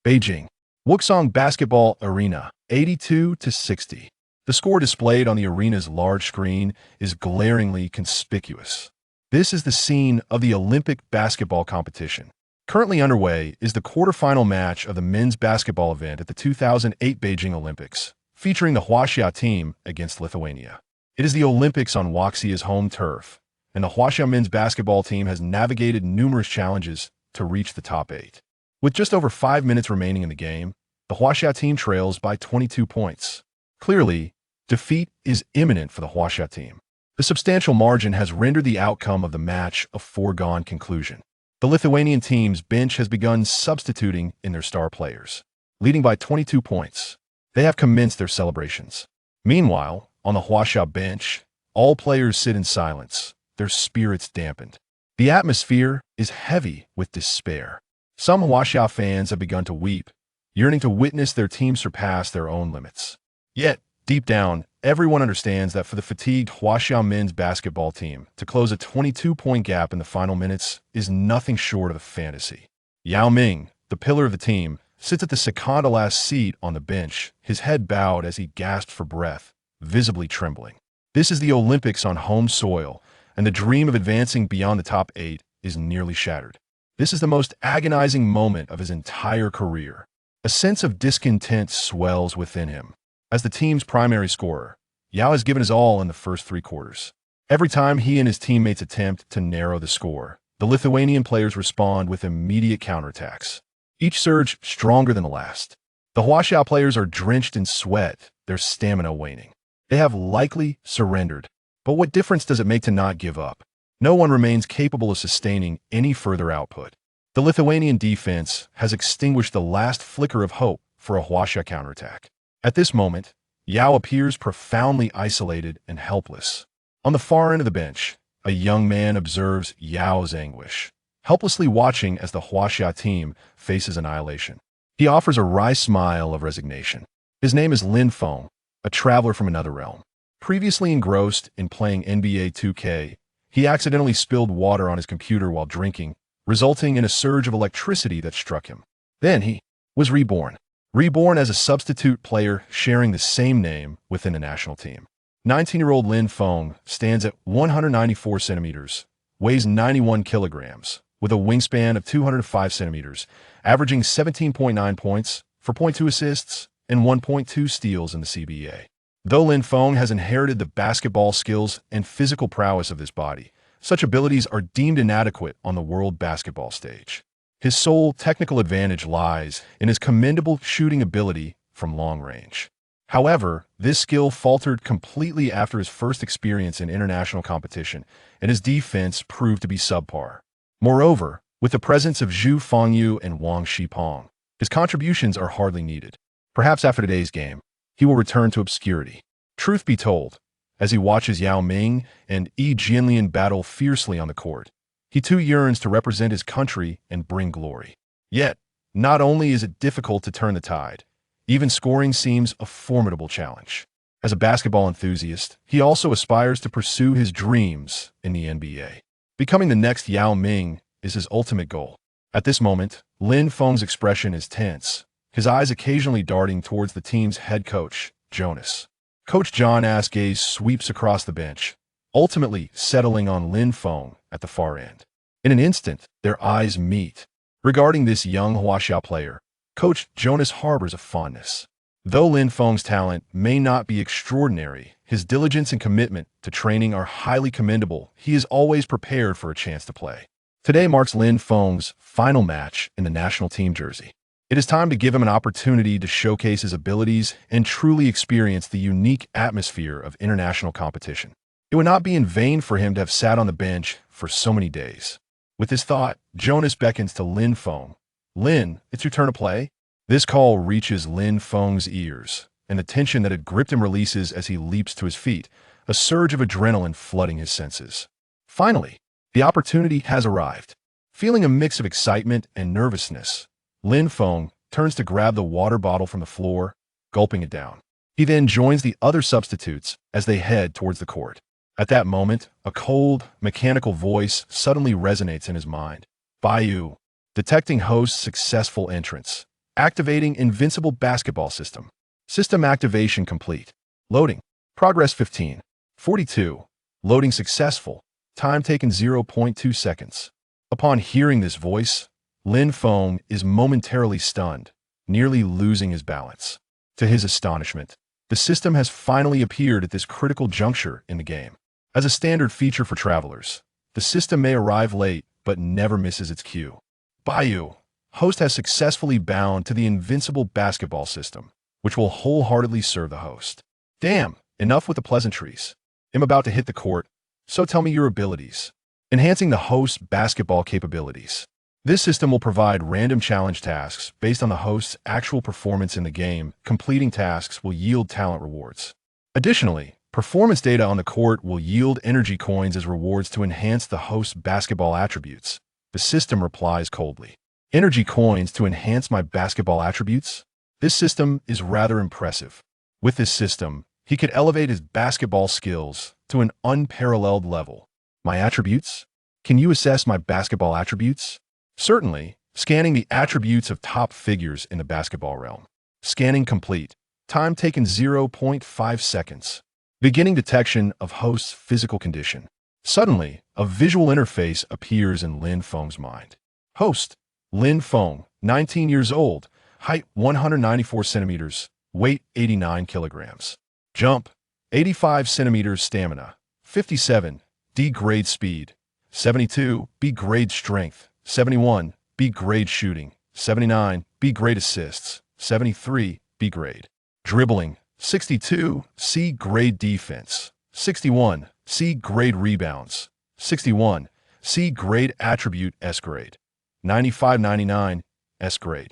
Beijing Wuxong Basketball Arena, 82-60. The score displayed on the arena's large screen is glaringly conspicuous. This is the scene of the Olympic basketball competition. Currently underway is the quarterfinal match of the men's basketball event at the 2008 Beijing Olympics, featuring the Huaxia team against Lithuania. It is the Olympics on Huaxia's home turf, and the Huaxia men's basketball team has navigated numerous challenges to reach the top 8. With just over 5 minutes remaining in the game, the Huaxia team trails by 22 points. Clearly, defeat is imminent for the Huaxia team. The substantial margin has rendered the outcome of the match a foregone conclusion. The Lithuanian team's bench has begun substituting in their star players. Leading by 22 points, they have commenced their celebrations. Meanwhile, on the Huaxia bench, all players sit in silence, their spirits dampened. The atmosphere is heavy with despair. Some Huaxia fans have begun to weep, yearning to witness their team surpass their own limits. Yet, deep down, everyone understands that for the fatigued Huaxia men's basketball team, to close a 22-point gap in the final minutes is nothing short of a fantasy. Yao Ming, the pillar of the team, sits at the second-to-last seat on the bench, his head bowed as he gasped for breath, visibly trembling. This is the Olympics on home soil, and the dream of advancing beyond the top 8 is nearly shattered. This is the most agonizing moment of his entire career. A sense of discontent swells within him. As the team's primary scorer, Yao has given his all in the first 3 quarters. Every time he and his teammates attempt to narrow the score, the Lithuanian players respond with immediate counterattacks, each surge stronger than the last. The Huaxia players are drenched in sweat, their stamina waning. They have likely surrendered. But what difference does it make to not give up? No one remains capable of sustaining any further output. The Lithuanian defense has extinguished the last flicker of hope for a Huaxia counterattack. At this moment, Yao appears profoundly isolated and helpless. On the far end of the bench, a young man observes Yao's anguish, helplessly watching as the Huaxia team faces annihilation. He offers a wry smile of resignation. His name is Lin Feng, a traveler from another realm. Previously engrossed in playing NBA 2K, he accidentally spilled water on his computer while drinking, resulting in a surge of electricity that struck him. Then he was reborn. Reborn as a substitute player sharing the same name within the national team. 19-year-old Lin Feng stands at 194 centimeters, weighs 91 kilograms, with a wingspan of 205 centimeters, averaging 17.9 points, 4.2 assists, and 1.2 steals in the CBA. Though Lin Feng has inherited the basketball skills and physical prowess of this body, such abilities are deemed inadequate on the world basketball stage. His sole technical advantage lies in his commendable shooting ability from long range. However, this skill faltered completely after his first experience in international competition, and his defense proved to be subpar. Moreover, with the presence of Zhu Fengyu and Wang Shipeng, his contributions are hardly needed. Perhaps after today's game, he will return to obscurity. Truth be told, as he watches Yao Ming and Yi Jianlian battle fiercely on the court, he too yearns to represent his country and bring glory. Yet, not only is it difficult to turn the tide, even scoring seems a formidable challenge. As a basketball enthusiast, he also aspires to pursue his dreams in the NBA. Becoming the next Yao Ming is his ultimate goal. At this moment, Lin Feng's expression is tense, his eyes occasionally darting towards the team's head coach, Jonas. Coach Jonas' gaze sweeps across the bench, ultimately settling on Lin Feng at the far end. In an instant, their eyes meet. Regarding this young Huaxia player, Coach Jonas harbors a fondness. Though Lin Feng's talent may not be extraordinary, his diligence and commitment to training are highly commendable. He is always prepared for a chance to play. Today marks Lin Feng's final match in the national team jersey. It is time to give him an opportunity to showcase his abilities and truly experience the unique atmosphere of international competition. It would not be in vain for him to have sat on the bench for so many days. With this thought, Jonas beckons to Lin Feng. "Lin, it's your turn to play." This call reaches Lin Feng's ears, and the tension that had gripped him releases as he leaps to his feet, a surge of adrenaline flooding his senses. Finally, the opportunity has arrived. Feeling a mix of excitement and nervousness, Lin Feng turns to grab the water bottle from the floor, gulping it down. He then joins the other substitutes as they head towards the court. At that moment, a cold, mechanical voice suddenly resonates in his mind. "Bayu." Detecting host's successful entrance, Activating invincible basketball system. System activation complete. Loading. Progress 15. 42. Loading successful. Time taken 0.2 seconds. Upon hearing this voice, Lin Feng is momentarily stunned, nearly losing his balance. To his astonishment, the system has finally appeared at this critical juncture in the game. As a standard feature for travelers, the system may arrive late but never misses its cue. Bayou, host has successfully bound to the invincible basketball system, which will wholeheartedly serve the host. Damn, enough with the pleasantries. I'm about to hit the court, so tell me your abilities. Enhancing the host's basketball capabilities. This system will provide random challenge tasks based on the host's actual performance in the game. Completing tasks will yield talent rewards. Additionally, performance data on the court will yield energy coins as rewards to enhance the host's basketball attributes. The system replies coldly. Energy coins to enhance my basketball attributes? This system is rather impressive. With this system, he could elevate his basketball skills to an unparalleled level. My attributes? Can you assess my basketball attributes? Certainly, scanning the attributes of top figures in the basketball realm. Scanning complete. Time taken 0.5 seconds. Beginning detection of host's physical condition. Suddenly, a visual interface appears in Lin Feng's mind. Host, Lin Feng, 19 years old, height 194 centimeters, weight 89 kilograms. Jump, 85 centimeters, stamina, 57, D-grade speed, 72, B-grade strength, 71, B-grade shooting, 79, B-grade assists, 73, B-grade. Dribbling, 62, C-grade defense, 61, C-grade rebounds, 61, C-grade attribute S-grade, 95-99, S-grade,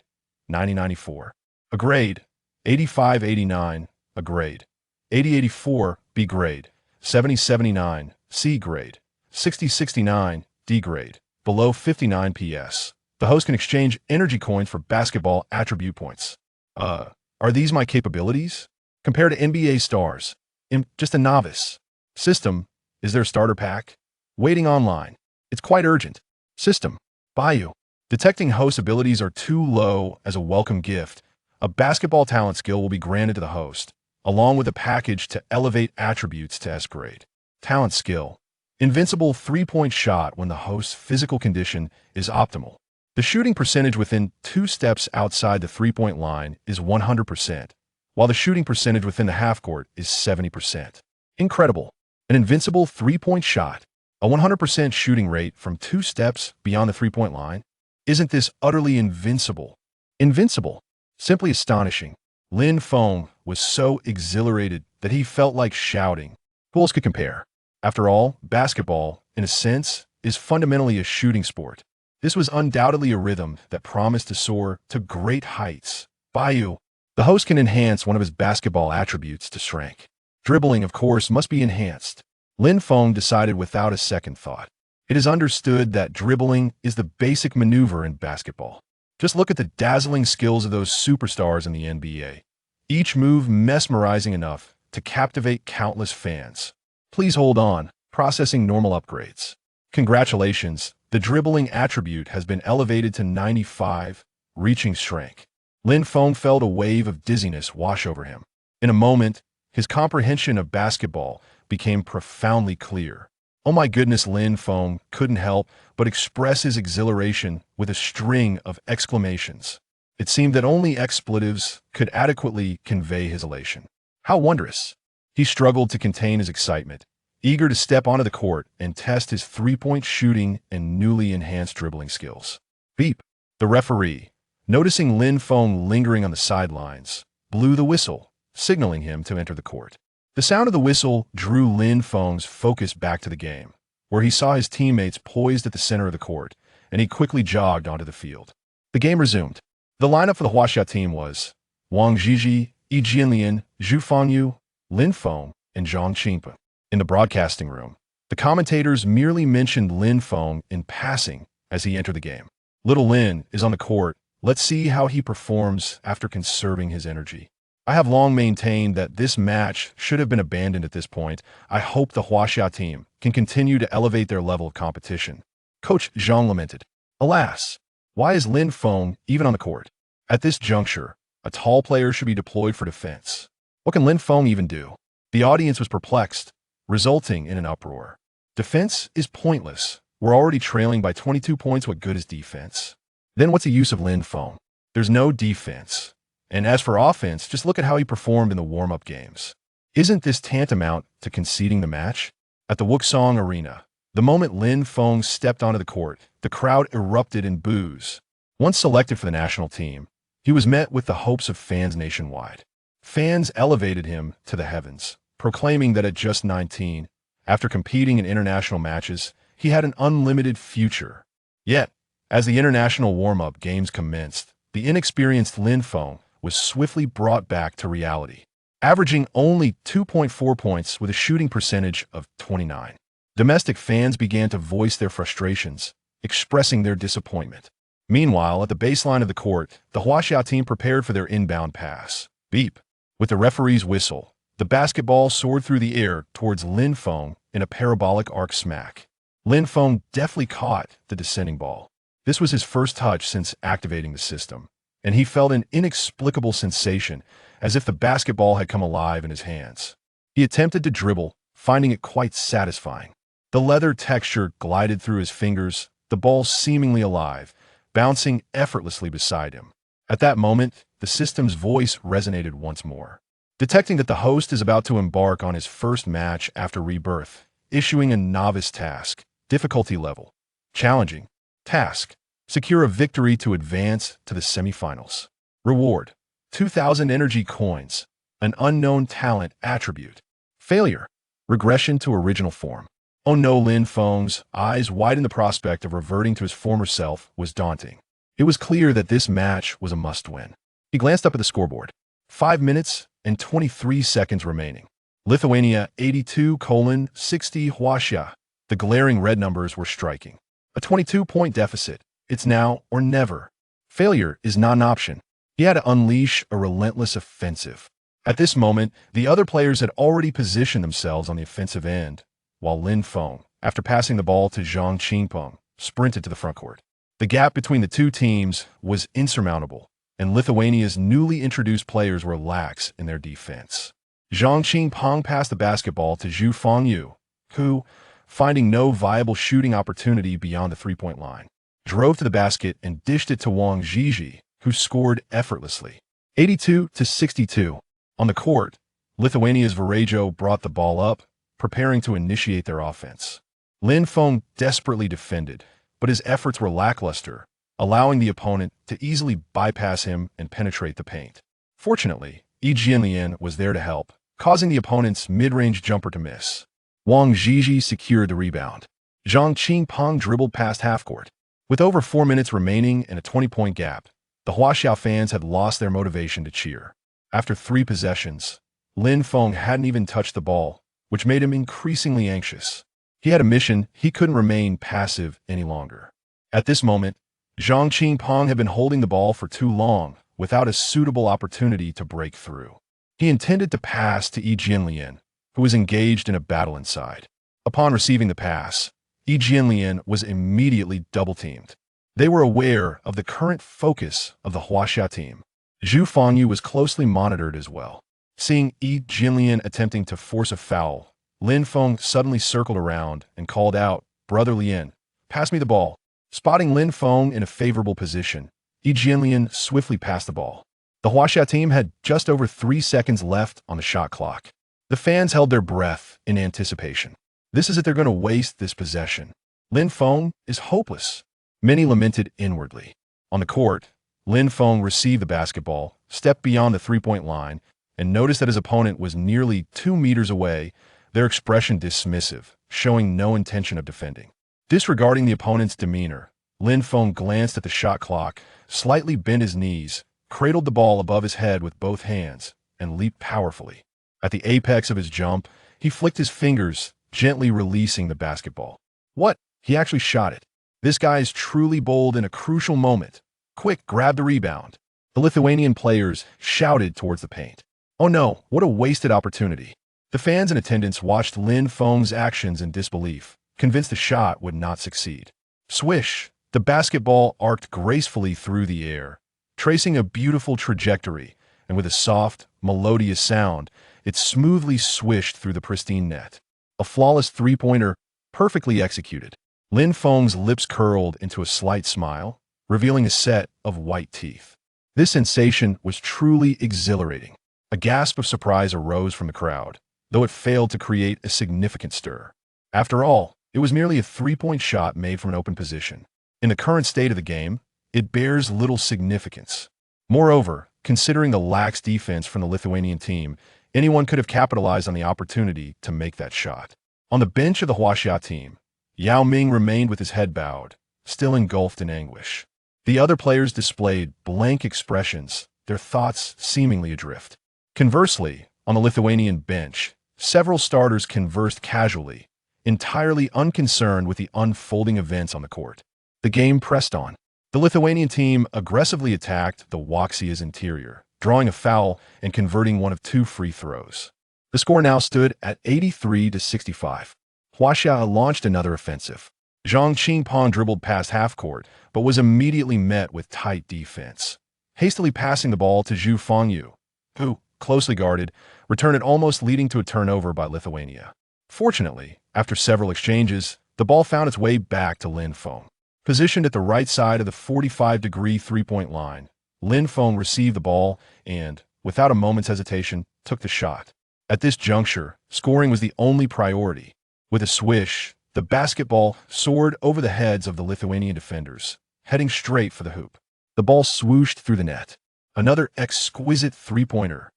90-94. A grade, 85-89, a grade, 80-84, B-grade, 70-79, C-grade, 60-69, D-grade, below 59 PS. The host can exchange energy coins for basketball attribute points. Are these my capabilities? Compared to NBA stars, I'm just a novice. System, is there a starter pack? Waiting online. It's quite urgent. System, Bayou. Detecting host abilities are too low as a welcome gift. A basketball talent skill will be granted to the host, along with a package to elevate attributes to S-grade. Talent skill. Invincible three-point shot when the host's physical condition is optimal. The shooting percentage within 2 steps outside the three-point line is 100%, while the shooting percentage within the half-court is 70%. Incredible. An invincible three-point shot. A 100% shooting rate from 2 steps beyond the three-point line. Isn't this utterly invincible? Invincible. Simply astonishing. Lin Feng was so exhilarated that he felt like shouting. Who else could compare? After all, basketball, in a sense, is fundamentally a shooting sport. This was undoubtedly a rhythm that promised to soar to great heights. Bayou. The host can enhance one of his basketball attributes to strength. Dribbling, of course, must be enhanced. Lin Feng decided without a second thought. It is understood that dribbling is the basic maneuver in basketball. Just look at the dazzling skills of those superstars in the NBA. Each move mesmerizing enough to captivate countless fans. Please hold on. Processing normal upgrades. Congratulations, the dribbling attribute has been elevated to 95, reaching strength. Lin Feng felt a wave of dizziness wash over him. In a moment, his comprehension of basketball became profoundly clear. Oh my goodness, Lin Feng couldn't help but express his exhilaration with a string of exclamations. It seemed that only expletives could adequately convey his elation. How wondrous! He struggled to contain his excitement, eager to step onto the court and test his three-point shooting and newly enhanced dribbling skills. Beep! The referee, noticing Lin Feng lingering on the sidelines, blew the whistle, signaling him to enter the court. The sound of the whistle drew Lin Feng's focus back to the game, where he saw his teammates poised at the center of the court, and he quickly jogged onto the field. The game resumed. The lineup for the Huaxia team was Wang Zhizhi, Yi Jianlian, Zhu Fangyu, Lin Feng, and Zhang Qingpe. In the broadcasting room, the commentators merely mentioned Lin Feng in passing as he entered the game. Little Lin is on the court. Let's see how he performs after conserving his energy. I have long maintained that this match should have been abandoned at this point. I hope the Huaxia team can continue to elevate their level of competition. Coach Zhang lamented. Alas, why is Lin Feng even on the court? At this juncture, a tall player should be deployed for defense. What can Lin Feng even do? The audience was perplexed, resulting in an uproar. Defense is pointless. We're already trailing by 22 points. What good is defense? Then what's the use of Lin Feng? There's no defense. And as for offense, just look at how he performed in the warm-up games. Isn't this tantamount to conceding the match? At the Wuxong Arena, the moment Lin Feng stepped onto the court, the crowd erupted in boos. Once selected for the national team, he was met with the hopes of fans nationwide. Fans elevated him to the heavens, proclaiming that at just 19, after competing in international matches, he had an unlimited future. Yet, as the international warm-up games commenced, the inexperienced Lin Feng was swiftly brought back to reality, averaging only 2.4 points with a shooting percentage of 29. Domestic fans began to voice their frustrations, expressing their disappointment. Meanwhile, at the baseline of the court, the Huaxia team prepared for their inbound pass. Beep! With the referee's whistle, the basketball soared through the air towards Lin Feng in a parabolic arc smack. Lin Feng deftly caught the descending ball. This was his first touch since activating the system, and he felt an inexplicable sensation, as if the basketball had come alive in his hands. He attempted to dribble, finding it quite satisfying. The leather texture glided through his fingers, the ball seemingly alive, bouncing effortlessly beside him. At that moment, the system's voice resonated once more, detecting that the host is about to embark on his first match after rebirth, issuing a novice task, difficulty level, challenging, task, secure a victory to advance to the semifinals. Reward, 2,000 energy coins, an unknown talent attribute. Failure, regression to original form. Oh no, Lin Feng's eyes widened. The prospect of reverting to his former self was daunting. It was clear that this match was a must-win. He glanced up at the scoreboard. 5 minutes and 23 seconds remaining. Lithuania 82:60 Huaxia. The glaring red numbers were striking. A 22-point deficit. It's now or never. Failure is not an option. He had to unleash a relentless offensive. At this moment, the other players had already positioned themselves on the offensive end, while Lin Feng, after passing the ball to Zhang Qingpeng, sprinted to the front court. The gap between the two teams was insurmountable, and Lithuania's newly introduced players were lax in their defense. Zhang Qingpeng passed the basketball to Zhu Fengyu, who, finding no viable shooting opportunity beyond the three-point line, drove to the basket and dished it to Wang Zhizhi, who scored effortlessly. 82-62. On the court, Lithuania's Ravager brought the ball up, preparing to initiate their offense. Lin Feng desperately defended, but his efforts were lackluster, allowing the opponent to easily bypass him and penetrate the paint. Fortunately, Lithuanian was there to help, causing the opponent's mid-range jumper to miss. Wang Zhizhi secured the rebound. Zhang Qingpeng dribbled past half-court. With over 4 minutes remaining and a 20-point gap, the Huaxia fans had lost their motivation to cheer. After 3 possessions, Lin Feng hadn't even touched the ball, which made him increasingly anxious. He had a mission. He couldn't remain passive any longer. At this moment, Zhang Qingpeng had been holding the ball for too long, without a suitable opportunity to break through. He intended to pass to Lithuanian, who was engaged in a battle inside. Upon receiving the pass, Lithuanian was immediately double-teamed. They were aware of the current focus of the Huaxia team. Zhu Fengyu was closely monitored as well. Seeing Lithuanian attempting to force a foul, Lin Feng suddenly circled around and called out, "Brother Lin, pass me the ball." Spotting Lin Feng in a favorable position, Lithuanian swiftly passed the ball. The Huaxia team had just over 3 seconds left on the shot clock. The fans held their breath in anticipation. This is it, they're going to waste this possession. Lin Feng is hopeless. Many lamented inwardly. On the court, Lin Feng received the basketball, stepped beyond the three-point line, and noticed that his opponent was nearly 2 meters away, their expression dismissive, showing no intention of defending. Disregarding the opponent's demeanor, Lin Feng glanced at the shot clock, slightly bent his knees, cradled the ball above his head with both hands, and leaped powerfully. At the apex of his jump, he flicked his fingers, gently releasing the basketball. What? He actually shot it. This guy is truly bold in a crucial moment. Quick, grab the rebound. The Lithuanian players shouted towards the paint. Oh no, what a wasted opportunity. The fans in attendance watched Lin Feng's actions in disbelief, convinced the shot would not succeed. Swish! The basketball arced gracefully through the air, tracing a beautiful trajectory, and with a soft, melodious sound, it smoothly swished through the pristine net. A flawless three-pointer, perfectly executed. Lin Feng's lips curled into a slight smile, revealing a set of white teeth. This sensation was truly exhilarating. A gasp of surprise arose from the crowd, though it failed to create a significant stir. After all, it was merely a three-point shot made from an open position. In the current state of the game, it bears little significance. Moreover, considering the lax defense from the Lithuanian team, anyone could have capitalized on the opportunity to make that shot. On the bench of the Huaxia team, Yao Ming remained with his head bowed, still engulfed in anguish. The other players displayed blank expressions, their thoughts seemingly adrift. Conversely, on the Lithuanian bench, several starters conversed casually, entirely unconcerned with the unfolding events on the court. The game pressed on. The Lithuanian team aggressively attacked the Huaxia's interior, drawing a foul and converting one of two free throws. The score now stood at 83-65. Huaxia launched another offensive. Zhang Qingpeng dribbled past half-court, but was immediately met with tight defense. Hastily passing the ball to Zhu Fengyu, who, closely guarded, returned it almost leading to a turnover by Lithuania. Fortunately, after several exchanges, the ball found its way back to Lin Feng. Positioned at the right side of the 45-degree three-point line, Lin Feng received the ball and, without a moment's hesitation, took the shot. At this juncture, scoring was the only priority. With a swish, the basketball soared over the heads of the Lithuanian defenders, heading straight for the hoop. The ball swooshed through the net. Another exquisite three-pointer.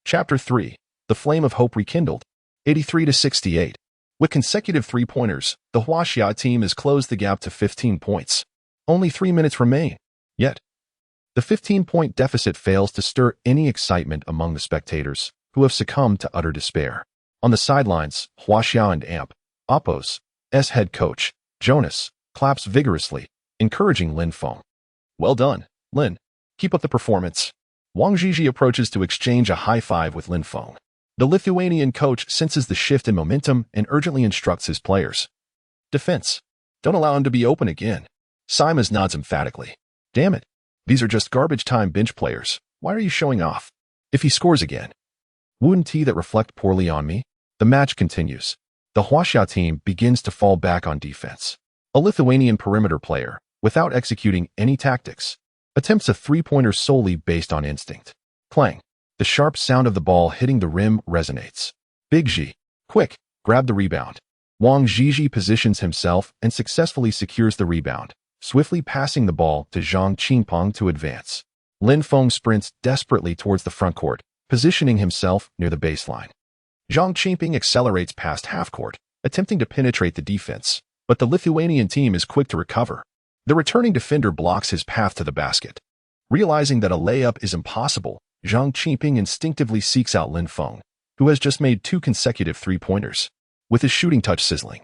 Chapter 3. The Flame of Hope Rekindled. 83-68. With consecutive three-pointers, the Huaxia team has closed the gap to 15 points. Only 3 minutes remain. Yet, the 15-point deficit fails to stir any excitement among the spectators, who have succumbed to utter despair. On the sidelines, Huaxia and Oppo's head coach, Jonas, claps vigorously, encouraging Lin Feng. Well done, Lin. Keep up the performance. Wang Zhizhi approaches to exchange a high-five with Lin Feng. The Lithuanian coach senses the shift in momentum and urgently instructs his players. Defense. Don't allow him to be open again. Simons nods emphatically. Damn it. These are just garbage-time bench players. Why are you showing off? If he scores again. Wouldn't he that reflect poorly on me? The match continues. The Huaxia team begins to fall back on defense. A Lithuanian perimeter player, without executing any tactics, attempts a three-pointer solely based on instinct. Clang. The sharp sound of the ball hitting the rim resonates. Big Xi, quick, grab the rebound. Wang Zhizhi positions himself and successfully secures the rebound, swiftly passing the ball to Zhang Qingpeng to advance. Lin Feng sprints desperately towards the front court, positioning himself near the baseline. Zhang Qingpeng accelerates past half-court, attempting to penetrate the defense, but the Lithuanian team is quick to recover. The returning defender blocks his path to the basket. Realizing that a layup is impossible, Zhang Qingpeng instinctively seeks out Lin Feng, who has just made 2 consecutive three-pointers. With his shooting touch sizzling,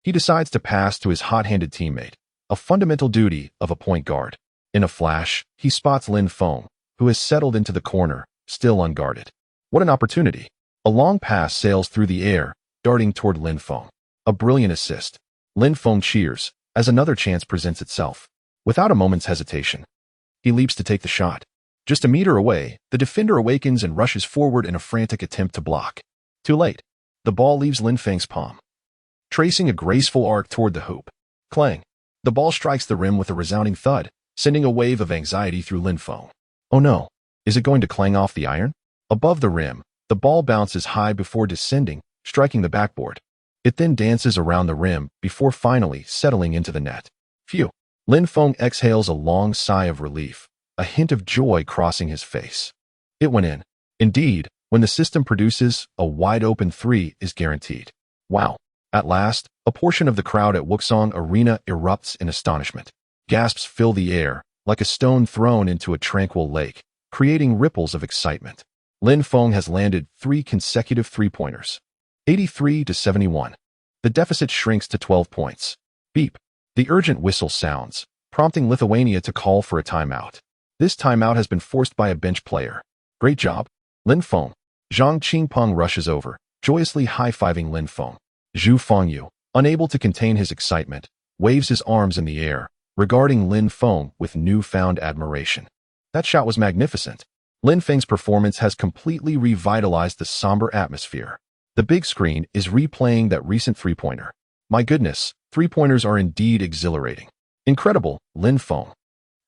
he decides to pass to his hot-handed teammate, a fundamental duty of a point guard. In a flash, he spots Lin Feng, who has settled into the corner, still unguarded. What an opportunity! A long pass sails through the air, darting toward Lin Feng. A brilliant assist. Lin Feng cheers, as another chance presents itself. Without a moment's hesitation, he leaps to take the shot. Just a meter away, the defender awakens and rushes forward in a frantic attempt to block. Too late. The ball leaves Lin Feng's palm, tracing a graceful arc toward the hoop. Clang. The ball strikes the rim with a resounding thud, sending a wave of anxiety through Lin Feng. Oh no, is it going to clang off the iron? Above the rim, the ball bounces high before descending, striking the backboard. It then dances around the rim before finally settling into the net. Phew. Lin Feng exhales a long sigh of relief, a hint of joy crossing his face. It went in. Indeed, when the system produces, a wide-open 3 is guaranteed. Wow. At last, a portion of the crowd at Wuxong Arena erupts in astonishment. Gasps fill the air, like a stone thrown into a tranquil lake, creating ripples of excitement. Lin Feng has landed 3 consecutive three-pointers. 83-71. The deficit shrinks to 12 points. Beep. The urgent whistle sounds, prompting Lithuania to call for a timeout. This timeout has been forced by a bench player. Great job, Lin Feng. Zhang Qingpeng rushes over, joyously high-fiving Lin Feng. Zhu Fengyu, unable to contain his excitement, waves his arms in the air, regarding Lin Feng with newfound admiration. That shot was magnificent. Lin Feng's performance has completely revitalized the somber atmosphere. The big screen is replaying that recent three-pointer. My goodness, three-pointers are indeed exhilarating. Incredible, Lin Feng.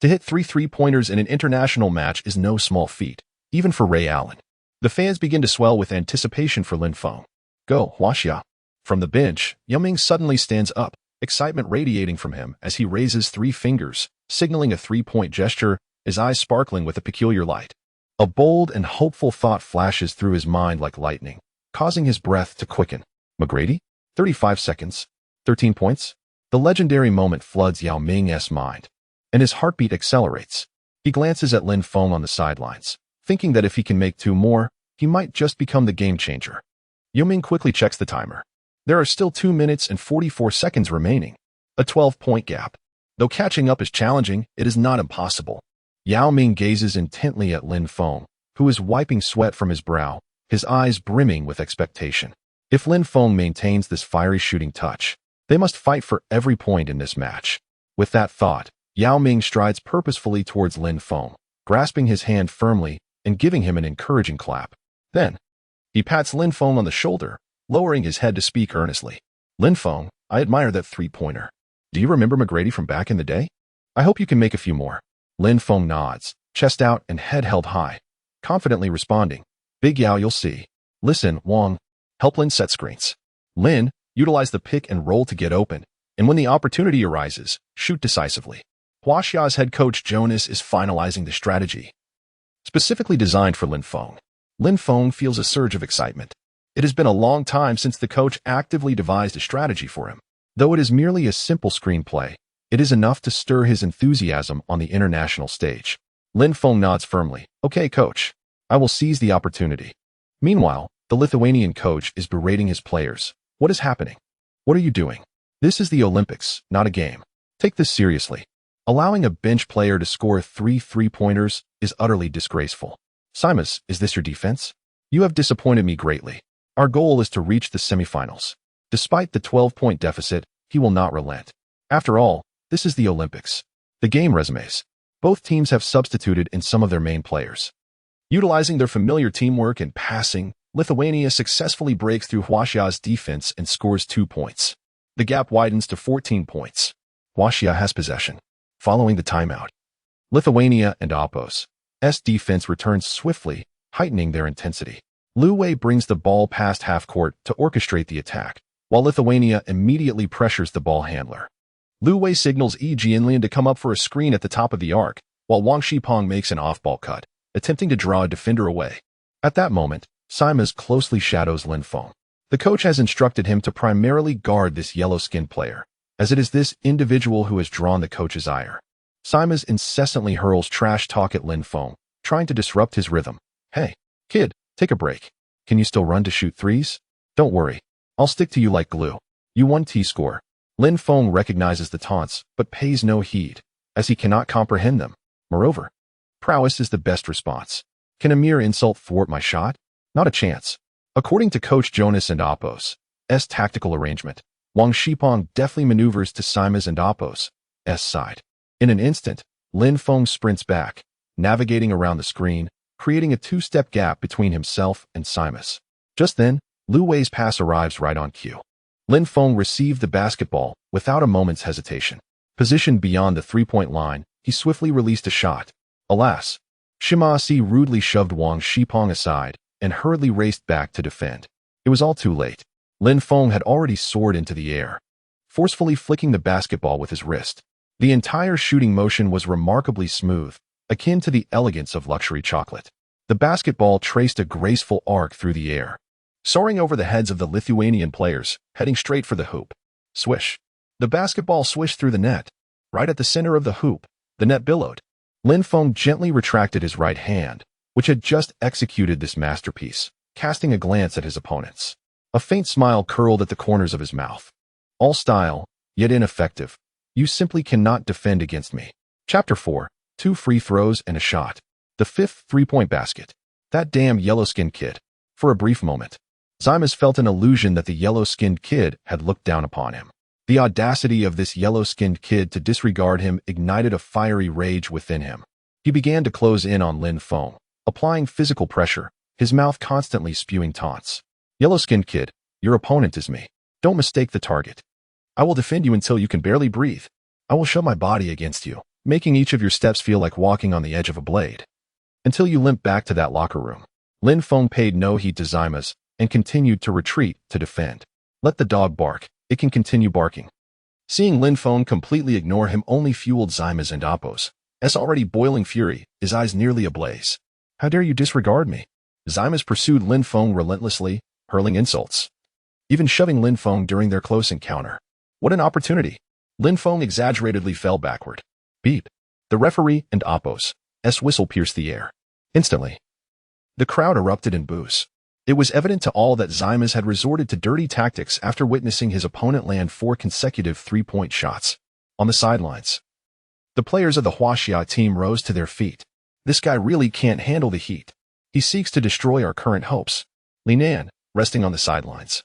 To hit three three-pointers in an international match is no small feat, even for Ray Allen. The fans begin to swell with anticipation for Lin Feng. Go, Huaxia. From the bench, Yao suddenly stands up, excitement radiating from him as he raises three fingers, signaling a three-point gesture, his eyes sparkling with a peculiar light. A bold and hopeful thought flashes through his mind like lightning, causing his breath to quicken. McGrady? 35 seconds. 13 points? The legendary moment floods Yao Ming's mind, and his heartbeat accelerates. He glances at Lin Feng on the sidelines, thinking that if he can make two more, he might just become the game changer. Yao Ming quickly checks the timer. There are still 2 minutes and 44 seconds remaining. A 12-point gap. Though catching up is challenging, it is not impossible. Yao Ming gazes intently at Lin Feng, who is wiping sweat from his brow, his eyes brimming with expectation. If Lin Feng maintains this fiery shooting touch, they must fight for every point in this match. With that thought, Yao Ming strides purposefully towards Lin Feng, grasping his hand firmly and giving him an encouraging clap. Then, he pats Lin Feng on the shoulder, lowering his head to speak earnestly. Lin Feng, I admire that three-pointer. Do you remember McGrady from back in the day? I hope you can make a few more. Lin Feng nods, chest out and head held high, confidently responding. Big Yao, you'll see. Listen, Wang. Help Lin set screens. Lin, utilize the pick and roll to get open, and when the opportunity arises, shoot decisively. Huaxia's head coach Jonas is finalizing the strategy, specifically designed for Lin Feng. Lin Feng feels a surge of excitement. It has been a long time since the coach actively devised a strategy for him. Though it is merely a simple screenplay, it is enough to stir his enthusiasm on the international stage. Lin Feng nods firmly. Okay, coach. I will seize the opportunity. Meanwhile, the Lithuanian coach is berating his players. What is happening? What are you doing? This is the Olympics, not a game. Take this seriously. Allowing a bench player to score three three-pointers is utterly disgraceful. Simas, is this your defense? You have disappointed me greatly. Our goal is to reach the semifinals. Despite the 12-point deficit, he will not relent. After all, this is the Olympics. The game resumes. Both teams have substituted in some of their main players. Utilizing their familiar teamwork and passing, Lithuania successfully breaks through Huaxia's defense and scores 2 points. The gap widens to 14 points. Huaxia has possession. Following the timeout, Lithuania and Oppo's defense returns swiftly, heightening their intensity. Lu Wei brings the ball past half-court to orchestrate the attack, while Lithuania immediately pressures the ball handler. Lu Wei signals Yi Jianlian to come up for a screen at the top of the arc, while Wang Shipong makes an off-ball cut, attempting to draw a defender away. At that moment, Simas closely shadows Lin Feng. The coach has instructed him to primarily guard this yellow-skinned player, as it is this individual who has drawn the coach's ire. Simas incessantly hurls trash talk at Lin Feng, trying to disrupt his rhythm. Hey, kid, take a break. Can you still run to shoot threes? Don't worry. I'll stick to you like glue. You won T-score. Lin Feng recognizes the taunts, but pays no heed, as he cannot comprehend them. Moreover, prowess is the best response. Can a mere insult thwart my shot? Not a chance. According to Coach Jonas and Oppo's tactical arrangement, Wang Shipong deftly maneuvers to Simas and Oppo's side. In an instant, Lin Feng sprints back, navigating around the screen, creating a two-step gap between himself and Simas. Just then, Lu Wei's pass arrives right on cue. Lin Feng received the basketball without a moment's hesitation. Positioned beyond the three-point line, he swiftly released a shot. Alas, Shimasi rudely shoved Wang Shipong aside and hurriedly raced back to defend. It was all too late. Lin Feng had already soared into the air, forcefully flicking the basketball with his wrist. The entire shooting motion was remarkably smooth, akin to the elegance of luxury chocolate. The basketball traced a graceful arc through the air, soaring over the heads of the Lithuanian players, heading straight for the hoop. Swish. The basketball swished through the net. Right at the center of the hoop, the net billowed. Lin Feng gently retracted his right hand, which had just executed this masterpiece, casting a glance at his opponents. A faint smile curled at the corners of his mouth. All style, yet ineffective. You simply cannot defend against me. Chapter 4. 2 free throws and a shot. The 5th three-point basket. That damn yellow-skinned kid. For a brief moment, Simas felt an illusion that the yellow-skinned kid had looked down upon him. The audacity of this yellow-skinned kid to disregard him ignited a fiery rage within him. He began to close in on Lin Feng, applying physical pressure, his mouth constantly spewing taunts. "Yellow-skinned kid, your opponent is me. Don't mistake the target. I will defend you until you can barely breathe. I will shove my body against you, making each of your steps feel like walking on the edge of a blade. Until you limp back to that locker room." Lin Feng paid no heed to Zima's and continued to retreat to defend. Let the dog bark, it can continue barking. Seeing Lin Feng completely ignore him only fueled Zima's and Appo's already boiling fury, his eyes nearly ablaze. "How dare you disregard me?" Zima's pursued Lin Feng relentlessly, hurling insults, even shoving Lin Feng during their close encounter. What an opportunity! Lin Feng exaggeratedly fell backward. Beep! The referee and Appo's whistle pierced the air. Instantly, the crowd erupted in boos. It was evident to all that Zima's had resorted to dirty tactics after witnessing his opponent land 4 consecutive three-point shots. On the sidelines, the players of the Huaxia team rose to their feet. "This guy really can't handle the heat. He seeks to destroy our current hopes." Linan, resting on the sidelines,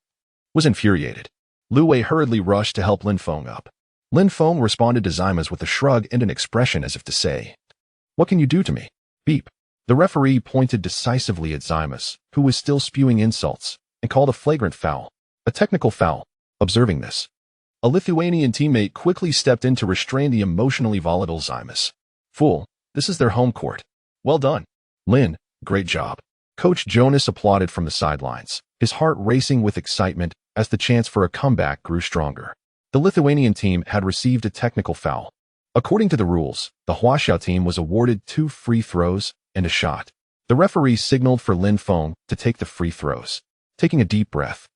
was infuriated. Lu Wei hurriedly rushed to help Lin Feng up. Lin Feng responded to Zima's with a shrug and an expression as if to say, "What can you do to me?" Beep. The referee pointed decisively at Zima's, who was still spewing insults, and called a flagrant foul, a technical foul. Observing this, a Lithuanian teammate quickly stepped in to restrain the emotionally volatile Zima's. "Fool, this is their home court. Well done, Lin, great job." Coach Jonas applauded from the sidelines, his heart racing with excitement as the chance for a comeback grew stronger. The Lithuanian team had received a technical foul. According to the rules, the Huaxia team was awarded 2 free throws and a shot. The referee signaled for Lin Feng to take the free throws. Taking a deep breath,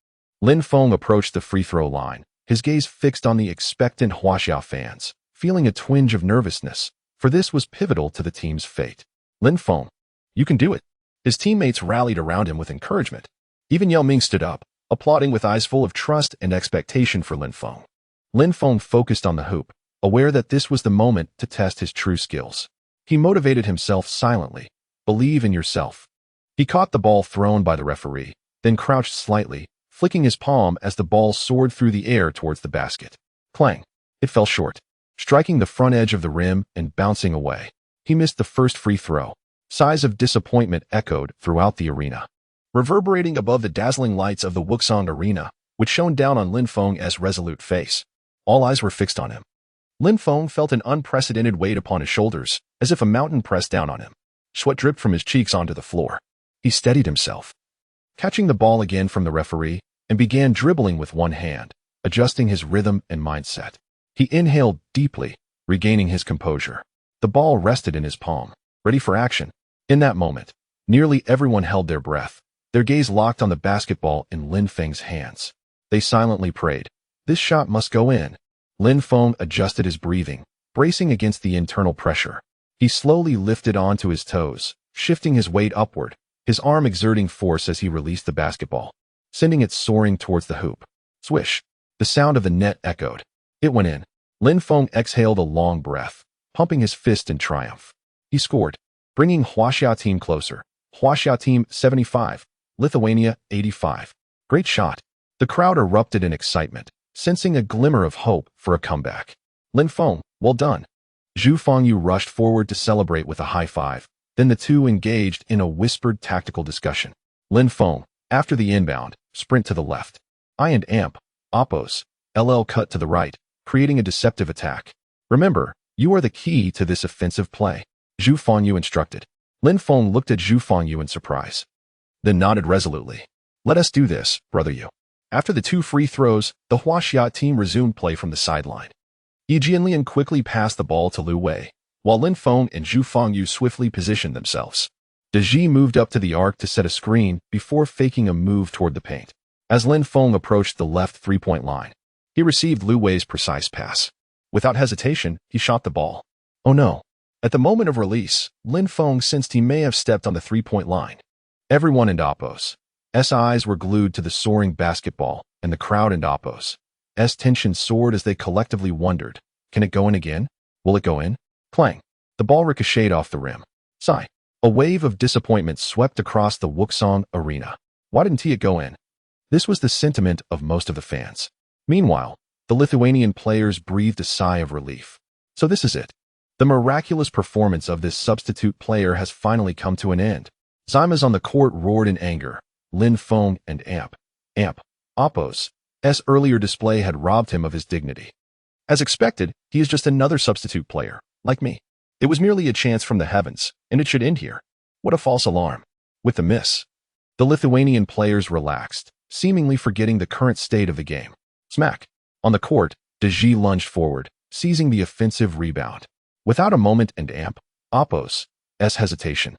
Lin Feng approached the free throw line, his gaze fixed on the expectant Huaxia fans, feeling a twinge of nervousness, for this was pivotal to the team's fate. "Lin Feng, you can do it." His teammates rallied around him with encouragement. Even Yao Ming stood up, applauding with eyes full of trust and expectation for Lin Feng. Lin Feng focused on the hoop, aware that this was the moment to test his true skills. He motivated himself silently. "Believe in yourself." He caught the ball thrown by the referee, then crouched slightly, flicking his palm as the ball soared through the air towards the basket. Clang! It fell short, striking the front edge of the rim and bouncing away. He missed the first free throw. Sighs of disappointment echoed throughout the arena, reverberating above the dazzling lights of the Wuxang Arena, which shone down on Lin Feng's resolute face. All eyes were fixed on him. Lin Feng felt an unprecedented weight upon his shoulders, as if a mountain pressed down on him. Sweat dripped from his cheeks onto the floor. He steadied himself, catching the ball again from the referee, and began dribbling with one hand, adjusting his rhythm and mindset. He inhaled deeply, regaining his composure. The ball rested in his palm, ready for action. In that moment, nearly everyone held their breath, their gaze locked on the basketball in Lin Feng's hands. They silently prayed. This shot must go in. Lin Feng adjusted his breathing, bracing against the internal pressure. He slowly lifted onto his toes, shifting his weight upward, his arm exerting force as he released the basketball, sending it soaring towards the hoop. Swish! The sound of the net echoed. It went in. Lin Feng exhaled a long breath, pumping his fist in triumph. He scored, bringing Huaxia team closer. Huaxia team 75, Lithuania 85. Great shot. The crowd erupted in excitement, sensing a glimmer of hope for a comeback. "Lin Feng, well done." Zhu Fengyu rushed forward to celebrate with a high five. Then the two engaged in a whispered tactical discussion. Lin Feng, after the inbound, sprint to the left. I and Amp, Appo's LL cut to the right, creating a deceptive attack. "Remember, you are the key to this offensive play," Zhu Fengyu instructed. Lin Feng looked at Zhu Fengyu in surprise, then nodded resolutely. "Let us do this, brother Yu." After the 2 free throws, the Huaxia team resumed play from the sideline. Yi Jianlian quickly passed the ball to Lu Wei, while Lin Feng and Zhu Fengyu swiftly positioned themselves. De Ji moved up to the arc to set a screen before faking a move toward the paint. As Lin Feng approached the left three-point line, he received Lu Wei's precise pass. Without hesitation, he shot the ball. Oh no! At the moment of release, Lin Feng sensed he may have stepped on the three-point line. Everyone in Appo's eyes were glued to the soaring basketball, and the crowd in Appo's tension soared as they collectively wondered, can it go in again? Will it go in? Clang! The ball ricocheted off the rim. Sigh! A wave of disappointment swept across the Wuxang Arena. Why didn't it go in? This was the sentiment of most of the fans. Meanwhile, the Lithuanian players breathed a sigh of relief. So this is it. The miraculous performance of this substitute player has finally come to an end. Zima's on the court roared in anger. Lin Feng and Oppo's earlier display had robbed him of his dignity. As expected, he is just another substitute player, like me. It was merely a chance from the heavens, and it should end here. What a false alarm. With the miss, the Lithuanian players relaxed, seemingly forgetting the current state of the game. Smack. On the court, De lunged forward, seizing the offensive rebound. Without a moment and Oppo's hesitation,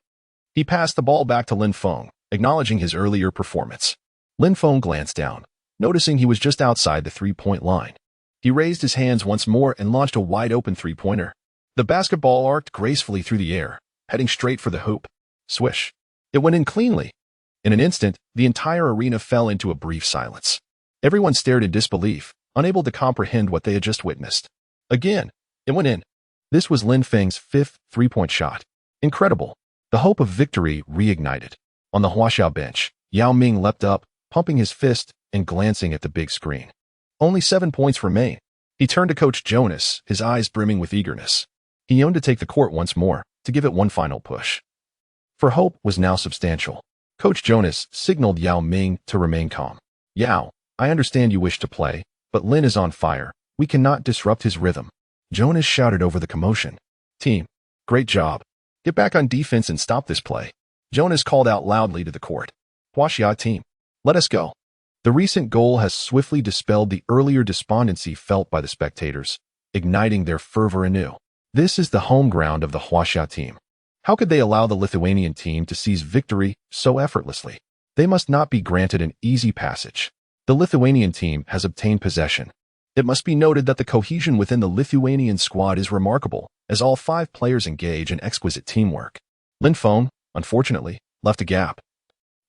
he passed the ball back to Lin Feng, acknowledging his earlier performance. Lin Feng glanced down, noticing he was just outside the three-point line. He raised his hands once more and launched a wide-open three-pointer. The basketball arced gracefully through the air, heading straight for the hoop. Swish. It went in cleanly. In an instant, the entire arena fell into a brief silence. Everyone stared in disbelief, unable to comprehend what they had just witnessed. Again, it went in. This was Lin Feng's fifth three-point shot. Incredible. The hope of victory reignited. On the Huaxiao bench, Yao Ming leapt up, pumping his fist and glancing at the big screen. Only 7 points remain. He turned to Coach Jonas, his eyes brimming with eagerness. He yearned to take the court once more, to give it one final push. For hope was now substantial. Coach Jonas signaled Yao Ming to remain calm. Yao, I understand you wish to play, but Lin is on fire. We cannot disrupt his rhythm. Jonas shouted over the commotion. Team, great job. Get back on defense and stop this play. Jonas called out loudly to the court. Huaxia team, let us go. The recent goal has swiftly dispelled the earlier despondency felt by the spectators, igniting their fervor anew. This is the home ground of the Huaxia team. How could they allow the Lithuanian team to seize victory so effortlessly? They must not be granted an easy passage. The Lithuanian team has obtained possession. It must be noted that the cohesion within the Lithuanian squad is remarkable, as all 5 players engage in exquisite teamwork. Lin Feng, unfortunately, left a gap,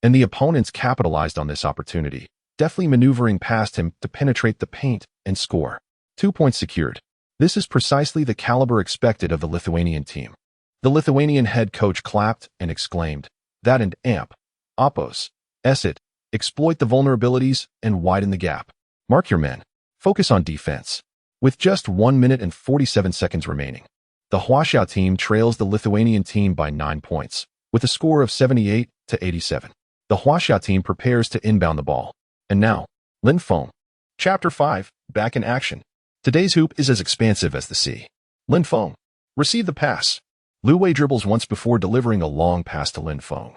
and the opponents capitalized on this opportunity, deftly maneuvering past him to penetrate the paint and score. 2 points secured. This is precisely the caliber expected of the Lithuanian team. The Lithuanian head coach clapped and exclaimed, that and Oppo's exploit the vulnerabilities and widen the gap. Mark your men. Focus on defense. With just 1 minute and 47 seconds remaining, the Huaxiao team trails the Lithuanian team by 9 points, with a score of 78-87. The Huaxiao team prepares to inbound the ball. And now, Lin Feng. Chapter 5, back in action. Today's hoop is as expansive as the sea. Lin Feng. Receive the pass. Lu Wei dribbles once before delivering a long pass to Lin Feng,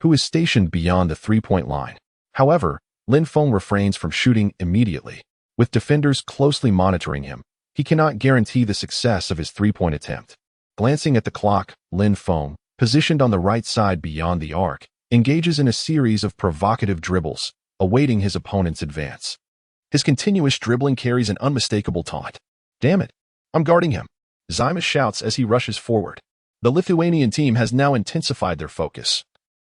who is stationed beyond the three-point line. However, Lin Feng refrains from shooting immediately. With defenders closely monitoring him, he cannot guarantee the success of his three-point attempt. Glancing at the clock, Lin Feng, positioned on the right side beyond the arc, engages in a series of provocative dribbles, awaiting his opponent's advance. His continuous dribbling carries an unmistakable taunt. Damn it, I'm guarding him. Zima shouts as he rushes forward. The Lithuanian team has now intensified their focus,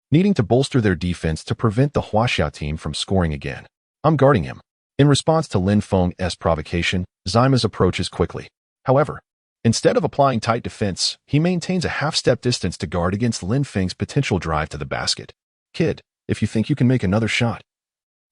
needing to bolster their defense to prevent the Huaxiao team from scoring again. I'm guarding him. In response to Lin Feng's provocation, Zima's approaches quickly. However, instead of applying tight defense, he maintains a half-step distance to guard against Lin Feng's potential drive to the basket. Kid, if you think you can make another shot,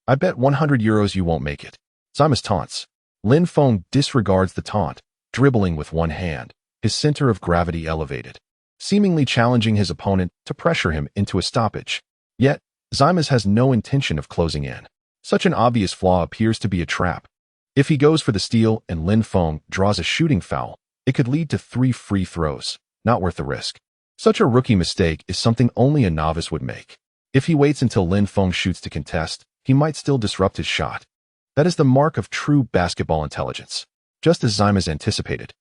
I bet 100 euros you won't make it. Zima's taunts. Lin Feng disregards the taunt, dribbling with one hand, his center of gravity elevated, seemingly challenging his opponent to pressure him into a stoppage. Yet, Zima's has no intention of closing in. Such an obvious flaw appears to be a trap. If he goes for the steal and Lin Feng draws a shooting foul, it could lead to 3 free throws, not worth the risk. Such a rookie mistake is something only a novice would make. If he waits until Lin Feng shoots to contest, he might still disrupt his shot. That is the mark of true basketball intelligence. Just as Zima's anticipated,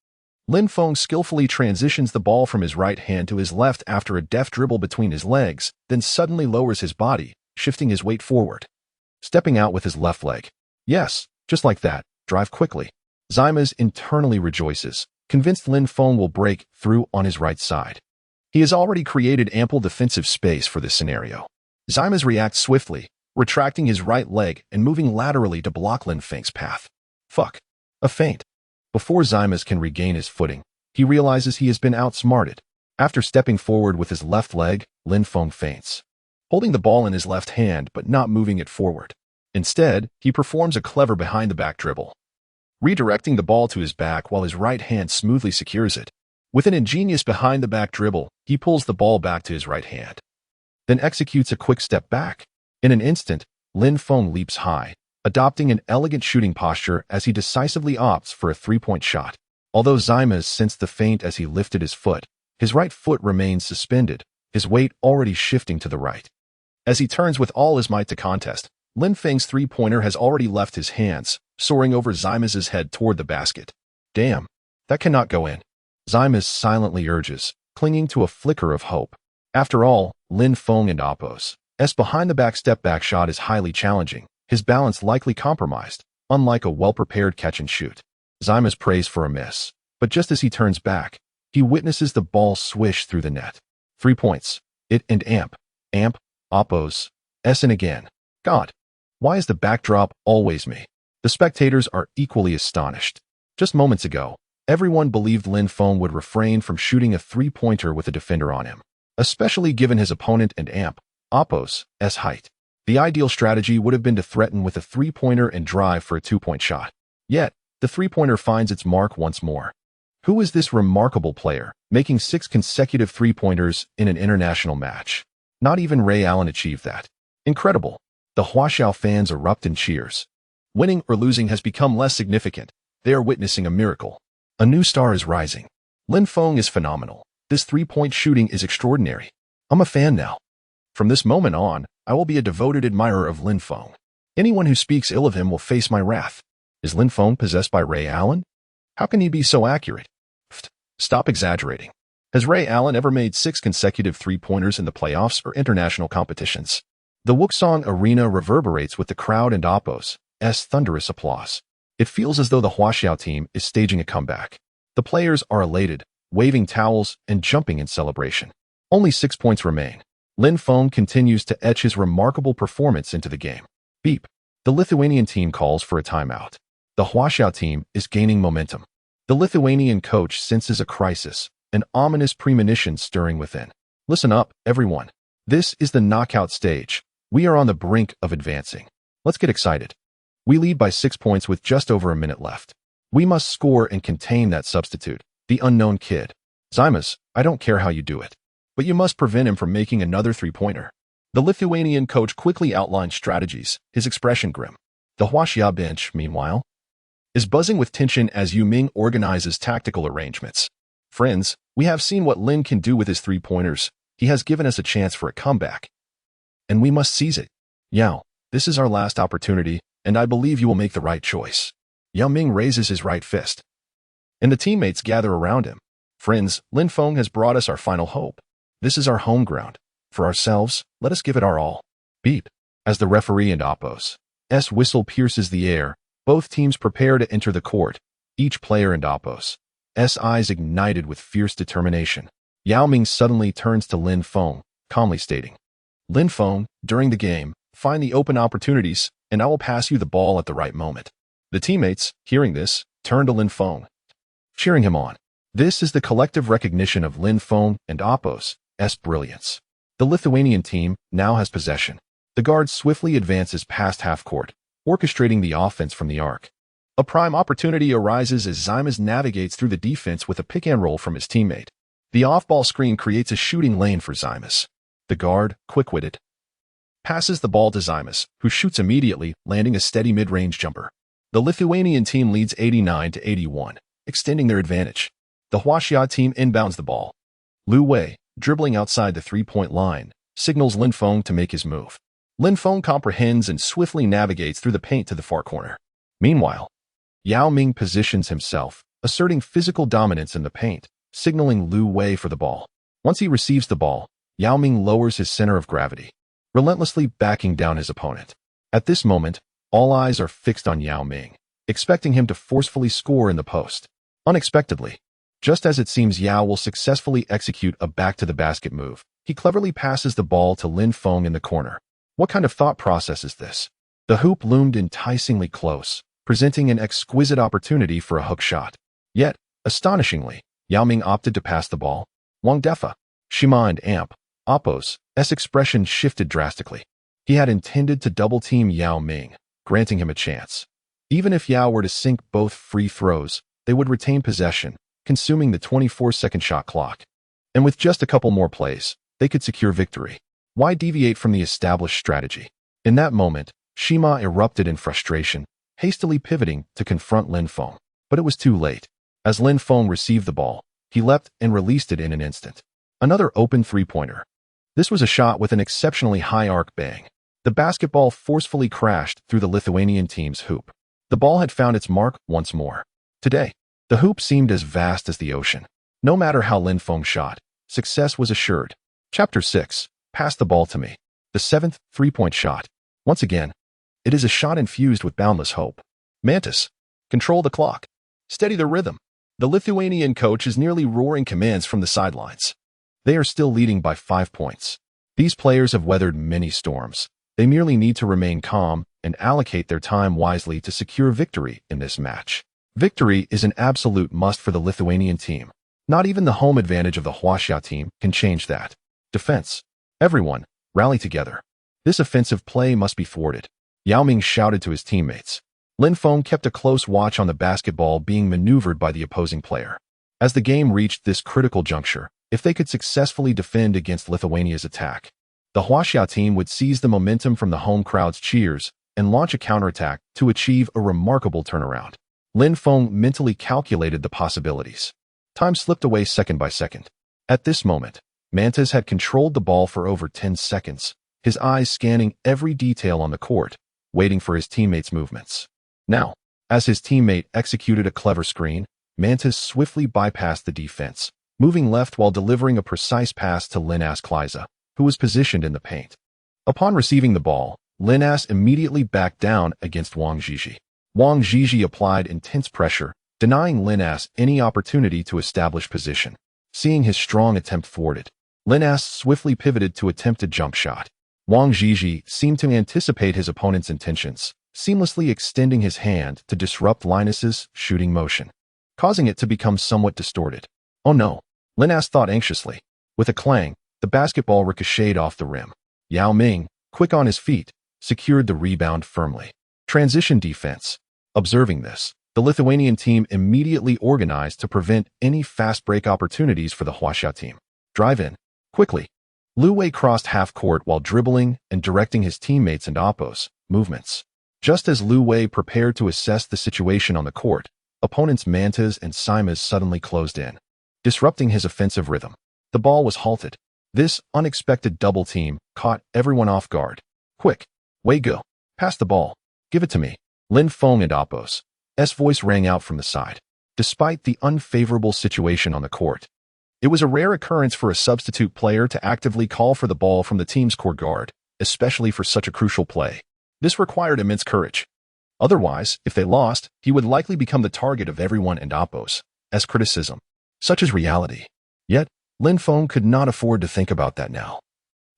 Lin Feng skillfully transitions the ball from his right hand to his left after a deft dribble between his legs, then suddenly lowers his body, shifting his weight forward, stepping out with his left leg. Yes, just like that, drive quickly. Zima's internally rejoices, convinced Lin Feng will break through on his right side. He has already created ample defensive space for this scenario. Zima's reacts swiftly, retracting his right leg and moving laterally to block Lin Feng's path. Fuck. A feint. Before Zima's can regain his footing, he realizes he has been outsmarted. After stepping forward with his left leg, Lin Feng feints, holding the ball in his left hand but not moving it forward. Instead, he performs a clever behind-the-back dribble, redirecting the ball to his back while his right hand smoothly secures it. With an ingenious behind-the-back dribble, he pulls the ball back to his right hand, then executes a quick step back. In an instant, Lin Feng leaps high, adopting an elegant shooting posture as he decisively opts for a three-point shot. Although Zymas sensed the feint as he lifted his right foot remains suspended, his weight already shifting to the right. As he turns with all his might to contest, Lin Feng's three-pointer has already left his hands, soaring over Zymas' head toward the basket. Damn, that cannot go in, Zymas silently urges, clinging to a flicker of hope. After all, Lin Feng and Oppo's behind-the-back step-back shot is highly challenging, his balance likely compromised, unlike a well-prepared catch-and-shoot. Zymas prays for a miss, but just as he turns back, he witnesses the ball swish through the net. 3 points. It and amp, Oppo's, and again. God, why is the backdrop always me? The spectators are equally astonished. Just moments ago, everyone believed Lin Feng would refrain from shooting a three-pointer with a defender on him, especially given his opponent and Oppo's height. The ideal strategy would have been to threaten with a three-pointer and drive for a two-point shot. Yet, the three-pointer finds its mark once more. Who is this remarkable player, making 6 consecutive three-pointers in an international match? Not even Ray Allen achieved that. Incredible. The Huaxiao fans erupt in cheers. Winning or losing has become less significant. They are witnessing a miracle. A new star is rising. Lin Feng is phenomenal. This three-point shooting is extraordinary. I'm a fan now. From this moment on, I will be a devoted admirer of Lin Feng. Anyone who speaks ill of him will face my wrath. Is Lin Feng possessed by Ray Allen? How can he be so accurate? Stop exaggerating. Has Ray Allen ever made 6 consecutive three-pointers in the playoffs or international competitions? The Wuxong Arena reverberates with the crowd and Oppo's thunderous applause. It feels as though the Huaxiao team is staging a comeback. The players are elated, waving towels and jumping in celebration. Only 6 points remain. Lin Feng continues to etch his remarkable performance into the game. Beep. The Lithuanian team calls for a timeout. The Huaxiao team is gaining momentum. The Lithuanian coach senses a crisis, an ominous premonition stirring within. Listen up, everyone. This is the knockout stage. We are on the brink of advancing. Let's get excited. We lead by 6 points with just over a minute left. We must score and contain that substitute, the unknown kid. Zymas, I don't care how you do it, but you must prevent him from making another three-pointer. The Lithuanian coach quickly outlines strategies, his expression grim. The Huaxia bench, meanwhile, is buzzing with tension as Yu Ming organizes tactical arrangements. Friends, we have seen what Lin can do with his three-pointers. He has given us a chance for a comeback, and we must seize it. Yao, this is our last opportunity, and I believe you will make the right choice. Yao Ming raises his right fist, and the teammates gather around him. Friends, Lin Feng has brought us our final hope. This is our home ground. For ourselves, let us give it our all. Beep. As the referee and Oppo's whistle pierces the air, both teams prepare to enter the court, each player and Oppo's eyes ignited with fierce determination. Yao Ming suddenly turns to Lin Feng, calmly stating, Lin Feng, during the game, find the open opportunities, and I will pass you the ball at the right moment. The teammates, hearing this, turn to Lin Feng, cheering him on. This is the collective recognition of Lin Feng and Oppo's brilliance. The Lithuanian team now has possession. The guard swiftly advances past half-court, orchestrating the offense from the arc. A prime opportunity arises as Zymas navigates through the defense with a pick-and-roll from his teammate. The off-ball screen creates a shooting lane for Zymas. The guard, quick-witted, passes the ball to Zymas, who shoots immediately, landing a steady mid-range jumper. The Lithuanian team leads 89-81, extending their advantage. The Huaxia team inbounds the ball. Lu Wei, dribbling outside the three-point line, signals Lin Feng to make his move. Lin Feng comprehends and swiftly navigates through the paint to the far corner. Meanwhile, Yao Ming positions himself, asserting physical dominance in the paint, signaling Lu Wei for the ball. Once he receives the ball, Yao Ming lowers his center of gravity, relentlessly backing down his opponent. At this moment, all eyes are fixed on Yao Ming, expecting him to forcefully score in the post. Unexpectedly, just as it seems Yao will successfully execute a back-to-the-basket move, he cleverly passes the ball to Lin Feng in the corner. What kind of thought process is this? The hoop loomed enticingly close, presenting an exquisite opportunity for a hook shot. Yet, astonishingly, Yao Ming opted to pass the ball. Wang Defa, Shima and Oppo's expression shifted drastically. He had intended to double-team Yao Ming, granting him a chance. Even if Yao were to sink both free throws, they would retain possession, consuming the 24-second shot clock. And with just a couple more plays, they could secure victory. Why deviate from the established strategy? In that moment, Shima erupted in frustration, hastily pivoting to confront Lin Feng. But it was too late. As Lin Feng received the ball, he leapt and released it in an instant. Another open three-pointer. This was a shot with an exceptionally high arc bang. The basketball forcefully crashed through the Lithuanian team's hoop. The ball had found its mark once more. Today, the hoop seemed as vast as the ocean. No matter how Lin Feng shot, success was assured. Chapter 6. Pass the ball to me. The seventh three-point shot. Once again, it is a shot infused with boundless hope. Mantis, control the clock. Steady the rhythm. The Lithuanian coach is nearly roaring commands from the sidelines. They are still leading by 5 points. These players have weathered many storms. They merely need to remain calm and allocate their time wisely to secure victory in this match. Victory is an absolute must for the Lithuanian team. Not even the home advantage of the Huaxia team can change that. Defense. Everyone, rally together. This offensive play must be thwarted. Yao Ming shouted to his teammates. Lin Feng kept a close watch on the basketball being maneuvered by the opposing player. As the game reached this critical juncture, if they could successfully defend against Lithuania's attack, the Huaxia team would seize the momentum from the home crowd's cheers and launch a counterattack to achieve a remarkable turnaround. Lin Feng mentally calculated the possibilities. Time slipped away second by second. At this moment, Mantis had controlled the ball for over 10 seconds, his eyes scanning every detail on the court, waiting for his teammates' movements. Now, as his teammate executed a clever screen, Mantis swiftly bypassed the defense, moving left while delivering a precise pass to Linas Kleiza, who was positioned in the paint. Upon receiving the ball, Linas immediately backed down against Wang Zhizhi. Wang Zhizhi applied intense pressure, denying Linas any opportunity to establish position. Seeing his strong attempt thwarted, Linas swiftly pivoted to attempt a jump shot. Wang Zhizhi seemed to anticipate his opponent's intentions, seamlessly extending his hand to disrupt Linus's shooting motion, causing it to become somewhat distorted. Oh no, Linas thought anxiously. With a clang, the basketball ricocheted off the rim. Yao Ming, quick on his feet, secured the rebound firmly. Transition defense. Observing this, the Lithuanian team immediately organized to prevent any fast break opportunities for the Huaxia team. Drive in. Quickly. Lu Wei crossed half court while dribbling and directing his teammates and oppos' movements. Just as Lu Wei prepared to assess the situation on the court, opponents Mantas and Simas suddenly closed in, disrupting his offensive rhythm. The ball was halted. This unexpected double team caught everyone off guard. Quick, Wei go. Pass the ball. Give it to me. Lin Feng and oppos' voice rang out from the side. Despite the unfavorable situation on the court, it was a rare occurrence for a substitute player to actively call for the ball from the team's core guard, especially for such a crucial play. This required immense courage. Otherwise, if they lost, he would likely become the target of everyone and oppos' criticism. Such is reality. Yet, Lin Feng could not afford to think about that now.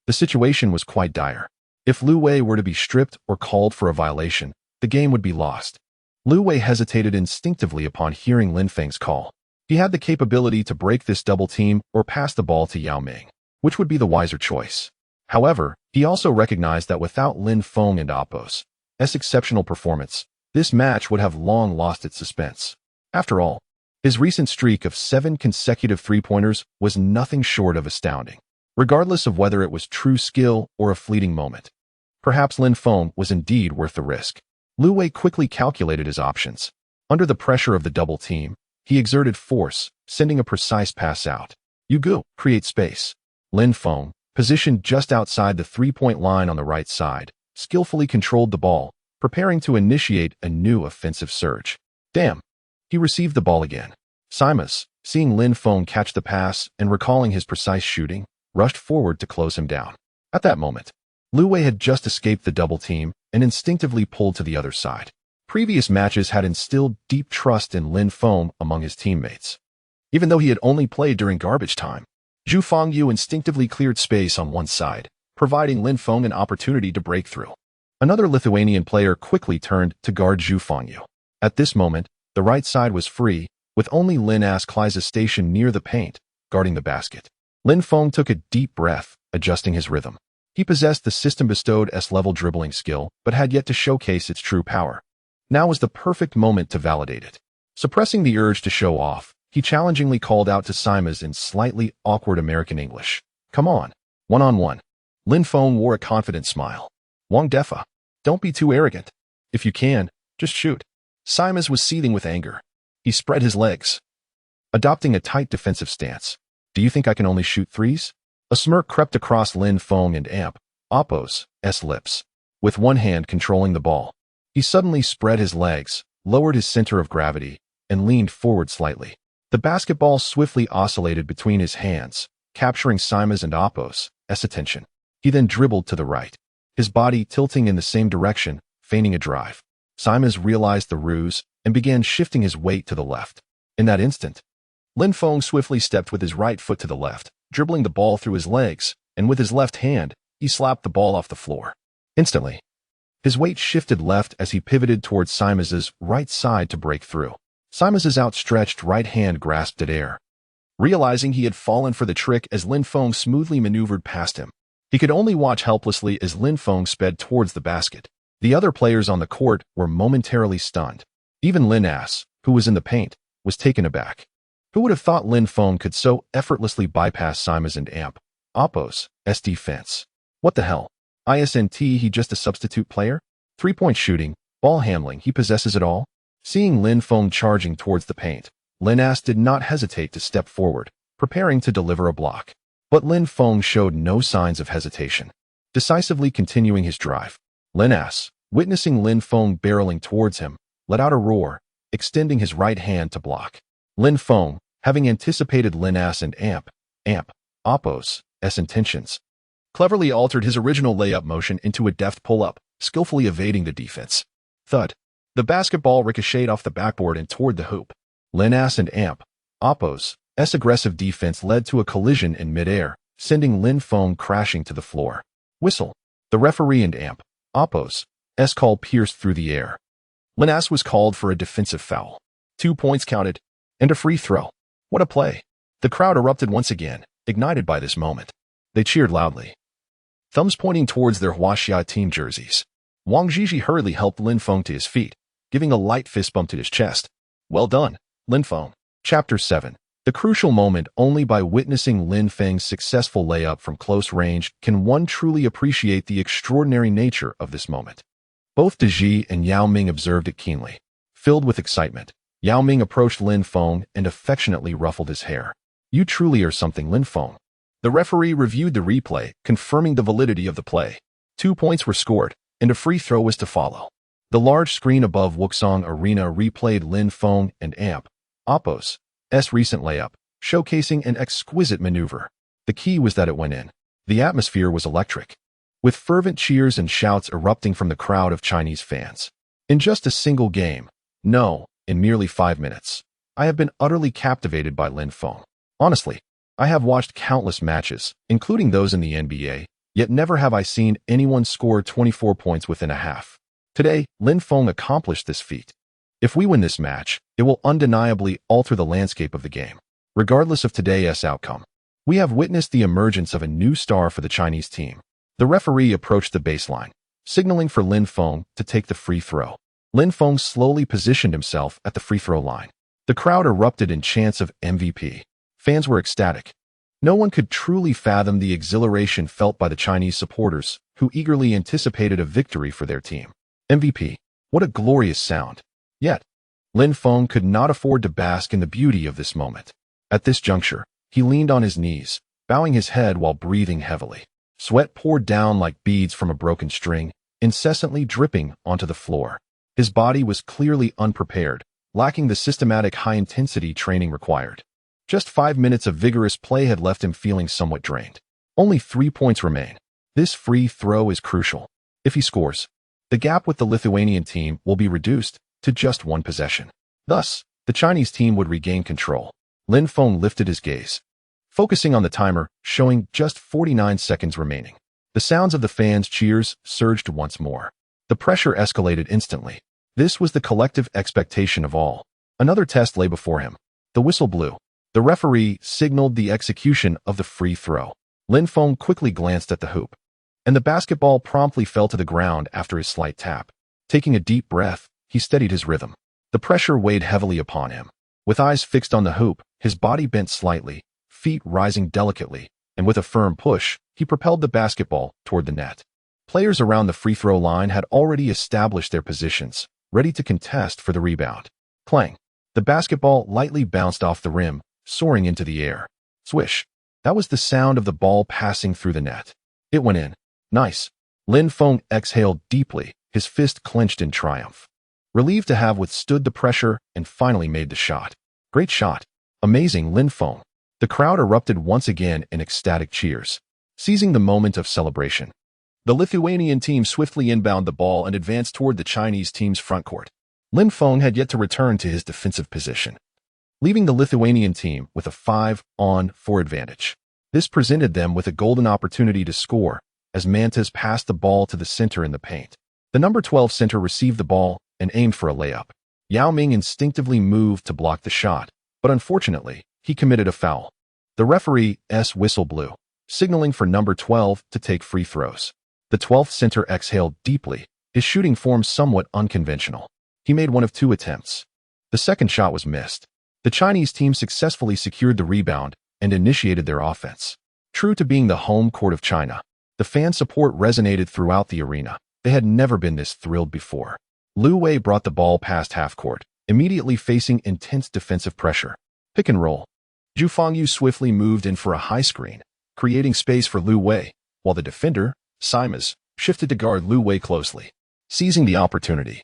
The situation was quite dire. If Lu Wei were to be stripped or called for a violation, the game would be lost. Lu Wei hesitated instinctively upon hearing Lin Feng's call. He had the capability to break this double team or pass the ball to Yao Ming, which would be the wiser choice. However, he also recognized that without Lin Feng and oppos' exceptional performance, this match would have long lost its suspense. After all, his recent streak of 7 consecutive three-pointers was nothing short of astounding, regardless of whether it was true skill or a fleeting moment. Perhaps Lin Feng was indeed worth the risk. Lu Wei quickly calculated his options. Under the pressure of the double team, he exerted force, sending a precise pass out. You go, create space. Lin Feng, positioned just outside the three-point line on the right side, skillfully controlled the ball, preparing to initiate a new offensive surge. Damn! He received the ball again. Simas, seeing Lin Feng catch the pass and recalling his precise shooting, rushed forward to close him down. At that moment, Lu Wei had just escaped the double team and instinctively pulled to the other side. Previous matches had instilled deep trust in Lin Feng among his teammates. Even though he had only played during garbage time, Zhu Fangyu instinctively cleared space on one side, providing Lin Feng an opportunity to break through. Another Lithuanian player quickly turned to guard Zhu Fangyu. At this moment, the right side was free, with only Linas Kleiza stationed near the paint, guarding the basket. Lin Feng took a deep breath, adjusting his rhythm. He possessed the system-bestowed S-level dribbling skill, but had yet to showcase its true power. Now was the perfect moment to validate it. Suppressing the urge to show off, He challengingly called out to Simons in slightly awkward American English. Come on. One-on-one. Lin Feng wore a confident smile. Wang Defa. Don't be too arrogant. If you can, just shoot. Simons was seething with anger. He spread his legs, adopting a tight defensive stance. Do you think I can only shoot threes? A smirk crept across Lin Feng and Amp Oppo's lips. With one hand controlling the ball, he suddenly spread his legs, lowered his center of gravity, and leaned forward slightly. The basketball swiftly oscillated between his hands, capturing Simons and Oppo's attention. He then dribbled to the right, his body tilting in the same direction, feigning a drive. Simons realized the ruse and began shifting his weight to the left. In that instant, Lin Feng swiftly stepped with his right foot to the left, dribbling the ball through his legs, and with his left hand, he slapped the ball off the floor. Instantly, his weight shifted left as he pivoted towards Simons's right side to break through. Simons's outstretched right hand grasped at air, realizing he had fallen for the trick as Lin Feng smoothly maneuvered past him. He could only watch helplessly as Lin Feng sped towards the basket. The other players on the court were momentarily stunned. Even Lin As, who was in the paint, was taken aback. Who would have thought Lin Feng could so effortlessly bypass Simons and Amp Oppo's defense? What the hell? Isn't he just a substitute player? 3-point shooting, ball handling, he possesses it all? Seeing Lin Feng charging towards the paint, Lin As did not hesitate to step forward, preparing to deliver a block. But Lin Feng showed no signs of hesitation, decisively continuing his drive. Lin As, witnessing Lin Feng barreling towards him, let out a roar, extending his right hand to block. Lin Feng, having anticipated Lin As and Amp Oppo's intentions, cleverly altered his original layup motion into a deft pull-up, skillfully evading the defense. Thud. The basketball ricocheted off the backboard and toward the hoop. Lin As and Amp Oppo's aggressive defense led to a collision in midair, sending Lin Feng crashing to the floor. Whistle. The referee and Amp Oppo's call pierced through the air. Lin As was called for a defensive foul. 2 points counted, and a free throw. What a play. The crowd erupted once again, ignited by this moment. They cheered loudly, thumbs pointing towards their Huaxia team jerseys. Wang Jiji hurriedly helped Lin Feng to his feet, giving a light fist bump to his chest. Well done, Lin Feng. Chapter 7. The crucial moment. Only by witnessing Lin Feng's successful layup from close range can one truly appreciate the extraordinary nature of this moment. Both De Ji and Yao Ming observed it keenly. Filled with excitement, Yao Ming approached Lin Feng and affectionately ruffled his hair. You truly are something, Lin Feng. The referee reviewed the replay, confirming the validity of the play. 2 points were scored, and a free throw was to follow. The large screen above Wuxong Arena replayed Lin Feng and Amp Oppo's recent layup, showcasing an exquisite maneuver. The key was that it went in. The atmosphere was electric, with fervent cheers and shouts erupting from the crowd of Chinese fans. In just a single game, no, in merely 5 minutes, I have been utterly captivated by Lin Feng. Honestly, I have watched countless matches, including those in the NBA, yet never have I seen anyone score 24 points within a half. Today, Lin Feng accomplished this feat. If we win this match, it will undeniably alter the landscape of the game. Regardless of today's outcome, we have witnessed the emergence of a new star for the Chinese team. The referee approached the baseline, signaling for Lin Feng to take the free throw. Lin Feng slowly positioned himself at the free throw line. The crowd erupted in chants of MVP. Fans were ecstatic. No one could truly fathom the exhilaration felt by the Chinese supporters, who eagerly anticipated a victory for their team. MVP. What a glorious sound. Yet, Lin Feng could not afford to bask in the beauty of this moment. At this juncture, he leaned on his knees, bowing his head while breathing heavily. Sweat poured down like beads from a broken string, incessantly dripping onto the floor. His body was clearly unprepared, lacking the systematic high-intensity training required. Just 5 minutes of vigorous play had left him feeling somewhat drained. Only 3 points remain. This free throw is crucial. If he scores, the gap with the Lithuanian team will be reduced to just 1 possession. Thus, the Chinese team would regain control. Lin Feng lifted his gaze, focusing on the timer, showing just 49 seconds remaining. The sounds of the fans' cheers surged once more. The pressure escalated instantly. This was the collective expectation of all. Another test lay before him. The whistle blew. The referee signaled the execution of the free throw. Lin Feng quickly glanced at the hoop, and the basketball promptly fell to the ground after his slight tap. Taking a deep breath, he steadied his rhythm. The pressure weighed heavily upon him. With eyes fixed on the hoop, his body bent slightly, feet rising delicately, and with a firm push, he propelled the basketball toward the net. Players around the free throw line had already established their positions, ready to contest for the rebound. Clang! The basketball lightly bounced off the rim, soaring into the air. Swish! That was the sound of the ball passing through the net. It went in. Nice. Lin Feng exhaled deeply, his fist clenched in triumph. Relieved to have withstood the pressure and finally made the shot. Great shot. Amazing, Lin Feng. The crowd erupted once again in ecstatic cheers, seizing the moment of celebration. The Lithuanian team swiftly inbound the ball and advanced toward the Chinese team's frontcourt. Lin Feng had yet to return to his defensive position, leaving the Lithuanian team with a 5-on-4 advantage. This presented them with a golden opportunity to score as Mantas passed the ball to the center in the paint. The number 12 center received the ball and aimed for a layup. Yao Ming instinctively moved to block the shot, but unfortunately, he committed a foul. The referee's whistle blew, signaling for number 12 to take free throws. The 12th center exhaled deeply, his shooting form somewhat unconventional. He made one of 2 attempts. The second shot was missed. The Chinese team successfully secured the rebound and initiated their offense. True to being the home court of China, the fan support resonated throughout the arena. They had never been this thrilled before. Lu Wei brought the ball past half-court, immediately facing intense defensive pressure. Pick and roll. Zhu Fengyu swiftly moved in for a high screen, creating space for Lu Wei, while the defender, Simas, shifted to guard Lu Wei closely. Seizing the opportunity,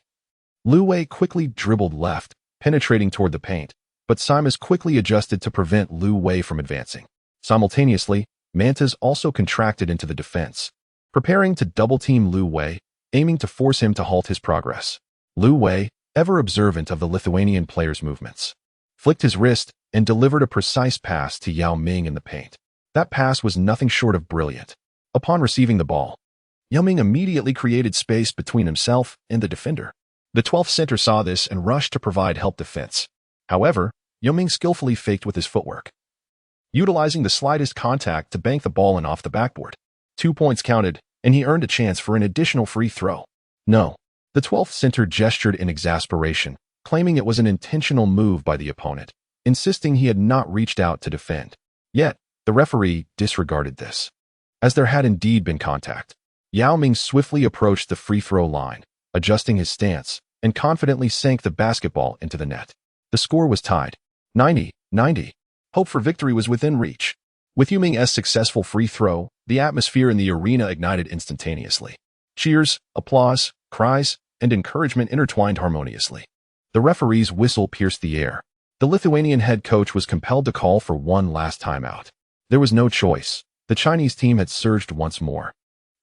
Lu Wei quickly dribbled left, penetrating toward the paint, but Simas quickly adjusted to prevent Lu Wei from advancing. Simultaneously, Mantas also contracted into the defense, preparing to double-team Lu Wei, aiming to force him to halt his progress. Lu Wei, ever observant of the Lithuanian player's movements, flicked his wrist and delivered a precise pass to Yao Ming in the paint. That pass was nothing short of brilliant. Upon receiving the ball, Yao Ming immediately created space between himself and the defender. The 12th center saw this and rushed to provide help defense. However, Yao Ming skillfully faked with his footwork, utilizing the slightest contact to bank the ball in off the backboard. 2 points counted, and he earned a chance for an additional free throw. No. The 12th center gestured in exasperation, claiming it was an intentional move by the opponent, insisting he had not reached out to defend. Yet, the referee disregarded this, as there had indeed been contact. Yao Ming swiftly approached the free throw line, adjusting his stance, and confidently sank the basketball into the net. The score was tied. 90-90. Hope for victory was within reach. With Yao Ming's successful free throw, the atmosphere in the arena ignited instantaneously. Cheers, applause, cries, and encouragement intertwined harmoniously. The referee's whistle pierced the air. The Lithuanian head coach was compelled to call for one last timeout. There was no choice. The Chinese team had surged once more.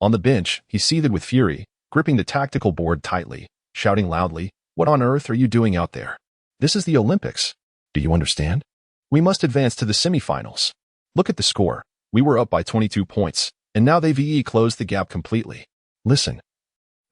On the bench, he seethed with fury, gripping the tactical board tightly, shouting loudly, "What on earth are you doing out there? This is the Olympics. Do you understand? We must advance to the semifinals. Look at the score. We were up by 22 points, and now they've closed the gap completely. Listen.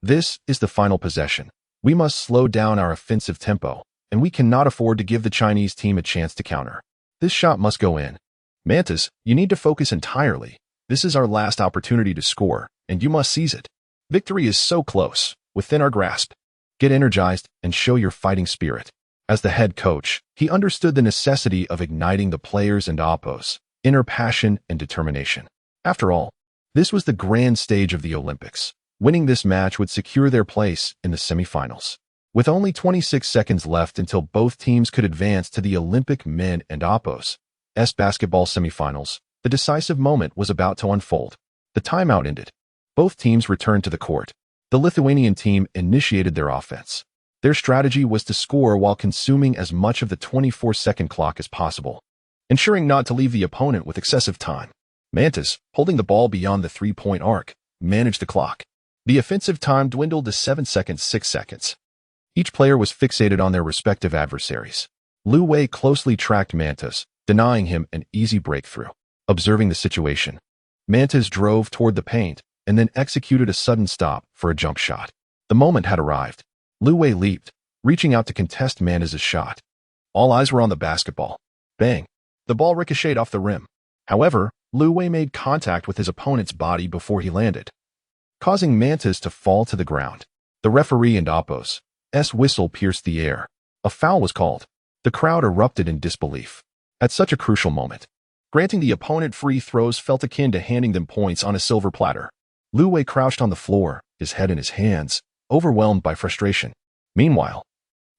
This is the final possession. We must slow down our offensive tempo, and we cannot afford to give the Chinese team a chance to counter. This shot must go in. Mantas, you need to focus entirely. This is our last opportunity to score, and you must seize it. Victory is so close, within our grasp. Get energized and show your fighting spirit." As the head coach, he understood the necessity of igniting the players and oppos' inner passion and determination. After all, this was the grand stage of the Olympics. Winning this match would secure their place in the semifinals. With only 26 seconds left until both teams could advance to the Olympic men and oppos' basketball semifinals, the decisive moment was about to unfold. The timeout ended. Both teams returned to the court. The Lithuanian team initiated their offense. Their strategy was to score while consuming as much of the 24-second clock as possible, ensuring not to leave the opponent with excessive time. Mantas, holding the ball beyond the three-point arc, managed the clock. The offensive time dwindled to 7 seconds, 6 seconds. Each player was fixated on their respective adversaries. Lu Wei closely tracked Mantas, denying him an easy breakthrough. Observing the situation, Mantas drove toward the paint and then executed a sudden stop for a jump shot. The moment had arrived. Lu Wei leaped, reaching out to contest Mantas' shot. All eyes were on the basketball. Bang! The ball ricocheted off the rim. However, Lu Wei made contact with his opponent's body before he landed, causing Mantas to fall to the ground. The referee and oppos' whistle pierced the air. A foul was called. The crowd erupted in disbelief. At such a crucial moment, granting the opponent free throws felt akin to handing them points on a silver platter. Lu Wei crouched on the floor, his head in his hands, overwhelmed by frustration. Meanwhile,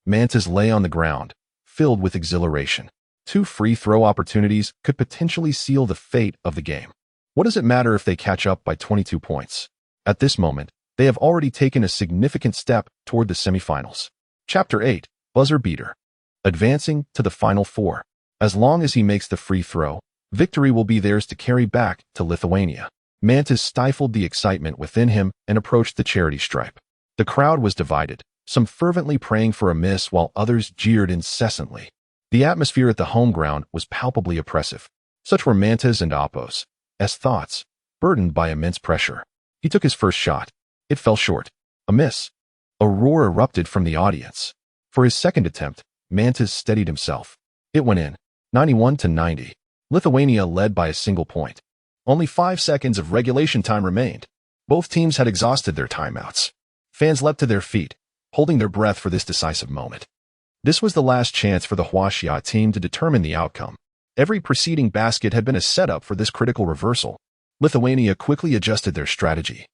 Mantas lay on the ground, filled with exhilaration. 2 free throw opportunities could potentially seal the fate of the game. What does it matter if they catch up by 22 points? At this moment, they have already taken a significant step toward the semifinals. Chapter 8, Buzzer Beater. Advancing to the Final Four. As long as he makes the free throw, victory will be theirs to carry back to Lithuania. Mantas stifled the excitement within him and approached the charity stripe. The crowd was divided, some fervently praying for a miss while others jeered incessantly. The atmosphere at the home ground was palpably oppressive. Such were Mantas and Appos' thoughts, burdened by immense pressure. He took his first shot. It fell short. A miss. A roar erupted from the audience. For his second attempt, Mantas steadied himself. It went in, 91-90. Lithuania led by a single point. Only 5 seconds of regulation time remained. Both teams had exhausted their timeouts. Fans leapt to their feet, holding their breath for this decisive moment. This was the last chance for the Huaxia team to determine the outcome. Every preceding basket had been a setup for this critical reversal. Lithuania quickly adjusted their strategy.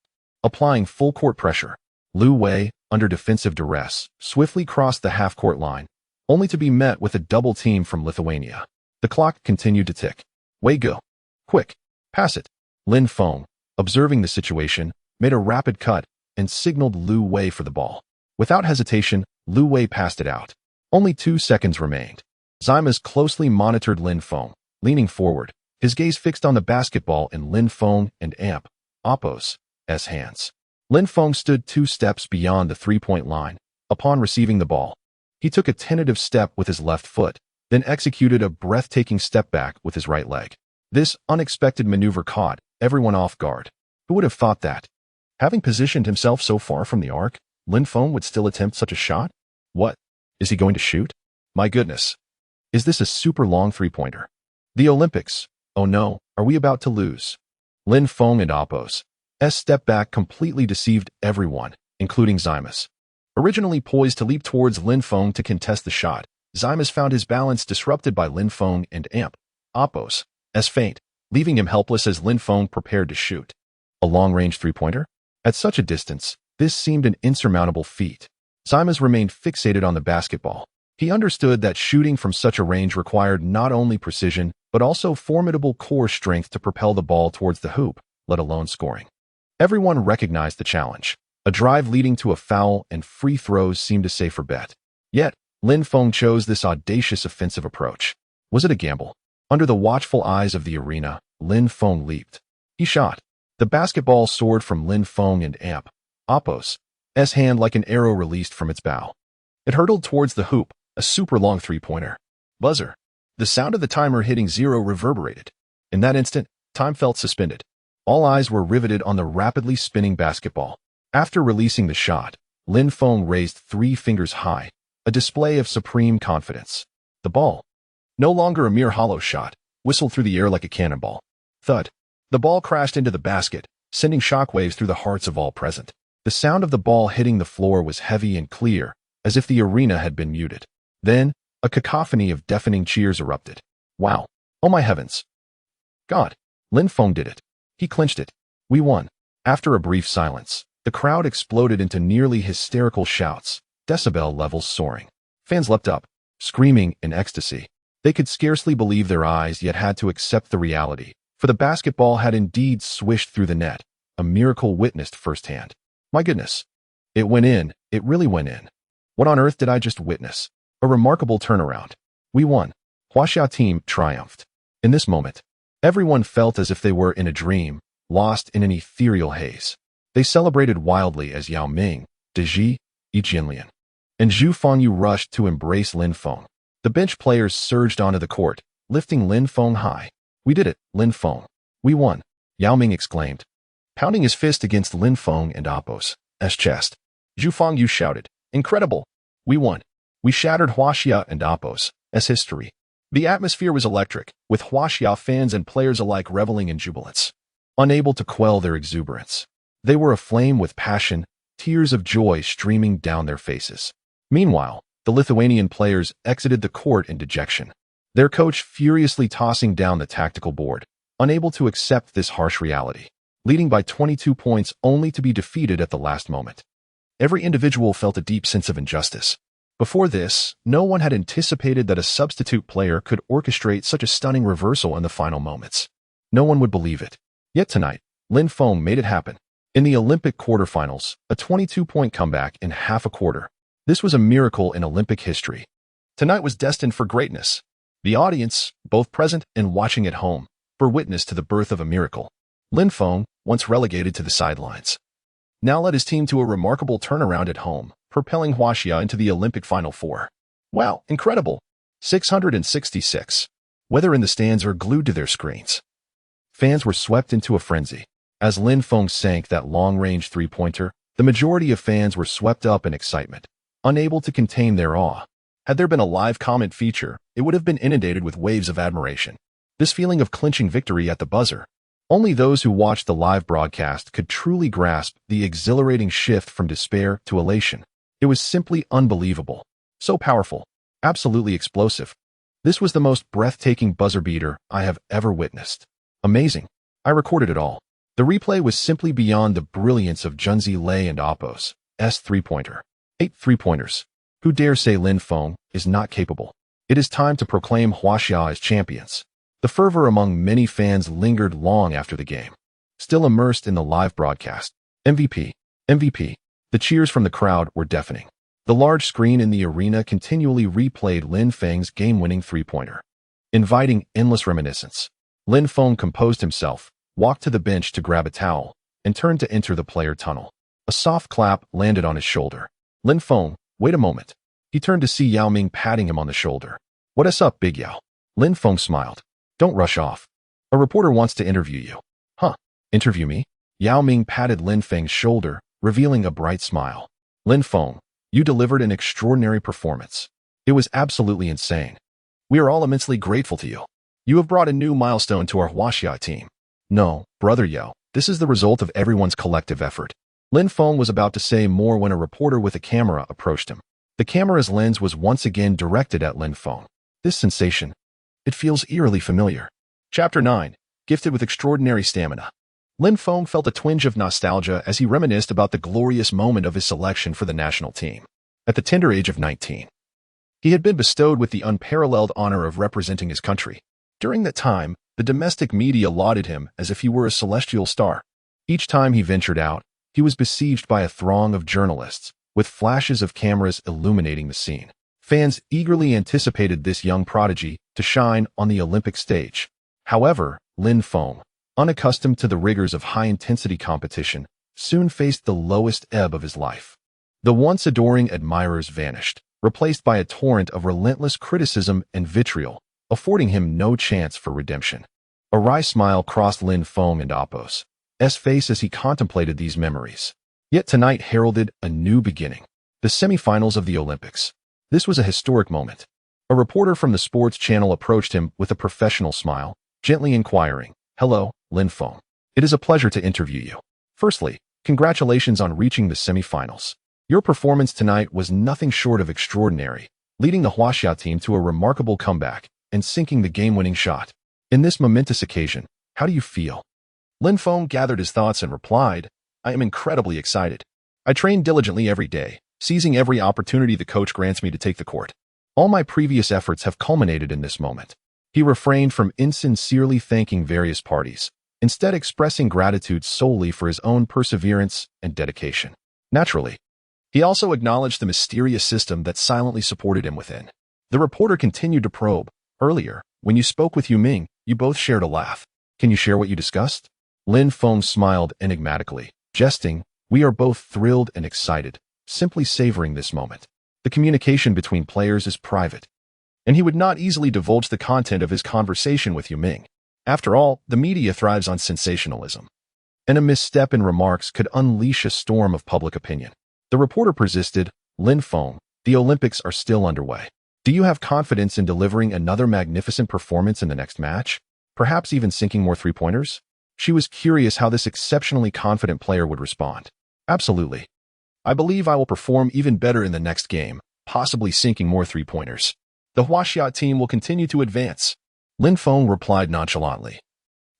Applying full-court pressure, Lu Wei, under defensive duress, swiftly crossed the half-court line, only to be met with a double team from Lithuania. The clock continued to tick. Wei, go. Quick. Pass it. Lin Feng, observing the situation, made a rapid cut and signaled Lu Wei for the ball. Without hesitation, Lu Wei passed it out. Only 2 seconds remained. Zymas closely monitored Lin Feng, leaning forward, his gaze fixed on the basketball in Lin Feng and Appos' hands. Lin Feng stood 2 steps beyond the three-point line. Upon receiving the ball, he took a tentative step with his left foot, then executed a breathtaking step back with his right leg. This unexpected maneuver caught everyone off guard. Who would have thought that, having positioned himself so far from the arc, Lin Feng would still attempt such a shot? What? Is he going to shoot? My goodness. Is this a super long three-pointer? The Olympics. Oh no, are we about to lose? Lin Feng and Appos' step back completely deceived everyone, including Zymas. Originally poised to leap towards Lin Feng to contest the shot, Zymas found his balance disrupted by Lin Feng and Appos' feint, leaving him helpless as Lin Feng prepared to shoot. A long-range three-pointer? At such a distance, this seemed an insurmountable feat. Zymas remained fixated on the basketball. He understood that shooting from such a range required not only precision, but also formidable core strength to propel the ball towards the hoop, let alone scoring. Everyone recognized the challenge. A drive leading to a foul and free throws seemed a safer bet. Yet, Lin Feng chose this audacious offensive approach. Was it a gamble? Under the watchful eyes of the arena, Lin Feng leaped. He shot. The basketball soared from Lin Feng and Appos' hand like an arrow released from its bow. It hurtled towards the hoop, a super long three-pointer. Buzzer. The sound of the timer hitting 0 reverberated. In that instant, time felt suspended. All eyes were riveted on the rapidly spinning basketball. After releasing the shot, Lin Feng raised 3 fingers high, a display of supreme confidence. The ball, no longer a mere hollow shot, whistled through the air like a cannonball. Thud. The ball crashed into the basket, sending shockwaves through the hearts of all present. The sound of the ball hitting the floor was heavy and clear, as if the arena had been muted. Then, a cacophony of deafening cheers erupted. Wow. Oh my heavens. God. Lin Feng did it. He clinched it. We won. After a brief silence, the crowd exploded into nearly hysterical shouts, decibel levels soaring. Fans leapt up, screaming in ecstasy. They could scarcely believe their eyes, yet had to accept the reality, for the basketball had indeed swished through the net, a miracle witnessed firsthand. My goodness. It went in. It really went in. What on earth did I just witness? A remarkable turnaround. We won. Huaxia team triumphed. In this moment, everyone felt as if they were in a dream, lost in an ethereal haze. They celebrated wildly as Yao Ming, Deji, Jianlian, and Zhu Fengyu rushed to embrace Lin Feng. The bench players surged onto the court, lifting Lin Feng high. We did it, Lin Feng. We won, Yao Ming exclaimed, pounding his fist against Lin Feng and Appos' chest. Zhu Fengyu shouted, incredible. We won. We shattered Huaxia and Appos' history. The atmosphere was electric, with Huaxia fans and players alike reveling in jubilance. Unable to quell their exuberance, they were aflame with passion, tears of joy streaming down their faces. Meanwhile, The Lithuanian players exited the court in dejection, their coach furiously tossing down the tactical board, unable to accept this harsh reality, leading by 22 points only to be defeated at the last moment. Every individual felt a deep sense of injustice. Before this, no one had anticipated that a substitute player could orchestrate such a stunning reversal in the final moments. No one would believe it. Yet tonight, Lin Feng made it happen. In the Olympic quarterfinals, a 22-point comeback in half a quarter. This was a miracle in Olympic history. Tonight was destined for greatness. The audience, both present and watching at home, bore witness to the birth of a miracle. Lin Feng, once relegated to the sidelines, now led his team to a remarkable turnaround at home, propelling Huaxia into the Olympic Final Four. Wow, incredible! 666. Whether in the stands or glued to their screens, fans were swept into a frenzy. As Lin Feng sank that long-range three-pointer, the majority of fans were swept up in excitement, unable to contain their awe. Had there been a live comment feature, it would have been inundated with waves of admiration. This feeling of clinching victory at the buzzer. Only those who watched the live broadcast could truly grasp the exhilarating shift from despair to elation. It was simply unbelievable. So powerful. Absolutely explosive. This was the most breathtaking buzzer beater I have ever witnessed. Amazing. I recorded it all. The replay was simply beyond the brilliance of Junzi Lei and Oppo's three-pointer. 8 three-pointers. Who dare say Lin Feng is not capable? It is time to proclaim Huaxia as champions. The fervor among many fans lingered long after the game. Still immersed in the live broadcast. MVP. MVP. The cheers from the crowd were deafening. The large screen in the arena continually replayed Lin Feng's game-winning three-pointer, inviting endless reminiscence. Lin Feng composed himself, walked to the bench to grab a towel, and turned to enter the player tunnel. A soft clap landed on his shoulder. Lin Feng, wait a moment. He turned to see Yao Ming patting him on the shoulder. What's up, Big Yao? Lin Feng smiled. Don't rush off. A reporter wants to interview you. Huh? Interview me? Yao Ming patted Lin Feng's shoulder, revealing a bright smile. Lin Feng, you delivered an extraordinary performance. It was absolutely insane. We are all immensely grateful to you. You have brought a new milestone to our Huaxia team. No, brother Yao, this is the result of everyone's collective effort. Lin Feng was about to say more when a reporter with a camera approached him. The camera's lens was once again directed at Lin Feng. This sensation, it feels eerily familiar. Chapter 9. Gifted with extraordinary stamina. Lin Feng felt a twinge of nostalgia as he reminisced about the glorious moment of his selection for the national team. At the tender age of 19, he had been bestowed with the unparalleled honor of representing his country. During that time, the domestic media lauded him as if he were a celestial star. Each time he ventured out, he was besieged by a throng of journalists, with flashes of cameras illuminating the scene. Fans eagerly anticipated this young prodigy to shine on the Olympic stage. However, Lin Feng, unaccustomed to the rigors of high-intensity competition, soon faced the lowest ebb of his life. The once adoring admirers vanished, replaced by a torrent of relentless criticism and vitriol, affording him no chance for redemption. A wry smile crossed Lin Feng and Oppo's face as he contemplated these memories. Yet tonight heralded a new beginning. The semifinals of the Olympics. This was a historic moment. A reporter from the sports channel approached him with a professional smile, gently inquiring, "Hello, Lin Feng. It is a pleasure to interview you. Firstly, congratulations on reaching the semifinals. Your performance tonight was nothing short of extraordinary, leading the Huaxia team to a remarkable comeback and sinking the game-winning shot. In this momentous occasion, how do you feel?" Lin Feng gathered his thoughts and replied, "I am incredibly excited. I train diligently every day, seizing every opportunity the coach grants me to take the court. All my previous efforts have culminated in this moment." He refrained from insincerely thanking various parties, instead expressing gratitude solely for his own perseverance and dedication. Naturally, he also acknowledged the mysterious system that silently supported him within. The reporter continued to probe. "Earlier, when you spoke with Yao Ming, you both shared a laugh. Can you share what you discussed?" Lin Feng smiled enigmatically, jesting, "We are both thrilled and excited, simply savoring this moment. The communication between players is private, and he would not easily divulge the content of his conversation with Yao Ming. After all, the media thrives on sensationalism, and a misstep in remarks could unleash a storm of public opinion." The reporter persisted, "Lin Feng, the Olympics are still underway. Do you have confidence in delivering another magnificent performance in the next match? Perhaps even sinking more three-pointers?" She was curious how this exceptionally confident player would respond. "Absolutely. I believe I will perform even better in the next game, possibly sinking more three-pointers. The Huaxia team will continue to advance. Lin Feng replied nonchalantly,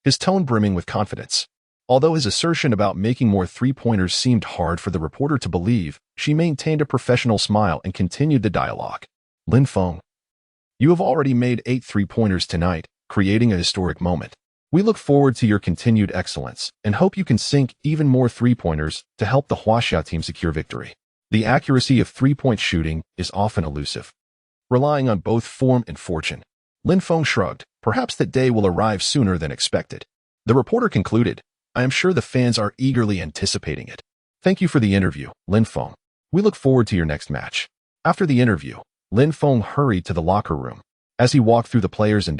his tone brimming with confidence. Although his assertion about making more three-pointers seemed hard for the reporter to believe, she maintained a professional smile and continued the dialogue. Lin Feng, you have already made 8 three-pointers tonight, creating a historic moment. We look forward to your continued excellence and hope you can sink even more three-pointers to help the Huaxia team secure victory. The accuracy of three-point shooting is often elusive, relying on both form and fortune. Lin Feng shrugged. Perhaps that day will arrive sooner than expected. The reporter concluded, I am sure the fans are eagerly anticipating it. Thank you for the interview, Lin Feng. We look forward to your next match. After the interview, Lin Feng hurried to the locker room. As he walked through the players and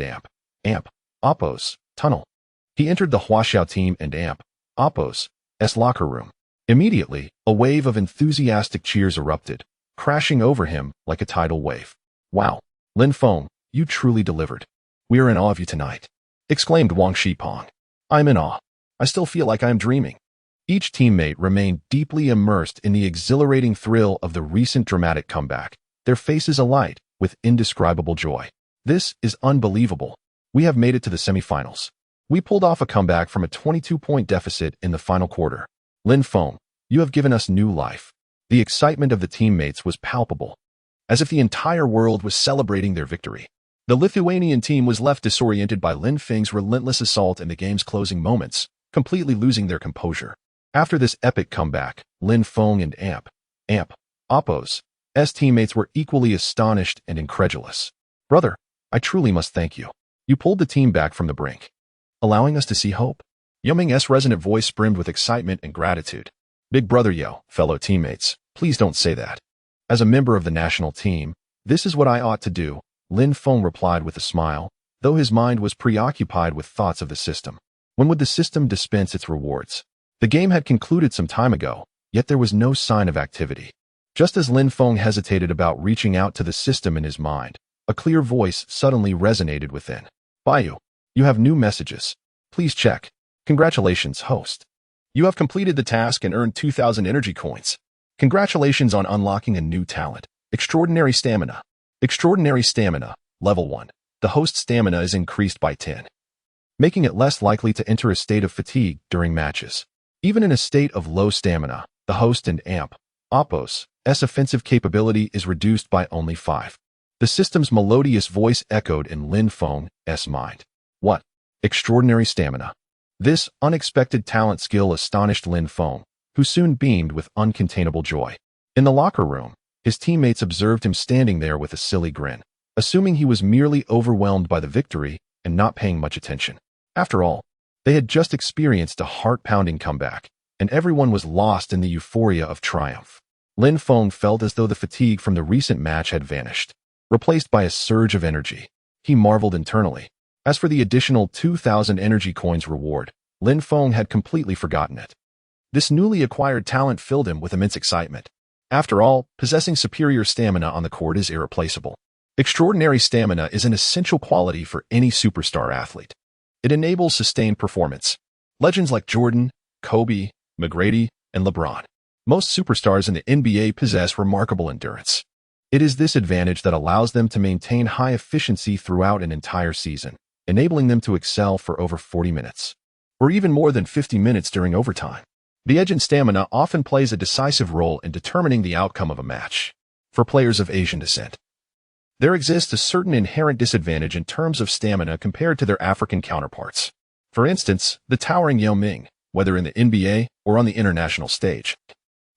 Oppo's tunnel, he entered the Huaxia team and Oppo's locker room. Immediately, a wave of enthusiastic cheers erupted, crashing over him like a tidal wave. Wow, Lin Feng, you truly delivered. We are in awe of you tonight, exclaimed Wang Shipong. I'm in awe. I still feel like I am dreaming. Each teammate remained deeply immersed in the exhilarating thrill of the recent dramatic comeback, their faces alight with indescribable joy. This is unbelievable. We have made it to the semifinals. We pulled off a comeback from a 22-point deficit in the final quarter. Lin Feng, you have given us new life. The excitement of the teammates was palpable, as if the entire world was celebrating their victory. The Lithuanian team was left disoriented by Lin Feng's relentless assault in the game's closing moments, completely losing their composure. After this epic comeback, Lin Feng and Oppo's teammates were equally astonished and incredulous. Brother, I truly must thank you. You pulled the team back from the brink, allowing us to see hope. Yoming's resonant voice brimmed with excitement and gratitude. Big brother Yo, fellow teammates, please don't say that. As a member of the national team, this is what I ought to do, Lin Feng replied with a smile, though his mind was preoccupied with thoughts of the system. When would the system dispense its rewards? The game had concluded some time ago, yet there was no sign of activity. Just as Lin Feng hesitated about reaching out to the system in his mind, a clear voice suddenly resonated within. Bayu, you have new messages. Please check. Congratulations, host. You have completed the task and earned 2,000 energy coins. Congratulations on unlocking a new talent. Extraordinary stamina. Extraordinary stamina, level 1. The host's stamina is increased by 10, making it less likely to enter a state of fatigue during matches. Even in a state of low stamina, the host and Oppo's offensive capability is reduced by only 5. The system's melodious voice echoed in Lin Feng's mind. What? Extraordinary stamina. This unexpected talent skill astonished Lin Feng, who soon beamed with uncontainable joy. In the locker room, his teammates observed him standing there with a silly grin, assuming he was merely overwhelmed by the victory and not paying much attention. After all, they had just experienced a heart-pounding comeback, and everyone was lost in the euphoria of triumph. Lin Feng felt as though the fatigue from the recent match had vanished, replaced by a surge of energy. He marveled internally. As for the additional 2,000 energy coins reward, Lin Feng had completely forgotten it. This newly acquired talent filled him with immense excitement. After all, possessing superior stamina on the court is irreplaceable. Extraordinary stamina is an essential quality for any superstar athlete. It enables sustained performance. Legends like Jordan, Kobe, McGrady, and LeBron. Most superstars in the NBA possess remarkable endurance. It is this advantage that allows them to maintain high efficiency throughout an entire season, enabling them to excel for over 40 minutes, or even more than 50 minutes during overtime. The edge in stamina often plays a decisive role in determining the outcome of a match. For players of Asian descent, there exists a certain inherent disadvantage in terms of stamina compared to their African counterparts. For instance, the towering Yao Ming, whether in the NBA or on the international stage,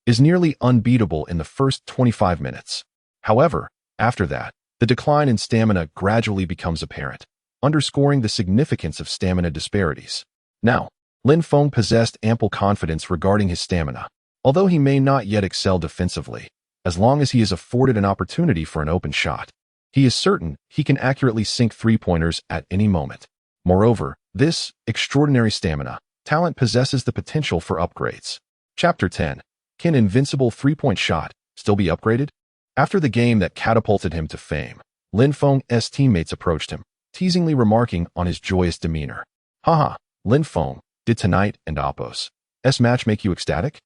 is nearly unbeatable in the first 25 minutes. However, after that, the decline in stamina gradually becomes apparent, underscoring the significance of stamina disparities. Now, Lin Feng possessed ample confidence regarding his stamina, although he may not yet excel defensively. As long as he is afforded an opportunity for an open shot, he is certain he can accurately sink three-pointers at any moment. Moreover, this extraordinary stamina talent possesses the potential for upgrades. Chapter 10. Can invincible three-point shot still be upgraded? After the game that catapulted him to fame, Lin Feng's teammates approached him, teasingly remarking on his joyous demeanor. Haha, Lin Feng, did tonight and Oppo's match make you ecstatic?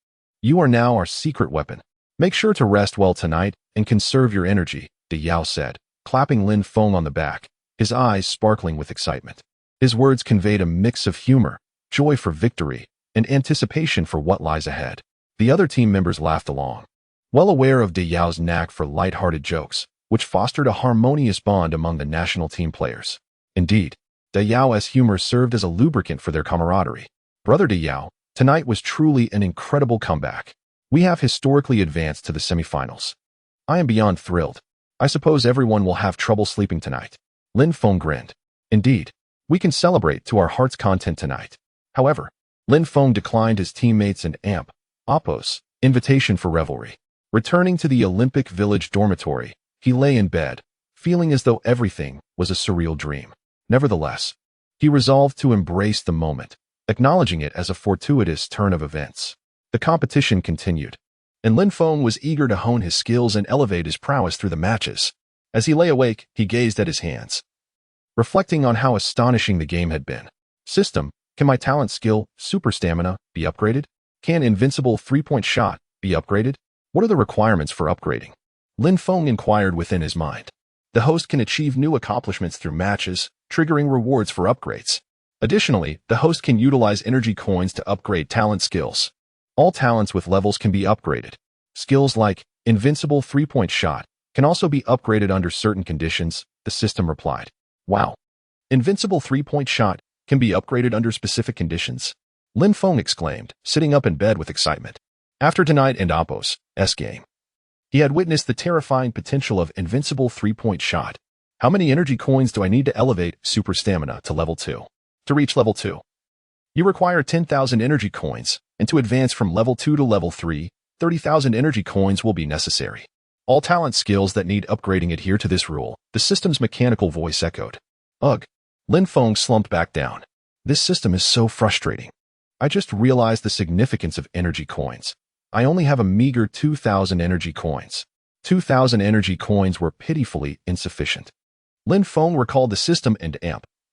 You are now our secret weapon. Make sure to rest well tonight and conserve your energy, De Yao said, clapping Lin Feng on the back, his eyes sparkling with excitement. His words conveyed a mix of humor, joy for victory, and anticipation for what lies ahead. The other team members laughed along, well aware of De Yao's knack for light-hearted jokes, which fostered a harmonious bond among the national team players. Indeed, De Yao's humor served as a lubricant for their camaraderie. Brother De Yao, tonight was truly an incredible comeback. We have historically advanced to the semifinals. I am beyond thrilled. I suppose everyone will have trouble sleeping tonight. Lin Feng grinned. Indeed, we can celebrate to our heart's content tonight. However, Lin Feng declined his teammates and Oppo's invitation for revelry. Returning to the Olympic Village dormitory, he lay in bed, feeling as though everything was a surreal dream. Nevertheless, he resolved to embrace the moment, acknowledging it as a fortuitous turn of events. The competition continued, and Lin Feng was eager to hone his skills and elevate his prowess through the matches. As he lay awake, he gazed at his hands, reflecting on how astonishing the game had been. System, can my talent skill, super stamina, be upgraded? Can invincible three-point shot be upgraded? What are the requirements for upgrading? Lin Feng inquired within his mind. The host can achieve new accomplishments through matches, triggering rewards for upgrades. Additionally, the host can utilize energy coins to upgrade talent skills. All talents with levels can be upgraded. Skills like invincible three-point shot can also be upgraded under certain conditions, the system replied. Wow. Invincible three-point shot can be upgraded under specific conditions? Lin Feng exclaimed, sitting up in bed with excitement. After tonight and Oppo's game, he had witnessed the terrifying potential of invincible three-point shot. How many energy coins do I need to elevate super stamina to level 2? To reach level 2, you require 10,000 energy coins, and to advance from level 2 to level 3, 30,000 energy coins will be necessary. All talent skills that need upgrading adhere to this rule, the system's mechanical voice echoed. Ugh. Lin Feng slumped back down. This system is so frustrating. I just realized the significance of energy coins. I only have a meager 2,000 energy coins. 2,000 energy coins were pitifully insufficient. Lin Feng recalled the system and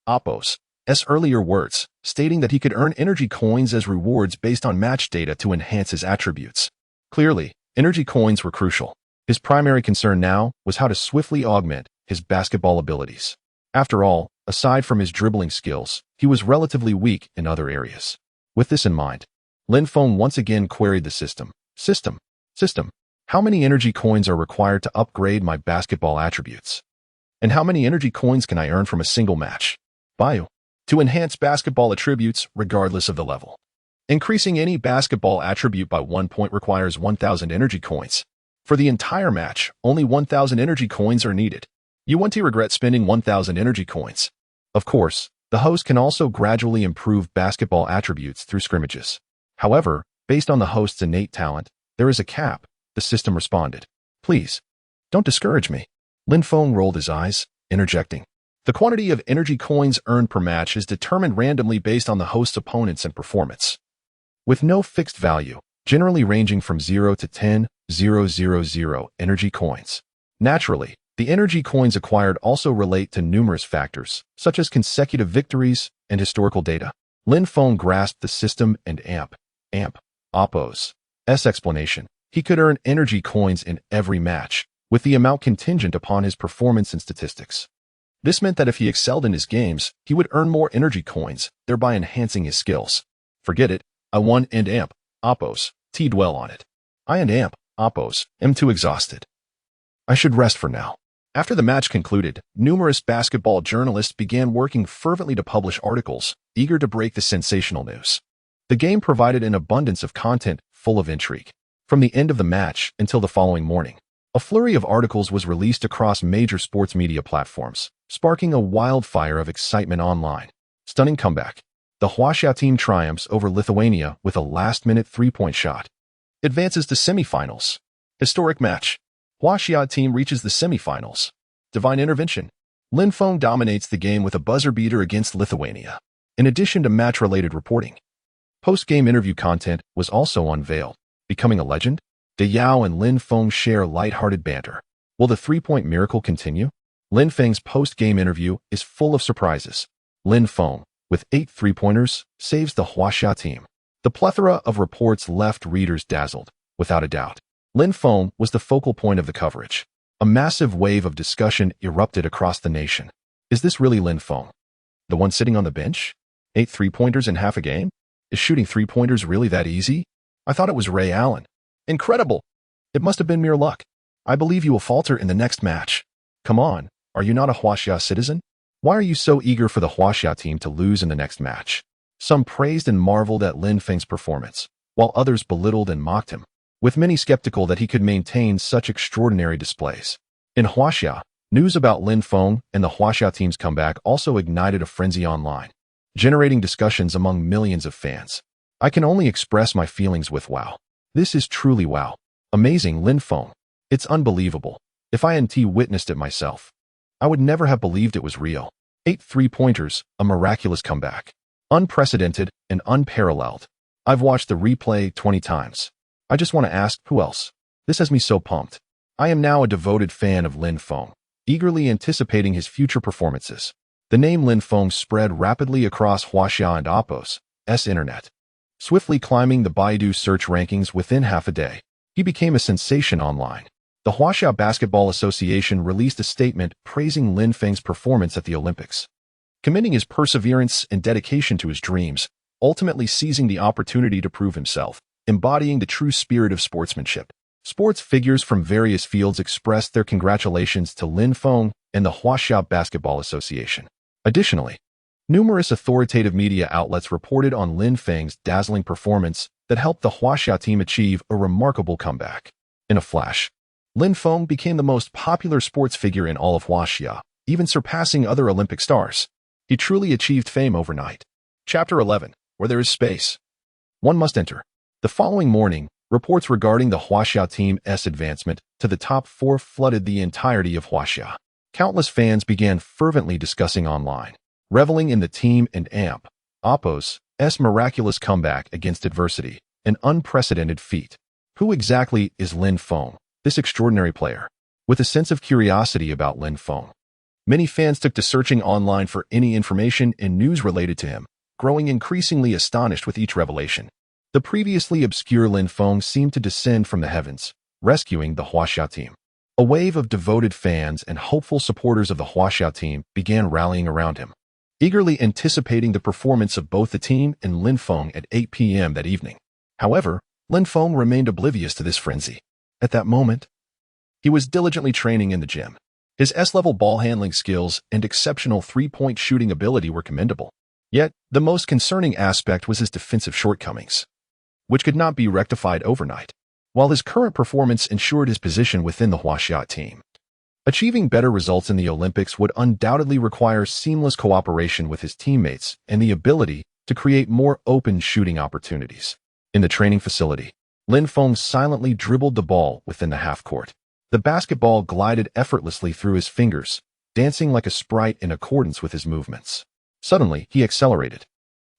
Oppo's earlier words, stating that he could earn energy coins as rewards based on match data to enhance his attributes. Clearly, energy coins were crucial. His primary concern now was how to swiftly augment his basketball abilities. After all, aside from his dribbling skills, he was relatively weak in other areas. With this in mind, Lin Feng once again queried the system. System, how many energy coins are required to upgrade my basketball attributes? And how many energy coins can I earn from a single match? To enhance basketball attributes regardless of the level. Increasing any basketball attribute by 1 point requires 1,000 energy coins. For the entire match, only 1,000 energy coins are needed. You won't regret spending 1,000 energy coins. Of course, the host can also gradually improve basketball attributes through scrimmages. However, based on the host's innate talent, there is a cap, the system responded. Please, don't discourage me. Lin Feng rolled his eyes, interjecting. The quantity of energy coins earned per match is determined randomly based on the host's opponents and performance, with no fixed value, generally ranging from 0 to 10,000 energy coins. Naturally, the energy coins acquired also relate to numerous factors, such as consecutive victories and historical data. Lin Feng grasped the system and Oppo's explanation. He could earn energy coins in every match, with the amount contingent upon his performance and statistics. This meant that if he excelled in his games, he would earn more energy coins, thereby enhancing his skills. Forget it. I won and Oppo's. Dwell on it. I and Oppo's am too exhausted. I should rest for now. After the match concluded, numerous basketball journalists began working fervently to publish articles, eager to break the sensational news. The game provided an abundance of content full of intrigue. From the end of the match until the following morning, a flurry of articles was released across major sports media platforms, sparking a wildfire of excitement online. Stunning comeback. The Huaxia team triumphs over Lithuania with a last-minute three-point shot. Advances to semifinals. Historic match. Huaxia team reaches the semifinals. Divine intervention. Lin Feng dominates the game with a buzzer beater against Lithuania. In addition to match-related reporting, post-game interview content was also unveiled. Becoming a legend? De Yao and Lin Feng share light-hearted banter. Will the three-point miracle continue? Lin Feng's post-game interview is full of surprises. Lin Feng, with 8 three-pointers, saves the Huaxia team. The plethora of reports left readers dazzled, without a doubt. Lin Feng was the focal point of the coverage. A massive wave of discussion erupted across the nation. Is this really Lin Feng? The one sitting on the bench? 8 three-pointers in half a game? Is shooting three-pointers really that easy? I thought it was Ray Allen. Incredible! It must have been mere luck. I believe you will falter in the next match. Come on, are you not a Huaxia citizen? Why are you so eager for the Huaxia team to lose in the next match? Some praised and marveled at Lin Feng's performance, while others belittled and mocked him, with many skeptical that he could maintain such extraordinary displays. In Huaxia, news about Lin Feng and the Huaxia team's comeback also ignited a frenzy online, generating discussions among millions of fans. I can only express my feelings with wow. This is truly wow. Amazing Lin Feng. It's unbelievable. If I hadn't witnessed it myself, I would never have believed it was real. 8 three-pointers, a miraculous comeback. Unprecedented and unparalleled. I've watched the replay 20 times. I just want to ask, who else? This has me so pumped. I am now a devoted fan of Lin Feng, eagerly anticipating his future performances. The name Lin Feng spread rapidly across Huaxia and Oppo's internet, swiftly climbing the Baidu search rankings within half a day. He became a sensation online. The Huaxia Basketball Association released a statement praising Lin Feng's performance at the Olympics, commending his perseverance and dedication to his dreams, ultimately seizing the opportunity to prove himself, embodying the true spirit of sportsmanship. Sports figures from various fields expressed their congratulations to Lin Feng and the Huaxia Basketball Association. Additionally, numerous authoritative media outlets reported on Lin Feng's dazzling performance that helped the Huaxia team achieve a remarkable comeback. In a flash, Lin Feng became the most popular sports figure in all of Huaxia, even surpassing other Olympic stars. He truly achieved fame overnight. Chapter 11. Where there is space, one must enter. The following morning, reports regarding the Huaxia team's advancement to the top 4 flooded the entirety of Huaxia. Countless fans began fervently discussing online, reveling in the team and Oppo's miraculous comeback against adversity, an unprecedented feat. Who exactly is Lin Feng, this extraordinary player? With a sense of curiosity about Lin Feng, many fans took to searching online for any information and news related to him, growing increasingly astonished with each revelation. The previously obscure Lin Feng seemed to descend from the heavens, rescuing the Huaxia team. A wave of devoted fans and hopeful supporters of the Huaxia team began rallying around him, eagerly anticipating the performance of both the team and Lin Feng at 8 p.m. that evening. However, Lin Feng remained oblivious to this frenzy. At that moment, he was diligently training in the gym. His S-level ball handling skills and exceptional three-point shooting ability were commendable. Yet, the most concerning aspect was his defensive shortcomings, which could not be rectified overnight. While his current performance ensured his position within the Huaxia team, achieving better results in the Olympics would undoubtedly require seamless cooperation with his teammates and the ability to create more open shooting opportunities. In the training facility, Lin Feng silently dribbled the ball within the half-court. The basketball glided effortlessly through his fingers, dancing like a sprite in accordance with his movements. Suddenly, he accelerated,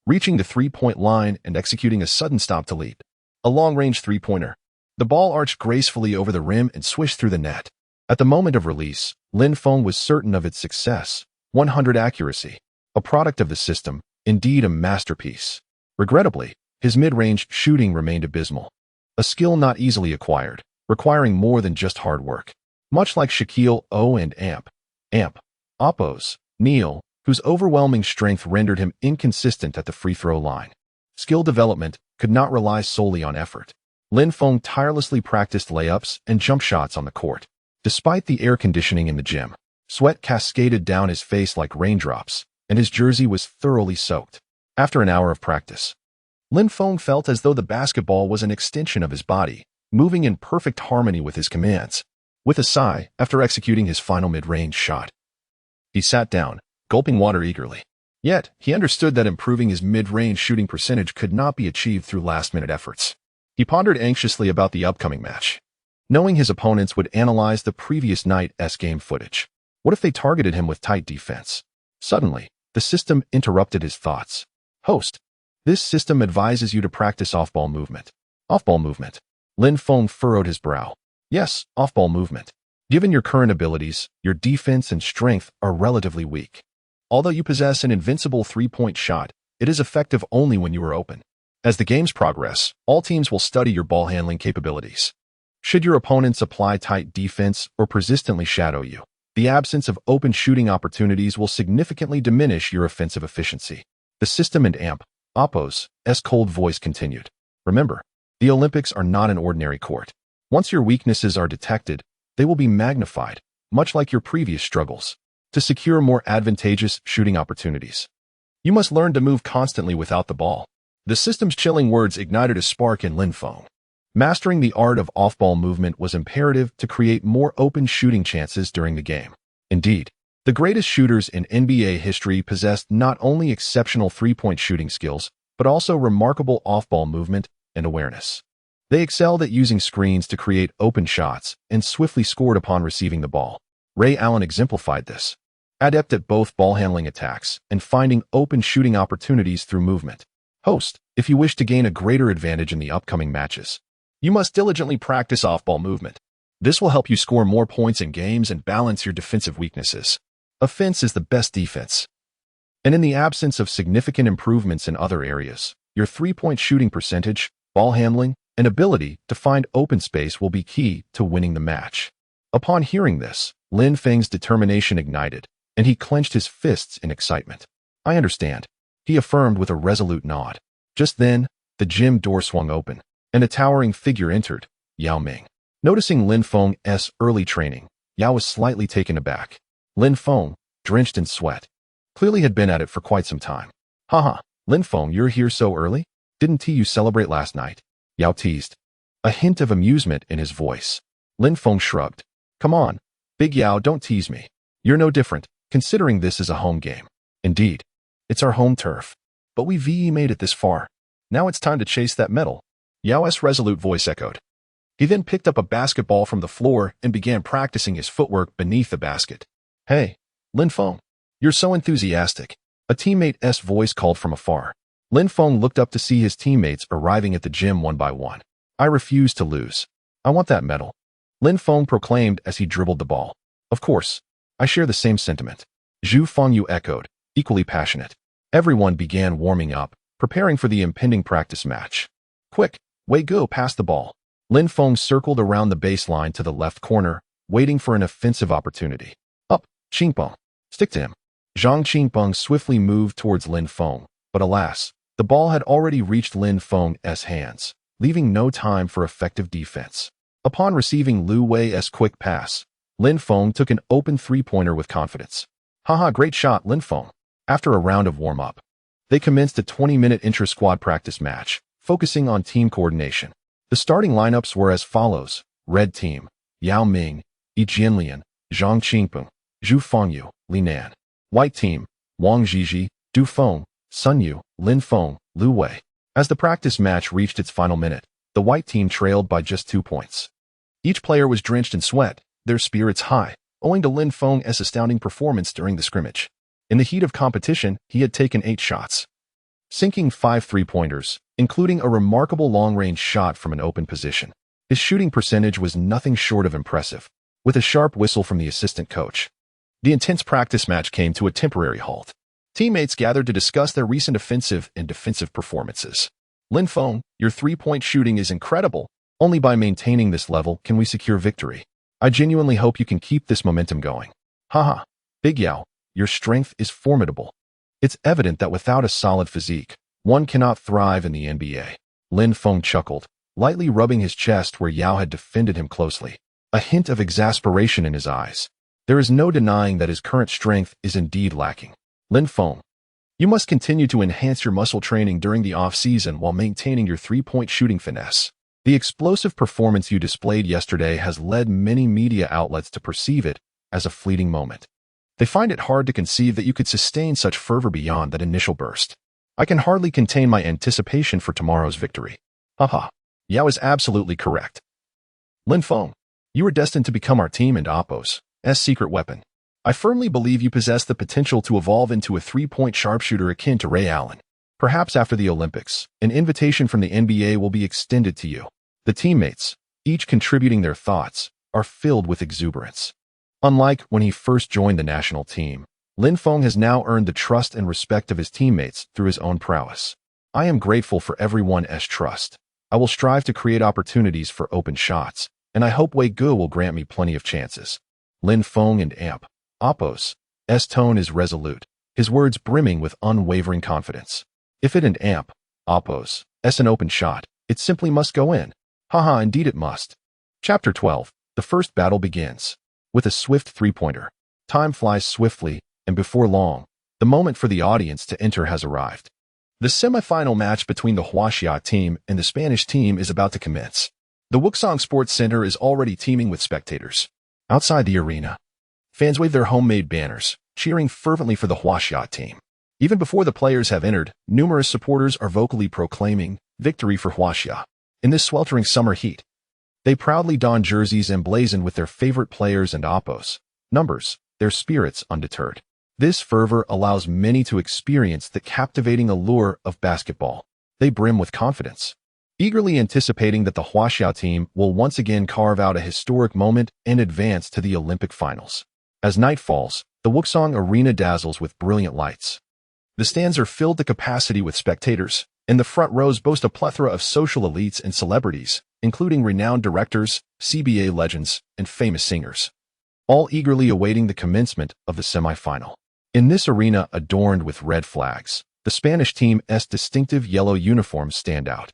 reaching the three-point line and executing a sudden stop to leap. A long-range three-pointer. The ball arched gracefully over the rim and swished through the net. At the moment of release, Lin Feng was certain of its success. 100 accuracy. A product of the system, indeed a masterpiece. Regrettably, his mid-range shooting remained abysmal. A skill not easily acquired, requiring more than just hard work. Much like Shaquille O and Oppo's Neil, whose overwhelming strength rendered him inconsistent at the free throw line. Skill development could not rely solely on effort. Lin Feng tirelessly practiced layups and jump shots on the court. Despite the air conditioning in the gym, sweat cascaded down his face like raindrops, and his jersey was thoroughly soaked. After an hour of practice, Lin Feng felt as though the basketball was an extension of his body, moving in perfect harmony with his commands. With a sigh, after executing his final mid-range shot, he sat down, gulping water eagerly. Yet, he understood that improving his mid-range shooting percentage could not be achieved through last-minute efforts. He pondered anxiously about the upcoming match, knowing his opponents would analyze the previous night's game footage. What if they targeted him with tight defense? Suddenly, the system interrupted his thoughts. Host, this system advises you to practice off-ball movement. Off-ball movement. Lin Feng furrowed his brow. Yes, off-ball movement. Given your current abilities, your defense and strength are relatively weak. Although you possess an invincible three-point shot, it is effective only when you are open. As the games progress, all teams will study your ball handling capabilities. Should your opponents apply tight defense or persistently shadow you, the absence of open shooting opportunities will significantly diminish your offensive efficiency. The system and amp, Oppo's cold voice continued. Remember, the Olympics are not an ordinary court. Once your weaknesses are detected, they will be magnified, much like your previous struggles, to secure more advantageous shooting opportunities. You must learn to move constantly without the ball. The system's chilling words ignited a spark in Lin Feng. Mastering the art of off-ball movement was imperative to create more open shooting chances during the game. Indeed, the greatest shooters in NBA history possessed not only exceptional three-point shooting skills, but also remarkable off-ball movement and awareness. They excelled at using screens to create open shots and swiftly scored upon receiving the ball. Ray Allen exemplified this, adept at both ball-handling attacks and finding open shooting opportunities through movement. Host, if you wish to gain a greater advantage in the upcoming matches, you must diligently practice off-ball movement. This will help you score more points in games and balance your defensive weaknesses. Offense is the best defense. And in the absence of significant improvements in other areas, your three-point shooting percentage, ball handling, and ability to find open space will be key to winning the match. Upon hearing this, Lin Feng's determination ignited, and he clenched his fists in excitement. I understand, he affirmed with a resolute nod. Just then, the gym door swung open, and a towering figure entered, Yao Ming. Noticing Lin Feng's early training, Yao was slightly taken aback. Lin Feng, drenched in sweat, clearly had been at it for quite some time. Haha, Lin Feng, you're here so early? Didn't you celebrate last night? Yao teased, a hint of amusement in his voice. Lin Feng shrugged. Come on, Big Yao, don't tease me. You're no different, considering this is a home game. Indeed, it's our home turf. But we made it this far. Now it's time to chase that medal. Yao's resolute voice echoed. He then picked up a basketball from the floor and began practicing his footwork beneath the basket. Hey, Lin Feng, you're so enthusiastic. A teammate's voice called from afar. Lin Feng looked up to see his teammates arriving at the gym one by one. I refuse to lose. I want that medal, Lin Feng proclaimed as he dribbled the ball. Of course, I share the same sentiment. Zhu Fengyu echoed, equally passionate. Everyone began warming up, preparing for the impending practice match. Quick, Wei Go passed the ball. Lin Feng circled around the baseline to the left corner, waiting for an offensive opportunity. Up, Qingpeng. Stick to him. Zhang Qingpeng swiftly moved towards Lin Feng, but alas, the ball had already reached Lin Feng's hands, leaving no time for effective defense. Upon receiving Lu Wei's quick pass, Lin Feng took an open three-pointer with confidence. Haha, great shot, Lin Feng. After a round of warm-up, they commenced a 20-minute intra-squad practice match, focusing on team coordination. The starting lineups were as follows. Red team, Yao Ming, Yi Jianlian, Zhang Qingpeng, Zhu Fengyu, Li Nan. White team, Wang Zhizhi, Du Feng, Sun Yu, Lin Feng, Lu Wei. As the practice match reached its final minute, the white team trailed by just 2 points. Each player was drenched in sweat, their spirits high, owing to Lin Feng's astounding performance during the scrimmage. In the heat of competition, he had taken 8 shots, sinking 5 three-pointers, including a remarkable long-range shot from an open position. His shooting percentage was nothing short of impressive. With a sharp whistle from the assistant coach, the intense practice match came to a temporary halt. Teammates gathered to discuss their recent offensive and defensive performances. Lin Feng, your three-point shooting is incredible. Only by maintaining this level can we secure victory. I genuinely hope you can keep this momentum going. Haha, Big Yao, your strength is formidable. It's evident that without a solid physique, one cannot thrive in the NBA. Lin Feng chuckled, lightly rubbing his chest where Yao had defended him closely, a hint of exasperation in his eyes. There is no denying that his current strength is indeed lacking. Lin Feng, you must continue to enhance your muscle training during the off-season while maintaining your three-point shooting finesse. The explosive performance you displayed yesterday has led many media outlets to perceive it as a fleeting moment. They find it hard to conceive that you could sustain such fervor beyond that initial burst. I can hardly contain my anticipation for tomorrow's victory. Haha, Yao is absolutely correct. Lin Feng, you are destined to become our team and Oppo's secret weapon. I firmly believe you possess the potential to evolve into a three-point sharpshooter akin to Ray Allen. Perhaps after the Olympics, an invitation from the NBA will be extended to you. The teammates, each contributing their thoughts, are filled with exuberance. Unlike when he first joined the national team, Lin Feng has now earned the trust and respect of his teammates through his own prowess. I am grateful for everyone's trust. I will strive to create opportunities for open shots and I hope Wei Gu will grant me plenty of chances. Lin Feng and Amp. Oppos. S tone is resolute, his words brimming with unwavering confidence. If it and Amp. Oppos. S an open shot, it simply must go in. Haha, indeed it must. Chapter 12. The first battle begins. With a swift three-pointer. Time flies swiftly, and before long, the moment for the audience to enter has arrived. The semi-final match between the Huaxia team and the Spanish team is about to commence. The Wuxang Sports Center is already teeming with spectators. Outside the arena, fans wave their homemade banners, cheering fervently for the Huaxia team. Even before the players have entered, numerous supporters are vocally proclaiming victory for Huaxia. In this sweltering summer heat, they proudly don jerseys emblazoned with their favorite players and oppos numbers, their spirits undeterred. This fervor allows many to experience the captivating allure of basketball. They brim with confidence, eagerly anticipating that the Huaxia team will once again carve out a historic moment and advance to the Olympic finals. As night falls, the Wuxang Arena dazzles with brilliant lights. The stands are filled to capacity with spectators, and the front rows boast a plethora of social elites and celebrities, including renowned directors, CBA legends, and famous singers, all eagerly awaiting the commencement of the semi-final. In this arena adorned with red flags, the Spanish team's distinctive yellow uniforms stand out,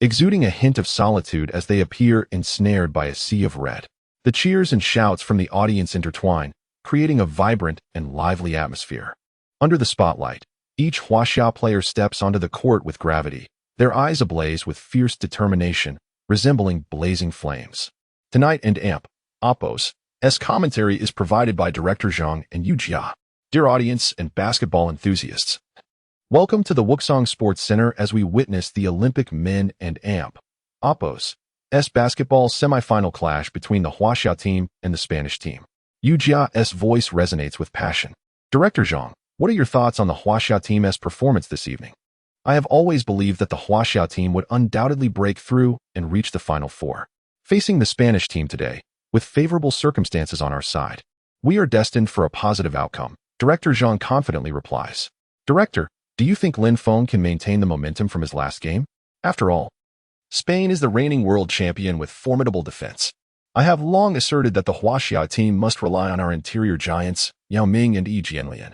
exuding a hint of solitude as they appear ensnared by a sea of red. The cheers and shouts from the audience intertwine, creating a vibrant and lively atmosphere. Under the spotlight, each Huaxia player steps onto the court with gravity, their eyes ablaze with fierce determination, resembling blazing flames. Tonight and Amp. Oppos. S commentary is provided by Director Zhang and Yu Jia. Dear audience and basketball enthusiasts, welcome to the Wuxang Sports Center as we witness the Olympic men and Amp. Oppos. S basketball semifinal clash between the Huaxia team and the Spanish team. Yu Jia's voice resonates with passion. Director Zhang, what are your thoughts on the Huaxia team's performance this evening? I have always believed that the Huaxia team would undoubtedly break through and reach the Final Four. Facing the Spanish team today, with favorable circumstances on our side, we are destined for a positive outcome. Director Zhang confidently replies. Director, do you think Lin Feng can maintain the momentum from his last game? After all, Spain is the reigning world champion with formidable defense. I have long asserted that the Huaxia team must rely on our interior giants, Yao Ming and Yi Jianlian.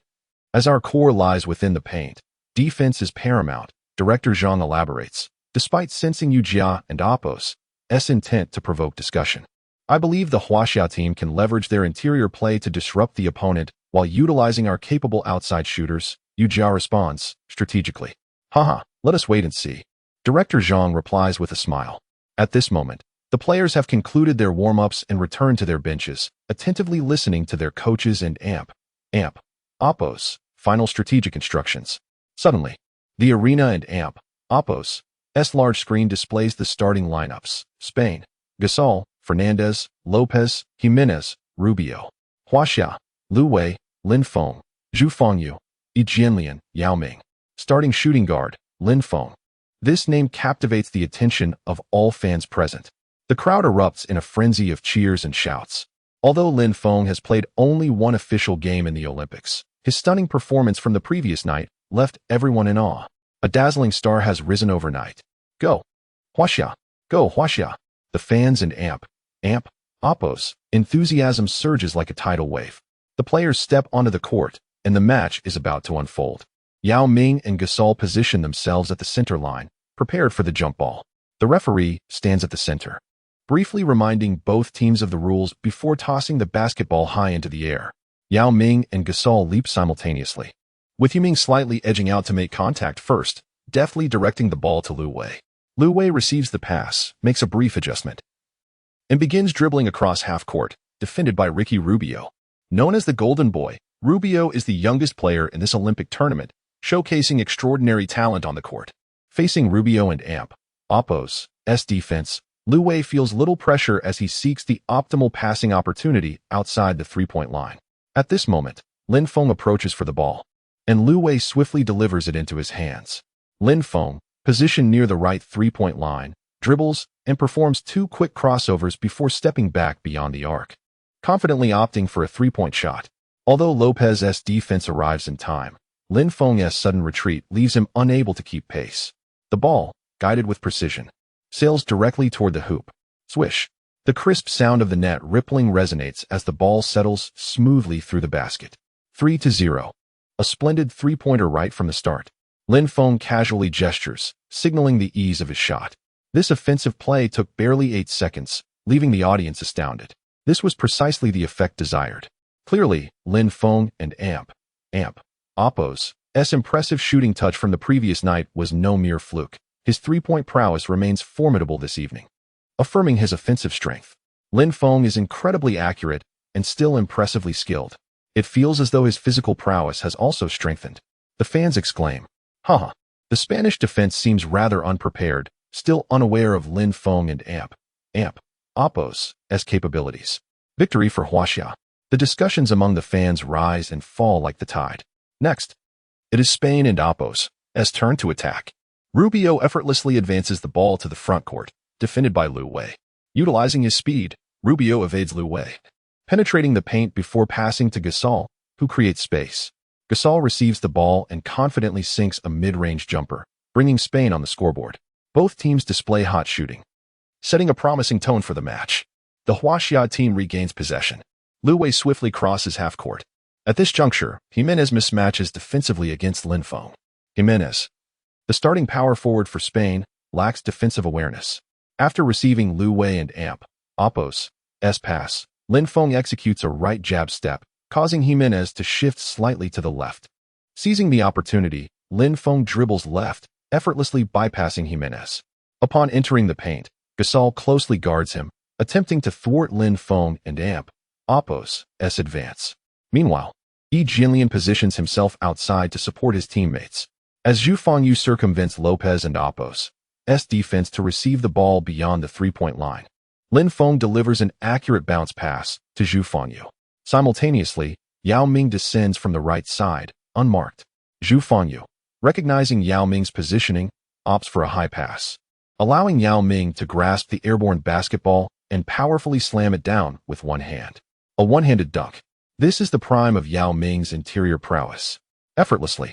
As our core lies within the paint, defense is paramount, Director Zhang elaborates, despite sensing Yu Jia and Oppos' intent to provoke discussion. I believe the Huaxia team can leverage their interior play to disrupt the opponent while utilizing our capable outside shooters, Yu Jia responds, strategically. Haha, let us wait and see. Director Zhang replies with a smile. At this moment, the players have concluded their warm-ups and returned to their benches, attentively listening to their coaches and Amp. Oppos' final strategic instructions. Suddenly, the arena and Amp. Oppos' large screen displays the starting lineups. Spain. Gasol, Fernandez, Lopez, Jimenez, Rubio. Huaxia. Lu Wei, Lin Feng, Zhu Fengyu, Yi Jianlian, Yao Ming. Starting shooting guard, Lin Feng. This name captivates the attention of all fans present. The crowd erupts in a frenzy of cheers and shouts. Although Lin Feng has played only one official game in the Olympics, his stunning performance from the previous night left everyone in awe. A dazzling star has risen overnight. Go, Huaxia! Go, Huaxia! The fans and Amp. Oppos' enthusiasm surges like a tidal wave. The players step onto the court, and the match is about to unfold. Yao Ming and Gasol position themselves at the center line, prepared for the jump ball. The referee stands at the center, briefly reminding both teams of the rules before tossing the basketball high into the air. Yao Ming and Gasol leap simultaneously, with Yao Ming slightly edging out to make contact first, deftly directing the ball to Lu Wei. Lu Wei receives the pass, makes a brief adjustment, and begins dribbling across half-court, defended by Ricky Rubio. Known as the Golden Boy, Rubio is the youngest player in this Olympic tournament, showcasing extraordinary talent on the court. Facing Rubio and Amp. Oppos' defense, Lu Wei feels little pressure as he seeks the optimal passing opportunity outside the three-point line. At this moment, Lin Feng approaches for the ball, and Lu Wei swiftly delivers it into his hands. Lin Feng, positioned near the right three-point line, dribbles and performs two quick crossovers before stepping back beyond the arc, confidently opting for a three-point shot. Although Lopez's defense arrives in time, Lin Feng's sudden retreat leaves him unable to keep pace. The ball, guided with precision, sails directly toward the hoop. Swish! The crisp sound of the net rippling resonates as the ball settles smoothly through the basket. 3-0. A splendid three-pointer right from the start. Lin Feng casually gestures, signaling the ease of his shot. This offensive play took barely 8 seconds, leaving the audience astounded. This was precisely the effect desired. Clearly, Lin Feng and Oppo's impressive shooting touch from the previous night was no mere fluke. His three-point prowess remains formidable this evening, affirming his offensive strength. Lin Feng is incredibly accurate and still impressively skilled. It feels as though his physical prowess has also strengthened. The fans exclaim, haha. The Spanish defense seems rather unprepared, still unaware of Lin Feng and Oppo's capabilities. Victory for Huaxia. The discussions among the fans rise and fall like the tide. Next, it is Spain and Oppo's turn to attack. Rubio effortlessly advances the ball to the front court, defended by Liu Wei. Utilizing his speed, Rubio evades Liu Wei, penetrating the paint before passing to Gasol, who creates space. Gasol receives the ball and confidently sinks a mid-range jumper, bringing Spain on the scoreboard. Both teams display hot shooting, setting a promising tone for the match. The Huaxia team regains possession. Liu Wei swiftly crosses half-court. At this juncture, Jimenez mismatches defensively against Lin Feng. Jimenez, the starting power forward for Spain, lacks defensive awareness. After receiving Liu Wei and Oppo's pass, Lin Feng executes a right jab step, causing Jimenez to shift slightly to the left. Seizing the opportunity, Lin Feng dribbles left, effortlessly bypassing Jimenez. Upon entering the paint, Gasol closely guards him, attempting to thwart Lin Feng and Oppo's advance. Meanwhile, Jinlian positions himself outside to support his teammates. As Zhu Fengyu circumvents Lopez and Oppo's defense to receive the ball beyond the three-point line, Lin Feng delivers an accurate bounce pass to Zhu Fengyu. Simultaneously, Yao Ming descends from the right side, unmarked. Zhu Fengyu, recognizing Yao Ming's positioning, opts for a high pass, allowing Yao Ming to grasp the airborne basketball and powerfully slam it down with one hand. A one-handed dunk. This is the prime of Yao Ming's interior prowess. Effortlessly,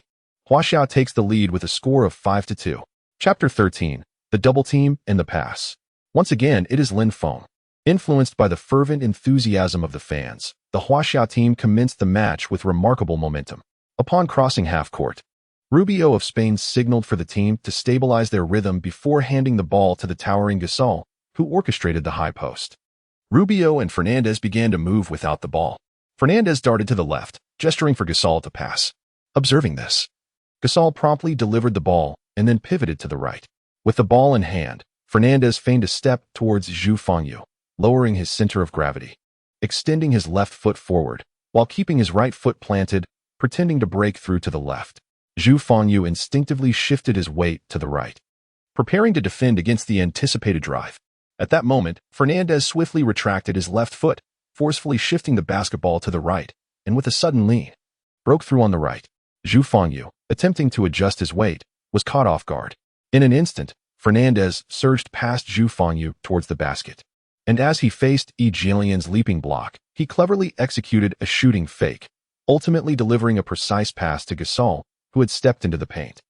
Huaxia takes the lead with a score of 5-2. Chapter 13. The Double Team and the Pass. Once again, it is Lin Feng. Influenced by the fervent enthusiasm of the fans, the Huaxia team commenced the match with remarkable momentum. Upon crossing half-court, Rubio of Spain signaled for the team to stabilize their rhythm before handing the ball to the towering Gasol, who orchestrated the high post. Rubio and Fernandez began to move without the ball. Fernandez darted to the left, gesturing for Gasol to pass. Observing this, Gasol promptly delivered the ball and then pivoted to the right. With the ball in hand, Fernandez feigned a step towards Zhu Fengyu, lowering his center of gravity, extending his left foot forward, while keeping his right foot planted, pretending to break through to the left. Zhu Fengyu instinctively shifted his weight to the right, preparing to defend against the anticipated drive. At that moment, Fernandez swiftly retracted his left foot, forcefully shifting the basketball to the right, and with a sudden lean, broke through on the right. Zhu Fengyu, attempting to adjust his weight, was caught off guard. In an instant, Fernandez surged past Zhu Fengyu towards the basket. And as he faced Jinlian's leaping block, he cleverly executed a shooting fake, ultimately delivering a precise pass to Gasol, who had stepped into the paint.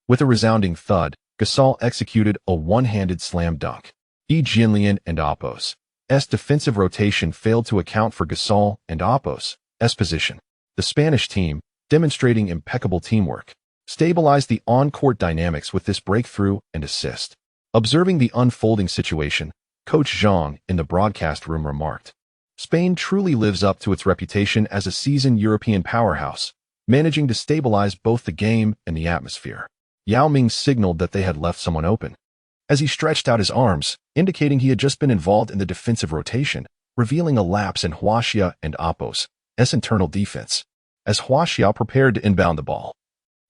With a resounding thud, Gasol executed a one-handed slam dunk. Jinlian and Oppo's defensive rotation failed to account for Gasol and Oppo's position. The Spanish team, demonstrating impeccable teamwork, stabilized the on-court dynamics with this breakthrough and assist. Observing the unfolding situation, Coach Zhang in the broadcast room remarked, "Spain truly lives up to its reputation as a seasoned European powerhouse, managing to stabilize both the game and the atmosphere." Yao Ming signaled that they had left someone open, as he stretched out his arms, indicating he had just been involved in the defensive rotation, revealing a lapse in Huaxia and Oppo's internal defense. As Huaxia prepared to inbound the ball,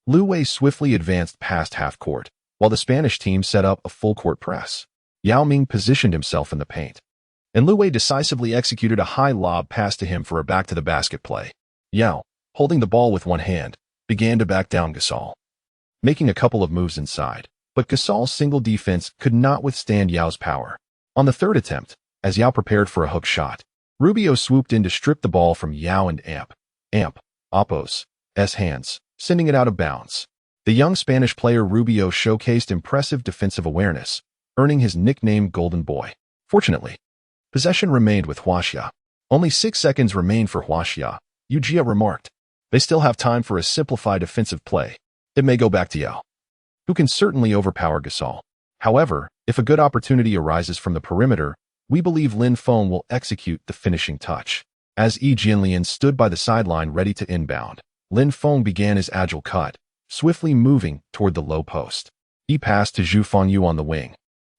Liu Wei swiftly advanced past half-court, while the Spanish team set up a full-court press. Yao Ming positioned himself in the paint, and Liu Wei decisively executed a high lob pass to him for a back-to-the-basket play. Yao, holding the ball with one hand, began to back down Gasol, making a couple of moves inside, but Gasol's single defense could not withstand Yao's power. On the third attempt, as Yao prepared for a hook shot, Rubio swooped in to strip the ball from Yao and Oppo's hands, sending it out of bounds. The young Spanish player Rubio showcased impressive defensive awareness, earning his nickname Golden Boy. Fortunately, Possession remained with Huaxia. Only 6 seconds remained for Huaxia. Yu Jia remarked. They still have time for a simplified offensive play. It may go back to Yao, who can certainly overpower Gasol. However, if a good opportunity arises from the perimeter, we believe Lin Feng will execute the finishing touch. As Yi Jianlian stood by the sideline ready to inbound, Lin Feng began his agile cut, swiftly moving toward the low post. He passed to Zhu Fengyu on the wing.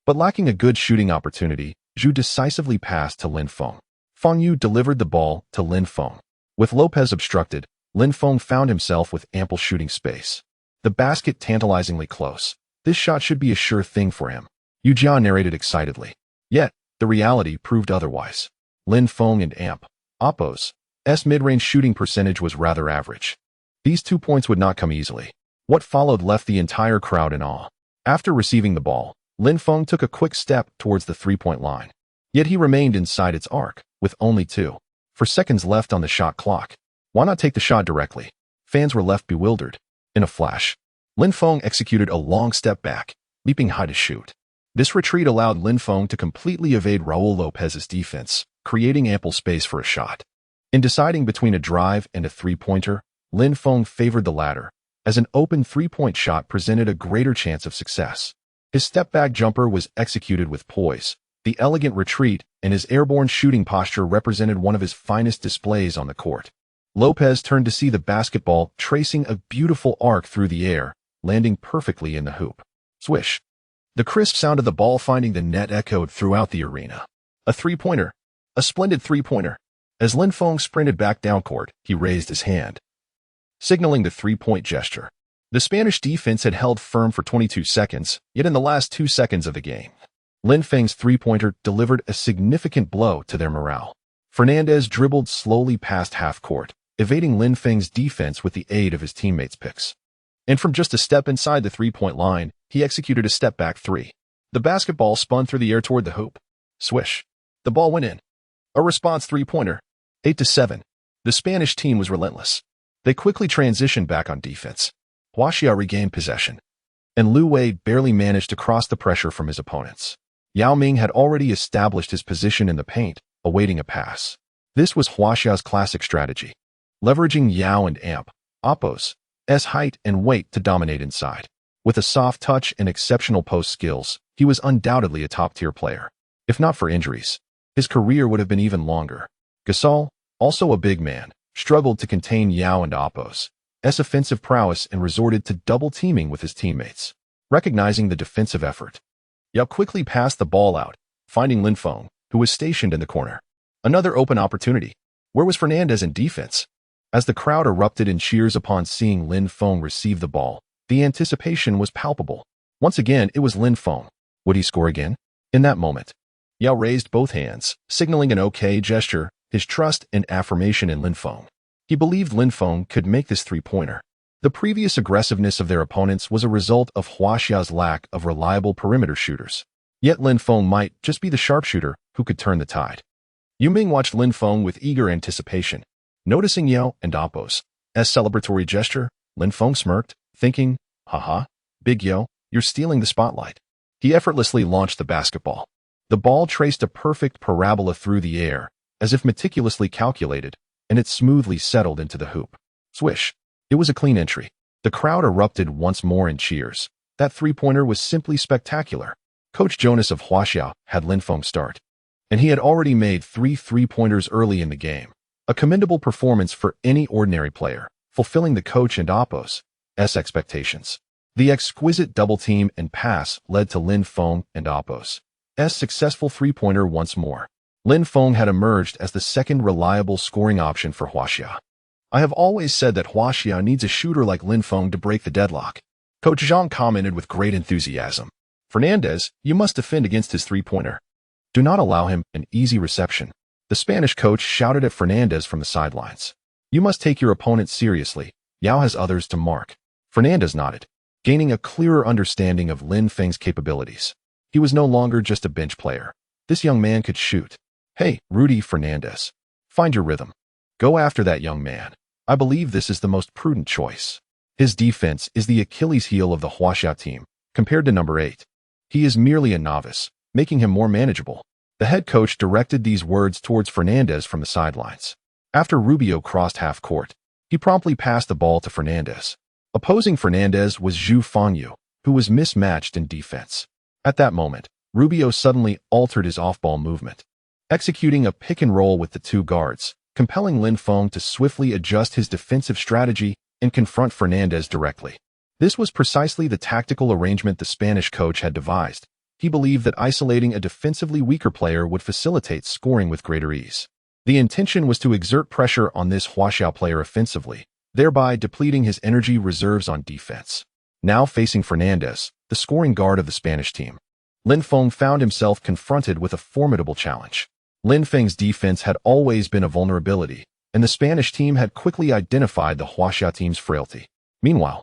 But lacking a good shooting opportunity, Zhu decisively passed to Lin Feng. Fengyu delivered the ball to Lin Feng. With Lopez obstructed, Lin Feng found himself with ample shooting space. The basket tantalizingly close. This shot should be a sure thing for him. Yu Jia narrated excitedly. Yet, the reality proved otherwise. Lin Feng and Oppo's mid-range shooting percentage was rather average. These 2 points would not come easily. What followed left the entire crowd in awe. After receiving the ball, Lin Feng took a quick step towards the three-point line. Yet he remained inside its arc, with only 2 seconds left on the shot clock. Why not take the shot directly? Fans were left bewildered. In a flash, Lin Feng executed a long step back, leaping high to shoot. This retreat allowed Lin Feng to completely evade Raul Lopez's defense, creating ample space for a shot. In deciding between a drive and a three-pointer, Lin Feng favored the latter, as an open three-point shot presented a greater chance of success. His step-back jumper was executed with poise. The elegant retreat and his airborne shooting posture represented one of his finest displays on the court. Lopez turned to see the basketball tracing a beautiful arc through the air, landing perfectly in the hoop. Swish. The crisp sound of the ball finding the net echoed throughout the arena. A three-pointer. A splendid three-pointer. As Lin Feng sprinted back down court, he raised his hand, signaling the three-point gesture. The Spanish defense had held firm for 22 seconds, yet in the last 2 seconds of the game, Lin Feng's three-pointer delivered a significant blow to their morale. Fernandez dribbled slowly past half-court, evading Lin Feng's defense with the aid of his teammates' picks. And from just a step inside the three-point line, he executed a step-back three. The basketball spun through the air toward the hoop. Swish. The ball went in. A response three-pointer. 8-7. The Spanish team was relentless. They quickly transitioned back on defense. Huaxia regained possession, and Lu Wei barely managed to cross the pressure from his opponents. Yao Ming had already established his position in the paint, awaiting a pass. This was Huaxia's classic strategy, leveraging Yao and Oppo's height and weight to dominate inside. With a soft touch and exceptional post skills, he was undoubtedly a top-tier player. If not for injuries, his career would have been even longer. Gasol, also a big man, struggled to contain Yao and Oppo's offensive prowess and resorted to double-teaming with his teammates. Recognizing the defensive effort, Yao quickly passed the ball out, finding Lin Feng, who was stationed in the corner. Another open opportunity. Where was Fernandez in defense? As the crowd erupted in cheers upon seeing Lin Feng receive the ball, the anticipation was palpable. Once again, it was Lin Feng. Would he score again? In that moment, Yao raised both hands, signaling an okay gesture, his trust and affirmation in Lin Feng. He believed Lin Feng could make this three-pointer. The previous aggressiveness of their opponents was a result of Huaxia's lack of reliable perimeter shooters. Yet Lin Feng might just be the sharpshooter who could turn the tide. Yu Ming watched Lin Feng with eager anticipation. Noticing Yao and Oppo's celebratory gesture, Lin Feng smirked, thinking, haha, Big Yao, you're stealing the spotlight. He effortlessly launched the basketball. The ball traced a perfect parabola through the air, as if meticulously calculated, and it smoothly settled into the hoop. Swish. It was a clean entry. The crowd erupted once more in cheers. That three-pointer was simply spectacular. Coach Jonas of Huaxia had Lin Feng start, and he had already made 3 three-pointers early in the game. A commendable performance for any ordinary player, fulfilling the coach and Oppo's expectations. The exquisite double-team and pass led to Lin Feng and Oppo's successful three-pointer once more. Lin Feng had emerged as the second reliable scoring option for Huaxia. I have always said that Huaxia needs a shooter like Lin Feng to break the deadlock. Coach Zhang commented with great enthusiasm. Fernandez, you must defend against his three-pointer. Do not allow him an easy reception. The Spanish coach shouted at Fernandez from the sidelines. You must take your opponent seriously. Yao has others to mark. Fernandez nodded, gaining a clearer understanding of Lin Feng's capabilities. He was no longer just a bench player. This young man could shoot. Hey, Rudy Fernandez. Find your rhythm. Go after that young man. I believe this is the most prudent choice. His defense is the Achilles heel of the Huaxia team, compared to number 8. He is merely a novice, making him more manageable. The head coach directed these words towards Fernandez from the sidelines. After Rubio crossed half court, he promptly passed the ball to Fernandez. Opposing Fernandez was Zhu Fengyu, who was mismatched in defense. At that moment, Rubio suddenly altered his off-ball movement, executing a pick-and-roll with the two guards, compelling Lin Feng to swiftly adjust his defensive strategy and confront Fernandez directly. This was precisely the tactical arrangement the Spanish coach had devised. He believed that isolating a defensively weaker player would facilitate scoring with greater ease. The intention was to exert pressure on this Huaxiao player offensively, thereby depleting his energy reserves on defense. Now facing Fernandez, the scoring guard of the Spanish team, Lin Feng found himself confronted with a formidable challenge. Lin Feng's defense had always been a vulnerability, and the Spanish team had quickly identified the Huaxia team's frailty. Meanwhile,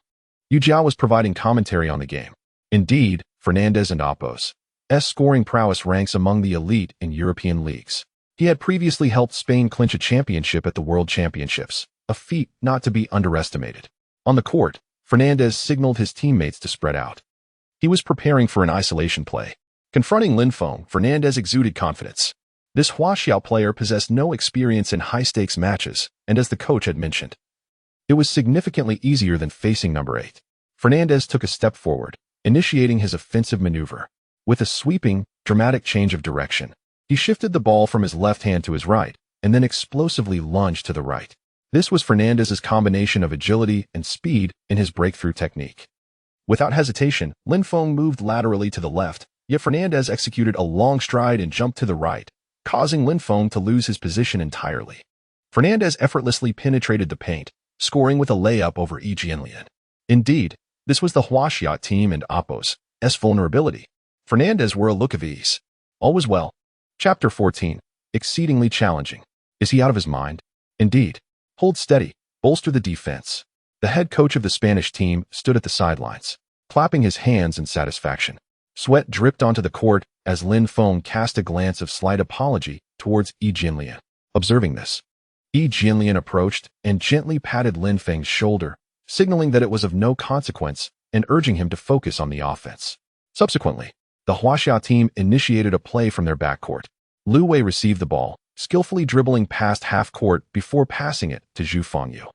Yu Jiao was providing commentary on the game. Indeed, Fernandez and Oppo's scoring prowess ranks among the elite in European leagues. He had previously helped Spain clinch a championship at the World Championships, a feat not to be underestimated. On the court, Fernandez signaled his teammates to spread out. He was preparing for an isolation play. Confronting Lin Feng, Fernandez exuded confidence. This Huaxiao player possessed no experience in high-stakes matches, and as the coach had mentioned, it was significantly easier than facing number 8. Fernandez took a step forward, initiating his offensive maneuver. With a sweeping, dramatic change of direction, he shifted the ball from his left hand to his right, and then explosively lunged to the right. This was Fernandez's combination of agility and speed in his breakthrough technique. Without hesitation, Lin Feng moved laterally to the left, yet Fernandez executed a long stride and jumped to the right, causing Lin Feng to lose his position entirely. Fernandez effortlessly penetrated the paint, scoring with a layup over Lian. Indeed, this was the Huaxia team and Oppo's vulnerability. Fernandez wore a look of ease. All was well. Chapter 14. Exceedingly challenging. Is he out of his mind? Indeed. Hold steady. Bolster the defense. The head coach of the Spanish team stood at the sidelines, clapping his hands in satisfaction. Sweat dripped onto the court as Lin Feng cast a glance of slight apology towards Lian. Observing this, Lian approached and gently patted Lin Feng's shoulder, signaling that it was of no consequence and urging him to focus on the offense. Subsequently, the Huaxia team initiated a play from their backcourt. Lu Wei received the ball, skillfully dribbling past half-court before passing it to Zhu Fengyu.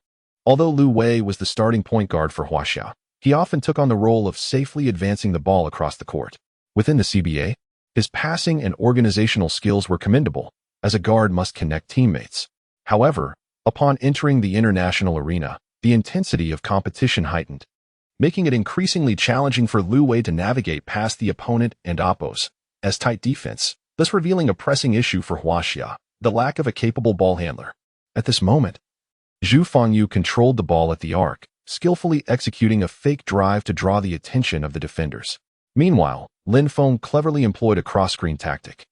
Although Lu Wei was the starting point guard for Huaxia, he often took on the role of safely advancing the ball across the court. Within the CBA, his passing and organizational skills were commendable, as a guard must connect teammates. However, upon entering the international arena, the intensity of competition heightened, making it increasingly challenging for Lu Wei to navigate past the opponent and Oppo's tight defense, thus revealing a pressing issue for Huaxia, the lack of a capable ball handler. At this moment, Zhu Fengyu controlled the ball at the arc, skillfully executing a fake drive to draw the attention of the defenders. Meanwhile, Lin Feng cleverly employed a cross-screen tactic,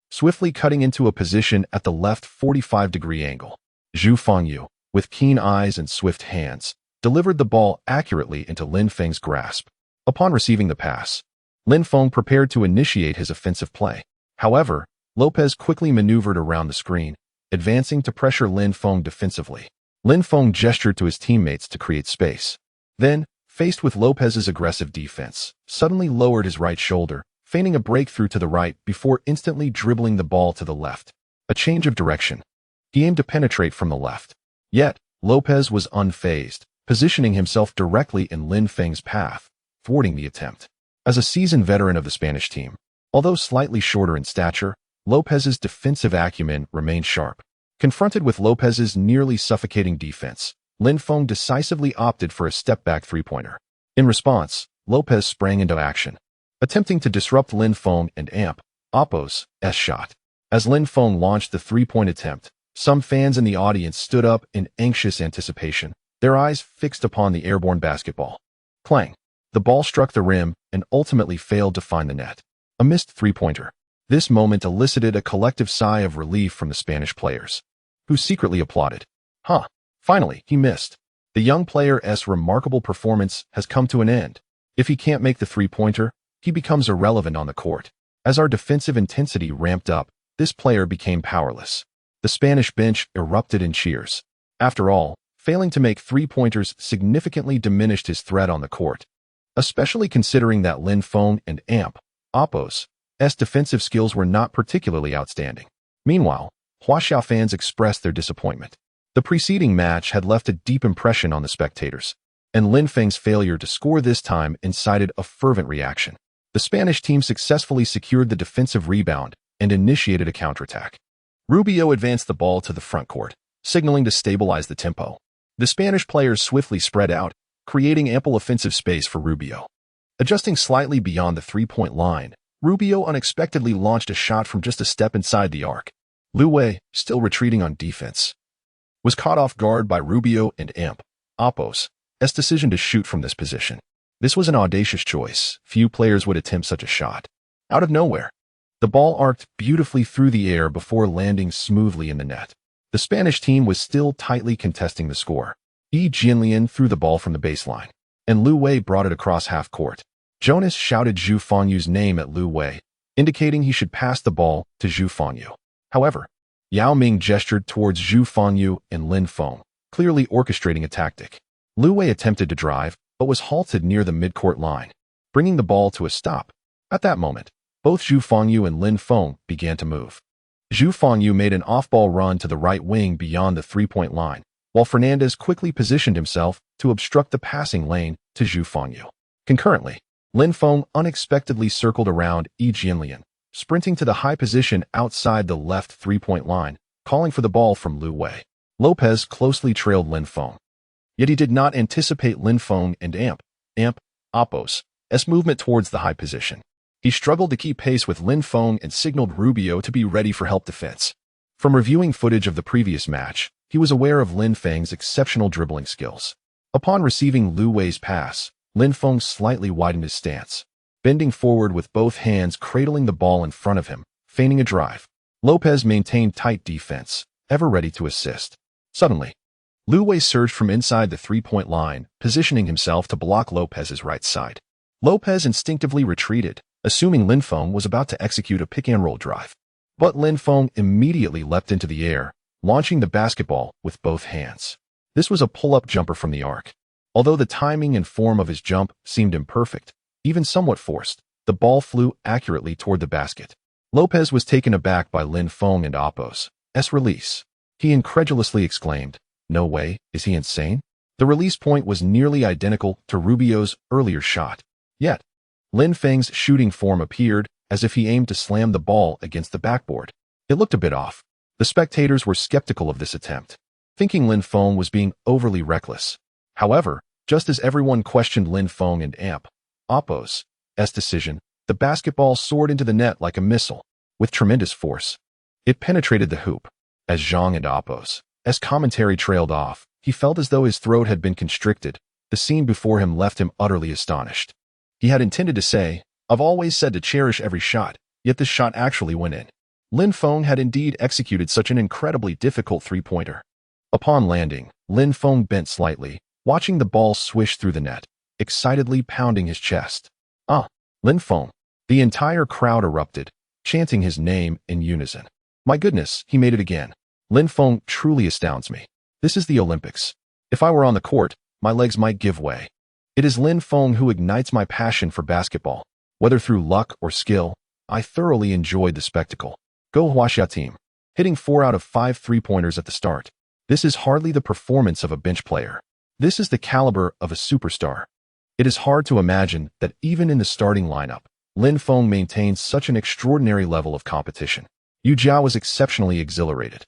swiftly cutting into a position at the left 45-degree angle. Zhu Fengyu, with keen eyes and swift hands, delivered the ball accurately into Lin Feng's grasp. Upon receiving the pass, Lin Feng prepared to initiate his offensive play. However, Lopez quickly maneuvered around the screen, advancing to pressure Lin Feng defensively. Lin Feng gestured to his teammates to create space. Then, faced with Lopez's aggressive defense, suddenly lowered his right shoulder, feigning a breakthrough to the right before instantly dribbling the ball to the left. A change of direction. He aimed to penetrate from the left. Yet, Lopez was unfazed, positioning himself directly in Lin Feng's path, thwarting the attempt. As a seasoned veteran of the Spanish team, although slightly shorter in stature, Lopez's defensive acumen remained sharp. Confronted with Lopez's nearly suffocating defense, Lin Feng decisively opted for a step-back three-pointer. In response, Lopez sprang into action, attempting to disrupt Lin Feng and amp Oppo's shot. As Lin Feng launched the three-point attempt, some fans in the audience stood up in anxious anticipation, their eyes fixed upon the airborne basketball. Clang! The ball struck the rim and ultimately failed to find the net. A missed three-pointer. This moment elicited a collective sigh of relief from the Spanish players, who secretly applauded. Finally, he missed. The young player's remarkable performance has come to an end. If he can't make the three-pointer, he becomes irrelevant on the court. As our defensive intensity ramped up, this player became powerless. The Spanish bench erupted in cheers. After all, failing to make three-pointers significantly diminished his threat on the court, especially considering that Lin Feng and amp Oppo's defensive skills were not particularly outstanding. Meanwhile, Huaxia fans expressed their disappointment. The preceding match had left a deep impression on the spectators, and Lin Feng's failure to score this time incited a fervent reaction. The Spanish team successfully secured the defensive rebound and initiated a counterattack. Rubio advanced the ball to the front court, signaling to stabilize the tempo. The Spanish players swiftly spread out, creating ample offensive space for Rubio. Adjusting slightly beyond the three-point line, Rubio unexpectedly launched a shot from just a step inside the arc. Liu Wei, still retreating on defense, was caught off guard by Rubio and Oppos's decision to shoot from this position. This was an audacious choice. Few players would attempt such a shot. Out of nowhere, the ball arced beautifully through the air before landing smoothly in the net. The Spanish team was still tightly contesting the score. Jinlian threw the ball from the baseline, and Liu Wei brought it across half court. Jonas shouted Zhu Fangyu's name at Liu Wei, indicating he should pass the ball to Zhu Fangyu. However, Yao Ming gestured towards Zhu Fangyu and Lin Feng, clearly orchestrating a tactic. Liu Wei attempted to drive, but was halted near the midcourt line, bringing the ball to a stop. At that moment, both Zhu Fangyu and Lin Feng began to move. Zhu Fangyu made an off-ball run to the right wing beyond the three-point line, while Fernandez quickly positioned himself to obstruct the passing lane to Zhu Fangyu. Concurrently, Lin Feng unexpectedly circled around Jinlian, sprinting to the high position outside the left three-point line, calling for the ball from Liu Wei. Lopez closely trailed Lin Feng. Yet he did not anticipate Lin Feng and Oppos's movement towards the high position. He struggled to keep pace with Lin Feng and signaled Rubio to be ready for help defense. From reviewing footage of the previous match, he was aware of Lin Feng's exceptional dribbling skills. Upon receiving Liu Wei's pass, Lin Feng slightly widened his stance, bending forward with both hands cradling the ball in front of him, feigning a drive. Lopez maintained tight defense, ever ready to assist. Suddenly, Liu Wei surged from inside the three-point line, positioning himself to block Lopez's right side. Lopez instinctively retreated, assuming Lin Feng was about to execute a pick-and-roll drive. But Lin Feng immediately leapt into the air, launching the basketball with both hands. This was a pull-up jumper from the arc. Although the timing and form of his jump seemed imperfect, even somewhat forced, the ball flew accurately toward the basket. Lopez was taken aback by Lin Feng and Oppos's release. He incredulously exclaimed, "No way, is he insane?" The release point was nearly identical to Rubio's earlier shot. Yet, Lin Feng's shooting form appeared as if he aimed to slam the ball against the backboard. It looked a bit off. The spectators were skeptical of this attempt, thinking Lin Feng was being overly reckless. However, just as everyone questioned Lin Feng and Oppos's decision, the basketball soared into the net like a missile. With tremendous force, it penetrated the hoop. As Zhang and Oppos's commentary trailed off, he felt as though his throat had been constricted. The scene before him left him utterly astonished. He had intended to say, "I've always said to cherish every shot," yet this shot actually went in. Lin Feng had indeed executed such an incredibly difficult three-pointer. Upon landing, Lin Feng bent slightly, watching the ball swish through the net, excitedly pounding his chest. "Ah, Lin Feng." The entire crowd erupted, chanting his name in unison. "My goodness, he made it again. Lin Feng truly astounds me. This is the Olympics. If I were on the court, my legs might give way. It is Lin Feng who ignites my passion for basketball. Whether through luck or skill, I thoroughly enjoyed the spectacle. Go Huaxia team." Hitting 4 out of 5 three-pointers at the start. This is hardly the performance of a bench player. This is the caliber of a superstar. It is hard to imagine that even in the starting lineup, Lin Feng maintains such an extraordinary level of competition. Yu Jiao was exceptionally exhilarated.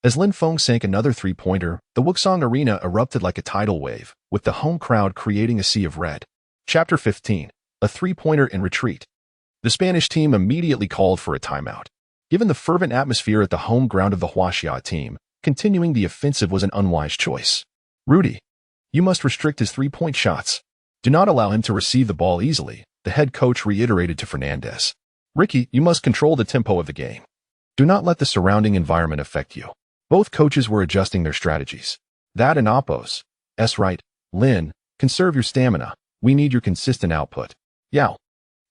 As Lin Feng sank another three-pointer, the Wuxang Arena erupted like a tidal wave, with the home crowd creating a sea of red. Chapter 15. A three-pointer in retreat. The Spanish team immediately called for a timeout. Given the fervent atmosphere at the home ground of the Huaxia team, continuing the offensive was an unwise choice. "Rudy, you must restrict his three-point shots. Do not allow him to receive the ball easily," the head coach reiterated to Fernandez. "Ricky, you must control the tempo of the game. Do not let the surrounding environment affect you." Both coaches were adjusting their strategies. "That and Oppos's right, Lin, conserve your stamina. We need your consistent output. Yao,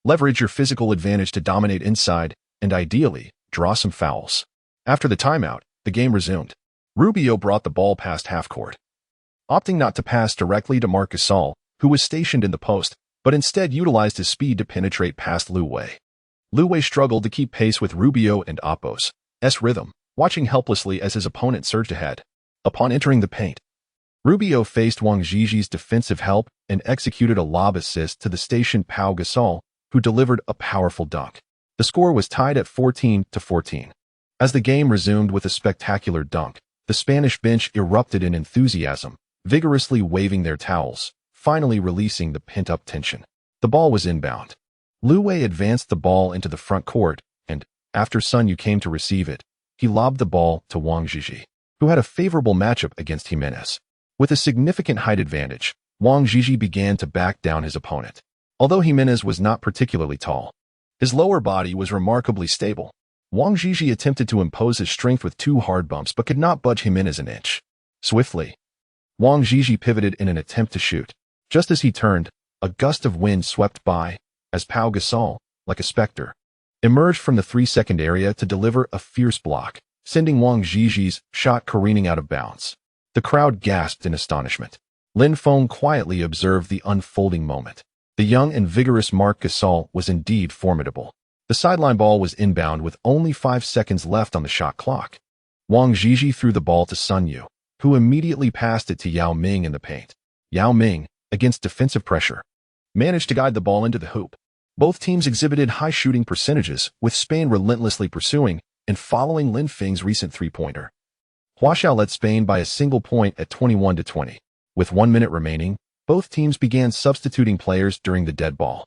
leverage your physical advantage to dominate inside, and ideally, draw some fouls." After the timeout, the game resumed. Rubio brought the ball past half-court, opting not to pass directly to Marc Gasol, who was stationed in the post, but instead utilized his speed to penetrate past Liu Wei. Liu Wei struggled to keep pace with Rubio and Oppo's rhythm, watching helplessly as his opponent surged ahead. Upon entering the paint, Rubio faced Wang Zhiji's defensive help and executed a lob assist to the stationed Pau Gasol, who delivered a powerful dunk. The score was tied at 14-14. As the game resumed with a spectacular dunk, the Spanish bench erupted in enthusiasm, vigorously waving their towels, finally releasing the pent-up tension. The ball was inbound. Liu Wei advanced the ball into the front court, and, after Sun Yu came to receive it, he lobbed the ball to Wang Zhiji, who had a favorable matchup against Jimenez. With a significant height advantage, Wang Zhiji began to back down his opponent. Although Jimenez was not particularly tall, his lower body was remarkably stable. Wang Zhiji attempted to impose his strength with 2 hard bumps but could not budge Jimenez an inch. Swiftly, Wang Zhiji pivoted in an attempt to shoot. Just as he turned, a gust of wind swept by, as Pau Gasol, like a specter, emerged from the 3-second area to deliver a fierce block, sending Wang Zhiji's shot careening out of bounds. The crowd gasped in astonishment. Lin Feng quietly observed the unfolding moment. The young and vigorous Marc Gasol was indeed formidable. The sideline ball was inbound with only 5 seconds left on the shot clock. Wang Zhiji threw the ball to Sun Yu, who immediately passed it to Yao Ming in the paint. Yao Ming, against defensive pressure, managed to guide the ball into the hoop. Both teams exhibited high shooting percentages, with Spain relentlessly pursuing and following Lin Feng's recent three-pointer. Huaxiao led Spain by a single point at 21-20. With 1 minute remaining, both teams began substituting players during the dead ball.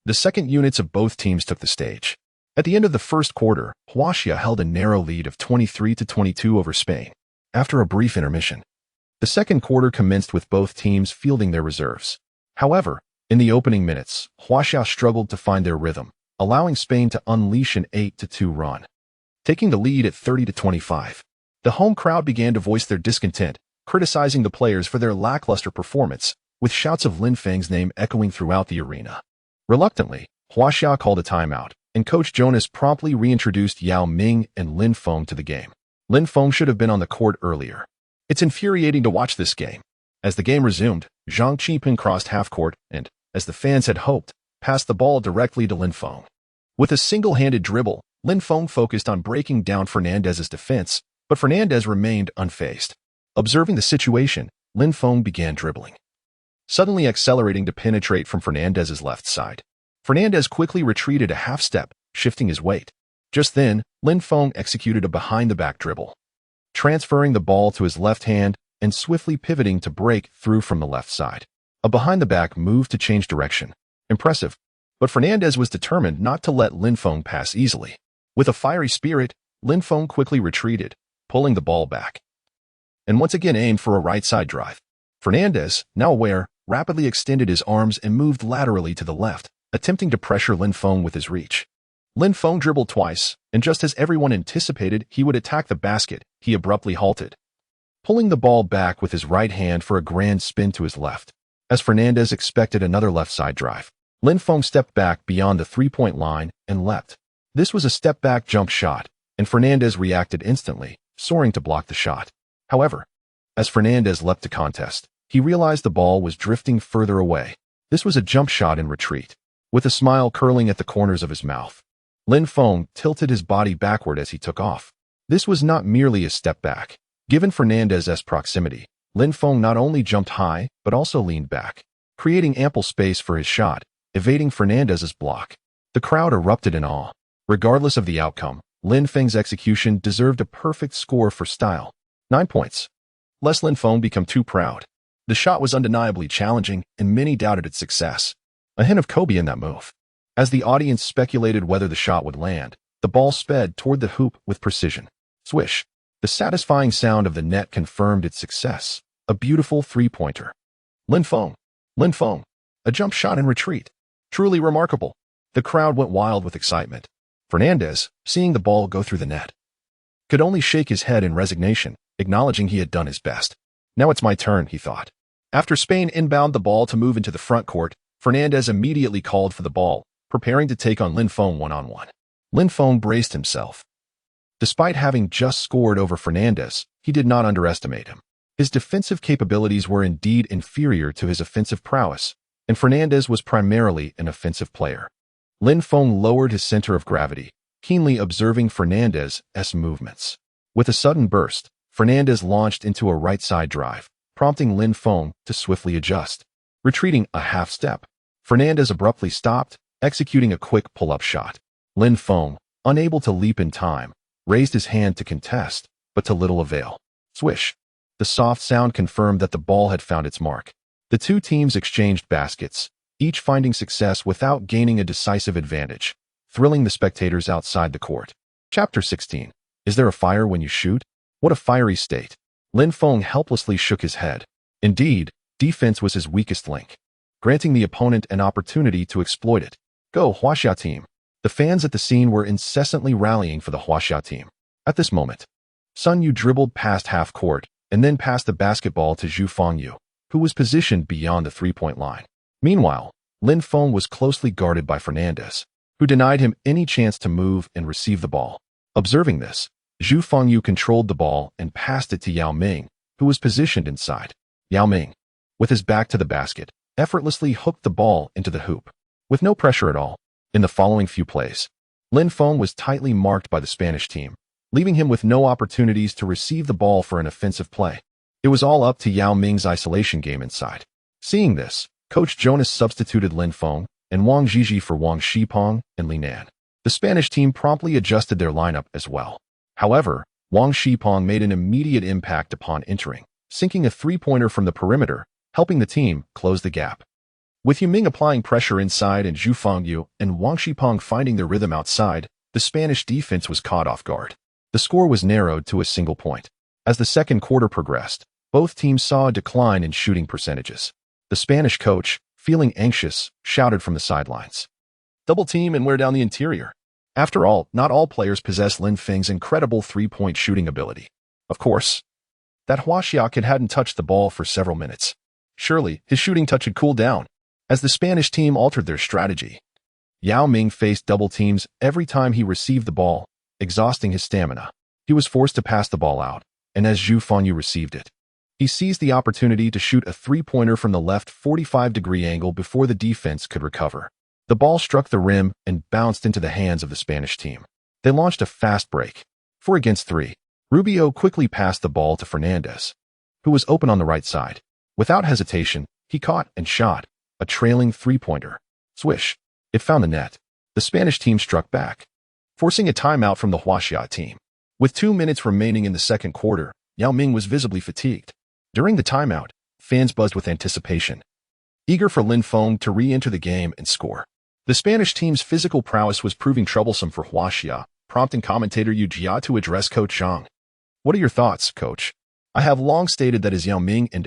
The second units of both teams took the stage. At the end of the first quarter, Huaxia held a narrow lead of 23-22 over Spain. After a brief intermission, the second quarter commenced with both teams fielding their reserves. However, in the opening minutes, Huaxia struggled to find their rhythm, allowing Spain to unleash an 8-2 run. Taking the lead at 30-25, the home crowd began to voice their discontent, criticizing the players for their lackluster performance, with shouts of Lin Feng's name echoing throughout the arena. Reluctantly, Huaxia called a timeout, and Coach Jonas promptly reintroduced Yao Ming and Lin Feng to the game. Lin Feng should have been on the court earlier. It's infuriating to watch this game. As the game resumed, Zhang Qiping crossed half-court and, as the fans had hoped, passed the ball directly to Lin Feng. With a single-handed dribble, Lin Feng focused on breaking down Fernandez's defense, but Fernandez remained unfazed. Observing the situation, Lin Feng began dribbling, suddenly accelerating to penetrate from Fernandez's left side. Fernandez quickly retreated a half-step, shifting his weight. Just then, Lin Feng executed a behind-the-back dribble, transferring the ball to his left hand and swiftly pivoting to break through from the left side. A behind-the-back move to change direction. Impressive. But Fernandez was determined not to let Lin Feng pass easily. With a fiery spirit, Lin Feng quickly retreated, pulling the ball back, and once again aimed for a right-side drive. Fernandez, now aware, rapidly extended his arms and moved laterally to the left, attempting to pressure Lin Feng with his reach. Lin Feng dribbled twice, and just as everyone anticipated he would attack the basket, he abruptly halted, pulling the ball back with his right hand for a grand spin to his left. As Fernandez expected another left-side drive, Lin Feng stepped back beyond the three-point line and leapt. This was a step-back jump shot, and Fernandez reacted instantly, soaring to block the shot. However, as Fernandez leapt to contest, he realized the ball was drifting further away. This was a jump shot in retreat. With a smile curling at the corners of his mouth, Lin Feng tilted his body backward as he took off. This was not merely a step back. Given Fernandez's proximity, Lin Feng not only jumped high, but also leaned back, creating ample space for his shot, evading Fernandez's block. The crowd erupted in awe. Regardless of the outcome, Lin Feng's execution deserved a perfect score for style. 9 points. Lest Lin Feng become too proud. The shot was undeniably challenging, and many doubted its success. A hint of Kobe in that move. As the audience speculated whether the shot would land, the ball sped toward the hoop with precision. Swish. The satisfying sound of the net confirmed its success. A beautiful three-pointer. Lin Feng. Lin Feng. A jump shot in retreat. Truly remarkable. The crowd went wild with excitement. Fernandez, seeing the ball go through the net, could only shake his head in resignation, acknowledging he had done his best. Now it's my turn, he thought. After Spain inbound the ball to move into the front court, Fernandez immediately called for the ball, preparing to take on Lin Feng one-on-one. Lin Feng braced himself. Despite having just scored over Fernandez, he did not underestimate him. His defensive capabilities were indeed inferior to his offensive prowess, and Fernandez was primarily an offensive player. Lin Feng lowered his center of gravity, keenly observing Fernandez's movements. With a sudden burst, Fernandez launched into a right-side drive, prompting Lin Feng to swiftly adjust. Retreating a half step, Fernandez abruptly stopped, executing a quick pull-up shot. Lin Feng, unable to leap in time, raised his hand to contest, but to little avail. Swish! The soft sound confirmed that the ball had found its mark. The two teams exchanged baskets, each finding success without gaining a decisive advantage, thrilling the spectators outside the court. Chapter 16. Is there a fire when you shoot? What a fiery state. Lin Feng helplessly shook his head. Indeed, defense was his weakest link, granting the opponent an opportunity to exploit it. Go, Huaxia team! The fans at the scene were incessantly rallying for the Huaxia team. At this moment, Sun Yu dribbled past half court and then passed the basketball to Zhu Fengyu, who was positioned beyond the three-point line. Meanwhile, Lin Feng was closely guarded by Fernandez, who denied him any chance to move and receive the ball. Observing this, Zhu Fengyu controlled the ball and passed it to Yao Ming, who was positioned inside. Yao Ming, with his back to the basket, effortlessly hooked the ball into the hoop. With no pressure at all, in the following few plays, Lin Feng was tightly marked by the Spanish team, leaving him with no opportunities to receive the ball for an offensive play. It was all up to Yao Ming's isolation game inside. Seeing this, Coach Jonas substituted Lin Feng and Wang Zhizhi for Wang Shipeng and Li Nan. The Spanish team promptly adjusted their lineup as well. However, Wang Shipeng made an immediate impact upon entering, sinking a three-pointer from the perimeter, helping the team close the gap. With Yao Ming applying pressure inside and Zhu Fengyu and Wang Shipeng finding their rhythm outside, the Spanish defense was caught off guard. The score was narrowed to a single point. As the second quarter progressed, both teams saw a decline in shooting percentages. The Spanish coach, feeling anxious, shouted from the sidelines, "Double team and wear down the interior." After all, not all players possess Lin Feng's incredible three-point shooting ability. Of course, that Huaxia kid hadn't touched the ball for several minutes. Surely, his shooting touch had cooled down. As the Spanish team altered their strategy, Yao Ming faced double teams every time he received the ball, exhausting his stamina. He was forced to pass the ball out, and as Zhu Fengyu received it, he seized the opportunity to shoot a three-pointer from the left 45-degree angle before the defense could recover. The ball struck the rim and bounced into the hands of the Spanish team. They launched a fast break. 4-against-3. Rubio quickly passed the ball to Fernandez, who was open on the right side. Without hesitation, he caught and shot a trailing three-pointer. Swish! It found the net. The Spanish team struck back, forcing a timeout from the Huaxia team. With 2 minutes remaining in the second quarter, Yao Ming was visibly fatigued. During the timeout, fans buzzed with anticipation, eager for Lin Feng to re-enter the game and score. The Spanish team's physical prowess was proving troublesome for Huaxia, prompting commentator Yu Jia to address Coach Zhang. "What are your thoughts, Coach? I have long stated that as Yao Ming and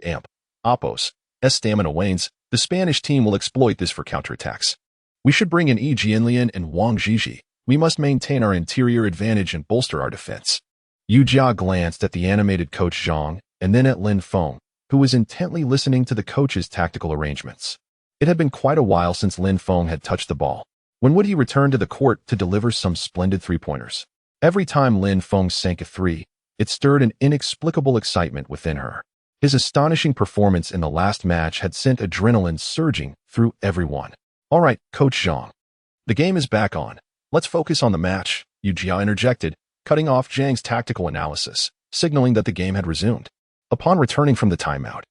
Oppo's stamina wanes, the Spanish team will exploit this for counterattacks. We should bring in Jianlian and Wang Zhizhi. We must maintain our interior advantage and bolster our defense." Yu Jia glanced at the animated Coach Zhang and then at Lin Feng, who was intently listening to the coach's tactical arrangements. It had been quite a while since Lin Feng had touched the ball. When would he return to the court to deliver some splendid three-pointers? Every time Lin Feng sank a three, it stirred an inexplicable excitement within her. His astonishing performance in the last match had sent adrenaline surging through everyone. "All right, Coach Zhang. The game is back on. Let's focus on the match," Yu Jia interjected, cutting off Zhang's tactical analysis, signaling that the game had resumed. Upon returning from the timeout,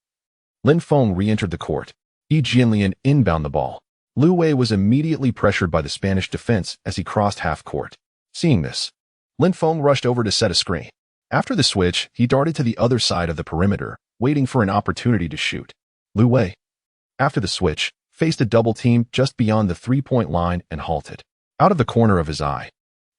Lin Feng re-entered the court. Jianlian inbound the ball. Lu Wei was immediately pressured by the Spanish defense as he crossed half-court. Seeing this, Lin Feng rushed over to set a screen. After the switch, he darted to the other side of the perimeter, waiting for an opportunity to shoot. Lu Wei, after the switch, faced a double team just beyond the three-point line and halted. Out of the corner of his eye,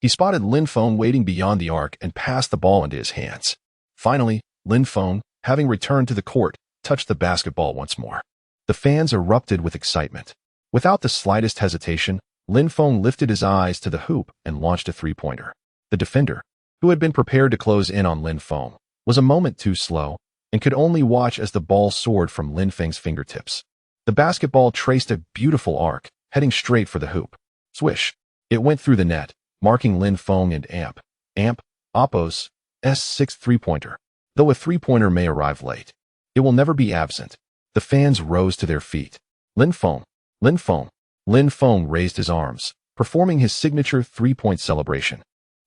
he spotted Lin Feng waiting beyond the arc and passed the ball into his hands. Finally, Lin Feng, having returned to the court, touched the basketball once more. The fans erupted with excitement. Without the slightest hesitation, Lin Feng lifted his eyes to the hoop and launched a three-pointer. The defender, who had been prepared to close in on Lin Feng, was a moment too slow and could only watch as the ball soared from Lin Feng's fingertips. The basketball traced a beautiful arc, heading straight for the hoop. Swish! It went through the net, marking Lin Feng and Oppo's sixth three-pointer. Though a three-pointer may arrive late, it will never be absent. The fans rose to their feet. Lin Feng! Lin Feng! Lin Feng raised his arms, performing his signature three-point celebration,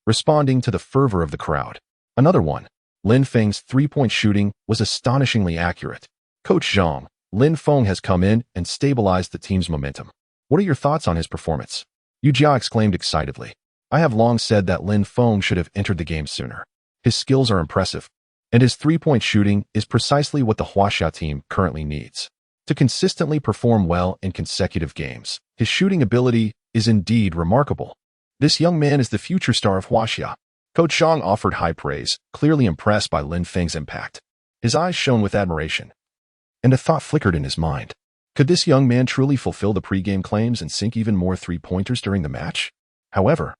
responding to the fervor of the crowd. Another one. Lin Feng's three-point shooting was astonishingly accurate. Coach Zhang, Lin Feng has come in and stabilized the team's momentum. What are your thoughts on his performance? Yu Jia exclaimed excitedly. I have long said that Lin Feng should have entered the game sooner. His skills are impressive, and his three-point shooting is precisely what the Huaxia team currently needs. To consistently perform well in consecutive games, his shooting ability is indeed remarkable. This young man is the future star of Huaxia. Coach Zhang offered high praise, clearly impressed by Lin Feng's impact. His eyes shone with admiration, and a thought flickered in his mind. Could this young man truly fulfill the pre-game claims and sink even more three-pointers during the match? However,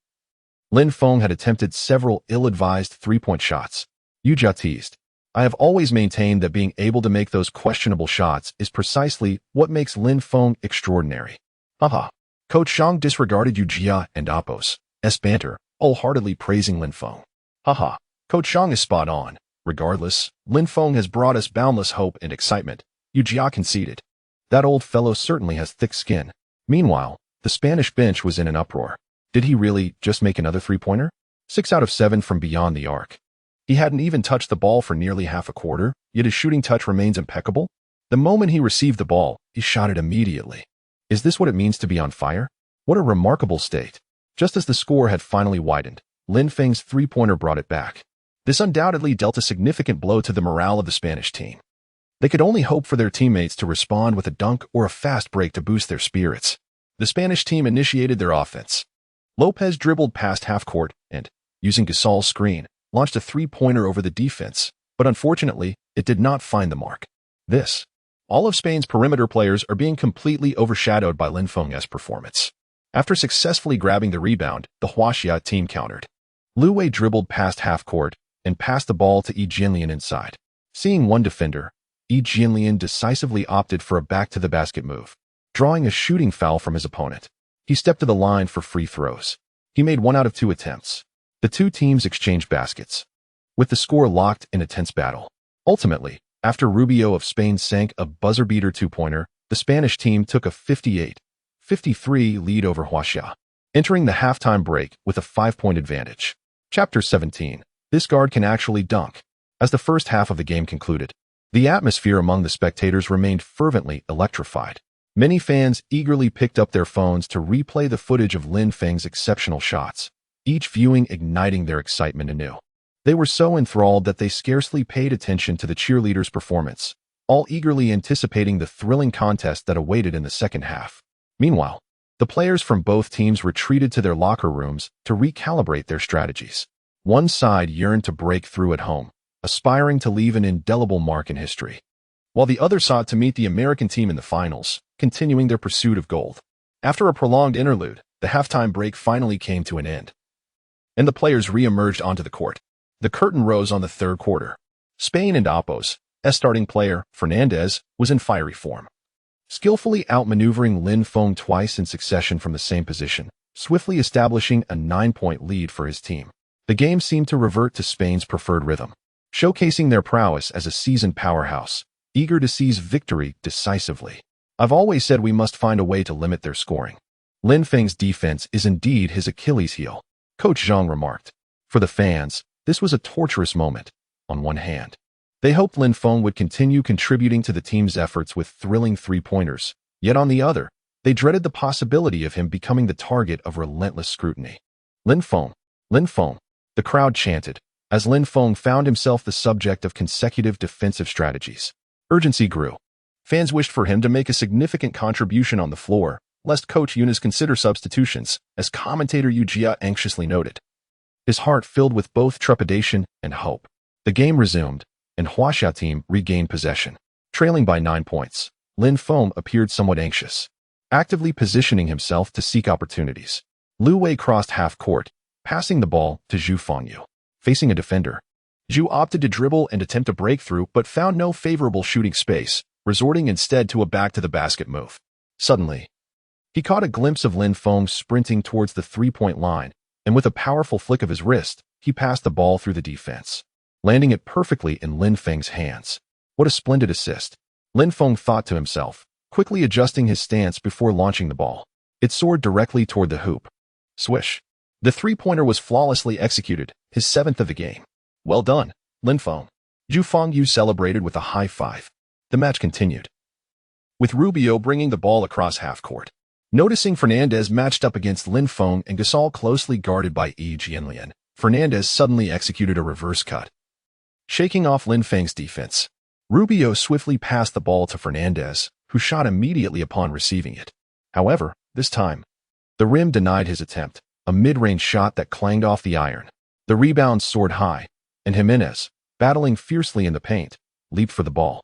Lin Feng had attempted several ill-advised three-point shots. Yu Jia teased. I have always maintained that being able to make those questionable shots is precisely what makes Lin Feng extraordinary. Haha. Coach Zhang disregarded Yu Jia and Appo's banter, wholeheartedly praising Lin Feng. Haha. Coach Zhang is spot on. Regardless, Lin Feng has brought us boundless hope and excitement, Yu Jia conceded. That old fellow certainly has thick skin. Meanwhile, the Spanish bench was in an uproar. Did he really just make another three-pointer? 6 out of 7 from beyond the arc. He hadn't even touched the ball for nearly half a quarter, yet his shooting touch remains impeccable. The moment he received the ball, he shot it immediately. Is this what it means to be on fire? What a remarkable state. Just as the score had finally widened, Lin Feng's three-pointer brought it back. This undoubtedly dealt a significant blow to the morale of the Spanish team. They could only hope for their teammates to respond with a dunk or a fast break to boost their spirits. The Spanish team initiated their offense. Lopez dribbled past half-court and, using Gasol's screen, launched a three-pointer over the defense, but unfortunately, it did not find the mark. All of Spain's perimeter players are being completely overshadowed by Lin Feng's performance. After successfully grabbing the rebound, the Huaxia team countered. Lu Wei dribbled past half-court and passed the ball to Yi Jianlian inside. Seeing one defender, Yi Jianlian decisively opted for a back-to-the-basket move, drawing a shooting foul from his opponent. He stepped to the line for free throws. He made 1 out of 2 attempts. The two teams exchanged baskets, with the score locked in a tense battle. Ultimately, after Rubio of Spain sank a buzzer-beater two-pointer, the Spanish team took a 58-53 lead over Huaxia, entering the halftime break with a 5-point advantage. Chapter 17. This guard can actually dunk. As the first half of the game concluded, the atmosphere among the spectators remained fervently electrified. Many fans eagerly picked up their phones to replay the footage of Lin Feng's exceptional shots, each viewing igniting their excitement anew. They were so enthralled that they scarcely paid attention to the cheerleaders' performance, all eagerly anticipating the thrilling contest that awaited in the second half. Meanwhile, the players from both teams retreated to their locker rooms to recalibrate their strategies. One side yearned to break through at home, aspiring to leave an indelible mark in history, while the other sought to meet the American team in the finals, continuing their pursuit of gold. After a prolonged interlude, the halftime break finally came to an end, and the players re-emerged onto the court. The curtain rose on the third quarter. Spain and Appo's starting player, Fernandez, was in fiery form, skillfully outmaneuvering Lin Feng twice in succession from the same position, swiftly establishing a 9-point lead for his team. The game seemed to revert to Spain's preferred rhythm, showcasing their prowess as a seasoned powerhouse, eager to seize victory decisively. I've always said we must find a way to limit their scoring. Lin Feng's defense is indeed his Achilles heel, Coach Zhang remarked. For the fans, this was a torturous moment. On one hand, they hoped Lin Feng would continue contributing to the team's efforts with thrilling three-pointers, yet on the other, they dreaded the possibility of him becoming the target of relentless scrutiny. Lin Feng, Lin Feng, the crowd chanted, as Lin Feng found himself the subject of consecutive defensive strategies. Urgency grew. Fans wished for him to make a significant contribution on the floor, lest Coach Yunus consider substitutions, as commentator Yu Jia anxiously noted. His heart filled with both trepidation and hope. The game resumed, and Huaxia team regained possession. Trailing by 9 points, Lin Feng appeared somewhat anxious, actively positioning himself to seek opportunities. Lu Wei crossed half-court, passing the ball to Zhu Fengyu. Facing a defender, Zhu opted to dribble and attempt a breakthrough but found no favorable shooting space, resorting instead to a back-to-the-basket move. Suddenly, he caught a glimpse of Lin Feng sprinting towards the three-point line, and with a powerful flick of his wrist, he passed the ball through the defense, landing it perfectly in Lin Feng's hands. What a splendid assist, Lin Feng thought to himself, quickly adjusting his stance before launching the ball. It soared directly toward the hoop, Swish. The three-pointer was flawlessly executed, his seventh of the game. Well done, Lin Feng. Zhu Fengyu celebrated with a high five. The match continued, with Rubio bringing the ball across half-court. Noticing Fernandez matched up against Lin Feng and Gasol closely guarded by Yi Jianlian, Fernandez suddenly executed a reverse cut. Shaking off Lin Feng's defense, Rubio swiftly passed the ball to Fernandez, who shot immediately upon receiving it. However, this time, the rim denied his attempt, a mid-range shot that clanged off the iron. The rebound soared high, and Jimenez, battling fiercely in the paint, leaped for the ball,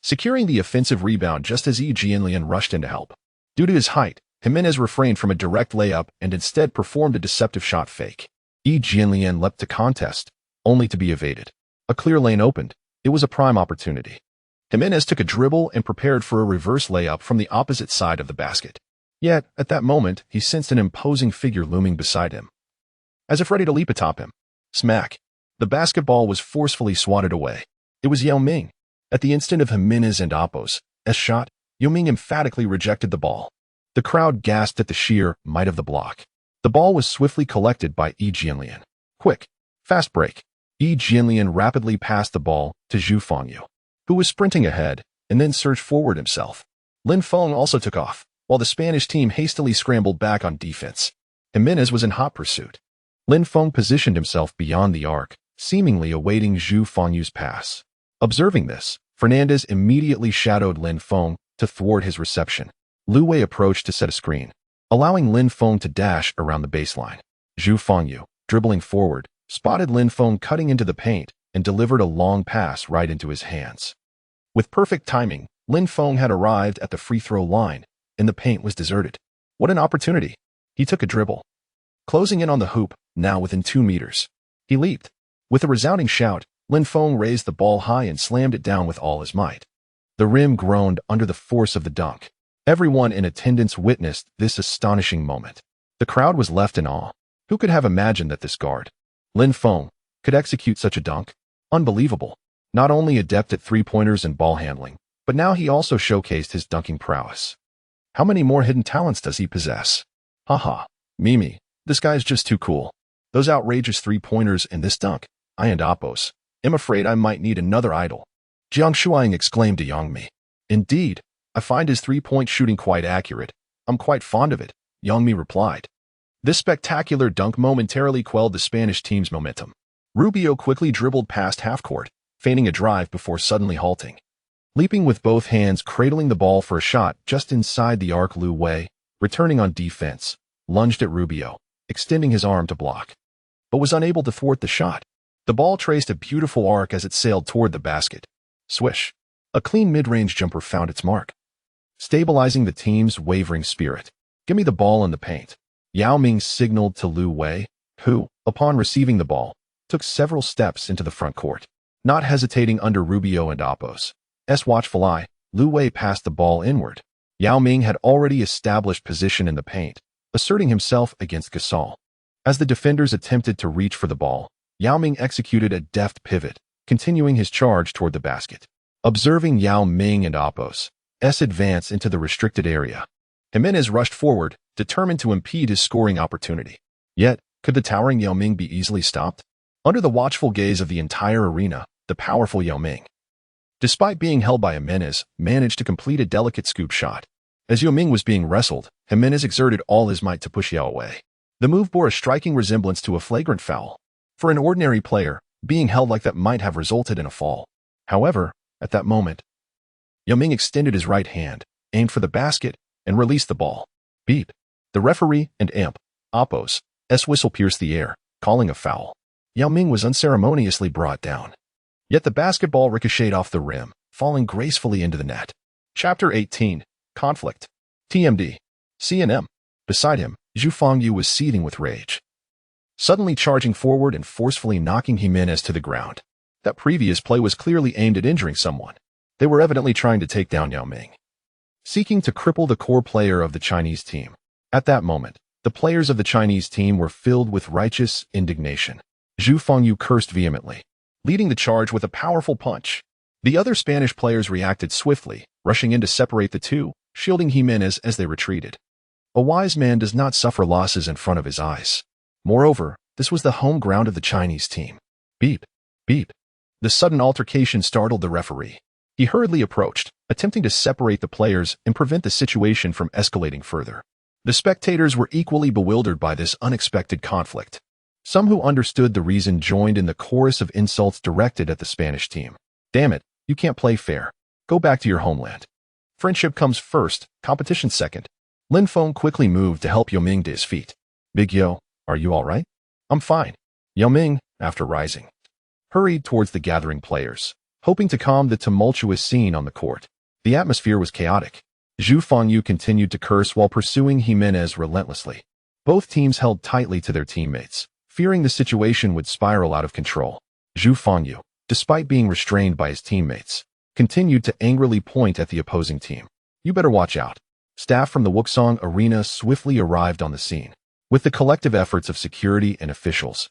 securing the offensive rebound just as Yi Jianlian rushed in to help. Due to his height, Jimenez refrained from a direct layup and instead performed a deceptive shot fake. Yi Jianlian leapt to contest, only to be evaded. A clear lane opened. It was a prime opportunity. Jimenez took a dribble and prepared for a reverse layup from the opposite side of the basket. Yet, at that moment, he sensed an imposing figure looming beside him, as if ready to leap atop him. Smack! The basketball was forcefully swatted away. It was Yao Ming. At the instant of Jimenez and Apos' shot, Yao Ming emphatically rejected the ball. The crowd gasped at the sheer might of the block. The ball was swiftly collected by Yi Jianlian. Quick, fast break. Yi Jianlian rapidly passed the ball to Zhu Fengyu, who was sprinting ahead and then surged forward himself. Lin Feng also took off, while the Spanish team hastily scrambled back on defense. Jimenez was in hot pursuit. Lin Feng positioned himself beyond the arc, seemingly awaiting Zhu Fengyu's pass. Observing this, Fernandez immediately shadowed Lin Feng to thwart his reception. Lu Wei approached to set a screen, allowing Lin Feng to dash around the baseline. Zhu Fengyu, dribbling forward, spotted Lin Feng cutting into the paint and delivered a long pass right into his hands. With perfect timing, Lin Feng had arrived at the free throw line, and the paint was deserted. What an opportunity! He took a dribble, closing in on the hoop, now within 2 meters. He leaped. With a resounding shout, Lin Feng raised the ball high and slammed it down with all his might. The rim groaned under the force of the dunk. Everyone in attendance witnessed this astonishing moment. The crowd was left in awe. Who could have imagined that this guard, Lin Feng, could execute such a dunk? Unbelievable. Not only adept at three-pointers and ball handling, but now he also showcased his dunking prowess. How many more hidden talents does he possess? Haha, Mimi, this guy's just too cool. Those outrageous three-pointers and this dunk, I and Apos, am afraid I might need another idol. Jiang Shuang exclaimed to Yang Mi. Indeed, I find his three-point shooting quite accurate. I'm quite fond of it, Yang Mi replied. This spectacular dunk momentarily quelled the Spanish team's momentum. Rubio quickly dribbled past half-court, feigning a drive before suddenly halting. Leaping with both hands, cradling the ball for a shot just inside the arc, Lu Wei, returning on defense, lunged at Rubio, extending his arm to block, but was unable to thwart the shot. The ball traced a beautiful arc as it sailed toward the basket. Swish! A clean mid-range jumper found its mark, stabilizing the team's wavering spirit. Give me the ball in the paint. Yao Ming signaled to Lu Wei, who, upon receiving the ball, took several steps into the front court. Not hesitating under Rubio and Apos' watchful eye, Lu Wei passed the ball inward. Yao Ming had already established position in the paint, asserting himself against Gasol. As the defenders attempted to reach for the ball, Yao Ming executed a deft pivot, continuing his charge toward the basket. Observing Yao Ming and Apos' advance into the restricted area, Jimenez rushed forward, determined to impede his scoring opportunity. Yet, could the towering Yao Ming be easily stopped? Under the watchful gaze of the entire arena, the powerful Yao Ming, despite being held by Jimenez, managed to complete a delicate scoop shot. As Yao Ming was being wrestled, Jimenez exerted all his might to push Yao away. The move bore a striking resemblance to a flagrant foul. For an ordinary player, being held like that might have resulted in a fall. However, at that moment, Yao Ming extended his right hand, aimed for the basket, and released the ball. Beep. The referee and Apos' whistle pierced the air, calling a foul. Yao Ming was unceremoniously brought down. Yet the basketball ricocheted off the rim, falling gracefully into the net. Chapter 18. Conflict. TMD. C&M. Beside him, Zhu Fengyu was seething with rage, suddenly charging forward and forcefully knocking Jimenez to the ground. That previous play was clearly aimed at injuring someone. They were evidently trying to take down Yao Ming, seeking to cripple the core player of the Chinese team. At that moment, the players of the Chinese team were filled with righteous indignation. Zhu Fengyu cursed vehemently, leading the charge with a powerful punch. The other Spanish players reacted swiftly, rushing in to separate the two, shielding Jimenez as they retreated. A wise man does not suffer losses in front of his eyes. Moreover, this was the home ground of the Chinese team. Beep, beep. The sudden altercation startled the referee. He hurriedly approached, attempting to separate the players and prevent the situation from escalating further. The spectators were equally bewildered by this unexpected conflict. Some who understood the reason joined in the chorus of insults directed at the Spanish team. Damn it, you can't play fair. Go back to your homeland. Friendship comes first, competition second. Lin Feng quickly moved to help Yao Ming to his feet. Big Yo, are you all right? I'm fine. Yao Ming, after rising, hurried towards the gathering players, hoping to calm the tumultuous scene on the court. The atmosphere was chaotic. Zhu Fengyu continued to curse while pursuing Jimenez relentlessly. Both teams held tightly to their teammates, fearing the situation would spiral out of control. Zhu Fengyu, despite being restrained by his teammates, continued to angrily point at the opposing team. You better watch out. Staff from the Wuxong Arena swiftly arrived on the scene. With the collective efforts of security and officials,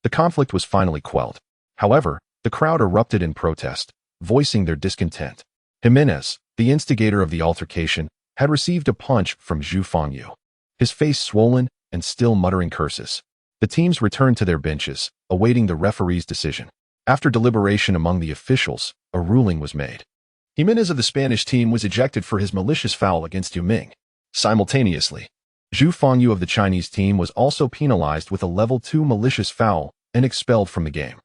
the conflict was finally quelled. However, the crowd erupted in protest, voicing their discontent. Jimenez, the instigator of the altercation, had received a punch from Zhu Fengyu. His face swollen and still muttering curses. The teams returned to their benches, awaiting the referee's decision. After deliberation among the officials, a ruling was made. Jimenez of the Spanish team was ejected for his malicious foul against Yao Ming. Simultaneously, Zhu Fengyu of the Chinese team was also penalized with a level 2 malicious foul and expelled from the game.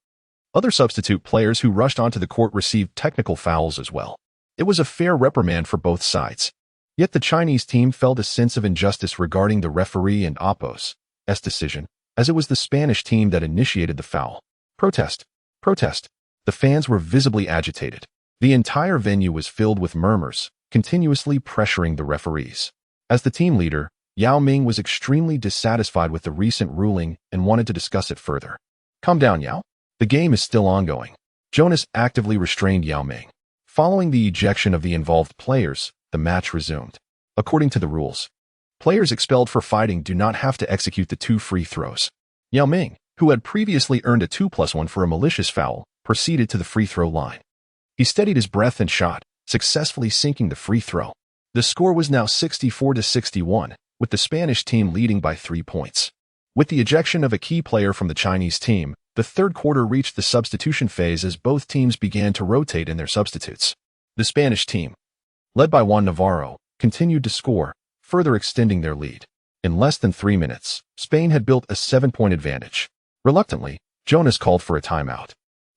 Other substitute players who rushed onto the court received technical fouls as well. It was a fair reprimand for both sides. Yet the Chinese team felt a sense of injustice regarding the referee and oppos's decision, as it was the Spanish team that initiated the foul. Protest! Protest! The fans were visibly agitated. The entire venue was filled with murmurs, continuously pressuring the referees. As the team leader, Yao Ming was extremely dissatisfied with the recent ruling and wanted to discuss it further. Calm down, Yao. The game is still ongoing. Jonas actively restrained Yao Ming. Following the ejection of the involved players, the match resumed. According to the rules, players expelled for fighting do not have to execute the 2 free throws. Yao Ming, who had previously earned a 2+1 for a malicious foul, proceeded to the free throw line. He steadied his breath and shot, successfully sinking the free throw. The score was now 64-61, with the Spanish team leading by 3 points. With the ejection of a key player from the Chinese team, the third quarter reached the substitution phase as both teams began to rotate in their substitutes. The Spanish team, led by Juan Navarro, continued to score, further extending their lead. In less than 3 minutes, Spain had built a 7-point advantage. Reluctantly, Jonas called for a timeout,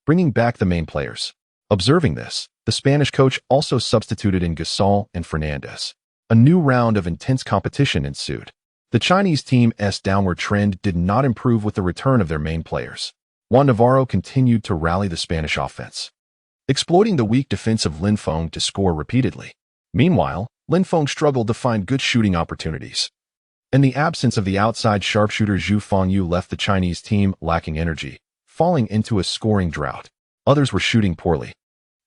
bringing back the main players. Observing this, the Spanish coach also substituted in Gasol and Fernandez. A new round of intense competition ensued. The Chinese team's downward trend did not improve with the return of their main players. Juan Navarro continued to rally the Spanish offense, exploiting the weak defense of Lin Feng to score repeatedly. Meanwhile, Lin Feng struggled to find good shooting opportunities. In the absence of the outside sharpshooter, Zhu Fengyu left the Chinese team lacking energy, falling into a scoring drought. Others were shooting poorly,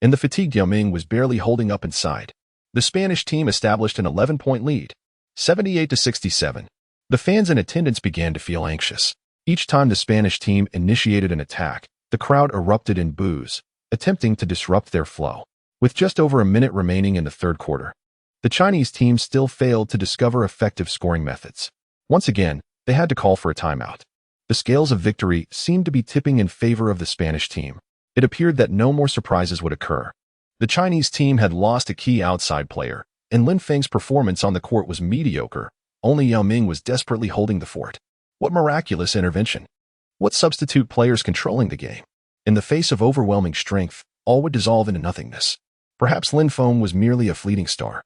and the fatigued Yao Ming was barely holding up inside. The Spanish team established an 11-point lead, 78-67. The fans in attendance began to feel anxious. Each time the Spanish team initiated an attack, the crowd erupted in boos, attempting to disrupt their flow. With just over a minute remaining in the third quarter, the Chinese team still failed to discover effective scoring methods. Once again, they had to call for a timeout. The scales of victory seemed to be tipping in favor of the Spanish team. It appeared that no more surprises would occur. The Chinese team had lost a key outside player, and Lin Feng's performance on the court was mediocre. Only Yao Ming was desperately holding the fort. What miraculous intervention! What substitute players controlling the game? In the face of overwhelming strength, all would dissolve into nothingness. Perhaps Lin Feng was merely a fleeting star,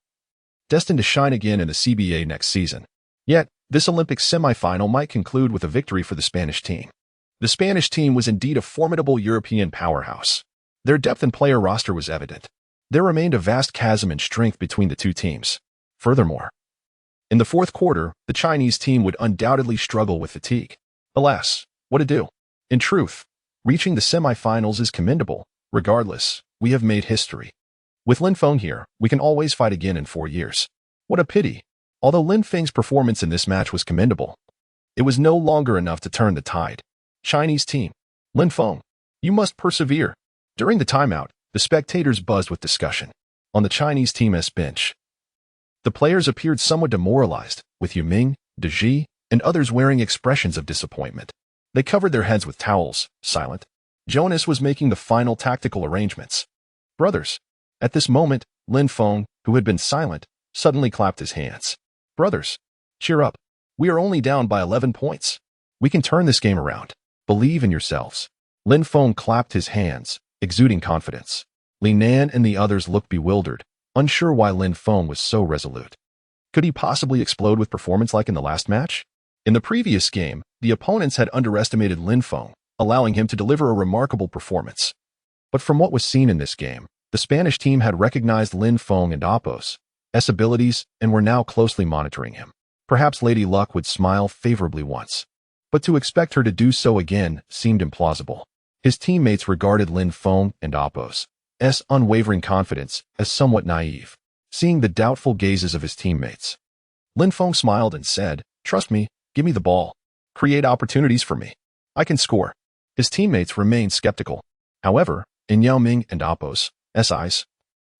destined to shine again in the CBA next season. Yet, this Olympic semifinal might conclude with a victory for the Spanish team. The Spanish team was indeed a formidable European powerhouse. Their depth in player roster was evident. There remained a vast chasm in strength between the two teams. Furthermore, in the fourth quarter, the Chinese team would undoubtedly struggle with fatigue. Alas, what to do? In truth, reaching the semifinals is commendable. Regardless, we have made history. With Lin Feng here, we can always fight again in 4 years. What a pity. Although Lin Feng's performance in this match was commendable, it was no longer enough to turn the tide. Chinese team, Lin Feng, you must persevere. During the timeout, the spectators buzzed with discussion. On the Chinese team's bench, the players appeared somewhat demoralized, with Yuming, Deji, and others wearing expressions of disappointment. They covered their heads with towels, silent. Jonas was making the final tactical arrangements. Brothers. At this moment, Lin Feng, who had been silent, suddenly clapped his hands. Brothers, cheer up. We are only down by 11 points. We can turn this game around. Believe in yourselves. Lin Feng clapped his hands, exuding confidence. Li Nan and the others looked bewildered, unsure why Lin Feng was so resolute. Could he possibly explode with performance like in the last match? In the previous game, the opponents had underestimated Lin Feng, allowing him to deliver a remarkable performance. But from what was seen in this game, the Spanish team had recognized Lin Feng and Apos' abilities and were now closely monitoring him. Perhaps Lady Luck would smile favorably once, but to expect her to do so again seemed implausible. His teammates regarded Lin Feng and Apos' unwavering confidence as somewhat naive, seeing the doubtful gazes of his teammates. Lin Feng smiled and said, "Trust me, give me the ball. Create opportunities for me. I can score." His teammates remained skeptical. However, in Yao Ming and Apos' eyes,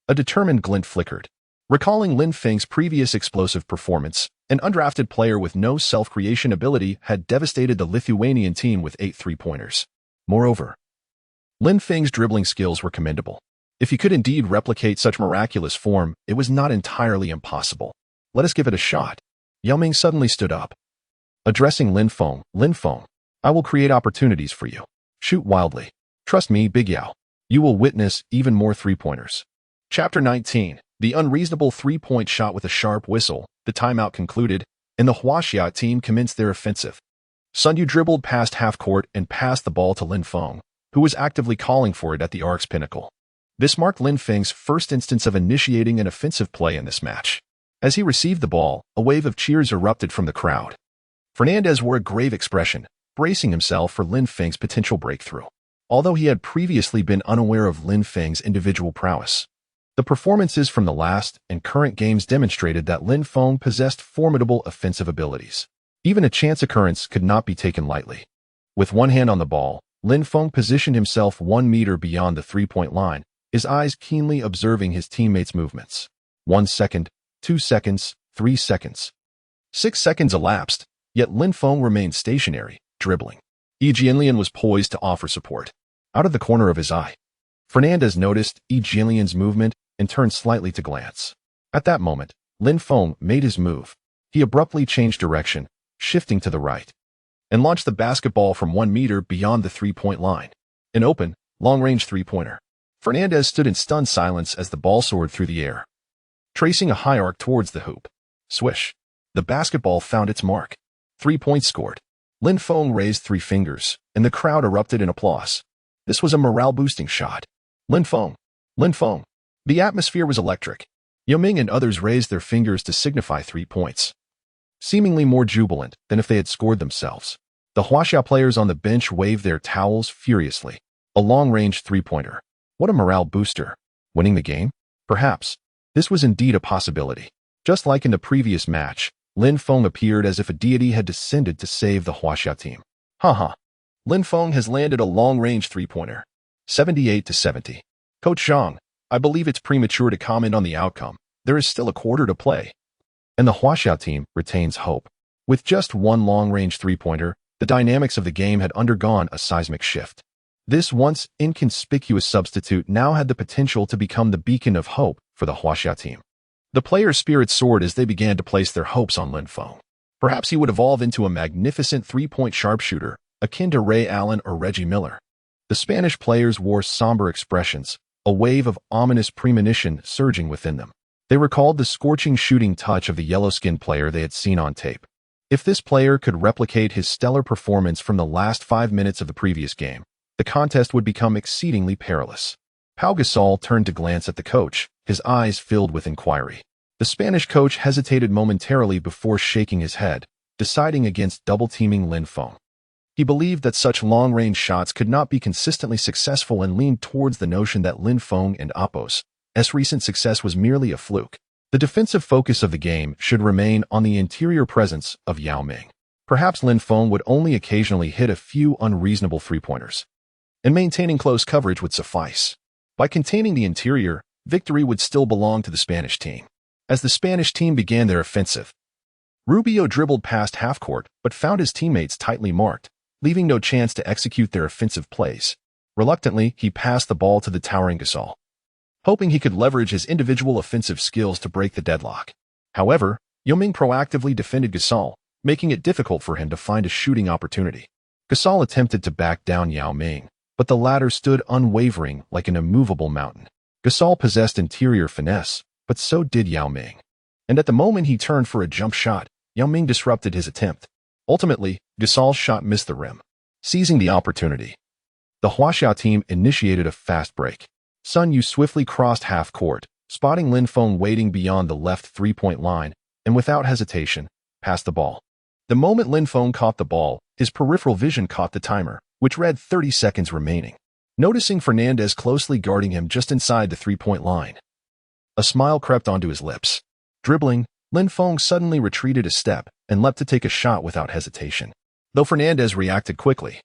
a determined glint flickered. Recalling Lin Feng's previous explosive performance, an undrafted player with no self-creation ability had devastated the Lithuanian team with 8 3-pointers. Moreover, Lin Feng's dribbling skills were commendable. If he could indeed replicate such miraculous form, it was not entirely impossible. Let us give it a shot. Yao Ming suddenly stood up. Addressing Lin Feng, I will create opportunities for you. Shoot wildly. Trust me, Big Yao. You will witness even more 3-pointers. Chapter 19. The unreasonable 3-point shot with a sharp whistle. The timeout concluded, and the Huaxia team commenced their offensive. Sun Yu dribbled past half-court and passed the ball to Lin Feng, who was actively calling for it at the arc's pinnacle. This marked Lin Feng's first instance of initiating an offensive play in this match. As he received the ball, a wave of cheers erupted from the crowd. Fernandez wore a grave expression, bracing himself for Lin Feng's potential breakthrough. Although he had previously been unaware of Lin Feng's individual prowess, the performances from the last and current games demonstrated that Lin Feng possessed formidable offensive abilities. Even a chance occurrence could not be taken lightly. With one hand on the ball, Lin Feng positioned himself 1 meter beyond the 3-point line, his eyes keenly observing his teammates' movements. 1 second, 2 seconds, 3 seconds. 6 seconds elapsed, yet Lin Feng remained stationary, dribbling. Jianlian was poised to offer support. Out of the corner of his eye, Fernandez noticed Jianlian's movement and turned slightly to glance. At that moment, Lin Feng made his move. He abruptly changed direction, shifting to the right, and launched the basketball from 1 meter beyond the 3-point line. An open, long-range 3-pointer. Fernandez stood in stunned silence as the ball soared through the air, tracing a high arc towards the hoop. Swish. The basketball found its mark. 3 points scored. Lin Feng raised 3 fingers, and the crowd erupted in applause. This was a morale-boosting shot. Lin Feng. The atmosphere was electric. Yao Ming and others raised their fingers to signify 3 points, seemingly more jubilant than if they had scored themselves. The Huaxia players on the bench waved their towels furiously. A long-range 3-pointer. What a morale booster. Winning the game? Perhaps. This was indeed a possibility. Just like in the previous match, Lin Feng appeared as if a deity had descended to save the Huaxia team. Haha. Lin Feng has landed a long-range 3-pointer. 78-70. Coach Zhang, I believe it's premature to comment on the outcome. There is still a quarter to play. And the Huaxia team retains hope. With just one long-range 3-pointer, the dynamics of the game had undergone a seismic shift. This once inconspicuous substitute now had the potential to become the beacon of hope for the Huaxia team. The players' spirits soared as they began to place their hopes on Lin Feng. Perhaps he would evolve into a magnificent 3-point sharpshooter, akin to Ray Allen or Reggie Miller. The Spanish players wore somber expressions, a wave of ominous premonition surging within them. They recalled the scorching shooting touch of the yellow-skinned player they had seen on tape. If this player could replicate his stellar performance from the last 5 minutes of the previous game, the contest would become exceedingly perilous. Pau Gasol turned to glance at the coach, his eyes filled with inquiry. The Spanish coach hesitated momentarily before shaking his head, deciding against double-teaming Lin Feng. He believed that such long-range shots could not be consistently successful and leaned towards the notion that Lin Feng and Apos' recent success was merely a fluke. The defensive focus of the game should remain on the interior presence of Yao Ming. Perhaps Lin Feng would only occasionally hit a few unreasonable 3-pointers, and maintaining close coverage would suffice. By containing the interior, victory would still belong to the Spanish team. As the Spanish team began their offensive, Rubio dribbled past half-court but found his teammates tightly marked, leaving no chance to execute their offensive plays. Reluctantly, he passed the ball to the towering Gasol, hoping he could leverage his individual offensive skills to break the deadlock. However, Yao Ming proactively defended Gasol, making it difficult for him to find a shooting opportunity. Gasol attempted to back down Yao Ming, but the latter stood unwavering like an immovable mountain. Gasol possessed interior finesse, but so did Yao Ming. And at the moment he turned for a jump shot, Yao Ming disrupted his attempt. Ultimately, Gasol's shot missed the rim. Seizing the opportunity, the Huaxia team initiated a fast break. Sun Yu swiftly crossed half-court, spotting Lin Feng waiting beyond the left three-point line, and without hesitation, passed the ball. The moment Lin Feng caught the ball, his peripheral vision caught the timer, which read 30 seconds remaining. Noticing Fernandez closely guarding him just inside the three-point line, a smile crept onto his lips. Dribbling, Lin Feng suddenly retreated a step and leapt to take a shot without hesitation. Though Fernandez reacted quickly,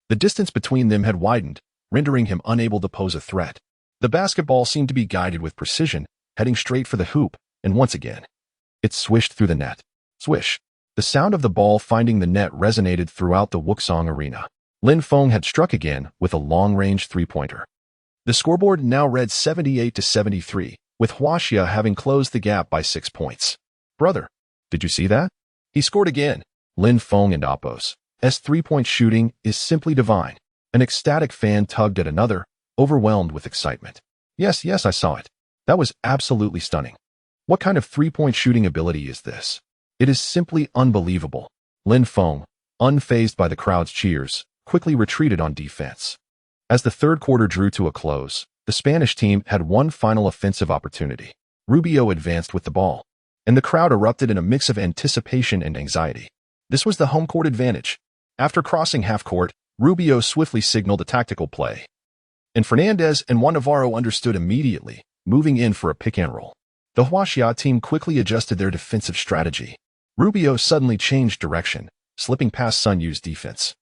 the distance between them had widened, rendering him unable to pose a threat. The basketball seemed to be guided with precision, heading straight for the hoop, and once again, it swished through the net. Swish. The sound of the ball finding the net resonated throughout the Wuxong arena. Lin Feng had struck again with a long-range three-pointer. The scoreboard now read 78-73, with Huaxia having closed the gap by 6 points. Brother, did you see that? He scored again. Lin Feng and Apos. S three-point shooting is simply divine. An ecstatic fan tugged at another, overwhelmed with excitement. Yes, I saw it. That was absolutely stunning. What kind of three-point shooting ability is this? It is simply unbelievable. Lin Feng, unfazed by the crowd's cheers, quickly retreated on defense. As the third quarter drew to a close, the Spanish team had one final offensive opportunity. Rubio advanced with the ball, and the crowd erupted in a mix of anticipation and anxiety. This was the home court advantage. After crossing half-court, Rubio swiftly signaled a tactical play, and Fernandez and Juan Navarro understood immediately, moving in for a pick-and-roll. The Huaxia team quickly adjusted their defensive strategy. Rubio suddenly changed direction, slipping past Sun Yu's defense,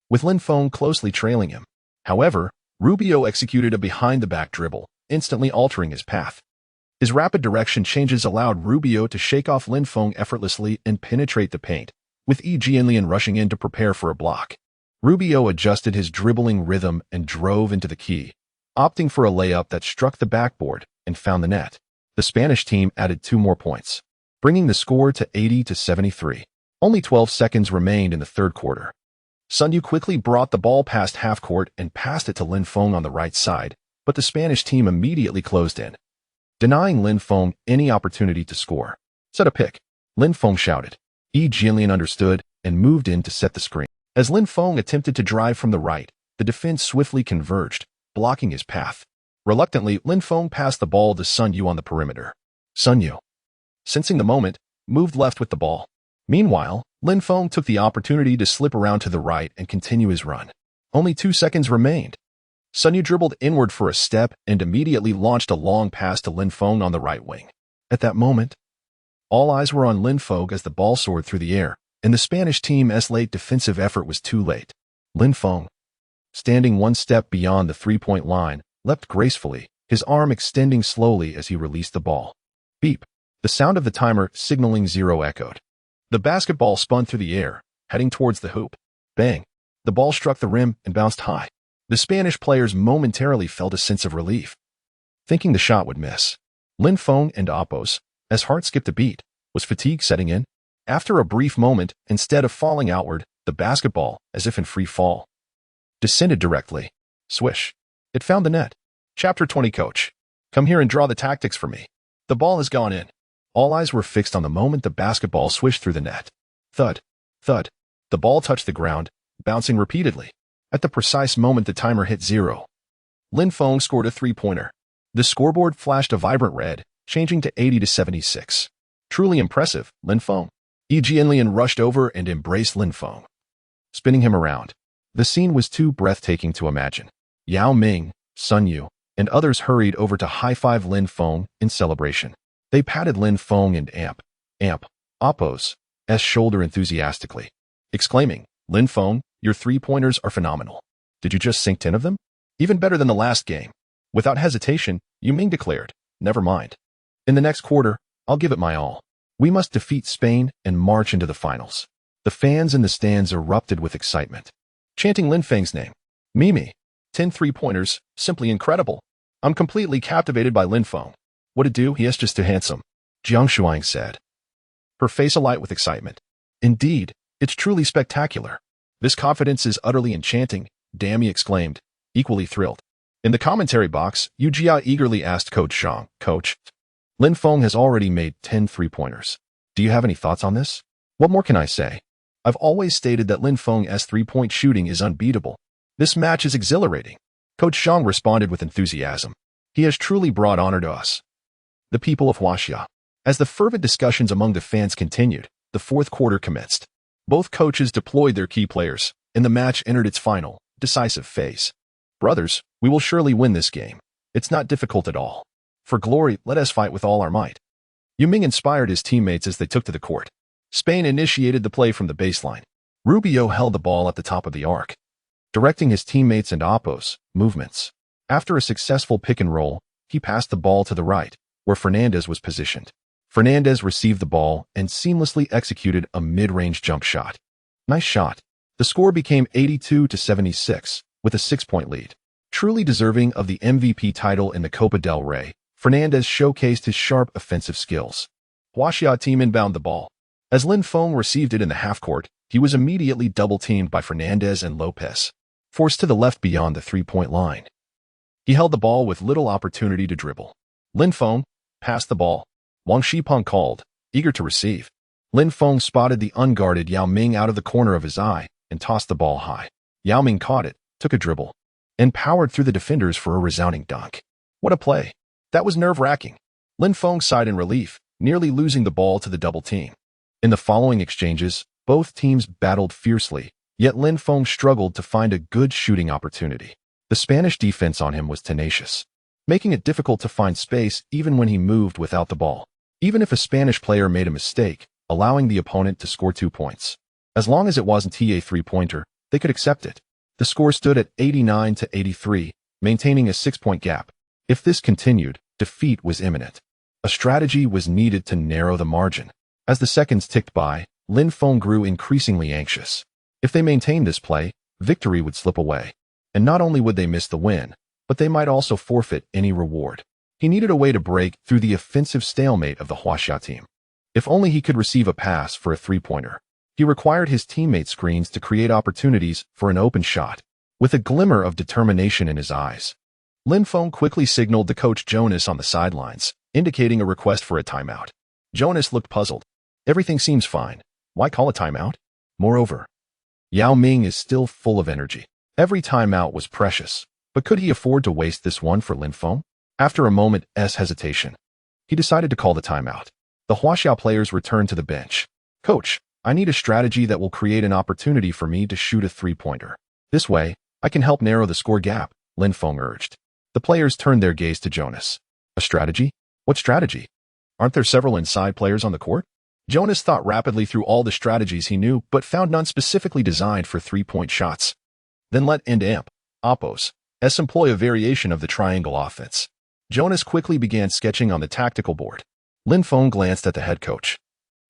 with Lin Feng closely trailing him. However, Rubio executed a behind-the-back dribble, instantly altering his path. His rapid direction changes allowed Rubio to shake off Lin Feng effortlessly and penetrate the paint, with Jianlian rushing in to prepare for a block. Rubio adjusted his dribbling rhythm and drove into the key, opting for a layup that struck the backboard and found the net. The Spanish team added 2 more points, bringing the score to 80-73. Only 12 seconds remained in the third quarter. Sun Yu quickly brought the ball past half-court and passed it to Lin Feng on the right side, but the Spanish team immediately closed in, denying Lin Feng any opportunity to score. Set a pick, Lin Feng shouted. Jianlian understood and moved in to set the screen. As Lin Feng attempted to drive from the right, the defense swiftly converged, blocking his path. Reluctantly, Lin Feng passed the ball to Sun Yu on the perimeter. Sun Yu, sensing the moment, moved left with the ball. Meanwhile, Lin Feng took the opportunity to slip around to the right and continue his run. Only 2 seconds remained. Sun Yu dribbled inward for a step and immediately launched a long pass to Lin Feng on the right wing. At that moment, all eyes were on Lin Feng as the ball soared through the air, and the Spanish team's late defensive effort was too late. Lin Feng, standing 1 step beyond the three-point line, leapt gracefully, his arm extending slowly as he released the ball. Beep. The sound of the timer signaling 0 echoed. The basketball spun through the air, heading towards the hoop. Bang. The ball struck the rim and bounced high. The Spanish players momentarily felt a sense of relief, thinking the shot would miss. Lin Feng and Apos, as heart skipped a beat, was fatigue setting in? After a brief moment, instead of falling outward, the basketball, as if in free fall, descended directly. Swish. It found the net. Chapter 20 Coach. Come here and draw the tactics for me. The ball has gone in. All eyes were fixed on the moment the basketball swished through the net. Thud. Thud. The ball touched the ground, bouncing repeatedly. At the precise moment the timer hit 0, Lin Feng scored a three-pointer. The scoreboard flashed a vibrant red, changing to 80-76. Truly impressive, Lin Feng. Jianlian rushed over and embraced Lin Feng, spinning him around. The scene was too breathtaking to imagine. Yao Ming, Sun Yu, and others hurried over to high-five Lin Feng in celebration. They patted Lin Feng and Apos' shoulder enthusiastically, exclaiming, Lin Feng, your three-pointers are phenomenal. Did you just sink 10 of them? Even better than the last game. Without hesitation, Yao Ming declared, never mind. In the next quarter, I'll give it my all. We must defeat Spain and march into the finals. The fans in the stands erupted with excitement, chanting Lin Feng's name. Mimi, 10 3-pointers, simply incredible. I'm completely captivated by Lin Feng. What a do, he is just too handsome, Jiang Shuang said, her face alight with excitement. Indeed, it's truly spectacular. This confidence is utterly enchanting, Dammy exclaimed, equally thrilled. In the commentary box, Yu Jia eagerly asked Coach Zhang, Coach, Lin Feng has already made 10 3-pointers. Do you have any thoughts on this? What more can I say? I've always stated that Lin Feng's 3-point shooting is unbeatable. This match is exhilarating. Coach Zhang responded with enthusiasm. He has truly brought honor to us, the people of Huaxia. As the fervent discussions among the fans continued, the fourth quarter commenced. Both coaches deployed their key players, and the match entered its final, decisive phase. Brothers, we will surely win this game. It's not difficult at all. For glory, let us fight with all our might. Yu Ming inspired his teammates as they took to the court. Spain initiated the play from the baseline. Rubio held the ball at the top of the arc, directing his teammates and oppos' movements. After a successful pick and roll, he passed the ball to the right, where Fernandez was positioned. Fernandez received the ball and seamlessly executed a mid-range jump shot. Nice shot. The score became 82-76, with a 6-point lead. Truly deserving of the MVP title in the Copa del Rey, Fernandez showcased his sharp offensive skills. Huaxia team inbound the ball. As Lin Feng received it in the half-court, he was immediately double-teamed by Fernandez and Lopez, forced to the left beyond the 3-point line. He held the ball with little opportunity to dribble. Lin Feng passed the ball. Wang Shipeng called, eager to receive. Lin Feng spotted the unguarded Yao Ming out of the corner of his eye and tossed the ball high. Yao Ming caught it, took a dribble, and powered through the defenders for a resounding dunk. What a play. That was nerve-wracking. Lin Feng sighed in relief, nearly losing the ball to the double team. In the following exchanges, both teams battled fiercely, yet Lin Feng struggled to find a good shooting opportunity. The Spanish defense on him was tenacious, making it difficult to find space even when he moved without the ball. Even if a Spanish player made a mistake, allowing the opponent to score 2 points. As long as it wasn't a 3-pointer, they could accept it. The score stood at 89-83, maintaining a 6-point gap. If this continued, defeat was imminent. A strategy was needed to narrow the margin. As the seconds ticked by, Lin Feng grew increasingly anxious. If they maintained this play, victory would slip away. And not only would they miss the win, but they might also forfeit any reward. He needed a way to break through the offensive stalemate of the Huaxia team. If only he could receive a pass for a 3-pointer. He required his teammate screens to create opportunities for an open shot. With a glimmer of determination in his eyes, Lin Feng quickly signaled to Coach Jonas on the sidelines, indicating a request for a timeout. Jonas looked puzzled. Everything seems fine. Why call a timeout? Moreover, Yao Ming is still full of energy. Every timeout was precious, but could he afford to waste this one for Lin Feng? After a moment's hesitation, he decided to call the timeout. The Huaxia players returned to the bench. Coach, I need a strategy that will create an opportunity for me to shoot a 3-pointer. This way, I can help narrow the score gap, Lin Feng urged. The players turned their gaze to Jonas. A strategy? What strategy? Aren't there several inside players on the court? Jonas thought rapidly through all the strategies he knew, but found none specifically designed for 3-point shots. Then let end-amp, oppos, employ a variation of the triangle offense. Jonas quickly began sketching on the tactical board. Lin Feng glanced at the head coach,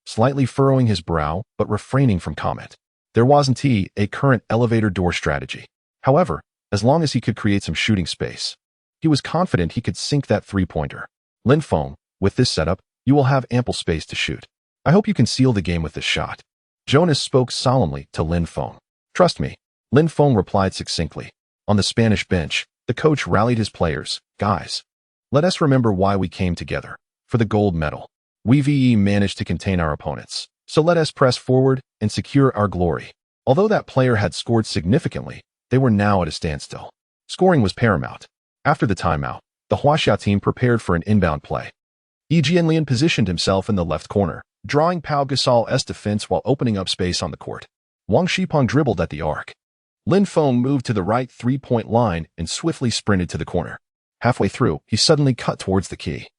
slightly furrowing his brow, but refraining from comment. There wasn't a current elevator door strategy. However, as long as he could create some shooting space, he was confident he could sink that 3-pointer. Lin Feng, with this setup, you will have ample space to shoot. I hope you can seal the game with this shot. Jonas spoke solemnly to Lin Feng. Trust me, Lin Feng replied succinctly. On the Spanish bench, the coach rallied his players. Guys, let us remember why we came together. For the gold medal. We managed to contain our opponents, so let us press forward and secure our glory. Although that player had scored significantly, they were now at a standstill. Scoring was paramount. After the timeout, the Huaxia team prepared for an inbound play. Jianlian positioned himself in the left corner, drawing Pau Gasol's defense while opening up space on the court. Wang Shipeng dribbled at the arc. Lin Feng moved to the right 3-point line and swiftly sprinted to the corner. Halfway through, he suddenly cut towards the key,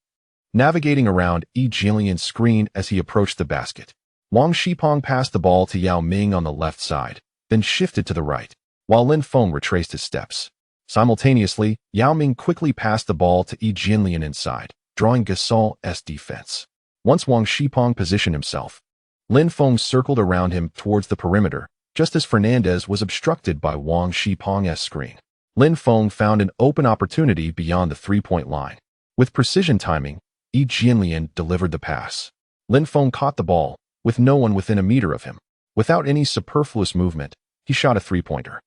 navigating around Jianlian's screen as he approached the basket. Wang Shipeng passed the ball to Yao Ming on the left side, then shifted to the right, while Lin Feng retraced his steps. Simultaneously, Yao Ming quickly passed the ball to Jianlian inside, drawing Gasol's defense. Once Wang Shipong positioned himself, Lin Feng circled around him towards the perimeter, just as Fernandez was obstructed by Wang Shipong's screen. Lin Feng found an open opportunity beyond the three-point line. With precision timing, Lian delivered the pass. Lin Feng caught the ball, with no one within a meter of him. Without any superfluous movement, he shot a three-pointer.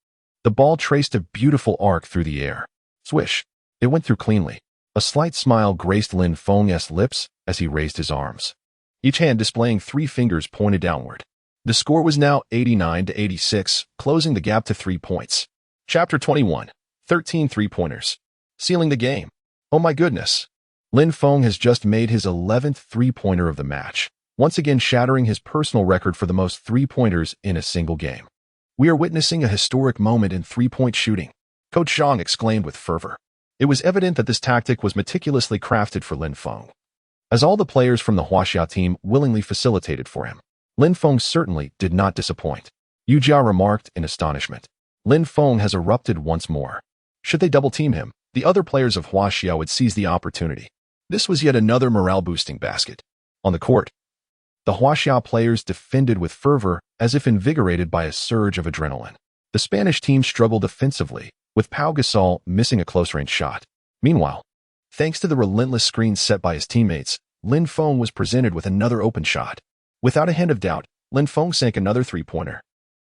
The ball traced a beautiful arc through the air. Swish! It went through cleanly. A slight smile graced Lin Feng's lips as he raised his arms, each hand displaying 3 fingers pointed downward. The score was now 89-86, closing the gap to 3 points. Chapter 21. 13 three-pointers. Sealing the game. Oh my goodness. Lin Feng has just made his 11th three-pointer of the match, once again shattering his personal record for the most three-pointers in a single game. We are witnessing a historic moment in three-point shooting, Coach Zhang exclaimed with fervor. It was evident that this tactic was meticulously crafted for Lin Feng, as all the players from the Huaxia team willingly facilitated for him. Lin Feng certainly did not disappoint. Yu Jia remarked in astonishment. Lin Feng has erupted once more. Should they double-team him, the other players of Huaxia would seize the opportunity. This was yet another morale-boosting basket. On the court, the Huaxia players defended with fervor as if invigorated by a surge of adrenaline. The Spanish team struggled offensively, with Pau Gasol missing a close-range shot. Meanwhile, thanks to the relentless screens set by his teammates, Lin Feng was presented with another open shot. Without a hint of doubt, Lin Feng sank another three-pointer.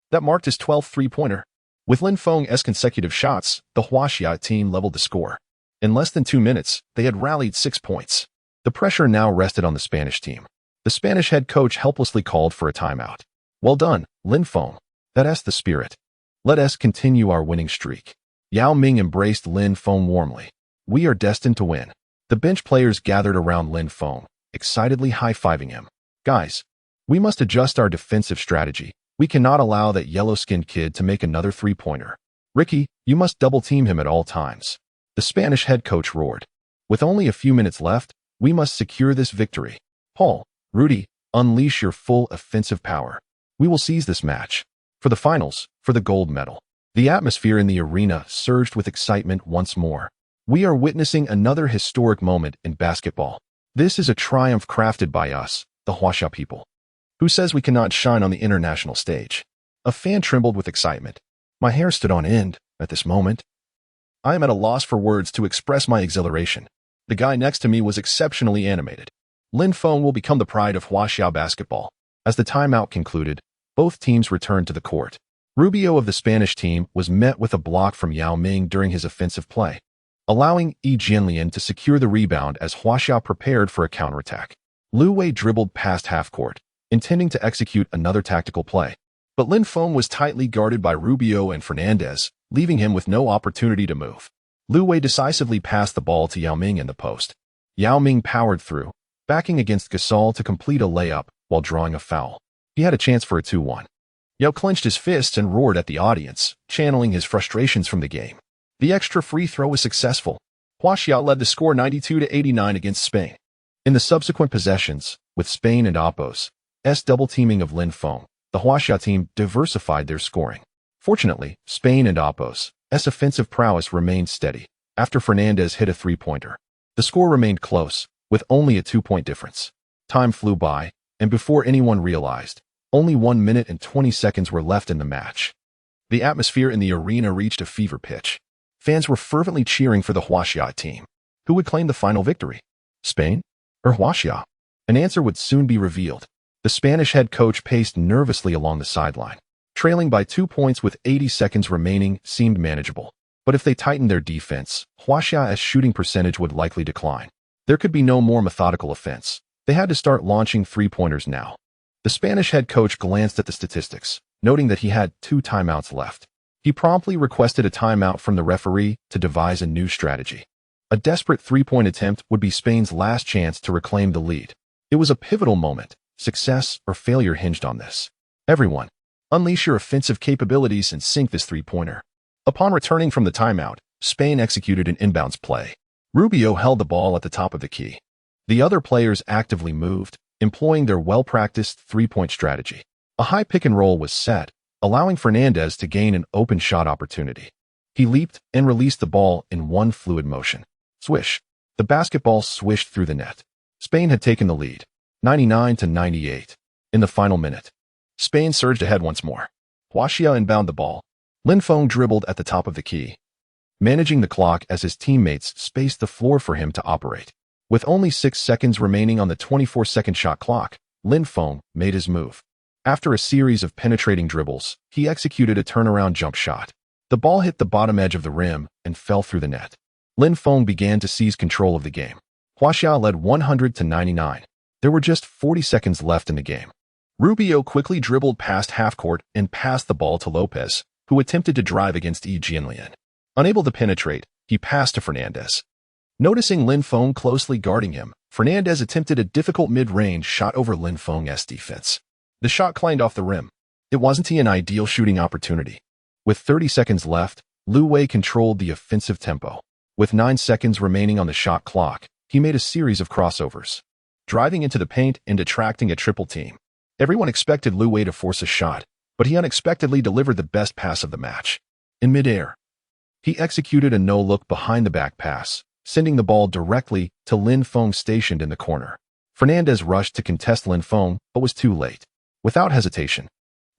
That marked his 12th three-pointer. With Lin Feng's consecutive shots, the Huaxia team leveled the score. In less than 2 minutes, they had rallied 6 points. The pressure now rested on the Spanish team. The Spanish head coach helplessly called for a timeout. Well done, Lin Feng. That's the spirit. Let us continue our winning streak. Yao Ming embraced Lin Feng warmly. We are destined to win. The bench players gathered around Lin Feng, excitedly high-fiving him. Guys, we must adjust our defensive strategy. We cannot allow that yellow-skinned kid to make another three-pointer. Ricky, you must double-team him at all times. The Spanish head coach roared. With only a few minutes left, we must secure this victory. Paul, Rudy, unleash your full offensive power. We will seize this match. For the finals, for the gold medal. The atmosphere in the arena surged with excitement once more. We are witnessing another historic moment in basketball. This is a triumph crafted by us, the Huaxia people. Who says we cannot shine on the international stage? A fan trembled with excitement. My hair stood on end at this moment. I am at a loss for words to express my exhilaration. The guy next to me was exceptionally animated. Lin Feng will become the pride of Huaxia basketball. As the timeout concluded, both teams returned to the court. Rubio of the Spanish team was met with a block from Yao Ming during his offensive play, allowing Lian to secure the rebound as Huaxia prepared for a counterattack. Lu Wei dribbled past half-court, intending to execute another tactical play. But Lin Feng was tightly guarded by Rubio and Fernandez, leaving him with no opportunity to move. Lu Wei decisively passed the ball to Yao Ming in the post. Yao Ming powered through, backing against Gasol to complete a layup while drawing a foul. He had a chance for a 2-1. Yao clenched his fists and roared at the audience, channeling his frustrations from the game. The extra free throw was successful. Huaxia led the score 92-89 against Spain. In the subsequent possessions, with Spain and Oppo's double-teaming of Lin Feng, the Huaxia team diversified their scoring. Fortunately, Spain and Oppo's offensive prowess remained steady. After Fernandez hit a three-pointer, the score remained close, with only a 2-point difference. Time flew by, and before anyone realized, only 1 minute and 20 seconds were left in the match. The atmosphere in the arena reached a fever pitch. Fans were fervently cheering for the Huaxia team. Who would claim the final victory? Spain or Huaxia? An answer would soon be revealed. The Spanish head coach paced nervously along the sideline. Trailing by 2 points with 80 seconds remaining seemed manageable. But if they tightened their defense, Huaxia's shooting percentage would likely decline. There could be no more methodical offense. They had to start launching three-pointers now. The Spanish head coach glanced at the statistics, noting that he had 2 timeouts left. He promptly requested a timeout from the referee to devise a new strategy. A desperate three-point attempt would be Spain's last chance to reclaim the lead. It was a pivotal moment. Success or failure hinged on this. Everyone, unleash your offensive capabilities and sink this three-pointer. Upon returning from the timeout, Spain executed an inbounds play. Rubio held the ball at the top of the key. The other players actively moved, employing their well-practiced three-point strategy. A high pick-and-roll was set, allowing Fernandez to gain an open shot opportunity. He leaped and released the ball in one fluid motion. Swish. The basketball swished through the net. Spain had taken the lead. 99-98. In the final minute, Spain surged ahead once more. Huaxia inbound the ball. Lin Feng dribbled at the top of the key, managing the clock as his teammates spaced the floor for him to operate. With only 6 seconds remaining on the 24-second shot clock, Lin Feng made his move. After a series of penetrating dribbles, he executed a turnaround jump shot. The ball hit the bottom edge of the rim and fell through the net. Lin Feng began to seize control of the game. Huaxia led 100-99. There were just 40 seconds left in the game. Rubio quickly dribbled past half-court and passed the ball to Lopez, who attempted to drive against Jianlian. Unable to penetrate, he passed to Fernandez. Noticing Lin Feng closely guarding him, Fernandez attempted a difficult mid-range shot over Lin Feng's defense. The shot clanged off the rim. It wasn't an ideal shooting opportunity. With 30 seconds left, Lu Wei controlled the offensive tempo. With 9 seconds remaining on the shot clock, he made a series of crossovers, driving into the paint and attracting a triple team. Everyone expected Lu Wei to force a shot, but he unexpectedly delivered the best pass of the match. In midair, he executed a no-look behind-the-back pass, sending the ball directly to Lin Feng stationed in the corner. Fernandez rushed to contest Lin Feng, but was too late. Without hesitation,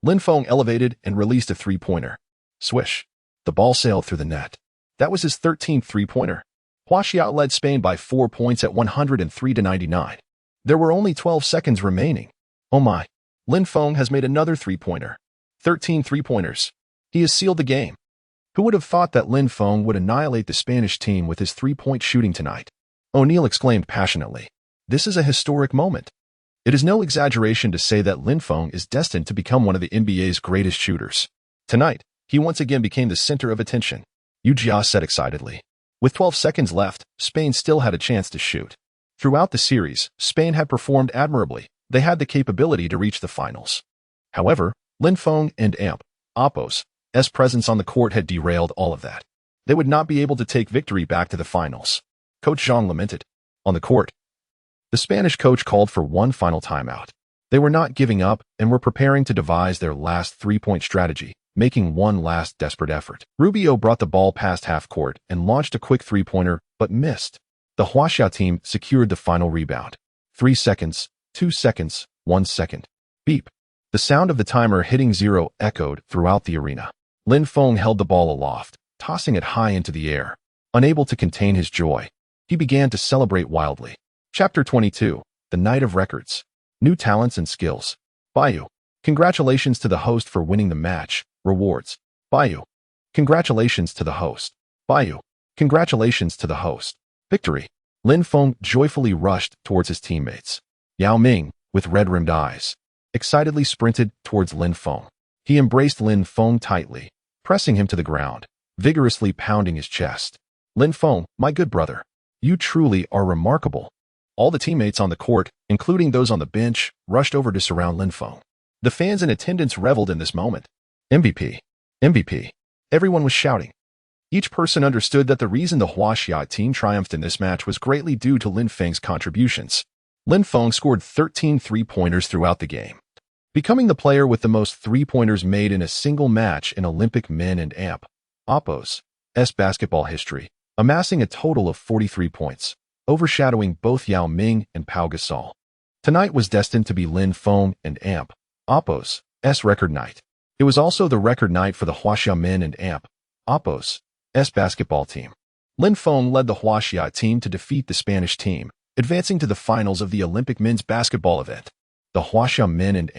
Lin Feng elevated and released a three-pointer. Swish. The ball sailed through the net. That was his 13th three-pointer. Huaxia led Spain by 4 points at 103-99. There were only 12 seconds remaining. Oh my. Lin Feng has made another three-pointer. 13 three-pointers. He has sealed the game. Who would have thought that Lin Feng would annihilate the Spanish team with his three-point shooting tonight? O'Neal exclaimed passionately. This is a historic moment. It is no exaggeration to say that Lin Feng is destined to become one of the NBA's greatest shooters. Tonight, he once again became the center of attention. Yu Jia said excitedly. With 12 seconds left, Spain still had a chance to shoot. Throughout the series, Spain had performed admirably. They had the capability to reach the finals. However, Lin Feng and Oppo's presence on the court had derailed all of that. They would not be able to take victory back to the finals. Coach Zhang lamented. On the court, the Spanish coach called for one final timeout. They were not giving up and were preparing to devise their last three-point strategy, making one last desperate effort. Rubio brought the ball past half-court and launched a quick three-pointer, but missed. The Huaxia team secured the final rebound. 3 seconds, 2 seconds, 1 second. Beep. The sound of the timer hitting zero echoed throughout the arena. Lin Feng held the ball aloft, tossing it high into the air. Unable to contain his joy, he began to celebrate wildly. Chapter 22. The Night of Records. New Talents and Skills. Bayou. Congratulations to the host for winning the match. Rewards. Bayou. Congratulations to the host. Bayou. Congratulations to the host. Victory. Lin Feng joyfully rushed towards his teammates. Yao Ming, with red-rimmed eyes, excitedly sprinted towards Lin Feng. He embraced Lin Feng tightly, pressing him to the ground, vigorously pounding his chest. Lin Feng, my good brother, you truly are remarkable. All the teammates on the court, including those on the bench, rushed over to surround Lin Feng. The fans in attendance reveled in this moment. MVP. MVP. Everyone was shouting. Each person understood that the reason the Huaxia team triumphed in this match was greatly due to Lin Feng's contributions. Lin Feng scored 13 three-pointers throughout the game, becoming the player with the most three-pointers made in a single match in Olympic men and Oppo's basketball history, amassing a total of 43 points, overshadowing both Yao Ming and Pau Gasol. Tonight was destined to be Lin Feng and Oppo's record night. It was also the record night for the Huaxia men and Oppo's basketball team. Lin Feng led the Huaxia team to defeat the Spanish team, advancing to the finals of the Olympic men's basketball event. The Huaxia men and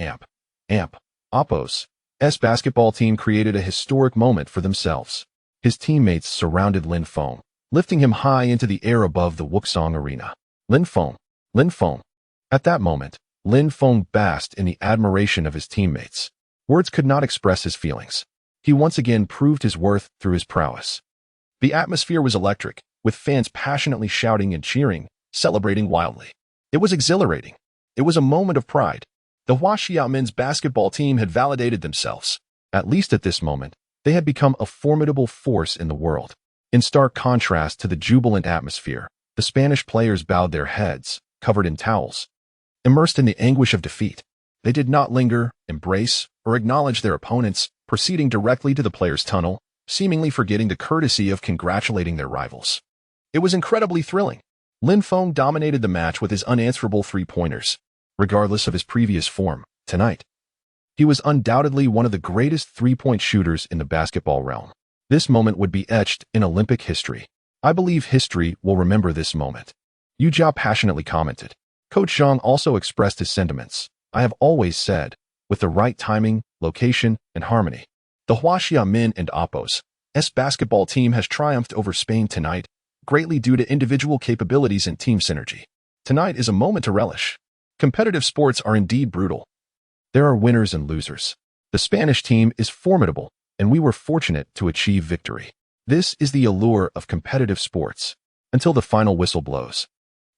Oppo's basketball team created a historic moment for themselves. His teammates surrounded Lin Feng, lifting him high into the air above the Wuxang Arena. Lin Feng. At that moment, Lin Feng basked in the admiration of his teammates. Words could not express his feelings. He once again proved his worth through his prowess. The atmosphere was electric, with fans passionately shouting and cheering, celebrating wildly. It was exhilarating. It was a moment of pride. The Huaxia men's basketball team had validated themselves. At least at this moment, they had become a formidable force in the world. In stark contrast to the jubilant atmosphere, the Spanish players bowed their heads, covered in towels. Immersed in the anguish of defeat, they did not linger, embrace, or acknowledge their opponents, proceeding directly to the players' tunnel, seemingly forgetting the courtesy of congratulating their rivals. It was incredibly thrilling. Lin Feng dominated the match with his unanswerable three-pointers. regardless of his previous form, tonight. He was undoubtedly one of the greatest three-point shooters in the basketball realm. This moment would be etched in Olympic history. I believe history will remember this moment. Yu Jia passionately commented. Coach Zhang also expressed his sentiments. I have always said, with the right timing, location, and harmony, the Huaxia men and Oppo's basketball team has triumphed over Spain tonight, greatly due to individual capabilities and team synergy. Tonight is a moment to relish. Competitive sports are indeed brutal. There are winners and losers. The Spanish team is formidable, and we were fortunate to achieve victory. This is the allure of competitive sports, until the final whistle blows.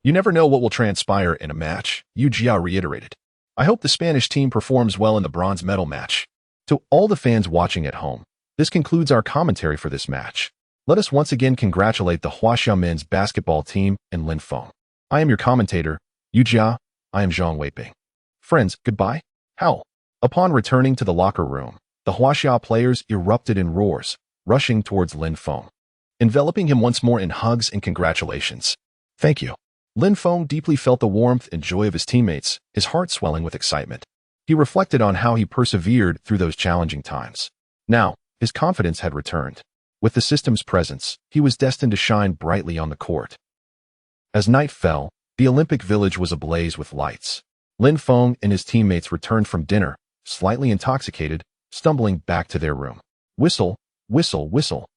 You never know what will transpire in a match, Yu Jia reiterated. I hope the Spanish team performs well in the bronze medal match. To all the fans watching at home, this concludes our commentary for this match. Let us once again congratulate the Huaxia men's basketball team and Lin Feng. I am your commentator, Yu Jia. I am Zhang Weiping. Friends, goodbye. How? Upon returning to the locker room, the Huaxia players erupted in roars, rushing towards Lin Feng, enveloping him once more in hugs and congratulations. Thank you. Lin Feng deeply felt the warmth and joy of his teammates, his heart swelling with excitement. He reflected on how he persevered through those challenging times. Now, his confidence had returned. With the system's presence, he was destined to shine brightly on the court. As night fell, the Olympic village was ablaze with lights. Lin Feng and his teammates returned from dinner, slightly intoxicated, stumbling back to their room. Whistle, whistle, whistle.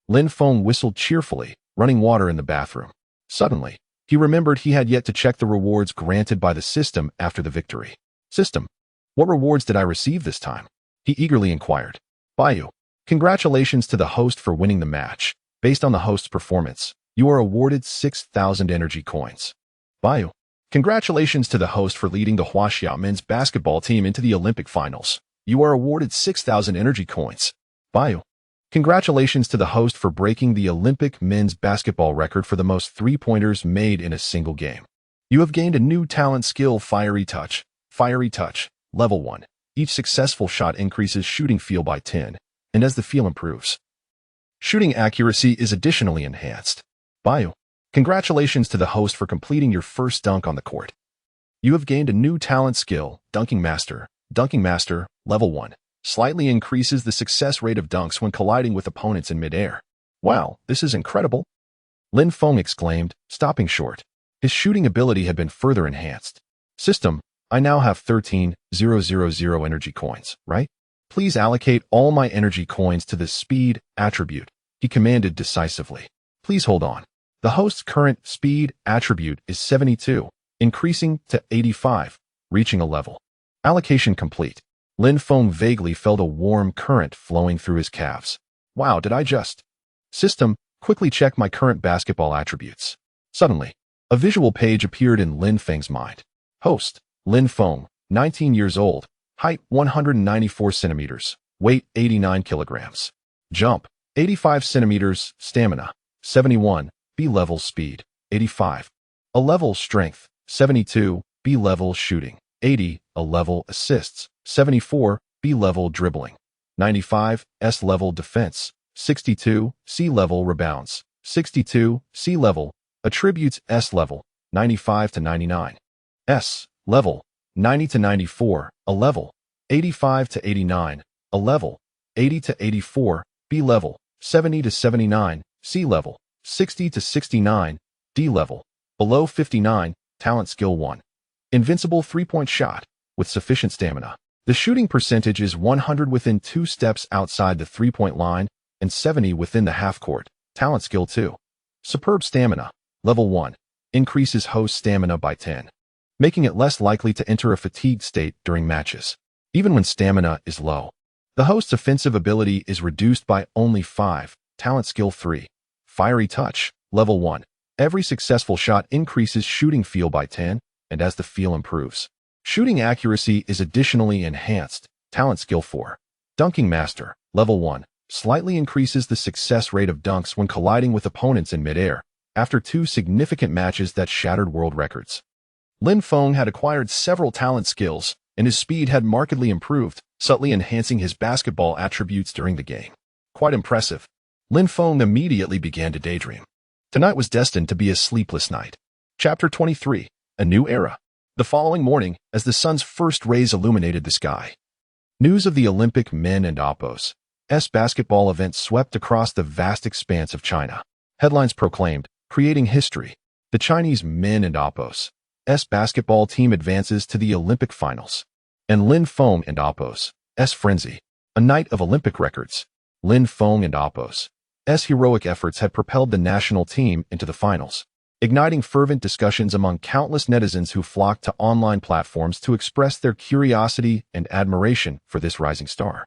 Lin Feng whistled cheerfully, running water in the bathroom. Suddenly, he remembered he had yet to check the rewards granted by the system after the victory. System, what rewards did I receive this time? He eagerly inquired. Bayu, congratulations to the host for winning the match. Based on the host's performance, you are awarded 6,000 energy coins. Bayu, congratulations to the host for leading the Huaxia men's basketball team into the Olympic finals. You are awarded 6,000 energy coins. Bayu, congratulations to the host for breaking the Olympic men's basketball record for the most three-pointers made in a single game. You have gained a new talent skill, Fiery Touch. Fiery Touch, Level 1. Each successful shot increases shooting feel by 10, and as the feel improves, shooting accuracy is additionally enhanced. Bayu, congratulations to the host for completing your first dunk on the court. You have gained a new talent skill, Dunking Master. Dunking Master, Level 1. Slightly increases the success rate of dunks when colliding with opponents in midair. Wow, this is incredible! Lin Feng exclaimed, stopping short. His shooting ability had been further enhanced. System, I now have 13,000 energy coins, right? Please allocate all my energy coins to the speed attribute, he commanded decisively. Please hold on. The host's current speed attribute is 72, increasing to 85, reaching a level. Allocation complete. Lin Feng vaguely felt a warm current flowing through his calves. Wow, did I just? System, quickly check my current basketball attributes. Suddenly, a visual page appeared in Lin Feng's mind. Host, Lin Feng, 19 years old, height 194 centimeters, weight 89 kilograms. Jump, 85 centimeters, stamina, 71, B-level speed, 85. A-level strength, 72, B-level shooting, 80, A-level assists, 74, B-level dribbling, 95, S-level defense, 62, C-level rebounds, 62, C-level, attributes S-level, 95 to 99. S-level, 90 to 94, A-level, 85 to 89, A-level, 80 to 84, B-level, 70 to 79, C-level, 60 to 69, D-level, below 59, talent skill 1. Invincible three-point shot, with sufficient stamina. The shooting percentage is 100 within 2 steps outside the three-point line and 70 within the half-court, talent skill 2. Superb stamina, level 1, increases host stamina by 10, making it less likely to enter a fatigued state during matches, even when stamina is low. The host's offensive ability is reduced by only 5, talent skill 3. Fiery Touch, level 1. Every successful shot increases shooting feel by 10, and as the feel improves, shooting accuracy is additionally enhanced, talent skill 4. Dunking Master, level 1. Slightly increases the success rate of dunks when colliding with opponents in midair, after 2 significant matches that shattered world records. Lin Feng had acquired several talent skills, and his speed had markedly improved, subtly enhancing his basketball attributes during the game. Quite impressive. Lin Feng immediately began to daydream. Tonight was destined to be a sleepless night. Chapter 23, A New Era. The following morning, as the sun's first rays illuminated the sky, news of the Olympic men and Oppos basketball event swept across the vast expanse of China. Headlines proclaimed, creating history. The Chinese men and Oppos basketball team advances to the Olympic finals. And Lin Feng and Oppos frenzy. A night of Olympic records. Lin Feng and Oppos heroic efforts had propelled the national team into the finals, igniting fervent discussions among countless netizens who flocked to online platforms to express their curiosity and admiration for this rising star.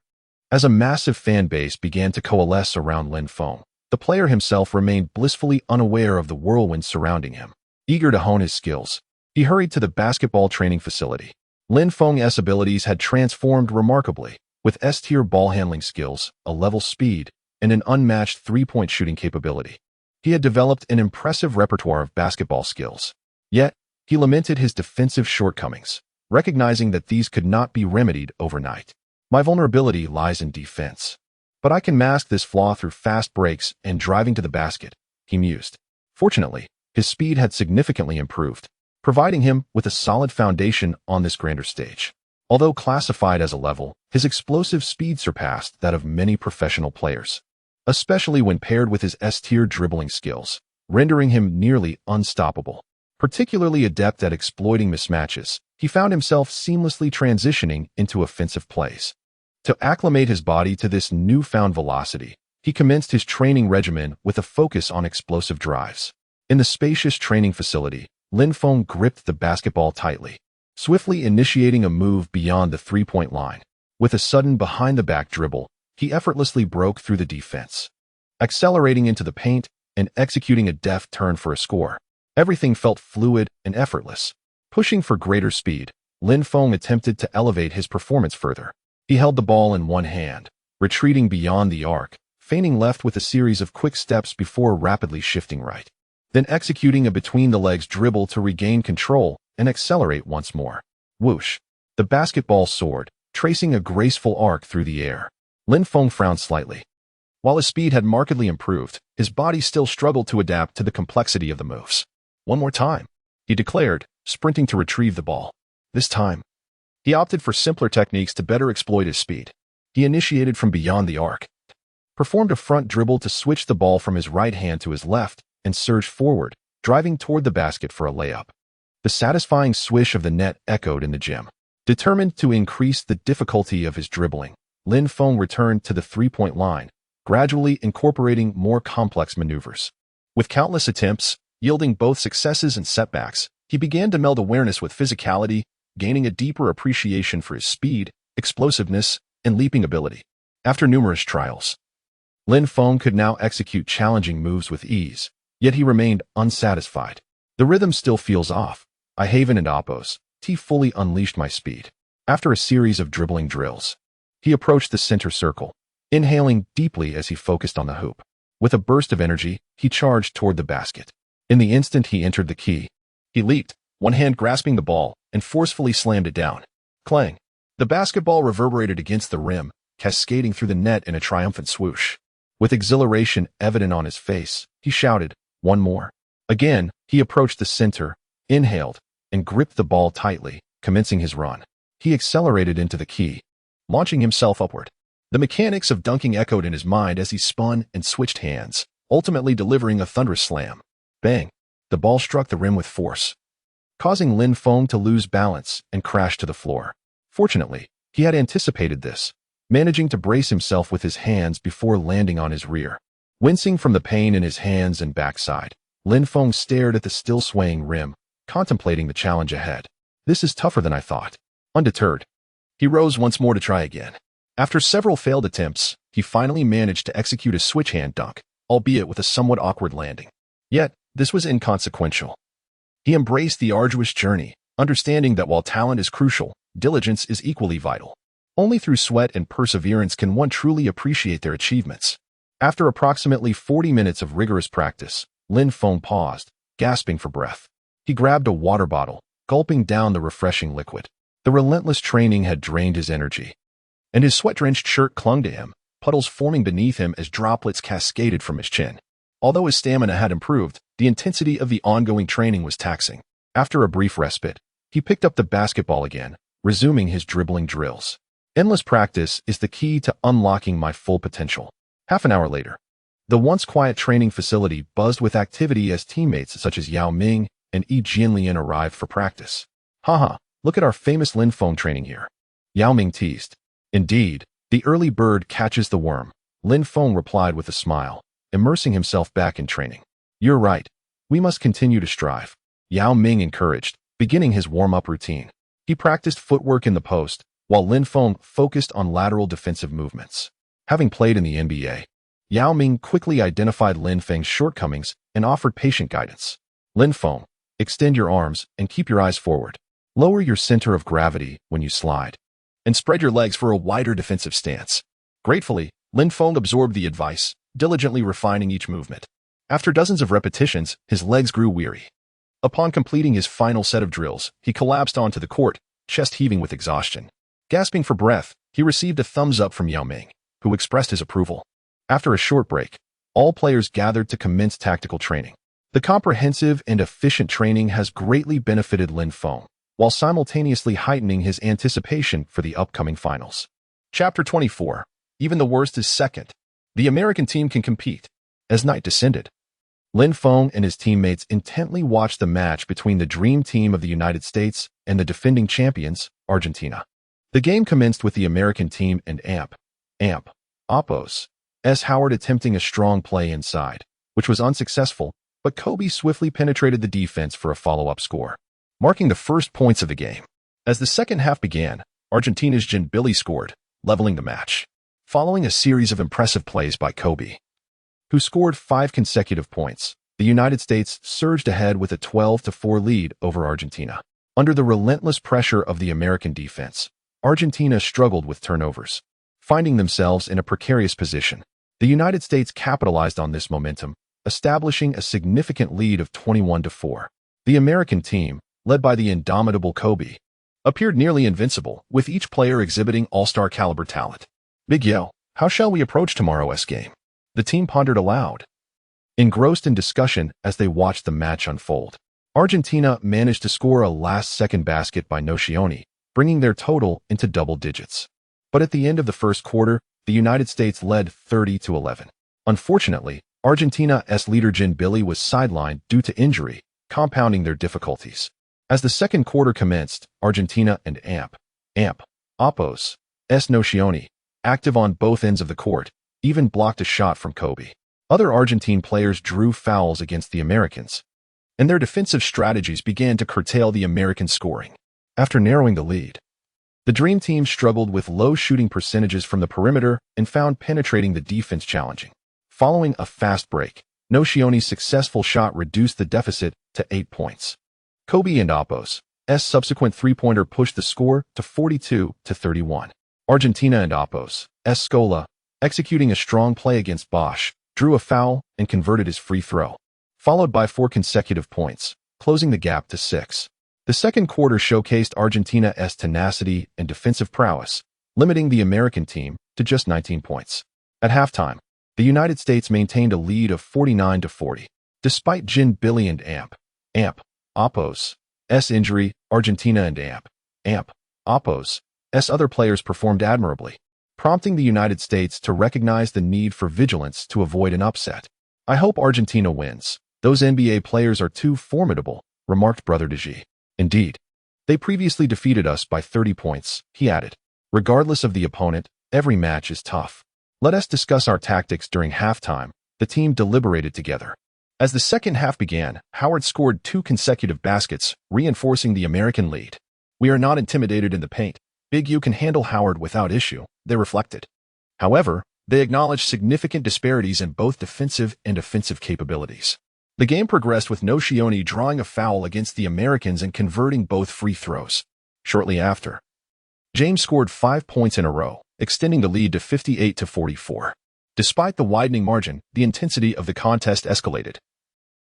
As a massive fan base began to coalesce around Lin Feng, the player himself remained blissfully unaware of the whirlwind surrounding him. Eager to hone his skills, he hurried to the basketball training facility. Lin Feng's abilities had transformed remarkably, with S-tier ball handling skills, a level speed, and an unmatched three-point shooting capability. He had developed an impressive repertoire of basketball skills. Yet, he lamented his defensive shortcomings, recognizing that these could not be remedied overnight. My vulnerability lies in defense. But I can mask this flaw through fast breaks and driving to the basket, he mused. Fortunately, his speed had significantly improved, providing him with a solid foundation on this grander stage. Although classified as a level, his explosive speed surpassed that of many professional players, especially when paired with his S-tier dribbling skills, rendering him nearly unstoppable. Particularly adept at exploiting mismatches, he found himself seamlessly transitioning into offensive plays. To acclimate his body to this newfound velocity, he commenced his training regimen with a focus on explosive drives. In the spacious training facility, Lin Feng gripped the basketball tightly, swiftly initiating a move beyond the three-point line. With a sudden behind-the-back dribble, he effortlessly broke through the defense, accelerating into the paint and executing a deft turn for a score. Everything felt fluid and effortless. Pushing for greater speed, Lin Feng attempted to elevate his performance further. He held the ball in one hand, retreating beyond the arc, feigning left with a series of quick steps before rapidly shifting right, then executing a between-the-legs dribble to regain control and accelerate once more. Whoosh! The basketball soared, tracing a graceful arc through the air. Lin Feng frowned slightly. While his speed had markedly improved, his body still struggled to adapt to the complexity of the moves. One more time, he declared, sprinting to retrieve the ball. This time, he opted for simpler techniques to better exploit his speed. He initiated from beyond the arc, performed a front dribble to switch the ball from his right hand to his left, and surged forward, driving toward the basket for a layup. The satisfying swish of the net echoed in the gym. Determined to increase the difficulty of his dribbling, Lin Feng returned to the three-point line, gradually incorporating more complex maneuvers. With countless attempts, yielding both successes and setbacks, he began to meld awareness with physicality, gaining a deeper appreciation for his speed, explosiveness, and leaping ability. After numerous trials, Lin Feng could now execute challenging moves with ease, yet he remained unsatisfied. The rhythm still feels off. I haven and Oppos fully unleashed my speed. After a series of dribbling drills, he approached the center circle, inhaling deeply as he focused on the hoop. With a burst of energy, he charged toward the basket. In the instant he entered the key, he leaped, one hand grasping the ball, and forcefully slammed it down. Clang! The basketball reverberated against the rim, cascading through the net in a triumphant swoosh. With exhilaration evident on his face, he shouted, "One more." Again, he approached the center, inhaled, and gripped the ball tightly, commencing his run. He accelerated into the key, launching himself upward. The mechanics of dunking echoed in his mind as he spun and switched hands, ultimately delivering a thunderous slam. Bang! The ball struck the rim with force, causing Lin Feng to lose balance and crash to the floor. Fortunately, he had anticipated this, managing to brace himself with his hands before landing on his rear. Wincing from the pain in his hands and backside, Lin Feng stared at the still swaying rim, contemplating the challenge ahead. This is tougher than I thought. Undeterred, he rose once more to try again. After several failed attempts, he finally managed to execute a switch hand dunk, albeit with a somewhat awkward landing. Yet, this was inconsequential. He embraced the arduous journey, understanding that while talent is crucial, diligence is equally vital. Only through sweat and perseverance can one truly appreciate their achievements. After approximately 40 minutes of rigorous practice, Lin Feng paused, gasping for breath. He grabbed a water bottle, gulping down the refreshing liquid. The relentless training had drained his energy, and his sweat-drenched shirt clung to him, puddles forming beneath him as droplets cascaded from his chin. Although his stamina had improved, the intensity of the ongoing training was taxing. After a brief respite, He picked up the basketball again, resuming his dribbling drills. Endless practice is the key to unlocking my full potential. Half an hour later, the once quiet training facility buzzed with activity as teammates such as Yao Ming and Yi Jianlian arrived for practice. Haha, look at our famous Lin Feng training here. Yao Ming teased. Indeed, the early bird catches the worm, Lin Feng replied with a smile, immersing himself back in training. You're right. We must continue to strive. Yao Ming encouraged, beginning his warm-up routine. He practiced footwork in the post, while Lin Feng focused on lateral defensive movements. Having played in the NBA, Yao Ming quickly identified Lin Feng's shortcomings and offered patient guidance. Lin Feng, extend your arms and keep your eyes forward. Lower your center of gravity when you slide, and spread your legs for a wider defensive stance. Gratefully, Lin Feng absorbed the advice, diligently refining each movement. After dozens of repetitions, his legs grew weary. Upon completing his final set of drills, he collapsed onto the court, chest heaving with exhaustion. Gasping for breath, he received a thumbs up from Yao Ming, who expressed his approval. After a short break, all players gathered to commence tactical training. The comprehensive and efficient training has greatly benefited Lin Feng, while simultaneously heightening his anticipation for the upcoming finals. Chapter 24. Even the worst is second. The American team can compete. As night descended, Lin Feng and his teammates intently watched the match between the dream team of the United States and the defending champions, Argentina. The game commenced with the American team and Oppos. S. Howard attempting a strong play inside, which was unsuccessful, but Kobe swiftly penetrated the defense for a follow-up score, marking the first points of the game. As the second half began, Argentina's Ginbili scored, leveling the match, following a series of impressive plays by Kobe, who scored 5 consecutive points. The United States surged ahead with a 12-4 lead over Argentina. Under the relentless pressure of the American defense, Argentina struggled with turnovers, finding themselves in a precarious position. The United States capitalized on this momentum, establishing a significant lead of 21-4. The American team, led by the indomitable Kobe, appeared nearly invincible, with each player exhibiting all-star caliber talent. Big Yo, how shall we approach tomorrow's game? The team pondered aloud, engrossed in discussion as they watched the match unfold. Argentina managed to score a last-second basket by Nocioni, bringing their total into double digits. But at the end of the first quarter, the United States led 30-11. Unfortunately, Argentina's leader Ginbili was sidelined due to injury, compounding their difficulties. As the second quarter commenced, Argentina and Oppos, Nocioni, active on both ends of the court, even blocked a shot from Kobe. Other Argentine players drew fouls against the Americans, and their defensive strategies began to curtail the American scoring. After narrowing the lead, the Dream Team struggled with low shooting percentages from the perimeter and found penetrating the defense challenging. Following a fast break, Nocioni's successful shot reduced the deficit to 8 points. Kobe and Oppos' subsequent three-pointer pushed the score to 42-31. Argentina and Oppos' Scola, executing a strong play against Bosch, drew a foul and converted his free throw, followed by 4 consecutive points, closing the gap to 6. The second quarter showcased Argentina's tenacity and defensive prowess, limiting the American team to just 19 points. At halftime, the United States maintained a lead of 49-40. Despite Ginbili and Oppos' injury, Argentina and Oppos' other players performed admirably, prompting the United States to recognize the need for vigilance to avoid an upset. I hope Argentina wins. Those NBA players are too formidable, remarked Brother Deji. Indeed, they previously defeated us by 30 points, he added. Regardless of the opponent, every match is tough. Let us discuss our tactics during halftime. The team deliberated together. As the second half began, Howard scored 2 consecutive baskets, reinforcing the American lead. We are not intimidated in the paint. Big U can handle Howard without issue, they reflected. However, they acknowledged significant disparities in both defensive and offensive capabilities. The game progressed with Nocioni drawing a foul against the Americans and converting both free throws. Shortly after, James scored 5 points in a row, extending the lead to 58-44. Despite the widening margin, the intensity of the contest escalated,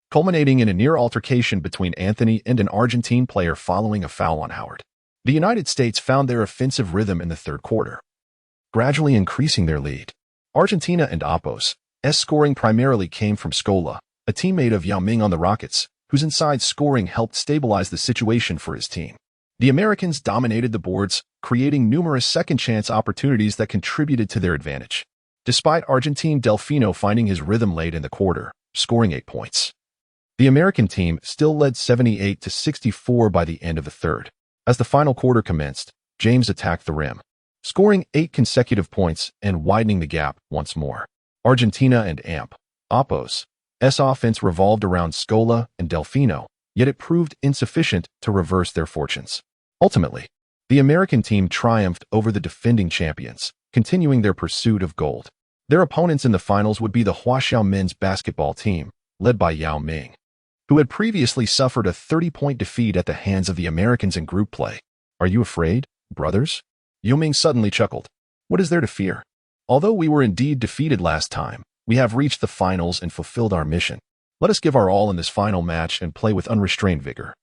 culminating in a near altercation between Anthony and an Argentine player following a foul on Howard. The United States found their offensive rhythm in the third quarter, gradually increasing their lead. Argentina and Oppos' scoring primarily came from Scola, a teammate of Yao Ming on the Rockets, whose inside scoring helped stabilize the situation for his team. The Americans dominated the boards, creating numerous second-chance opportunities that contributed to their advantage. Despite Argentine Delfino finding his rhythm late in the quarter, scoring 8 points. The American team still led 78-64 by the end of the third. As the final quarter commenced, James attacked the rim, scoring 8 consecutive points and widening the gap once more. Argentina and Oppo's offense revolved around Scola and Delfino, yet it proved insufficient to reverse their fortunes. Ultimately, the American team triumphed over the defending champions, continuing their pursuit of gold. Their opponents in the finals would be the Huaxiao men's basketball team, led by Yao Ming, who had previously suffered a 30-point defeat at the hands of the Americans in group play. "Are you afraid, brothers?" Yao Ming suddenly chuckled. "What is there to fear? Although we were indeed defeated last time, we have reached the finals and fulfilled our mission. Let us give our all in this final match and play with unrestrained vigor.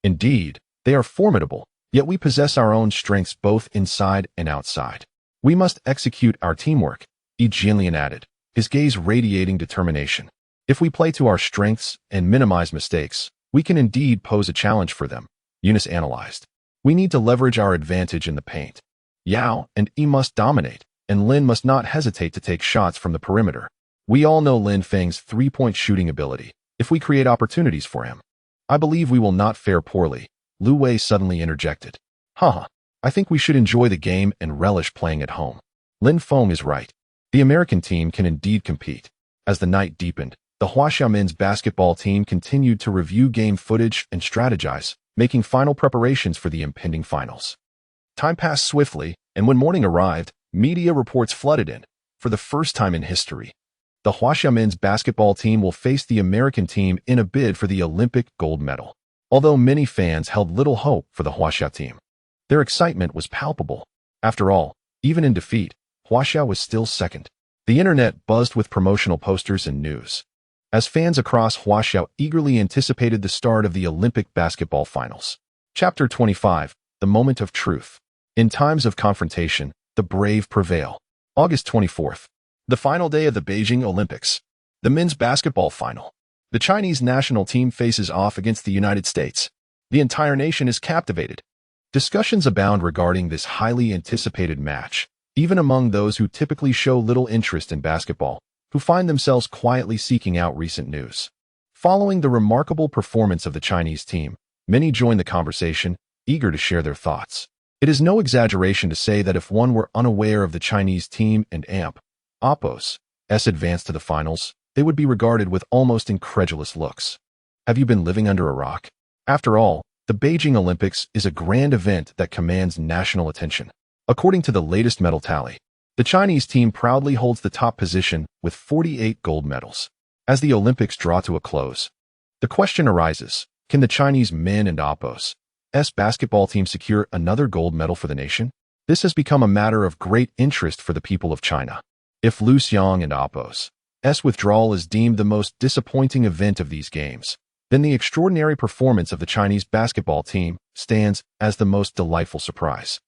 Indeed, they are formidable, yet we possess our own strengths both inside and outside. We must execute our teamwork," Jianlian added, his gaze radiating determination. "If we play to our strengths and minimize mistakes, we can indeed pose a challenge for them," Eunice analyzed. "We need to leverage our advantage in the paint. Yao and must dominate, and Lin must not hesitate to take shots from the perimeter. We all know Lin Feng's three-point shooting ability, if we create opportunities for him. I believe we will not fare poorly," Lu Wei suddenly interjected. I think we should enjoy the game and relish playing at home. Lin Feng is right. The American team can indeed compete." As the night deepened, the Huaxiao men's basketball team continued to review game footage and strategize, making final preparations for the impending finals. Time passed swiftly, and when morning arrived, media reports flooded in. For the first time in history, the Huaxiao men's basketball team will face the American team in a bid for the Olympic gold medal. Although many fans held little hope for the Huaxiao team, their excitement was palpable. After all, even in defeat, Huaxiao was still second. The internet buzzed with promotional posters and news, as fans across Huaxiao eagerly anticipated the start of the Olympic basketball finals. Chapter 25, The Moment of Truth. In times of confrontation, the brave prevail. August 24th, the final day of the Beijing Olympics. The men's basketball final. The Chinese national team faces off against the United States. The entire nation is captivated. Discussions abound regarding this highly anticipated match, even among those who typically show little interest in basketball, who find themselves quietly seeking out recent news. Following the remarkable performance of the Chinese team, many join the conversation, eager to share their thoughts. It is no exaggeration to say that if one were unaware of the Chinese team and Oppo's advance to the finals, they would be regarded with almost incredulous looks. Have you been living under a rock? After all, the Beijing Olympics is a grand event that commands national attention. According to the latest medal tally, the Chinese team proudly holds the top position with 48 gold medals. As the Olympics draw to a close, the question arises, can the Chinese men and Oppo's basketball team secure another gold medal for the nation? This has become a matter of great interest for the people of China. If Lu Xiang and Oppo's withdrawal is deemed the most disappointing event of these games, then the extraordinary performance of the Chinese basketball team stands as the most delightful surprise.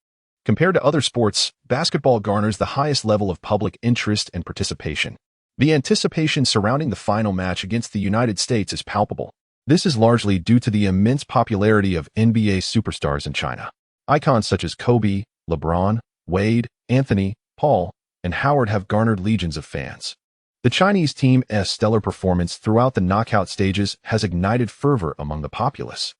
Compared to other sports, basketball garners the highest level of public interest and participation. The anticipation surrounding the final match against the United States is palpable. This is largely due to the immense popularity of NBA superstars in China. Icons such as Kobe, LeBron, Wade, Anthony, Paul, and Howard have garnered legions of fans. The Chinese team's stellar performance throughout the knockout stages has ignited fervor among the populace,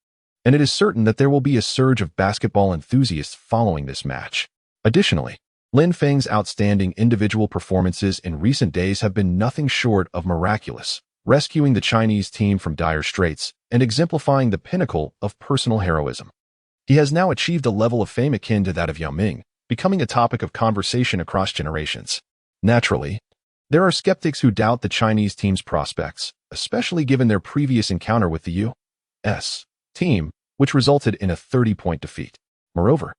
and it is certain that there will be a surge of basketball enthusiasts following this match. Additionally, Lin Feng's outstanding individual performances in recent days have been nothing short of miraculous, rescuing the Chinese team from dire straits and exemplifying the pinnacle of personal heroism. He has now achieved a level of fame akin to that of Yao Ming, becoming a topic of conversation across generations. Naturally, there are skeptics who doubt the Chinese team's prospects, especially given their previous encounter with the U.S. team, which resulted in a 30-point defeat. Moreover,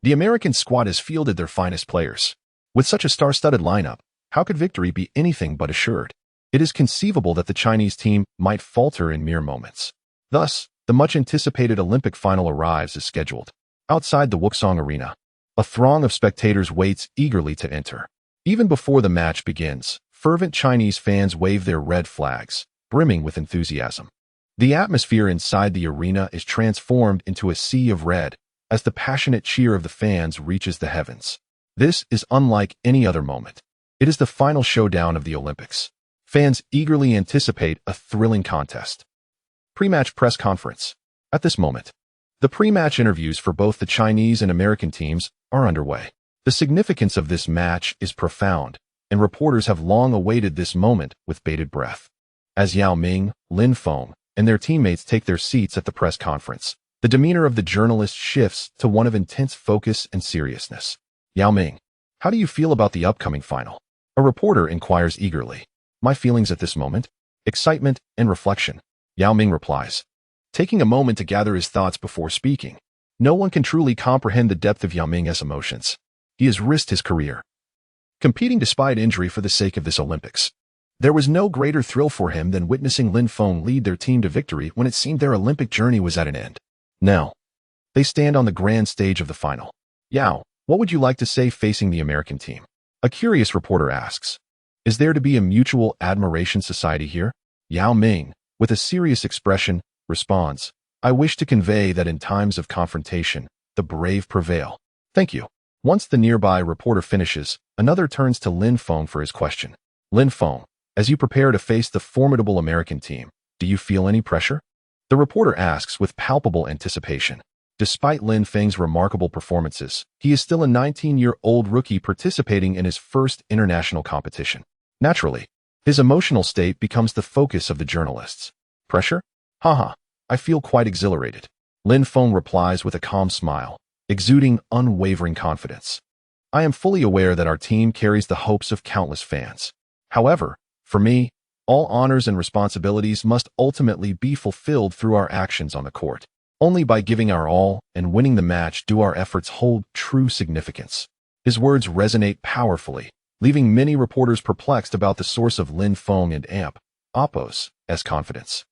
the American squad has fielded their finest players. With such a star-studded lineup, how could victory be anything but assured? It is conceivable that the Chinese team might falter in mere moments. Thus, the much-anticipated Olympic final arrives as scheduled. Outside the Wuxong Arena, a throng of spectators waits eagerly to enter. Even before the match begins, fervent Chinese fans wave their red flags, brimming with enthusiasm. The atmosphere inside the arena is transformed into a sea of red, as the passionate cheer of the fans reaches the heavens. This is unlike any other moment. It is the final showdown of the Olympics. Fans eagerly anticipate a thrilling contest. Pre-match press conference. At this moment, the pre-match interviews for both the Chinese and American teams are underway. The significance of this match is profound, and reporters have long awaited this moment with bated breath. As Yao Ming, Lin Feng, and their teammates take their seats at the press conference, the demeanor of the journalist shifts to one of intense focus and seriousness. Yao Ming, how do you feel about the upcoming final? A reporter inquires eagerly. My feelings at this moment? Excitement and reflection. Yao Ming replies, taking a moment to gather his thoughts before speaking. No one can truly comprehend the depth of Yao Ming's emotions. He has risked his career, competing despite injury for the sake of this Olympics. There was no greater thrill for him than witnessing Lin Feng lead their team to victory when it seemed their Olympic journey was at an end. Now, they stand on the grand stage of the final. Yao, what would you like to say facing the American team? A curious reporter asks. Is there to be a mutual admiration society here? Yao Ming, with a serious expression, responds, I wish to convey that in times of confrontation, the brave prevail. Thank you. Once the nearby reporter finishes, another turns to Lin Feng for his question. Lin Feng, as you prepare to face the formidable American team, do you feel any pressure? The reporter asks with palpable anticipation. Despite Lin Feng's remarkable performances, he is still a 19-year-old rookie participating in his first international competition. Naturally, his emotional state becomes the focus of the journalists. Pressure? Haha, I feel quite exhilarated. Lin Feng replies with a calm smile, exuding unwavering confidence. I am fully aware that our team carries the hopes of countless fans. However, for me, all honors and responsibilities must ultimately be fulfilled through our actions on the court. Only by giving our all and winning the match do our efforts hold true significance. His words resonate powerfully, leaving many reporters perplexed about the source of Lin Feng and Oppo's confidence.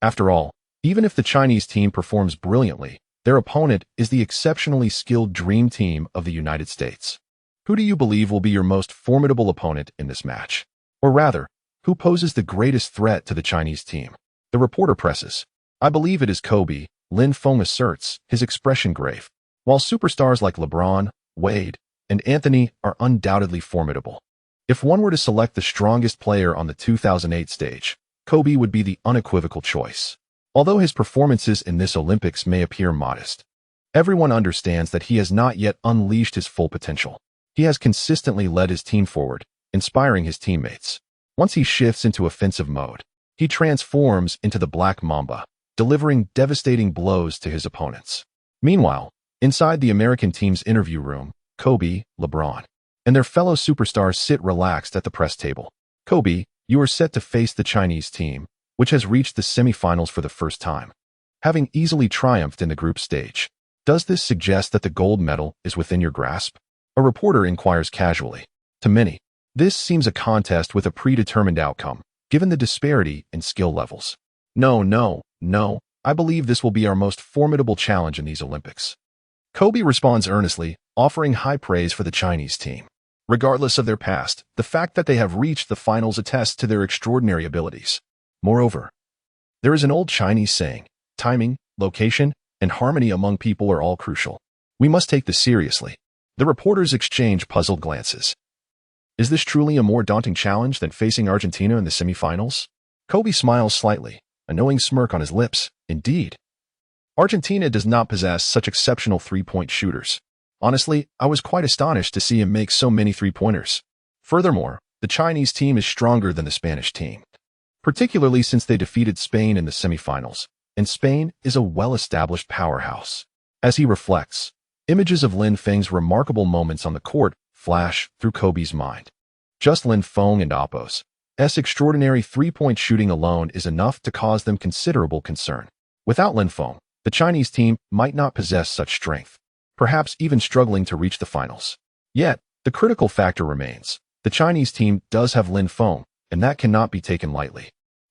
After all, even if the Chinese team performs brilliantly, their opponent is the exceptionally skilled dream team of the United States. Who do you believe will be your most formidable opponent in this match? Or rather, who poses the greatest threat to the Chinese team? The reporter presses. I believe it is Kobe, Lin Feng asserts, his expression grave. While superstars like LeBron, Wade, and Anthony are undoubtedly formidable, if one were to select the strongest player on the 2008 stage, Kobe would be the unequivocal choice. Although his performances in this Olympics may appear modest, everyone understands that he has not yet unleashed his full potential. He has consistently led his team forward, inspiring his teammates. Once he shifts into offensive mode, he transforms into the Black Mamba, delivering devastating blows to his opponents. Meanwhile, inside the American team's interview room, Kobe, LeBron, and their fellow superstars sit relaxed at the press table. Kobe, you are set to face the Chinese team, which has reached the semifinals for the first time, having easily triumphed in the group stage. Does this suggest that the gold medal is within your grasp? A reporter inquires casually. To many, this seems a contest with a predetermined outcome, given the disparity in skill levels. No, I believe this will be our most formidable challenge in these Olympics. Kobe responds earnestly, offering high praise for the Chinese team. Regardless of their past, the fact that they have reached the finals attests to their extraordinary abilities. Moreover, there is an old Chinese saying, timing, location, and harmony among people are all crucial. We must take this seriously. The reporters exchange puzzled glances. Is this truly a more daunting challenge than facing Argentina in the semifinals? Kobe smiles slightly, a knowing smirk on his lips. Indeed. Argentina does not possess such exceptional three-point shooters. Honestly, I was quite astonished to see him make so many three-pointers. Furthermore, the Chinese team is stronger than the Spanish team, particularly since they defeated Spain in the semifinals, and Spain is a well-established powerhouse. As he reflects, images of Lin Feng's remarkable moments on the court flash through Kobe's mind. Just Lin Feng and Oppo's extraordinary three-point shooting alone is enough to cause them considerable concern. Without Lin Feng, the Chinese team might not possess such strength, perhaps even struggling to reach the finals. Yet, the critical factor remains. The Chinese team does have Lin Feng, and that cannot be taken lightly.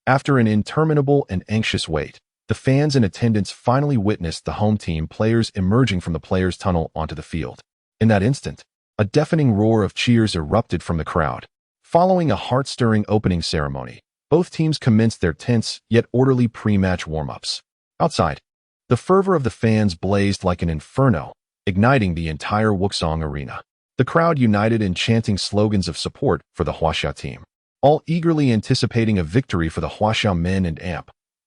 After an interminable and anxious wait, the fans in attendance finally witnessed the home team players emerging from the players' tunnel onto the field. In that instant, a deafening roar of cheers erupted from the crowd. Following a heart-stirring opening ceremony, both teams commenced their tense yet orderly pre-match warm-ups. Outside, The fervor of the fans blazed like an inferno, igniting the entire Wuxong arena. The crowd united in chanting slogans of support for the Huaxia team, all eagerly anticipating a victory for the Huaxia men and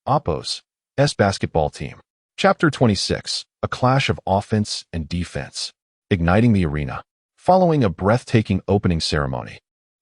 Oppo's basketball team. Chapter 26, A Clash of Offense and Defense. Igniting the arena. Following a breathtaking opening ceremony,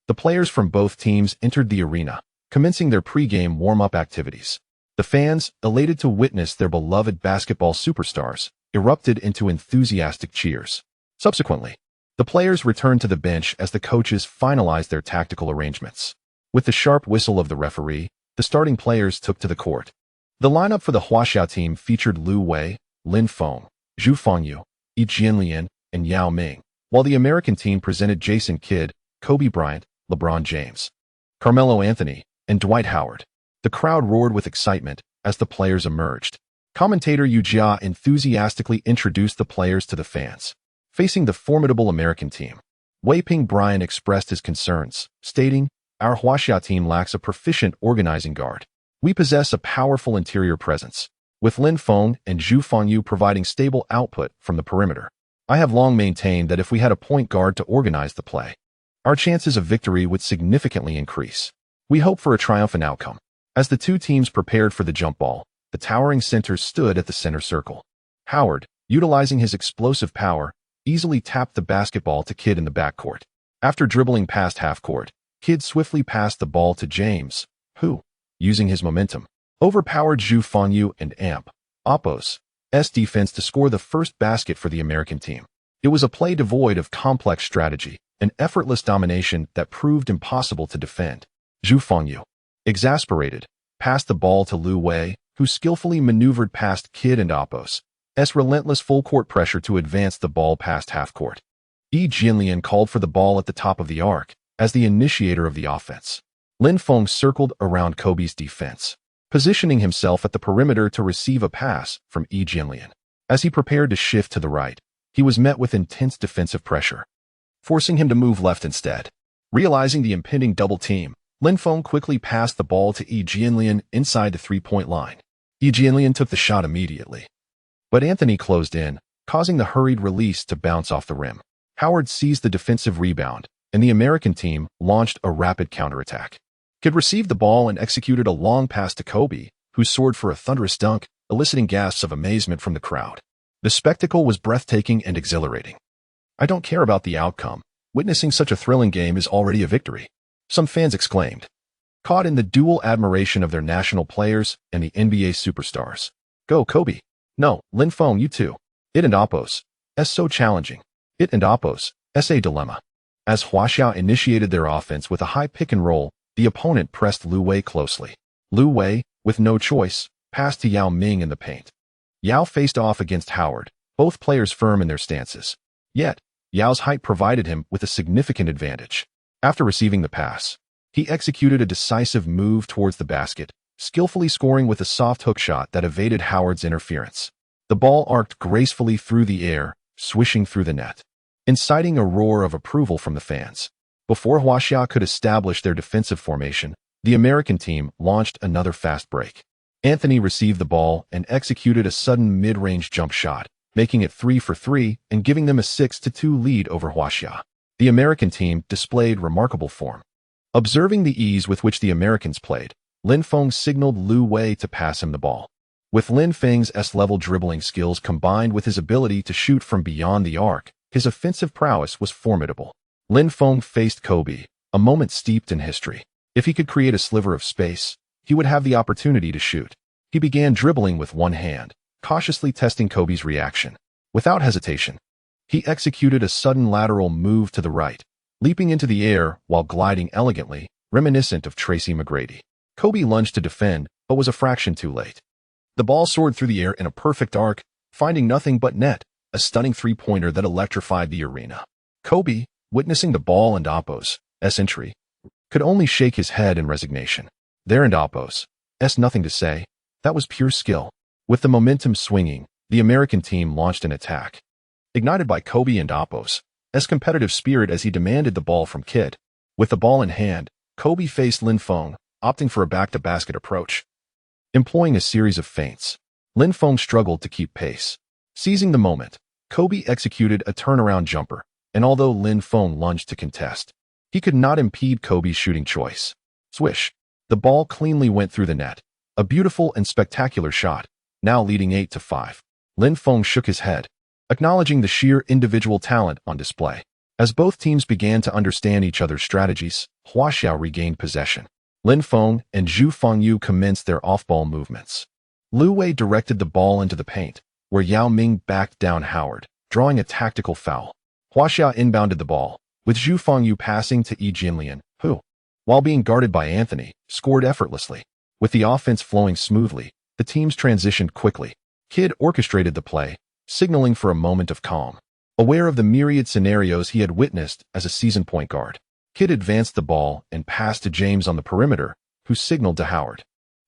the players from both teams entered the arena, commencing their pre-game warm-up activities. The fans, elated to witness their beloved basketball superstars, erupted into enthusiastic cheers. Subsequently, the players returned to the bench as the coaches finalized their tactical arrangements. With the sharp whistle of the referee, the starting players took to the court. The lineup for the Huaxia team featured Lu Wei, Lin Feng, Zhu Fengyu, Yi Jianlian, and Yao Ming, while the American team presented Jason Kidd, Kobe Bryant, LeBron James, Carmelo Anthony, and Dwight Howard. The crowd roared with excitement as the players emerged. Commentator Yu Jia enthusiastically introduced the players to the fans. Facing the formidable American team, Wei Ping Brian expressed his concerns, stating, "Our Huaxia team lacks a proficient organizing guard. We possess a powerful interior presence, with Lin Feng and Zhu Fengyu providing stable output from the perimeter. I have long maintained that if we had a point guard to organize the play, our chances of victory would significantly increase. We hope for a triumphant outcome." As the two teams prepared for the jump ball, the towering center stood at the center circle. Howard, utilizing his explosive power, easily tapped the basketball to Kidd in the backcourt. After dribbling past half-court, Kidd swiftly passed the ball to James, who, using his momentum, overpowered Zhu Fengyu and Oppo's defense to score the first basket for the American team. It was a play devoid of complex strategy, an effortless domination that proved impossible to defend. Zhu Fengyu, exasperated, passed the ball to Lu Wei, who skillfully maneuvered past Kidd and Oppo's relentless full-court pressure to advance the ball past half-court. Yi Jianlian called for the ball at the top of the arc as the initiator of the offense. Lin Feng circled around Kobe's defense, positioning himself at the perimeter to receive a pass from Yi Jianlian. As he prepared to shift to the right, he was met with intense defensive pressure, forcing him to move left instead. Realizing the impending double team, Lin Feng quickly passed the ball to Yi Jianlian inside the three-point line. Yi Jianlian took the shot immediately, but Anthony closed in, causing the hurried release to bounce off the rim. Howard seized the defensive rebound, and the American team launched a rapid counterattack. Kidd received the ball and executed a long pass to Kobe, who soared for a thunderous dunk, eliciting gasps of amazement from the crowd. The spectacle was breathtaking and exhilarating. "I don't care about the outcome. Witnessing such a thrilling game is already a victory," some fans exclaimed, caught in the dual admiration of their national players and the NBA superstars. "Go, Kobe." "No, Lin Feng, you too. It and Oppo's so challenging. It and Oppo's a dilemma." As Huaxia initiated their offense with a high pick and roll, the opponent pressed Lu Wei closely. Lu Wei, with no choice, passed to Yao Ming in the paint. Yao faced off against Howard, both players firm in their stances. Yet, Yao's height provided him with a significant advantage. After receiving the pass, he executed a decisive move towards the basket, skillfully scoring with a soft hook shot that evaded Howard's interference. The ball arced gracefully through the air, swishing through the net, inciting a roar of approval from the fans. Before Huaxia could establish their defensive formation, the American team launched another fast break. Anthony received the ball and executed a sudden mid-range jump shot, making it 3 for 3 and giving them a 6-2 lead over Huaxia. The American team displayed remarkable form. Observing the ease with which the Americans played, Lin Feng signaled Lu Wei to pass him the ball. With Lin Feng's S-level dribbling skills combined with his ability to shoot from beyond the arc, his offensive prowess was formidable. Lin Feng faced Kobe, a moment steeped in history. If he could create a sliver of space, he would have the opportunity to shoot. He began dribbling with one hand, cautiously testing Kobe's reaction. Without hesitation, he executed a sudden lateral move to the right, leaping into the air while gliding elegantly, reminiscent of Tracy McGrady. Kobe lunged to defend, but was a fraction too late. The ball soared through the air in a perfect arc, finding nothing but net, a stunning three-pointer that electrified the arena. Kobe, witnessing the ball and Oppo's entry, could only shake his head in resignation. There and Oppo's nothing to say. That was pure skill. With the momentum swinging, the American team launched an attack. Ignited by Kobe and Oppo's competitive spirit as he demanded the ball from Kidd. With the ball in hand, Kobe faced Lin Feng, opting for a back-to-basket approach. Employing a series of feints, Lin Feng struggled to keep pace. Seizing the moment, Kobe executed a turnaround jumper, and although Lin Feng lunged to contest, he could not impede Kobe's shooting choice. Swish! The ball cleanly went through the net. A beautiful and spectacular shot, now leading 8-5. Lin Feng shook his head, acknowledging the sheer individual talent on display. As both teams began to understand each other's strategies, Huaxiao regained possession. Lin Feng and Zhu Fengyu commenced their off-ball movements. Lu Wei directed the ball into the paint, where Yao Ming backed down Howard, drawing a tactical foul. Huaxiao inbounded the ball, with Zhu Fengyu passing to Yi Jianlian, who, while being guarded by Anthony, scored effortlessly. With the offense flowing smoothly, the teams transitioned quickly. Kid orchestrated the play, signaling for a moment of calm. Aware of the myriad scenarios he had witnessed as a seasoned point guard, Kid advanced the ball and passed to James on the perimeter, who signaled to Howard,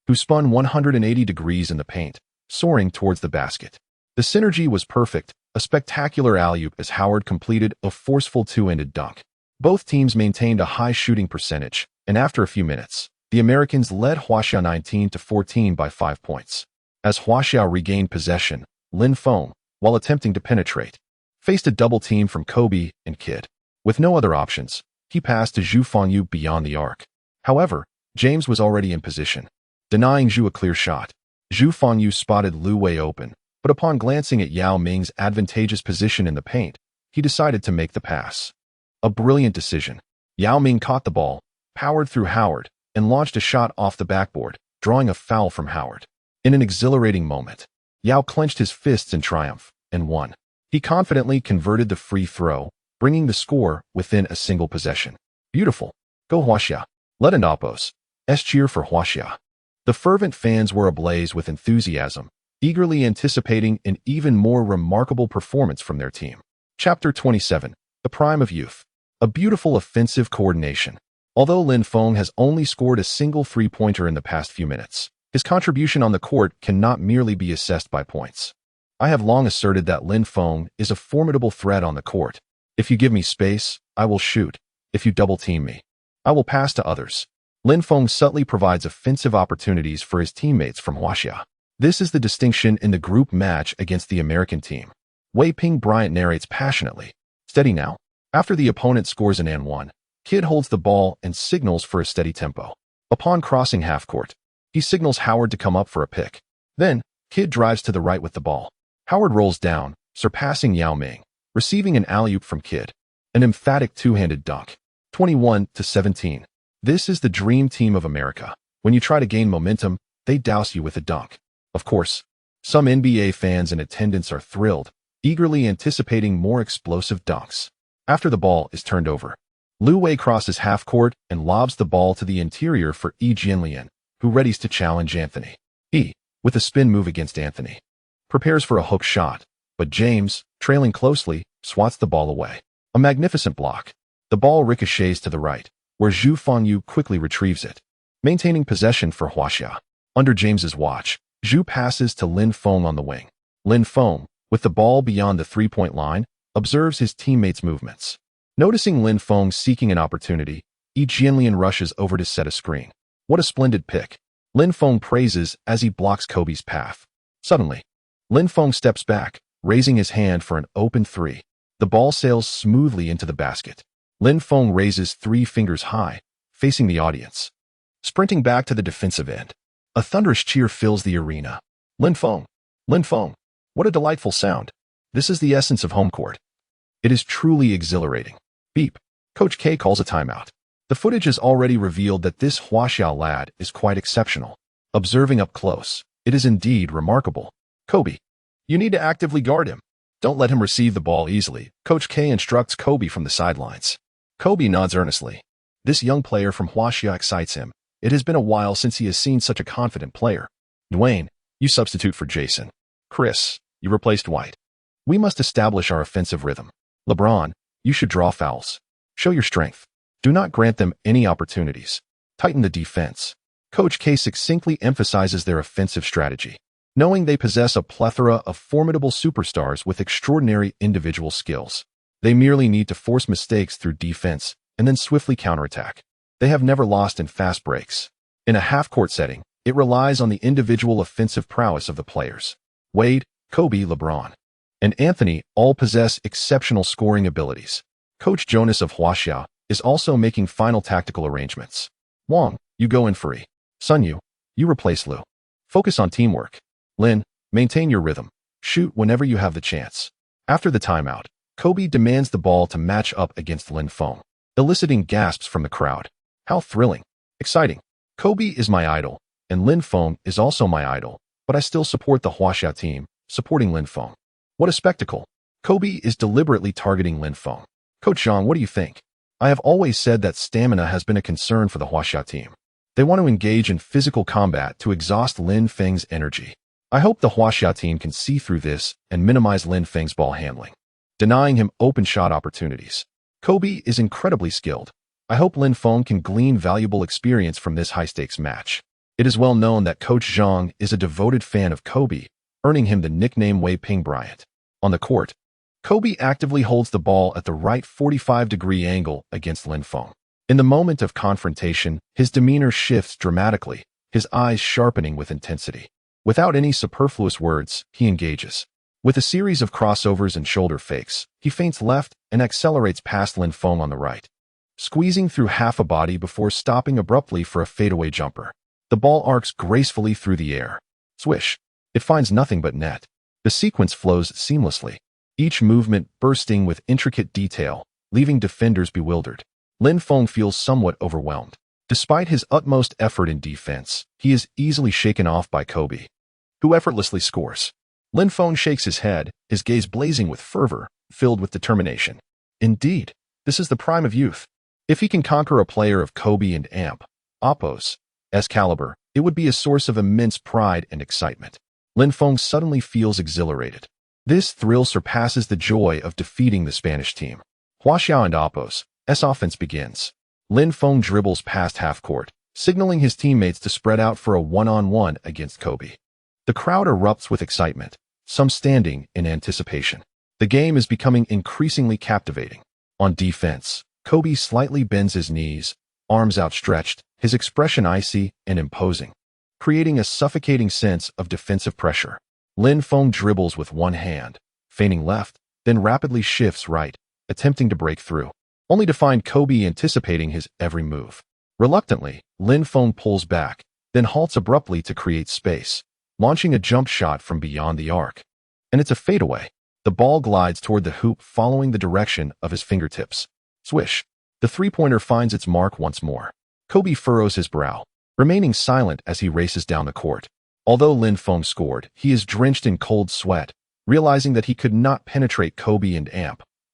who spun 180 degrees in the paint, soaring towards the basket. The synergy was perfect, a spectacular alley-oop as Howard completed a forceful two-handed dunk. Both teams maintained a high shooting percentage, and after a few minutes, the Americans led Huaxiao 19-14 by 5 points. As Huaxiao regained possession, Lin Feng, while attempting to penetrate, faced a double team from Kobe and Kid. With no other options, he passed to Zhu Fengyu beyond the arc. However, James was already in position, denying Zhu a clear shot. Zhu Fengyu spotted Lu Wei open, but upon glancing at Yao Ming's advantageous position in the paint, he decided to make the pass. A brilliant decision. Yao Ming caught the ball, powered through Howard, and launched a shot off the backboard, drawing a foul from Howard. In an exhilarating moment, Yao clenched his fists in triumph and won. He confidently converted the free throw, bringing the score within a single possession. Beautiful. Go Huaxia. Let Ndapos. Cheer for Huaxia. The fervent fans were ablaze with enthusiasm, eagerly anticipating an even more remarkable performance from their team. Chapter 27. The Prime of Youth. A beautiful offensive coordination. Although Lin Feng has only scored a single three-pointer in the past few minutes, his contribution on the court cannot merely be assessed by points. I have long asserted that Lin Feng is a formidable threat on the court. If you give me space, I will shoot. If you double-team me, I will pass to others. Lin Feng subtly provides offensive opportunities for his teammates from Huaxia. This is the distinction in the group match against the American team. Wei Ping Bryant narrates passionately. Steady now. After the opponent scores an and one, Kid holds the ball and signals for a steady tempo. Upon crossing half-court, he signals Howard to come up for a pick. Then, Kid drives to the right with the ball. Howard rolls down, surpassing Yao Ming, receiving an alley-oop from Kid. An emphatic two-handed dunk. 21-17. This is the dream team of America. When you try to gain momentum, they douse you with a dunk. Of course, some NBA fans in attendance are thrilled, eagerly anticipating more explosive dunks. After the ball is turned over, Lu Wei crosses half-court and lobs the ball to the interior for Yi Jianlian, who readies to challenge Anthony. He, with a spin move against Anthony, prepares for a hook shot, but James, trailing closely, swats the ball away. A magnificent block. The ball ricochets to the right, where Zhu Fengyu quickly retrieves it. Maintaining possession for Huaxia. Under James's watch, Zhu passes to Lin Feng on the wing. Lin Feng, with the ball beyond the three-point line, observes his teammates' movements. Noticing Lin Feng seeking an opportunity, Yi Jianlian rushes over to set a screen. What a splendid pick. Lin Feng praises as he blocks Kobe's path. Suddenly, Lin Feng steps back, raising his hand for an open three. The ball sails smoothly into the basket. Lin Feng raises 3 fingers high, facing the audience. Sprinting back to the defensive end, a thunderous cheer fills the arena. Lin Feng! Lin Feng! What a delightful sound. This is the essence of home court. It is truly exhilarating. Beep. Coach K calls a timeout. The footage has already revealed that this Huaxiao lad is quite exceptional. Observing up close, it is indeed remarkable. Kobe, you need to actively guard him. Don't let him receive the ball easily. Coach K instructs Kobe from the sidelines. Kobe nods earnestly. This young player from Huaxia excites him. It has been a while since he has seen such a confident player. Dwayne, you substitute for Jason. Chris, you replaced White. We must establish our offensive rhythm. LeBron, you should draw fouls. Show your strength. Do not grant them any opportunities. Tighten the defense. Coach K succinctly emphasizes their offensive strategy, knowing they possess a plethora of formidable superstars with extraordinary individual skills. They merely need to force mistakes through defense and then swiftly counterattack. They have never lost in fast breaks. In a half-court setting, It relies on the individual offensive prowess of the players. Wade, Kobe, LeBron, and Anthony all possess exceptional scoring abilities. Coach Jonas of Huaxia is also making final tactical arrangements. Wang, you go in for E. Sun Yu, you replace Lu. Focus on teamwork. Lin, maintain your rhythm. Shoot whenever you have the chance. After the timeout, Kobe demands the ball to match up against Lin Feng, eliciting gasps from the crowd. How thrilling. Exciting. Kobe is my idol, and Lin Feng is also my idol, but I still support the Huaxia team, supporting Lin Feng. What a spectacle. Kobe is deliberately targeting Lin Feng. Coach Zhang, what do you think? I have always said that stamina has been a concern for the Huaxia team. They want to engage in physical combat to exhaust Lin Feng's energy. I hope the Huaxia team can see through this and minimize Lin Feng's ball handling, denying him open shot opportunities. Kobe is incredibly skilled. I hope Lin Feng can glean valuable experience from this high-stakes match. It is well known that Coach Zhang is a devoted fan of Kobe, earning him the nickname Wei Ping Bryant. On the court, Kobe actively holds the ball at the right 45-degree angle against Lin Feng. In the moment of confrontation, his demeanor shifts dramatically, his eyes sharpening with intensity. Without any superfluous words, he engages. With a series of crossovers and shoulder fakes, he feints left and accelerates past Lin Feng on the right, squeezing through half a body before stopping abruptly for a fadeaway jumper. The ball arcs gracefully through the air. Swish. It finds nothing but net. The sequence flows seamlessly, each movement bursting with intricate detail, leaving defenders bewildered. Lin Feng feels somewhat overwhelmed. Despite his utmost effort in defense, he is easily shaken off by Kobe, who effortlessly scores. Lin Feng shakes his head, his gaze blazing with fervor, filled with determination. Indeed, this is the prime of youth. If he can conquer a player of Kobe and Oppo's caliber, it would be a source of immense pride and excitement. Lin Feng suddenly feels exhilarated. This thrill surpasses the joy of defeating the Spanish team. Huaxia and Oppo's offense begins. Lin Feng dribbles past half-court, signaling his teammates to spread out for a one-on-one against Kobe. The crowd erupts with excitement, some standing in anticipation. The game is becoming increasingly captivating. On defense, Kobe slightly bends his knees, arms outstretched, his expression icy and imposing, creating a suffocating sense of defensive pressure. Lin Feng dribbles with one hand, feigning left, then rapidly shifts right, attempting to break through, only to find Kobe anticipating his every move. Reluctantly, Lin Feng pulls back, then halts abruptly to create space, launching a jump shot from beyond the arc. And it's a fadeaway. The ball glides toward the hoop following the direction of his fingertips. Swish. The three-pointer finds its mark once more. Kobe furrows his brow, remaining silent as he races down the court. Although Lin Feng scored, he is drenched in cold sweat, realizing that he could not penetrate Kobe and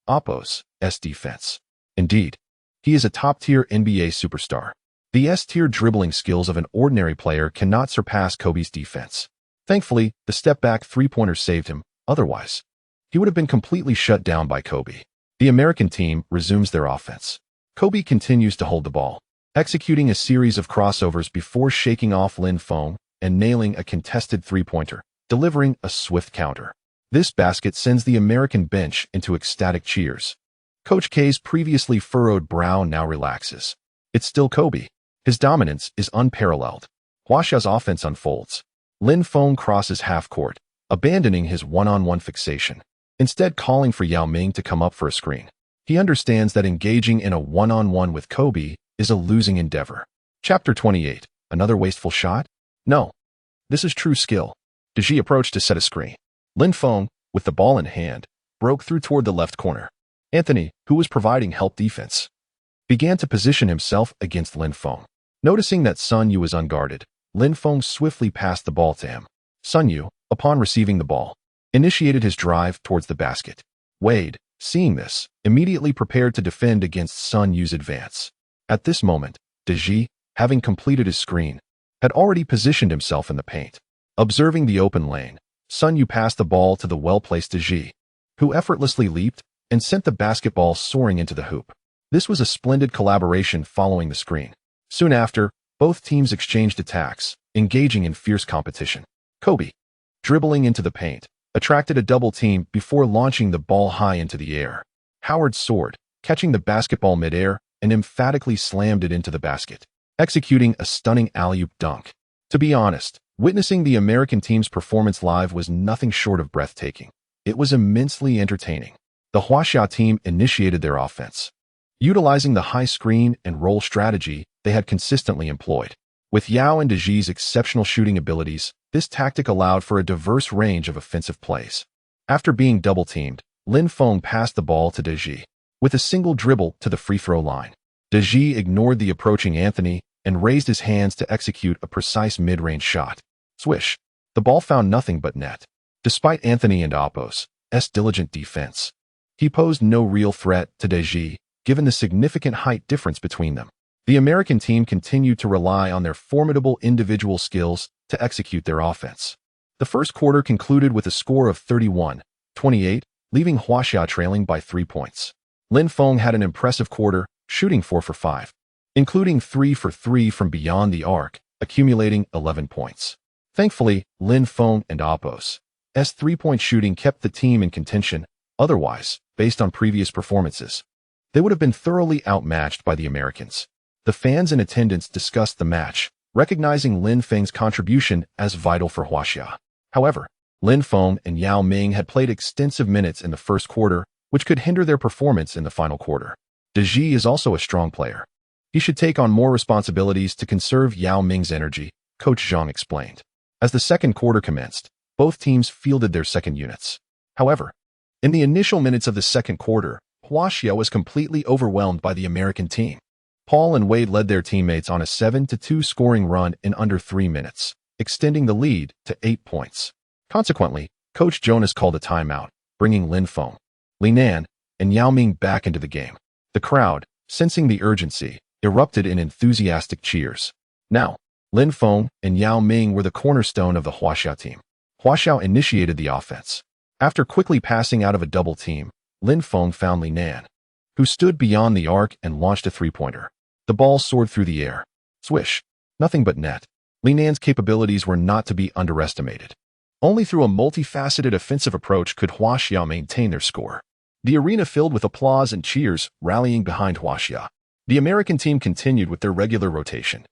Oppo's defense. Indeed, he is a top-tier NBA superstar. The S-tier dribbling skills of an ordinary player cannot surpass Kobe's defense. Thankfully, the step-back three-pointer saved him. Otherwise, he would have been completely shut down by Kobe. The American team resumes their offense. Kobe continues to hold the ball, executing a series of crossovers before shaking off Lin Feng and nailing a contested three-pointer, delivering a swift counter. This basket sends the American bench into ecstatic cheers. Coach K's previously furrowed brow now relaxes. It's still Kobe. His dominance is unparalleled. Huaxia's offense unfolds. Lin Feng crosses half-court, abandoning his one-on-one fixation, instead calling for Yao Ming to come up for a screen. He understands that engaging in a one-on-one with Kobe is a losing endeavor. Chapter 28. Another wasteful shot? No. This is true skill. Deji approached to set a screen. Lin Feng, with the ball in hand, broke through toward the left corner. Anthony, who was providing help defense, began to position himself against Lin Feng. Noticing that Sun Yu was unguarded, Lin Feng swiftly passed the ball to him. Sun Yu, upon receiving the ball, initiated his drive towards the basket. Wade, seeing this, immediately prepared to defend against Sun Yu's advance. At this moment, Deji, having completed his screen, had already positioned himself in the paint. Observing the open lane, Sun Yu passed the ball to the well-placed Deji, who effortlessly leaped and sent the basketball soaring into the hoop. This was a splendid collaboration following the screen. Soon after, both teams exchanged attacks, engaging in fierce competition. Kobe, dribbling into the paint, attracted a double team before launching the ball high into the air. Howard soared, catching the basketball midair, and emphatically slammed it into the basket, executing a stunning alley-oop dunk. To be honest, witnessing the American team's performance live was nothing short of breathtaking. It was immensely entertaining. The Huaxia team initiated their offense, utilizing the high screen and roll strategy they had consistently employed. With Yao and Deji's exceptional shooting abilities, this tactic allowed for a diverse range of offensive plays. After being double-teamed, Lin Feng passed the ball to Deji with a single dribble to the free-throw line. Deji ignored the approaching Anthony and raised his hands to execute a precise mid-range shot. Swish! The ball found nothing but net. Despite Anthony and Apos' diligent defense, he posed no real threat to Deji, given the significant height difference between them. The American team continued to rely on their formidable individual skills to execute their offense. The first quarter concluded with a score of 31-28, leaving Huaxia trailing by 3 points. Lin Feng had an impressive quarter, shooting 4 for 5, including 3 for 3 from beyond the arc, accumulating 11 points. Thankfully, Lin Feng and Apos' three-point shooting kept the team in contention. Otherwise, based on previous performances, they would have been thoroughly outmatched by the Americans. The fans in attendance discussed the match, recognizing Lin Feng's contribution as vital for Huaxia. However, Lin Feng and Yao Ming had played extensive minutes in the first quarter, which could hinder their performance in the final quarter. Deji is also a strong player. He should take on more responsibilities to conserve Yao Ming's energy, Coach Zhang explained. As the second quarter commenced, both teams fielded their second units. However, in the initial minutes of the second quarter, Huaxia was completely overwhelmed by the American team. Paul and Wade led their teammates on a 7-2 scoring run in under 3 minutes, extending the lead to 8 points. Consequently, Coach Jonas called a timeout, bringing Lin Feng, Linan, and Yao Ming back into the game. The crowd, sensing the urgency, erupted in enthusiastic cheers. Now, Lin Feng and Yao Ming were the cornerstone of the Huaxia team. Huaxia initiated the offense. After quickly passing out of a double team, Lin Feng found Linan, who stood beyond the arc and launched a three-pointer. The ball soared through the air. Swish! Nothing but net. Linan's capabilities were not to be underestimated. Only through a multifaceted offensive approach could Huaxia maintain their score. The arena filled with applause and cheers, rallying behind Huaxia. The American team continued with their regular rotation,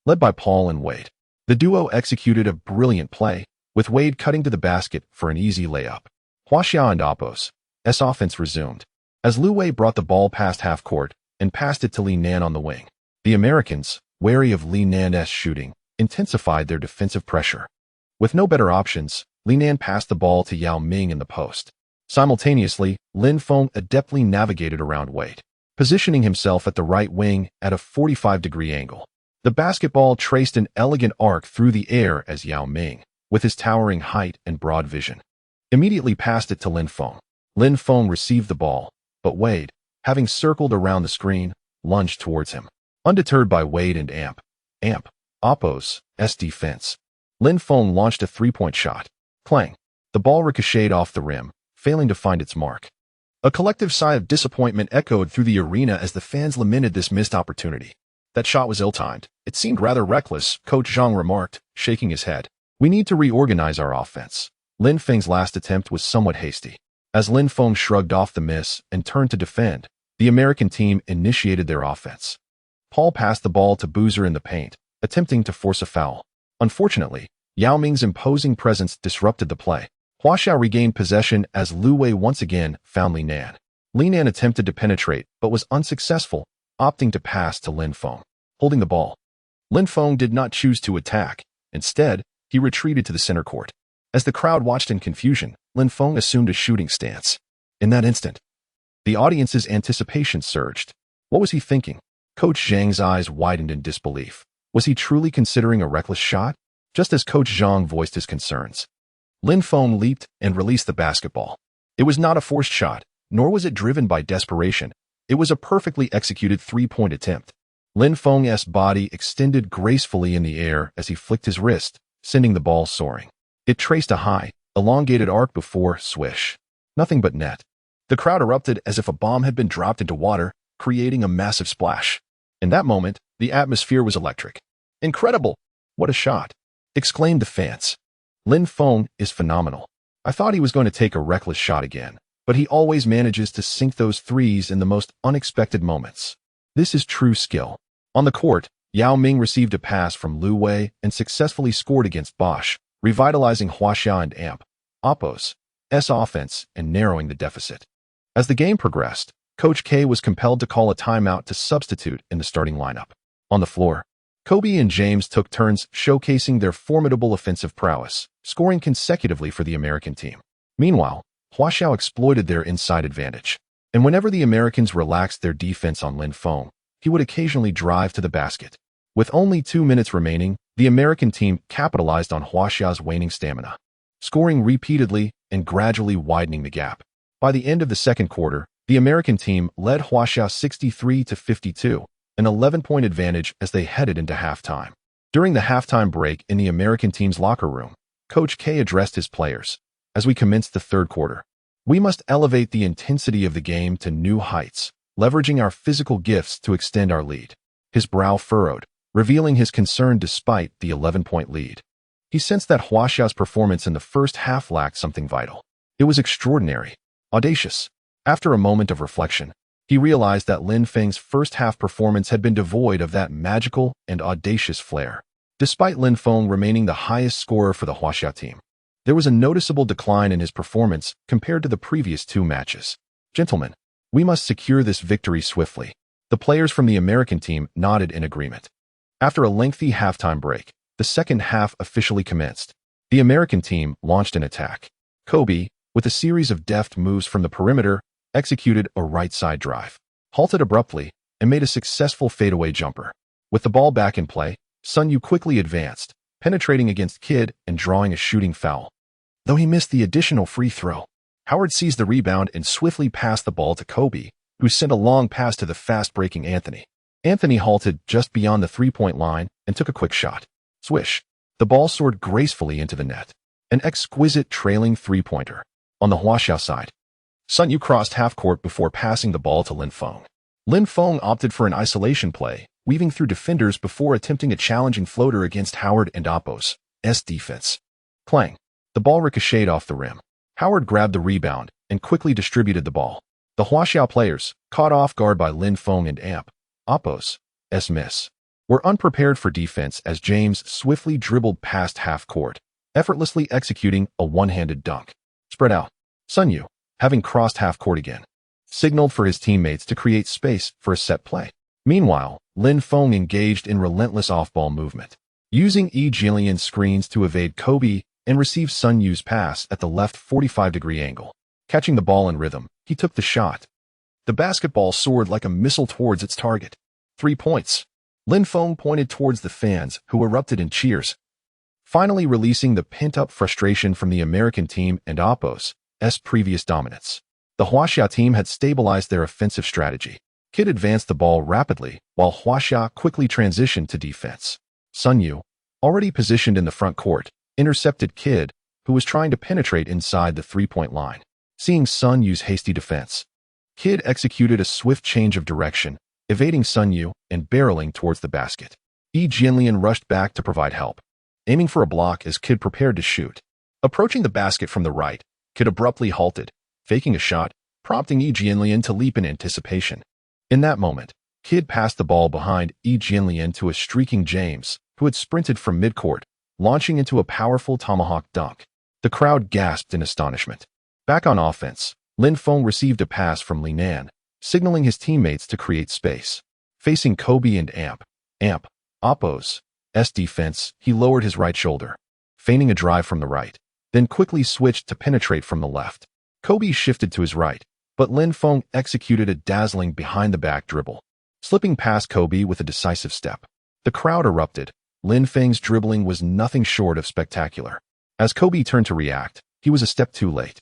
led by Paul and Wade. The duo executed a brilliant play, with Wade cutting to the basket for an easy layup. Huaxia and Apos' offense resumed, as Lu Wei brought the ball past half-court and passed it to Li Nan on the wing. The Americans, wary of Li Nan's shooting, intensified their defensive pressure. With no better options, Li Nan passed the ball to Yao Ming in the post. Simultaneously, Lin Feng adeptly navigated around Wade, positioning himself at the right wing at a 45-degree angle. The basketball traced an elegant arc through the air as Yao Ming, with his towering height and broad vision, immediately passed it to Lin Feng. Lin Feng received the ball, but Wade, having circled around the screen, lunged towards him. Undeterred by Wade and Apos' defense, Lin Feng launched a three-point shot. Clang! The ball ricocheted off the rim, failing to find its mark. A collective sigh of disappointment echoed through the arena as the fans lamented this missed opportunity. That shot was ill-timed. It seemed rather reckless, Coach Zhang remarked, shaking his head. We need to reorganize our offense. Lin Feng's last attempt was somewhat hasty. As Lin Feng shrugged off the miss and turned to defend, the American team initiated their offense. Paul passed the ball to Boozer in the paint, attempting to force a foul. Unfortunately, Yao Ming's imposing presence disrupted the play. Huaxia regained possession as Lu Wei once again found Li Nan. Li Nan attempted to penetrate but was unsuccessful, opting to pass to Lin Feng. Holding the ball, Lin Feng did not choose to attack. Instead, he retreated to the center court. As the crowd watched in confusion, Lin Feng assumed a shooting stance. In that instant, the audience's anticipation surged. What was he thinking? Coach Zhang's eyes widened in disbelief. Was he truly considering a reckless shot? Just as Coach Zhang voiced his concerns, Lin Feng leaped and released the basketball. It was not a forced shot, nor was it driven by desperation. It was a perfectly executed three-point attempt. Lin Feng's body extended gracefully in the air as he flicked his wrist, sending the ball soaring. It traced a high, elongated arc before swish. Nothing but net. The crowd erupted as if a bomb had been dropped into water, creating a massive splash. In that moment, the atmosphere was electric. Incredible! What a shot! Exclaimed the fans. Lin Feng is phenomenal. I thought he was going to take a reckless shot again, but he always manages to sink those threes in the most unexpected moments. This is true skill. On the court, Yao Ming received a pass from Lu Wei and successfully scored against Bosch, revitalizing Huaxia and Amp, Oppo's offense and narrowing the deficit. As the game progressed, Coach K was compelled to call a timeout to substitute in the starting lineup. On the floor, Kobe and James took turns showcasing their formidable offensive prowess, scoring consecutively for the American team. Meanwhile, Huaxiao exploited their inside advantage. And whenever the Americans relaxed their defense on Lin Feng, he would occasionally drive to the basket. With only 2 minutes remaining, the American team capitalized on Huaxia's waning stamina, scoring repeatedly and gradually widening the gap. By the end of the second quarter, the American team led Huaxia 63-52, an 11-point advantage as they headed into halftime. During the halftime break in the American team's locker room, Coach K addressed his players. As we commenced the third quarter, we must elevate the intensity of the game to new heights, leveraging our physical gifts to extend our lead. His brow furrowed, revealing his concern despite the 11-point lead. He sensed that Huaxia's performance in the first half lacked something vital. It was extraordinary, audacious. After a moment of reflection, he realized that Lin Feng's first half performance had been devoid of that magical and audacious flair. Despite Lin Feng remaining the highest scorer for the Huaxia team, there was a noticeable decline in his performance compared to the previous 2 matches. Gentlemen, we must secure this victory swiftly. The players from the American team nodded in agreement. After a lengthy halftime break, the second half officially commenced. The American team launched an attack. Kobe, with a series of deft moves from the perimeter, executed a right-side drive, halted abruptly, and made a successful fadeaway jumper. With the ball back in play, Sun Yu quickly advanced, penetrating against Kidd and drawing a shooting foul. Though he missed the additional free throw, Howard seized the rebound and swiftly passed the ball to Kobe, who sent a long pass to the fast-breaking Anthony. Anthony halted just beyond the three-point line and took a quick shot. Swish! The ball soared gracefully into the net. An exquisite trailing three-pointer. On the Huaxia side, Sun Yu crossed half-court before passing the ball to Lin Feng. Lin Feng opted for an isolation play, weaving through defenders before attempting a challenging floater against Howard and Oppo's defense. Clang! The ball ricocheted off the rim. Howard grabbed the rebound and quickly distributed the ball. The Huaxia players, caught off guard by Lin Feng and Oppo's miss, were unprepared for defense as James swiftly dribbled past half-court, effortlessly executing a one-handed dunk. Spread out. Sun Yu, having crossed half-court again, signaled for his teammates to create space for a set play. Meanwhile, Lin Feng engaged in relentless off-ball movement, using Jillian screens to evade Kobe and receive Sun Yu's pass at the left 45-degree angle. Catching the ball in rhythm, he took the shot. The basketball soared like a missile towards its target. 3 points. Lin Feng pointed towards the fans, who erupted in cheers, finally releasing the pent-up frustration from the American team and Oppo's previous dominance. The Huaxia team had stabilized their offensive strategy. Kidd advanced the ball rapidly, while Huaxia quickly transitioned to defense. Sun Yu, already positioned in the front court, intercepted Kidd, who was trying to penetrate inside the three-point line. Seeing Sun Yu's hasty defense, Kidd executed a swift change of direction, evading Sun Yu and barreling towards the basket. Jillian rushed back to provide help, aiming for a block as Kidd prepared to shoot. Approaching the basket from the right, Kidd abruptly halted, faking a shot, prompting Jillian to leap in anticipation. In that moment, Kidd passed the ball behind Jillian to a streaking James, who had sprinted from midcourt, launching into a powerful tomahawk dunk. The crowd gasped in astonishment. Back on offense, Lin Feng received a pass from Linan, signaling his teammates to create space. Facing Kobe and Oppo's defense, he lowered his right shoulder, feigning a drive from the right, then quickly switched to penetrate from the left. Kobe shifted to his right, but Lin Feng executed a dazzling behind-the-back dribble, slipping past Kobe with a decisive step. The crowd erupted. Lin Feng's dribbling was nothing short of spectacular. As Kobe turned to react, he was a step too late.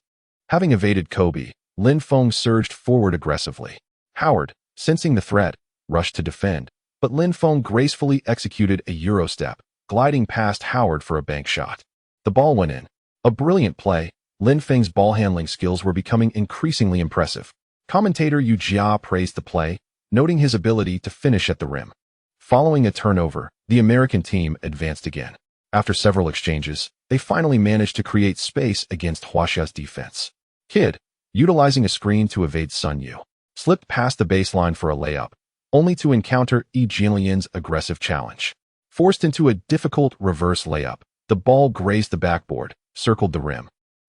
Having evaded Kobe, Lin Feng surged forward aggressively. Howard, sensing the threat, rushed to defend, but Lin Feng gracefully executed a Euro step, gliding past Howard for a bank shot. The ball went in. A brilliant play. Lin Feng's ball handling skills were becoming increasingly impressive. Commentator Yu Jia praised the play, noting his ability to finish at the rim. Following a turnover, the American team advanced again. After several exchanges, they finally managed to create space against Huaxia's defense. Kidd, utilizing a screen to evade Sun Yu, slipped past the baseline for a layup, only to encounter Jianlian's aggressive challenge. Forced into a difficult reverse layup, the ball grazed the backboard, circled the rim,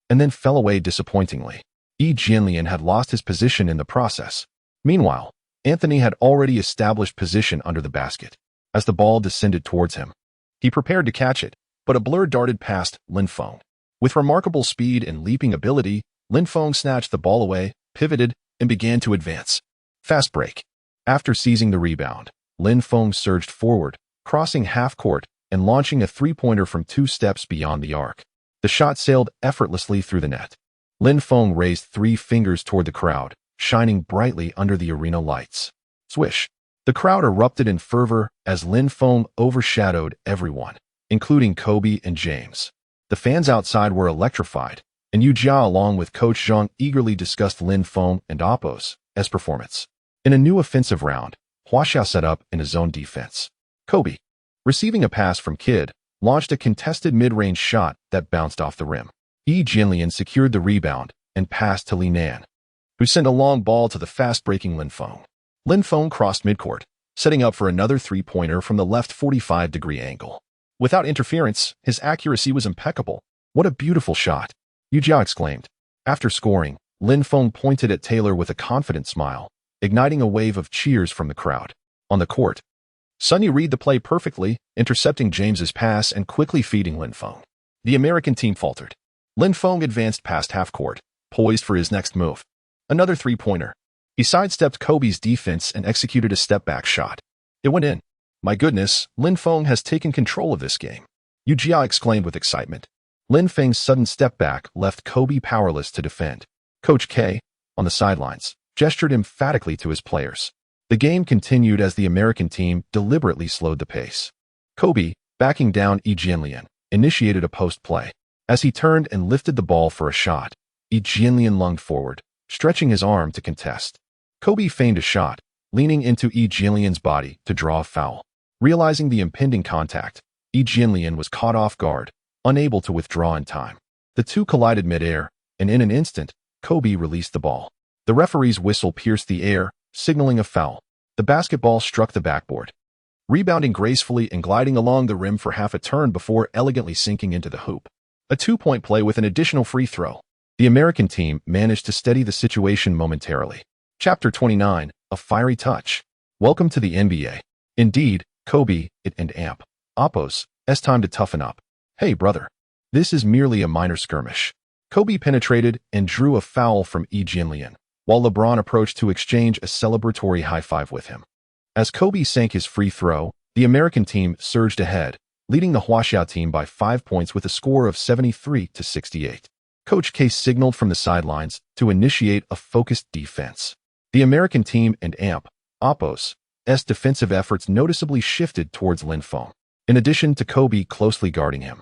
and then fell away disappointingly. Jianlian had lost his position in the process. Meanwhile, Anthony had already established position under the basket. As the ball descended towards him, he prepared to catch it, but a blur darted past Lin Feng. With remarkable speed and leaping ability, Lin Feng snatched the ball away, pivoted, and began to advance. Fast break. After seizing the rebound, Lin Feng surged forward, crossing half court and launching a three-pointer from 2 steps beyond the arc. The shot sailed effortlessly through the net. Lin Feng raised 3 fingers toward the crowd, shining brightly under the arena lights. Swish. The crowd erupted in fervor as Lin Feng overshadowed everyone, including Kobe and James. The fans outside were electrified, and Yu Jia along with Coach Zhang eagerly discussed Lin Feng and Appo's performance. In a new offensive round, Huaxia set up in a zone defense. Kobe, receiving a pass from Kid, launched a contested mid-range shot that bounced off the rim. Jianlian secured the rebound and passed to Linan, who sent a long ball to the fast-breaking Lin Feng. Lin Feng crossed midcourt, setting up for another three-pointer from the left 45-degree angle. Without interference, his accuracy was impeccable. What a beautiful shot, Yu Jia exclaimed. After scoring, Lin Feng pointed at Taylor with a confident smile, igniting a wave of cheers from the crowd. On the court, Sun Yu read the play perfectly, intercepting James's pass and quickly feeding Lin Feng. The American team faltered. Lin Feng advanced past half court, poised for his next move. Another three-pointer. He sidestepped Kobe's defense and executed a step-back shot. It went in. My goodness, Lin Feng has taken control of this game, Yu Jia exclaimed with excitement. Lin Feng's sudden step-back left Kobe powerless to defend. Coach K, on the sidelines, gestured emphatically to his players. The game continued as the American team deliberately slowed the pace. Kobe, backing down Jianlian, initiated a post play. As he turned and lifted the ball for a shot, Jianlian lunged forward, stretching his arm to contest. Kobe feigned a shot, leaning into Jianlian's body to draw a foul. Realizing the impending contact, Jianlian was caught off guard, unable to withdraw in time. The two collided midair, and in an instant, Kobe released the ball. The referee's whistle pierced the air, signaling a foul. The basketball struck the backboard, rebounding gracefully and gliding along the rim for half a turn before elegantly sinking into the hoop. A 2-point play with an additional free throw. The American team managed to steady the situation momentarily. Chapter 29, A Fiery Touch. Welcome to the NBA. Indeed, Kobe, it and Appo's time to toughen up. Hey brother. This is merely a minor skirmish. Kobe penetrated and drew a foul from Jianlian, while LeBron approached to exchange a celebratory high-five with him. As Kobe sank his free throw, the American team surged ahead, leading the Huaxia team by 5 points with a score of 73-68. Coach K signaled from the sidelines to initiate a focused defense. The American team and Appo's defensive efforts noticeably shifted towards Lin Feng, in addition to Kobe closely guarding him.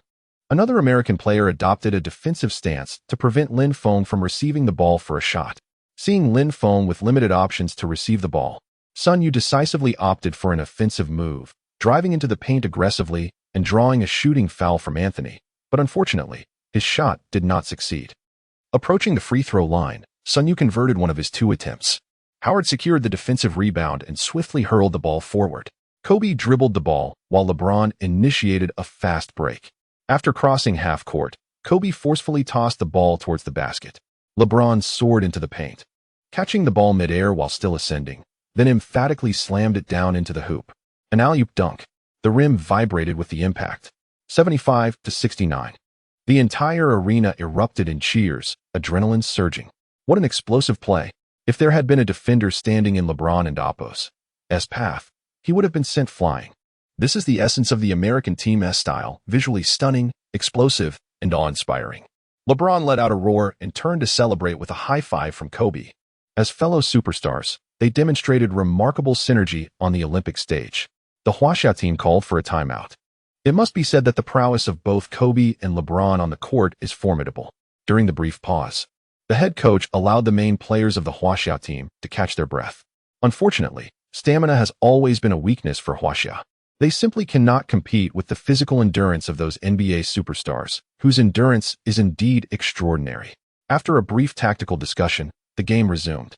Another American player adopted a defensive stance to prevent Lin Feng from receiving the ball for a shot. Seeing Lin Feng with limited options to receive the ball, Sun Yu decisively opted for an offensive move, driving into the paint aggressively and drawing a shooting foul from Anthony, but unfortunately, his shot did not succeed. Approaching the free throw line, Sun Yu converted one of his 2 attempts. Howard secured the defensive rebound and swiftly hurled the ball forward. Kobe dribbled the ball, while LeBron initiated a fast break. After crossing half court, Kobe forcefully tossed the ball towards the basket. LeBron soared into the paint, catching the ball midair while still ascending, then emphatically slammed it down into the hoop. An alley-oop dunk. The rim vibrated with the impact. 75-69. The entire arena erupted in cheers, adrenaline surging. What an explosive play. If there had been a defender standing in LeBron and Appo's path, he would have been sent flying. This is the essence of the American team's style, visually stunning, explosive, and awe-inspiring. LeBron let out a roar and turned to celebrate with a high-five from Kobe. As fellow superstars, they demonstrated remarkable synergy on the Olympic stage. The Huaxia team called for a timeout. It must be said that the prowess of both Kobe and LeBron on the court is formidable. During the brief pause, the head coach allowed the main players of the Huaxia team to catch their breath. Unfortunately, stamina has always been a weakness for Huaxia. They simply cannot compete with the physical endurance of those NBA superstars, whose endurance is indeed extraordinary. After a brief tactical discussion, the game resumed.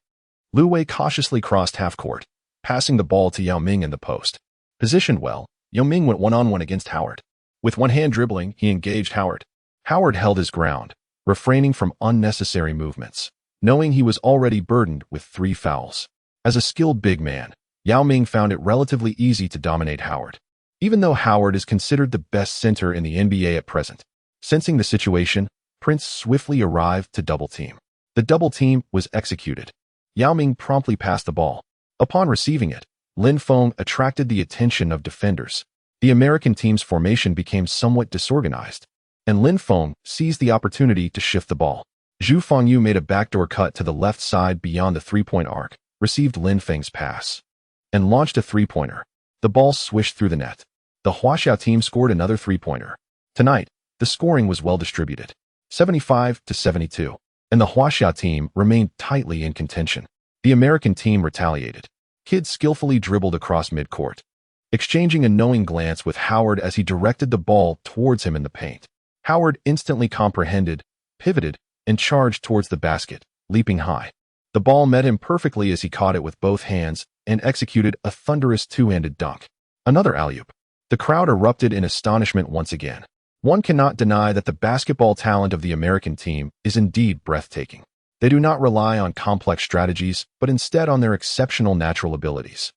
Lu Wei cautiously crossed half court, passing the ball to Yao Ming in the post. Positioned well, Yao Ming went one-on-one against Howard. With one hand dribbling, he engaged Howard. Howard held his ground, refraining from unnecessary movements, knowing he was already burdened with 3 fouls. As a skilled big man, Yao Ming found it relatively easy to dominate Howard, even though Howard is considered the best center in the NBA at present. Sensing the situation, Prince swiftly arrived to double team. The double team was executed. Yao Ming promptly passed the ball. Upon receiving it, Lin Feng attracted the attention of defenders. The American team's formation became somewhat disorganized, and Lin Feng seized the opportunity to shift the ball. Zhu Fengyu made a backdoor cut to the left side beyond the three-point arc, received Lin Feng's pass, and launched a three-pointer. The ball swished through the net. The Huaxiao team scored another three-pointer. Tonight, the scoring was well distributed, 75-72, and the Huaxiao team remained tightly in contention. The American team retaliated. Kidd skillfully dribbled across midcourt, exchanging a knowing glance with Howard as he directed the ball towards him in the paint. Howard instantly comprehended, pivoted, and charged towards the basket, leaping high. The ball met him perfectly as he caught it with both hands and executed a thunderous two-handed dunk. Another alley-oop. The crowd erupted in astonishment once again. One cannot deny that the basketball talent of the American team is indeed breathtaking. They do not rely on complex strategies, but instead on their exceptional natural abilities.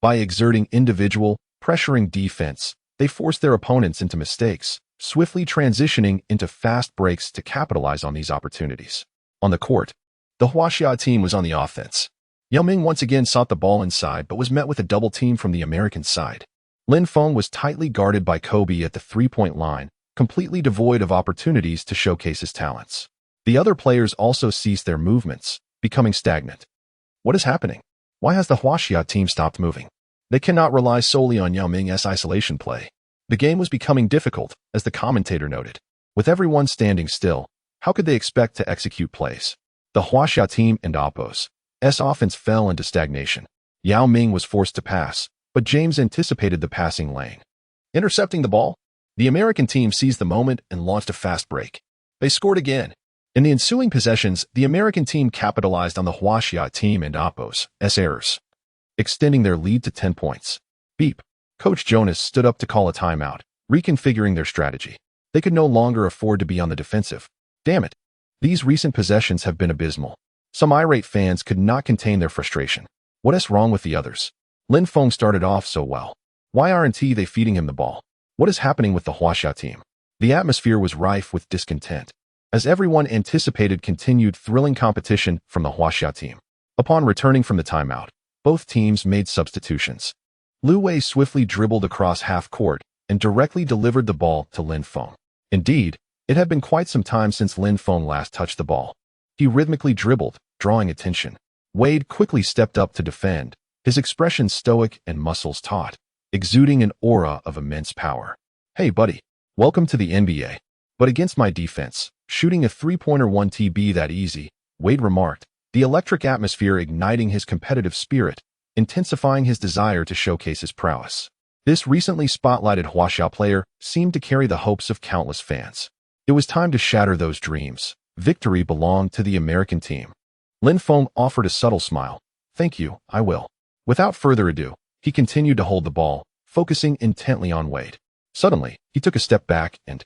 By exerting individual, pressuring defense, they force their opponents into mistakes, swiftly transitioning into fast breaks to capitalize on these opportunities. On the court, the Huaxia team was on the offense. Yao Ming once again sought the ball inside but was met with a double team from the American side. Lin Feng was tightly guarded by Kobe at the three-point line, completely devoid of opportunities to showcase his talents. The other players also ceased their movements, becoming stagnant. What is happening? Why has the Huaxia team stopped moving? They cannot rely solely on Yao Ming's isolation play. The game was becoming difficult, as the commentator noted. With everyone standing still, how could they expect to execute plays? The Huaxia team and Oppo's offense fell into stagnation. Yao Ming was forced to pass, but James anticipated the passing lane. Intercepting the ball, the American team seized the moment and launched a fast break. They scored again. In the ensuing possessions, the American team capitalized on the Huaxia team and Oppo's errors, extending their lead to 10 points. Beep. Coach Jonas stood up to call a timeout, reconfiguring their strategy. They could no longer afford to be on the defensive. Damn it. These recent possessions have been abysmal. Some irate fans could not contain their frustration. What is wrong with the others? Lin Feng started off so well. Why aren't they feeding him the ball? What is happening with the Huaxia team? The atmosphere was rife with discontent, as everyone anticipated continued thrilling competition from the Huaxia team. Upon returning from the timeout, both teams made substitutions. Lu Wei swiftly dribbled across half-court and directly delivered the ball to Lin Feng. Indeed, it had been quite some time since Lin Feng last touched the ball. He rhythmically dribbled, drawing attention. Wade quickly stepped up to defend, his expression stoic and muscles taut, exuding an aura of immense power. Hey buddy, welcome to the NBA. But against my defense, shooting a three-pointer 1TB that easy, Wade remarked, the electric atmosphere igniting his competitive spirit, intensifying his desire to showcase his prowess. This recently spotlighted Huaxia player seemed to carry the hopes of countless fans. It was time to shatter those dreams. Victory belonged to the American team. Lin Feng offered a subtle smile. Thank you, I will. Without further ado, he continued to hold the ball, focusing intently on Wade. Suddenly, he took a step back and,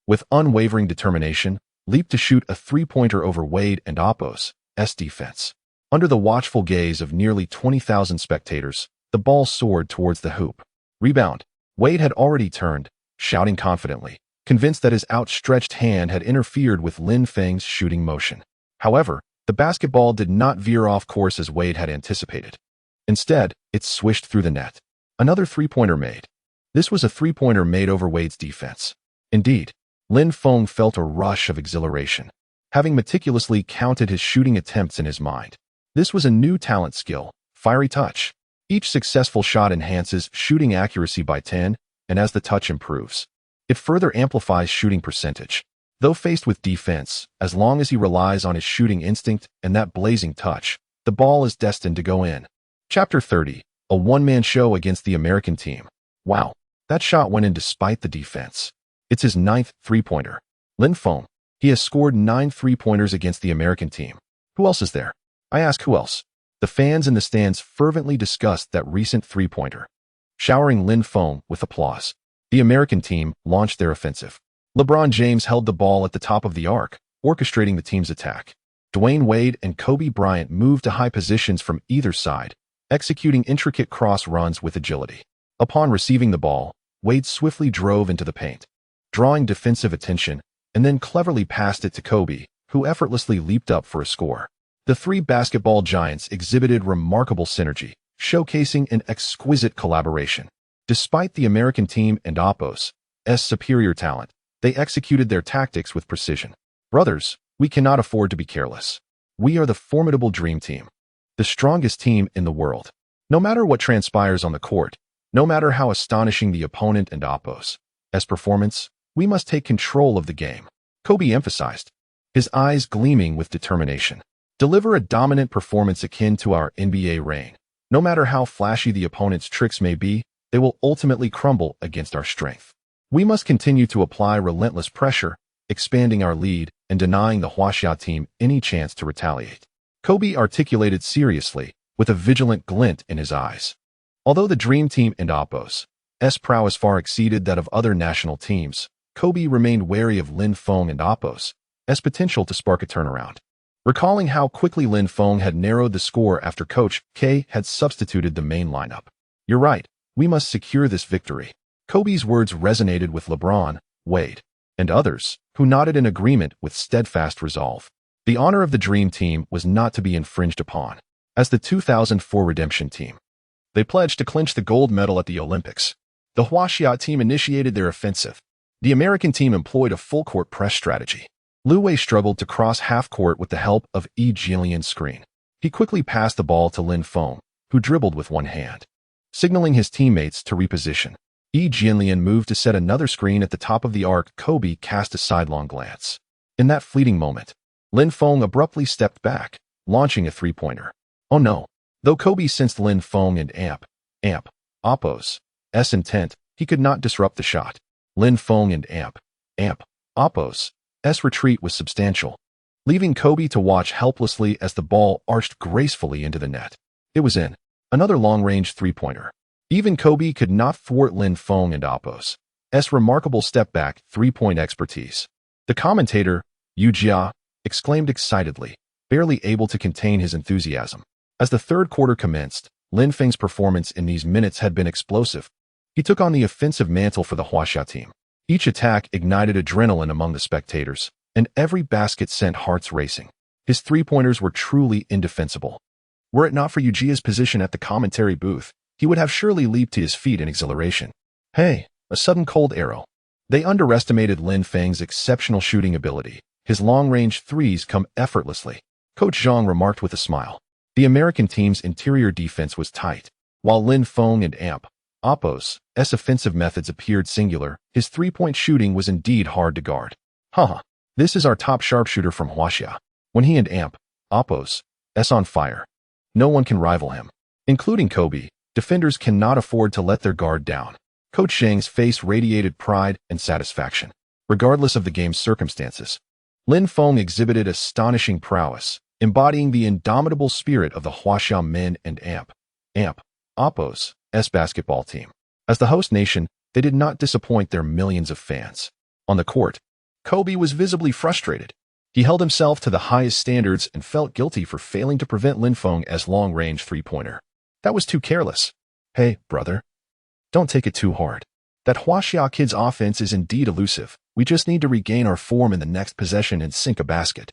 with unwavering determination, leaped to shoot a three-pointer over Wade and Oppo's defense. Under the watchful gaze of nearly 20,000 spectators, the ball soared towards the hoop. Rebound. Wade had already turned, shouting confidently, convinced that his outstretched hand had interfered with Lin Feng's shooting motion. However, the basketball did not veer off course as Wade had anticipated. Instead, it swished through the net. Another three-pointer made. This was a three-pointer made over Wade's defense. Indeed, Lin Feng felt a rush of exhilaration, having meticulously counted his shooting attempts in his mind. This was a new talent skill, fiery touch. Each successful shot enhances shooting accuracy by 10, and as the touch improves, it further amplifies shooting percentage. Though faced with defense, as long as he relies on his shooting instinct and that blazing touch, the ball is destined to go in. Chapter 30, a one-man show against the American team. Wow, that shot went in despite the defense. It's his 9th three-pointer. Lin Feng. He has scored 9 three-pointers against the American team. Who else is there? I ask who else? The fans in the stands fervently discussed that recent three-pointer, showering Lin Feng with applause. The American team launched their offensive. LeBron James held the ball at the top of the arc, orchestrating the team's attack. Dwayne Wade and Kobe Bryant moved to high positions from either side, executing intricate cross runs with agility. Upon receiving the ball, Wade swiftly drove into the paint, drawing defensive attention, and then cleverly passed it to Kobe, who effortlessly leaped up for a score. The three basketball giants exhibited remarkable synergy, showcasing an exquisite collaboration. Despite the American team and Oppo's superior talent, they executed their tactics with precision. Brothers, we cannot afford to be careless. We are the formidable dream team, the strongest team in the world. No matter what transpires on the court, no matter how astonishing the opponent and Oppo's performance, we must take control of the game, Kobe emphasized, his eyes gleaming with determination. Deliver a dominant performance akin to our NBA reign. No matter how flashy the opponent's tricks may be, they will ultimately crumble against our strength. We must continue to apply relentless pressure, expanding our lead and denying the Huaxia team any chance to retaliate. Kobe articulated seriously, with a vigilant glint in his eyes. Although the Dream Team and Oppo's prowess far exceeded that of other national teams, Kobe remained wary of Lin Feng and Oppo's potential to spark a turnaround. Recalling how quickly Lin Feng had narrowed the score after Coach K had substituted the main lineup. You're right, we must secure this victory. Kobe's words resonated with LeBron, Wade, and others, who nodded in agreement with steadfast resolve. The honor of the Dream Team was not to be infringed upon. As the 2004 Redemption Team, they pledged to clinch the gold medal at the Olympics. The Huaxia team initiated their offensive. The American team employed a full-court press strategy. Lu Wei struggled to cross half-court with the help of Jilian's screen. He quickly passed the ball to Lin Feng, who dribbled with one hand, signaling his teammates to reposition. Jilian moved to set another screen at the top of the arc. Kobe cast a sidelong glance. In that fleeting moment, Lin Feng abruptly stepped back, launching a three-pointer. Oh no! Though Kobe sensed Lin Feng and Oppo's intent, he could not disrupt the shot. Lin Feng and Oppo's retreat was substantial, leaving Kobe to watch helplessly as the ball arched gracefully into the net. It was in. Another long-range three-pointer. Even Kobe could not thwart Lin Feng and Oppo's remarkable step-back three-point expertise. The commentator, Yu Jia, exclaimed excitedly, barely able to contain his enthusiasm. As the third quarter commenced, Lin Feng's performance in these minutes had been explosive. He took on the offensive mantle for the Huaxia team. Each attack ignited adrenaline among the spectators, and every basket sent hearts racing. His three-pointers were truly indefensible. Were it not for Yu Jia's position at the commentary booth, he would have surely leaped to his feet in exhilaration. Hey, a sudden cold arrow. They underestimated Lin Feng's exceptional shooting ability. His long-range threes come effortlessly, Coach Zhang remarked with a smile. The American team's interior defense was tight. While Lin Feng and Oppo's offensive methods appeared singular, his three-point shooting was indeed hard to guard. This is our top sharpshooter from Huaxia. When he and Oppo's on fire, no one can rival him. Including Kobe, defenders cannot afford to let their guard down. Coach Zhang's face radiated pride and satisfaction. Regardless of the game's circumstances, Lin Feng exhibited astonishing prowess, embodying the indomitable spirit of the Huaxia men and Oppo's basketball team. As the host nation, they did not disappoint their millions of fans. On the court, Kobe was visibly frustrated. He held himself to the highest standards and felt guilty for failing to prevent Lin Feng's long-range three-pointer. That was too careless. Hey, brother. Don't take it too hard. That Huaxia kid's offense is indeed elusive. We just need to regain our form in the next possession and sink a basket.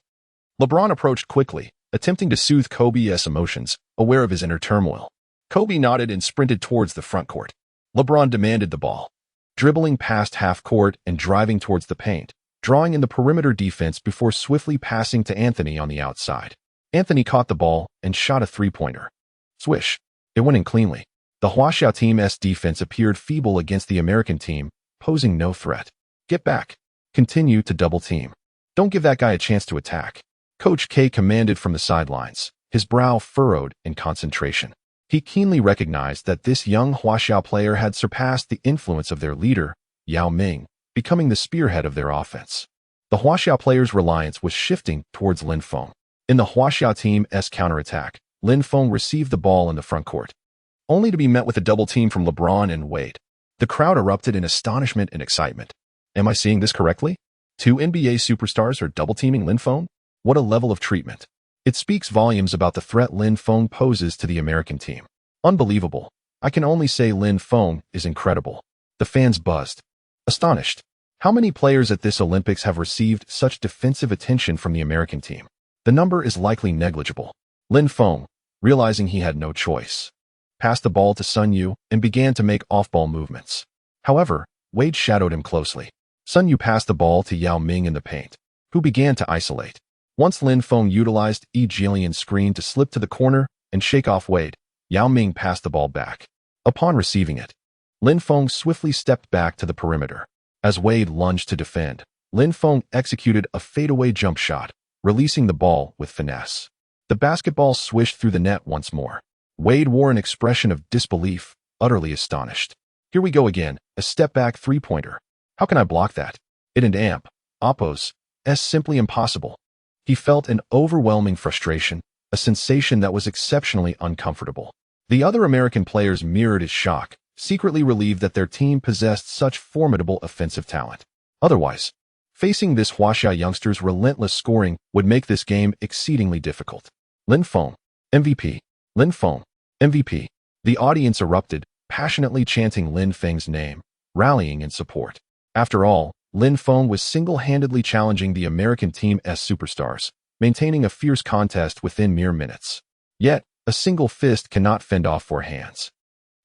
LeBron approached quickly, attempting to soothe Kobe's emotions, aware of his inner turmoil. Kobe nodded and sprinted towards the front court. LeBron demanded the ball, dribbling past half court and driving towards the paint, drawing in the perimeter defense before swiftly passing to Anthony on the outside. Anthony caught the ball and shot a three-pointer. Swish. It went in cleanly. The Huaxia team's defense appeared feeble against the American team, posing no threat. Get back. Continue to double team. Don't give that guy a chance to attack. Coach K commanded from the sidelines, his brow furrowed in concentration. He keenly recognized that this young Huaxia player had surpassed the influence of their leader, Yao Ming, becoming the spearhead of their offense. The Huaxia players' reliance was shifting towards Lin Feng. In the Huaxia team's counterattack, Lin Feng received the ball in the front court, only to be met with a double team from LeBron and Wade. The crowd erupted in astonishment and excitement. Am I seeing this correctly? Two NBA superstars are double-teaming Lin Feng? What a level of treatment. It speaks volumes about the threat Lin Feng poses to the American team. Unbelievable. I can only say Lin Feng is incredible. The fans buzzed, astonished. How many players at this Olympics have received such defensive attention from the American team? The number is likely negligible. Lin Feng, realizing he had no choice, passed the ball to Sun Yu and began to make off-ball movements. However, Wade shadowed him closely. Sun Yu passed the ball to Yao Ming in the paint, who began to isolate. Once Lin Feng utilized Lian's screen to slip to the corner and shake off Wade, Yao Ming passed the ball back. Upon receiving it, Lin Feng swiftly stepped back to the perimeter. As Wade lunged to defend, Lin Feng executed a fadeaway jump shot, releasing the ball with finesse. The basketball swished through the net once more. Wade wore an expression of disbelief, utterly astonished. Here we go again, a step-back three-pointer. How can I block that? It and Oppo's simply impossible. He felt an overwhelming frustration, a sensation that was exceptionally uncomfortable. The other American players mirrored his shock, secretly relieved that their team possessed such formidable offensive talent. Otherwise, facing this Huaxia youngster's relentless scoring would make this game exceedingly difficult. Lin Feng, MVP. Lin Feng, MVP. The audience erupted, passionately chanting Lin Feng's name, rallying in support. After all, Lin Feng was single-handedly challenging the American team's superstars, maintaining a fierce contest within mere minutes. Yet, a single fist cannot fend off four hands.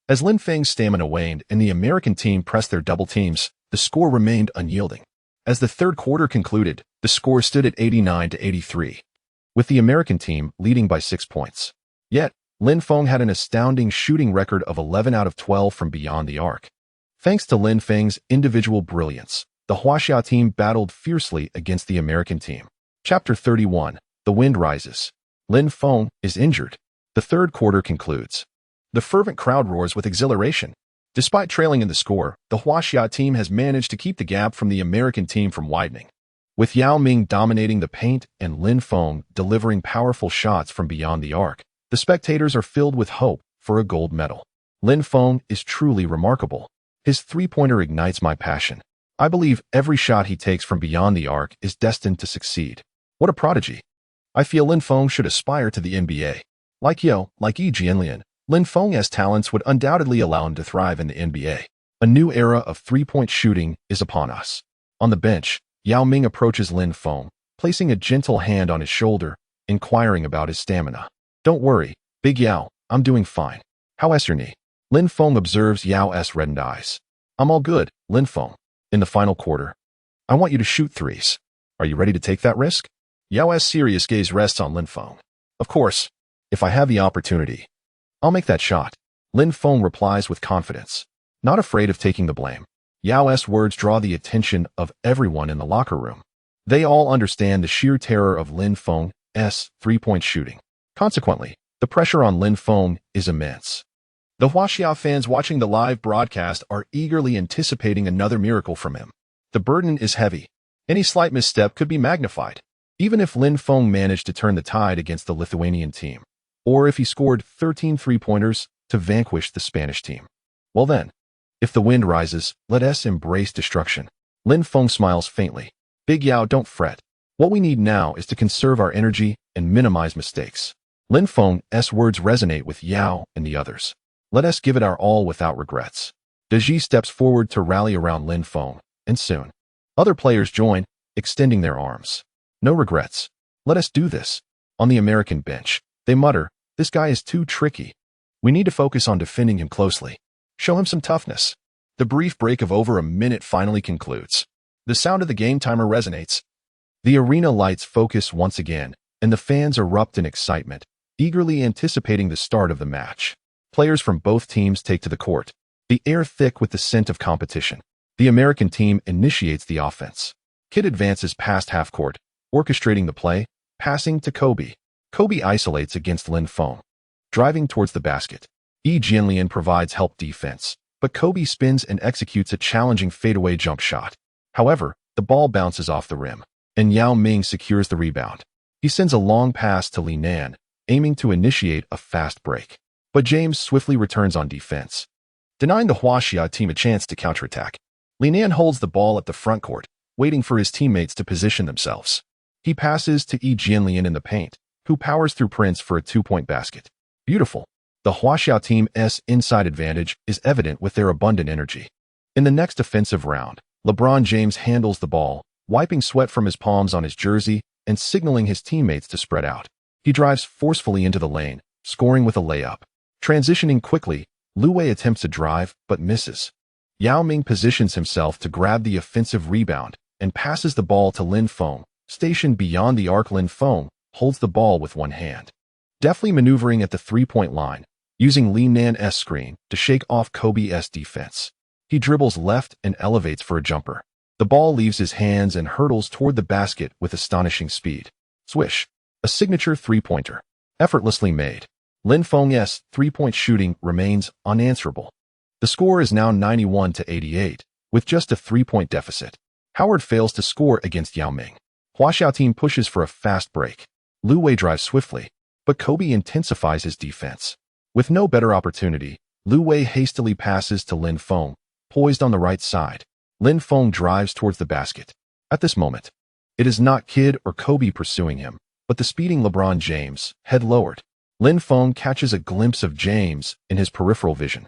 As Lin Feng's stamina waned and the American team pressed their double teams, the score remained unyielding. As the third quarter concluded, the score stood at 89-83, with the American team leading by 6 points. Yet, Lin Feng had an astounding shooting record of 11 out of 12 from beyond the arc. Thanks to Lin Feng's individual brilliance, the Huaxia team battled fiercely against the American team. Chapter 31. The wind rises. Lin Feng is injured. The third quarter concludes. The fervent crowd roars with exhilaration. Despite trailing in the score, the Huaxia team has managed to keep the gap from the American team from widening. With Yao Ming dominating the paint and Lin Feng delivering powerful shots from beyond the arc, the spectators are filled with hope for a gold medal. Lin Feng is truly remarkable. His three-pointer ignites my passion. I believe every shot he takes from beyond the arc is destined to succeed. What a prodigy. I feel Lin Feng should aspire to the NBA. Like Lian, Lin Feng's talents would undoubtedly allow him to thrive in the NBA. A new era of three-point shooting is upon us. On the bench, Yao Ming approaches Lin Feng, placing a gentle hand on his shoulder, inquiring about his stamina. Don't worry, Big Yao, I'm doing fine. How's your knee? Lin Feng observes Yao's reddened eyes. I'm all good, Lin Feng. In the final quarter, I want you to shoot threes. Are you ready to take that risk? Yao's serious gaze rests on Lin Feng. Of course, if I have the opportunity, I'll make that shot. Lin Feng replies with confidence, not afraid of taking the blame. Yao's words draw the attention of everyone in the locker room. They all understand the sheer terror of Lin Feng's three-point shooting. Consequently, the pressure on Lin Feng is immense. The Huaxia fans watching the live broadcast are eagerly anticipating another miracle from him. The burden is heavy. Any slight misstep could be magnified. Even if Lin Feng managed to turn the tide against the Lithuanian team, or if he scored 13 three-pointers to vanquish the Spanish team. Well then, if the wind rises, let us embrace destruction. Lin Feng smiles faintly. Big Yao, don't fret. What we need now is to conserve our energy and minimize mistakes. Lin Feng's words resonate with Yao and the others. Let us give it our all without regrets. Deji steps forward to rally around Lin Feng, and soon, other players join, extending their arms. No regrets. Let us do this. On the American bench, they mutter, this guy is too tricky. We need to focus on defending him closely. Show him some toughness. The brief break of over a minute finally concludes. The sound of the game timer resonates. The arena lights focus once again, and the fans erupt in excitement, eagerly anticipating the start of the match. Players from both teams take to the court, the air thick with the scent of competition. The American team initiates the offense. Kid advances past half-court, orchestrating the play, passing to Kobe. Kobe isolates against Lin Feng, driving towards the basket. Lian provides help defense, but Kobe spins and executes a challenging fadeaway jump shot. However, the ball bounces off the rim, and Yao Ming secures the rebound. He sends a long pass to Linan, aiming to initiate a fast break. But James swiftly returns on defense, denying the Huaxia team a chance to counterattack. Lin holds the ball at the front court, waiting for his teammates to position themselves. He passes to Jianlian in the paint, who powers through Prince for a 2-point basket. Beautiful. The Huaxia team's inside advantage is evident with their abundant energy. In the next offensive round, LeBron James handles the ball, wiping sweat from his palms on his jersey and signaling his teammates to spread out. He drives forcefully into the lane, scoring with a layup. Transitioning quickly, Lu Wei attempts to drive but misses. Yao Ming positions himself to grab the offensive rebound and passes the ball to Lin Feng. Stationed beyond the arc, Lin Feng holds the ball with one hand, deftly maneuvering at the 3-point line, using Li Nan's screen to shake off Kobe's defense. He dribbles left and elevates for a jumper. The ball leaves his hands and hurtles toward the basket with astonishing speed. Swish. A signature 3-pointer. Effortlessly made. Lin Feng's 3-point shooting remains unanswerable. The score is now 91-88, with just a 3-point deficit. Howard fails to score against Yao Ming. Huaxia team pushes for a fast break. Lu Wei drives swiftly, but Kobe intensifies his defense. With no better opportunity, Lu Wei hastily passes to Lin Feng, poised on the right side. Lin Feng drives towards the basket. At this moment, it is not Kid or Kobe pursuing him, but the speeding LeBron James, head lowered. Lin Feng catches a glimpse of James in his peripheral vision.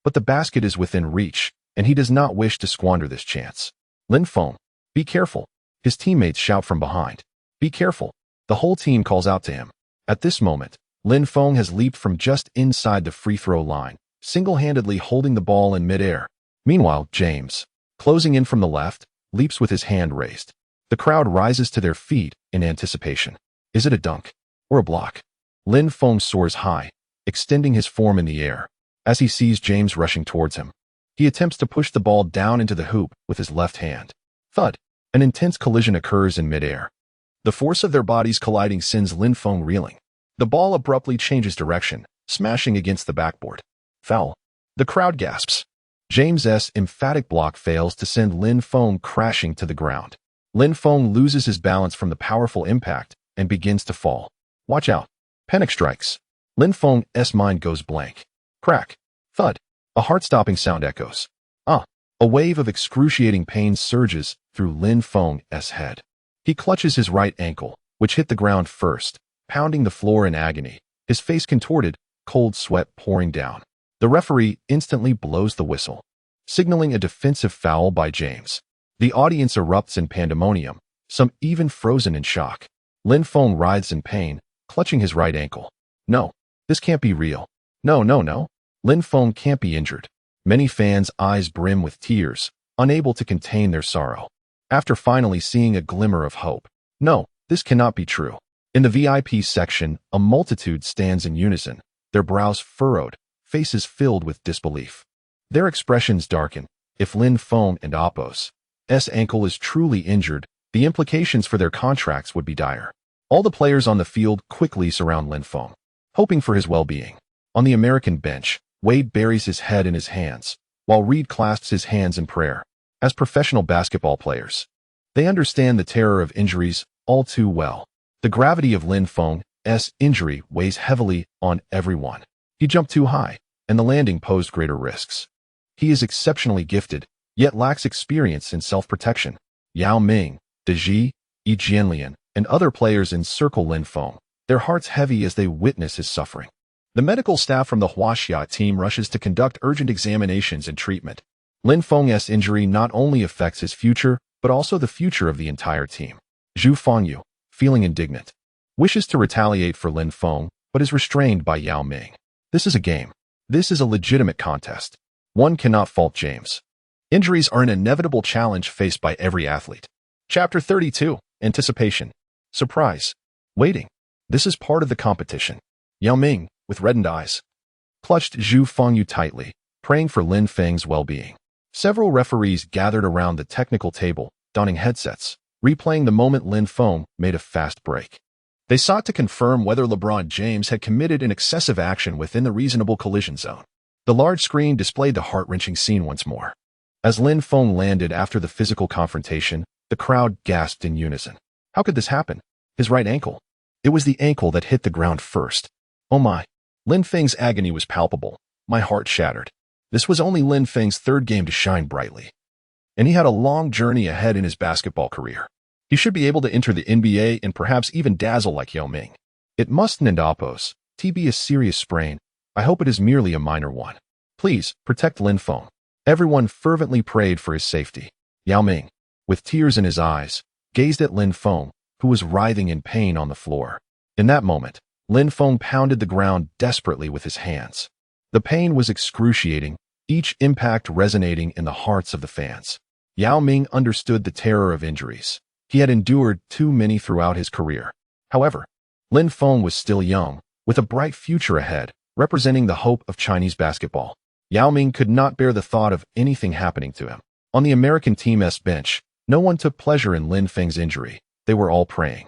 But the basket is within reach, and he does not wish to squander this chance. Lin Feng, be careful. His teammates shout from behind. Be careful. The whole team calls out to him. At this moment, Lin Feng has leaped from just inside the free throw line, single-handedly holding the ball in midair. Meanwhile, James, closing in from the left, leaps with his hand raised. The crowd rises to their feet in anticipation. Is it a dunk or a block? Lin Feng soars high, extending his form in the air. As he sees James rushing towards him, he attempts to push the ball down into the hoop with his left hand. Thud. An intense collision occurs in midair. The force of their bodies colliding sends Lin Feng reeling. The ball abruptly changes direction, smashing against the backboard. Foul. The crowd gasps. James's emphatic block fails to send Lin Feng crashing to the ground. Lin Feng loses his balance from the powerful impact and begins to fall. Watch out. Panic strikes. Lin Feng's mind goes blank. Crack. Thud. A heart-stopping sound echoes. A wave of excruciating pain surges through Lin Feng's head. He clutches his right ankle, which hit the ground first, pounding the floor in agony, his face contorted, cold sweat pouring down. The referee instantly blows the whistle, signaling a defensive foul by James. The audience erupts in pandemonium, some even frozen in shock. Lin Feng writhes in pain, clutching his right ankle. No, this can't be real. No. Lin Feng can't be injured. Many fans' eyes brim with tears, unable to contain their sorrow. After finally seeing a glimmer of hope, no, this cannot be true. In the VIP section, a multitude stands in unison, their brows furrowed, faces filled with disbelief. Their expressions darken. If Lin Feng and Apos' ankle is truly injured, the implications for their contracts would be dire. All the players on the field quickly surround Lin Feng, hoping for his well-being. On the American bench, Wade buries his head in his hands, while Reed clasps his hands in prayer. As professional basketball players, they understand the terror of injuries all too well. The gravity of Lin Feng's injury weighs heavily on everyone. He jumped too high, and the landing posed greater risks. He is exceptionally gifted, yet lacks experience in self-protection. Yao Ming, Deji, Jianlian, and other players encircle Lin Feng, their hearts heavy as they witness his suffering. The medical staff from the Huaxia team rushes to conduct urgent examinations and treatment. Lin Feng's injury not only affects his future, but also the future of the entire team. Zhu Fengyu, feeling indignant, wishes to retaliate for Lin Feng, but is restrained by Yao Ming. This is a game. This is a legitimate contest. One cannot fault James. Injuries are an inevitable challenge faced by every athlete. Chapter 32. Anticipation. Surprise. Waiting. This is part of the competition. Yao Ming, with reddened eyes, clutched Zhu Fengyu tightly, praying for Lin Feng's well-being. Several referees gathered around the technical table, donning headsets, replaying the moment Lin Feng made a fast break. They sought to confirm whether LeBron James had committed an excessive action within the reasonable collision zone. The large screen displayed the heart-wrenching scene once more. As Lin Feng landed after the physical confrontation, the crowd gasped in unison. How could this happen? His right ankle. It was the ankle that hit the ground first. Oh my. Lin Feng's agony was palpable. My heart shattered. This was only Lin Feng's third game to shine brightly. And he had a long journey ahead in his basketball career. He should be able to enter the NBA and perhaps even dazzle like Yao Ming. It mustn't end Oppos. Be a serious sprain. I hope it is merely a minor one. Please, protect Lin Feng. Everyone fervently prayed for his safety. Yao Ming, with tears in his eyes, gazed at Lin Feng, who was writhing in pain on the floor. In that moment, Lin Feng pounded the ground desperately with his hands. The pain was excruciating, each impact resonating in the hearts of the fans. Yao Ming understood the terror of injuries. He had endured too many throughout his career. However, Lin Feng was still young, with a bright future ahead, representing the hope of Chinese basketball. Yao Ming could not bear the thought of anything happening to him. On the American team's bench, no one took pleasure in Lin Feng's injury. They were all praying.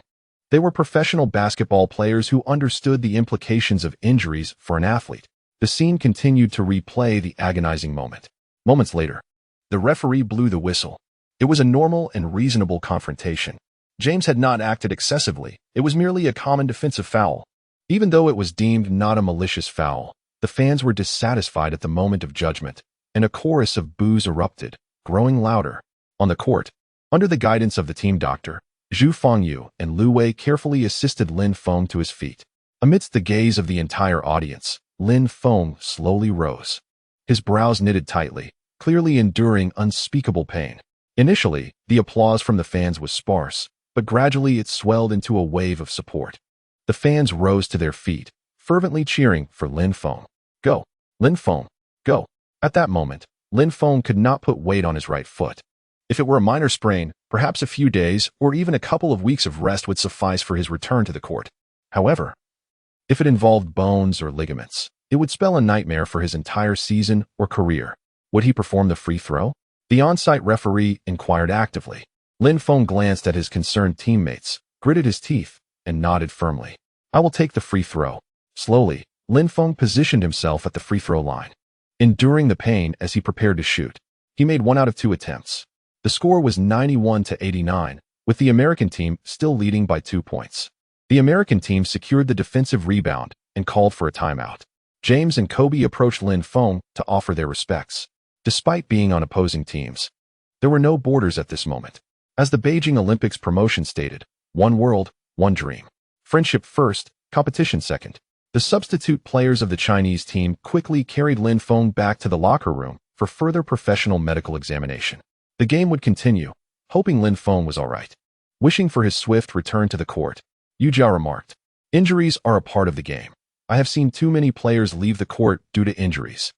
They were professional basketball players who understood the implications of injuries for an athlete. The scene continued to replay the agonizing moment. Moments later, the referee blew the whistle. It was a normal and reasonable confrontation. James had not acted excessively. It was merely a common defensive foul. Even though it was deemed not a malicious foul, the fans were dissatisfied at the moment of judgment, and a chorus of boos erupted, growing louder. On the court, under the guidance of the team doctor, Zhu Fengyu and Lu Wei carefully assisted Lin Feng to his feet. Amidst the gaze of the entire audience, Lin Feng slowly rose. His brows knitted tightly, clearly enduring unspeakable pain. Initially, the applause from the fans was sparse, but gradually it swelled into a wave of support. The fans rose to their feet, fervently cheering for Lin Feng. Go! Lin Feng! Go! At that moment, Lin Feng could not put weight on his right foot. If it were a minor sprain, perhaps a few days or even a couple of weeks of rest would suffice for his return to the court. However, if it involved bones or ligaments, it would spell a nightmare for his entire season or career. Would he perform the free throw? The on-site referee inquired actively. Lin Feng glanced at his concerned teammates, gritted his teeth, and nodded firmly. I will take the free throw. Slowly, Lin Feng positioned himself at the free throw line. Enduring the pain as he prepared to shoot, he made 1 out of 2 attempts. The score was 91-89, with the American team still leading by 2 points. The American team secured the defensive rebound and called for a timeout. James and Kobe approached Lin Feng to offer their respects. Despite being on opposing teams, there were no borders at this moment. As the Beijing Olympics promotion stated, one world, one dream. Friendship first, competition second. The substitute players of the Chinese team quickly carried Lin Feng back to the locker room for further professional medical examination. The game would continue, hoping Lin Feng was all right. Wishing for his swift return to the court, Yu Jia remarked, injuries are a part of the game. I have seen too many players leave the court due to injuries.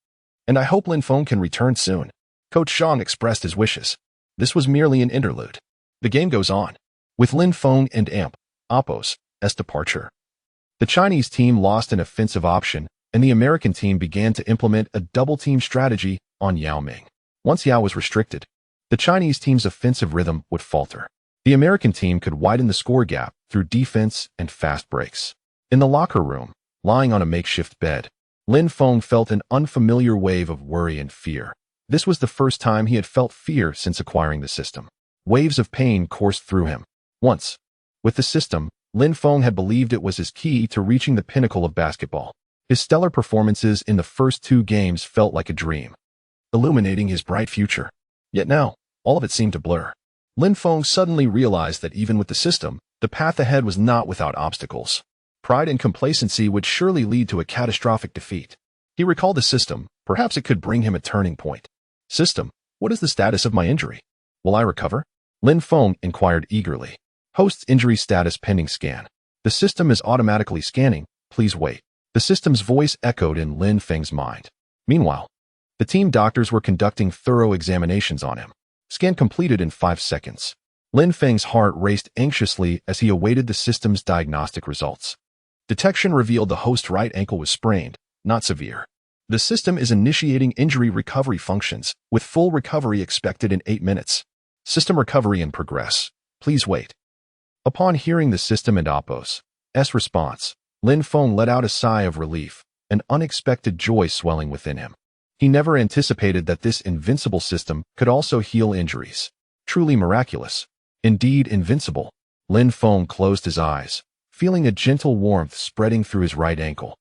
And I hope Lin Feng can return soon. Coach Zhang expressed his wishes. This was merely an interlude. The game goes on, with Lin Feng and Oppos' departure. The Chinese team lost an offensive option, and the American team began to implement a double-team strategy on Yao Ming. Once Yao was restricted, the Chinese team's offensive rhythm would falter. The American team could widen the score gap through defense and fast breaks. In the locker room, lying on a makeshift bed, Lin Feng felt an unfamiliar wave of worry and fear. This was the first time he had felt fear since acquiring the system. Waves of pain coursed through him. Once, with the system, Lin Feng had believed it was his key to reaching the pinnacle of basketball. His stellar performances in the first 2 games felt like a dream, illuminating his bright future. Yet now, all of it seemed to blur. Lin Feng suddenly realized that even with the system, the path ahead was not without obstacles. Pride and complacency would surely lead to a catastrophic defeat. He recalled the system. Perhaps it could bring him a turning point. System, what is the status of my injury? Will I recover? Lin Feng inquired eagerly. Host's injury status pending scan. The system is automatically scanning. Please wait. The system's voice echoed in Lin Feng's mind. Meanwhile, the team doctors were conducting thorough examinations on him. Scan completed in 5 seconds. Lin Feng's heart raced anxiously as he awaited the system's diagnostic results. Detection revealed the host's right ankle was sprained, not severe. The system is initiating injury recovery functions, with full recovery expected in 8 minutes. System recovery in progress. Please wait. Upon hearing the system and Oppos' response, Lin Feng let out a sigh of relief, an unexpected joy swelling within him. He never anticipated that this invincible system could also heal injuries. Truly miraculous. Indeed invincible. Lin Feng closed his eyes, feeling a gentle warmth spreading through his right ankle,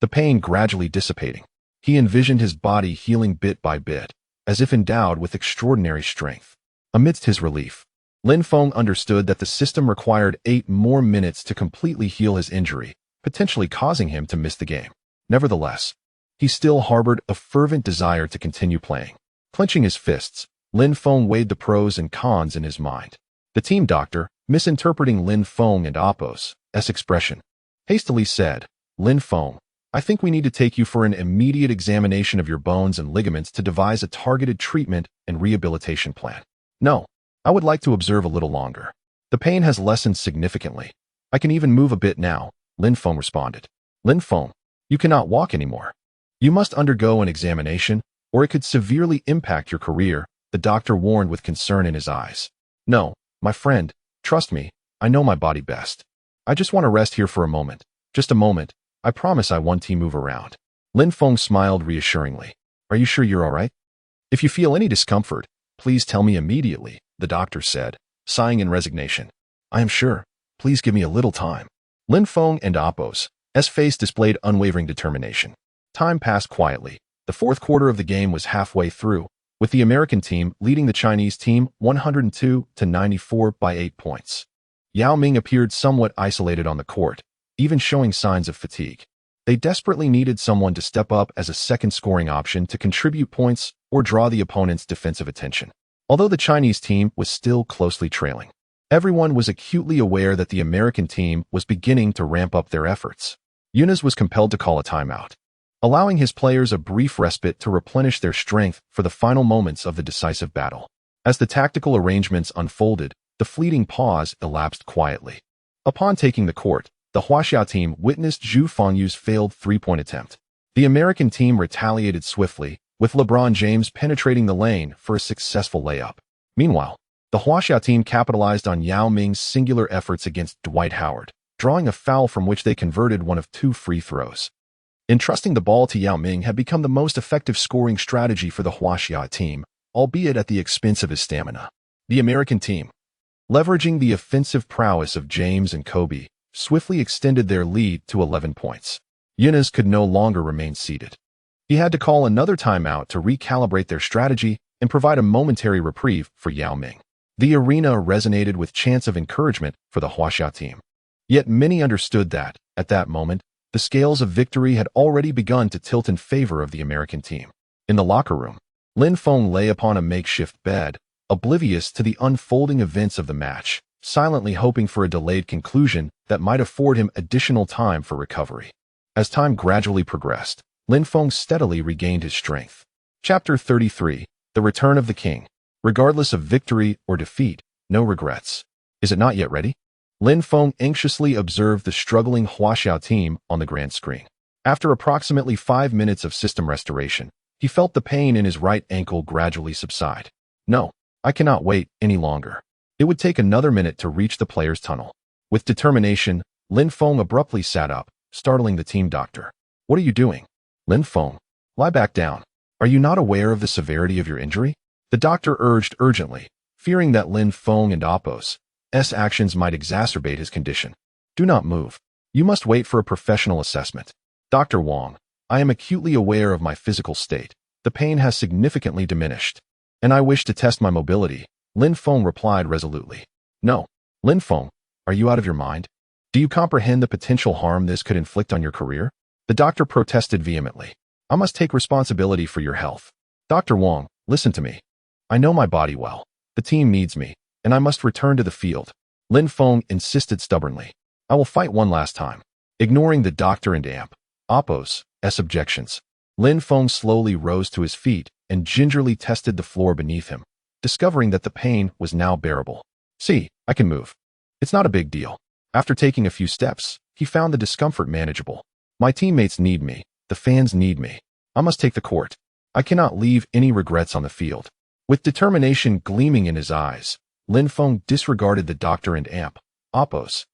the pain gradually dissipating. He envisioned his body healing bit by bit, as if endowed with extraordinary strength. Amidst his relief, Lin Feng understood that the system required 8 more minutes to completely heal his injury, potentially causing him to miss the game. Nevertheless, he still harbored a fervent desire to continue playing. Clenching his fists, Lin Feng weighed the pros and cons in his mind. The team doctor, misinterpreting Lin Feng and Apos' expression, hastily said, "Lin Feng, I think we need to take you for an immediate examination of your bones and ligaments to devise a targeted treatment and rehabilitation plan." "No, I would like to observe a little longer. The pain has lessened significantly. I can even move a bit now," Lin Feng responded. "Lin Feng, you cannot walk anymore. You must undergo an examination, or it could severely impact your career," the doctor warned with concern in his eyes. "No, my friend, trust me, I know my body best. I just want to rest here for a moment. Just a moment. I promise I won't move around." Lin Feng smiled reassuringly. "Are you sure you're all right? If you feel any discomfort, please tell me immediately," the doctor said, sighing in resignation. "I am sure. Please give me a little time." Lin Feng and Apos' face displayed unwavering determination. Time passed quietly. The fourth quarter of the game was halfway through, with the American team leading the Chinese team 102-94 by 8 points. Yao Ming appeared somewhat isolated on the court, even showing signs of fatigue. They desperately needed someone to step up as a second scoring option to contribute points or draw the opponent's defensive attention. Although the Chinese team was still closely trailing, everyone was acutely aware that the American team was beginning to ramp up their efforts. Yunus was compelled to call a timeout, allowing his players a brief respite to replenish their strength for the final moments of the decisive battle. As the tactical arrangements unfolded, the fleeting pause elapsed quietly. Upon taking the court, the Huaxia team witnessed Zhu Fengyu's failed three-point attempt. The American team retaliated swiftly, with LeBron James penetrating the lane for a successful layup. Meanwhile, the Huaxia team capitalized on Yao Ming's singular efforts against Dwight Howard, drawing a foul from which they converted one of 2 free throws. Entrusting the ball to Yao Ming had become the most effective scoring strategy for the Huaxia team, albeit at the expense of his stamina. The American team, leveraging the offensive prowess of James and Kobe, swiftly extended their lead to 11 points. Yunus could no longer remain seated. He had to call another timeout to recalibrate their strategy and provide a momentary reprieve for Yao Ming. The arena resonated with chants of encouragement for the Huaxia team. Yet many understood that, at that moment, the scales of victory had already begun to tilt in favor of the American team. In the locker room, Lin Feng lay upon a makeshift bed, oblivious to the unfolding events of the match, silently hoping for a delayed conclusion that might afford him additional time for recovery. As time gradually progressed, Lin Feng steadily regained his strength. Chapter 33, The Return of the King. Regardless of victory or defeat, no regrets. Is it not yet ready? Lin Feng anxiously observed the struggling Huaxia team on the grand screen. After approximately 5 minutes of system restoration, he felt the pain in his right ankle gradually subside. "No, I cannot wait any longer." It would take another minute to reach the players' tunnel. With determination, Lin Feng abruptly sat up, startling the team doctor. "What are you doing?" "Lin Feng, lie back down. Are you not aware of the severity of your injury?" The doctor urged urgently, fearing that Lin Feng and Apos' actions might exacerbate his condition. "Do not move. You must wait for a professional assessment." "Dr. Wang, I am acutely aware of my physical state. The pain has significantly diminished, and I wish to test my mobility," Lin Feng replied resolutely. "No, Lin Feng, are you out of your mind? Do you comprehend the potential harm this could inflict on your career?" The doctor protested vehemently. "I must take responsibility for your health. Dr. Wang, listen to me. I know my body well. The team needs me, and I must return to the field." Lin Feng insisted stubbornly. "I will fight one last time." Ignoring the doctor and Apos' objections, Lin Feng slowly rose to his feet and gingerly tested the floor beneath him, discovering that the pain was now bearable. "See, I can move. It's not a big deal." After taking a few steps, he found the discomfort manageable. "My teammates need me. The fans need me. I must take the court. I cannot leave any regrets on the field." With determination gleaming in his eyes, Lin Feng disregarded the doctor and Apos'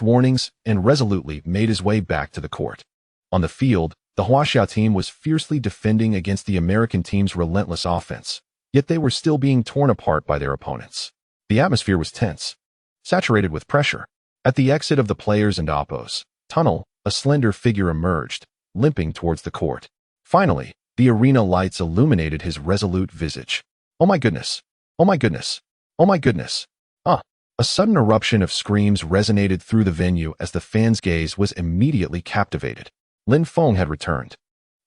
warnings and resolutely made his way back to the court. On the field, the Huaxia team was fiercely defending against the American team's relentless offense, yet they were still being torn apart by their opponents. The atmosphere was tense, saturated with pressure. At the exit of the players and oppos tunnel, a slender figure emerged, limping towards the court. Finally, the arena lights illuminated his resolute visage. Oh my goodness! Oh my goodness! Oh my goodness! Ah! A sudden eruption of screams resonated through the venue as the fans' gaze was immediately captivated. Lin Feng had returned.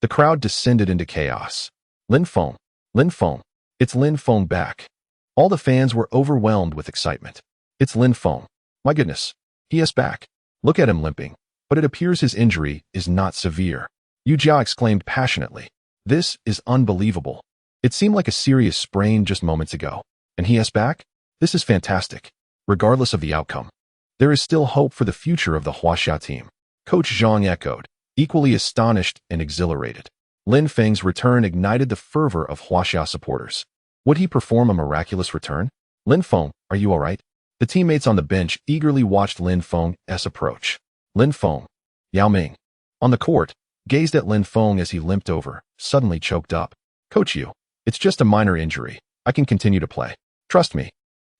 The crowd descended into chaos. Lin Feng! Lin Feng! It's Lin Feng back! All the fans were overwhelmed with excitement. It's Lin Feng! My goodness! He is back! Look at him limping. But it appears his injury is not severe. Yu Jia exclaimed passionately. This is unbelievable. It seemed like a serious sprain just moments ago. And he is back? This is fantastic. Regardless of the outcome, there is still hope for the future of the Huaxia team. Coach Zhang echoed, equally astonished and exhilarated. Lin Feng's return ignited the fervor of Huaxia supporters. Would he perform a miraculous return? Lin Feng, are you all right? The teammates on the bench eagerly watched Lin Feng's approach. Lin Feng, Yao Ming, on the court, gazed at Lin Feng as he limped over, suddenly choked up. Coach Yu, it's just a minor injury. I can continue to play. Trust me.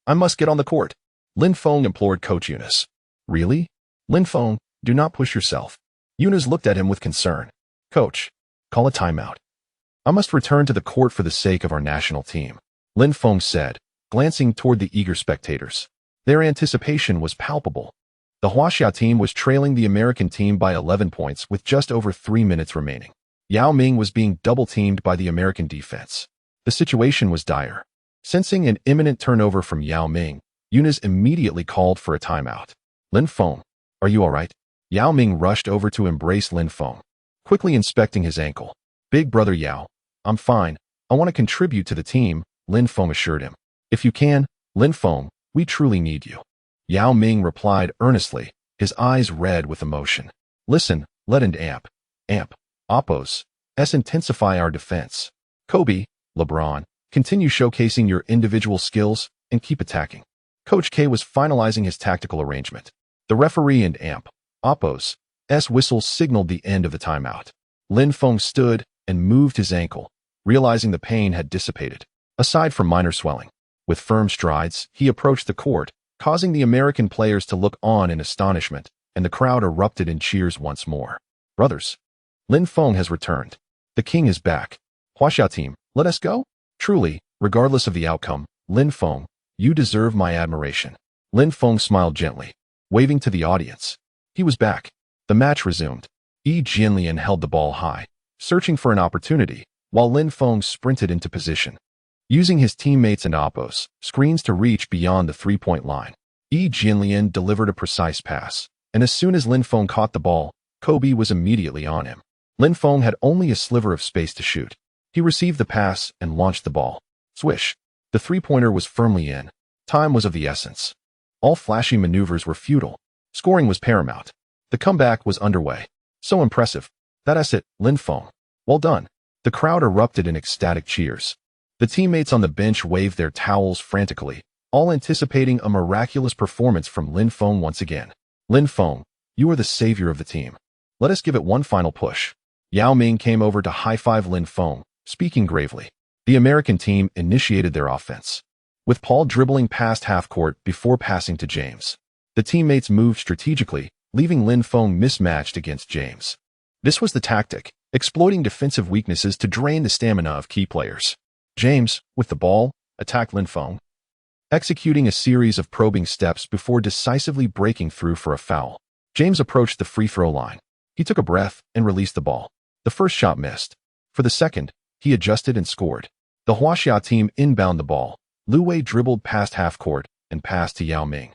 I must get on the court. Lin Feng implored Coach Eunice. Really? Lin Feng, do not push yourself. Eunice looked at him with concern. Coach, call a timeout. I must return to the court for the sake of our national team, Lin Feng said, glancing toward the eager spectators. Their anticipation was palpable. The Huaxia team was trailing the American team by 11 points with just over 3 minutes remaining. Yao Ming was being double-teamed by the American defense. The situation was dire. Sensing an imminent turnover from Yao Ming, Eunice immediately called for a timeout. Lin Feng, are you all right? Yao Ming rushed over to embrace Lin Feng, quickly inspecting his ankle. Big brother Yao, I'm fine. I want to contribute to the team, Lin Feng assured him. If you can, Lin Feng, we truly need you. Yao Ming replied earnestly, his eyes red with emotion. Listen, let and amp, oppos, intensify our defense. Kobe, LeBron, continue showcasing your individual skills and keep attacking. Coach K was finalizing his tactical arrangement. The referee and oppos' whistle signaled the end of the timeout. Lin Feng stood and moved his ankle, realizing the pain had dissipated. Aside from minor swelling, with firm strides, he approached the court, causing the American players to look on in astonishment, and the crowd erupted in cheers once more. Brothers, Lin Feng has returned. The king is back. Huaxia team, let us go? Truly, regardless of the outcome, Lin Feng, you deserve my admiration. Lin Feng smiled gently, waving to the audience. He was back. The match resumed. Yi Jianlian held the ball high, searching for an opportunity, while Lin Feng sprinted into position. Using his teammates and oppos' screens to reach beyond the three-point line, Yi Jianlian delivered a precise pass, and as soon as Lin Feng caught the ball, Kobe was immediately on him. Lin Feng had only a sliver of space to shoot. He received the pass and launched the ball. Swish! The three-pointer was firmly in. Time was of the essence. All flashy maneuvers were futile. Scoring was paramount. The comeback was underway. So impressive. That's it, Lin Feng. Well done. The crowd erupted in ecstatic cheers. The teammates on the bench waved their towels frantically, all anticipating a miraculous performance from Lin Feng once again. Lin Feng, you are the savior of the team. Let us give it one final push. Yao Ming came over to high-five Lin Feng, speaking gravely. The American team initiated their offense, with Paul dribbling past half-court before passing to James. The teammates moved strategically, leaving Lin Feng mismatched against James. This was the tactic, exploiting defensive weaknesses to drain the stamina of key players. James, with the ball, attacked Lin Feng, executing a series of probing steps before decisively breaking through for a foul. James approached the free-throw line. He took a breath and released the ball. The first shot missed. For the second, he adjusted and scored. The Huaxia team inbound the ball. Lu Wei dribbled past half-court and passed to Yao Ming,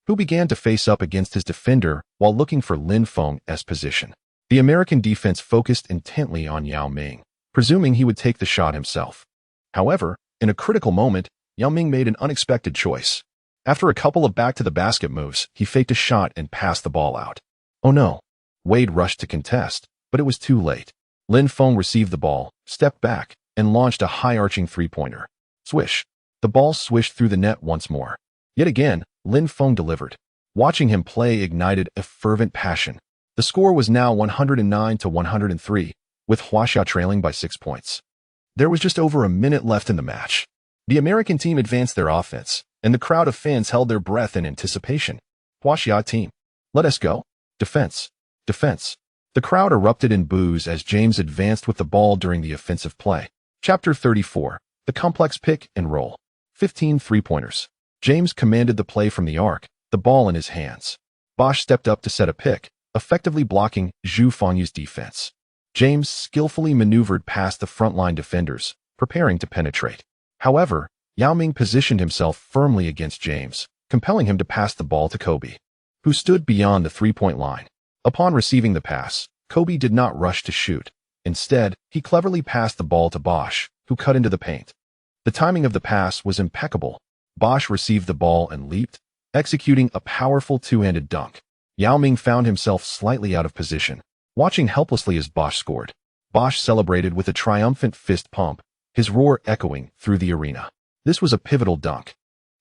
who began to face up against his defender while looking for Lin Feng's position. The American defense focused intently on Yao Ming, presuming he would take the shot himself. However, in a critical moment, Yao Ming made an unexpected choice. After a couple of back-to-the-basket moves, he faked a shot and passed the ball out. Oh no! Wade rushed to contest, but it was too late. Lin Feng received the ball, stepped back, and launched a high-arching three-pointer. Swish! The ball swished through the net once more. Yet again, Lin Feng delivered. Watching him play ignited a fervent passion. The score was now 109-103, with Huaxia trailing by 6 points. There was just over a minute left in the match. The American team advanced their offense, and the crowd of fans held their breath in anticipation. Huaxia team. Let us go. Defense. Defense. The crowd erupted in boos as James advanced with the ball during the offensive play. Chapter 34. The complex pick and roll. 15 three-pointers. James commanded the play from the arc, the ball in his hands. Bosch stepped up to set a pick, effectively blocking Zhu Fengyu's defense. James skillfully maneuvered past the frontline defenders, preparing to penetrate. However, Yao Ming positioned himself firmly against James, compelling him to pass the ball to Kobe, who stood beyond the three-point line. Upon receiving the pass, Kobe did not rush to shoot. Instead, he cleverly passed the ball to Bosch, who cut into the paint. The timing of the pass was impeccable. Bosch received the ball and leaped, executing a powerful two-handed dunk. Yao Ming found himself slightly out of position, watching helplessly as Bosch scored. Bosch celebrated with a triumphant fist pump, his roar echoing through the arena. This was a pivotal dunk.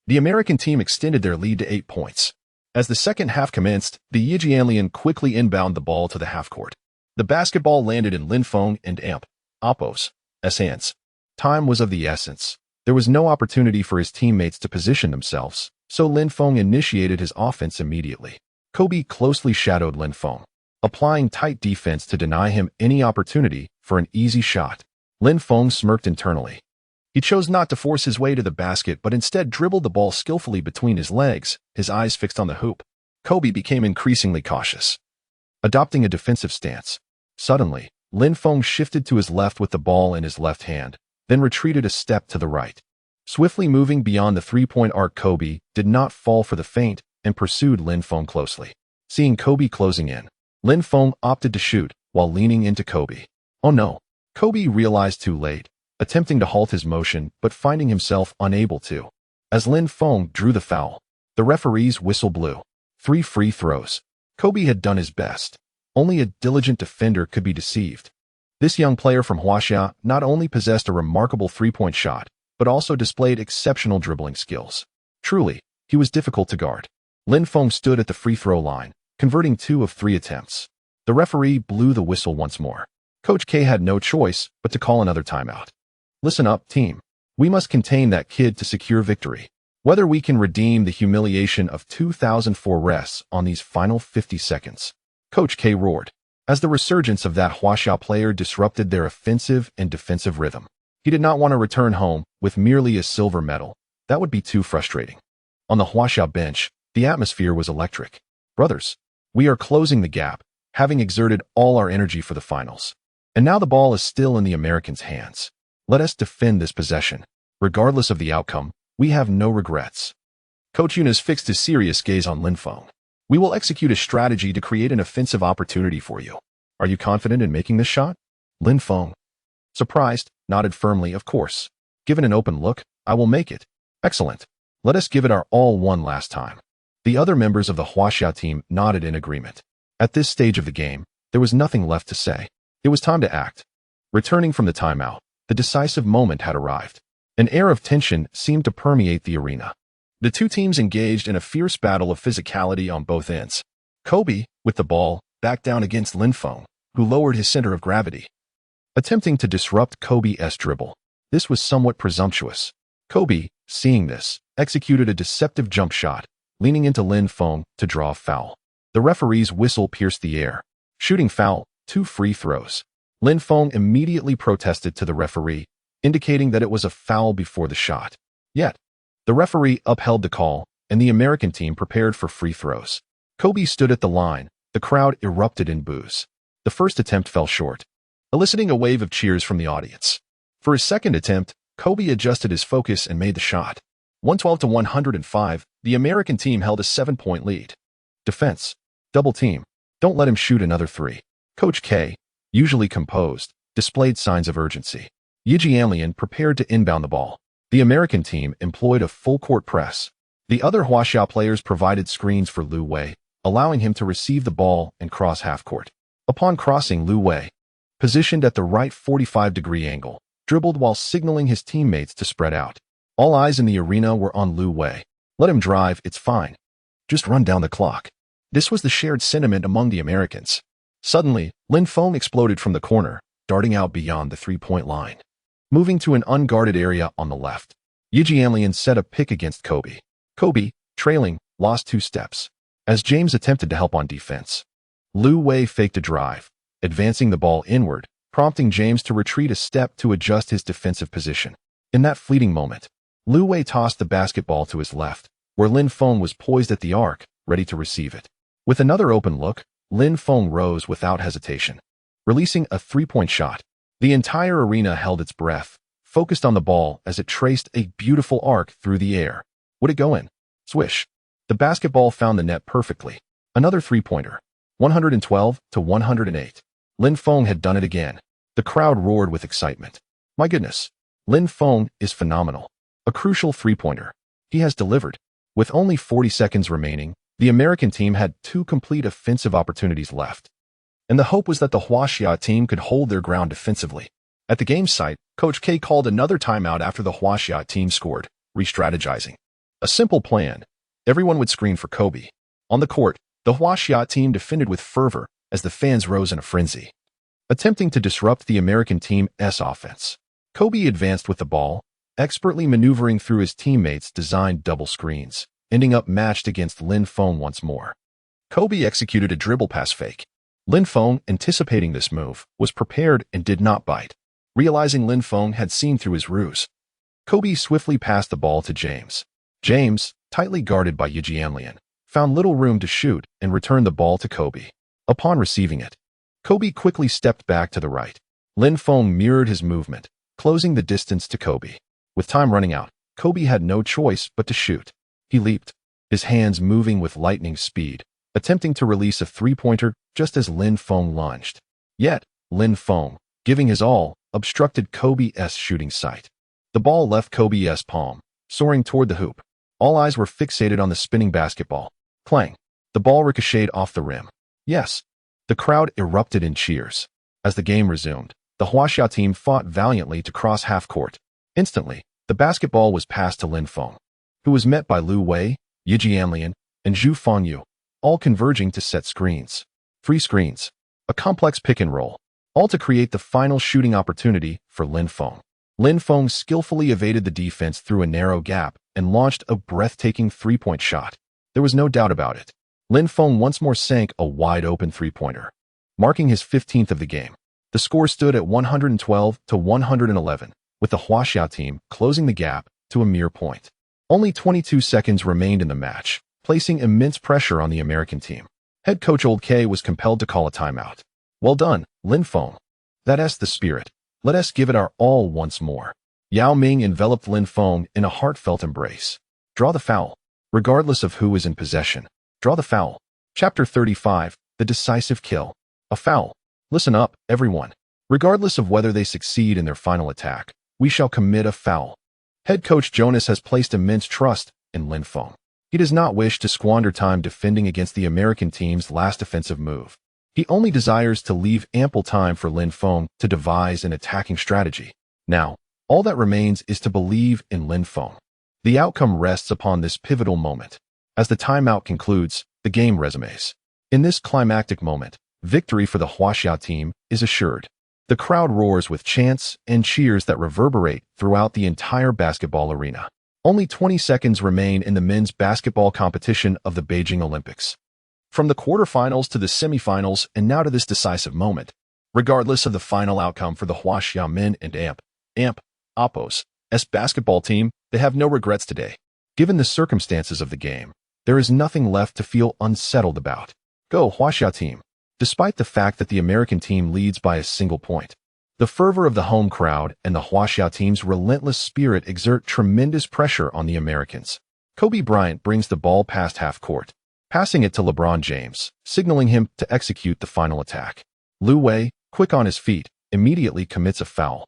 The American team extended their lead to 8 points. As the second half commenced, the Lithuanian quickly inbounded the ball to the half-court. The basketball landed in Lin Feng and Oppo's hands. Time was of the essence. There was no opportunity for his teammates to position themselves, so Lin Feng initiated his offense immediately. Kobe closely shadowed Lin Feng, applying tight defense to deny him any opportunity for an easy shot. Lin Feng smirked internally. He chose not to force his way to the basket but instead dribbled the ball skillfully between his legs, his eyes fixed on the hoop. Kobe became increasingly cautious, adopting a defensive stance. Suddenly, Lin Feng shifted to his left with the ball in his left hand, then retreated a step to the right. Swiftly moving beyond the three-point arc, Kobe did not fall for the feint and pursued Lin Feng closely. Seeing Kobe closing in, Lin Feng opted to shoot while leaning into Kobe. Oh no! Kobe realized too late, attempting to halt his motion but finding himself unable to. As Lin Feng drew the foul, the referee's whistle blew. 3 free throws. Kobe had done his best. Only a diligent defender could be deceived. This young player from Huaxia not only possessed a remarkable three-point shot, but also displayed exceptional dribbling skills. Truly, he was difficult to guard. Lin Feng stood at the free throw line, converting 2 of 3 attempts. The referee blew the whistle once more. Coach K had no choice but to call another timeout. Listen up, team. We must contain that kid to secure victory. Whether we can redeem the humiliation of 2004 rests on these final 50 seconds. Coach K roared, as the resurgence of that Huaxia player disrupted their offensive and defensive rhythm. He did not want to return home with merely a silver medal. That would be too frustrating. On the Huaxia bench, the atmosphere was electric. Brothers, we are closing the gap, having exerted all our energy for the finals. And now the ball is still in the Americans' hands. Let us defend this possession. Regardless of the outcome, we have no regrets. Coach Yunus fixed his serious gaze on Lin Feng. We will execute a strategy to create an offensive opportunity for you. Are you confident in making this shot? Lin Feng, surprised, nodded firmly, of course. Given an open look, I will make it. Excellent. Let us give it our all one last time. The other members of the Huaxia team nodded in agreement. At this stage of the game, there was nothing left to say. It was time to act. Returning from the timeout, the decisive moment had arrived. An air of tension seemed to permeate the arena. The two teams engaged in a fierce battle of physicality on both ends. Kobe, with the ball, backed down against Lin Feng, who lowered his center of gravity, attempting to disrupt Kobe's dribble. This was somewhat presumptuous. Kobe, seeing this, executed a deceptive jump shot, leaning into Lin Feng to draw a foul. The referee's whistle pierced the air. Shooting foul, 2 free throws. Lin Feng immediately protested to the referee, indicating that it was a foul before the shot. Yet, the referee upheld the call, and the American team prepared for free throws. Kobe stood at the line. The crowd erupted in boos. The first attempt fell short, eliciting a wave of cheers from the audience. For his second attempt, Kobe adjusted his focus and made the shot. 112-105, the American team held a 7-point lead. Defense. Double team. Don't let him shoot another 3. Coach K, usually composed, displayed signs of urgency. Lithuanian prepared to inbound the ball. The American team employed a full-court press. The other Huaxia players provided screens for Liu Wei, allowing him to receive the ball and cross half-court. Upon crossing, Liu Wei, positioned at the right 45-degree angle, dribbled while signaling his teammates to spread out. All eyes in the arena were on Liu Wei. Let him drive, it's fine. Just run down the clock. This was the shared sentiment among the Americans. Suddenly, Lin Feng exploded from the corner, darting out beyond the three-point line. Moving to an unguarded area on the left, Lithuanian set a pick against Kobe. Kobe, trailing, lost 2 steps. as James attempted to help on defense. Lu Wei faked a drive, advancing the ball inward, prompting James to retreat a step to adjust his defensive position. In that fleeting moment, Lu Wei tossed the basketball to his left, where Lin Feng was poised at the arc, ready to receive it. With another open look, Lin Feng rose without hesitation, releasing a three-point shot. The entire arena held its breath, focused on the ball as it traced a beautiful arc through the air. Would it go in? Swish. The basketball found the net perfectly. Another three-pointer. 112 to 108. Lin Feng had done it again. The crowd roared with excitement. My goodness. Lin Feng is phenomenal. A crucial three-pointer. He has delivered. With only 40 seconds remaining, the American team had 2 complete offensive opportunities left. And the hope was that the Huaxia team could hold their ground defensively. At the game site, Coach K called another timeout after the Huaxia team scored, re-strategizing. A simple plan. Everyone would screen for Kobe. On the court, the Huaxia team defended with fervor as the fans rose in a frenzy, attempting to disrupt the American team's offense. Kobe advanced with the ball, expertly maneuvering through his teammates' designed double screens, ending up matched against Lin Feng once more. Kobe executed a dribble pass fake. Lin Feng, anticipating this move, was prepared and did not bite. Realizing Lin Feng had seen through his ruse, Kobe swiftly passed the ball to James. James, tightly guarded by Lithuanian, found little room to shoot and returned the ball to Kobe. Upon receiving it, Kobe quickly stepped back to the right. Lin Feng mirrored his movement, closing the distance to Kobe. With time running out, Kobe had no choice but to shoot. He leaped, his hands moving with lightning speed, attempting to release a three-pointer just as Lin Feng lunged. Yet, Lin Feng, giving his all, obstructed Kobe's shooting sight. The ball left Kobe's palm, soaring toward the hoop. All eyes were fixated on the spinning basketball. Clang! The ball ricocheted off the rim. Yes! The crowd erupted in cheers. As the game resumed, the Huaxia team fought valiantly to cross half-court. Instantly, the basketball was passed to Lin Feng, who was met by Lu Wei, Lithuanian, and Zhu Fengyu, all converging to set screens. Free screens. A complex pick-and-roll, all to create the final shooting opportunity for Lin Feng. Lin Feng skillfully evaded the defense through a narrow gap and launched a breathtaking three-point shot. There was no doubt about it. Lin Feng once more sank a wide-open three-pointer, marking his 15th of the game. The score stood at 112 to 111, with the Huaxia team closing the gap to a mere point. Only 22 seconds remained in the match, placing immense pressure on the American team. Head coach Old K was compelled to call a timeout. Well done, Lin Feng. That's the spirit. Let us give it our all once more. Yao Ming enveloped Lin Feng in a heartfelt embrace. Draw the foul. Regardless of who is in possession, draw the foul. Chapter 35, The Decisive Kill. A foul. Listen up, everyone. Regardless of whether they succeed in their final attack, we shall commit a foul. Head coach Jonas has placed immense trust in Lin Feng. He does not wish to squander time defending against the American team's last offensive move. He only desires to leave ample time for Lin Feng to devise an attacking strategy. Now, all that remains is to believe in Lin Feng. The outcome rests upon this pivotal moment. As the timeout concludes, the game resumes. In this climactic moment, victory for the Huaxia team is assured. The crowd roars with chants and cheers that reverberate throughout the entire basketball arena. Only 20 seconds remain in the men's basketball competition of the Beijing Olympics. From the quarterfinals to the semifinals and now to this decisive moment, regardless of the final outcome for the Huaxia men and Appos basketball team, they have no regrets today. Given the circumstances of the game, there is nothing left to feel unsettled about. Go Huaxia team! Despite the fact that the American team leads by a single point, the fervor of the home crowd and the Huaxia team's relentless spirit exert tremendous pressure on the Americans. Kobe Bryant brings the ball past half-court, passing it to LeBron James, signaling him to execute the final attack. Lu Wei, quick on his feet, immediately commits a foul.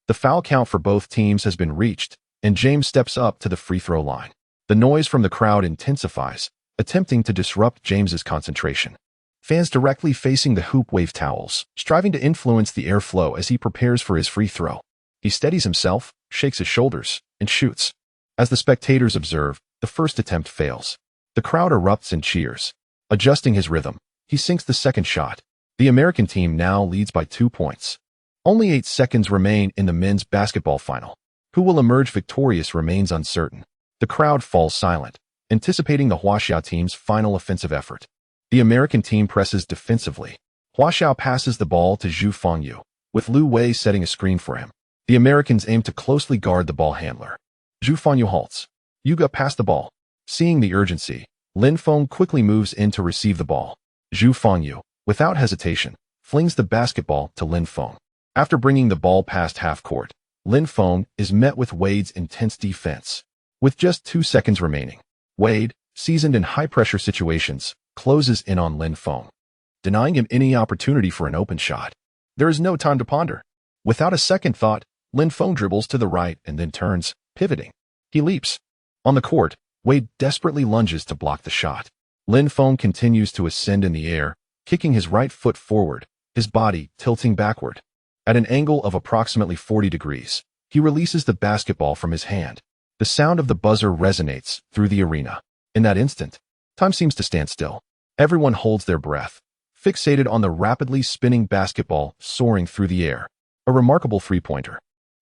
The foul count for both teams has been reached, and James steps up to the free throw line. The noise from the crowd intensifies, attempting to disrupt James's concentration. Fans directly facing the hoop wave towels, striving to influence the airflow as he prepares for his free throw. He steadies himself, shakes his shoulders, and shoots. As the spectators observe, the first attempt fails. The crowd erupts in cheers. Adjusting his rhythm, he sinks the second shot. The American team now leads by 2 points. Only 8 seconds remain in the men's basketball final. Who will emerge victorious remains uncertain. The crowd falls silent, anticipating the Huaxiao team's final offensive effort. The American team presses defensively. Huaxiao passes the ball to Zhu Fengyu, with Lu Wei setting a screen for him. The Americans aim to closely guard the ball handler. Zhu Fengyu halts. Yuga passed the ball. Seeing the urgency, Lin Feng quickly moves in to receive the ball. Zhu Fengyu, without hesitation, flings the basketball to Lin Feng. After bringing the ball past half-court, Lin Feng is met with Wade's intense defense. With just 2 seconds remaining, Wade, seasoned in high-pressure situations, closes in on Lin Feng, denying him any opportunity for an open shot. There is no time to ponder. Without a second thought, Lin Feng dribbles to the right and then turns, pivoting. He leaps. On the court, Wade desperately lunges to block the shot. Lin Feng continues to ascend in the air, kicking his right foot forward, his body tilting backward. At an angle of approximately 40 degrees, he releases the basketball from his hand. The sound of the buzzer resonates through the arena. In that instant, time seems to stand still. Everyone holds their breath, fixated on the rapidly spinning basketball soaring through the air. A remarkable three-pointer.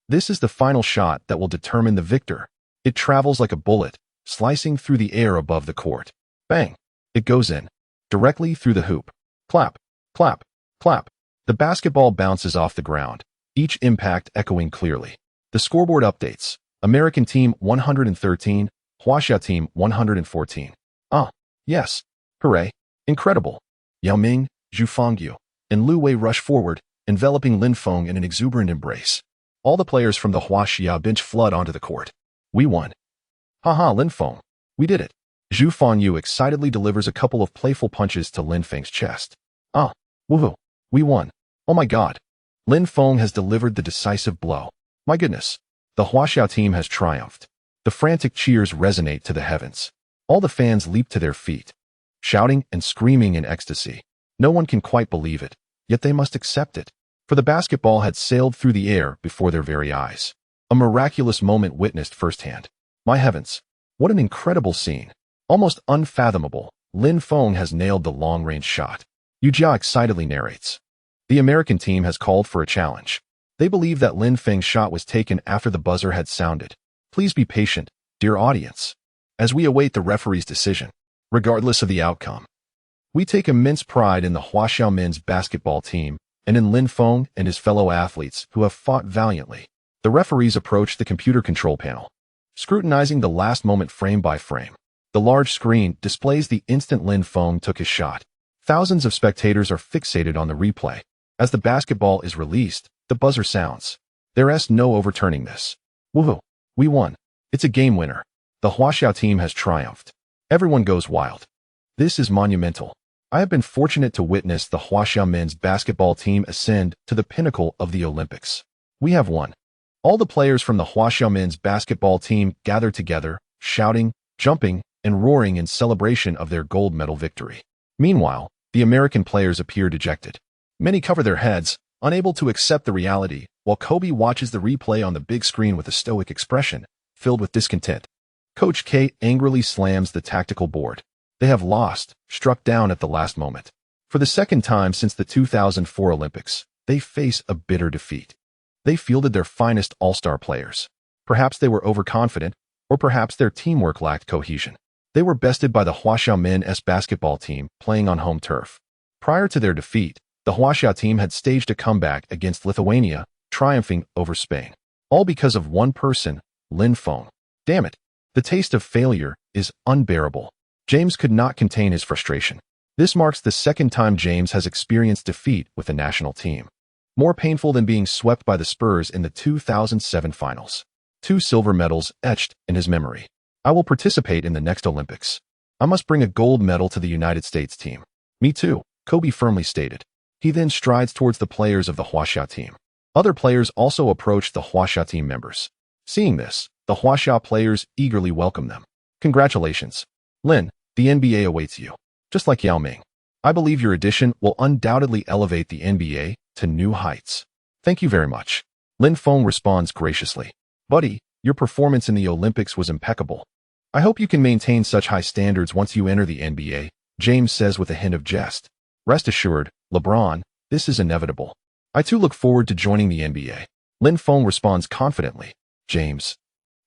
This is the final shot that will determine the victor. It travels like a bullet, slicing through the air above the court. Bang! It goes in, directly through the hoop. Clap, clap, clap. The basketball bounces off the ground, each impact echoing clearly. The scoreboard updates. American team 113, Huaxia team 114. Ah, yes. Hooray. Incredible. Yao Ming, Zhu Fengyu, and Lu Wei rush forward, enveloping Lin Feng in an exuberant embrace. All the players from the Huaxia bench flood onto the court. We won. Haha, Lin Feng. We did it. Zhu Fengyu excitedly delivers a couple of playful punches to Lin Feng's chest. Ah, woohoo. We won. Oh my god. Lin Feng has delivered the decisive blow. My goodness. The Huaxiao team has triumphed. The frantic cheers resonate to the heavens. All the fans leap to their feet, shouting and screaming in ecstasy. No one can quite believe it, yet they must accept it. For the basketball had sailed through the air before their very eyes. A miraculous moment witnessed firsthand. My heavens. What an incredible scene. Almost unfathomable, Lin Feng has nailed the long-range shot. Yu Jia excitedly narrates. The American team has called for a challenge. They believe that Lin Feng's shot was taken after the buzzer had sounded. Please be patient, dear audience, as we await the referee's decision. Regardless of the outcome, we take immense pride in the Huaxiao men's basketball team and in Lin Feng and his fellow athletes who have fought valiantly. The referees approach the computer control panel, scrutinizing the last moment frame by frame. The large screen displays the instant Lin Feng took his shot. Thousands of spectators are fixated on the replay. As the basketball is released, the buzzer sounds. There's no overturning this. Woohoo! We won. It's a game winner. The Huaxiao team has triumphed. Everyone goes wild. This is monumental. I have been fortunate to witness the Huaxiao men's basketball team ascend to the pinnacle of the Olympics. We have won. All the players from the Huaxiao men's basketball team gather together, shouting, jumping, and roaring in celebration of their gold medal victory. Meanwhile, the American players appear dejected. Many cover their heads, unable to accept the reality, while Kobe watches the replay on the big screen with a stoic expression, filled with discontent. Coach K angrily slams the tactical board. They have lost, struck down at the last moment. For the second time since the 2004 Olympics, they face a bitter defeat. They fielded their finest all-star players. Perhaps they were overconfident, or perhaps their teamwork lacked cohesion. They were bested by the Huaxiao men's basketball team playing on home turf. Prior to their defeat, the Huaxiao team had staged a comeback against Lithuania, triumphing over Spain. All because of one person, Lin Feng. Damn it. The taste of failure is unbearable. James could not contain his frustration. This marks the second time James has experienced defeat with the national team. More painful than being swept by the Spurs in the 2007 finals. 2 silver medals etched in his memory. I will participate in the next Olympics. I must bring a gold medal to the United States team. Me too, Kobe firmly stated. He then strides towards the players of the Huaxiao team. Other players also approach the Huaxiao team members. Seeing this, the Huaxiao players eagerly welcome them. Congratulations. Lin, the NBA awaits you. Just like Yao Ming. I believe your addition will undoubtedly elevate the NBA to new heights. Thank you very much. Lin Feng responds graciously. Buddy, your performance in the Olympics was impeccable. I hope you can maintain such high standards once you enter the NBA, James says with a hint of jest. Rest assured, LeBron, this is inevitable. I too look forward to joining the NBA. Lin Feng responds confidently. James.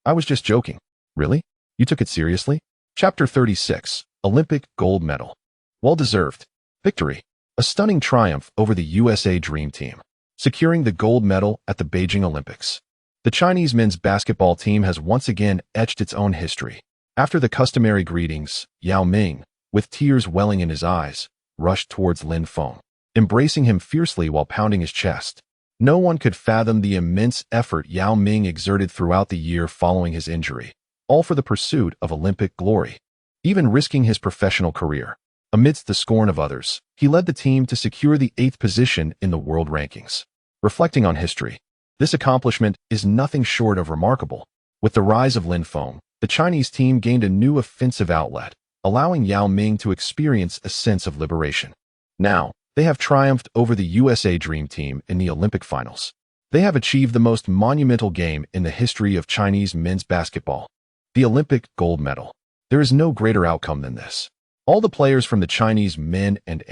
I was just joking. Really? You took it seriously? Chapter 36. Olympic Gold Medal. Well-deserved. Victory. A stunning triumph over the USA Dream Team, securing the gold medal at the Beijing Olympics. The Chinese men's basketball team has once again etched its own history. After the customary greetings, Yao Ming, with tears welling in his eyes, rushed towards Lin Feng, embracing him fiercely while pounding his chest. No one could fathom the immense effort Yao Ming exerted throughout the year following his injury, all for the pursuit of Olympic glory, even risking his professional career. Amidst the scorn of others, he led the team to secure the 8th position in the world rankings. Reflecting on history, this accomplishment is nothing short of remarkable. With the rise of Lin Feng, the Chinese team gained a new offensive outlet, allowing Yao Ming to experience a sense of liberation. Now, they have triumphed over the USA Dream Team in the Olympic finals. They have achieved the most monumental game in the history of Chinese men's basketball, the Olympic gold medal. There is no greater outcome than this. All the players from the Chinese men and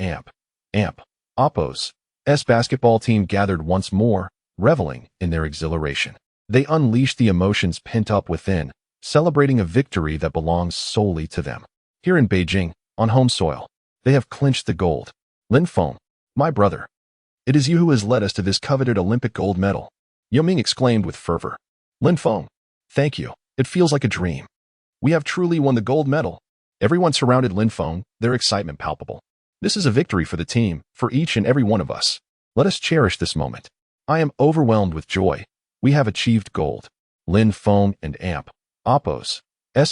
Oppos basketball team gathered once more, reveling in their exhilaration. They unleashed the emotions pent up within, celebrating a victory that belongs solely to them. Here in Beijing, on home soil, they have clinched the gold. Lin Feng, my brother, it is you who has led us to this coveted Olympic gold medal, Yao Ming exclaimed with fervor. Lin Feng, thank you. It feels like a dream. We have truly won the gold medal. Everyone surrounded Lin Feng, their excitement palpable. This is a victory for the team, for each and every one of us. Let us cherish this moment. I am overwhelmed with joy. We have achieved gold. Lin Feng and Oppos'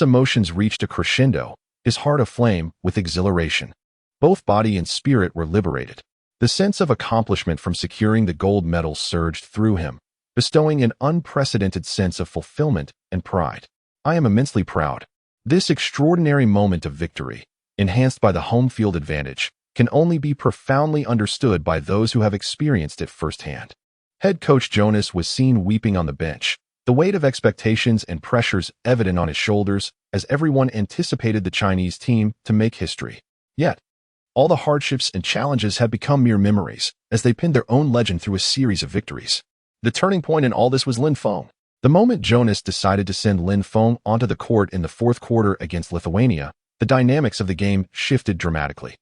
emotions reached a crescendo, his heart aflame with exhilaration. Both body and spirit were liberated. The sense of accomplishment from securing the gold medal surged through him, bestowing an unprecedented sense of fulfillment and pride. I am immensely proud. This extraordinary moment of victory, enhanced by the home field advantage, can only be profoundly understood by those who have experienced it firsthand. Head coach Jonas was seen weeping on the bench, the weight of expectations and pressures evident on his shoulders as everyone anticipated the Chinese team to make history. Yet, all the hardships and challenges had become mere memories as they pinned their own legend through a series of victories. The turning point in all this was Lin Feng. The moment Jonas decided to send Lin Feng onto the court in the fourth quarter against Lithuania, the dynamics of the game shifted dramatically.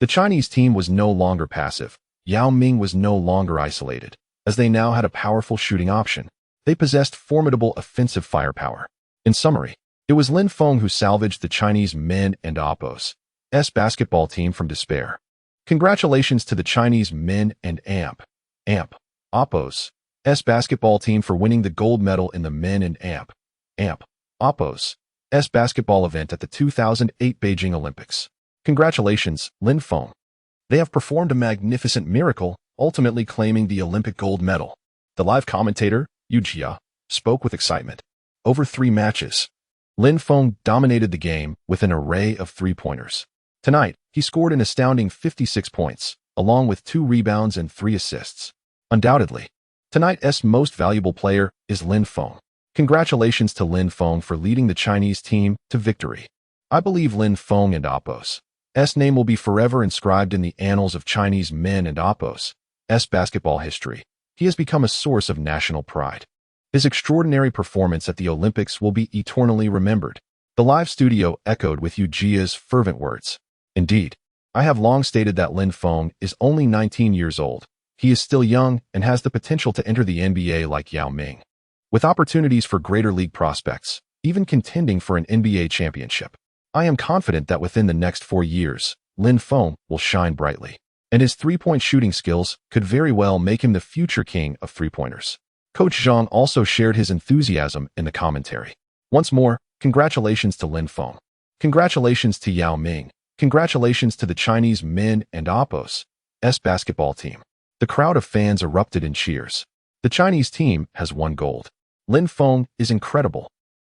The Chinese team was no longer passive. Yao Ming was no longer isolated, as they now had a powerful shooting option. They possessed formidable offensive firepower. In summary, it was Lin Feng who salvaged the Chinese men and Oppos' basketball team from despair. Congratulations to the Chinese men and Oppos' basketball team for winning the gold medal in the men and Oppos' basketball event at the 2008 Beijing Olympics. Congratulations, Lin Feng. They have performed a magnificent miracle, ultimately claiming the Olympic gold medal. The live commentator, Yu Jia, spoke with excitement. Over 3 matches, Lin Feng dominated the game with an array of three-pointers. Tonight, he scored an astounding 56 points, along with 2 rebounds and 3 assists. Undoubtedly, tonight's most valuable player is Lin Feng. Congratulations to Lin Feng for leading the Chinese team to victory. I believe Lin Feng and Oppos' name will be forever inscribed in the annals of Chinese men and Oppos' basketball history. He has become a source of national pride. His extraordinary performance at the Olympics will be eternally remembered. The live studio echoed with Yu Jia's fervent words. Indeed, I have long stated that Lin Feng is only 19 years old. He is still young and has the potential to enter the NBA like Yao Ming, with opportunities for greater league prospects, even contending for an NBA championship. I am confident that within the next 4 years, Lin Feng will shine brightly, and his three-point shooting skills could very well make him the future king of three-pointers. Coach Zhang also shared his enthusiasm in the commentary. Once more, congratulations to Lin Feng. Congratulations to Yao Ming. Congratulations to the Chinese men and Oppos' basketball team. The crowd of fans erupted in cheers. The Chinese team has won gold. Lin Feng is incredible.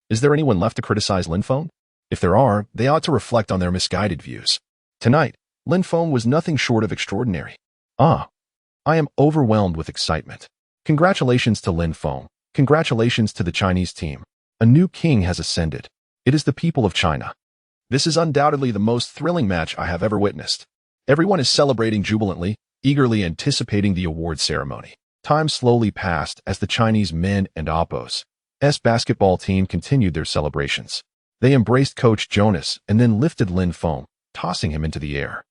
Is there anyone left to criticize Lin Feng? If there are, they ought to reflect on their misguided views. Tonight, Lin Feng was nothing short of extraordinary. I am overwhelmed with excitement. Congratulations to Lin Feng. Congratulations to the Chinese team. A new king has ascended. It is the people of China. This is undoubtedly the most thrilling match I have ever witnessed. Everyone is celebrating jubilantly, eagerly anticipating the award ceremony. Time slowly passed as the Chinese men and Oppos' basketball team continued their celebrations. They embraced Coach Jonas and then lifted Lin Feng, tossing him into the air.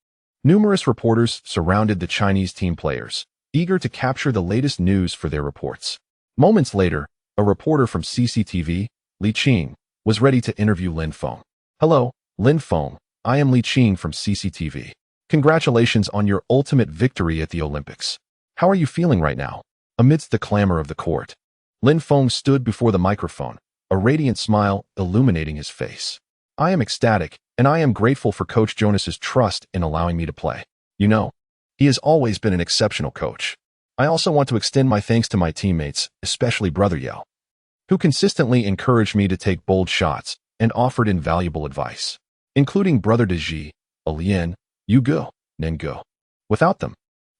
Numerous reporters surrounded the Chinese team players, eager to capture the latest news for their reports. Moments later, a reporter from CCTV, Li Qing, was ready to interview Lin Feng. "Hello, Lin Feng. I am Li Qing from CCTV. Congratulations on your ultimate victory at the Olympics. How are you feeling right now?" Amidst the clamor of the court, Lin Feng stood before the microphone, a radiant smile illuminating his face. "I am ecstatic, and I am grateful for Coach Jonas's trust in allowing me to play. You know, he has always been an exceptional coach. I also want to extend my thanks to my teammates, especially Brother Yao, who consistently encouraged me to take bold shots and offered invaluable advice, including Brother Deji, Alian, Yu Go, Nen Go. Without them,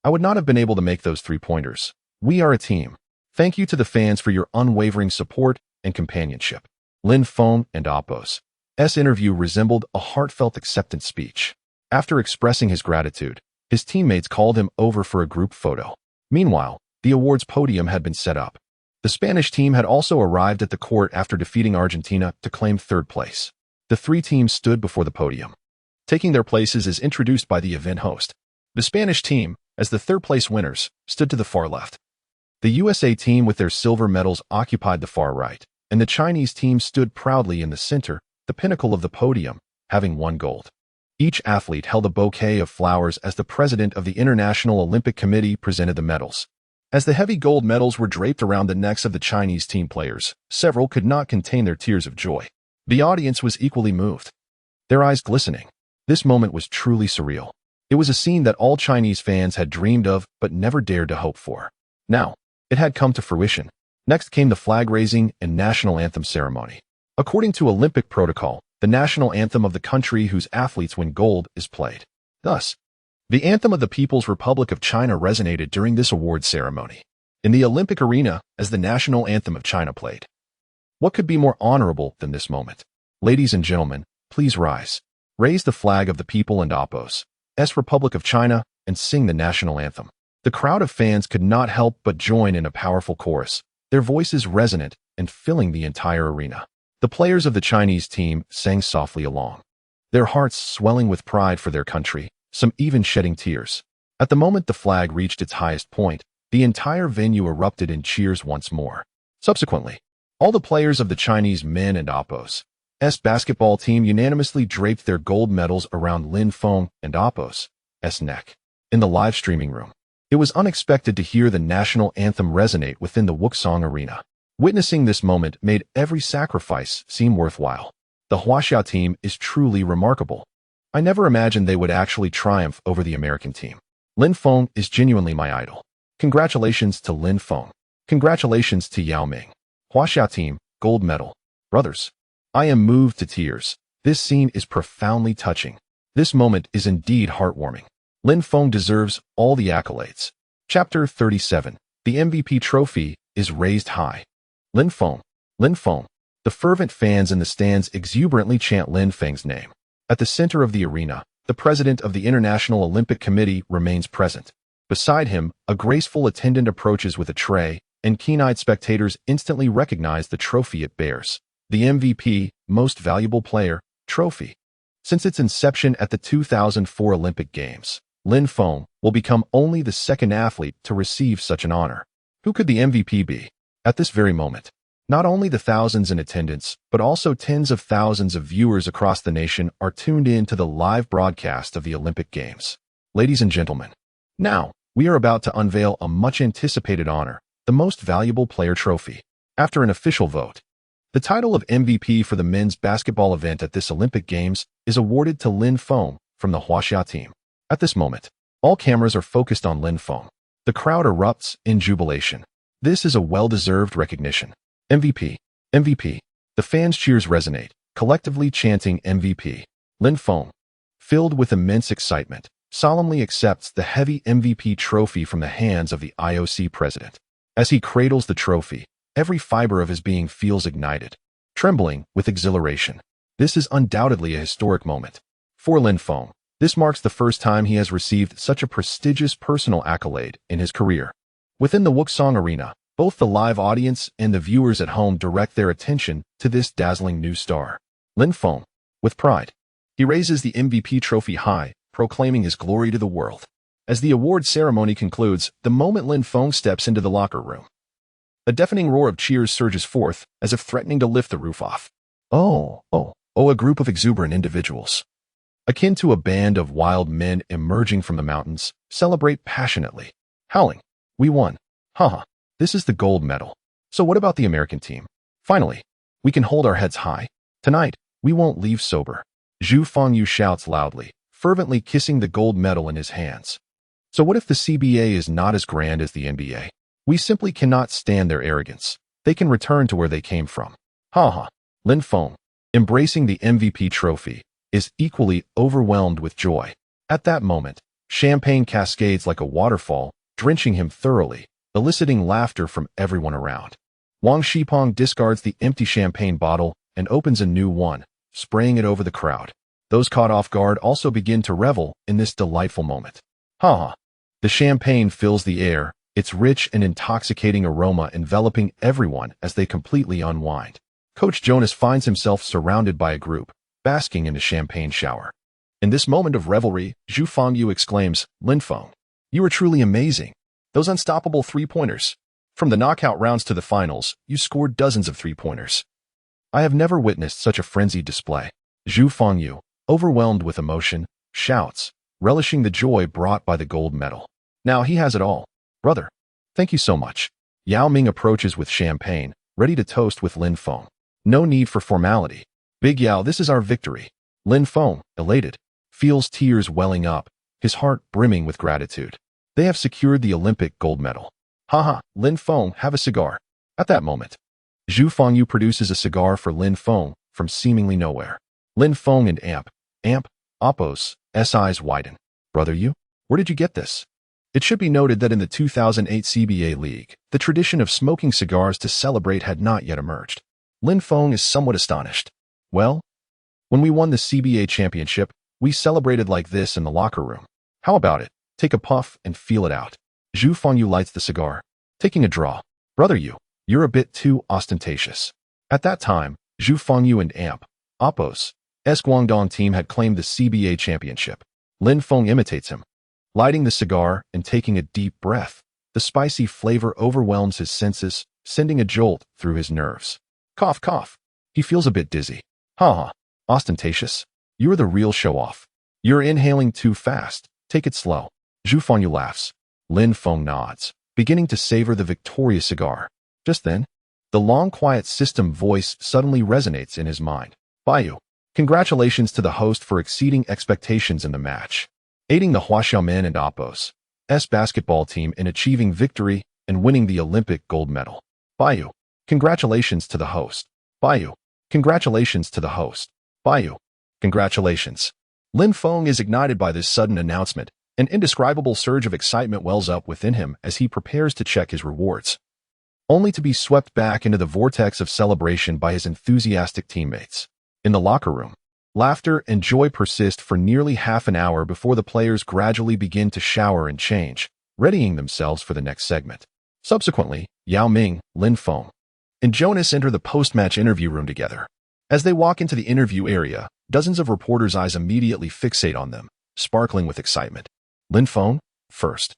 I would not have been able to make those 3-pointers. We are a team. Thank you to the fans for your unwavering support and companionship." Lin Feng and Appo's interview resembled a heartfelt acceptance speech. After expressing his gratitude, his teammates called him over for a group photo. Meanwhile, the awards podium had been set up. The Spanish team had also arrived at the court after defeating Argentina to claim 3rd place. The 3 teams stood before the podium, taking their places as introduced by the event host. The Spanish team, as the 3rd-place winners, stood to the far left. The USA team with their silver medals occupied the far right, and the Chinese team stood proudly in the center, the pinnacle of the podium, having won gold. Each athlete held a bouquet of flowers as the president of the International Olympic Committee presented the medals. As the heavy gold medals were draped around the necks of the Chinese team players, several could not contain their tears of joy. The audience was equally moved, their eyes glistening. This moment was truly surreal. It was a scene that all Chinese fans had dreamed of but never dared to hope for. Now, it had come to fruition. Next came the flag-raising and national anthem ceremony. According to Olympic protocol, the national anthem of the country whose athletes win gold is played. Thus, the anthem of the People's Republic of China resonated during this award ceremony in the Olympic arena as the national anthem of China played. What could be more honorable than this moment? Ladies and gentlemen, please rise. Raise the flag of the people and Appo's Republic of China and sing the national anthem. The crowd of fans could not help but join in a powerful chorus, their voices resonant and filling the entire arena. The players of the Chinese team sang softly along, their hearts swelling with pride for their country, some even shedding tears. At the moment the flag reached its highest point, the entire venue erupted in cheers once more. Subsequently, all the players of the Chinese men and Appo's basketball team unanimously draped their gold medals around Lin Feng and Appo's neck. In the live streaming room, it was unexpected to hear the national anthem resonate within the Wuxang Arena. Witnessing this moment made every sacrifice seem worthwhile. The Huaxia team is truly remarkable. I never imagined they would actually triumph over the American team. Lin Feng is genuinely my idol. Congratulations to Lin Feng. Congratulations to Yao Ming. Huaxia team, gold medal. Brothers, I am moved to tears. This scene is profoundly touching. This moment is indeed heartwarming. Lin Feng deserves all the accolades. Chapter 37. The MVP trophy is raised high. Lin Feng. Lin Feng. The fervent fans in the stands exuberantly chant Lin Feng's name. At the center of the arena, the president of the International Olympic Committee remains present. Beside him, a graceful attendant approaches with a tray, and keen-eyed spectators instantly recognize the trophy it bears. The MVP, Most Valuable Player, trophy. Since its inception at the 2004 Olympic Games, Lin Feng will become only the second athlete to receive such an honor. Who could the MVP be? At this very moment, not only the thousands in attendance, but also tens of thousands of viewers across the nation are tuned in to the live broadcast of the Olympic Games. Ladies and gentlemen, now we are about to unveil a much-anticipated honor, the Most Valuable Player trophy. After an official vote, the title of MVP for the men's basketball event at this Olympic Games is awarded to Lin Feng from the Huaxia team. At this moment, all cameras are focused on Lin Feng. The crowd erupts in jubilation. This is a well-deserved recognition. MVP. MVP. The fans' cheers resonate, collectively chanting MVP. Lin Feng, filled with immense excitement, solemnly accepts the heavy MVP trophy from the hands of the IOC president. As he cradles the trophy, every fiber of his being feels ignited, trembling with exhilaration. This is undoubtedly a historic moment. For Lin Feng, this marks the first time he has received such a prestigious personal accolade in his career. Within the Wuxang Arena, both the live audience and the viewers at home direct their attention to this dazzling new star. Lin Feng, with pride. He raises the MVP trophy high, proclaiming his glory to the world. As the award ceremony concludes, the moment Lin Feng steps into the locker room, a deafening roar of cheers surges forth, as if threatening to lift the roof off. A group of exuberant individuals, akin to a band of wild men emerging from the mountains, celebrate passionately, howling, "We won! Haha, this is the gold medal. So what about the American team? Finally, we can hold our heads high. Tonight, we won't leave sober." Zhu Fengyu shouts loudly, fervently kissing the gold medal in his hands. So what if the CBA is not as grand as the NBA? We simply cannot stand their arrogance. They can return to where they came from. Haha. Lin Feng, embracing the MVP trophy, is equally overwhelmed with joy. At that moment, champagne cascades like a waterfall, drenching him thoroughly, eliciting laughter from everyone around. Wang Shipeng discards the empty champagne bottle and opens a new one, spraying it over the crowd. Those caught off guard also begin to revel in this delightful moment. Haha. The champagne fills the air, its rich and intoxicating aroma enveloping everyone as they completely unwind. Coach Jonas finds himself surrounded by a group, basking in a champagne shower. In this moment of revelry, Zhu Fengyu exclaims, "Lin Feng, you are truly amazing. Those unstoppable three-pointers. From the knockout rounds to the finals, you scored dozens of three-pointers. I have never witnessed such a frenzied display." Zhu Fengyu, overwhelmed with emotion, shouts, relishing the joy brought by the gold medal. Now he has it all. "Brother, thank you so much." Yao Ming approaches with champagne, ready to toast with Lin Feng. No need for formality. "Big Yao, this is our victory." Lin Feng, elated, feels tears welling up, his heart brimming with gratitude. They have secured the Olympic gold medal. Haha, Lin Feng, have a cigar. At that moment, Zhu Fengyu produces a cigar for Lin Feng from seemingly nowhere. Lin Feng and Apos, eyes widen. "Brother you? Where did you get this?" It should be noted that in the 2008 CBA League, the tradition of smoking cigars to celebrate had not yet emerged. Lin Feng is somewhat astonished. "Well, when we won the CBA championship, we celebrated like this in the locker room. How about it? Take a puff and feel it out." Zhu Fengyu lights the cigar, taking a draw. "Brother you're a bit too ostentatious." At that time, Zhu Fengyu and Apos' Guangdong team had claimed the CBA championship. Lin Feng imitates him, lighting the cigar and taking a deep breath. The spicy flavor overwhelms his senses, sending a jolt through his nerves. Cough, cough. He feels a bit dizzy. Haha, ostentatious. You're the real show-off. You're inhaling too fast. Take it slow. Zhu Fengyu laughs. Lin Feng nods, beginning to savor the victorious cigar. Just then, the long quiet system voice suddenly resonates in his mind. "Baiyu, congratulations to the host for exceeding expectations in the match, aiding the Huaxiaomen and Apos' basketball team in achieving victory and winning the Olympic gold medal. Baiyu, congratulations to the host. Baiyu, congratulations to the host. Baiyu, congratulations." Lin Feng is ignited by this sudden announcement. An indescribable surge of excitement wells up within him as he prepares to check his rewards, only to be swept back into the vortex of celebration by his enthusiastic teammates. In the locker room, laughter and joy persist for nearly half an hour before the players gradually begin to shower and change, readying themselves for the next segment. Subsequently, Yao Ming, Lin Feng, and Jonas enter the post-match interview room together. As they walk into the interview area, dozens of reporters' eyes immediately fixate on them, sparkling with excitement. Lin Feng, first.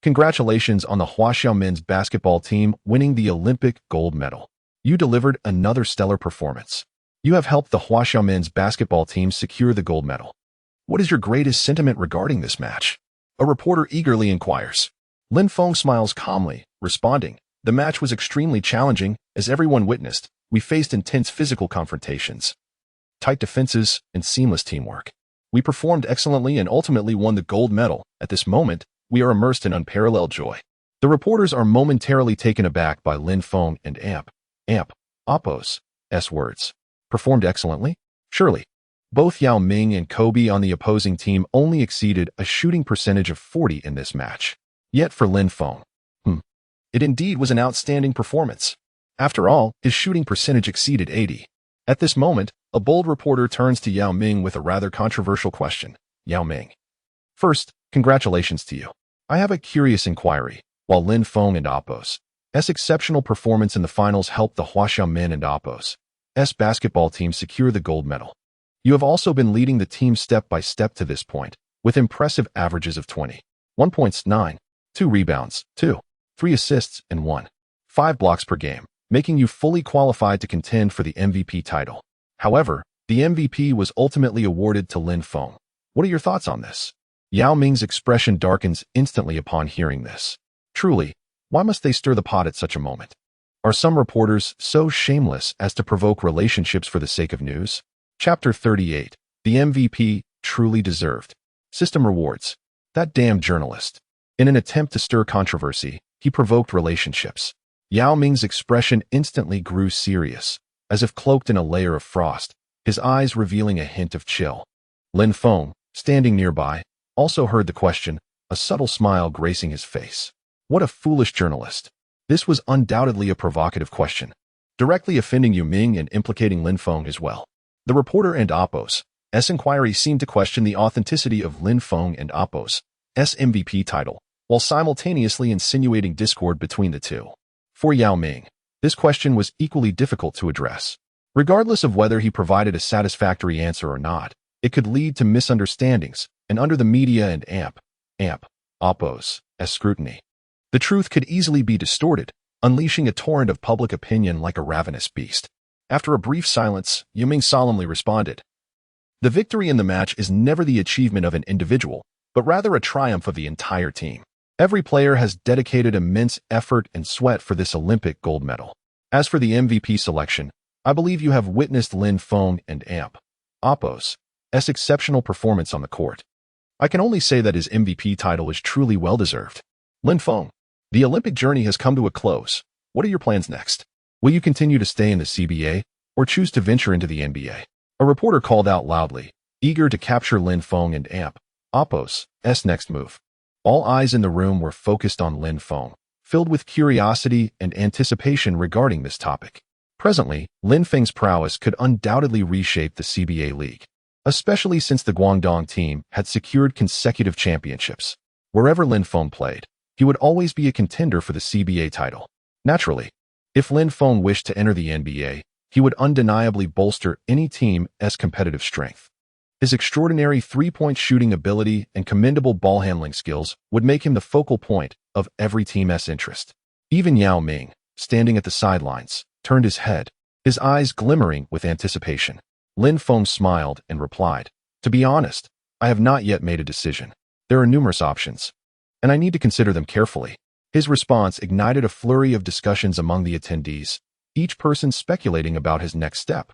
Congratulations on the Huaxiao men's basketball team winning the Olympic gold medal. You delivered another stellar performance. You have helped the Huaxiao men's basketball team secure the gold medal. What is your greatest sentiment regarding this match? A reporter eagerly inquires. Lin Feng smiles calmly, responding, "The match was extremely challenging, as everyone witnessed. We faced intense physical confrontations, tight defenses, and seamless teamwork. We performed excellently and ultimately won the gold medal. At this moment, we are immersed in unparalleled joy." The reporters are momentarily taken aback by Lin Feng and Apos' words. Performed excellently? Surely. Both Yao Ming and Kobe on the opposing team only exceeded a shooting percentage of 40 in this match. Yet for Lin Feng, it indeed was an outstanding performance. After all, his shooting percentage exceeded 80. At this moment, a bold reporter turns to Yao Ming with a rather controversial question. Yao Ming. First, congratulations to you. I have a curious inquiry. While Lin Feng and Apos' exceptional performance in the finals helped the Huaxiao men and Apos' basketball team secure the gold medal. You have also been leading the team step by step to this point, with impressive averages of 21 points, 9, 2 rebounds, 2, 3 assists, and 1, 5 blocks per game, making you fully qualified to contend for the MVP title. However, the MVP was ultimately awarded to Lin Feng. What are your thoughts on this? Yao Ming's expression darkens instantly upon hearing this. Truly, why must they stir the pot at such a moment? Are some reporters so shameless as to provoke relationships for the sake of news? Chapter 38. The MVP truly deserved. System rewards. That damn journalist. In an attempt to stir controversy, he provoked relationships. Yao Ming's expression instantly grew serious, as if cloaked in a layer of frost, his eyes revealing a hint of chill. Lin Feng, standing nearby, also heard the question, a subtle smile gracing his face. What a foolish journalist. This was undoubtedly a provocative question, directly offending Yao Ming and implicating Lin Feng as well. The reporter and Oppo's inquiry seemed to question the authenticity of Lin Feng and Oppo's MVP title, while simultaneously insinuating discord between the two. For Yao Ming, this question was equally difficult to address. Regardless of whether he provided a satisfactory answer or not, it could lead to misunderstandings, and under the media and Oppo's scrutiny, the truth could easily be distorted, unleashing a torrent of public opinion like a ravenous beast. After a brief silence, Yao Ming solemnly responded, "The victory in the match is never the achievement of an individual, but rather a triumph of the entire team. Every player has dedicated immense effort and sweat for this Olympic gold medal. As for the MVP selection, I believe you have witnessed Lin Feng and Oppo's exceptional performance on the court. I can only say that his MVP title is truly well-deserved. Lin Feng, the Olympic journey has come to a close. What are your plans next? Will you continue to stay in the CBA or choose to venture into the NBA?" A reporter called out loudly, eager to capture Lin Feng and Oppo's next move. All eyes in the room were focused on Lin Feng, filled with curiosity and anticipation regarding this topic. Presently, Lin Feng's prowess could undoubtedly reshape the CBA league, especially since the Guangdong team had secured consecutive championships. Wherever Lin Feng played, he would always be a contender for the CBA title. Naturally, if Lin Feng wished to enter the NBA, he would undeniably bolster any team's competitive strength. His extraordinary three-point shooting ability and commendable ball-handling skills would make him the focal point of every team's interest. Even Yao Ming, standing at the sidelines, turned his head, his eyes glimmering with anticipation. Lin Feng smiled and replied, "To be honest, I have not yet made a decision. There are numerous options, and I need to consider them carefully." His response ignited a flurry of discussions among the attendees, each person speculating about his next step.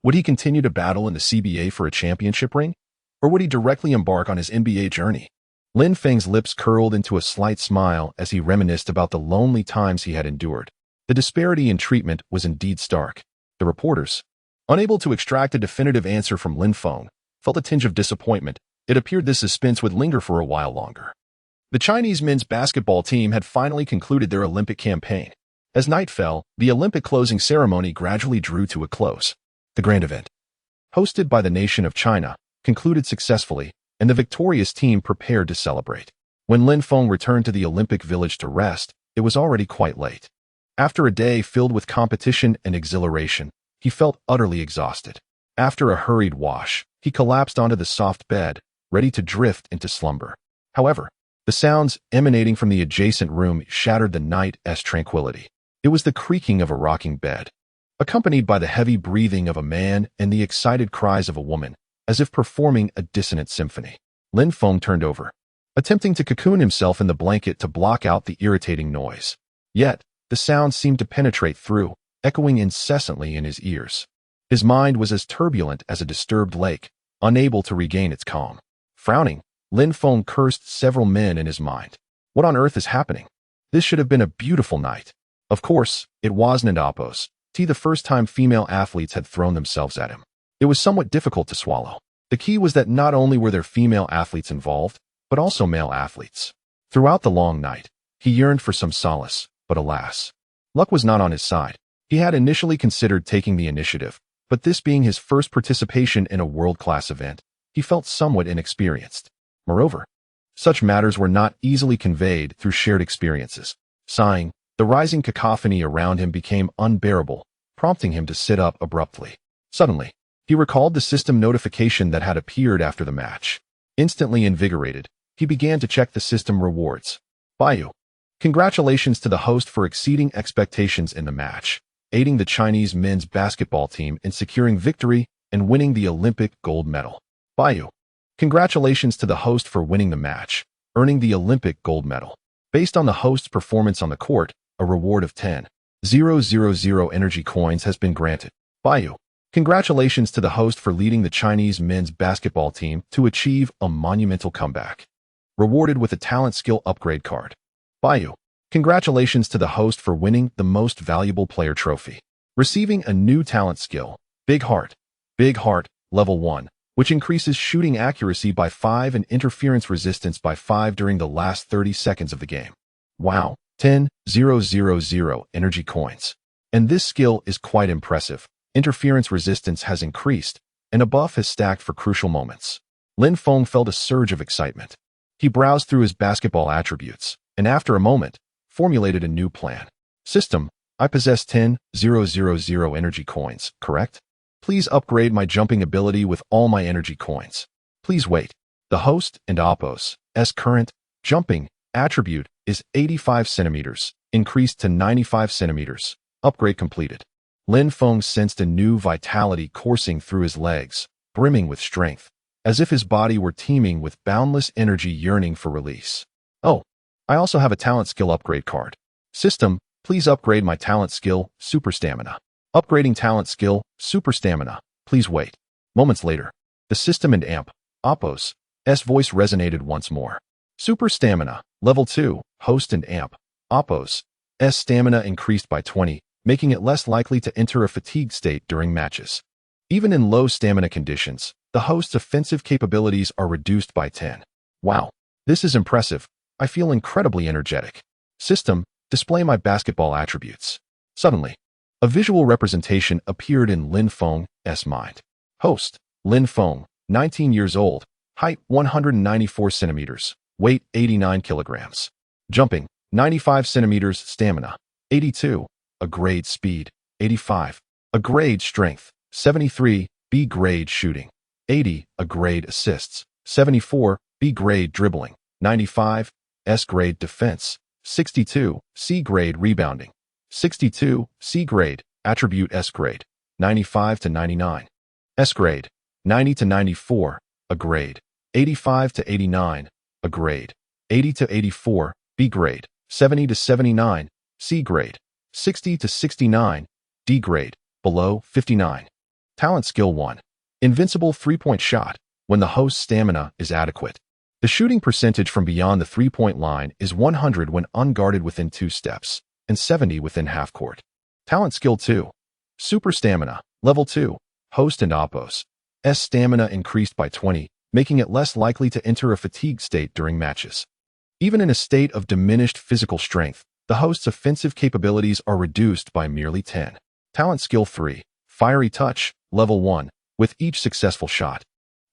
Would he continue to battle in the CBA for a championship ring? Or would he directly embark on his NBA journey? Lin Feng's lips curled into a slight smile as he reminisced about the lonely times he had endured. The disparity in treatment was indeed stark. The reporters, unable to extract a definitive answer from Lin Feng, felt a tinge of disappointment. It appeared this suspense would linger for a while longer. The Chinese men's basketball team had finally concluded their Olympic campaign. As night fell, the Olympic closing ceremony gradually drew to a close. The grand event, hosted by the nation of China, concluded successfully, and the victorious team prepared to celebrate. When Lin Feng returned to the Olympic village to rest, it was already quite late. After a day filled with competition and exhilaration, he felt utterly exhausted. After a hurried wash, he collapsed onto the soft bed, ready to drift into slumber. However, the sounds emanating from the adjacent room shattered the night's tranquility. It was the creaking of a rocking bed, accompanied by the heavy breathing of a man and the excited cries of a woman, as if performing a dissonant symphony. Lin Feng turned over, attempting to cocoon himself in the blanket to block out the irritating noise. Yet, the sound seemed to penetrate through, echoing incessantly in his ears. His mind was as turbulent as a disturbed lake, unable to regain its calm. Frowning, Lin Feng cursed several men in his mind. What on earth is happening? This should have been a beautiful night. Of course, it wasn't Oppo's. The first time female athletes had thrown themselves at him. It was somewhat difficult to swallow. The key was that not only were there female athletes involved, but also male athletes. Throughout the long night, he yearned for some solace, but alas, luck was not on his side. He had initially considered taking the initiative, but this being his first participation in a world-class event, he felt somewhat inexperienced. Moreover, such matters were not easily conveyed through shared experiences. Sighing, the rising cacophony around him became unbearable, prompting him to sit up abruptly. Suddenly, he recalled the system notification that had appeared after the match. Instantly invigorated, he began to check the system rewards. Baiyu. Congratulations to the host for exceeding expectations in the match, aiding the Chinese men's basketball team in securing victory and winning the Olympic gold medal. Baiyu. Congratulations to the host for winning the match, earning the Olympic gold medal. Based on the host's performance on the court, a reward of 10,000 energy coins has been granted. Baiyu. Congratulations to the host for leading the Chinese men's basketball team to achieve a monumental comeback. Rewarded with a talent skill upgrade card. Baiyu. Congratulations to the host for winning the most valuable player trophy. Receiving a new talent skill, Big Heart, level 1, which increases shooting accuracy by 5 and interference resistance by 5 during the last 30 seconds of the game. Wow, 10,000 energy coins. And this skill is quite impressive. Interference resistance has increased, and a buff has stacked for crucial moments. Lin Feng felt a surge of excitement. He browsed through his basketball attributes, and after a moment, formulated a new plan. System, I possess 10,000 energy coins, correct? Please upgrade my jumping ability with all my energy coins. Please wait. The host and Oppo's current jumping attribute is 85 centimeters, increased to 95 centimeters. Upgrade completed. Lin Feng sensed a new vitality coursing through his legs, brimming with strength, as if his body were teeming with boundless energy yearning for release. Oh, I also have a talent skill upgrade card. System, please upgrade my talent skill, Super Stamina. Upgrading talent skill, Super Stamina. Please wait. Moments later, the system and Oppo's voice resonated once more. Super Stamina, level 2, host and Oppo's stamina increased by 20, making it less likely to enter a fatigued state during matches. Even in low stamina conditions, the host's offensive capabilities are reduced by 10. Wow, this is impressive. I feel incredibly energetic. System, display my basketball attributes. Suddenly, a visual representation appeared in Lin Feng's mind. Host, Lin Feng, 19 years old, height 194 centimeters, weight 89 kilograms. Jumping, 95 centimeters, stamina, 82, a grade speed, 85, a grade strength, 73, B grade shooting, 80, a grade assists, 74, B grade dribbling, 95, S grade defense, 62, C grade rebounding, 62, C grade, attribute S grade, 95 to 99. S grade, 90 to 94, a grade, 85 to 89, a grade, 80 to 84, B grade, 70 to 79, C grade, 60 to 69, D grade, below 59. Talent skill 1. Invincible 3-point shot, when the host's stamina is adequate. The shooting percentage from beyond the 3-point line is 100 when unguarded within 2 steps, and 70 within half court. Talent skill 2. Super Stamina, level 2, host and Oppo's stamina increased by 20, making it less likely to enter a fatigue state during matches. Even in a state of diminished physical strength, the host's offensive capabilities are reduced by merely 10. Talent skill 3. Fiery touch, level 1, with each successful shot.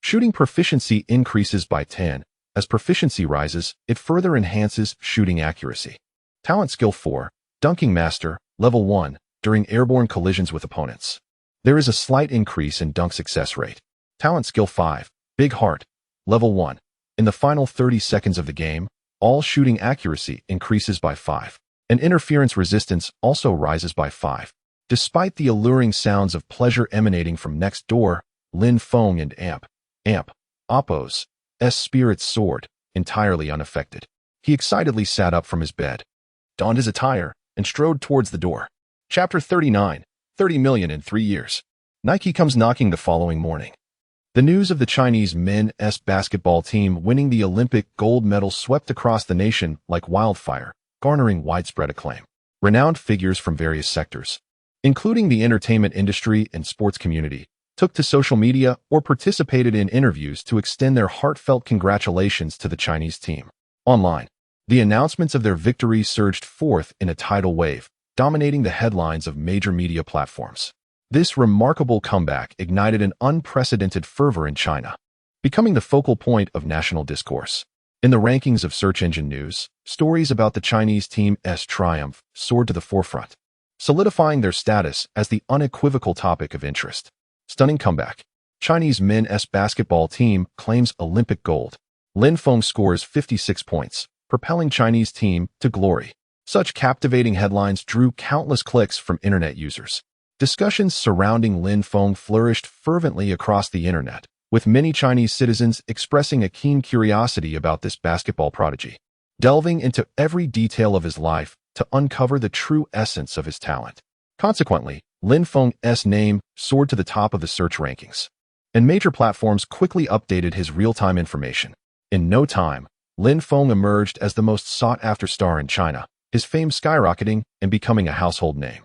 Shooting proficiency increases by 10. As proficiency rises, it further enhances shooting accuracy. Talent skill 4. Dunking master, level 1, during airborne collisions with opponents. There is a slight increase in dunk success rate. Talent skill 5. Big heart, level 1. In the final 30 seconds of the game, all shooting accuracy increases by 5, and interference resistance also rises by 5. Despite the alluring sounds of pleasure emanating from next door, Lin Feng and Oppo's spirits soared, entirely unaffected. He excitedly sat up from his bed, donned his attire, and strode towards the door. Chapter 39, 30 million in 3 years. Nike comes knocking the following morning. The news of the Chinese men's basketball team winning the Olympic gold medal swept across the nation like wildfire, garnering widespread acclaim. Renowned figures from various sectors, including the entertainment industry and sports community, took to social media or participated in interviews to extend their heartfelt congratulations to the Chinese team. Online, the announcements of their victory surged forth in a tidal wave, dominating the headlines of major media platforms. This remarkable comeback ignited an unprecedented fervor in China, becoming the focal point of national discourse. In the rankings of search engine news, stories about the Chinese team's triumph soared to the forefront. solidifying their status as the unequivocal topic of interest. Stunning comeback. Chinese men's basketball team claims Olympic gold. Lin Feng scores 56 points, propelling Chinese team to glory. Such captivating headlines drew countless clicks from internet users. Discussions surrounding Lin Feng flourished fervently across the internet, with many Chinese citizens expressing a keen curiosity about this basketball prodigy, delving into every detail of his life to uncover the true essence of his talent. Consequently, Lin Feng's name soared to the top of the search rankings, and major platforms quickly updated his real-time information. In no time, Lin Feng emerged as the most sought-after star in China, his fame skyrocketing and becoming a household name.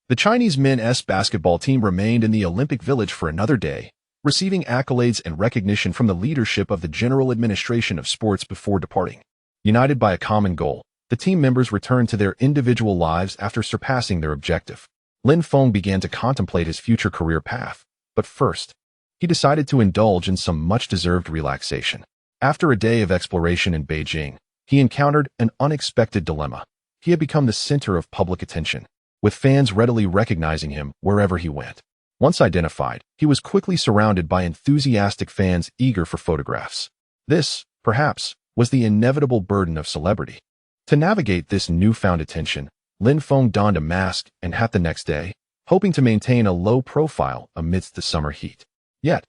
The Chinese men's basketball team remained in the Olympic Village for another day, receiving accolades and recognition from the leadership of the General Administration of Sports before departing. United by a common goal, the team members returned to their individual lives after surpassing their objective. Lin Feng began to contemplate his future career path, but first, he decided to indulge in some much-deserved relaxation. After a day of exploration in Beijing, he encountered an unexpected dilemma. He had become the center of public attention, with fans readily recognizing him wherever he went. Once identified, he was quickly surrounded by enthusiastic fans eager for photographs. This, perhaps, was the inevitable burden of celebrity. To navigate this newfound attention, Lin Feng donned a mask and hat the next day, hoping to maintain a low profile amidst the summer heat. Yet,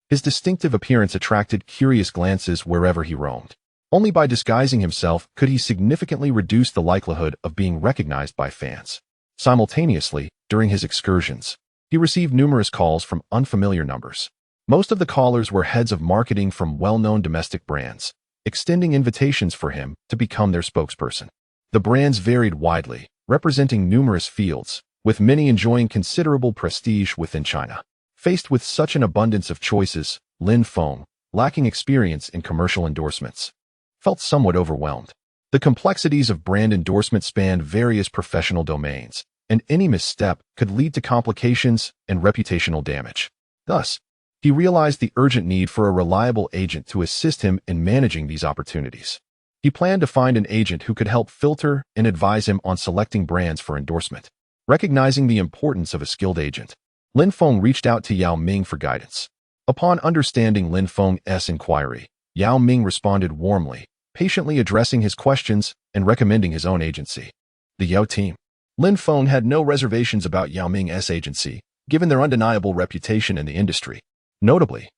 his distinctive appearance attracted curious glances wherever he roamed. Only by disguising himself could he significantly reduce the likelihood of being recognized by fans. Simultaneously, during his excursions, he received numerous calls from unfamiliar numbers. Most of the callers were heads of marketing from well-known domestic brands, extending invitations for him to become their spokesperson. The brands varied widely, representing numerous fields, with many enjoying considerable prestige within China. Faced with such an abundance of choices, Lin Feng, lacking experience in commercial endorsements, felt somewhat overwhelmed. The complexities of brand endorsement spanned various professional domains, and any misstep could lead to complications and reputational damage. Thus, he realized the urgent need for a reliable agent to assist him in managing these opportunities. He planned to find an agent who could help filter and advise him on selecting brands for endorsement. Recognizing the importance of a skilled agent, Lin Feng reached out to Yao Ming for guidance. Upon understanding Lin Feng's inquiry, Yao Ming responded warmly, patiently addressing his questions and recommending his own agency. The Yao team. Lin Feng had no reservations about Yao Ming's agency, given their undeniable reputation in the industry. Notably,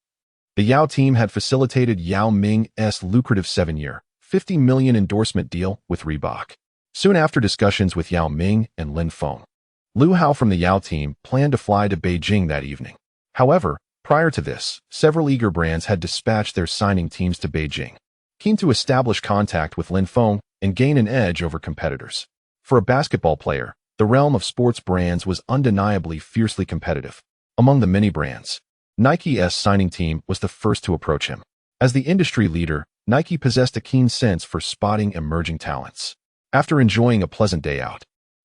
the Yao team had facilitated Yao Ming's lucrative 7-year, $50 million endorsement deal with Reebok. Soon after discussions with Yao Ming and Lin Feng, Liu Hao from the Yao team planned to fly to Beijing that evening. However, prior to this, several eager brands had dispatched their signing teams to Beijing, keen to establish contact with Lin Feng and gain an edge over competitors. For a basketball player, the realm of sports brands was undeniably fiercely competitive. Among the many brands, Nike's signing team was the first to approach him. As the industry leader, Nike possessed a keen sense for spotting emerging talents. After enjoying a pleasant day out,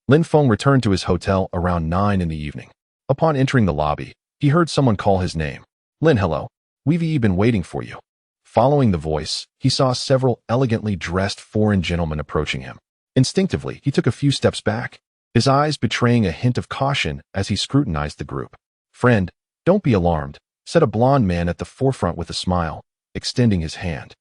Lin Feng returned to his hotel around 9 in the evening. Upon entering the lobby, he heard someone call his name. "Lin, hello. We've been waiting for you." Following the voice, he saw several elegantly dressed foreign gentlemen approaching him. Instinctively, he took a few steps back, his eyes betraying a hint of caution as he scrutinized the group. "Friend, don't be alarmed," said a blond man at the forefront with a smile, extending his hand.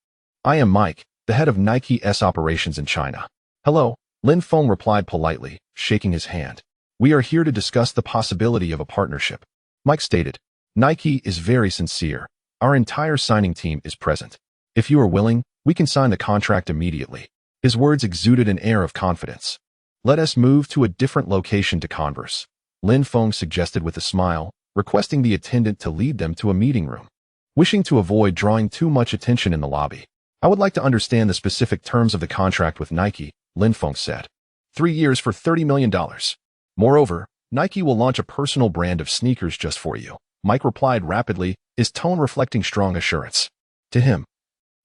"I am Mike, the head of Nike's operations in China." "Hello," Lin Feng replied politely, shaking his hand. "We are here to discuss the possibility of a partnership." Mike stated, "Nike is very sincere. Our entire signing team is present. If you are willing, we can sign the contract immediately." His words exuded an air of confidence. "Let us move to a different location to converse," Lin Feng suggested with a smile, requesting the attendant to lead them to a meeting room. Wishing to avoid drawing too much attention in the lobby, "I would like to understand the specific terms of the contract with Nike," Lin Feng said. 3 years for $30 million. Moreover, Nike will launch a personal brand of sneakers just for you," Mike replied rapidly, his tone reflecting strong assurance. To him,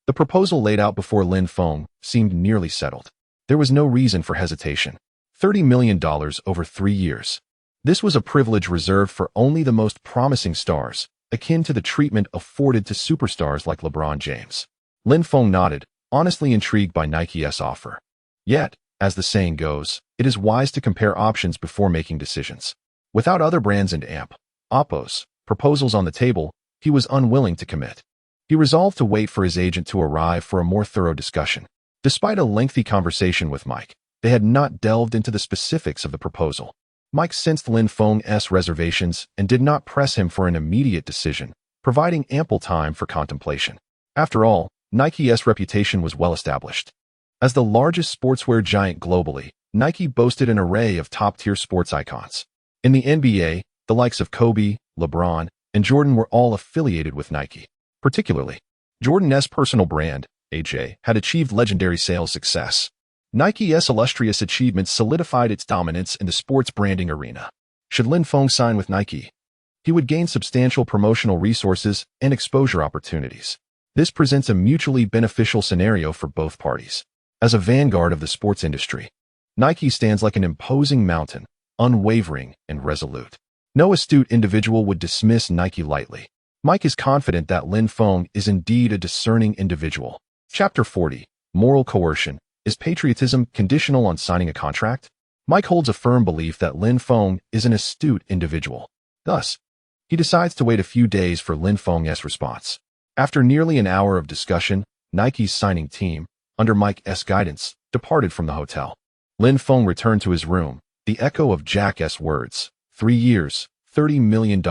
the proposal laid out before Lin Feng seemed nearly settled. There was no reason for hesitation. $30 million over 3 years. This was a privilege reserved for only the most promising stars, akin to the treatment afforded to superstars like LeBron James. Lin Feng nodded, honestly intrigued by Nike's offer. Yet, As the saying goes, it is wise to compare options before making decisions. Without other brands and oppos proposals on the table, he was unwilling to commit. He resolved to wait for his agent to arrive for a more thorough discussion. Despite a lengthy conversation with Mike, they had not delved into the specifics of the proposal. Mike sensed Lin Feng's reservations and did not press him for an immediate decision, providing ample time for contemplation. After all, Nike's reputation was well established. As the largest sportswear giant globally, Nike boasted an array of top-tier sports icons. In the NBA, the likes of Kobe, LeBron, and Jordan were all affiliated with Nike. Particularly, Jordan's personal brand, AJ, had achieved legendary sales success. Nike's illustrious achievements solidified its dominance in the sports branding arena. Should Lin Feng sign with Nike, he would gain substantial promotional resources and exposure opportunities. This presents a mutually beneficial scenario for both parties. As a vanguard of the sports industry, Nike stands like an imposing mountain, unwavering and resolute. No astute individual would dismiss Nike lightly. Mike is confident that Lin Feng is indeed a discerning individual. Chapter 40. Moral Coercion. Is patriotism conditional on signing a contract? Mike holds a firm belief that Lin Feng is an astute individual. Thus, he decides to wait a few days for Lin Feng's response. After nearly an hour of discussion, Nike's signing team, under Mike's guidance, departed from the hotel. Lin Feng returned to his room, the echo of Jack's words, 3 years, $30 million,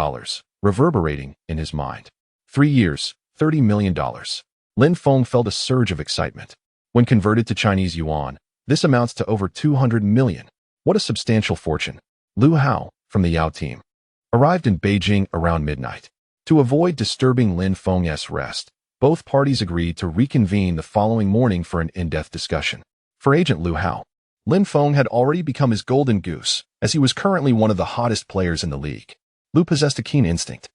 reverberating in his mind. 3 years, $30 million. Lin Feng felt a surge of excitement. When converted to Chinese yuan, this amounts to over 200 million. What a substantial fortune. Liu Hao, from the Yao team, arrived in Beijing around midnight. To avoid disturbing Lin Feng's rest, both parties agreed to reconvene the following morning for an in-depth discussion. For agent Liu Hao, Lin Feng had already become his golden goose, as he was currently one of the hottest players in the league. Liu possessed a keen instinct,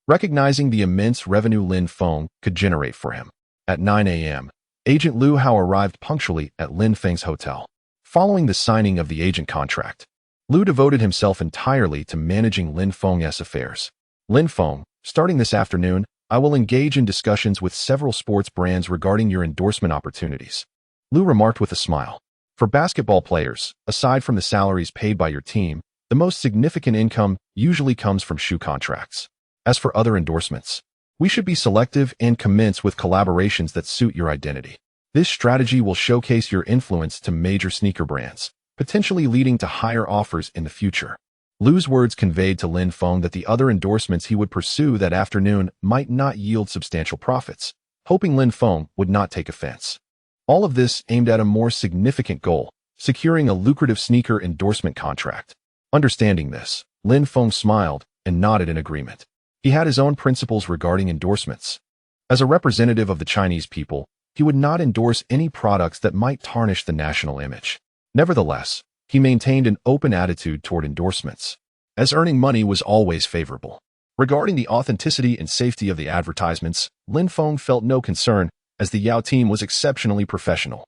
recognizing the immense revenue Lin Feng could generate for him. At 9 a.m., agent Liu Hao arrived punctually at Lin Feng's hotel. Following the signing of the agent contract, Liu devoted himself entirely to managing Lin Feng's affairs. Lin Feng, starting this afternoon, I will engage in discussions with several sports brands regarding your endorsement opportunities. Liu remarked with a smile. For basketball players, aside from the salaries paid by your team, the most significant income usually comes from shoe contracts. As for other endorsements, we should be selective and commence with collaborations that suit your identity. This strategy will showcase your influence to major sneaker brands, potentially leading to higher offers in the future. Liu's words conveyed to Lin Feng that the other endorsements he would pursue that afternoon might not yield substantial profits, hoping Lin Feng would not take offense. All of this aimed at a more significant goal, securing a lucrative sneaker endorsement contract. Understanding this, Lin Feng smiled and nodded in agreement. He had his own principles regarding endorsements. As a representative of the Chinese people, he would not endorse any products that might tarnish the national image. Nevertheless, he maintained an open attitude toward endorsements, as earning money was always favorable. Regarding the authenticity and safety of the advertisements, Lin Feng felt no concern, as the Yao team was exceptionally professional,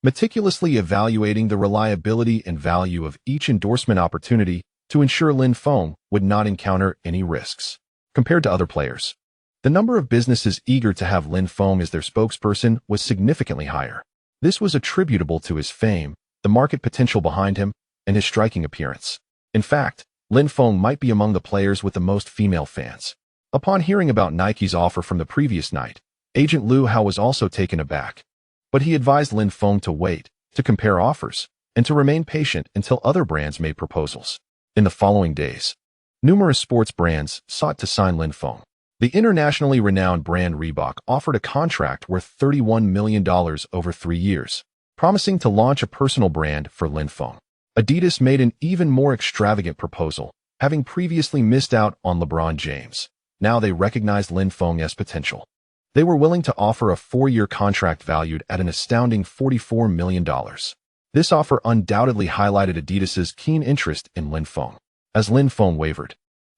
meticulously evaluating the reliability and value of each endorsement opportunity to ensure Lin Feng would not encounter any risks. Compared to other players, the number of businesses eager to have Lin Feng as their spokesperson was significantly higher. This was attributable to his fame, the market potential behind him, and his striking appearance. In fact, Lin Feng might be among the players with the most female fans. Upon hearing about Nike's offer from the previous night, agent Liu Hao was also taken aback. But he advised Lin Feng to wait, to compare offers, and to remain patient until other brands made proposals. In the following days, numerous sports brands sought to sign Lin Feng. The internationally renowned brand Reebok offered a contract worth $31 million over 3 years, promising to launch a personal brand for Lin Feng. Adidas made an even more extravagant proposal, having previously missed out on LeBron James. Now they recognized Lin Feng's potential. They were willing to offer a 4-year contract valued at an astounding $44 million. This offer undoubtedly highlighted Adidas's keen interest in Lin Feng. As Lin Feng wavered,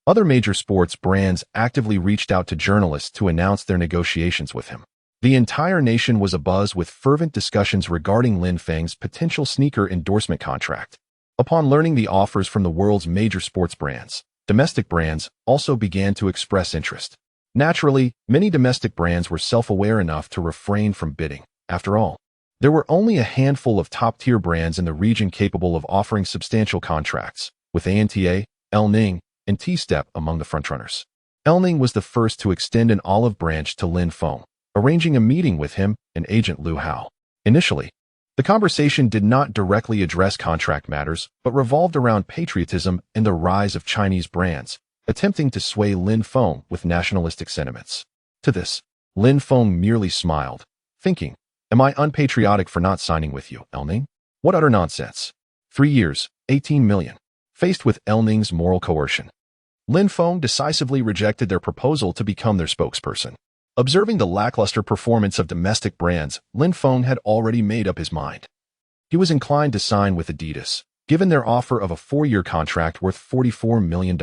other major sports brands actively reached out to journalists to announce their negotiations with him. The entire nation was abuzz with fervent discussions regarding Lin Feng's potential sneaker endorsement contract. Upon learning the offers from the world's major sports brands, domestic brands also began to express interest. Naturally, many domestic brands were self-aware enough to refrain from bidding. After all, There were only a handful of top-tier brands in the region capable of offering substantial contracts, with ANTA, Ning, and T-Step among the frontrunners. Ning was the first to extend an olive branch to Lin Feng, arranging a meeting with him and agent Liu Hao. Initially, the conversation did not directly address contract matters, but revolved around patriotism and the rise of Chinese brands, attempting to sway Lin Feng with nationalistic sentiments. To this, Lin Feng merely smiled, thinking, "Am I unpatriotic for not signing with you, Ning? What utter nonsense. 3 years, 18 million. Faced with Ning's moral coercion, Lin Feng decisively rejected their proposal to become their spokesperson. Observing the lackluster performance of domestic brands, Lin Feng had already made up his mind. He was inclined to sign with Adidas, given their offer of a 4-year contract worth $44 million.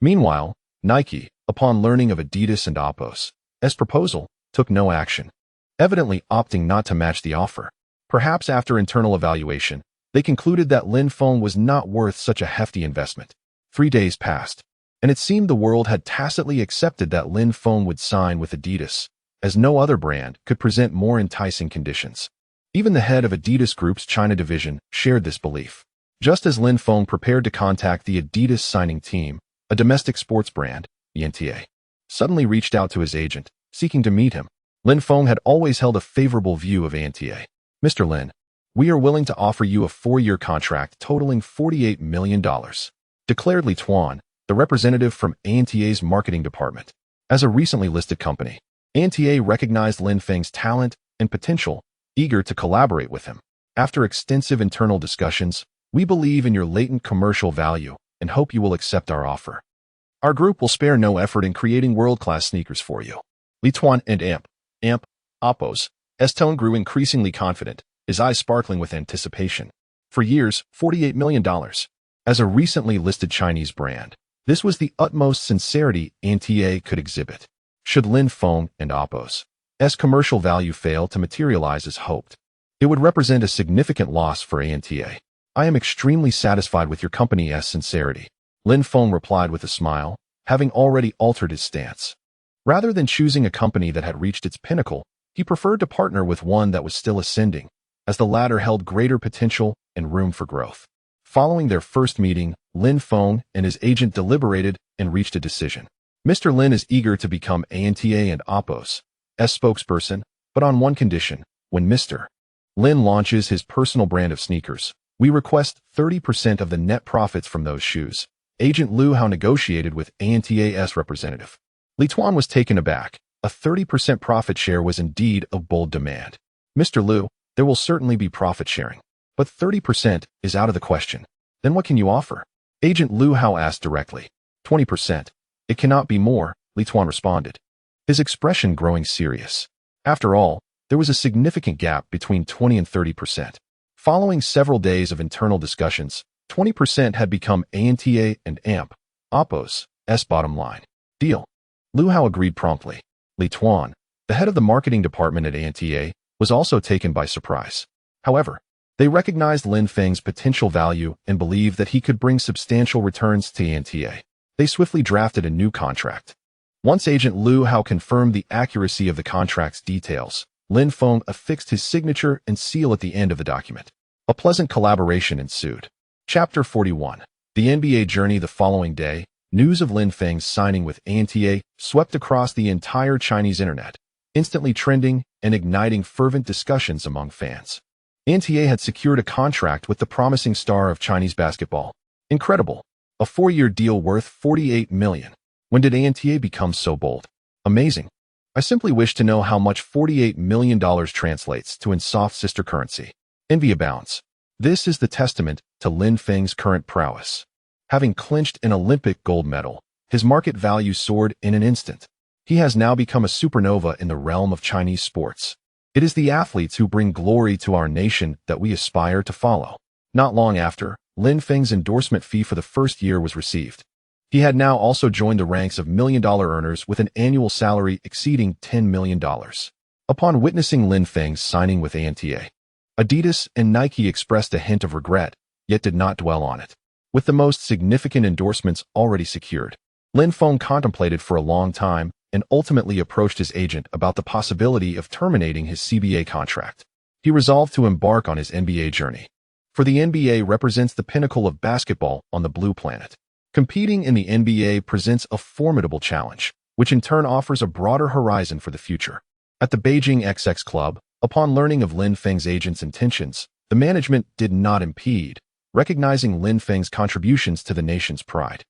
Meanwhile, Nike, upon learning of Adidas and Appos' proposal, took no action, evidently opting not to match the offer. Perhaps after internal evaluation, they concluded that Lin Feng was not worth such a hefty investment. 3 days passed, and it seemed the world had tacitly accepted that Lin Feng would sign with Adidas, as no other brand could present more enticing conditions. Even the head of Adidas Group's China division shared this belief. Just as Lin Feng prepared to contact the Adidas signing team, a domestic sports brand, ANTA, suddenly reached out to his agent, seeking to meet him. Lin Feng had always held a favorable view of ANTA. "Mr. Lin, we are willing to offer you a 4-year contract totaling $48 million, declared Lithuanian, the representative from ANTA's marketing department. As a recently listed company, ANTA recognized Lin Feng's talent and potential, eager to collaborate with him. After extensive internal discussions, we believe in your latent commercial value and hope you will accept our offer. Our group will spare no effort in creating world-class sneakers for you." Lithuanian and Appos' tone grew increasingly confident, his eyes sparkling with anticipation. For years, $48 million. As a recently listed Chinese brand, this was the utmost sincerity ANTA could exhibit. Should Lin Feng and Appos' commercial value fail to materialize as hoped, it would represent a significant loss for ANTA. "I am extremely satisfied with your company's sincerity," Lin Feng replied with a smile, having already altered his stance. Rather than choosing a company that had reached its pinnacle, he preferred to partner with one that was still ascending, as the latter held greater potential and room for growth. Following their first meeting, Lin Feng and his agent deliberated and reached a decision. "Mr. Lin is eager to become ANTA and Appos' spokesperson, but on one condition: when Mr. Lin launches his personal brand of sneakers, we request 30% of the net profits from those shoes." Agent Liu Hao negotiated with ANTA's representative. Lithuanian was taken aback. A 30% profit share was indeed a bold demand. "Mr. Liu, there will certainly be profit sharing, but 30% is out of the question. Then what can you offer?" Agent Liu Hao asked directly. 20%. "It cannot be more," Lithuanian responded, his expression growing serious. After all, there was a significant gap between 20 and 30%. Following several days of internal discussions, 20% had become ANTA and Appos' bottom line. "Deal." Liu Hao agreed promptly. Lithuanian, the head of the marketing department at ANTA, was also taken by surprise. However, they recognized Lin Feng's potential value and believed that he could bring substantial returns to ANTA. They swiftly drafted a new contract. Once agent Liu Hao confirmed the accuracy of the contract's details, Lin Feng affixed his signature and seal at the end of the document. A pleasant collaboration ensued. Chapter 41. The NBA journey. The following day, news of Lin Feng's signing with ANTA swept across the entire Chinese internet, instantly trending and igniting fervent discussions among fans. ANTA had secured a contract with the promising star of Chinese basketball. Incredible. A 4-year deal worth $48 million. When did ANTA become so bold? Amazing. I simply wish to know how much $48 million translates to in soft sister currency. Envy abounds. This is the testament to Lin Feng's current prowess. Having clinched an Olympic gold medal, his market value soared in an instant. He has now become a supernova in the realm of Chinese sports. It is the athletes who bring glory to our nation that we aspire to follow. Not long after, Lin Feng's endorsement fee for the first year was received. He had now also joined the ranks of million-dollar earners with an annual salary exceeding $10 million. Upon witnessing Lin Feng's signing with ANTA, Adidas and Nike expressed a hint of regret, yet did not dwell on it. With the most significant endorsements already secured, Lin Feng contemplated for a long time and ultimately approached his agent about the possibility of terminating his CBA contract. he resolved to embark on his NBA journey. For the NBA represents the pinnacle of basketball on the blue planet. Competing in the NBA presents a formidable challenge, which in turn offers a broader horizon for the future. At the Beijing XX Club, upon learning of Lin Feng's agent's intentions, the management did not impede, recognizing Lin Feng's contributions to the nation's pride.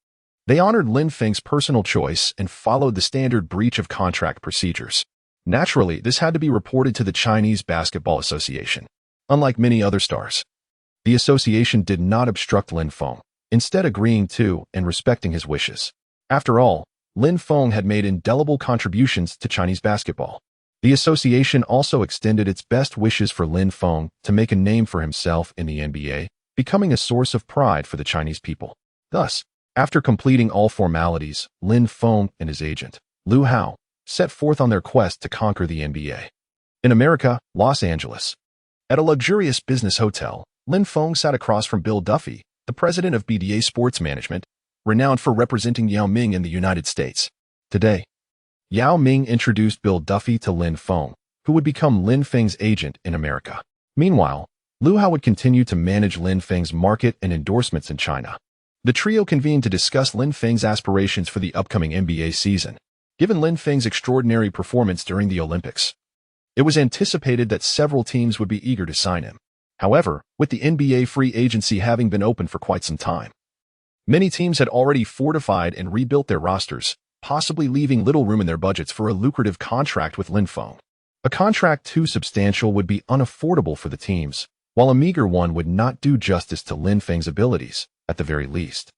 They honored Lin Feng's personal choice and followed the standard breach of contract procedures. Naturally, this had to be reported to the Chinese Basketball Association. Unlike many other stars, the association did not obstruct Lin Feng, instead agreeing to and respecting his wishes. After all, Lin Feng had made indelible contributions to Chinese basketball. The association also extended its best wishes for Lin Feng to make a name for himself in the NBA, becoming a source of pride for the Chinese people. Thus, after completing all formalities, Lin Feng and his agent, Liu Hao, set forth on their quest to conquer the NBA. In America, Los Angeles. At a luxurious business hotel, Lin Feng sat across from Bill Duffy, the president of BDA Sports Management, renowned for representing Yao Ming in the United States. Today, Yao Ming introduced Bill Duffy to Lin Feng, who would become Lin Feng's agent in America. Meanwhile, Liu Hao would continue to manage Lin Feng's market and endorsements in China. The trio convened to discuss Lin Feng's aspirations for the upcoming NBA season. Given Lin Feng's extraordinary performance during the Olympics, it was anticipated that several teams would be eager to sign him. However, with the NBA free agency having been open for quite some time, many teams had already fortified and rebuilt their rosters, possibly leaving little room in their budgets for a lucrative contract with Lin Feng. A contract too substantial would be unaffordable for the teams, while a meager one would not do justice to Lin Feng's abilities, at the very least.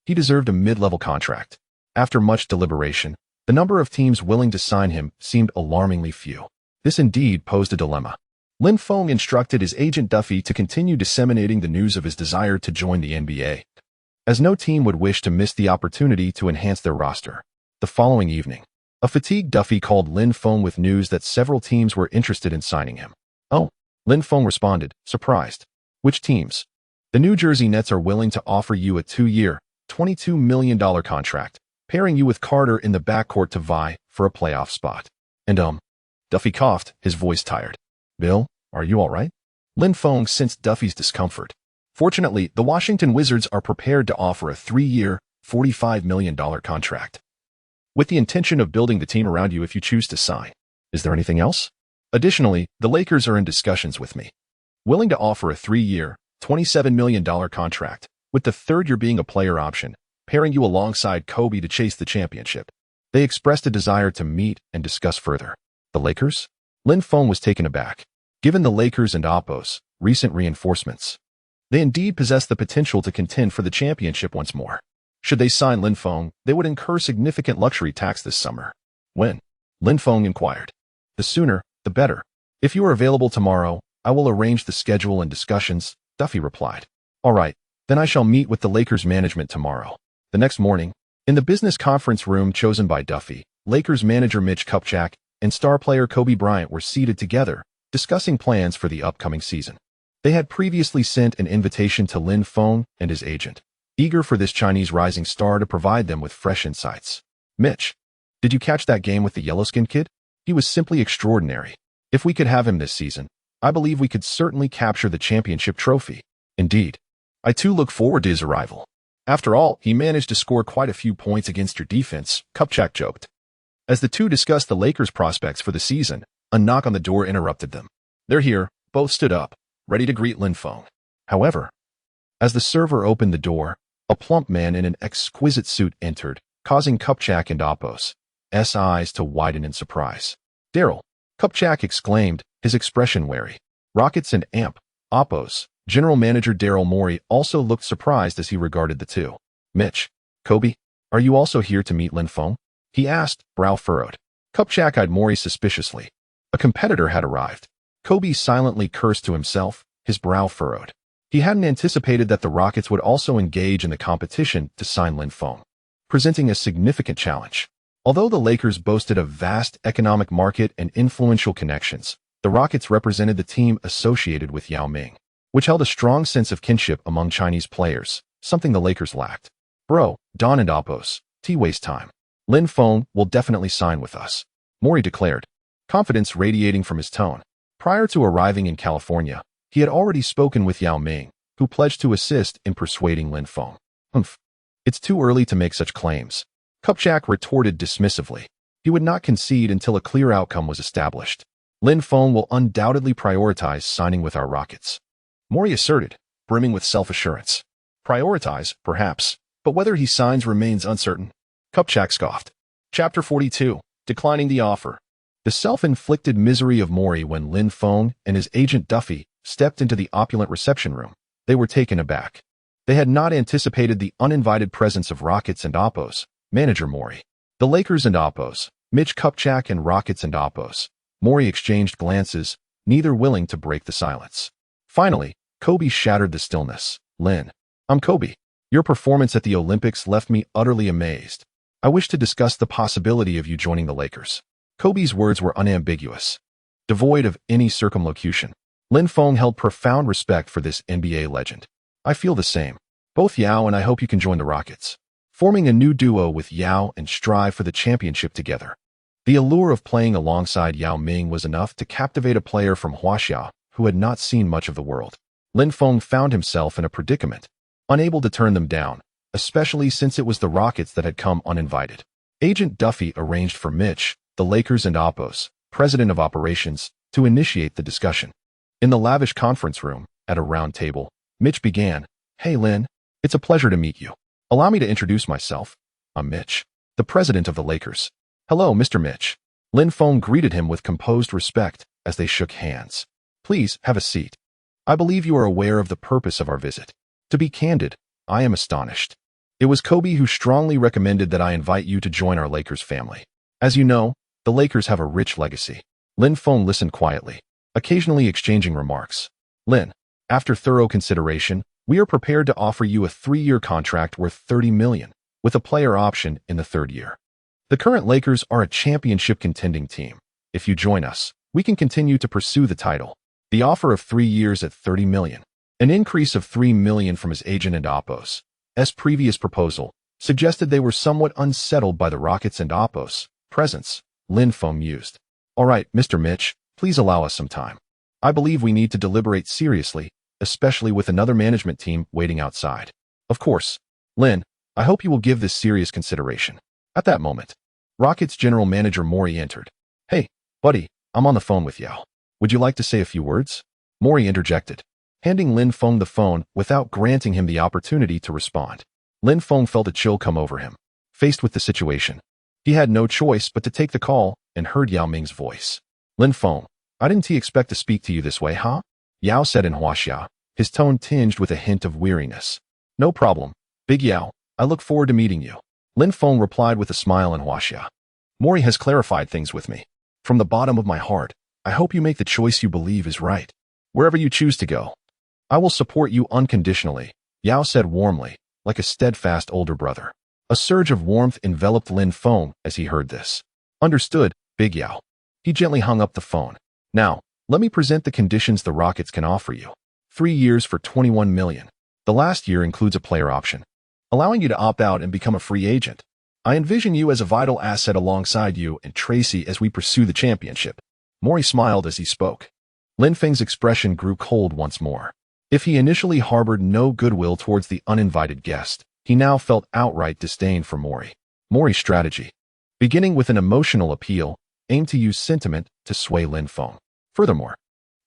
He deserved a mid-level contract. After much deliberation, the number of teams willing to sign him seemed alarmingly few. This indeed posed a dilemma. Lin Feng instructed his agent Duffy to continue disseminating the news of his desire to join the NBA, as no team would wish to miss the opportunity to enhance their roster. The following evening, a fatigued Duffy called Lin Feng with news that several teams were interested in signing him. "Oh," Lin Feng responded, surprised. "Which teams?" "The New Jersey Nets are willing to offer you a 2-year, $22 million contract, pairing you with Carter in the backcourt to vie for a playoff spot." And Duffy coughed, his voice tired. "Bill, are you all right?" Lin Feng sensed Duffy's discomfort. Fortunately, the Washington Wizards are prepared to offer a 3-year, $45 million contract, with the intention of building the team around you if you choose to sign. Is there anything else? Additionally, the Lakers are in discussions with me, willing to offer a 3-year, $27 million contract, with the third year being a player option, pairing you alongside Kobe to chase the championship. They expressed a desire to meet and discuss further. The Lakers? Lin Feng was taken aback. Given the Lakers and Oppo's recent reinforcements, they indeed possess the potential to contend for the championship once more. Should they sign Lin Feng, they would incur significant luxury tax this summer. When? Lin Feng inquired. The sooner, the better. If you are available tomorrow, I will arrange the schedule and discussions, Duffy replied. All right, then I shall meet with the Lakers management tomorrow. The next morning, in the business conference room chosen by Duffy, Lakers manager Mitch Kupchak and star player Kobe Bryant were seated together, discussing plans for the upcoming season. They had previously sent an invitation to Lin Feng and his agent, eager for this Chinese rising star to provide them with fresh insights. "Mitch, did you catch that game with the yellow-skinned kid? He was simply extraordinary. If we could have him this season, I believe we could certainly capture the championship trophy." "Indeed. I too look forward to his arrival. After all, he managed to score quite a few points against your defense," Kupchak joked. As the two discussed the Lakers' prospects for the season, a knock on the door interrupted them. "They're here." Both stood up, ready to greet Lin Feng. However, as the server opened the door, a plump man in an exquisite suit entered, causing Kupchak and Oppo's eyes to widen in surprise. "Daryl," Kupchak exclaimed, his expression wary. Rockets and Oppo's general manager Daryl Morey also looked surprised as he regarded the two. "Mitch, Kobe, are you also here to meet Lin Feng?" he asked, brow furrowed. Kupchak eyed Morey suspiciously. A competitor had arrived. Kobe silently cursed to himself, his brow furrowed. He hadn't anticipated that the Rockets would also engage in the competition to sign Lin Feng, presenting a significant challenge. Although the Lakers boasted a vast economic market and influential connections, the Rockets represented the team associated with Yao Ming, which held a strong sense of kinship among Chinese players, something the Lakers lacked. "Bro, Don and Oppo's, waste time. Lin Feng will definitely sign with us," Morey declared, confidence radiating from his tone. Prior to arriving in California, he had already spoken with Yao Ming, who pledged to assist in persuading Lin Feng. It's too early to make such claims. Kupchak retorted dismissively. He would not concede until a clear outcome was established. Lin Feng will undoubtedly prioritize signing with our Rockets, Mori asserted, brimming with self-assurance. Prioritize, perhaps, but whether he signs remains uncertain. Kupchak scoffed. Chapter 42. Declining the offer. The self-inflicted misery of Mori when Lin Feng and his agent Duffy stepped into the opulent reception room. They were taken aback. They had not anticipated the uninvited presence of Rockets and Oppos, manager Mori. The Lakers and Oppos, Mitch Kupchak and Rockets and Oppos. Mori exchanged glances, neither willing to break the silence. Finally, Kobe shattered the stillness. Lin, I'm Kobe. Your performance at the Olympics left me utterly amazed. I wish to discuss the possibility of you joining the Lakers. Kobe's words were unambiguous, devoid of any circumlocution. Lin Feng held profound respect for this NBA legend. I feel the same. Both Yao and I hope you can join the Rockets, forming a new duo with Yao and strive for the championship together. The allure of playing alongside Yao Ming was enough to captivate a player from Huaxia who had not seen much of the world. Lin Feng found himself in a predicament, unable to turn them down, especially since it was the Rockets that had come uninvited. Agent Duffy arranged for Mitch, the Lakers and Oppos, president of operations, to initiate the discussion. In the lavish conference room, at a round table, Mitch began, Hey Lin, it's a pleasure to meet you. Allow me to introduce myself. I'm Mitch, the president of the Lakers. Hello, Mr. Mitch. Lin Feng greeted him with composed respect as they shook hands. Please, have a seat. I believe you are aware of the purpose of our visit. To be candid, I am astonished. It was Kobe who strongly recommended that I invite you to join our Lakers family. As you know, the Lakers have a rich legacy. Lin Feng listened quietly, occasionally exchanging remarks. Lin, after thorough consideration, we are prepared to offer you a 3-year contract worth $30 million, with a player option in the 3rd year. The current Lakers are a championship contending team. If you join us, we can continue to pursue the title. The offer of 3 years at $30 million, an increase of $3 million from his agent and Oppos' previous proposal, suggested they were somewhat unsettled by the Rockets and Oppos' presence. Lin Feng mused. All right, Mr. Mitch, please allow us some time. I believe we need to deliberate seriously, especially with another management team waiting outside. Of course. Lin, I hope you will give this serious consideration. At that moment, Rockets general manager Mori entered. Hey, buddy, I'm on the phone with Yao. Would you like to say a few words? Mori interjected, handing Lin Feng the phone without granting him the opportunity to respond. Lin Feng felt a chill come over him. Faced with the situation, he had no choice but to take the call and heard Yao Ming's voice. Lin Feng, I didn't expect to speak to you this way, huh? Yao said in Huaxia, his tone tinged with a hint of weariness. No problem, Big Yao. I look forward to meeting you. Lin Feng replied with a smile in Huaxia. Mori has clarified things with me. From the bottom of my heart, I hope you make the choice you believe is right. Wherever you choose to go, I will support you unconditionally, Yao said warmly, like a steadfast older brother. A surge of warmth enveloped Lin Feng as he heard this. Understood, Big Yao. He gently hung up the phone. Now, let me present the conditions the Rockets can offer you. 3 years for $21 million. The last year includes a player option, allowing you to opt out and become a free agent. I envision you as a vital asset alongside you and Tracy as we pursue the championship. Mori smiled as he spoke. Lin Feng's expression grew cold once more. If he initially harbored no goodwill towards the uninvited guest, he now felt outright disdain for Mori. Mori's strategy, beginning with an emotional appeal, aimed to use sentiment to sway Lin Feng. Furthermore,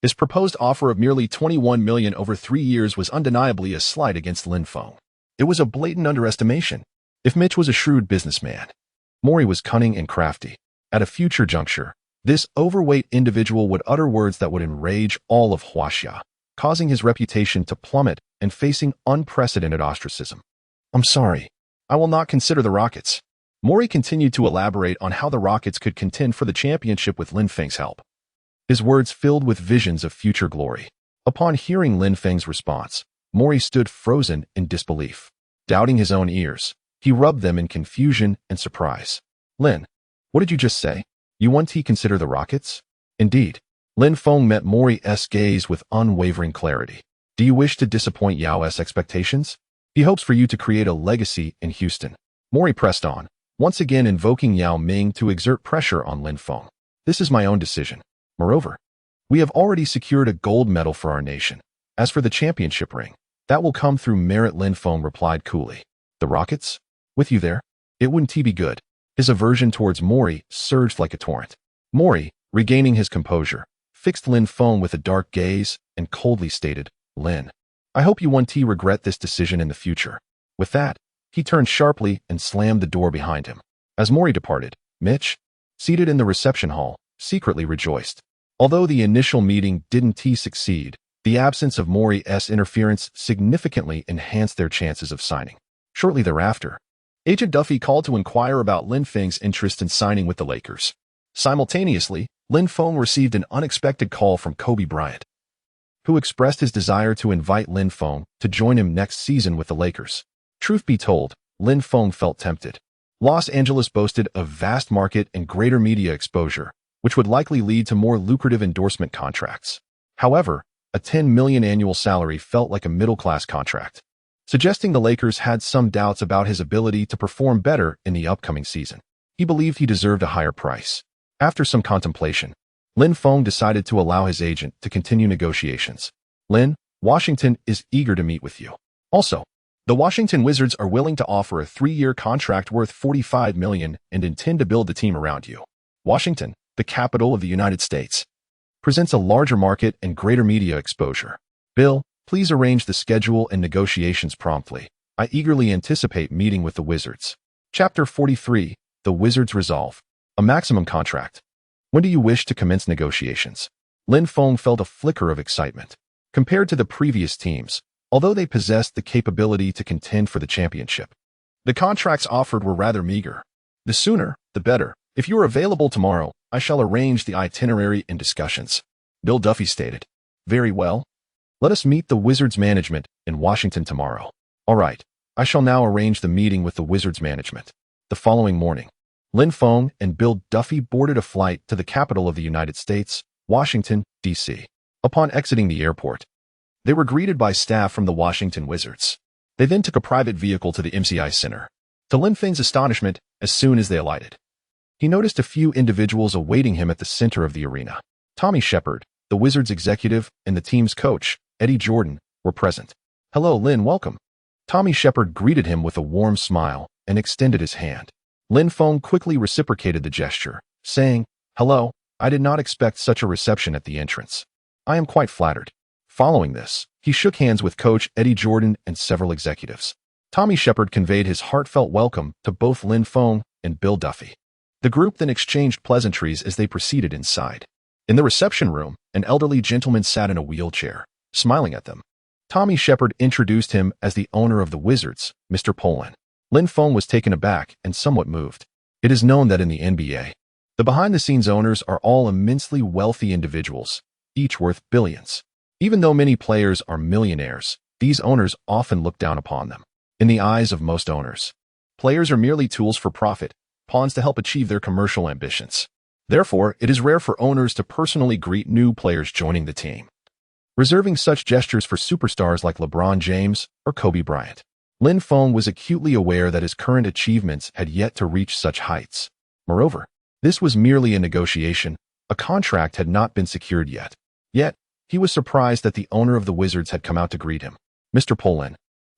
his proposed offer of merely $21 million over 3 years was undeniably a slight against Lin Feng. It was a blatant underestimation. If Mitch was a shrewd businessman, Mori was cunning and crafty. At a future juncture, this overweight individual would utter words that would enrage all of Huaxia, causing his reputation to plummet and facing unprecedented ostracism. I'm sorry. I will not consider the Rockets. Mori continued to elaborate on how the Rockets could contend for the championship with Lin Feng's help. His words filled with visions of future glory. Upon hearing Lin Feng's response, Mori stood frozen in disbelief. Doubting his own ears, he rubbed them in confusion and surprise. Lin, what did you just say? You want to consider the Rockets? Indeed. Lin Feng met Mori's gaze with unwavering clarity. Do you wish to disappoint Yao's expectations? He hopes for you to create a legacy in Houston. Mori pressed on, once again invoking Yao Ming to exert pressure on Lin Feng. This is my own decision. Moreover, We have already secured a gold medal for our nation. As for the championship ring, that will come through merit, Lin Feng replied coolly. The Rockets? With you there? It wouldn't be good. His aversion towards Mori surged like a torrent. Mori, regaining his composure, fixed Lin Feng with a dark gaze and coldly stated, Lin, I hope you won't regret this decision in the future. With that, he turned sharply and slammed the door behind him. As Mori departed, Mitch, seated in the reception hall, secretly rejoiced. Although the initial meeting didn't succeed, the absence of Mori's interference significantly enhanced their chances of signing. Shortly thereafter, Agent Duffy called to inquire about Lin Feng's interest in signing with the Lakers. Simultaneously, Lin Feng received an unexpected call from Kobe Bryant, who expressed his desire to invite Lin Feng to join him next season with the Lakers. Truth be told, Lin Feng felt tempted. Los Angeles boasted a vast market and greater media exposure, which would likely lead to more lucrative endorsement contracts. However, a $10 million annual salary felt like a middle-class contract, suggesting the Lakers had some doubts about his ability to perform better in the upcoming season. He believed he deserved a higher price. After some contemplation, Lin Feng decided to allow his agent to continue negotiations. Lin, Washington is eager to meet with you. Also, the Washington Wizards are willing to offer a 3-year contract worth $45 million and intend to build the team around you. Washington, the capital of the United States, presents a larger market and greater media exposure. Bill, please arrange the schedule and negotiations promptly. I eagerly anticipate meeting with the Wizards. Chapter 43, The Wizards Resolve. A maximum contract. When do you wish to commence negotiations? Lin Feng felt a flicker of excitement. Compared to the previous teams, although they possessed the capability to contend for the championship, the contracts offered were rather meager. The sooner, the better. If you are available tomorrow, I shall arrange the itinerary and discussions. Bill Duffy stated. Very well. Let us meet the Wizards management in Washington tomorrow. All right. I shall now arrange the meeting with the Wizards management. The following morning, Lin Feng and Bill Duffy boarded a flight to the capital of the United States, Washington, D.C. Upon exiting the airport, they were greeted by staff from the Washington Wizards. They then took a private vehicle to the MCI Center. To Lin Feng's astonishment, as soon as they alighted, he noticed a few individuals awaiting him at the center of the arena. Tommy Shepard, the Wizards executive, and the team's coach, Eddie Jordan, were present. Hello, Lin, welcome. Tommy Shepard greeted him with a warm smile and extended his hand. Lin Feng quickly reciprocated the gesture, saying, Hello, I did not expect such a reception at the entrance. I am quite flattered. Following this, he shook hands with Coach Eddie Jordan and several executives. Tommy Shepard conveyed his heartfelt welcome to both Lin Feng and Bill Duffy. The group then exchanged pleasantries as they proceeded inside. In the reception room, an elderly gentleman sat in a wheelchair, smiling at them. Tommy Shepard introduced him as the owner of the Wizards, Mr. Poland. Lin Feng was taken aback and somewhat moved. It is known that in the NBA, the behind-the-scenes owners are all immensely wealthy individuals, each worth billions. Even though many players are millionaires, these owners often look down upon them. In the eyes of most owners, players are merely tools for profit, pawns to help achieve their commercial ambitions. Therefore, it is rare for owners to personally greet new players joining the team, reserving such gestures for superstars like LeBron James or Kobe Bryant. Lin Feng was acutely aware that his current achievements had yet to reach such heights. Moreover, this was merely a negotiation. A contract had not been secured yet. Yet, he was surprised that the owner of the Wizards had come out to greet him. Mr. Poland,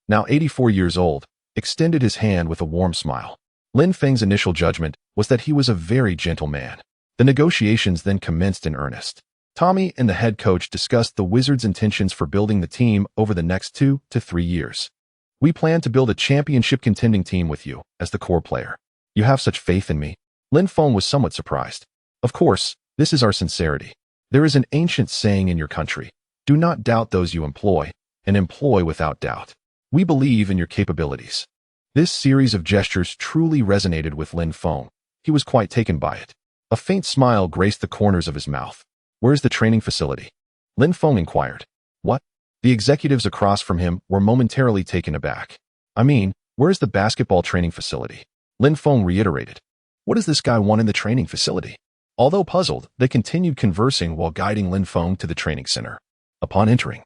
now 84 years old, extended his hand with a warm smile. Lin Feng's initial judgment was that he was a very gentle man. The negotiations then commenced in earnest. Tommy and the head coach discussed the Wizards' intentions for building the team over the next 2 to 3 years. We plan to build a championship contending team with you as the core player. You have such faith in me. Lin Feng was somewhat surprised. Of course, this is our sincerity. There is an ancient saying in your country, do not doubt those you employ, and employ without doubt. We believe in your capabilities. This series of gestures truly resonated with Lin Feng. He was quite taken by it. A faint smile graced the corners of his mouth. Where's the training facility? Lin Feng inquired. What? The executives across from him were momentarily taken aback. I mean, where's the basketball training facility? Lin Feng reiterated. What does this guy want in the training facility? Although puzzled, they continued conversing while guiding Lin Feng to the training center. Upon entering,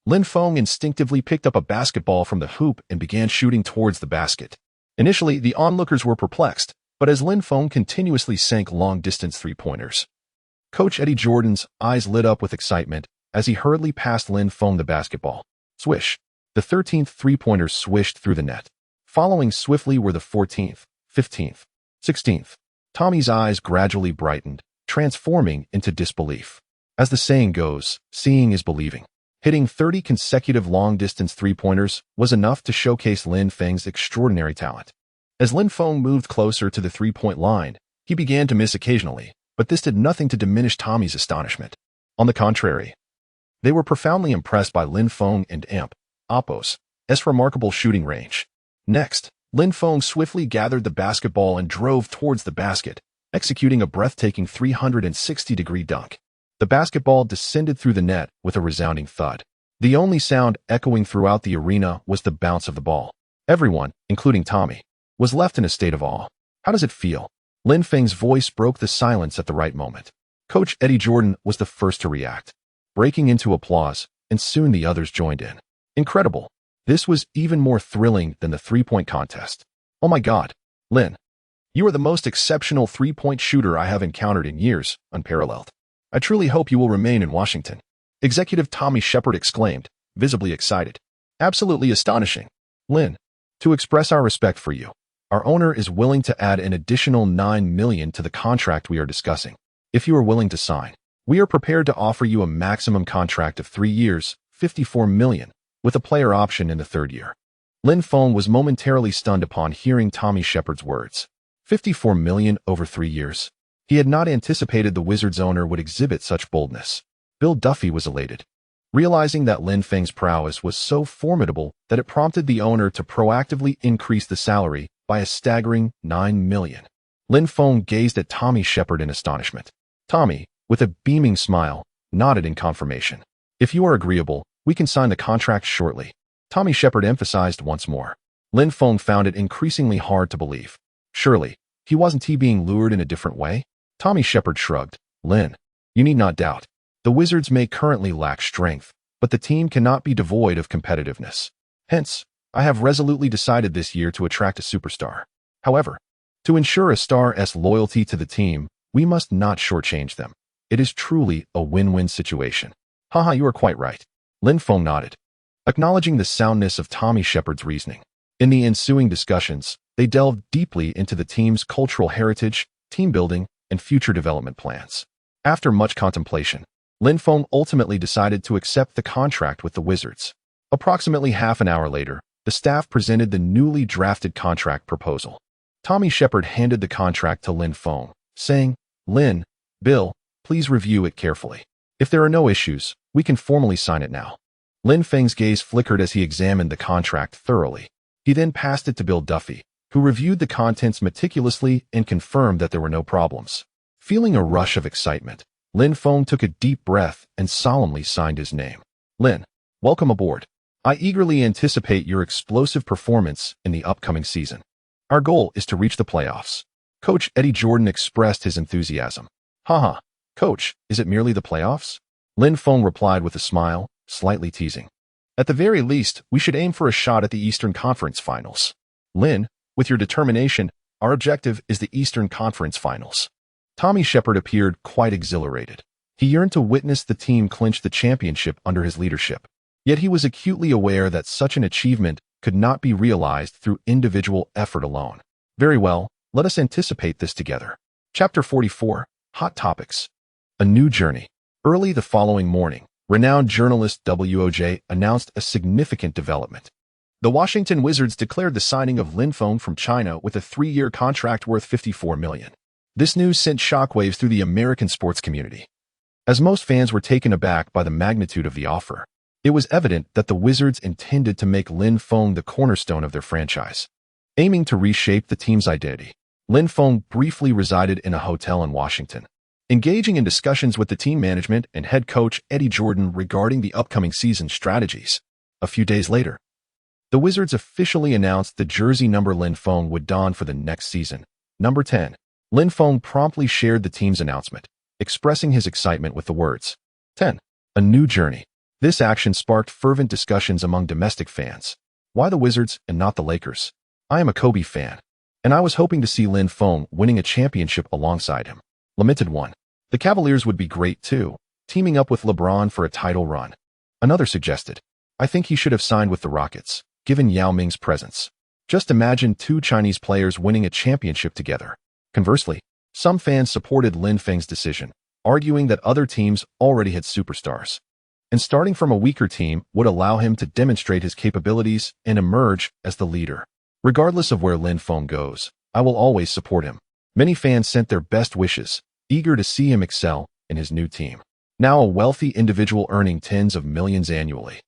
Lin Feng instinctively picked up a basketball from the hoop and began shooting towards the basket. Initially, the onlookers were perplexed, but as Lin Feng continuously sank long-distance three-pointers, Coach Eddie Jordan's eyes lit up with excitement as he hurriedly passed Lin Feng the basketball. Swish. The 13th three-pointer swished through the net. Following swiftly were the 14th, 15th, 16th. Tommy's eyes gradually brightened, transforming into disbelief. As the saying goes, seeing is believing. Hitting 30 consecutive long-distance three-pointers was enough to showcase Lin Feng's extraordinary talent. As Lin Feng moved closer to the three-point line, he began to miss occasionally, but this did nothing to diminish Tommy's astonishment. On the contrary, they were profoundly impressed by Lin Feng and Oppo's remarkable shooting range. Next, Lin Feng swiftly gathered the basketball and drove towards the basket, executing a breathtaking 360-degree dunk. The basketball descended through the net with a resounding thud. The only sound echoing throughout the arena was the bounce of the ball. Everyone, including Tommy, was left in a state of awe. How does it feel? Lin Feng's voice broke the silence at the right moment. Coach Eddie Jordan was the first to react, breaking into applause, and soon the others joined in. Incredible. This was even more thrilling than the three-point contest. Oh my God, Lin. You are the most exceptional three-point shooter I have encountered in years, unparalleled. I truly hope you will remain in Washington. Executive Tommy Shepard exclaimed, visibly excited. Absolutely astonishing. Lin, to express our respect for you, our owner is willing to add an additional $9 million to the contract we are discussing. If you are willing to sign, we are prepared to offer you a maximum contract of 3 years, $54 million, with a player option in the third year. Lin Feng was momentarily stunned upon hearing Tommy Shepard's words. $54 million over 3 years. He had not anticipated the Wizards' owner would exhibit such boldness. Bill Duffy was elated, realizing that Lin Feng's prowess was so formidable that it prompted the owner to proactively increase the salary by a staggering $9 million. Lin Feng gazed at Tommy Shepard in astonishment. Tommy, with a beaming smile, nodded in confirmation. If you are agreeable, we can sign the contract shortly. Tommy Shepard emphasized once more. Lin Feng found it increasingly hard to believe. Surely, wasn't he being lured in a different way? Tommy Shepard shrugged. Lin, you need not doubt. The Wizards may currently lack strength, but the team cannot be devoid of competitiveness. Hence, I have resolutely decided this year to attract a superstar. However, to ensure a star's loyalty to the team, we must not shortchange them. It is truly a win-win situation. Haha, you are quite right. Lin Feng nodded, acknowledging the soundness of Tommy Shepard's reasoning. In the ensuing discussions, they delved deeply into the team's cultural heritage, team building, and future development plans. After much contemplation, Lin Feng ultimately decided to accept the contract with the Wizards. Approximately half an hour later, the staff presented the newly drafted contract proposal. Tommy Shepard handed the contract to Lin Feng, saying, Lin, Bill, please review it carefully. If there are no issues, we can formally sign it now. Lin Feng's gaze flickered as he examined the contract thoroughly. He then passed it to Bill Duffy, who reviewed the contents meticulously and confirmed that there were no problems. Feeling a rush of excitement, Lin Feng took a deep breath and solemnly signed his name. Lin, welcome aboard. I eagerly anticipate your explosive performance in the upcoming season. Our goal is to reach the playoffs. Coach Eddie Jordan expressed his enthusiasm. Haha, Coach, is it merely the playoffs? Lin Feng replied with a smile, slightly teasing. At the very least, we should aim for a shot at the Eastern Conference Finals. Lin, with your determination, our objective is the Eastern Conference Finals. Tommy Shepard appeared quite exhilarated. He yearned to witness the team clinch the championship under his leadership. Yet he was acutely aware that such an achievement could not be realized through individual effort alone. Very well, let us anticipate this together. Chapter 44, Hot Topics. A New Journey. Early the following morning, renowned journalist WOJ announced a significant development. The Washington Wizards declared the signing of Lin Feng from China with a 3-year contract worth $54 million. This news sent shockwaves through the American sports community. As most fans were taken aback by the magnitude of the offer, it was evident that the Wizards intended to make Lin Feng the cornerstone of their franchise. Aiming to reshape the team's identity, Lin Feng briefly resided in a hotel in Washington, engaging in discussions with the team management and head coach Eddie Jordan regarding the upcoming season strategies. A few days later, the Wizards officially announced the jersey number Lin Feng would don for the next season, number 10. Lin Feng promptly shared the team's announcement, expressing his excitement with the words, 10. A new journey. This action sparked fervent discussions among domestic fans. Why the Wizards and not the Lakers? I am a Kobe fan, and I was hoping to see Lin Feng winning a championship alongside him. Lamented one. The Cavaliers would be great too, teaming up with LeBron for a title run. Another suggested, I think he should have signed with the Rockets, given Yao Ming's presence. Just imagine two Chinese players winning a championship together. Conversely, some fans supported Lin Feng's decision, arguing that other teams already had superstars, and starting from a weaker team would allow him to demonstrate his capabilities and emerge as the leader. Regardless of where Lin Feng goes, I will always support him. Many fans sent their best wishes, eager to see him excel in his new team. Now a wealthy individual earning tens of millions annually,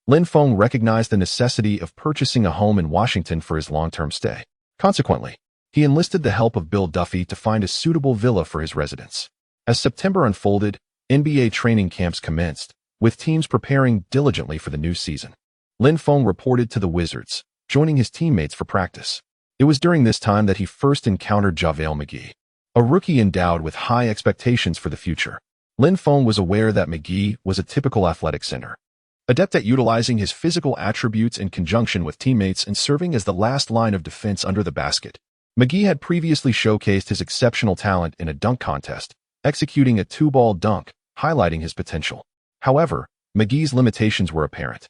Lin Feng recognized the necessity of purchasing a home in Washington for his long-term stay. Consequently, he enlisted the help of Bill Duffy to find a suitable villa for his residence. As September unfolded, NBA training camps commenced, with teams preparing diligently for the new season. Lin Feng reported to the Wizards, joining his teammates for practice. It was during this time that he first encountered JaVale McGee, a rookie endowed with high expectations for the future. Lin Feng was aware that McGee was a typical athletic center, adept at utilizing his physical attributes in conjunction with teammates and serving as the last line of defense under the basket. McGee had previously showcased his exceptional talent in a dunk contest, executing a two-ball dunk, highlighting his potential. However, McGee's limitations were apparent.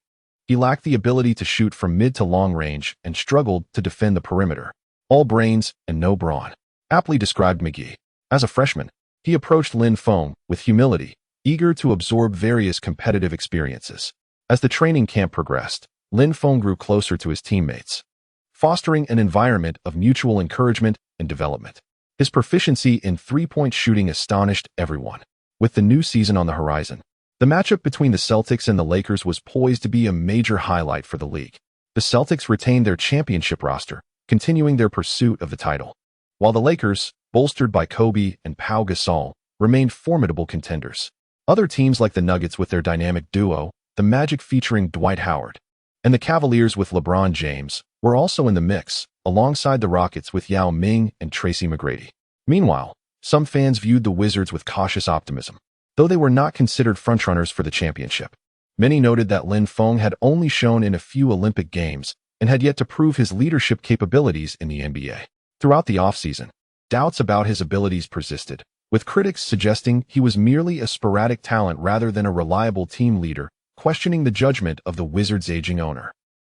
He lacked the ability to shoot from mid to long range and struggled to defend the perimeter. All brains and no brawn, aptly described McGee. As a freshman, he approached Lin Feng with humility, eager to absorb various competitive experiences. As the training camp progressed, Lin Feng grew closer to his teammates, fostering an environment of mutual encouragement and development. His proficiency in three-point shooting astonished everyone. With the new season on the horizon, the matchup between the Celtics and the Lakers was poised to be a major highlight for the league. The Celtics retained their championship roster, continuing their pursuit of the title, while the Lakers, bolstered by Kobe and Pau Gasol, remained formidable contenders. Other teams like the Nuggets with their dynamic duo, the Magic featuring Dwight Howard, and the Cavaliers with LeBron James, were also in the mix, alongside the Rockets with Yao Ming and Tracy McGrady. Meanwhile, some fans viewed the Wizards with cautious optimism, though they were not considered frontrunners for the championship. Many noted that Lin Feng had only shown in a few Olympic Games and had yet to prove his leadership capabilities in the NBA. Throughout the offseason, doubts about his abilities persisted, with critics suggesting he was merely a sporadic talent rather than a reliable team leader, questioning the judgment of the Wizards' aging owner.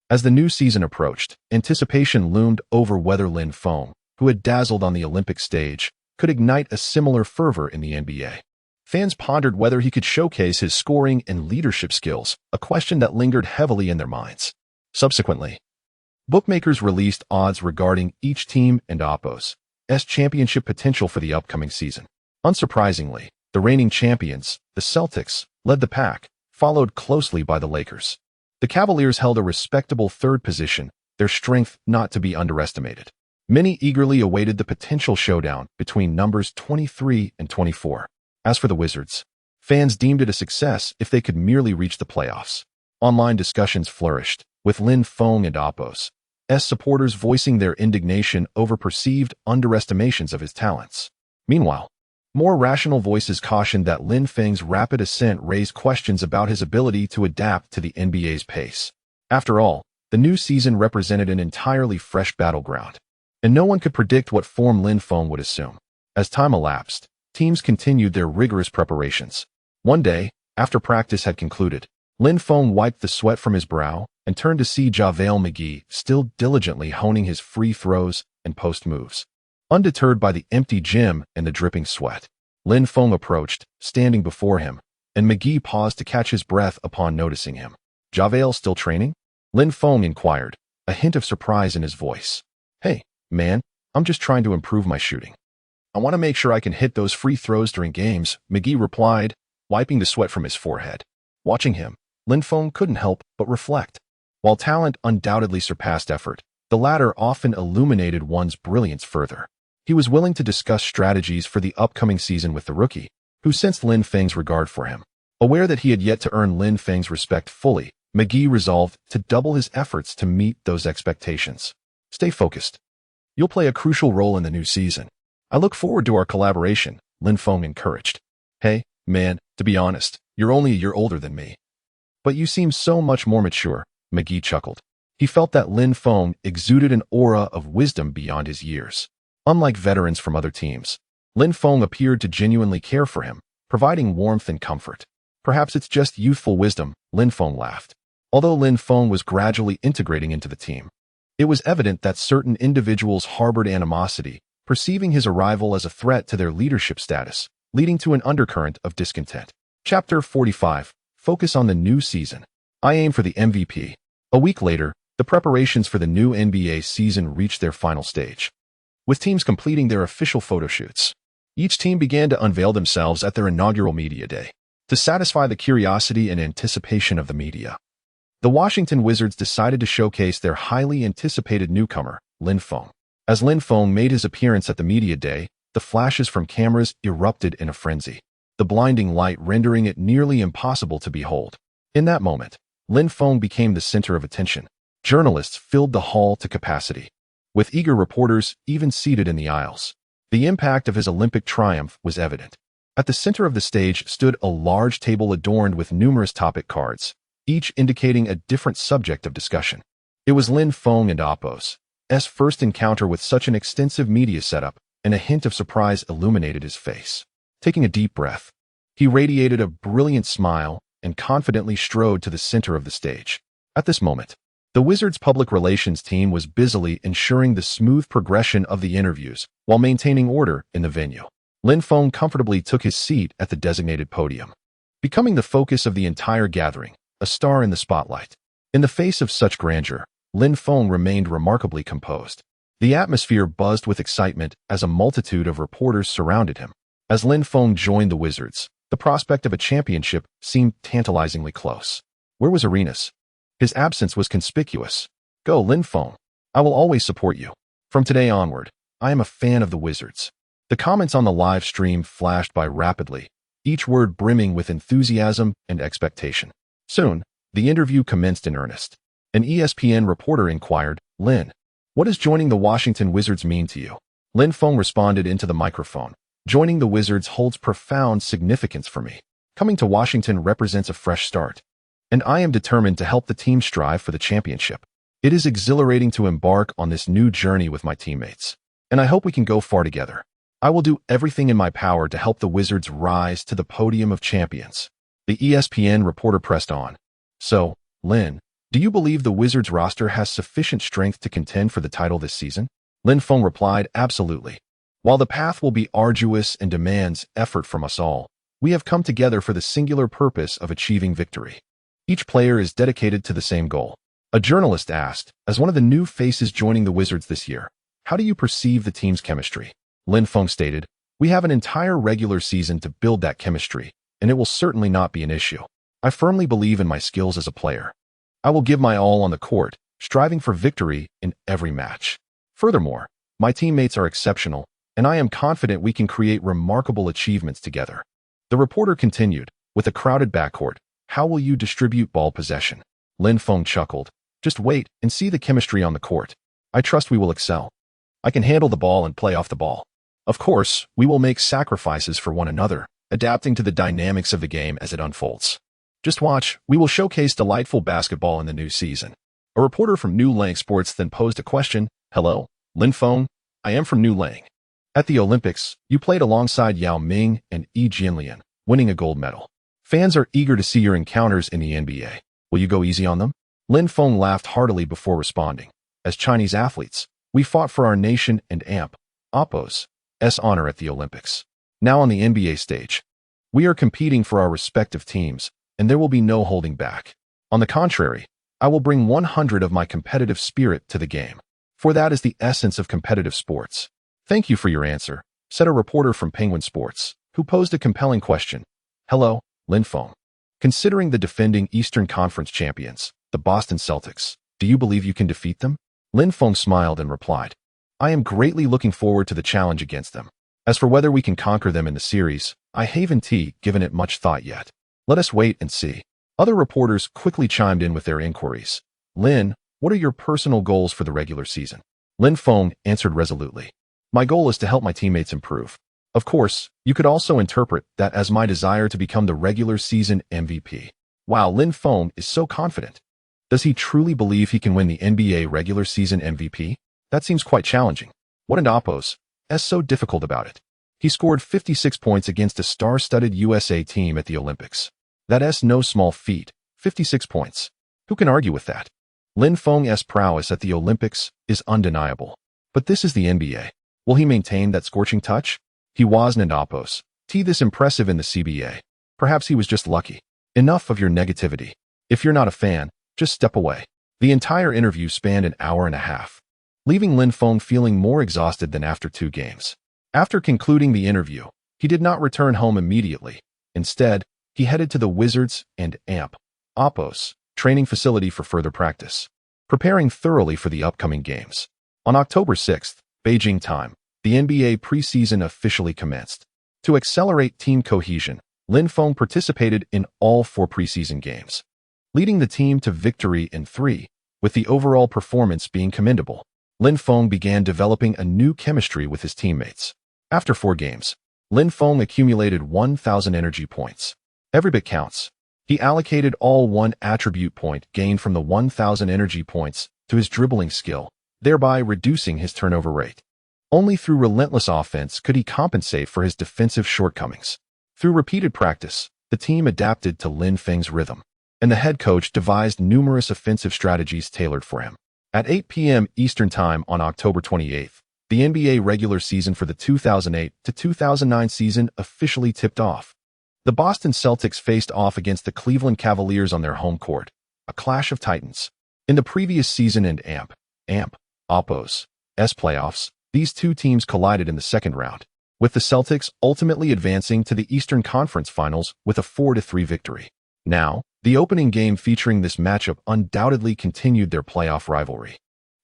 As the new season approached, anticipation loomed over whether Lin Feng, who had dazzled on the Olympic stage, could ignite a similar fervor in the NBA. Fans pondered whether he could showcase his scoring and leadership skills, a question that lingered heavily in their minds. Subsequently, bookmakers released odds regarding each team and Oppo's championship potential for the upcoming season. Unsurprisingly, the reigning champions, the Celtics, led the pack, followed closely by the Lakers. The Cavaliers held a respectable third position, their strength not to be underestimated. Many eagerly awaited the potential showdown between numbers 23 and 24. As for the Wizards, fans deemed it a success if they could merely reach the playoffs. Online discussions flourished, with Lin Feng and Oppo's supporters voicing their indignation over perceived underestimations of his talents. Meanwhile, more rational voices cautioned that Lin Feng's rapid ascent raised questions about his ability to adapt to the NBA's pace. After all, the new season represented an entirely fresh battleground, and no one could predict what form Lin Feng would assume. As time elapsed, teams continued their rigorous preparations. One day, after practice had concluded, Lin Feng wiped the sweat from his brow and turned to see JaVale McGee still diligently honing his free throws and post moves. Undeterred by the empty gym and the dripping sweat, Lin Feng approached, standing before him, and McGee paused to catch his breath upon noticing him. "JaVale still training?" Lin Feng inquired, a hint of surprise in his voice. "Hey, man, I'm just trying to improve my shooting. I want to make sure I can hit those free throws during games," McGee replied, wiping the sweat from his forehead. Watching him, Lin Feng couldn't help but reflect. While talent undoubtedly surpassed effort, the latter often illuminated one's brilliance further. He was willing to discuss strategies for the upcoming season with the rookie, who sensed Lin Feng's regard for him. Aware that he had yet to earn Lin Feng's respect fully, McGee resolved to double his efforts to meet those expectations. "Stay focused. You'll play a crucial role in the new season. I look forward to our collaboration," Lin Feng encouraged. "Hey, man, to be honest, you're only a year older than me. But you seem so much more mature," McGee chuckled. He felt that Lin Feng exuded an aura of wisdom beyond his years. Unlike veterans from other teams, Lin Feng appeared to genuinely care for him, providing warmth and comfort. Perhaps it's just youthful wisdom, Lin Feng laughed. Although Lin Feng was gradually integrating into the team, it was evident that certain individuals harbored animosity, perceiving his arrival as a threat to their leadership status, leading to an undercurrent of discontent. Chapter 45. Focus on the new season. I aim for the MVP. A week later, the preparations for the new NBA season reached their final stage, with teams completing their official photo shoots. Each team began to unveil themselves at their inaugural media day, to satisfy the curiosity and anticipation of the media. The Washington Wizards decided to showcase their highly anticipated newcomer, Lin Feng. As Lin Feng made his appearance at the media day, the flashes from cameras erupted in a frenzy, the blinding light rendering it nearly impossible to behold. In that moment, Lin Feng became the center of attention. Journalists filled the hall to capacity, with eager reporters even seated in the aisles. The impact of his Olympic triumph was evident. At the center of the stage stood a large table adorned with numerous topic cards, each indicating a different subject of discussion. It was Lin Feng and Apos' first encounter with such an extensive media setup, and a hint of surprise illuminated his face. Taking a deep breath, he radiated a brilliant smile and confidently strode to the center of the stage. At this moment, the Wizards' public relations team was busily ensuring the smooth progression of the interviews while maintaining order in the venue. Lin Feng comfortably took his seat at the designated podium, becoming the focus of the entire gathering, a star in the spotlight. In the face of such grandeur, Lin Feng remained remarkably composed. The atmosphere buzzed with excitement as a multitude of reporters surrounded him. As Lin Feng joined the Wizards, the prospect of a championship seemed tantalizingly close. Where was Arenas? His absence was conspicuous. Go, Lin Feng. I will always support you. From today onward, I am a fan of the Wizards. The comments on the live stream flashed by rapidly, each word brimming with enthusiasm and expectation. Soon, the interview commenced in earnest. An ESPN reporter inquired, Lin, what does joining the Washington Wizards mean to you? Lin Feng responded into the microphone. Joining the Wizards holds profound significance for me. Coming to Washington represents a fresh start, and I am determined to help the team strive for the championship. It is exhilarating to embark on this new journey with my teammates, and I hope we can go far together. I will do everything in my power to help the Wizards rise to the podium of champions. The ESPN reporter pressed on. So, Lin, do you believe the Wizards roster has sufficient strength to contend for the title this season? Lin Feng replied, absolutely. While the path will be arduous and demands effort from us all, we have come together for the singular purpose of achieving victory. Each player is dedicated to the same goal. A journalist asked, as one of the new faces joining the Wizards this year, how do you perceive the team's chemistry? Lin Feng stated, we have an entire regular season to build that chemistry, and it will certainly not be an issue. I firmly believe in my skills as a player. I will give my all on the court, striving for victory in every match. Furthermore, my teammates are exceptional, and I am confident we can create remarkable achievements together. The reporter continued, with a crowded backcourt, how will you distribute ball possession? Lin Feng chuckled, just wait and see the chemistry on the court. I trust we will excel. I can handle the ball and play off the ball. Of course, we will make sacrifices for one another, adapting to the dynamics of the game as it unfolds. Just watch, we will showcase delightful basketball in the new season. A reporter from New Lang Sports then posed a question. Hello, Lin Feng. I am from New Lang. At the Olympics, you played alongside Yao Ming and Yi Jianlian, winning a gold medal. Fans are eager to see your encounters in the NBA. Will you go easy on them? Lin Feng laughed heartily before responding. As Chinese athletes, we fought for our nation and Apos' honor at the Olympics. Now on the NBA stage, we are competing for our respective teams, and there will be no holding back. On the contrary, I will bring 100 of my competitive spirit to the game, for that is the essence of competitive sports. Thank you for your answer, said a reporter from Penguin Sports, who posed a compelling question. Hello, Lin Feng. Considering the defending Eastern Conference champions, the Boston Celtics, do you believe you can defeat them? Lin Feng smiled and replied, I am greatly looking forward to the challenge against them. As for whether we can conquer them in the series, I haven't given it much thought yet. Let us wait and see. Other reporters quickly chimed in with their inquiries. Lin, what are your personal goals for the regular season? Lin Feng answered resolutely. My goal is to help my teammates improve. Of course, you could also interpret that as my desire to become the regular season MVP. Wow, Lin Feng is so confident. Does he truly believe he can win the NBA regular season MVP? That seems quite challenging. What and Apos' so difficult about it? He scored 56 points against a star-studded USA team at the Olympics. That's no small feat, 56 points. Who can argue with that? Lin Feng's prowess at the Olympics is undeniable. But this is the NBA. Will he maintain that scorching touch? He wasn't this impressive in the CBA. Perhaps he was just lucky. Enough of your negativity. If you're not a fan, just step away. The entire interview spanned an hour and a half, leaving Lin Feng feeling more exhausted than after 2 games. After concluding the interview, he did not return home immediately. Instead, he headed to the Wizards and Oppos training facility for further practice, preparing thoroughly for the upcoming games. On October 6th, Beijing time, the NBA preseason officially commenced. To accelerate team cohesion, Lin Feng participated in all 4 preseason games, leading the team to victory in 3, with the overall performance being commendable. Lin Feng began developing a new chemistry with his teammates. After 4 games, Lin Feng accumulated 1,000 energy points. Every bit counts. He allocated all 1 attribute point gained from the 1,000 energy points to his dribbling skill, thereby reducing his turnover rate. Only through relentless offense could he compensate for his defensive shortcomings. Through repeated practice, the team adapted to Lin Feng's rhythm, and the head coach devised numerous offensive strategies tailored for him. At 8 p.m. Eastern Time on October 28th, the NBA regular season for the 2008-2009 season officially tipped off. The Boston Celtics faced off against the Cleveland Cavaliers on their home court, a clash of titans. In the previous season and Oppos playoffs, these 2 teams collided in the second round, with the Celtics ultimately advancing to the Eastern Conference Finals with a 4-3 victory. Now, the opening game featuring this matchup undoubtedly continued their playoff rivalry,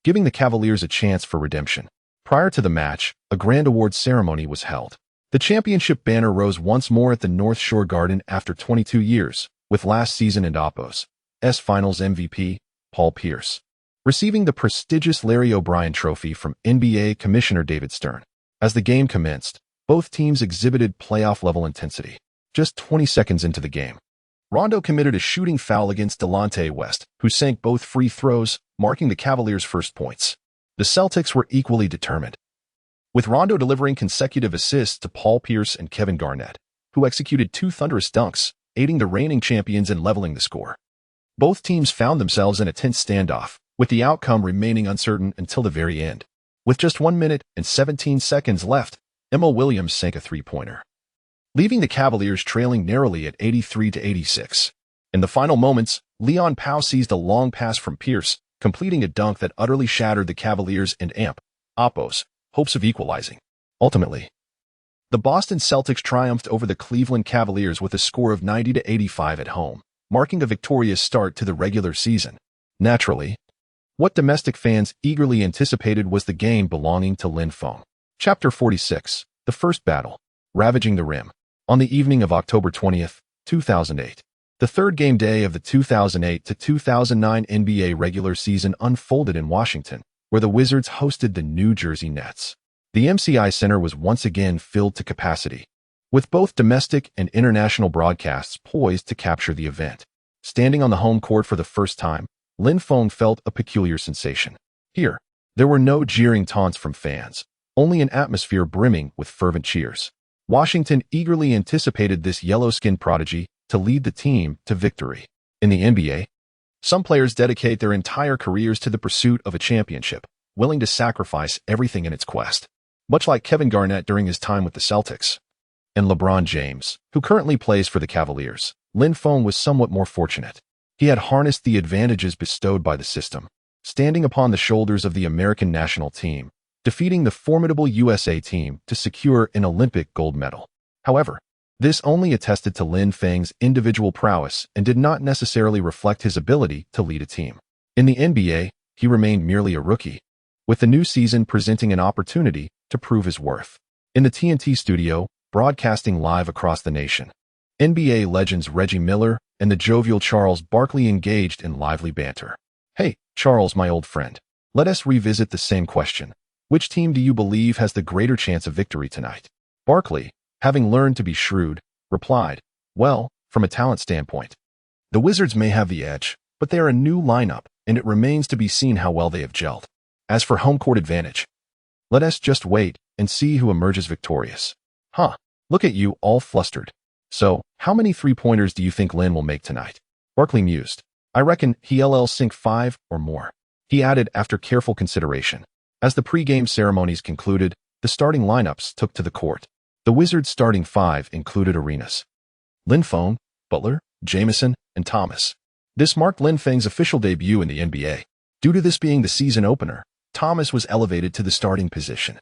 giving the Cavaliers a chance for redemption. Prior to the match, a grand awards ceremony was held. The championship banner rose once more at the North Shore Garden after 22 years, with last season and Oppos' Finals MVP, Paul Pierce, receiving the prestigious Larry O'Brien Trophy from NBA Commissioner David Stern. As the game commenced, both teams exhibited playoff-level intensity. Just 20 seconds into the game, Rondo committed a shooting foul against Delonte West, who sank both free throws, marking the Cavaliers' first points. The Celtics were equally determined, with Rondo delivering consecutive assists to Paul Pierce and Kevin Garnett, who executed 2 thunderous dunks, aiding the reigning champions in leveling the score. Both teams found themselves in a tense standoff, with the outcome remaining uncertain until the very end. With just 1 minute and 17 seconds left, Emma Williams sank a 3-pointer, leaving the Cavaliers trailing narrowly at 83-86. In the final moments, Leon Pau seized a long pass from Pierce, completing a dunk that utterly shattered the Cavaliers and Oppos' hopes of equalizing. Ultimately, the Boston Celtics triumphed over the Cleveland Cavaliers with a score of 90-85 at home, marking a victorious start to the regular season. Naturally, what domestic fans eagerly anticipated was the game belonging to Lin Feng. Chapter 46, The First Battle, Ravaging the Rim. On the evening of October 20th, 2008, the 3rd game day of the 2008-2009 NBA regular season unfolded in Washington, where the Wizards hosted the New Jersey Nets. The MCI Center was once again filled to capacity, with both domestic and international broadcasts poised to capture the event. Standing on the home court for the first time, Lin Feng felt a peculiar sensation. Here, there were no jeering taunts from fans, only an atmosphere brimming with fervent cheers. Washington eagerly anticipated this yellow-skinned prodigy to lead the team to victory. In the NBA, some players dedicate their entire careers to the pursuit of a championship, willing to sacrifice everything in its quest. Much like Kevin Garnett during his time with the Celtics, and LeBron James, who currently plays for the Cavaliers, Lin Feng was somewhat more fortunate. He had harnessed the advantages bestowed by the system, standing upon the shoulders of the American national team, defeating the formidable USA team to secure an Olympic gold medal. However, this only attested to Lin Feng's individual prowess and did not necessarily reflect his ability to lead a team. In the NBA, he remained merely a rookie, with the new season presenting an opportunity to prove his worth. In the TNT studio, broadcasting live across the nation, NBA legends Reggie Miller and the jovial Charles Barkley engaged in lively banter. "Hey, Charles, my old friend, let us revisit the same question. Which team do you believe has the greater chance of victory tonight?" Barkley, having learned to be shrewd, replied, "Well, from a talent standpoint, the Wizards may have the edge, but they are a new lineup, and it remains to be seen how well they have gelled. As for home court advantage, let us just wait and see who emerges victorious." Huh, look at you all flustered. So, how many three-pointers do you think Lin will make tonight? Barkley mused. I reckon he'll sink 5 or more. He added after careful consideration. As the pre-game ceremonies concluded, the starting lineups took to the court. The Wizards' starting 5 included Arenas, Lin Feng, Butler, Jamison, and Thomas. This marked Lin Feng's official debut in the NBA. Due to this being the season opener, Thomas was elevated to the starting position,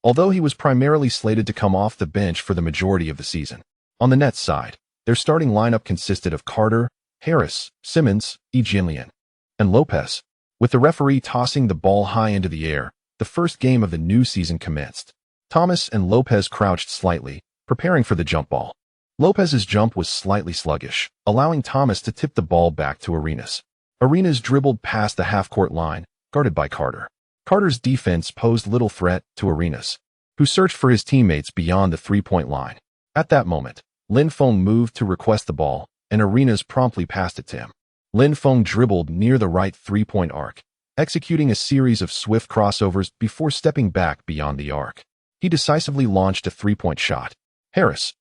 although he was primarily slated to come off the bench for the majority of the season. On the Nets side, their starting lineup consisted of Carter, Harris, Simmons, Lin, and Lopez. With the referee tossing the ball high into the air, the first game of the new season commenced. Thomas and Lopez crouched slightly, preparing for the jump ball. Lopez's jump was slightly sluggish, allowing Thomas to tip the ball back to Arenas. Arenas dribbled past the half-court line, guarded by Carter. Carter's defense posed little threat to Arenas, who searched for his teammates beyond the three-point line. At that moment, Lin Feng moved to request the ball, and Arenas promptly passed it to him. Lin Feng dribbled near the right three-point arc, executing a series of swift crossovers before stepping back beyond the arc. He decisively launched a three-point shot. Harris,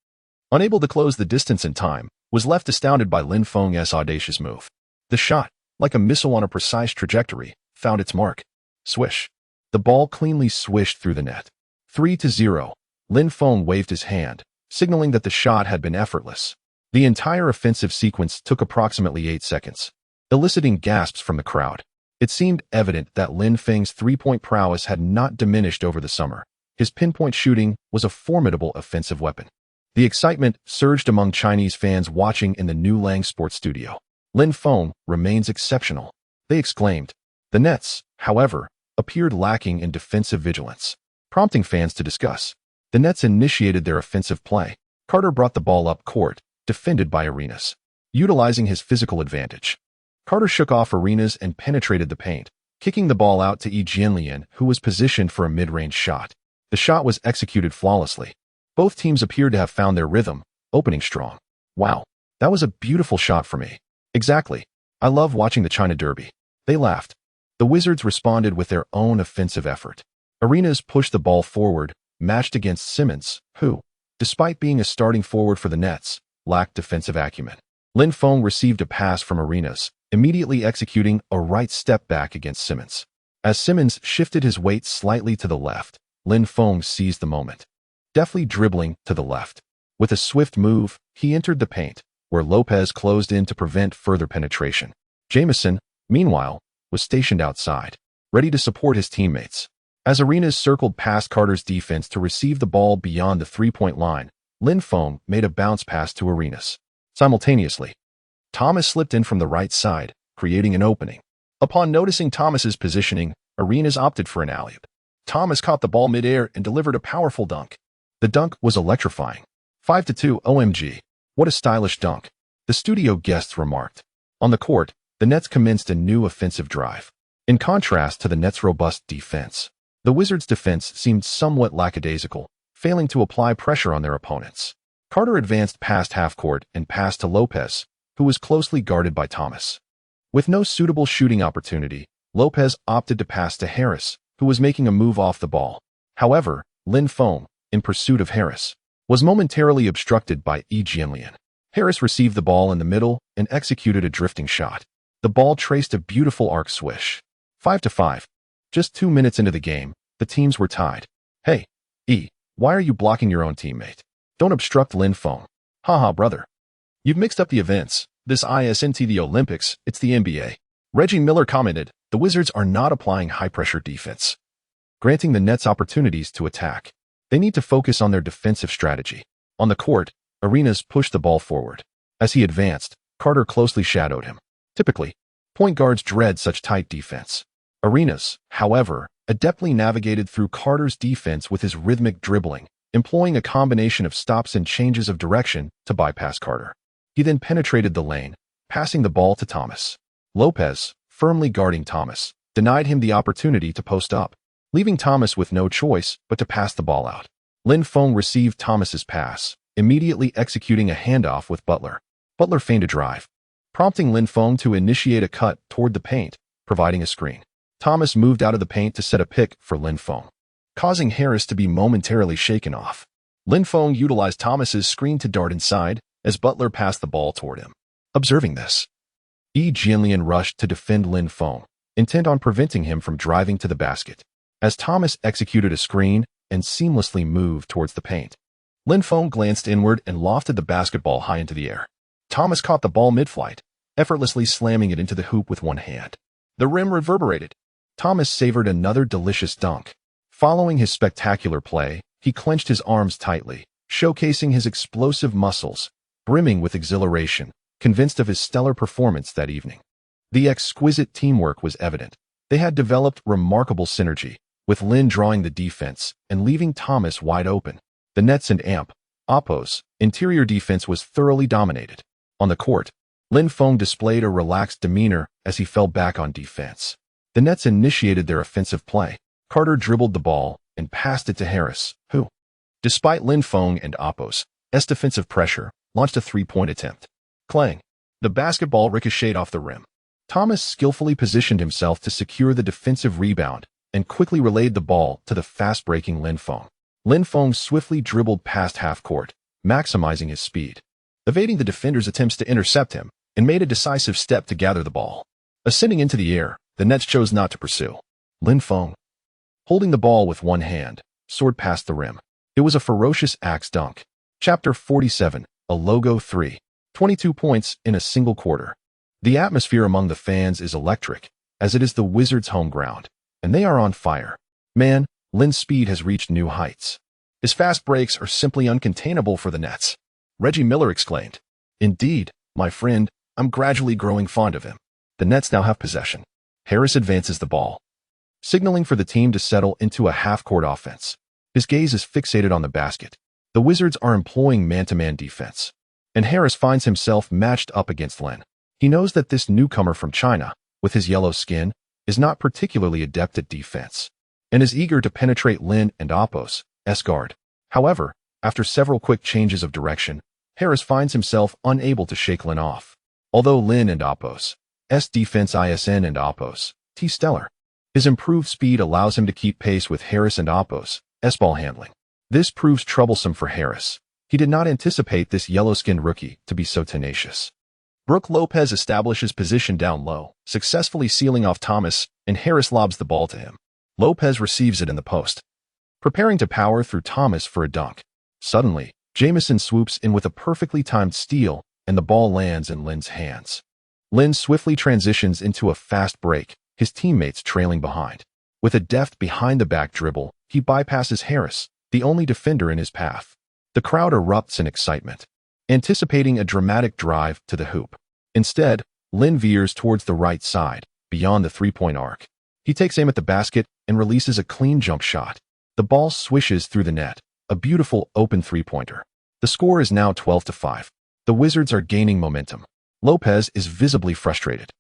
unable to close the distance in time, was left astounded by Lin Feng's audacious move. The shot, like a missile on a precise trajectory, found its mark. Swish. The ball cleanly swished through the net. 3-0. Lin Feng waved his hand, signaling that the shot had been effortless. The entire offensive sequence took approximately 8 seconds, eliciting gasps from the crowd. It seemed evident that Lin Feng's three-point prowess had not diminished over the summer. His pinpoint shooting was a formidable offensive weapon. The excitement surged among Chinese fans watching in the New Lang Sports Studio. Lin Feng remains exceptional, they exclaimed. The Nets, however, appeared lacking in defensive vigilance, prompting fans to discuss. The Nets initiated their offensive play. Carter brought the ball up court, defended by Arenas. Utilizing his physical advantage, Carter shook off Arenas and penetrated the paint, kicking the ball out to Lin, who was positioned for a mid-range shot. The shot was executed flawlessly. Both teams appeared to have found their rhythm, opening strong. Wow, that was a beautiful shot for me. Exactly. I love watching the China Derby. They laughed. The Wizards responded with their own offensive effort. Arenas pushed the ball forward, matched against Simmons, who, despite being a starting forward for the Nets, lacked defensive acumen. Lin Feng received a pass from Arenas, immediately executing a right step back against Simmons. As Simmons shifted his weight slightly to the left, Lin Feng seized the moment, deftly dribbling to the left. With a swift move, he entered the paint, where Lopez closed in to prevent further penetration. Jamison, meanwhile, was stationed outside, ready to support his teammates. As Arenas circled past Carter's defense to receive the ball beyond the three-point line, Lin Feng made a bounce pass to Arenas. Simultaneously, Thomas slipped in from the right side, creating an opening. Upon noticing Thomas's positioning, Arenas opted for an alley-oop. Thomas caught the ball midair and delivered a powerful dunk. The dunk was electrifying. 5-2 OMG. What a stylish dunk, the studio guests remarked. On the court, the Nets commenced a new offensive drive. In contrast to the Nets' robust defense, the Wizards' defense seemed somewhat lackadaisical, failing to apply pressure on their opponents. Carter advanced past half-court and passed to Lopez, who was closely guarded by Thomas. With no suitable shooting opportunity, Lopez opted to pass to Harris, who was making a move off the ball. However, Lin Feng, in pursuit of Harris, was momentarily obstructed by Lin. Harris received the ball in the middle and executed a drifting shot. The ball traced a beautiful arc swish. 5-5. Just 2 minutes into the game, the teams were tied. Hey, why are you blocking your own teammate? Don't obstruct Lin Feng. Haha, brother. You've mixed up the events. This isn't the Olympics, it's the NBA. Reggie Miller commented, the Wizards are not applying high-pressure defense, granting the Nets opportunities to attack. They need to focus on their defensive strategy. On the court, Arenas pushed the ball forward. As he advanced, Carter closely shadowed him. Typically, point guards dread such tight defense. Arenas, however, adeptly navigated through Carter's defense with his rhythmic dribbling, employing a combination of stops and changes of direction to bypass Carter. He then penetrated the lane, passing the ball to Thomas. Lopez, firmly guarding Thomas, denied him the opportunity to post up, leaving Thomas with no choice but to pass the ball out. Lin Feng received Thomas's pass, immediately executing a handoff with Butler. Butler feigned a drive, prompting Lin Feng to initiate a cut toward the paint, providing a screen. Thomas moved out of the paint to set a pick for Lin Feng, causing Harris to be momentarily shaken off. Lin Feng utilized Thomas's screen to dart inside as Butler passed the ball toward him. Observing this, Jianlian rushed to defend Lin Feng, intent on preventing him from driving to the basket. As Thomas executed a screen and seamlessly moved towards the paint, Lin Feng glanced inward and lofted the basketball high into the air. Thomas caught the ball mid-flight, effortlessly slamming it into the hoop with one hand. The rim reverberated. Thomas savored another delicious dunk. Following his spectacular play, he clenched his arms tightly, showcasing his explosive muscles, brimming with exhilaration, convinced of his stellar performance that evening. The exquisite teamwork was evident. They had developed remarkable synergy, with Lin drawing the defense and leaving Thomas wide open. The Nets and Oppo's interior defense was thoroughly dominated. On the court, Lin Feng displayed a relaxed demeanor as he fell back on defense. The Nets initiated their offensive play. Carter dribbled the ball and passed it to Harris, who, despite Lin Feng and Oppo's defensive pressure, launched a three-point attempt. Clang! The basketball ricocheted off the rim. Thomas skillfully positioned himself to secure the defensive rebound and quickly relayed the ball to the fast-breaking Lin Feng. Lin Feng swiftly dribbled past half-court, maximizing his speed, evading the defender's attempts to intercept him, and made a decisive step to gather the ball. Ascending into the air, the Nets chose not to pursue. Lin Feng, holding the ball with one hand, soared past the rim. It was a ferocious axe dunk. Chapter 47, a logo 3. 22 points in a single quarter. The atmosphere among the fans is electric, as it is the Wizards' home ground, and they are on fire. Man, Lin's speed has reached new heights. His fast breaks are simply uncontainable for the Nets. Reggie Miller exclaimed. Indeed, my friend, I'm gradually growing fond of him. The Nets now have possession. Harris advances the ball, signaling for the team to settle into a half-court offense. His gaze is fixated on the basket. The Wizards are employing man-to-man defense, and Harris finds himself matched up against Lin. He knows that this newcomer from China, with his yellow skin, is not particularly adept at defense, and is eager to penetrate Lin and Oppo's guard. However, after several quick changes of direction, Harris finds himself unable to shake Lin off. Although Lin and Oppo's defense ISN and Oppo's stellar, his improved speed allows him to keep pace with Harris and Oppo's ball handling. This proves troublesome for Harris. He did not anticipate this yellow-skinned rookie to be so tenacious. Brook Lopez establishes position down low, successfully sealing off Thomas, and Harris lobs the ball to him. Lopez receives it in the post, preparing to power through Thomas for a dunk. Suddenly, Jamison swoops in with a perfectly timed steal, and the ball lands in Lin's hands. Lin swiftly transitions into a fast break, his teammates trailing behind. With a deft behind-the-back dribble, he bypasses Harris, the only defender in his path. The crowd erupts in excitement, anticipating a dramatic drive to the hoop. Instead, Lin veers towards the right side, beyond the three-point arc. He takes aim at the basket and releases a clean jump shot. The ball swishes through the net, a beautiful open three-pointer. The score is now 12-5. The Wizards are gaining momentum. Lopez is visibly frustrated.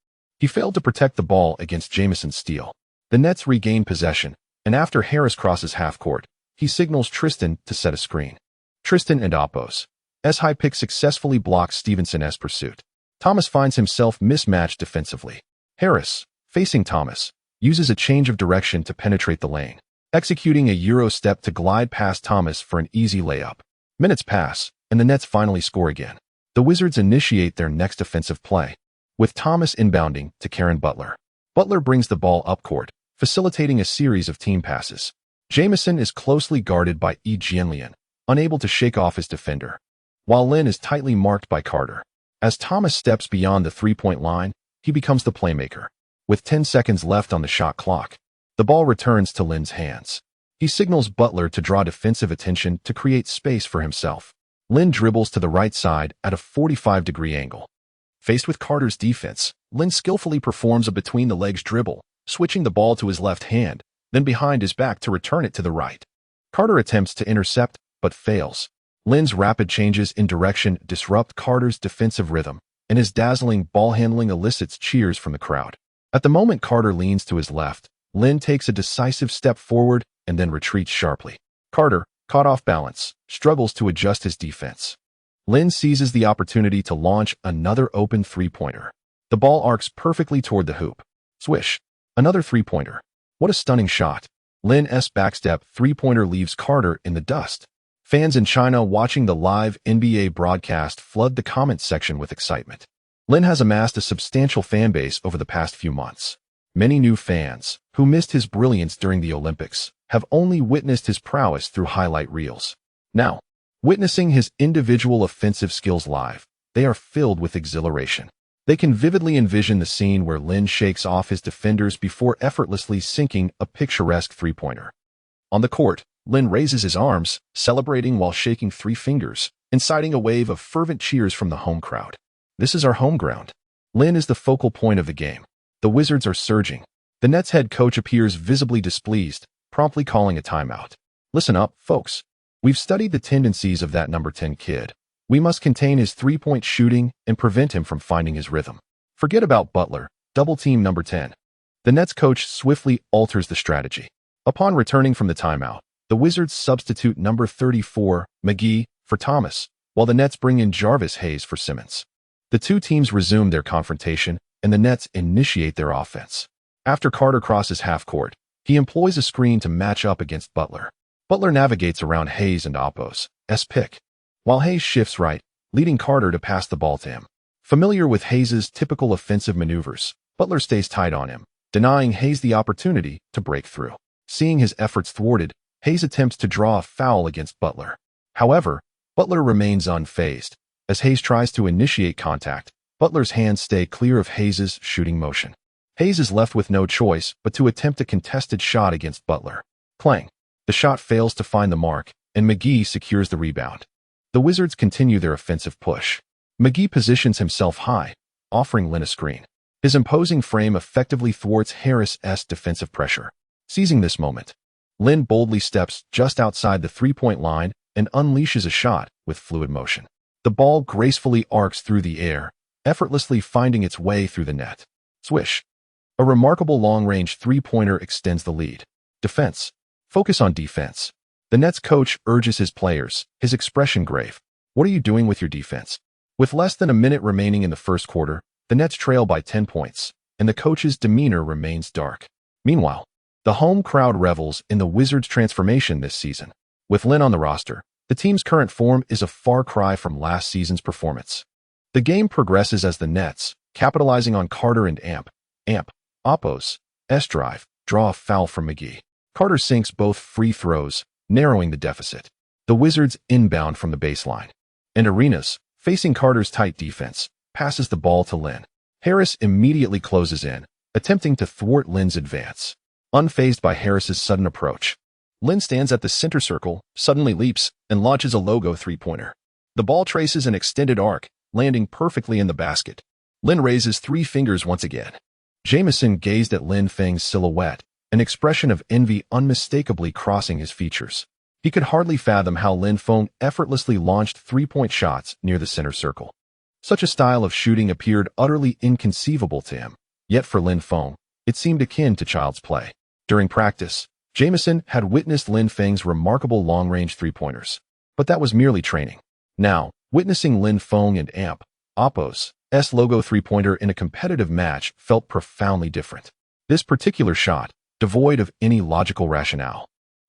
He failed to protect the ball against Jamison's steal. The Nets regain possession, and after Harris crosses half-court, he signals Tristan to set a screen. Tristan and Oppo's high pick successfully blocks Stevenson's pursuit. Thomas finds himself mismatched defensively. Harris, facing Thomas, uses a change of direction to penetrate the lane, executing a Euro step to glide past Thomas for an easy layup. Minutes pass, and the Nets finally score again. The Wizards initiate their next offensive play, with Thomas inbounding to Karen Butler. Butler brings the ball up court, facilitating a series of team passes. Jamison is closely guarded by Jianlian, unable to shake off his defender, while Lin is tightly marked by Carter. As Thomas steps beyond the three-point line, he becomes the playmaker. With 10 seconds left on the shot clock, the ball returns to Lin's hands. He signals Butler to draw defensive attention to create space for himself. Lin dribbles to the right side at a 45-degree angle. Faced with Carter's defense, Lin skillfully performs a between-the-legs dribble, switching the ball to his left hand, then behind his back to return it to the right. Carter attempts to intercept, but fails. Lin's rapid changes in direction disrupt Carter's defensive rhythm, and his dazzling ball handling elicits cheers from the crowd. At the moment Carter leans to his left, Lin takes a decisive step forward and then retreats sharply. Carter, caught off balance, struggles to adjust his defense. Lin seizes the opportunity to launch another open three-pointer. The ball arcs perfectly toward the hoop. Swish. Another three-pointer. What a stunning shot. Lin's backstep three-pointer leaves Carter in the dust. Fans in China watching the live NBA broadcast flood the comments section with excitement. Lin has amassed a substantial fan base over the past few months. Many new fans, who missed his brilliance during the Olympics, have only witnessed his prowess through highlight reels. Now, witnessing his individual offensive skills live, they are filled with exhilaration. They can vividly envision the scene where Lin shakes off his defenders before effortlessly sinking a picturesque three-pointer. On the court, Lin raises his arms, celebrating while shaking 3 fingers, inciting a wave of fervent cheers from the home crowd. This is our home ground. Lin is the focal point of the game. The Wizards are surging. The Nets head coach appears visibly displeased, promptly calling a timeout. Listen up, folks. We've studied the tendencies of that number 10 kid. We must contain his three-point shooting and prevent him from finding his rhythm. Forget about Butler. Double team number 10. The Nets coach swiftly alters the strategy. Upon returning from the timeout, the Wizards substitute number 34, McGee, for Thomas, while the Nets bring in Jarvis Hayes for Simmons. The two teams resume their confrontation, and the Nets initiate their offense. After Carter crosses half court, he employs a screen to match up against Butler. Butler navigates around Hayes and Oppo's pick, while Hayes shifts right, leading Carter to pass the ball to him. Familiar with Hayes' typical offensive maneuvers, Butler stays tight on him, denying Hayes the opportunity to break through. Seeing his efforts thwarted, Hayes attempts to draw a foul against Butler. However, Butler remains unfazed. As Hayes tries to initiate contact, Butler's hands stay clear of Hayes' shooting motion. Hayes is left with no choice but to attempt a contested shot against Butler. Clang. The shot fails to find the mark, and McGee secures the rebound. The Wizards continue their offensive push. McGee positions himself high, offering Lin a screen. His imposing frame effectively thwarts Harris's defensive pressure. Seizing this moment, Lin boldly steps just outside the three-point line and unleashes a shot with fluid motion. The ball gracefully arcs through the air, effortlessly finding its way through the net. Swish. A remarkable long-range three-pointer extends the lead. Defense. Focus on defense. The Nets coach urges his players, his expression grave. What are you doing with your defense? With less than a minute remaining in the first quarter, the Nets trail by 10 points, and the coach's demeanor remains dark. Meanwhile, the home crowd revels in the Wizards' transformation this season. With Lin on the roster, the team's current form is a far cry from last season's performance. The game progresses as the Nets, capitalizing on Carter and Oppo's drive, draw a foul from McGee. Carter sinks both free throws, narrowing the deficit. The Wizards inbound from the baseline. And Arenas, facing Carter's tight defense, passes the ball to Lin. Harris immediately closes in, attempting to thwart Lin's advance. Unfazed by Harris's sudden approach, Lin stands at the center circle, suddenly leaps, and launches a logo three-pointer. The ball traces an extended arc, landing perfectly in the basket. Lin raises 3 fingers once again. Jamison gazed at Lin Feng's silhouette, an expression of envy unmistakably crossing his features. He could hardly fathom how Lin Feng effortlessly launched three-point shots near the center circle. Such a style of shooting appeared utterly inconceivable to him, yet for Lin Feng, it seemed akin to child's play. During practice, Jamison had witnessed Lin Feng's remarkable long-range three-pointers, but that was merely training. Now, witnessing Lin Feng and Oppo's logo three-pointer in a competitive match felt profoundly different. This particular shot, devoid of any logical rationale,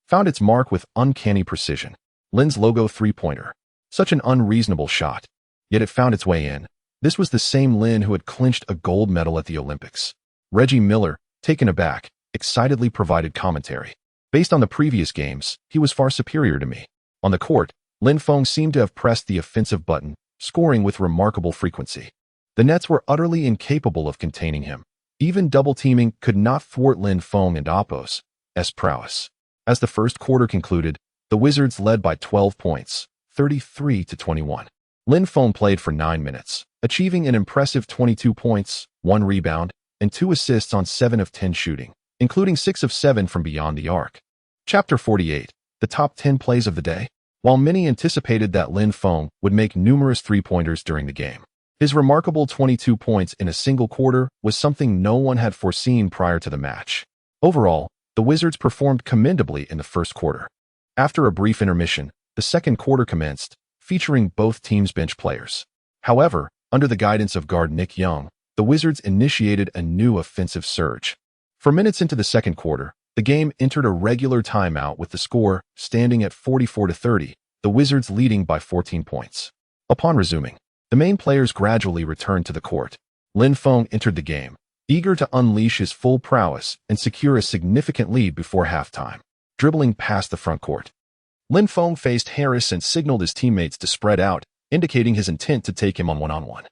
found its mark with uncanny precision. Lin's logo three-pointer. Such an unreasonable shot, yet it found its way in. This was the same Lin who had clinched a gold medal at the Olympics. Reggie Miller, taken aback, excitedly provided commentary. Based on the previous games, he was far superior to me. On the court, Lin Feng seemed to have pressed the offensive button, scoring with remarkable frequency. The Nets were utterly incapable of containing him. Even double-teaming could not thwart Lin Feng and Oppo's prowess. As the first quarter concluded, the Wizards led by 12 points, 33-21. Lin Feng played for 9 minutes, achieving an impressive 22 points, 1 rebound, and 2 assists on 7 of 10 shooting, including 6 of 7 from beyond the arc. Chapter 48. The top 10 plays of the day. While many anticipated that Lin Feng would make numerous three-pointers during the game, his remarkable 22 points in a single quarter was something no one had foreseen prior to the match. Overall, the Wizards performed commendably in the first quarter. After a brief intermission, the second quarter commenced, featuring both teams' bench players. However, under the guidance of guard Nick Young, the Wizards initiated a new offensive surge. For minutes into the second quarter, the game entered a regular timeout with the score standing at 44-30, the Wizards leading by 14 points. Upon resuming, the main players gradually returned to the court. Lin Feng entered the game, eager to unleash his full prowess and secure a significant lead before halftime. Dribbling past the front court, Lin Feng faced Harris and signaled his teammates to spread out, indicating his intent to take him on one-on-one.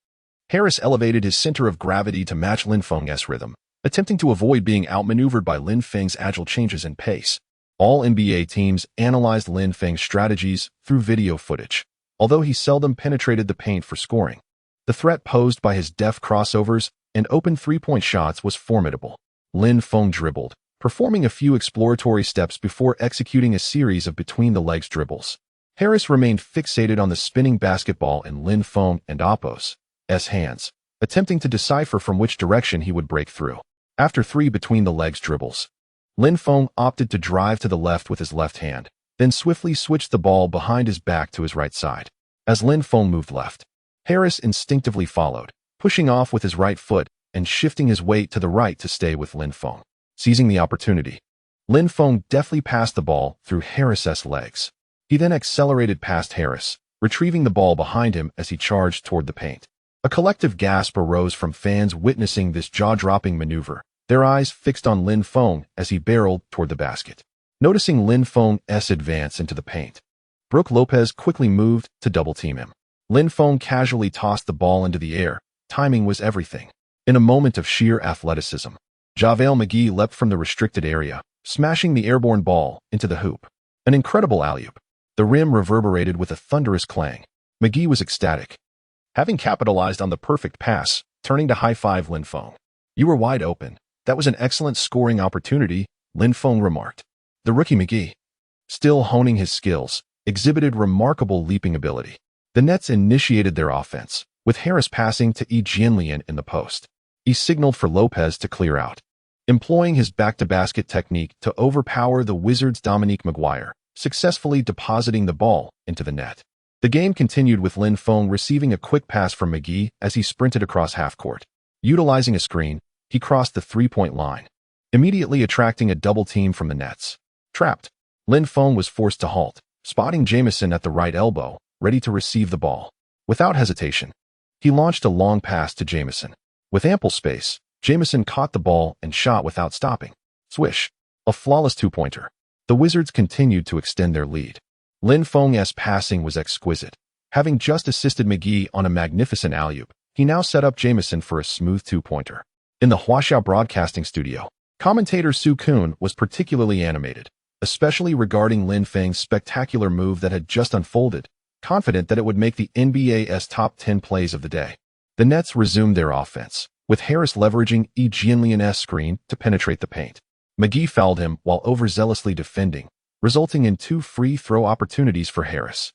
Harris elevated his center of gravity to match Lin Feng's rhythm, attempting to avoid being outmaneuvered by Lin Feng's agile changes in pace. All NBA teams analyzed Lin Feng's strategies through video footage, although he seldom penetrated the paint for scoring. The threat posed by his deft crossovers and open three-point shots was formidable. Lin Feng dribbled, performing a few exploratory steps before executing a series of between-the-legs dribbles. Harris remained fixated on the spinning basketball in Lin Feng and Oppo's hands, attempting to decipher from which direction he would break through. After 3 between-the-legs dribbles, Lin Feng opted to drive to the left with his left hand, then swiftly switched the ball behind his back to his right side. As Lin Feng moved left, Harris instinctively followed, pushing off with his right foot and shifting his weight to the right to stay with Lin Feng. Seizing the opportunity, Lin Feng deftly passed the ball through Harris's legs. He then accelerated past Harris, retrieving the ball behind him as he charged toward the paint. A collective gasp arose from fans witnessing this jaw-dropping maneuver, their eyes fixed on Lin Feng as he barreled toward the basket. Noticing Lin Feng's advance into the paint, Brook Lopez quickly moved to double-team him. Lin Feng casually tossed the ball into the air. Timing was everything. In a moment of sheer athleticism, JaVale McGee leapt from the restricted area, smashing the airborne ball into the hoop. An incredible alley-oop. The rim reverberated with a thunderous clang. McGee was ecstatic, having capitalized on the perfect pass, turning to high-five Lin Feng. "You were wide open. That was an excellent scoring opportunity," Lin Feng remarked. The rookie McGee, still honing his skills, exhibited remarkable leaping ability. The Nets initiated their offense, with Harris passing to Jianlian in the post. He signaled for Lopez to clear out, employing his back-to-basket technique to overpower the Wizards' Dominique McGuire, successfully depositing the ball into the net. The game continued with Lin Feng receiving a quick pass from McGee as he sprinted across half-court. Utilizing a screen, he crossed the three-point line, immediately attracting a double team from the Nets. Trapped, Lin Feng was forced to halt, spotting Jamison at the right elbow, ready to receive the ball. Without hesitation, he launched a long pass to Jamison. With ample space, Jamison caught the ball and shot without stopping. Swish! A flawless two-pointer. The Wizards continued to extend their lead. Lin Feng's passing was exquisite. Having just assisted McGee on a magnificent alley-oop, he now set up Jamison for a smooth two-pointer. In the Huaxiao Broadcasting Studio, commentator Su Kun was particularly animated, especially regarding Lin Feng's spectacular move that had just unfolded, confident that it would make the NBA's top 10 plays of the day. The Nets resumed their offense, with Harris leveraging Jianlian's screen to penetrate the paint. McGee fouled him while overzealously defending, resulting in 2 free throw opportunities for Harris.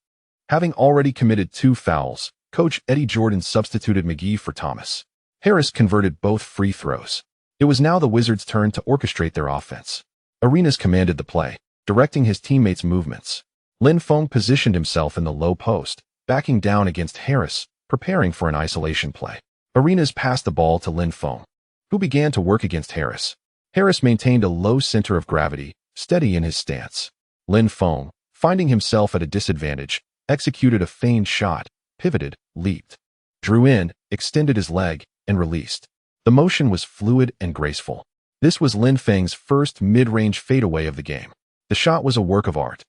Having already committed 2 fouls, Coach Eddie Jordan substituted McGee for Thomas. Harris converted both free throws. It was now the Wizards' turn to orchestrate their offense. Arenas commanded the play, directing his teammates' movements. Lin Feng positioned himself in the low post, backing down against Harris, preparing for an isolation play. Arenas passed the ball to Lin Feng, who began to work against Harris. Harris maintained a low center of gravity, steady in his stance. Lin Feng, finding himself at a disadvantage, executed a feigned shot, pivoted, leaped, drew in, extended his leg, and released. The motion was fluid and graceful. This was Lin Feng's first mid-range fadeaway of the game. The shot was a work of art.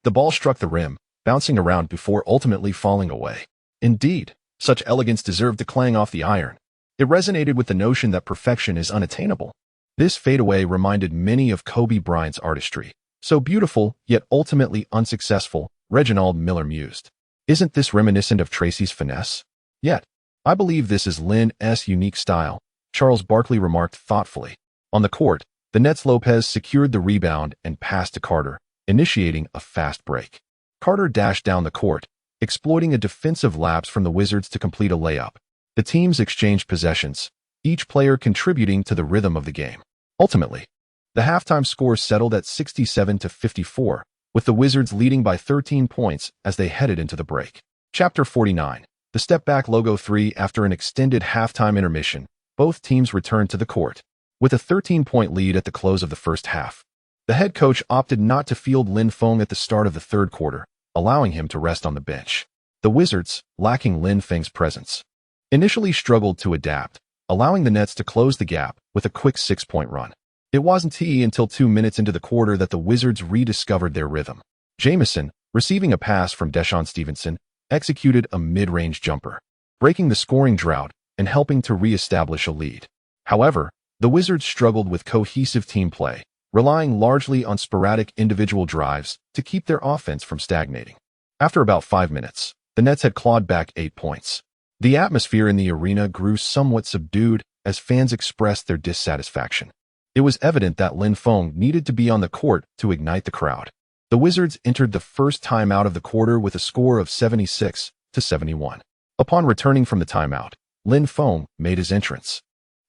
The ball struck the rim, bouncing around before ultimately falling away. Indeed, such elegance deserved to clang off the iron. It resonated with the notion that perfection is unattainable. This fadeaway reminded many of Kobe Bryant's artistry. "So beautiful, yet ultimately unsuccessful," Reginald Miller mused. "Isn't this reminiscent of Tracy's finesse? Yet, I believe this is Lin's unique style," Charles Barkley remarked thoughtfully. On the court, the Nets' Lopez secured the rebound and passed to Carter, initiating a fast break. Carter dashed down the court, exploiting a defensive lapse from the Wizards to complete a layup. The teams exchanged possessions, each player contributing to the rhythm of the game. Ultimately, the halftime score settled at 67-54, with the Wizards leading by 13 points as they headed into the break. Chapter 49. The step-back logo 3. After an extended halftime intermission, both teams returned to the court. With a 13-point lead at the close of the first half, the head coach opted not to field Lin Feng at the start of the third quarter, allowing him to rest on the bench. The Wizards, lacking Lin Feng's presence, initially struggled to adapt, allowing the Nets to close the gap with a quick 6-point run. It wasn't until 2 minutes into the quarter that the Wizards rediscovered their rhythm. Jamison, receiving a pass from Deshaun Stevenson, executed a mid-range jumper, breaking the scoring drought and helping to re-establish a lead. However, the Wizards struggled with cohesive team play, relying largely on sporadic individual drives to keep their offense from stagnating. After about 5 minutes, the Nets had clawed back 8 points. The atmosphere in the arena grew somewhat subdued as fans expressed their dissatisfaction. It was evident that Lin Feng needed to be on the court to ignite the crowd. The Wizards entered the first timeout of the quarter with a score of 76-71. Upon returning from the timeout, Lin Feng made his entrance.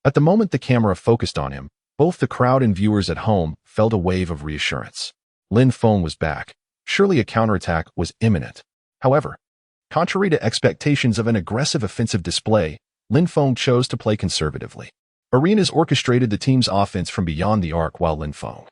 At the moment the camera focused on him, both the crowd and viewers at home felt a wave of reassurance. Lin Feng was back. Surely a counterattack was imminent. However, contrary to expectations of an aggressive offensive display, Lin Feng chose to play conservatively. Arenas orchestrated the team's offense from beyond the arc while Lin Feng,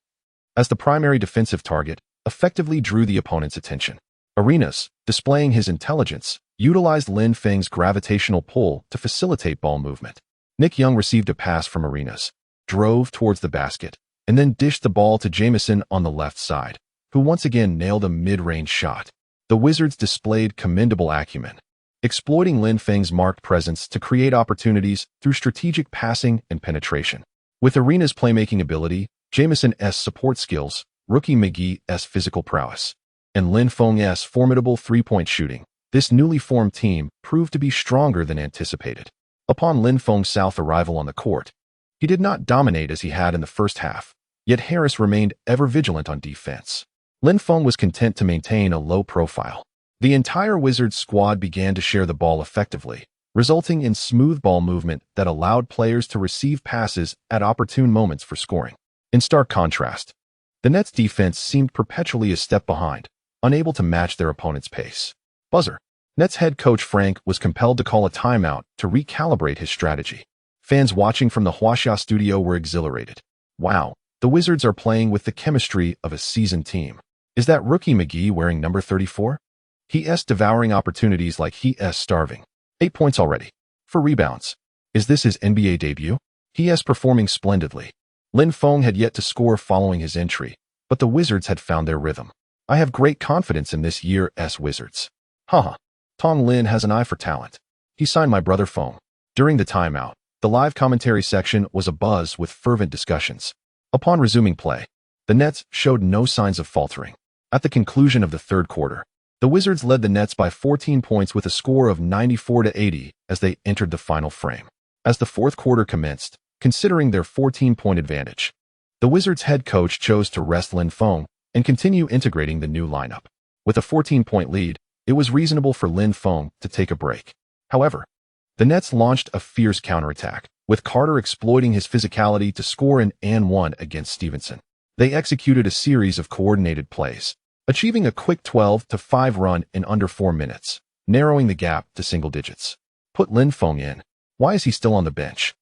as the primary defensive target, effectively drew the opponent's attention. Arenas, displaying his intelligence, utilized Lin Feng's gravitational pull to facilitate ball movement. Nick Young received a pass from Arenas, drove towards the basket, and then dished the ball to Jamison on the left side, who once again nailed a mid-range shot. The Wizards displayed commendable acumen, exploiting Lin Feng's marked presence to create opportunities through strategic passing and penetration. With Arenas' playmaking ability, Jamison's support skills, rookie McGee's physical prowess, and Lin Feng's formidable three-point shooting, this newly formed team proved to be stronger than anticipated. Upon Lin Feng's south arrival on the court, he did not dominate as he had in the first half, yet Harris remained ever vigilant on defense. Lin Feng was content to maintain a low profile. The entire Wizards squad began to share the ball effectively, resulting in smooth ball movement that allowed players to receive passes at opportune moments for scoring. In stark contrast, the Nets' defense seemed perpetually a step behind, unable to match their opponent's pace. Buzzer. Nets head coach Frank was compelled to call a timeout to recalibrate his strategy. Fans watching from the Huaxia studio were exhilarated. Wow, the Wizards are playing with the chemistry of a seasoned team. Is that rookie McGee wearing number 34? He's devouring opportunities like he's starving. 8 points already. For rebounds. Is this his NBA debut? He's performing splendidly. Lin Feng had yet to score following his entry, but the Wizards had found their rhythm. I have great confidence in this year's Wizards. Haha. Tong Lin has an eye for talent. He signed my brother Feng. During the timeout, the live commentary section was abuzz with fervent discussions. Upon resuming play, the Nets showed no signs of faltering. At the conclusion of the third quarter, the Wizards led the Nets by 14 points with a score of 94-80 as they entered the final frame. As the fourth quarter commenced, considering their 14-point advantage, the Wizards head coach chose to rest Lin Feng and continue integrating the new lineup. With a 14-point lead, it was reasonable for Lin Feng to take a break. However, the Nets launched a fierce counterattack, with Carter exploiting his physicality to score an and one against Stevenson. They executed a series of coordinated plays, achieving a quick 12-5 run in under 4 minutes, narrowing the gap to single digits. Put Lin Feng in. Why is he still on the bench?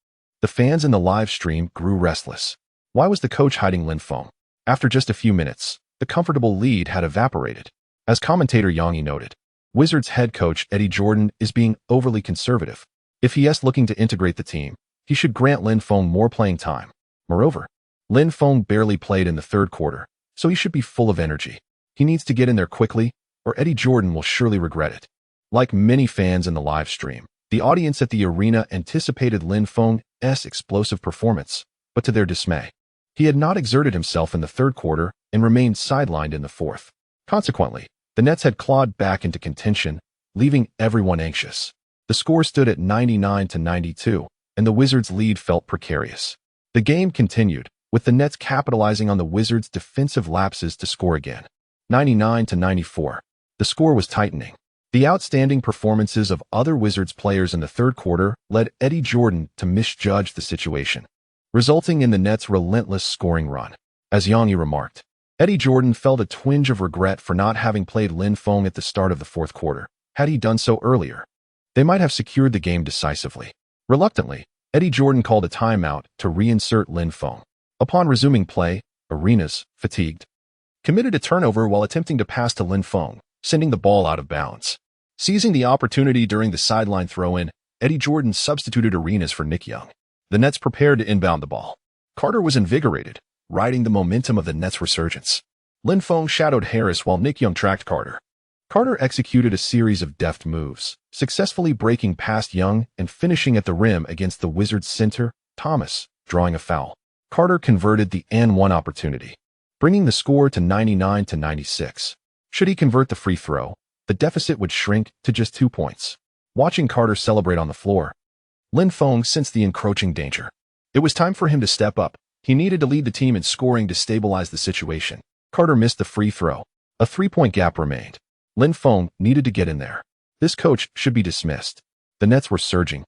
The fans in the live stream grew restless. Why was the coach hiding Lin Feng? After just a few minutes, the comfortable lead had evaporated. As commentator Yangi noted, Wizards head coach Eddie Jordan is being overly conservative. If he is looking to integrate the team, he should grant Lin Feng more playing time. Moreover, Lin Feng barely played in the third quarter, so he should be full of energy. He needs to get in there quickly, or Eddie Jordan will surely regret it. Like many fans in the live stream, the audience at the arena anticipated Lin Feng's explosive performance, but to their dismay, he had not exerted himself in the third quarter and remained sidelined in the fourth. Consequently, the Nets had clawed back into contention, leaving everyone anxious. The score stood at 99-92, and the Wizards' lead felt precarious. The game continued, with the Nets capitalizing on the Wizards' defensive lapses to score again. 99-94. The score was tightening. The outstanding performances of other Wizards players in the third quarter led Eddie Jordan to misjudge the situation, resulting in the Nets' relentless scoring run. As Yangi remarked, Eddie Jordan felt a twinge of regret for not having played Lin Feng at the start of the fourth quarter. Had he done so earlier, they might have secured the game decisively. Reluctantly, Eddie Jordan called a timeout to reinsert Lin Feng. Upon resuming play, Arenas, fatigued, committed a turnover while attempting to pass to Lin Feng, sending the ball out of bounds. Seizing the opportunity during the sideline throw-in, Eddie Jordan substituted Arenas for Nick Young. The Nets prepared to inbound the ball. Carter was invigorated, riding the momentum of the Nets' resurgence. Lin Feng shadowed Harris while Nick Young tracked Carter. Carter executed a series of deft moves, successfully breaking past Young and finishing at the rim against the Wizards' center, Thomas, drawing a foul. Carter converted the N1 opportunity, bringing the score to 99-96. Should he convert the free throw, the deficit would shrink to just 2 points. Watching Carter celebrate on the floor, Lin Feng sensed the encroaching danger. It was time for him to step up. He needed to lead the team in scoring to stabilize the situation. Carter missed the free throw. A 3-point gap remained. Lin Feng needed to get in there. This coach should be dismissed. The Nets were surging,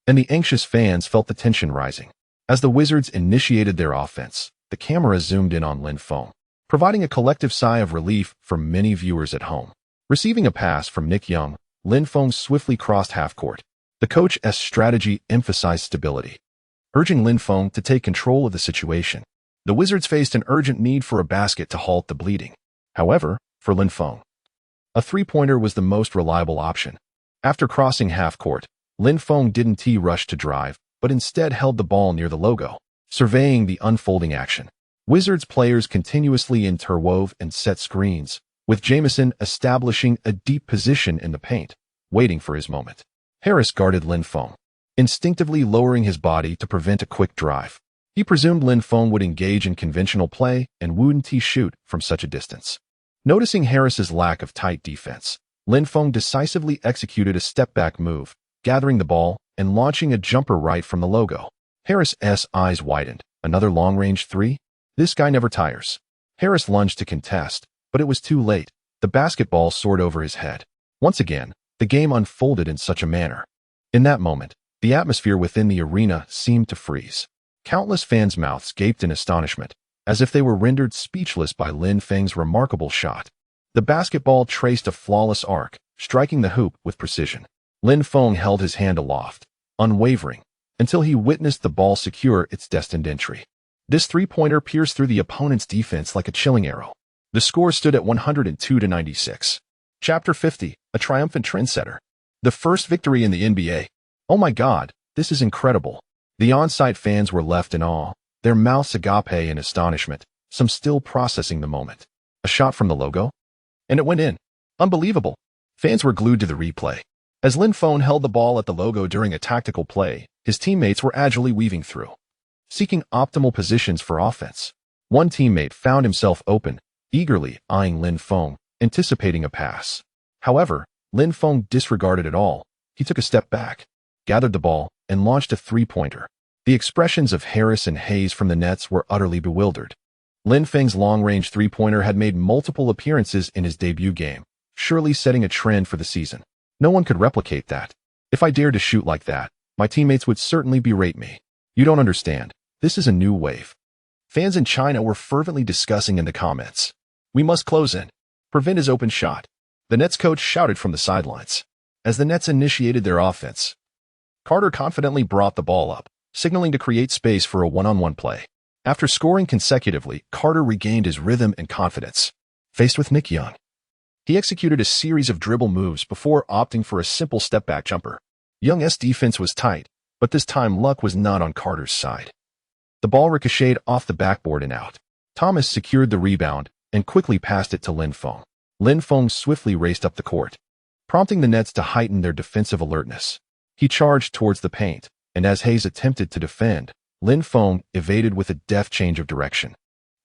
and the anxious fans felt the tension rising. As the Wizards initiated their offense, the camera zoomed in on Lin Feng, providing a collective sigh of relief for many viewers at home. Receiving a pass from Nick Young, Lin Feng swiftly crossed half-court. The coach's strategy emphasized stability, urging Lin Feng to take control of the situation. The Wizards faced an urgent need for a basket to halt the bleeding. However, for Lin Feng, a three-pointer was the most reliable option. After crossing half-court, Lin Feng didn't rush to drive, but instead held the ball near the logo, surveying the unfolding action. Wizards players continuously interwove and set screens, with Jamison establishing a deep position in the paint, waiting for his moment. Harris guarded Lin Feng, instinctively lowering his body to prevent a quick drive. He presumed Lin Feng would engage in conventional play and wouldn't shoot from such a distance. Noticing Harris's lack of tight defense, Lin Feng decisively executed a step-back move, gathering the ball and launching a jumper right from the logo. Harris's eyes widened. Another long-range three? This guy never tires. Harris lunged to contest, but it was too late. The basketball soared over his head. Once again, the game unfolded in such a manner. In that moment, the atmosphere within the arena seemed to freeze. Countless fans' mouths gaped in astonishment, as if they were rendered speechless by Lin Feng's remarkable shot. The basketball traced a flawless arc, striking the hoop with precision. Lin Feng held his hand aloft, unwavering, until he witnessed the ball secure its destined entry. This three-pointer pierced through the opponent's defense like a chilling arrow. The score stood at 102-96. Chapter 50, a triumphant trendsetter. The first victory in the NBA. Oh my God, this is incredible. The on-site fans were left in awe, their mouths agape in astonishment, some still processing the moment. A shot from the logo? And it went in. Unbelievable. Fans were glued to the replay. As Lin Feng held the ball at the logo during a tactical play, his teammates were agilely weaving through, seeking optimal positions for offense. One teammate found himself open, eagerly eyeing Lin Feng, anticipating a pass. However, Lin Feng disregarded it all. He took a step back, gathered the ball, and launched a three-pointer. The expressions of Harris and Hayes from the Nets were utterly bewildered. Lin Feng's long-range three-pointer had made multiple appearances in his debut game, surely setting a trend for the season. No one could replicate that. If I dared to shoot like that, my teammates would certainly berate me. You don't understand. This is a new wave. Fans in China were fervently discussing in the comments. We must close in. Prevent his open shot. The Nets coach shouted from the sidelines. As the Nets initiated their offense, Carter confidently brought the ball up, signaling to create space for a one-on-one play. After scoring consecutively, Carter regained his rhythm and confidence. Faced with Nick Young, he executed a series of dribble moves before opting for a simple step-back jumper. Young's defense was tight, but this time luck was not on Carter's side. The ball ricocheted off the backboard and out. Thomas secured the rebound and quickly passed it to Lin Feng. Lin Feng swiftly raced up the court, prompting the Nets to heighten their defensive alertness. He charged towards the paint, and as Hayes attempted to defend, Lin Feng evaded with a deft change of direction,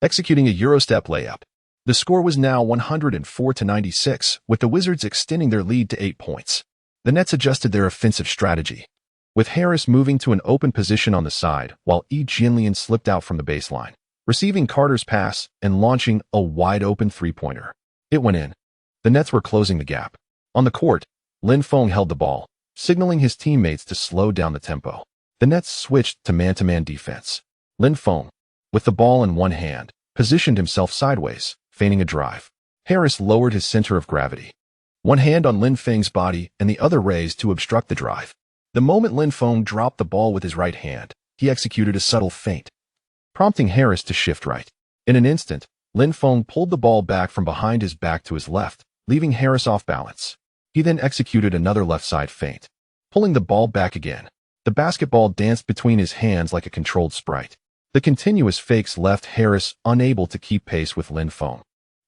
executing a Eurostep layup. The score was now 104-96, with the Wizards extending their lead to 8 points. The Nets adjusted their offensive strategy, with Harris moving to an open position on the side while Yi Jianlian slipped out from the baseline, receiving Carter's pass and launching a wide-open three-pointer. It went in. The Nets were closing the gap. On the court, Lin Feng held the ball, signaling his teammates to slow down the tempo. The Nets switched to man-to-man defense. Lin Feng, with the ball in one hand, positioned himself sideways, feigning a drive. Harris lowered his center of gravity, one hand on Lin Feng's body and the other raised to obstruct the drive. The moment Lin Feng dropped the ball with his right hand, he executed a subtle feint, prompting Harris to shift right. In an instant, Lin Feng pulled the ball back from behind his back to his left, leaving Harris off balance. He then executed another left side feint, pulling the ball back again. The basketball danced between his hands like a controlled sprite. The continuous fakes left Harris unable to keep pace with Lin Feng,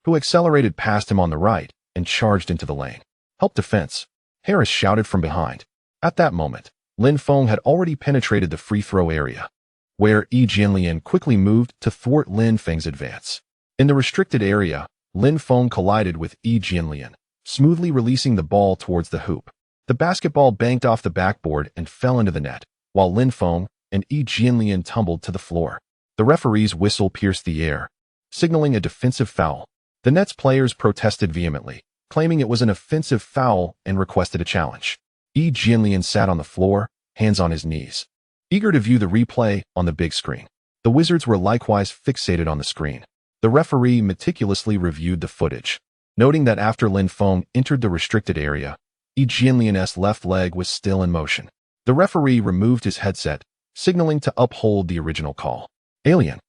who accelerated past him on the right and charged into the lane. "Help defense," Harris shouted from behind. At that moment, Lin Feng had already penetrated the free throw area, where Jianlian quickly moved to thwart Lin Feng's advance. In the restricted area, Lin Feng collided with Jianlian, smoothly releasing the ball towards the hoop. The basketball banked off the backboard and fell into the net, while Lin Feng and Jianlian tumbled to the floor. The referee's whistle pierced the air, signaling a defensive foul. The Nets players protested vehemently, claiming it was an offensive foul and requested a challenge. Jianlian sat on the floor, hands on his knees, eager to view the replay on the big screen. The Wizards were likewise fixated on the screen. The referee meticulously reviewed the footage, noting that after Lin Feng entered the restricted area, Jianlian's left leg was still in motion. The referee removed his headset, signaling to uphold the original call. "Alien,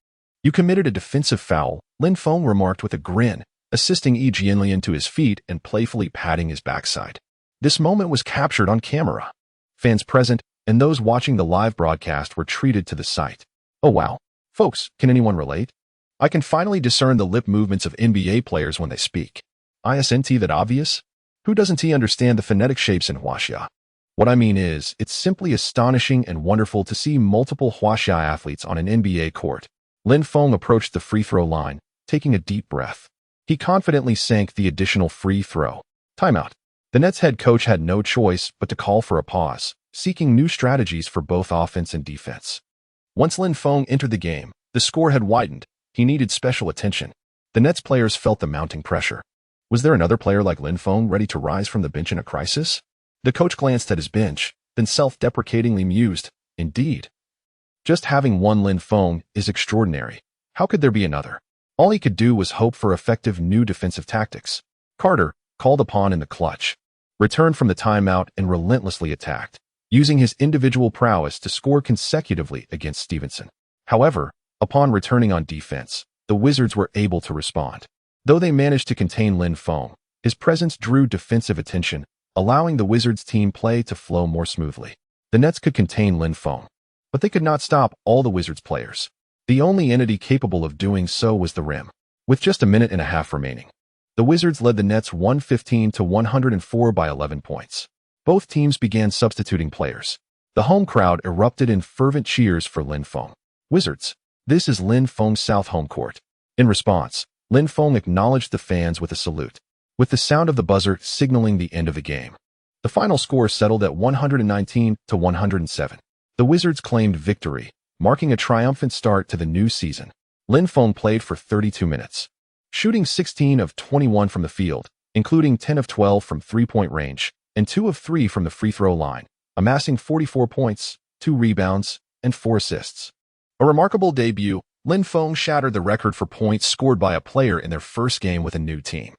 you committed a defensive foul," Lin Feng remarked with a grin, assisting Jianlian to his feet and playfully patting his backside. This moment was captured on camera. Fans present and those watching the live broadcast were treated to the sight. "Oh wow. Folks, can anyone relate? I can finally discern the lip movements of NBA players when they speak. Isn't that obvious? Who doesn't understand the phonetic shapes in Huaxia? What I mean is, it's simply astonishing and wonderful to see multiple Huaxia athletes on an NBA court." Lin Feng approached the free throw line, taking a deep breath. He confidently sank the additional free throw. Timeout. The Nets head coach had no choice but to call for a pause, seeking new strategies for both offense and defense. Once Lin Feng entered the game, the score had widened. He needed special attention. The Nets players felt the mounting pressure. Was there another player like Lin Feng ready to rise from the bench in a crisis? The coach glanced at his bench, then self-deprecatingly mused, "Indeed. Just having one Lin Feng is extraordinary. How could there be another?" All he could do was hope for effective new defensive tactics. Carter, called upon in the clutch, returned from the timeout and relentlessly attacked, using his individual prowess to score consecutively against Stevenson. However, upon returning on defense, the Wizards were able to respond. Though they managed to contain Lin Feng, his presence drew defensive attention, allowing the Wizards' team play to flow more smoothly. The Nets could contain Lin Feng, but they could not stop all the Wizards players. The only entity capable of doing so was the rim. With just a minute and a half remaining, the Wizards led the Nets 115-104 by 11 points. Both teams began substituting players. The home crowd erupted in fervent cheers for Lin Feng. "Wizards, this is Lin Feng's South home court." In response, Lin Feng acknowledged the fans with a salute, with the sound of the buzzer signaling the end of the game. The final score settled at 119-107. The Wizards claimed victory, marking a triumphant start to the new season. Lin Feng played for 32 minutes, shooting 16 of 21 from the field, including 10 of 12 from three-point range and 2 of 3 from the free throw line, amassing 44 points, 2 rebounds, and 4 assists. A remarkable debut. Lin Feng shattered the record for points scored by a player in their first game with a new team.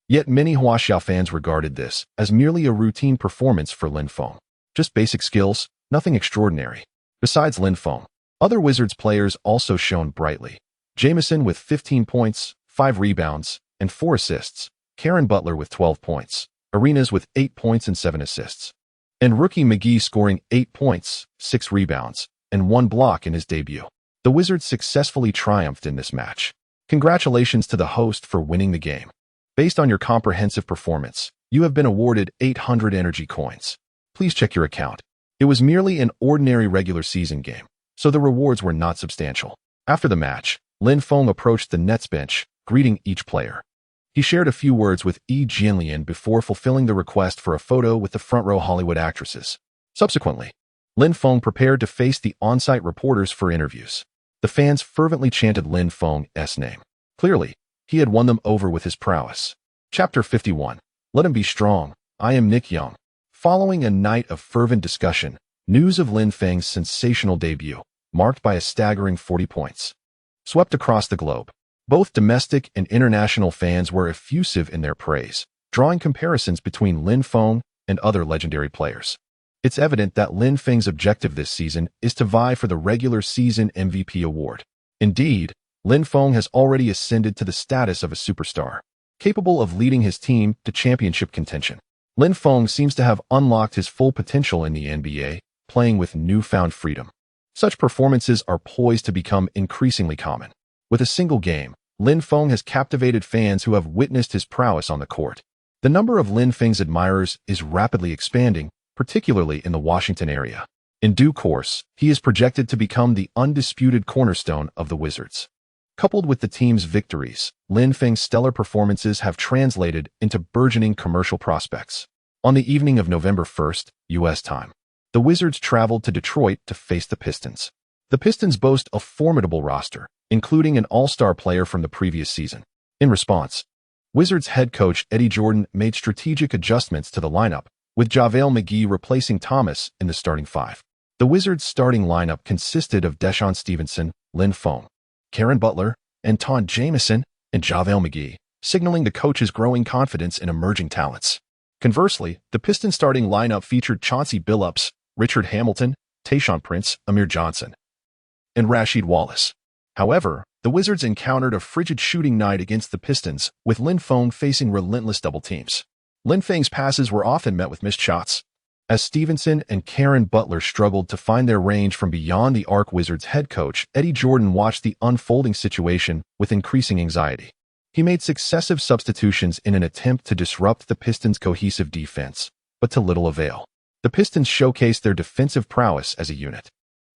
Yet many Huaxia fans regarded this as merely a routine performance for Lin Feng. Just basic skills, nothing extraordinary. Besides Lin Feng, other Wizards players also shone brightly. Jamison with 15 points, 5 rebounds, and 4 assists. Karen Butler with 12 points. Arenas with 8 points and 7 assists. And rookie McGee scoring 8 points, 6 rebounds, and 1 block in his debut. The Wizards successfully triumphed in this match. Congratulations to the host for winning the game. Based on your comprehensive performance, you have been awarded 800 energy coins. Please check your account. It was merely an ordinary regular season game, so the rewards were not substantial. After the match, Lin Feng approached the Nets bench, greeting each player. He shared a few words with Jianlian before fulfilling the request for a photo with the front-row Hollywood actresses. Subsequently, Lin Feng prepared to face the on-site reporters for interviews. The fans fervently chanted Lin Feng's name. Clearly, he had won them over with his prowess. Chapter 51. Let him be strong. I am Nick Young. Following a night of fervent discussion, news of Lin Feng's sensational debut, marked by a staggering 40 points, swept across the globe. Both domestic and international fans were effusive in their praise, drawing comparisons between Lin Feng and other legendary players. It's evident that Lin Feng's objective this season is to vie for the regular season MVP award. Indeed, Lin Feng has already ascended to the status of a superstar. capable of leading his team to championship contention. Lin Feng seems to have unlocked his full potential in the NBA, playing with newfound freedom. Such performances are poised to become increasingly common. With a single game, Lin Feng has captivated fans who have witnessed his prowess on the court. The number of Lin Feng's admirers is rapidly expanding, particularly in the Washington area. In due course, he is projected to become the undisputed cornerstone of the Wizards. Coupled with the team's victories, Lin Feng's stellar performances have translated into burgeoning commercial prospects. On the evening of November 1st, U.S. time, the Wizards traveled to Detroit to face the Pistons. The Pistons boast a formidable roster, including an all-star player from the previous season. In response, Wizards head coach Eddie Jordan made strategic adjustments to the lineup, with JaVale McGee replacing Thomas in the starting five. The Wizards' starting lineup consisted of Deshaun Stevenson, Lin Feng, Karen Butler, Anton Jamison, and JaVale McGee, signaling the coach's growing confidence in emerging talents. Conversely, the Pistons' starting lineup featured Chauncey Billups, Richard Hamilton, Tayshaun Prince, Amir Johnson, and Rasheed Wallace. However, the Wizards encountered a frigid shooting night against the Pistons, with Lin Feng facing relentless double teams. Lin Feng's passes were often met with missed shots, as Stevenson and Karen Butler struggled to find their range from beyond the arc. Wizards head coach Eddie Jordan watched the unfolding situation with increasing anxiety. He made successive substitutions in an attempt to disrupt the Pistons' cohesive defense, but to little avail. The Pistons showcased their defensive prowess as a unit.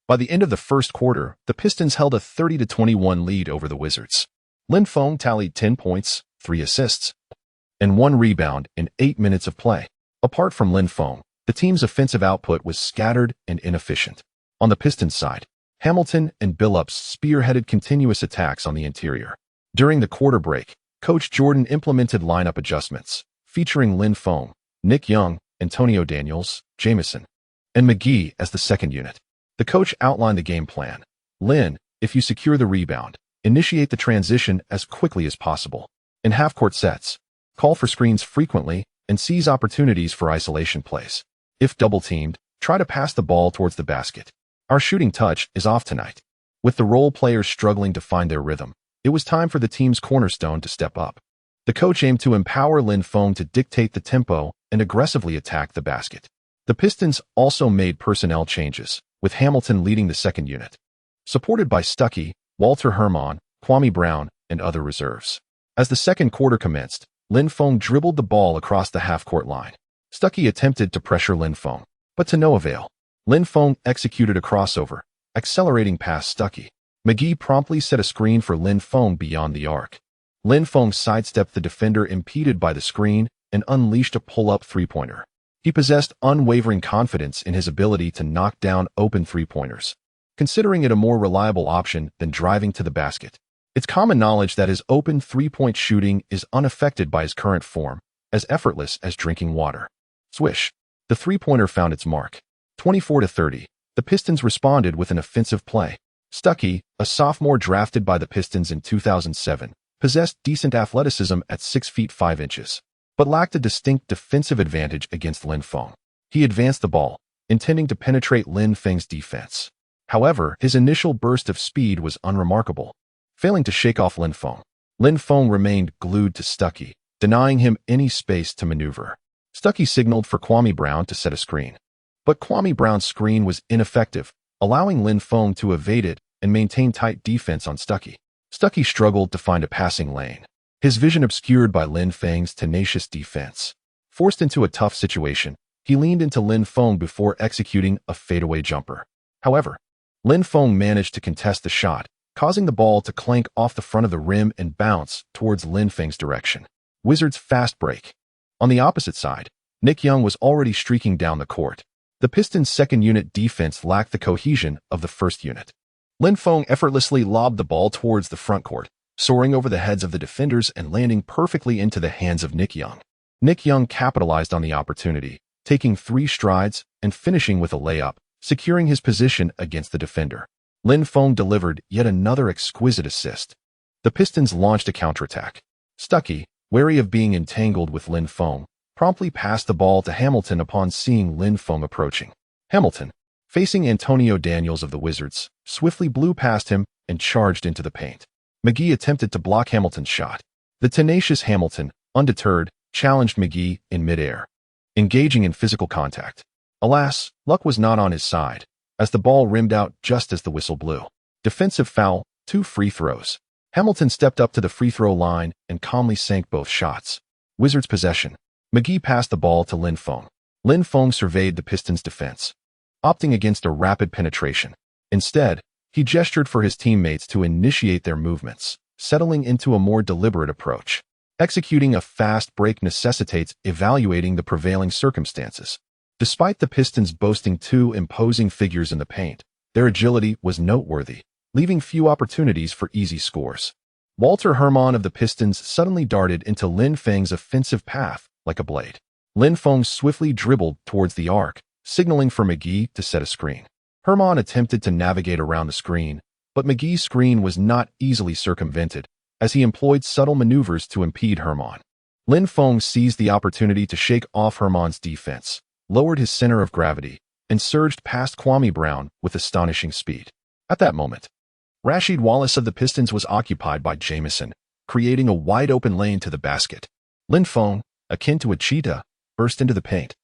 By the end of the first quarter, the Pistons held a 30-21 lead over the Wizards. Lin Feng tallied 10 points, 3 assists, and 1 rebound in 8 minutes of play. Apart from Lin Feng, the team's offensive output was scattered and inefficient. On the Pistons side, Hamilton and Billups spearheaded continuous attacks on the interior. During the quarter break, Coach Jordan implemented lineup adjustments, featuring Lin Feng, Nick Young, Antonio Daniels, Jamison, and McGee as the second unit. The coach outlined the game plan. Lin, if you secure the rebound, initiate the transition as quickly as possible. In half-court sets, call for screens frequently and seize opportunities for isolation plays. If double-teamed, try to pass the ball towards the basket. Our shooting touch is off tonight. With the role players struggling to find their rhythm, it was time for the team's cornerstone to step up. The coach aimed to empower Lin Feng to dictate the tempo and aggressively attack the basket. The Pistons also made personnel changes, with Hamilton leading the second unit, supported by Stuckey, Walter Hermann, Kwame Brown, and other reserves. As the second quarter commenced, Lin Feng dribbled the ball across the half-court line. Stuckey attempted to pressure Lin Feng, but to no avail. Lin Feng executed a crossover, accelerating past Stuckey. McGee promptly set a screen for Lin Feng beyond the arc. Lin Feng sidestepped the defender impeded by the screen and unleashed a pull-up three-pointer. He possessed unwavering confidence in his ability to knock down open three-pointers, considering it a more reliable option than driving to the basket. It's common knowledge that his open three-point shooting is unaffected by his current form, as effortless as drinking water. Swish. The three-pointer found its mark. 24-30. The Pistons responded with an offensive play. Stuckey, a sophomore drafted by the Pistons in 2007, possessed decent athleticism at 6 feet 5 inches, but lacked a distinct defensive advantage against Lin Feng. He advanced the ball, intending to penetrate Lin Feng's defense. However, his initial burst of speed was unremarkable, failing to shake off Lin Feng. Lin Feng remained glued to Stuckey, denying him any space to maneuver. Stuckey signaled for Kwame Brown to set a screen, but Kwame Brown's screen was ineffective, allowing Lin Feng to evade it and maintain tight defense on Stuckey. Stuckey struggled to find a passing lane, his vision obscured by Lin Feng's tenacious defense. Forced into a tough situation, he leaned into Lin Feng before executing a fadeaway jumper. However, Lin Feng managed to contest the shot, causing the ball to clank off the front of the rim and bounce towards Lin Feng's direction. Wizards fast break. On the opposite side, Nick Young was already streaking down the court. The Pistons' second unit defense lacked the cohesion of the first unit. Lin Feng effortlessly lobbed the ball towards the front court, soaring over the heads of the defenders and landing perfectly into the hands of Nick Young. Nick Young capitalized on the opportunity, taking 3 strides and finishing with a layup, securing his position against the defender. Lin Feng delivered yet another exquisite assist. The Pistons launched a counterattack. Stuckey, wary of being entangled with Lin Feng, promptly passed the ball to Hamilton upon seeing Lin Feng approaching. Hamilton, facing Antonio Daniels of the Wizards, swiftly blew past him and charged into the paint. McGee attempted to block Hamilton's shot. The tenacious Hamilton, undeterred, challenged McGee in midair, engaging in physical contact. Alas, luck was not on his side, as the ball rimmed out just as the whistle blew. Defensive foul, 2 free throws. Hamilton stepped up to the free throw line and calmly sank both shots. Wizards possession. McGee passed the ball to Lin Feng. Lin Feng surveyed the Pistons' defense, opting against a rapid penetration. Instead, he gestured for his teammates to initiate their movements, settling into a more deliberate approach. Executing a fast break necessitates evaluating the prevailing circumstances. Despite the Pistons boasting 2 imposing figures in the paint, their agility was noteworthy, leaving few opportunities for easy scores. Walter Hermann of the Pistons suddenly darted into Lin Feng's offensive path like a blade. Lin Feng swiftly dribbled towards the arc, signaling for McGee to set a screen. Hermann attempted to navigate around the screen, but McGee's screen was not easily circumvented, as he employed subtle maneuvers to impede Hermann. Lin Feng seized the opportunity to shake off Hermann's defense, lowered his center of gravity, and surged past Kwame Brown with astonishing speed. At that moment, Rasheed Wallace of the Pistons was occupied by Jamison, creating a wide-open lane to the basket. Lin Feng, akin to a cheetah, burst into the paint,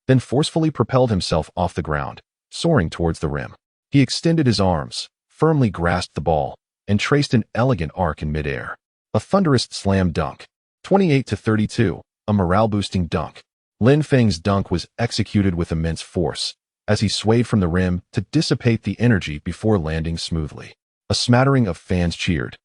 then forcefully propelled himself off the ground, soaring towards the rim. He extended his arms, firmly grasped the ball, and traced an elegant arc in midair. A thunderous slam dunk. 28-32, a morale-boosting dunk. Lin Feng's dunk was executed with immense force, as he swayed from the rim to dissipate the energy before landing smoothly. A smattering of fans cheered.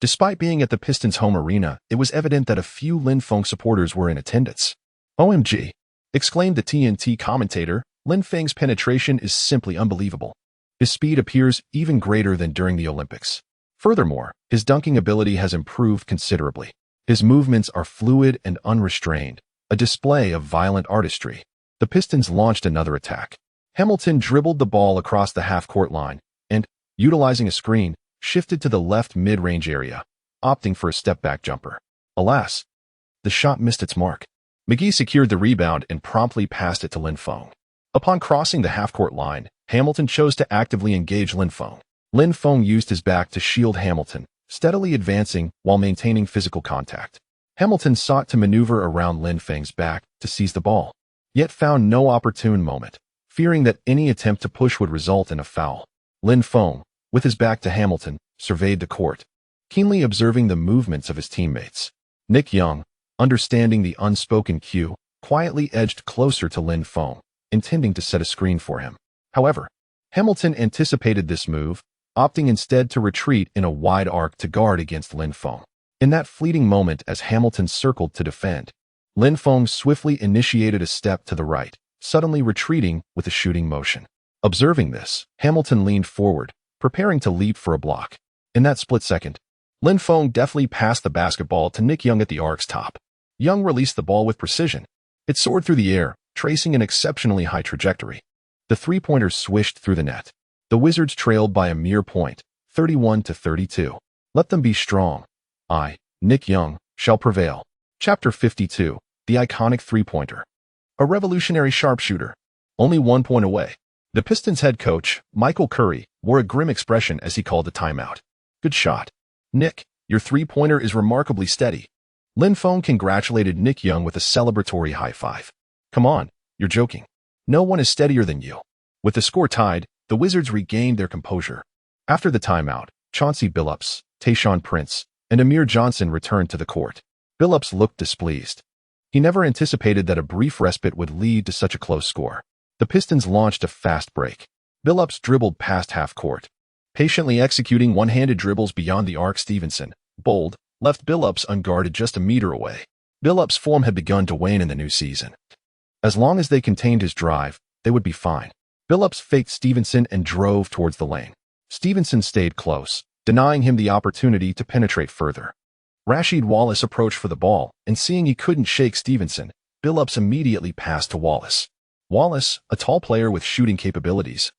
Despite being at the Pistons' home arena, it was evident that a few Lin Feng supporters were in attendance. "OMG!" exclaimed the TNT commentator. "Lin Feng's penetration is simply unbelievable. His speed appears even greater than during the Olympics. Furthermore, his dunking ability has improved considerably. His movements are fluid and unrestrained, a display of violent artistry." The Pistons launched another attack. Hamilton dribbled the ball across the half-court line and, utilizing a screen, shifted to the left mid-range area, opting for a step-back jumper. Alas, the shot missed its mark. McGee secured the rebound and promptly passed it to Lin Feng. Upon crossing the half-court line, Hamilton chose to actively engage Lin Feng. Lin Feng used his back to shield Hamilton, steadily advancing while maintaining physical contact. Hamilton sought to maneuver around Lin Feng's back to seize the ball, yet found no opportune moment, fearing that any attempt to push would result in a foul. Lin Feng, with his back to Hamilton, surveyed the court, keenly observing the movements of his teammates. Nick Young, understanding the unspoken cue, quietly edged closer to Lin Feng, intending to set a screen for him. However, Hamilton anticipated this move, opting instead to retreat in a wide arc to guard against Lin Feng. In that fleeting moment as Hamilton circled to defend, Lin Feng swiftly initiated a step to the right, suddenly retreating with a shooting motion. Observing this, Hamilton leaned forward, preparing to leap for a block. In that split second, Lin Feng deftly passed the basketball to Nick Young at the arc's top. Young released the ball with precision. It soared through the air, tracing an exceptionally high trajectory. The three-pointer swished through the net. The Wizards trailed by a mere point, 31-32. Let them be strong. I, Nick Young, shall prevail. Chapter 52, The Iconic Three-Pointer. A revolutionary sharpshooter. Only 1 point away. The Pistons head coach, Michael Curry, wore a grim expression as he called a timeout. "Good shot. Nick, your three-pointer is remarkably steady." Lin Feng congratulated Nick Young with a celebratory high-five. "Come on, you're joking. No one is steadier than you." With the score tied, the Wizards regained their composure. After the timeout, Chauncey Billups, Tayshaun Prince, and Amir Johnson returned to the court. Billups looked displeased. He never anticipated that a brief respite would lead to such a close score. The Pistons launched a fast break. Billups dribbled past half-court, patiently executing one-handed dribbles beyond the arc. Stevenson, bold, left Billups unguarded just a meter away. Billups' form had begun to wane in the new season. As long as they contained his drive, they would be fine. Billups faked Stevenson and drove towards the lane. Stevenson stayed close, denying him the opportunity to penetrate further. Rasheed Wallace approached for the ball, and seeing he couldn't shake Stevenson, Billups immediately passed to Wallace. Wallace, a tall player with shooting capabilities,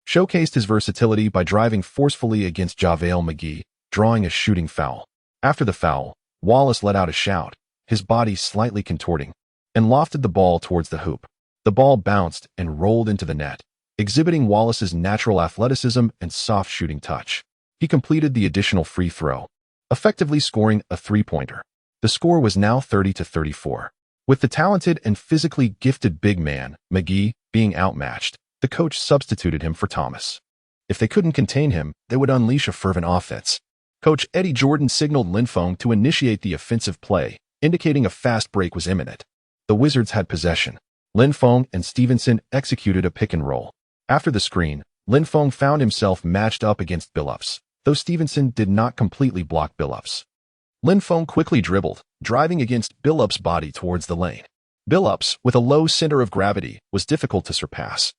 showcased his versatility by driving forcefully against JaVale McGee, drawing a shooting foul. After the foul, Wallace let out a shout, his body slightly contorting, and lofted the ball towards the hoop. The ball bounced and rolled into the net, exhibiting Wallace's natural athleticism and soft shooting touch. He completed the additional free throw, effectively scoring a three-pointer. The score was now 30-34. With the talented and physically gifted big man, McGee, being outmatched, the coach substituted him for Thomas. If they couldn't contain him, they would unleash a fervent offense. Coach Eddie Jordan signaled Lin Feng to initiate the offensive play, indicating a fast break was imminent. The Wizards had possession. Lin Feng and Stevenson executed a pick and roll. After the screen, Lin Feng found himself matched up against Billups, though Stevenson did not completely block Billups. Lin Feng quickly dribbled, driving against Billups' body towards the lane. Billups, with a low center of gravity, was difficult to surpass,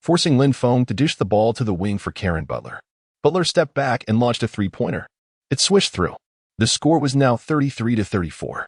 forcing Lin Feng to dish the ball to the wing for Karen Butler. Butler stepped back and launched a three-pointer. It swished through. The score was now 33-34.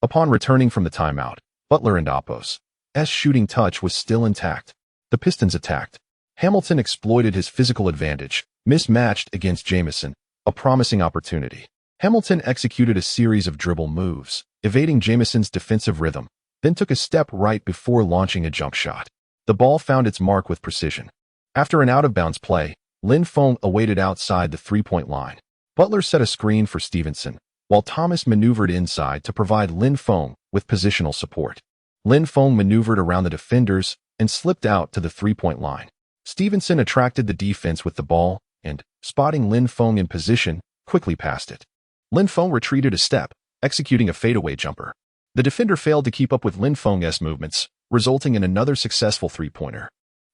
Upon returning from the timeout, Butler and Oppo's shooting touch was still intact. The Pistons attacked. Hamilton exploited his physical advantage, mismatched against Jamison, a promising opportunity. Hamilton executed a series of dribble moves, evading Jamison's defensive rhythm, then took a step right before launching a jump shot. The ball found its mark with precision. After an out-of-bounds play, Lin Feng awaited outside the three-point line. Butler set a screen for Stevenson, while Thomas maneuvered inside to provide Lin Feng with positional support. Lin Feng maneuvered around the defenders and slipped out to the three-point line. Stevenson attracted the defense with the ball and, spotting Lin Feng in position, quickly passed it. Lin Feng retreated a step, executing a fadeaway jumper. The defender failed to keep up with Lin Feng's movements, resulting in another successful three-pointer.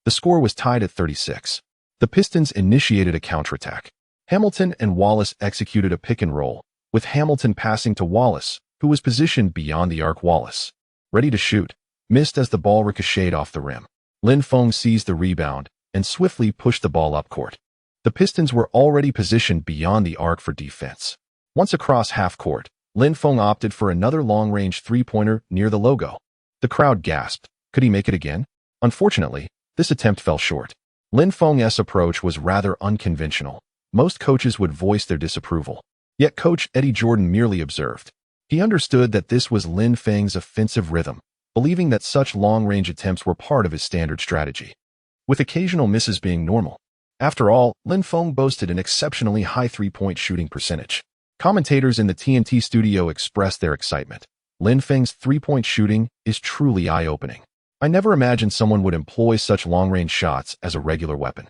The score was tied at 36. The Pistons initiated a counterattack. Hamilton and Wallace executed a pick and roll, with Hamilton passing to Wallace, who was positioned beyond the arc. Wallace, ready to shoot, missed as the ball ricocheted off the rim. Lin Feng seized the rebound and swiftly pushed the ball up court. The Pistons were already positioned beyond the arc for defense. Once across half court, Lin Feng opted for another long-range three-pointer near the logo. The crowd gasped. Could he make it again? Unfortunately, this attempt fell short. Lin Feng's approach was rather unconventional. Most coaches would voice their disapproval. Yet Coach Eddie Jordan merely observed. He understood that this was Lin Feng's offensive rhythm, believing that such long-range attempts were part of his standard strategy, with occasional misses being normal. After all, Lin Feng boasted an exceptionally high three-point shooting percentage. Commentators in the TNT studio expressed their excitement. Lin Feng's three-point shooting is truly eye-opening. I never imagined someone would employ such long-range shots as a regular weapon.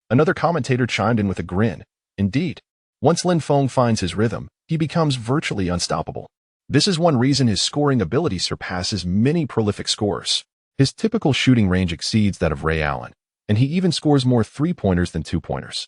Another commentator chimed in with a grin. Indeed, once Lin Feng finds his rhythm, he becomes virtually unstoppable. This is one reason his scoring ability surpasses many prolific scorers. His typical shooting range exceeds that of Ray Allen, and he even scores more three-pointers than two-pointers.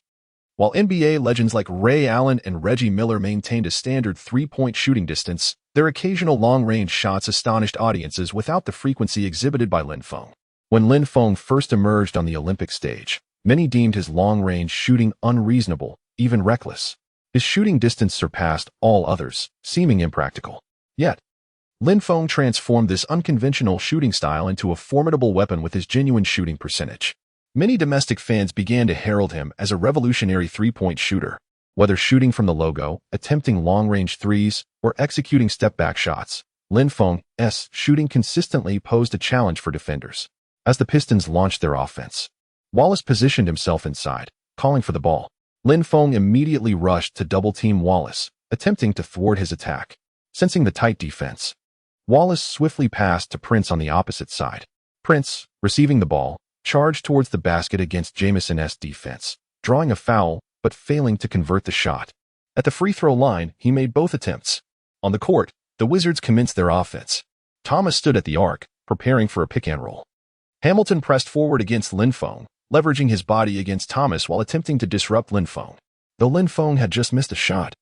While NBA legends like Ray Allen and Reggie Miller maintained a standard three-point shooting distance, their occasional long-range shots astonished audiences without the frequency exhibited by Lin Feng. When Lin Feng first emerged on the Olympic stage, many deemed his long-range shooting unreasonable, even reckless. His shooting distance surpassed all others, seeming impractical. Yet, Lin Feng transformed this unconventional shooting style into a formidable weapon with his genuine shooting percentage. Many domestic fans began to herald him as a revolutionary three-point shooter. Whether shooting from the logo, attempting long-range threes, or executing step-back shots, Lin Feng's shooting consistently posed a challenge for defenders. As the Pistons launched their offense, Wallace positioned himself inside, calling for the ball. Lin Feng immediately rushed to double-team Wallace, attempting to thwart his attack. Sensing the tight defense, Wallace swiftly passed to Prince on the opposite side. Prince, receiving the ball, charged towards the basket against Jamison's defense, drawing a foul but failing to convert the shot. At the free throw line, he made both attempts. On the court, the Wizards commenced their offense. Thomas stood at the arc, preparing for a pick and roll. Hamilton pressed forward against Lin Feng, leveraging his body against Thomas while attempting to disrupt Lin Feng. Though Lin Feng had just missed a shot,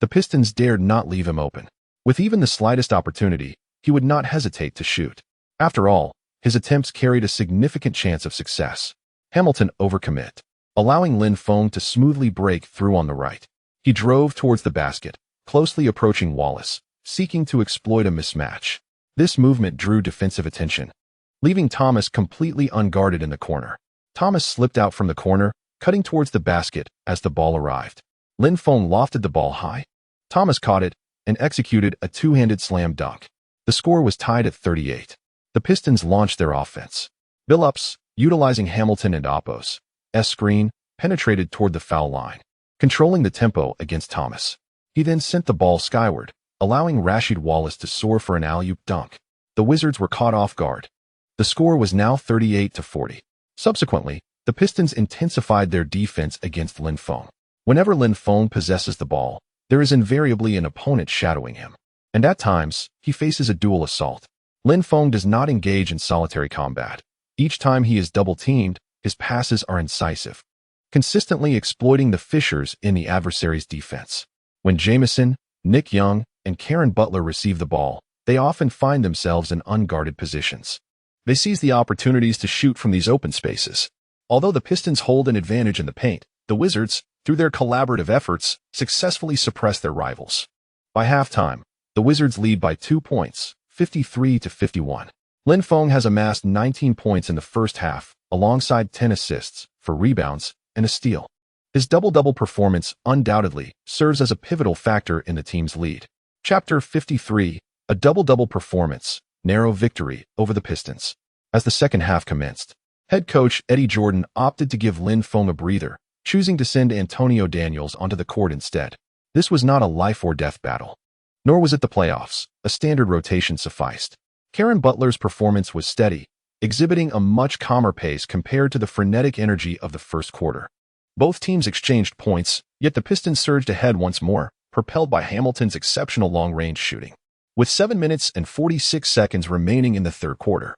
the Pistons dared not leave him open. With even the slightest opportunity, he would not hesitate to shoot. After all, his attempts carried a significant chance of success. Hamilton overcommit, allowing Lin Feng to smoothly break through on the right. He drove towards the basket, closely approaching Wallace, seeking to exploit a mismatch. This movement drew defensive attention, leaving Thomas completely unguarded in the corner. Thomas slipped out from the corner, cutting towards the basket as the ball arrived. Lin Feng lofted the ball high. Thomas caught it and executed a two-handed slam dunk. The score was tied at 38. The Pistons launched their offense. Billups, utilizing Hamilton and Oppo's screen, penetrated toward the foul line, controlling the tempo against Thomas. He then sent the ball skyward, allowing Rasheed Wallace to soar for an alley-oop dunk. The Wizards were caught off guard. The score was now 38-40. Subsequently, the Pistons intensified their defense against Lin Feng. Whenever Lin Feng possesses the ball, there is invariably an opponent shadowing him. And at times, he faces a dual assault. Lin Feng does not engage in solitary combat. Each time he is double-teamed, his passes are incisive, consistently exploiting the fissures in the adversary's defense. When Jamison, Nick Young, and Karen Butler receive the ball, they often find themselves in unguarded positions. They seize the opportunities to shoot from these open spaces. Although the Pistons hold an advantage in the paint, the Wizards, through their collaborative efforts, successfully suppress their rivals. By halftime, the Wizards lead by 2 points, 53-51. Lin Feng has amassed 19 points in the first half, alongside 10 assists, for rebounds, and a steal. His double-double performance undoubtedly serves as a pivotal factor in the team's lead. Chapter 53, a double-double performance, narrow victory over the Pistons. As the second half commenced, head coach Eddie Jordan opted to give Lin Feng a breather, choosing to send Antonio Daniels onto the court instead. This was not a life-or-death battle. Nor was it the playoffs. A standard rotation sufficed. Karen Butler's performance was steady, exhibiting a much calmer pace compared to the frenetic energy of the first quarter. Both teams exchanged points, yet the Pistons surged ahead once more, propelled by Hamilton's exceptional long-range shooting. With 7 minutes and 46 seconds remaining in the third quarter,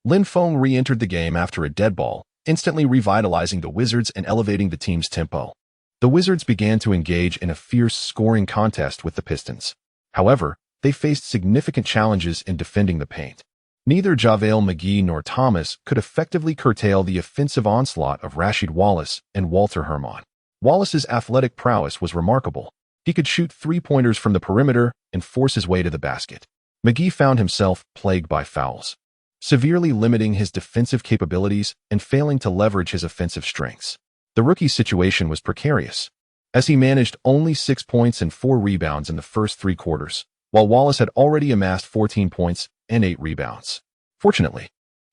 Lin Feng re-entered the game after a dead ball, instantly revitalizing the Wizards and elevating the team's tempo. The Wizards began to engage in a fierce scoring contest with the Pistons. However, they faced significant challenges in defending the paint. Neither JaVale McGee nor Thomas could effectively curtail the offensive onslaught of Rasheed Wallace and Walter Hermann. Wallace's athletic prowess was remarkable. He could shoot three-pointers from the perimeter and force his way to the basket. McGee found himself plagued by fouls, severely limiting his defensive capabilities and failing to leverage his offensive strengths. The rookie's situation was precarious, as he managed only 6 points and 4 rebounds in the first 3 quarters, while Wallace had already amassed 14 points and 8 rebounds. Fortunately,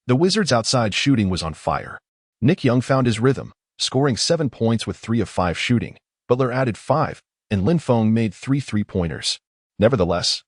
the Wizards' outside shooting was on fire. Nick Young found his rhythm, scoring 7 points with 3 of 5 shooting. Butler added 5, and Lin Feng made 3 three-pointers. Nevertheless,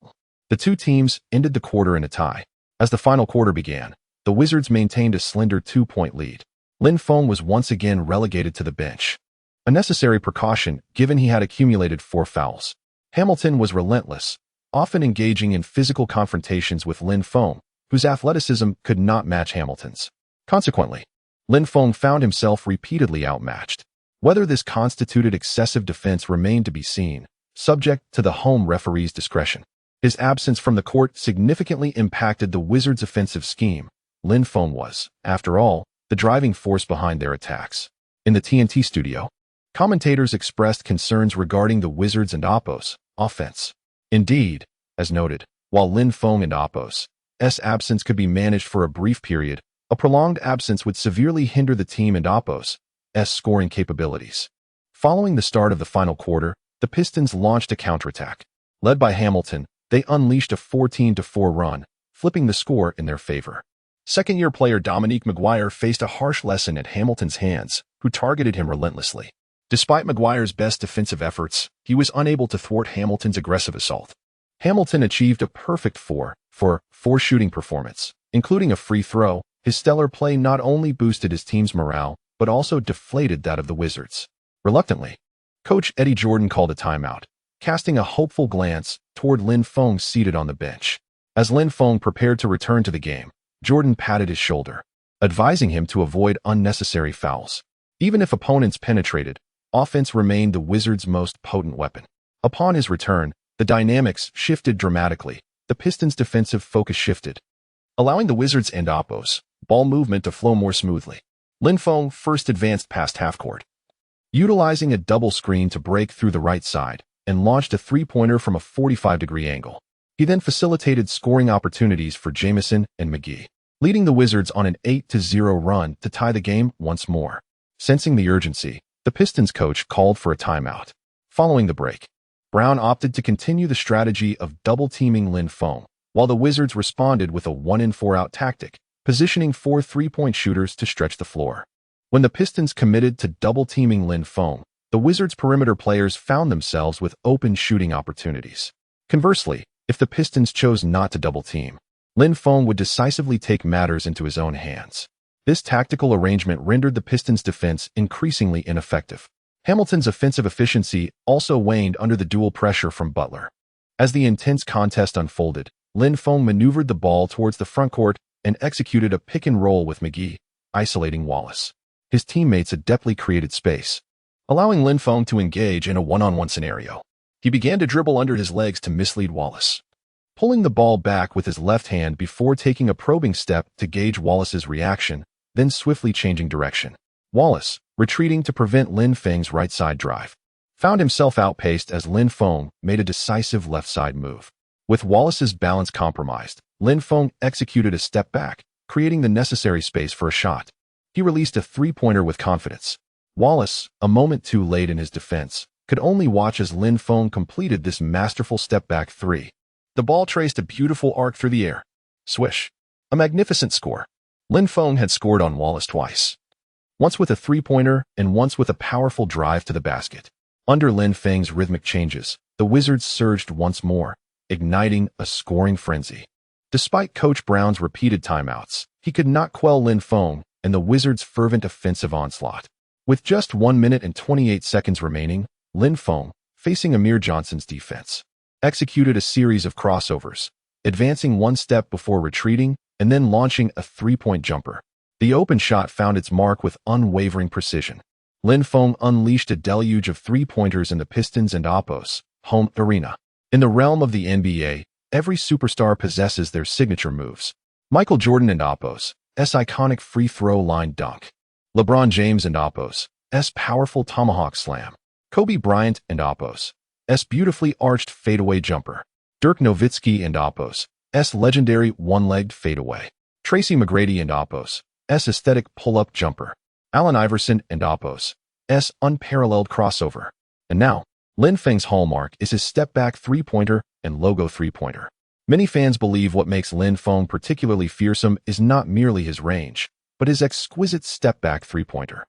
the two teams ended the quarter in a tie. As the final quarter began, the Wizards maintained a slender 2-point lead. Lin Feng was once again relegated to the bench, a necessary precaution given he had accumulated 4 fouls. Hamilton was relentless, often engaging in physical confrontations with Lin Feng, whose athleticism could not match Hamilton's. Consequently, Lin Feng found himself repeatedly outmatched. Whether this constituted excessive defense remained to be seen, subject to the home referee's discretion. His absence from the court significantly impacted the Wizards' offensive scheme. Lin Feng was, after all, the driving force behind their attacks. In the TNT studio, commentators expressed concerns regarding the Wizards' and Oppo's offense. Indeed, as noted, while Lin Feng and Oppo's absence could be managed for a brief period, a prolonged absence would severely hinder the team and Oppo's scoring capabilities. Following the start of the final quarter, the Pistons launched a counterattack. Led by Hamilton, they unleashed a 14-4 run, flipping the score in their favor. Second-year player Dominique McGuire faced a harsh lesson at Hamilton's hands, who targeted him relentlessly. Despite McGuire's best defensive efforts, he was unable to thwart Hamilton's aggressive assault. Hamilton achieved a perfect 4-for-4 shooting performance, including a free throw. His stellar play not only boosted his team's morale, but also deflated that of the Wizards. Reluctantly, Coach Eddie Jordan called a timeout, casting a hopeful glance toward Lin Feng seated on the bench. As Lin Feng prepared to return to the game, Jordan patted his shoulder, advising him to avoid unnecessary fouls. Even if opponents penetrated, offense remained the Wizards' most potent weapon. Upon his return, the dynamics shifted dramatically. The Pistons' defensive focus shifted, allowing the Wizards and Oppo's ball movement to flow more smoothly. Lin Feng first advanced past half-court, utilizing a double screen to break through the right side, and launched a three-pointer from a 45-degree angle. He then facilitated scoring opportunities for Jamison and McGee, leading the Wizards on an 8-0 run to tie the game once more. Sensing the urgency, the Pistons coach called for a timeout. Following the break, Brown opted to continue the strategy of double-teaming Lin Feng, while the Wizards responded with a 1-in-4-out tactic, positioning 4 three-point shooters to stretch the floor. When the Pistons committed to double-teaming Lin Feng, the Wizards' perimeter players found themselves with open shooting opportunities. Conversely, if the Pistons chose not to double-team, Lin Feng would decisively take matters into his own hands. This tactical arrangement rendered the Pistons' defense increasingly ineffective. Hamilton's offensive efficiency also waned under the dual pressure from Butler. As the intense contest unfolded, Lin Feng maneuvered the ball towards the frontcourt and executed a pick-and-roll with McGee, isolating Wallace. His teammates adeptly created space, allowing Lin Feng to engage in a one-on-one scenario. He began to dribble under his legs to mislead Wallace, pulling the ball back with his left hand before taking a probing step to gauge Wallace's reaction, then swiftly changing direction. Wallace, retreating to prevent Lin Feng's right-side drive, found himself outpaced as Lin Feng made a decisive left-side move. With Wallace's balance compromised, Lin Feng executed a step back, creating the necessary space for a shot. He released a three-pointer with confidence. Wallace, a moment too late in his defense, could only watch as Lin Feng completed this masterful step-back three. The ball traced a beautiful arc through the air. Swish. A magnificent score. Lin Feng had scored on Wallace twice, once with a three-pointer and once with a powerful drive to the basket. Under Lin Feng's rhythmic changes, the Wizards surged once more, igniting a scoring frenzy. Despite Coach Brown's repeated timeouts, he could not quell Lin Feng and the Wizards' fervent offensive onslaught. With just 1 minute and 28 seconds remaining, Lin Feng, facing Amir Johnson's defense, executed a series of crossovers, advancing one step before retreating and then launching a three-point jumper. The open shot found its mark with unwavering precision. Lin Feng unleashed a deluge of three-pointers in the Pistons and Oppos' home arena. In the realm of the NBA, every superstar possesses their signature moves. Michael Jordan and Oppos' iconic free throw line dunk. LeBron James and Oppos' powerful tomahawk slam. Kobe Bryant and Oppos' beautifully arched fadeaway jumper. Dirk Nowitzki and Oppos' legendary one-legged fadeaway. Tracy McGrady and Oppos' aesthetic pull-up jumper. Allen Iverson and Oppos' unparalleled crossover. And now, Lin Feng's hallmark is his step-back three-pointer and logo three-pointer. Many fans believe what makes Lin Feng particularly fearsome is not merely his range, but his exquisite step-back three-pointer.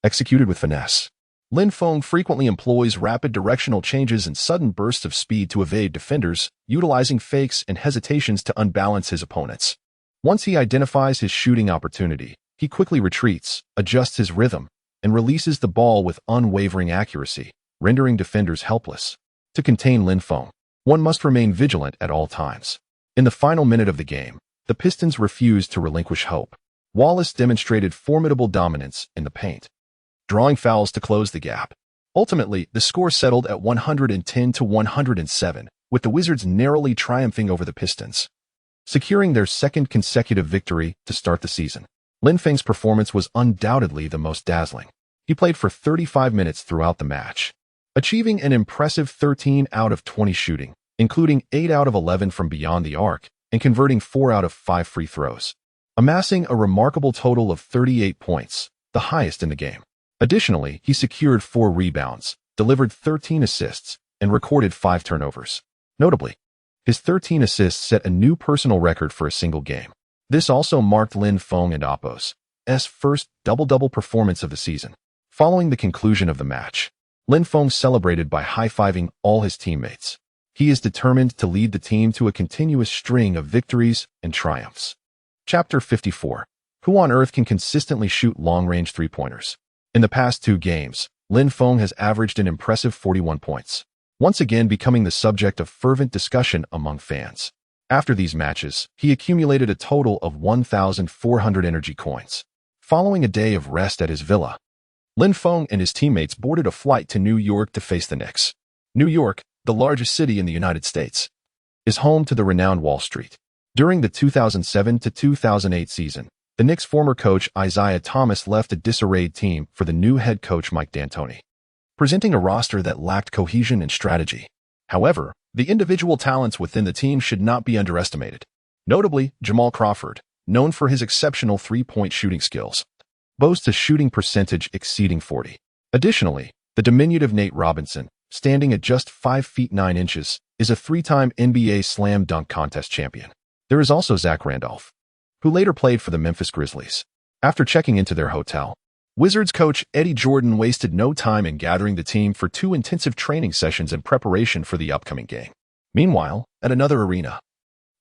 Executed with finesse, Lin Feng frequently employs rapid directional changes and sudden bursts of speed to evade defenders, utilizing fakes and hesitations to unbalance his opponents. Once he identifies his shooting opportunity, he quickly retreats, adjusts his rhythm, and releases the ball with unwavering accuracy, rendering defenders helpless. To contain Lin Feng, one must remain vigilant at all times. In the final minute of the game, the Pistons refused to relinquish hope. Wallace demonstrated formidable dominance in the paint, drawing fouls to close the gap. Ultimately, the score settled at 110-107, with the Wizards narrowly triumphing over the Pistons, securing their second consecutive victory to start the season. Lin Feng's performance was undoubtedly the most dazzling. He played for 35 minutes throughout the match, achieving an impressive 13 out of 20 shooting, including 8 out of 11 from beyond the arc and converting 4 out of 5 free throws, amassing a remarkable total of 38 points, the highest in the game. Additionally, he secured 4 rebounds, delivered 13 assists, and recorded 5 turnovers. Notably, his 13 assists set a new personal record for a single game. This also marked Lin Feng and Oppos' first double-double performance of the season. Following the conclusion of the match, Lin Feng celebrated by high-fiving all his teammates. He is determined to lead the team to a continuous string of victories and triumphs. Chapter 54. Who on earth can consistently shoot long-range three-pointers? In the past 2 games, Lin Feng has averaged an impressive 41 points, once again becoming the subject of fervent discussion among fans. After these matches, he accumulated a total of 1,400 energy coins. Following a day of rest at his villa, Lin Feng and his teammates boarded a flight to New York to face the Knicks. New York, the largest city in the United States, is home to the renowned Wall Street. During the 2007-2008 season, the Knicks' former coach Isaiah Thomas left a disarrayed team for the new head coach Mike D'Antoni, presenting a roster that lacked cohesion and strategy. However, the individual talents within the team should not be underestimated. Notably, Jamal Crawford, known for his exceptional three-point shooting skills, boasts a shooting percentage exceeding 40%. Additionally, the diminutive Nate Robinson, standing at just 5 feet 9 inches, is a 3-time NBA Slam Dunk Contest champion. There is also Zach Randolph, who later played for the Memphis Grizzlies. After checking into their hotel, Wizards coach Eddie Jordan wasted no time in gathering the team for 2 intensive training sessions in preparation for the upcoming game. Meanwhile, at another arena,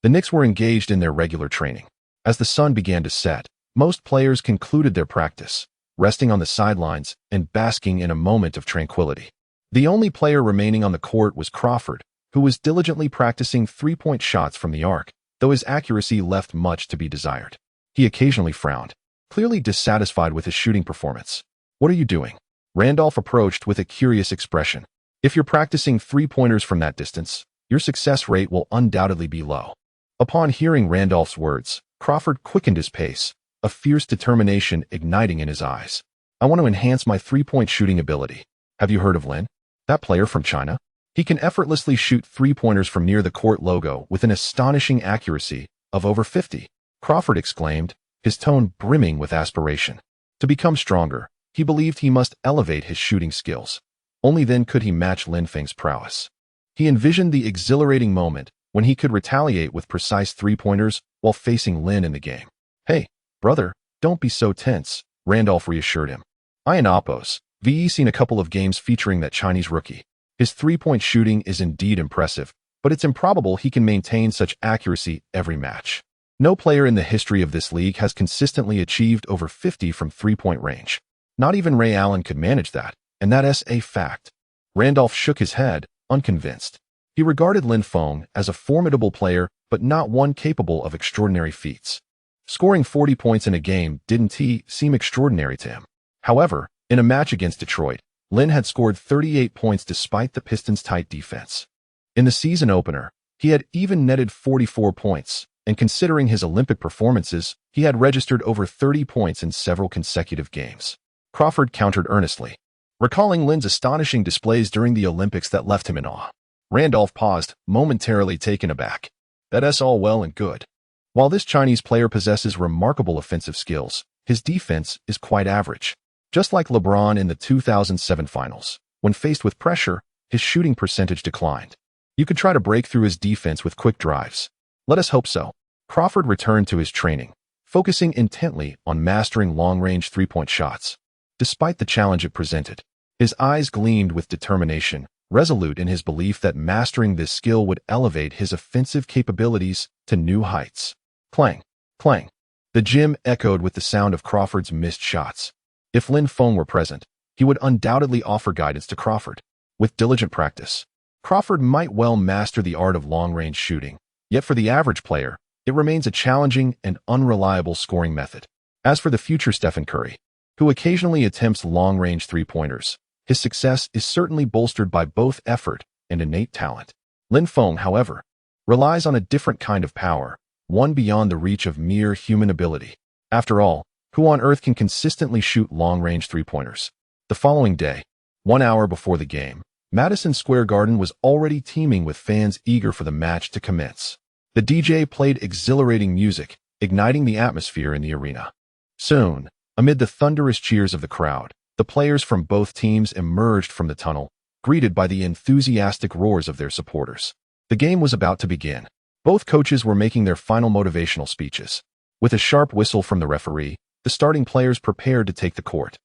the Knicks were engaged in their regular training. As the sun began to set, most players concluded their practice, resting on the sidelines and basking in a moment of tranquility. The only player remaining on the court was Crawford, who was diligently practicing three-point shots from the arc, though his accuracy left much to be desired. He occasionally frowned, clearly dissatisfied with his shooting performance. "What are you doing?" Randolph approached with a curious expression. "If you're practicing three-pointers from that distance, your success rate will undoubtedly be low." Upon hearing Randolph's words, Crawford quickened his pace, a fierce determination igniting in his eyes. "I want to enhance my three-point shooting ability. Have you heard of Lin? That player from China? He can effortlessly shoot three-pointers from near the court logo with an astonishing accuracy of over 50. Crawford exclaimed, his tone brimming with aspiration. To become stronger, he believed he must elevate his shooting skills. Only then could he match Lin Feng's prowess. He envisioned the exhilarating moment when he could retaliate with precise three-pointers while facing Lin in the game. "Hey, brother, don't be so tense," Randolph reassured him. "I and Oppos, VE seen a couple of games featuring that Chinese rookie. His three-point shooting is indeed impressive, but it's improbable he can maintain such accuracy every match. No player in the history of this league has consistently achieved over 50 from three-point range. Not even Ray Allen could manage that, and that's a fact." Randolph shook his head, unconvinced. He regarded Lin Feng as a formidable player, but not one capable of extraordinary feats. Scoring 40 points in a game didn't seem extraordinary to him. However, in a match against Detroit, Lin had scored 38 points despite the Pistons' tight defense. In the season opener, he had even netted 44 points, and considering his Olympic performances, he had registered over 30 points in several consecutive games. Crawford countered earnestly, recalling Lin's astonishing displays during the Olympics that left him in awe. Randolph paused, momentarily taken aback. "That's all well and good. While this Chinese player possesses remarkable offensive skills, his defense is quite average. Just like LeBron in the 2007 finals, when faced with pressure, his shooting percentage declined. You could try to break through his defense with quick drives. Let us hope so." Crawford returned to his training, focusing intently on mastering long-range three-point shots. Despite the challenge it presented, his eyes gleamed with determination, resolute in his belief that mastering this skill would elevate his offensive capabilities to new heights. Clang, clang. The gym echoed with the sound of Crawford's missed shots. If Lin Feng were present, he would undoubtedly offer guidance to Crawford. With diligent practice, Crawford might well master the art of long-range shooting, yet for the average player, it remains a challenging and unreliable scoring method. As for the future Stephen Curry, who occasionally attempts long-range three-pointers, his success is certainly bolstered by both effort and innate talent. Lin Feng, however, relies on a different kind of power, one beyond the reach of mere human ability. After all, who on earth can consistently shoot long-range three-pointers? The following day, 1 hour before the game, Madison Square Garden was already teeming with fans eager for the match to commence. The DJ played exhilarating music, igniting the atmosphere in the arena. Soon, amid the thunderous cheers of the crowd, the players from both teams emerged from the tunnel, greeted by the enthusiastic roars of their supporters. The game was about to begin. Both coaches were making their final motivational speeches. With a sharp whistle from the referee, the starting players prepared to take the court.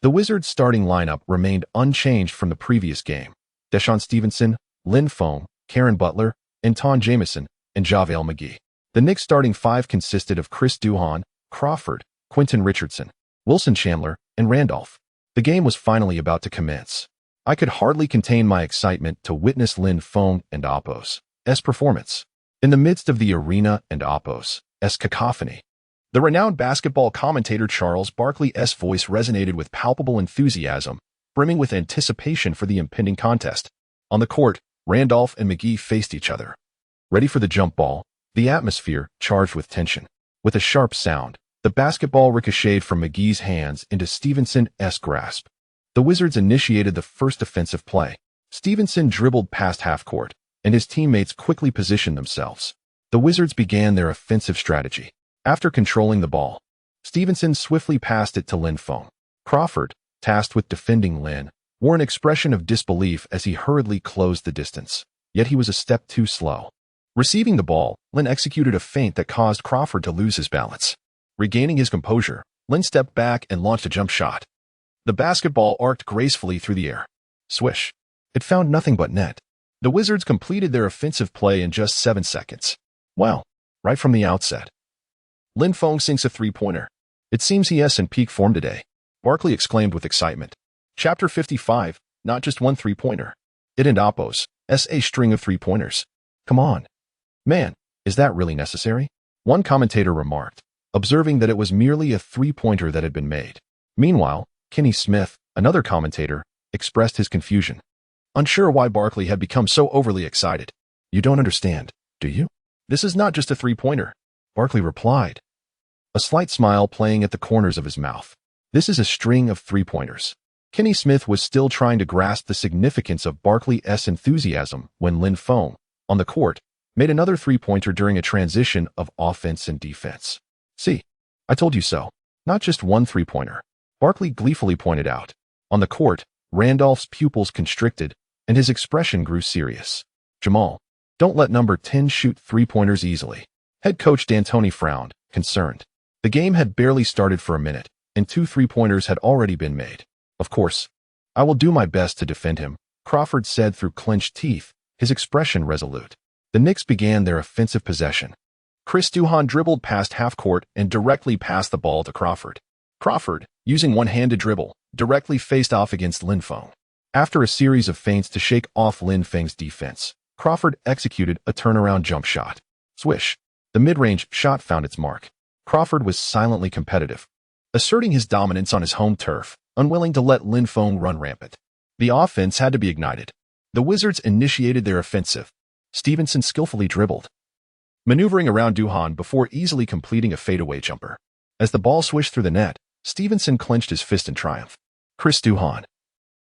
The Wizards' starting lineup remained unchanged from the previous game. Deshaun Stevenson, Lin Feng, Karen Butler, Anton Jamison, and JaVale McGee. The Knicks' starting five consisted of Chris Duhon, Crawford, Quentin Richardson, Wilson Chandler, and Randolph. The game was finally about to commence. I could hardly contain my excitement to witness Lin Feng and Oppos' performance. In the midst of the arena and Oppos' cacophony, the renowned basketball commentator Charles Barkley's voice resonated with palpable enthusiasm, brimming with anticipation for the impending contest. On the court, Randolph and McGee faced each other. Ready for the jump ball, the atmosphere charged with tension. With a sharp sound, the basketball ricocheted from McGee's hands into Stevenson's grasp. The Wizards initiated the first offensive play. Stevenson dribbled past half-court, and his teammates quickly positioned themselves. The Wizards began their offensive strategy. After controlling the ball, Stevenson swiftly passed it to Lin Feng. Crawford, tasked with defending Lin, wore an expression of disbelief as he hurriedly closed the distance. Yet he was a step too slow. Receiving the ball, Lin executed a feint that caused Crawford to lose his balance. Regaining his composure, Lin stepped back and launched a jump shot. The basketball arced gracefully through the air. Swish. It found nothing but net. The Wizards completed their offensive play in just 7 seconds. Wow, right from the outset. Lin Feng sinks a three-pointer. It seems he is in peak form today, Barkley exclaimed with excitement. Chapter 55, not just one three-pointer. It and Oppo's, a string of three-pointers. Come on. Man, is that really necessary? One commentator remarked, observing that it was merely a three-pointer that had been made. Meanwhile, Kenny Smith, another commentator, expressed his confusion, unsure why Barkley had become so overly excited. You don't understand, do you? This is not just a three-pointer, Barkley replied, a slight smile playing at the corners of his mouth. This is a string of three-pointers. Kenny Smith was still trying to grasp the significance of Barkley's enthusiasm when Lin Feng, on the court, made another three-pointer during a transition of offense and defense. See, I told you so. Not just one three-pointer, Barkley gleefully pointed out. On the court, Randolph's pupils constricted, and his expression grew serious. Jamal, don't let number 10 shoot three-pointers easily. Head coach D'Antoni frowned, concerned. The game had barely started for a minute, and 2 three-pointers had already been made. Of course, I will do my best to defend him, Crawford said through clenched teeth, his expression resolute. The Knicks began their offensive possession. Chris Duhon dribbled past half-court and directly passed the ball to Crawford. Crawford, using one-handed dribble, directly faced off against Lin Feng. After a series of feints to shake off Lin Feng's defense, Crawford executed a turnaround jump shot. Swish. The mid-range shot found its mark. Crawford was silently competitive, asserting his dominance on his home turf, unwilling to let Lin Feng run rampant. The offense had to be ignited. The Wizards initiated their offensive. Stevenson skillfully dribbled, maneuvering around Duhon before easily completing a fadeaway jumper. As the ball swished through the net, Stevenson clenched his fist in triumph. Chris Duhon,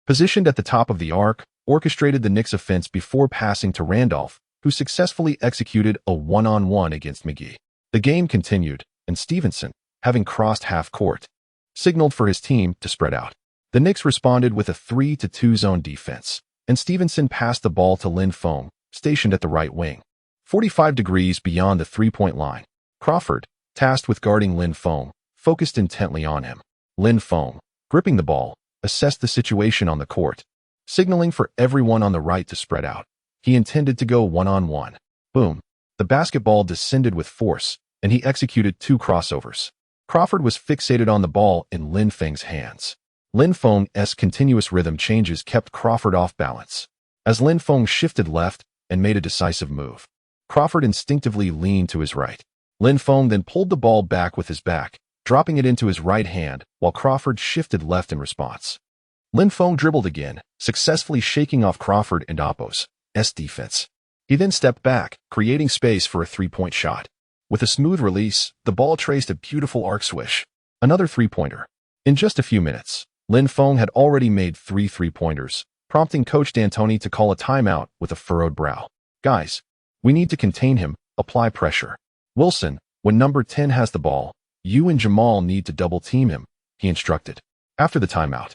positioned at the top of the arc, orchestrated the Knicks' offense before passing to Randolph, who successfully executed a one-on-one against McGee. The game continued, and Stevenson, having crossed half-court, signaled for his team to spread out. The Knicks responded with a 3-2 zone defense, and Stevenson passed the ball to Lin Feng, stationed at the right wing, 45 degrees beyond the three-point line. Crawford, tasked with guarding Lin Feng, focused intently on him. Lin Feng, gripping the ball, assessed the situation on the court, signaling for everyone on the right to spread out. He intended to go one-on-one. Boom. The basketball descended with force, and he executed 2 crossovers. Crawford was fixated on the ball in Lin Feng's hands. Lin Feng's continuous rhythm changes kept Crawford off balance. As Lin Feng shifted left and made a decisive move, Crawford instinctively leaned to his right. Lin Feng then pulled the ball back with his back, dropping it into his right hand while Crawford shifted left in response. Lin Feng dribbled again, successfully shaking off Crawford and Oppo's defense. He then stepped back, creating space for a three-point shot. With a smooth release, the ball traced a beautiful arc swish. Another three-pointer. In just a few minutes, Lin Feng had already made 3 three-pointers, prompting Coach D'Antoni to call a timeout with a furrowed brow. Guys, we need to contain him, apply pressure. Wilson, when number 10 has the ball, you and Jamal need to double-team him, he instructed. After the timeout,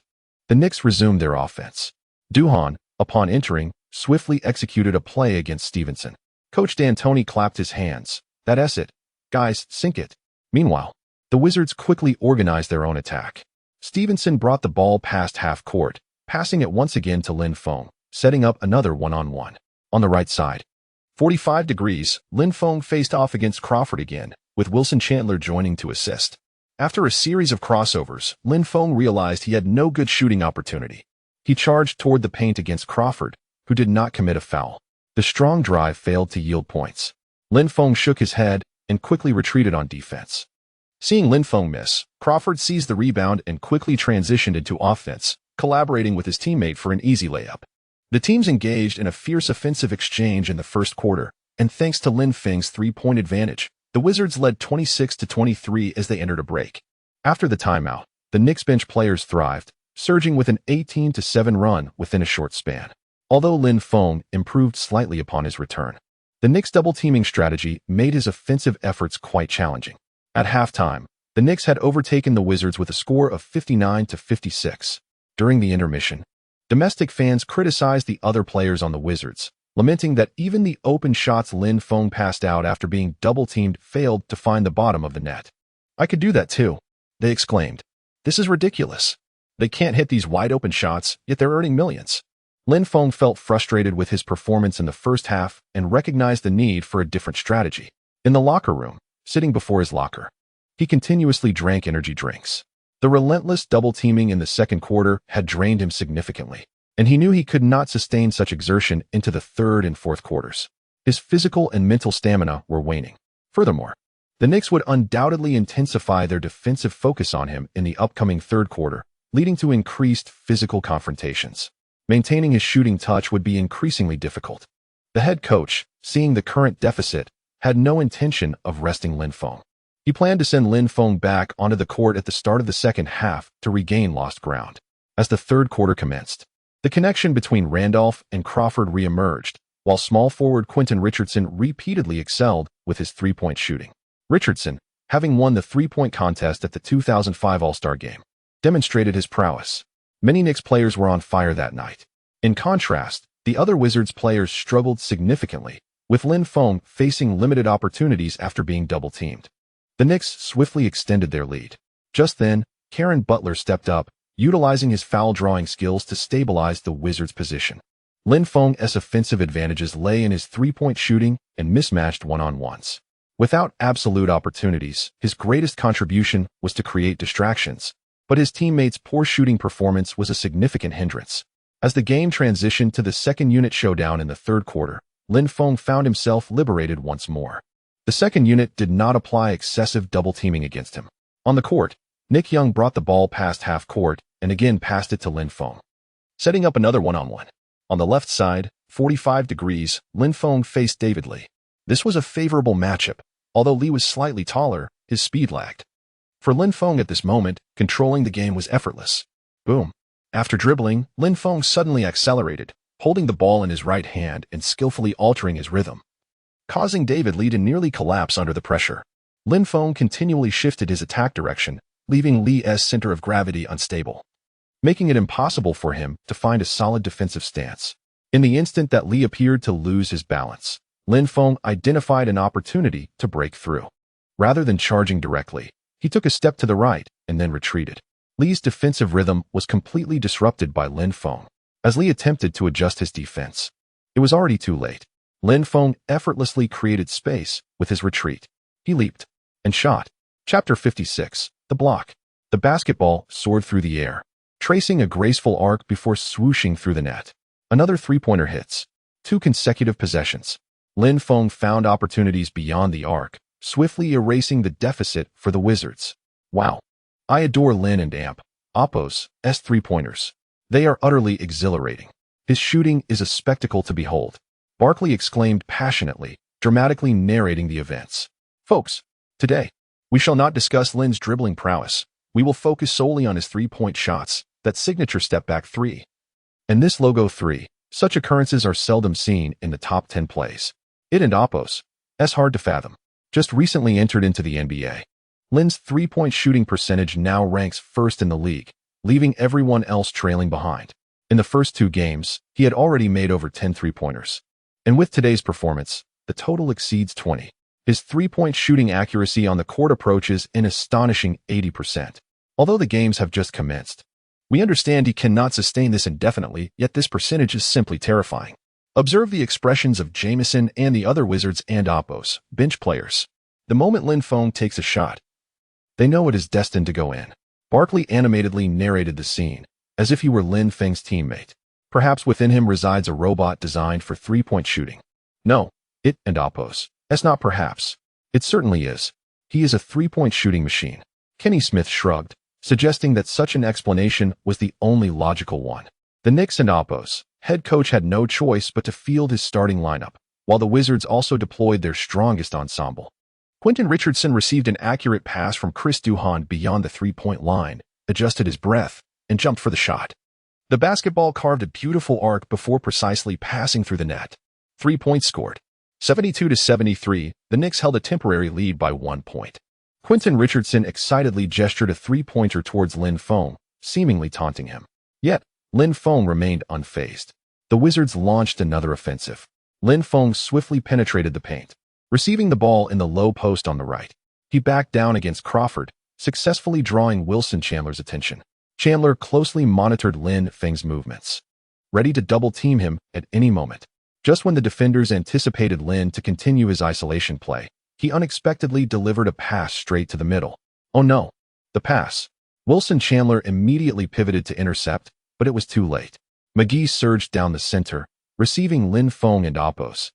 the Knicks resumed their offense. Duhon, upon entering, swiftly executed a play against Stevenson. Coach D'Antoni clapped his hands. That's it. Guys, sink it. Meanwhile, the Wizards quickly organized their own attack. Stevenson brought the ball past half-court, passing it once again to Lin Feng, setting up another one-on-one. On the right side, 45 degrees, Lin Feng faced off against Crawford again, with Wilson Chandler joining to assist. After a series of crossovers, Lin Feng realized he had no good shooting opportunity. He charged toward the paint against Crawford, who did not commit a foul. The strong drive failed to yield points. Lin Feng shook his head and quickly retreated on defense. Seeing Lin Feng miss, Crawford seized the rebound and quickly transitioned into offense, collaborating with his teammate for an easy layup. The teams engaged in a fierce offensive exchange in the first quarter, and thanks to Lin Feng's three-point advantage, the Wizards led 26-23 as they entered a break. After the timeout, the Knicks bench players thrived, surging with an 18-7 run within a short span. Although Lin Feng improved slightly upon his return, the Knicks' double-teaming strategy made his offensive efforts quite challenging. At halftime, the Knicks had overtaken the Wizards with a score of 59-56. During the intermission, domestic fans criticized the other players on the Wizards, lamenting that even the open shots Lin Feng passed out after being double-teamed failed to find the bottom of the net. "I could do that too," they exclaimed. "This is ridiculous. They can't hit these wide-open shots, yet they're earning millions." Lin Feng felt frustrated with his performance in the first half and recognized the need for a different strategy. In the locker room, sitting before his locker, he continuously drank energy drinks. The relentless double-teaming in the second quarter had drained him significantly, and he knew he could not sustain such exertion into the third and fourth quarters. His physical and mental stamina were waning. Furthermore, the Knicks would undoubtedly intensify their defensive focus on him in the upcoming third quarter, leading to increased physical confrontations. Maintaining his shooting touch would be increasingly difficult. The head coach, seeing the current deficit, had no intention of resting Lin Feng. He planned to send Lin Feng back onto the court at the start of the second half to regain lost ground. As the third quarter commenced, the connection between Randolph and Crawford reemerged, while small forward Quentin Richardson repeatedly excelled with his three-point shooting. Richardson, having won the three-point contest at the 2005 All-Star Game, demonstrated his prowess. Many Knicks players were on fire that night. In contrast, the other Wizards players struggled significantly, with Lin Feng facing limited opportunities after being double-teamed. The Knicks swiftly extended their lead. Just then, Karen Butler stepped up, utilizing his foul-drawing skills to stabilize the Wizards' position. Lin Feng's offensive advantages lay in his three-point shooting and mismatched one-on-ones. Without absolute opportunities, his greatest contribution was to create distractions, but his teammates' poor shooting performance was a significant hindrance. As the game transitioned to the second unit showdown in the third quarter, Lin Feng found himself liberated once more. The second unit did not apply excessive double-teaming against him. On the court, Nick Young brought the ball past half court and again passed it to Lin Feng, setting up another one-on-one. On the left side, 45 degrees, Lin Feng faced David Lee. This was a favorable matchup. Although Lee was slightly taller, his speed lagged. For Lin Feng at this moment, controlling the game was effortless. Boom. After dribbling, Lin Feng suddenly accelerated, holding the ball in his right hand and skillfully altering his rhythm, causing David Lee to nearly collapse under the pressure. Lin Feng continually shifted his attack direction, leaving Lee's center of gravity unstable, making it impossible for him to find a solid defensive stance. In the instant that Lee appeared to lose his balance, Lin Feng identified an opportunity to break through. Rather than charging directly, he took a step to the right and then retreated. Lee's defensive rhythm was completely disrupted by Lin Feng. As Lee attempted to adjust his defense, it was already too late. Lin Feng effortlessly created space with his retreat. He leaped and shot. Chapter 56. The block. The basketball soared through the air, tracing a graceful arc before swooshing through the net. Another three-pointer hits. 2 consecutive possessions. Lin Feng found opportunities beyond the arc, swiftly erasing the deficit for the Wizards. Wow. I adore Lin and Oppo's three-pointers. They are utterly exhilarating. His shooting is a spectacle to behold. Barkley exclaimed passionately, dramatically narrating the events. Folks, today, we shall not discuss Lin's dribbling prowess. We will focus solely on his three-point shots, that signature step-back three. And this logo three, such occurrences are seldom seen in the top 10 plays. It and Oppo's hard to fathom. Just recently entered into the NBA. Lin's three-point shooting percentage now ranks first in the league, leaving everyone else trailing behind. In the first 2 games, he had already made over 10 three-pointers. And with today's performance, the total exceeds 20. His three-point shooting accuracy on the court approaches an astonishing 80%. Although the games have just commenced, we understand he cannot sustain this indefinitely, yet this percentage is simply terrifying. Observe the expressions of Jamison and the other Wizards and Oppo's bench players. The moment Lin Feng takes a shot, they know it is destined to go in. Barkley animatedly narrated the scene, as if he were Lin Feng's teammate. Perhaps within him resides a robot designed for three-point shooting. No, it and Oppo's. That's not perhaps. It certainly is. He is a three-point shooting machine. Kenny Smith shrugged, suggesting that such an explanation was the only logical one. The Knicks and Oppo's head coach had no choice but to field his starting lineup, while the Wizards also deployed their strongest ensemble. Quentin Richardson received an accurate pass from Chris Duhon beyond the three-point line, adjusted his breath, and jumped for the shot. The basketball carved a beautiful arc before precisely passing through the net. 3 points scored. 72-73, the Knicks held a temporary lead by 1 point. Quentin Richardson excitedly gestured a three-pointer towards Lin Feng, seemingly taunting him. Yet, Lin Feng remained unfazed. The Wizards launched another offensive. Lin Feng swiftly penetrated the paint, receiving the ball in the low post on the right. He backed down against Crawford, successfully drawing Wilson Chandler's attention. Chandler closely monitored Lin Feng's movements. ready to double-team him at any moment. Just when the defenders anticipated Lin to continue his isolation play, he unexpectedly delivered a pass straight to the middle. Oh no! The pass. Wilson Chandler immediately pivoted to intercept, but it was too late. McGee surged down the center, receiving Lin Feng and Apos'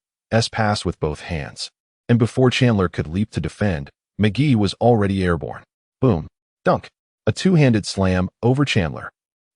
pass with both hands. And before Chandler could leap to defend, McGee was already airborne. Boom. Dunk. A two-handed slam over Chandler.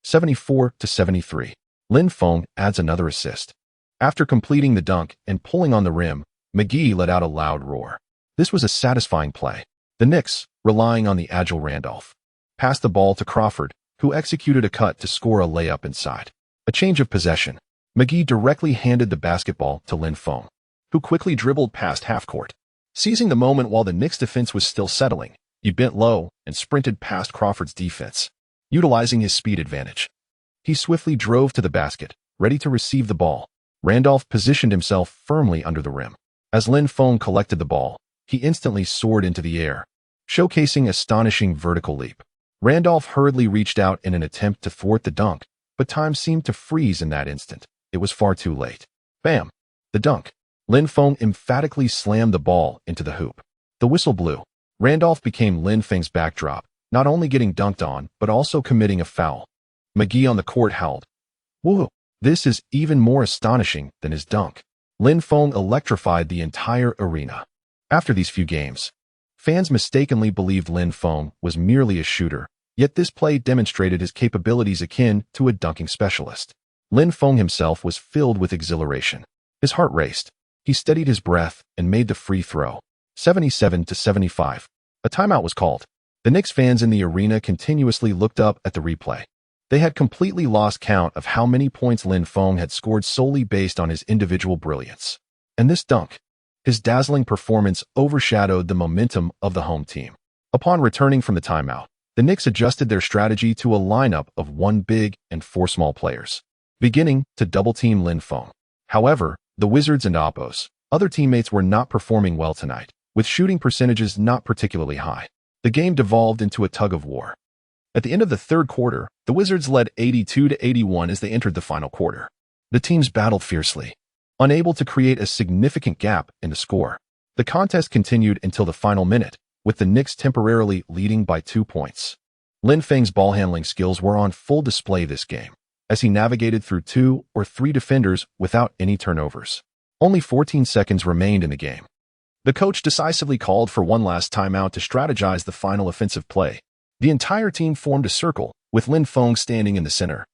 74-73. Lin Feng adds another assist. After completing the dunk and pulling on the rim, McGee let out a loud roar. This was a satisfying play. The Knicks, relying on the agile Randolph, passed the ball to Crawford, who executed a cut to score a layup inside. A change of possession. McGee directly handed the basketball to Lin Feng, who quickly dribbled past half-court. Seizing the moment while the Knicks' defense was still settling, he bent low and sprinted past Crawford's defense, utilizing his speed advantage. He swiftly drove to the basket, ready to receive the ball. Randolph positioned himself firmly under the rim. As Lin Feng collected the ball, he instantly soared into the air, showcasing astonishing vertical leap. Randolph hurriedly reached out in an attempt to thwart the dunk, but time seemed to freeze in that instant. It was far too late. Bam! The dunk. Lin Feng emphatically slammed the ball into the hoop. The whistle blew. Randolph became Lin Feng's backdrop, not only getting dunked on, but also committing a foul. McGee on the court howled, "Whoa! This is even more astonishing than his dunk." Lin Feng electrified the entire arena. After these few games, fans mistakenly believed Lin Feng was merely a shooter, yet this play demonstrated his capabilities akin to a dunking specialist. Lin Feng himself was filled with exhilaration. His heart raced. He steadied his breath and made the free throw. 77-75. A timeout was called. The Knicks fans in the arena continuously looked up at the replay. They had completely lost count of how many points Lin Feng had scored solely based on his individual brilliance. And this dunk, his dazzling performance overshadowed the momentum of the home team. Upon returning from the timeout, the Knicks adjusted their strategy to a lineup of 1 big and 4 small players, beginning to double-team Lin Feng. However, the Wizards and Apos' other teammates were not performing well tonight, with shooting percentages not particularly high. The game devolved into a tug-of-war. At the end of the third quarter, the Wizards led 82-81 as they entered the final quarter. The teams battled fiercely, unable to create a significant gap in the score. The contest continued until the final minute, with the Knicks temporarily leading by 2 points. Lin Feng's ball handling skills were on full display this game, as he navigated through 2 or 3 defenders without any turnovers. Only 14 seconds remained in the game. The coach decisively called for one last timeout to strategize the final offensive play. The entire team formed a circle, with Lin Feng standing in the center,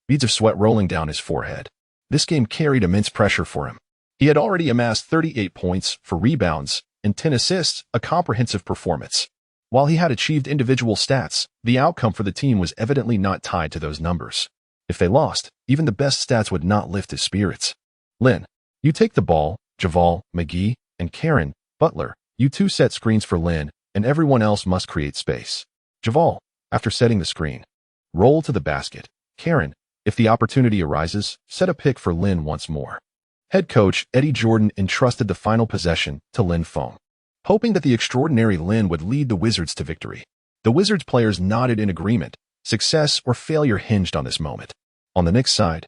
beads of sweat rolling down his forehead. This game carried immense pressure for him. He had already amassed 38 points, 4 rebounds, and 10 assists, a comprehensive performance. While he had achieved individual stats, the outcome for the team was evidently not tied to those numbers. If they lost, even the best stats would not lift his spirits. "Lin, you take the ball. Javal, McGee, and Karen, Butler, you 2 set screens for Lin, and everyone else must create space." Javal, after setting the screen, roll to the basket. Karen, if the opportunity arises, set a pick for Lin once more. Head coach Eddie Jordan entrusted the final possession to Lin Feng, hoping that the extraordinary Lin would lead the Wizards to victory. The Wizards players nodded in agreement. Success or failure hinged on this moment. On the Knicks side,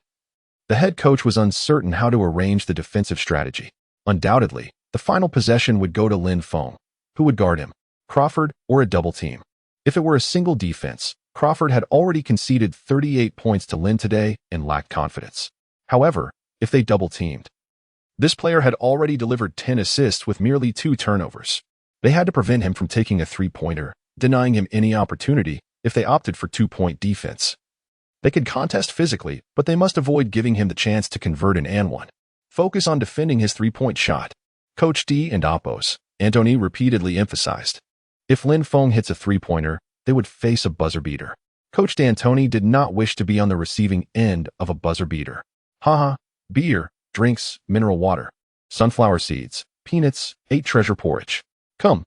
the head coach was uncertain how to arrange the defensive strategy. Undoubtedly, the final possession would go to Lin Feng. Who would guard him? Crawford or a double team? If it were a single defense, Crawford had already conceded 38 points to Lin today and lacked confidence. However, if they double-teamed, this player had already delivered 10 assists with merely 2 turnovers. They had to prevent him from taking a 3-pointer, denying him any opportunity if they opted for 2-point defense. They could contest physically, but they must avoid giving him the chance to convert an and one. Focus on defending his 3-point shot. Coach D and Apos, Antony repeatedly emphasized. If Lin Feng hits a 3-pointer, they would face a buzzer beater. Coach D'Antoni did not wish to be on the receiving end of a buzzer beater. Haha, beer, drinks, mineral water, sunflower seeds, peanuts, 8 treasure porridge. Come,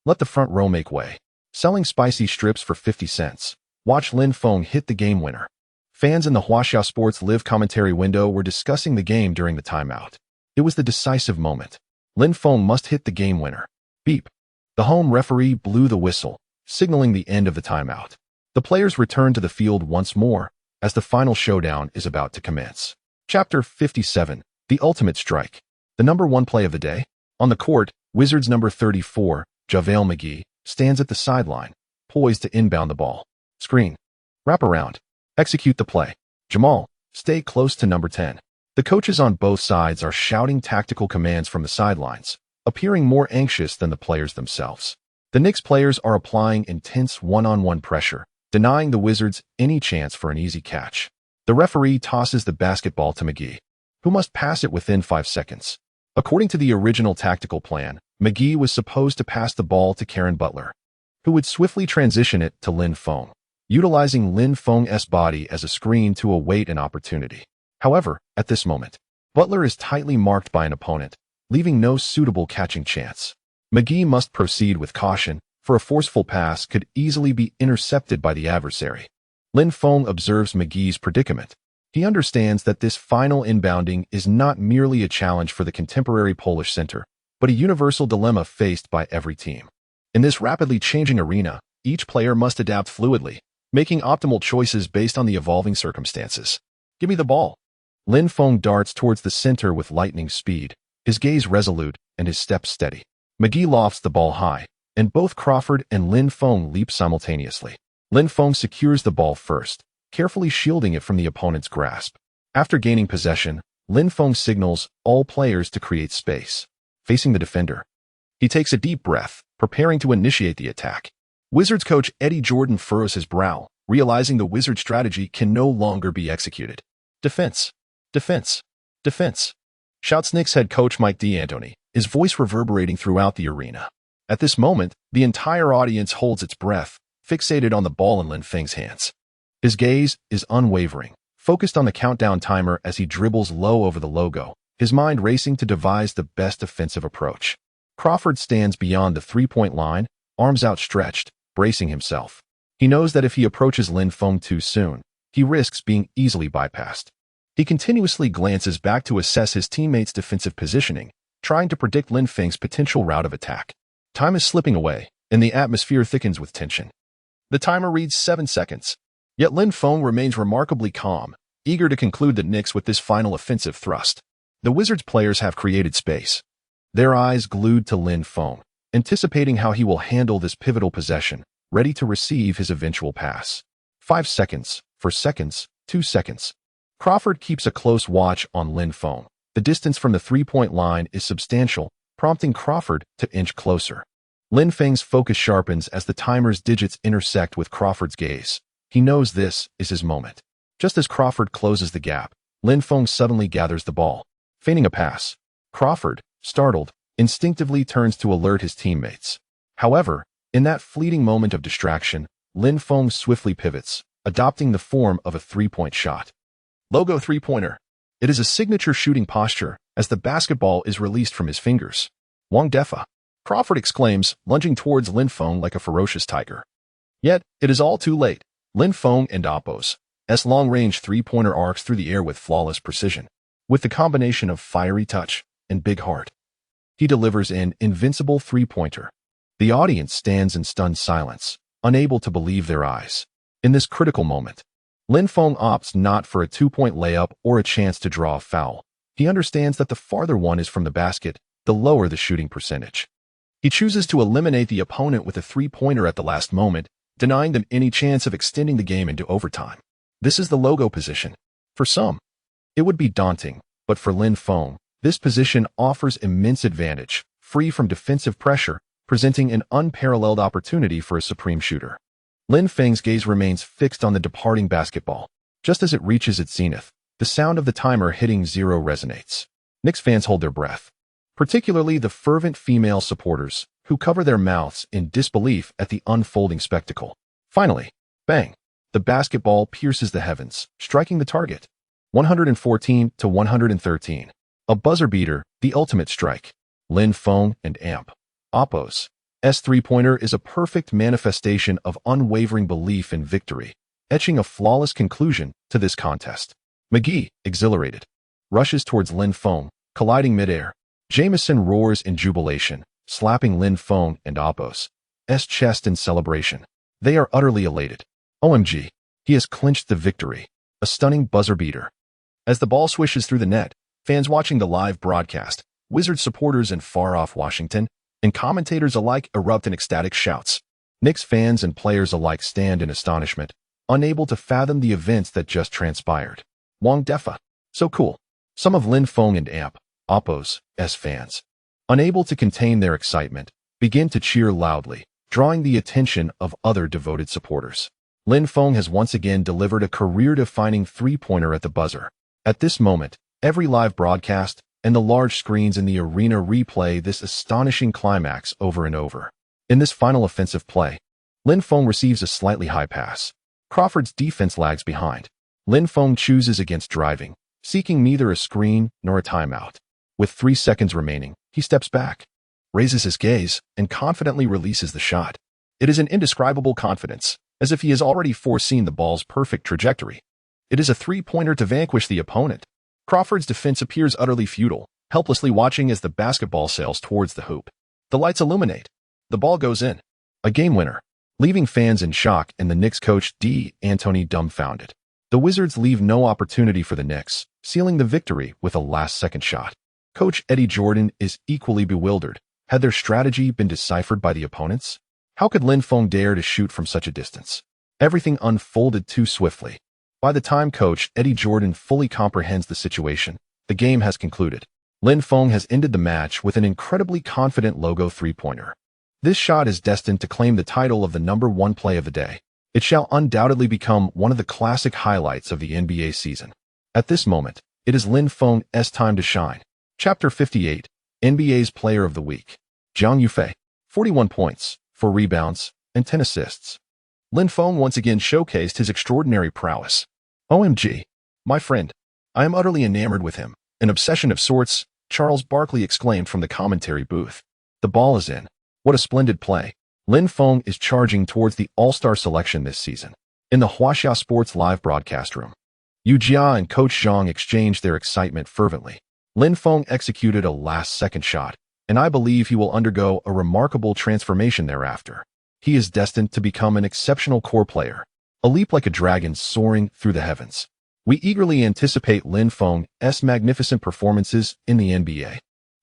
let the front row make way. Selling spicy strips for 50 cents. Watch Lin Feng hit the game winner. Fans in the Huaxia Sports Live commentary window were discussing the game during the timeout. It was the decisive moment. Lin Feng must hit the game winner. Beep. The home referee blew the whistle, signaling the end of the timeout. The players returned to the field once more, as the final showdown is about to commence. Chapter 57, The Ultimate Strike. The number one play of the day? On the court, Wizards number 34, JaVale McGee, stands at the sideline, poised to inbound the ball. Screen. Wrap around. Execute the play. Jamal, stay close to number 10. The coaches on both sides are shouting tactical commands from the sidelines, appearing more anxious than the players themselves. The Knicks players are applying intense one-on-one pressure, denying the Wizards any chance for an easy catch. The referee tosses the basketball to McGee, who must pass it within 5 seconds. According to the original tactical plan, McGee was supposed to pass the ball to Caron Butler, who would swiftly transition it to Lin Feng, utilizing Lin Feng's body as a screen to await an opportunity. However, at this moment, Butler is tightly marked by an opponent, leaving no suitable catching chance. McGee must proceed with caution, for a forceful pass could easily be intercepted by the adversary. Lin Feng observes McGee's predicament. He understands that this final inbounding is not merely a challenge for the contemporary Polish center, but a universal dilemma faced by every team. In this rapidly changing arena, each player must adapt fluidly, making optimal choices based on the evolving circumstances. Give me the ball. Lin Feng darts towards the center with lightning speed, his gaze resolute and his steps steady. McGee lofts the ball high, and both Crawford and Lin Feng leap simultaneously. Lin Feng secures the ball first, carefully shielding it from the opponent's grasp. After gaining possession, Lin Feng signals all players to create space. Facing the defender, he takes a deep breath, preparing to initiate the attack. Wizards coach Eddie Jordan furrows his brow, realizing the Wizard strategy can no longer be executed. Defense. Defense. Defense. Shouts Knicks head coach Mike D'Antoni, his voice reverberating throughout the arena. At this moment, the entire audience holds its breath, fixated on the ball in Lin Feng's hands. His gaze is unwavering, focused on the countdown timer as he dribbles low over the logo, his mind racing to devise the best offensive approach. Crawford stands beyond the three-point line, arms outstretched, bracing himself. He knows that if he approaches Lin Feng too soon, he risks being easily bypassed. He continuously glances back to assess his teammates' defensive positioning, trying to predict Lin Feng's potential route of attack. Time is slipping away, and the atmosphere thickens with tension. The timer reads 7 seconds. Yet Lin Feng remains remarkably calm, eager to conclude the Knicks with this final offensive thrust. The Wizards players have created space, their eyes glued to Lin Feng, anticipating how he will handle this pivotal possession, ready to receive his eventual pass. 5 seconds, 4 seconds, 2 seconds. Crawford keeps a close watch on Lin Feng. The distance from the three-point line is substantial, prompting Crawford to inch closer. Lin Feng's focus sharpens as the timer's digits intersect with Crawford's gaze. He knows this is his moment. Just as Crawford closes the gap, Lin Feng suddenly gathers the ball, feigning a pass. Crawford, startled, instinctively turns to alert his teammates. However, in that fleeting moment of distraction, Lin Feng swiftly pivots, adopting the form of a three-point shot. Logo three-pointer. It is a signature shooting posture as the basketball is released from his fingers. Wang Defa. Crawford exclaims, lunging towards Lin Feng like a ferocious tiger. Yet, it is all too late. Lin Feng and Oppo's long-range three-pointer arcs through the air with flawless precision. With the combination of fiery touch and big heart, he delivers an invincible three-pointer. The audience stands in stunned silence, unable to believe their eyes. In this critical moment, Lin Feng opts not for a two-point layup or a chance to draw a foul. He understands that the farther one is from the basket, the lower the shooting percentage. He chooses to eliminate the opponent with a three-pointer at the last moment, denying them any chance of extending the game into overtime. This is the logo position. For some, it would be daunting, but for Lin Feng, this position offers immense advantage, free from defensive pressure, presenting an unparalleled opportunity for a supreme shooter. Lin Feng's gaze remains fixed on the departing basketball. Just as it reaches its zenith, the sound of the timer hitting 0 resonates. Knicks fans hold their breath, particularly the fervent female supporters, who cover their mouths in disbelief at the unfolding spectacle. Finally, bang! The basketball pierces the heavens, striking the target. 114 to 113. A buzzer beater, the ultimate strike. Lin Feng and Oppo's three-pointer is a perfect manifestation of unwavering belief in victory, etching a flawless conclusion to this contest. McGee, exhilarated, rushes towards Lin Feng, colliding midair. Jamison roars in jubilation, slapping Lin Feng and Oppo's chest in celebration. They are utterly elated. OMG, he has clinched the victory. a stunning buzzer beater. As the ball swishes through the net, fans watching the live broadcast, Wizards supporters in far-off Washington, and commentators alike erupt in ecstatic shouts. Knicks fans and players alike stand in astonishment, unable to fathom the events that just transpired. Wang Defa. So cool. Some of Lin Feng and Oppo's fans, unable to contain their excitement, begin to cheer loudly, drawing the attention of other devoted supporters. Lin Feng has once again delivered a career-defining three-pointer at the buzzer. At this moment, every live broadcast and the large screens in the arena replay this astonishing climax over and over. In this final offensive play, Lin Feng receives a slightly high pass. Crawford's defense lags behind. Lin Feng chooses against driving, seeking neither a screen nor a timeout. With 3 seconds remaining, he steps back, raises his gaze, and confidently releases the shot. It is an indescribable confidence, as if he has already foreseen the ball's perfect trajectory. It is a three-pointer to vanquish the opponent. Crawford's defense appears utterly futile, helplessly watching as the basketball sails towards the hoop. The lights illuminate. The ball goes in. A game winner, leaving fans in shock and the Knicks coach D'Antoni dumbfounded. The Wizards leave no opportunity for the Knicks, sealing the victory with a last-second shot. Coach Eddie Jordan is equally bewildered. Had their strategy been deciphered by the opponents? How could Lin Feng dare to shoot from such a distance? Everything unfolded too swiftly. By the time Coach Eddie Jordan fully comprehends the situation, the game has concluded. Lin Feng has ended the match with an incredibly confident logo three-pointer. This shot is destined to claim the title of the #1 play of the day. It shall undoubtedly become one of the classic highlights of the NBA season. At this moment, it is Lin Feng's time to shine. Chapter 58, NBA's Player of the Week. Zhang Yufei, 41 points, 4 rebounds, and 10 assists. Lin Feng once again showcased his extraordinary prowess. OMG, my friend, I am utterly enamored with him. An obsession of sorts, Charles Barkley exclaimed from the commentary booth. The ball is in. What a splendid play. Lin Feng is charging towards the All-Star selection this season. In the Huaxia Sports live broadcast room, Yu Jia and Coach Zhang exchanged their excitement fervently. Lin Feng executed a last-second shot, and I believe he will undergo a remarkable transformation thereafter. He is destined to become an exceptional core player, a leap like a dragon soaring through the heavens. We eagerly anticipate Lin Feng's magnificent performances in the NBA.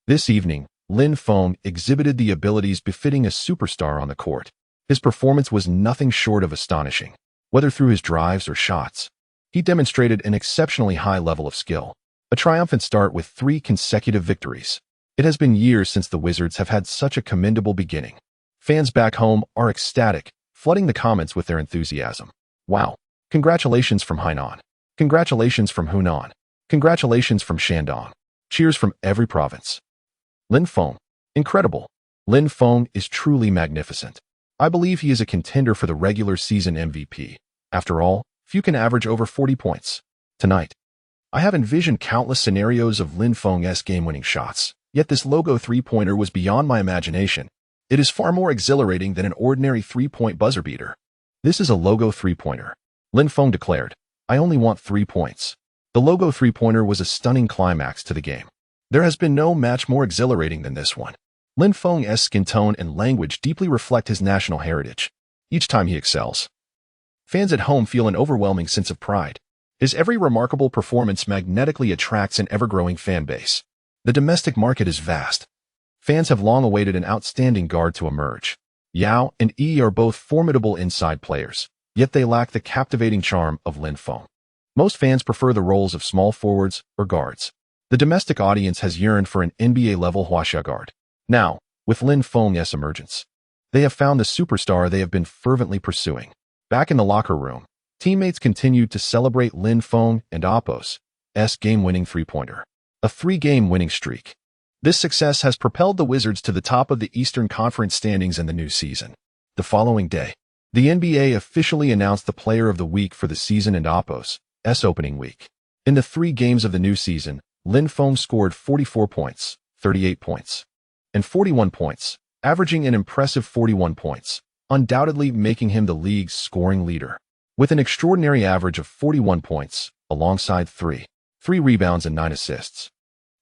This evening, Lin Feng exhibited the abilities befitting a superstar on the court. His performance was nothing short of astonishing. Whether through his drives or shots, he demonstrated an exceptionally high level of skill. A triumphant start with 3 consecutive victories. It has been years since the Wizards have had such a commendable beginning. Fans back home are ecstatic, flooding the comments with their enthusiasm. Wow! Congratulations from Hainan. Congratulations from Hunan. Congratulations from Shandong. Cheers from every province. Lin Feng. Incredible. Lin Feng is truly magnificent. I believe he is a contender for the regular season MVP. After all, few can average over 40 points. Tonight, I have envisioned countless scenarios of Lin Feng's game-winning shots, yet this logo three-pointer was beyond my imagination. It is far more exhilarating than an ordinary three-point buzzer beater. This is a logo three-pointer. Lin Feng declared, I only want 3 points. The logo three-pointer was a stunning climax to the game. There has been no match more exhilarating than this one. Lin Feng's skin tone and language deeply reflect his national heritage. Each time he excels, fans at home feel an overwhelming sense of pride. His every remarkable performance magnetically attracts an ever-growing fan base. The domestic market is vast. Fans have long awaited an outstanding guard to emerge. Yao and Yi are both formidable inside players, yet they lack the captivating charm of Lin Feng. Most fans prefer the roles of small forwards or guards. The domestic audience has yearned for an NBA-level Huaxia guard. Now, with Lin Feng's emergence, they have found the superstar they have been fervently pursuing. Back in the locker room, teammates continued to celebrate Lin Feng and Oppo's game-winning three-pointer. A 3-game winning streak. This success has propelled the Wizards to the top of the Eastern Conference standings in the new season. The following day, the NBA officially announced the Player of the Week for the season and Oppo's opening week. In the 3 games of the new season, Lin Feng scored 44 points, 38 points, and 41 points, averaging an impressive 41 points, undoubtedly making him the league's scoring leader. With an extraordinary average of 41 points, alongside 3 rebounds and 9 assists.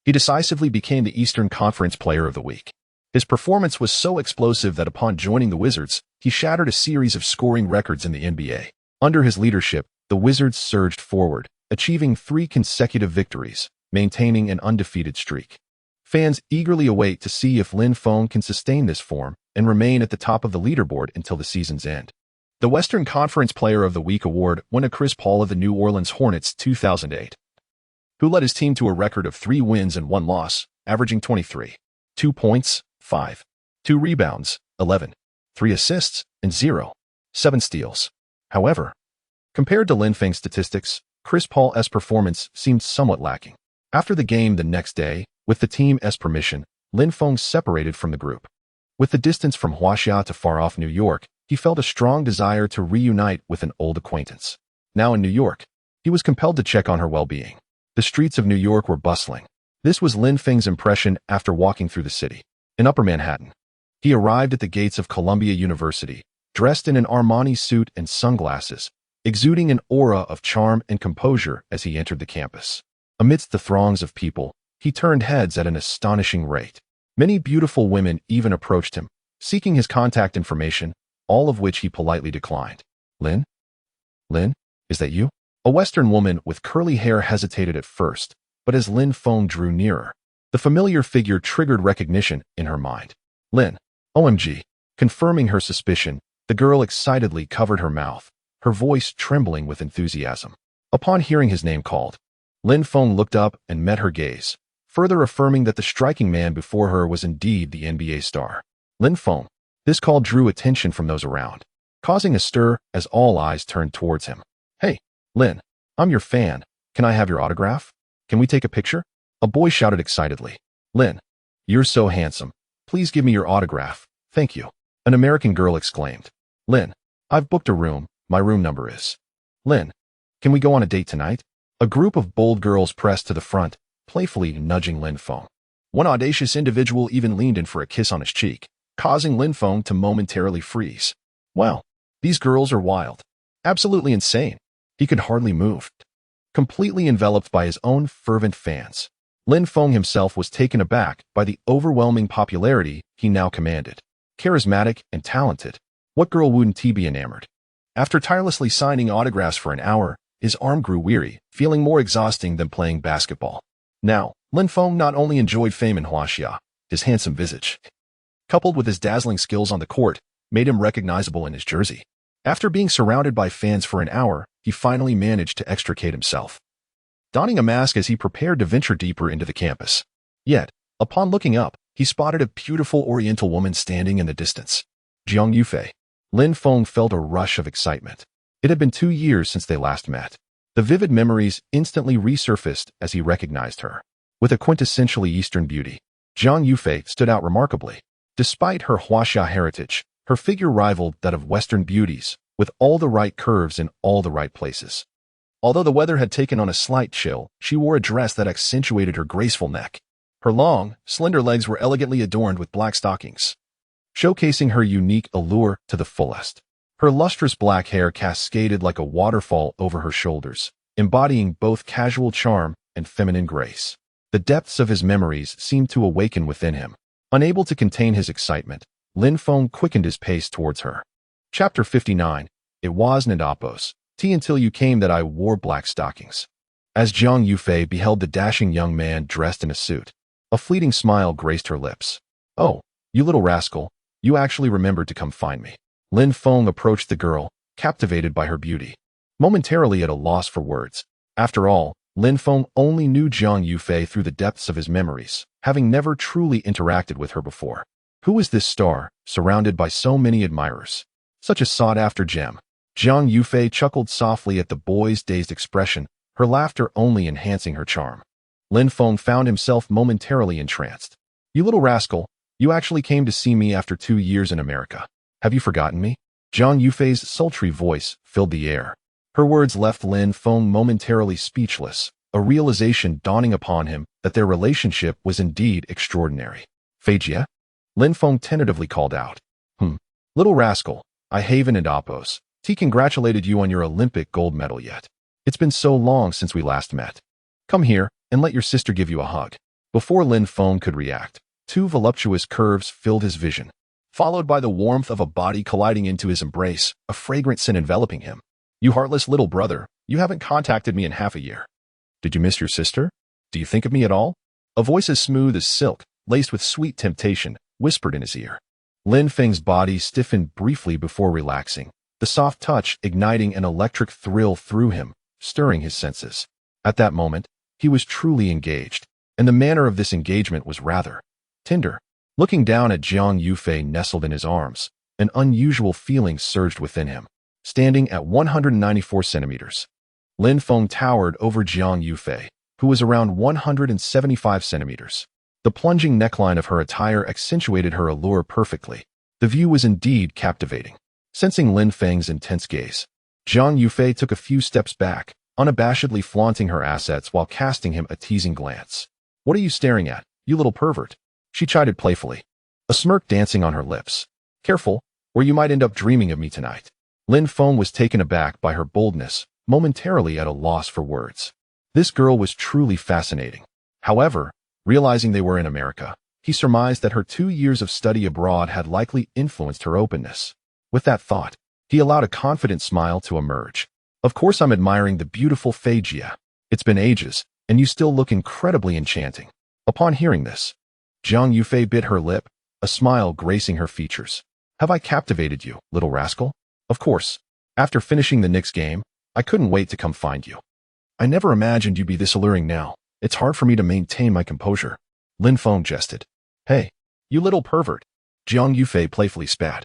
He decisively became the Eastern Conference Player of the Week. His performance was so explosive that upon joining the Wizards, he shattered a series of scoring records in the NBA. Under his leadership, the Wizards surged forward, achieving 3 consecutive victories, maintaining an undefeated streak. Fans eagerly await to see if Lin Feng can sustain this form and remain at the top of the leaderboard until the season's end. The Western Conference Player of the Week award went to Chris Paul of the New Orleans Hornets 2008, who led his team to a record of 3 wins and 1 loss, averaging 23, 2 points, 5, 2 rebounds, 11, 3 assists, and 7 steals. However, compared to Lin Feng's statistics, Chris Paul's performance seemed somewhat lacking. After the game the next day, with the team's permission, Lin Feng separated from the group. With the distance from Huaxia to far-off New York, he felt a strong desire to reunite with an old acquaintance. Now in New York, he was compelled to check on her well-being. The streets of New York were bustling. This was Lin Feng's impression after walking through the city. In Upper Manhattan, he arrived at the gates of Columbia University, dressed in an Armani suit and sunglasses, exuding an aura of charm and composure as he entered the campus. Amidst the throngs of people, he turned heads at an astonishing rate. Many beautiful women even approached him, seeking his contact information, all of which he politely declined. Lin? Lin, is that you? A Western woman with curly hair hesitated at first, but as Lin Feng drew nearer, the familiar figure triggered recognition in her mind. Lin, OMG. Confirming her suspicion, the girl excitedly covered her mouth, her voice trembling with enthusiasm. Upon hearing his name called, Lin Feng looked up and met her gaze, further affirming that the striking man before her was indeed the NBA star. Lin Feng. This call drew attention from those around, causing a stir as all eyes turned towards him. Hey, Lin, I'm your fan. Can I have your autograph? Can we take a picture? A boy shouted excitedly. Lin, you're so handsome. Please give me your autograph. Thank you. An American girl exclaimed. Lin, I've booked a room. My room number is. Lin, can we go on a date tonight? A group of bold girls pressed to the front, playfully nudging Lin Feng. One audacious individual even leaned in for a kiss on his cheek, causing Lin Feng to momentarily freeze. Wow, these girls are wild. Absolutely insane. He could hardly move. Completely enveloped by his own fervent fans, Lin Feng himself was taken aback by the overwhelming popularity he now commanded. Charismatic and talented, what girl wouldn't he be enamored? After tirelessly signing autographs for an hour, his arm grew weary, feeling more exhausting than playing basketball. Now, Lin Feng not only enjoyed fame in Huaxia, his handsome visage, coupled with his dazzling skills on the court, made him recognizable in his jersey. After being surrounded by fans for an hour, he finally managed to extricate himself, donning a mask as he prepared to venture deeper into the campus. Yet, upon looking up, he spotted a beautiful Oriental woman standing in the distance. Jiang Yufei. Lin Feng felt a rush of excitement. It had been 2 years since they last met. The vivid memories instantly resurfaced as he recognized her. With a quintessentially Eastern beauty, Jiang Yufei stood out remarkably. Despite her Huaxia heritage, her figure rivaled that of Western beauties, with all the right curves in all the right places. Although the weather had taken on a slight chill, she wore a dress that accentuated her graceful neck. Her long, slender legs were elegantly adorned with black stockings, showcasing her unique allure to the fullest. Her lustrous black hair cascaded like a waterfall over her shoulders, embodying both casual charm and feminine grace. The depths of his memories seemed to awaken within him. Unable to contain his excitement, Lin Feng quickened his pace towards her. Chapter 59. It wasn't Appos until you came that I wore black stockings. As Jiang Yufei beheld the dashing young man dressed in a suit, a fleeting smile graced her lips. Oh, you little rascal, you actually remembered to come find me. Lin Feng approached the girl, captivated by her beauty, momentarily at a loss for words. After all, Lin Feng only knew Jiang Yufei through the depths of his memories, having never truly interacted with her before. Who is this star, surrounded by so many admirers? Such a sought-after gem. Jiang Yufei chuckled softly at the boy's dazed expression, her laughter only enhancing her charm. Lin Feng found himself momentarily entranced. You little rascal, you actually came to see me after 2 years in America. Have you forgotten me? Jiang Yufei's sultry voice filled the air. Her words left Lin Feng momentarily speechless, a realization dawning upon him that their relationship was indeed extraordinary. Feijia? Lin Feng tentatively called out. Little rascal, I haven't and Appos. He congratulated you on your Olympic gold medal yet. It's been so long since we last met. Come here and let your sister give you a hug. Before Lin Feng could react, 2 voluptuous curves filled his vision, followed by the warmth of a body colliding into his embrace, a fragrant scent enveloping him. You heartless little brother, you haven't contacted me in half a year. Did you miss your sister? Do you think of me at all? A voice as smooth as silk, laced with sweet temptation, whispered in his ear. Lin Feng's body stiffened briefly before relaxing, the soft touch igniting an electric thrill through him, stirring his senses. At that moment, he was truly engaged, and the manner of this engagement was rather tender. Looking down at Jiang Yufei nestled in his arms, an unusual feeling surged within him. Standing at 194 centimeters, Lin Feng towered over Jiang Yufei, who was around 175 centimeters. The plunging neckline of her attire accentuated her allure perfectly. The view was indeed captivating. Sensing Lin Feng's intense gaze, Jiang Yufei took a few steps back, unabashedly flaunting her assets while casting him a teasing glance. "What are you staring at, you little pervert?" she chided playfully, a smirk dancing on her lips. "Careful, or you might end up dreaming of me tonight." Lin Feng was taken aback by her boldness, momentarily at a loss for words. This girl was truly fascinating. However, realizing they were in America, he surmised that her 2 years of study abroad had likely influenced her openness. With that thought, he allowed a confident smile to emerge. "Of course I'm admiring the beautiful Fei Jia. It's been ages, and you still look incredibly enchanting." Upon hearing this, Jiang Yufei bit her lip, a smile gracing her features. "Have I captivated you, little rascal?" "Of course. After finishing the Knicks game, I couldn't wait to come find you. I never imagined you'd be this alluring now. It's hard for me to maintain my composure." Lin Feng jested. "Hey, you little pervert," Jiang Yufei playfully spat,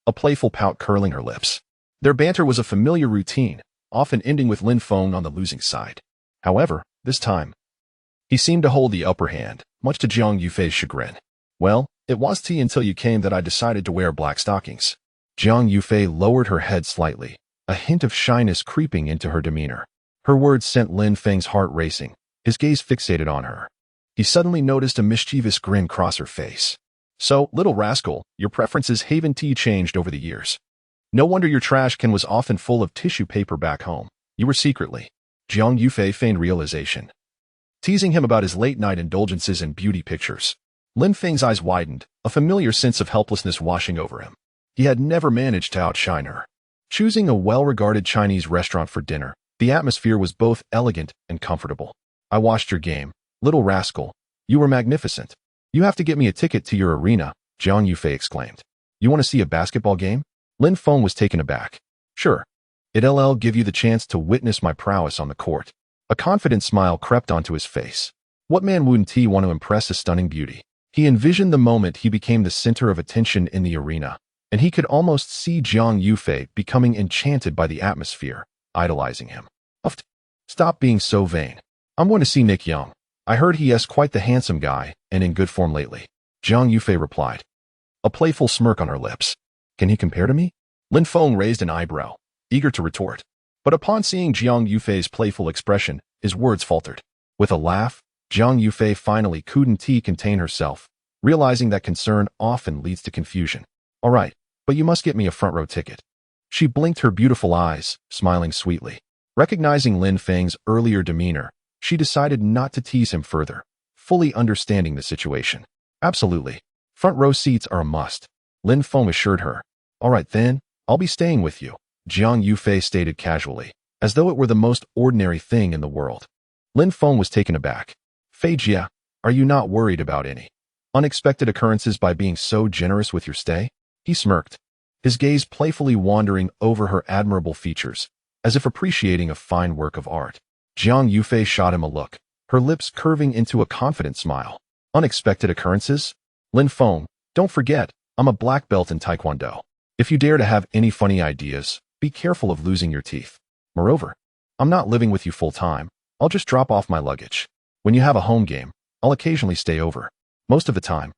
a playful pout curling her lips. Their banter was a familiar routine, often ending with Lin Feng on the losing side. However, this time, he seemed to hold the upper hand, much to Jiang Yufei's chagrin. "Well, it was tea until you came that I decided to wear black stockings." Jiang Yufei lowered her head slightly, a hint of shyness creeping into her demeanor. Her words sent Lin Feng's heart racing, his gaze fixated on her. He suddenly noticed a mischievous grin cross her face. "So, little rascal, your preferences haven't changed over the years. No wonder your trash can was often full of tissue paper back home. You were secretly." Jiang Yufei feigned realization, teasing him about his late-night indulgences in beauty pictures. Lin Feng's eyes widened, a familiar sense of helplessness washing over him. He had never managed to outshine her. Choosing a well-regarded Chinese restaurant for dinner, the atmosphere was both elegant and comfortable. "I watched your game, little rascal. You were magnificent. You have to get me a ticket to your arena," Jiang Yufei exclaimed. "You want to see a basketball game?" Lin Feng was taken aback. "Sure. It'll give you the chance to witness my prowess on the court." A confident smile crept onto his face. What man wouldn't he want to impress a stunning beauty? He envisioned the moment he became the center of attention in the arena, and he could almost see Jiang Yufei becoming enchanted by the atmosphere, idolizing him. "Stop being so vain. I'm going to see Nick Young. I heard he is quite the handsome guy and in good form lately," Jiang Yufei replied, a playful smirk on her lips. "Can he compare to me?" Lin Feng raised an eyebrow, eager to retort. But upon seeing Jiang Yufei's playful expression, his words faltered. With a laugh, Jiang Yufei finally couldn't contain herself, realizing that concern often leads to confusion. "All right, but you must get me a front-row ticket." She blinked her beautiful eyes, smiling sweetly. Recognizing Lin Feng's earlier demeanor, she decided not to tease him further, fully understanding the situation. "Absolutely. Front-row seats are a must," Lin Feng assured her. "All right then, I'll be staying with you," Jiang Yufei stated casually, as though it were the most ordinary thing in the world. Lin Feng was taken aback. "Fei Jia, are you not worried about any unexpected occurrences by being so generous with your stay?" He smirked, his gaze playfully wandering over her admirable features, as if appreciating a fine work of art. Jiang Yufei shot him a look, her lips curving into a confident smile. "Unexpected occurrences? Lin Feng, don't forget, I'm a black belt in Taekwondo. If you dare to have any funny ideas, be careful of losing your teeth. Moreover, I'm not living with you full-time. I'll just drop off my luggage. When you have a home game, I'll occasionally stay over. Most of the time,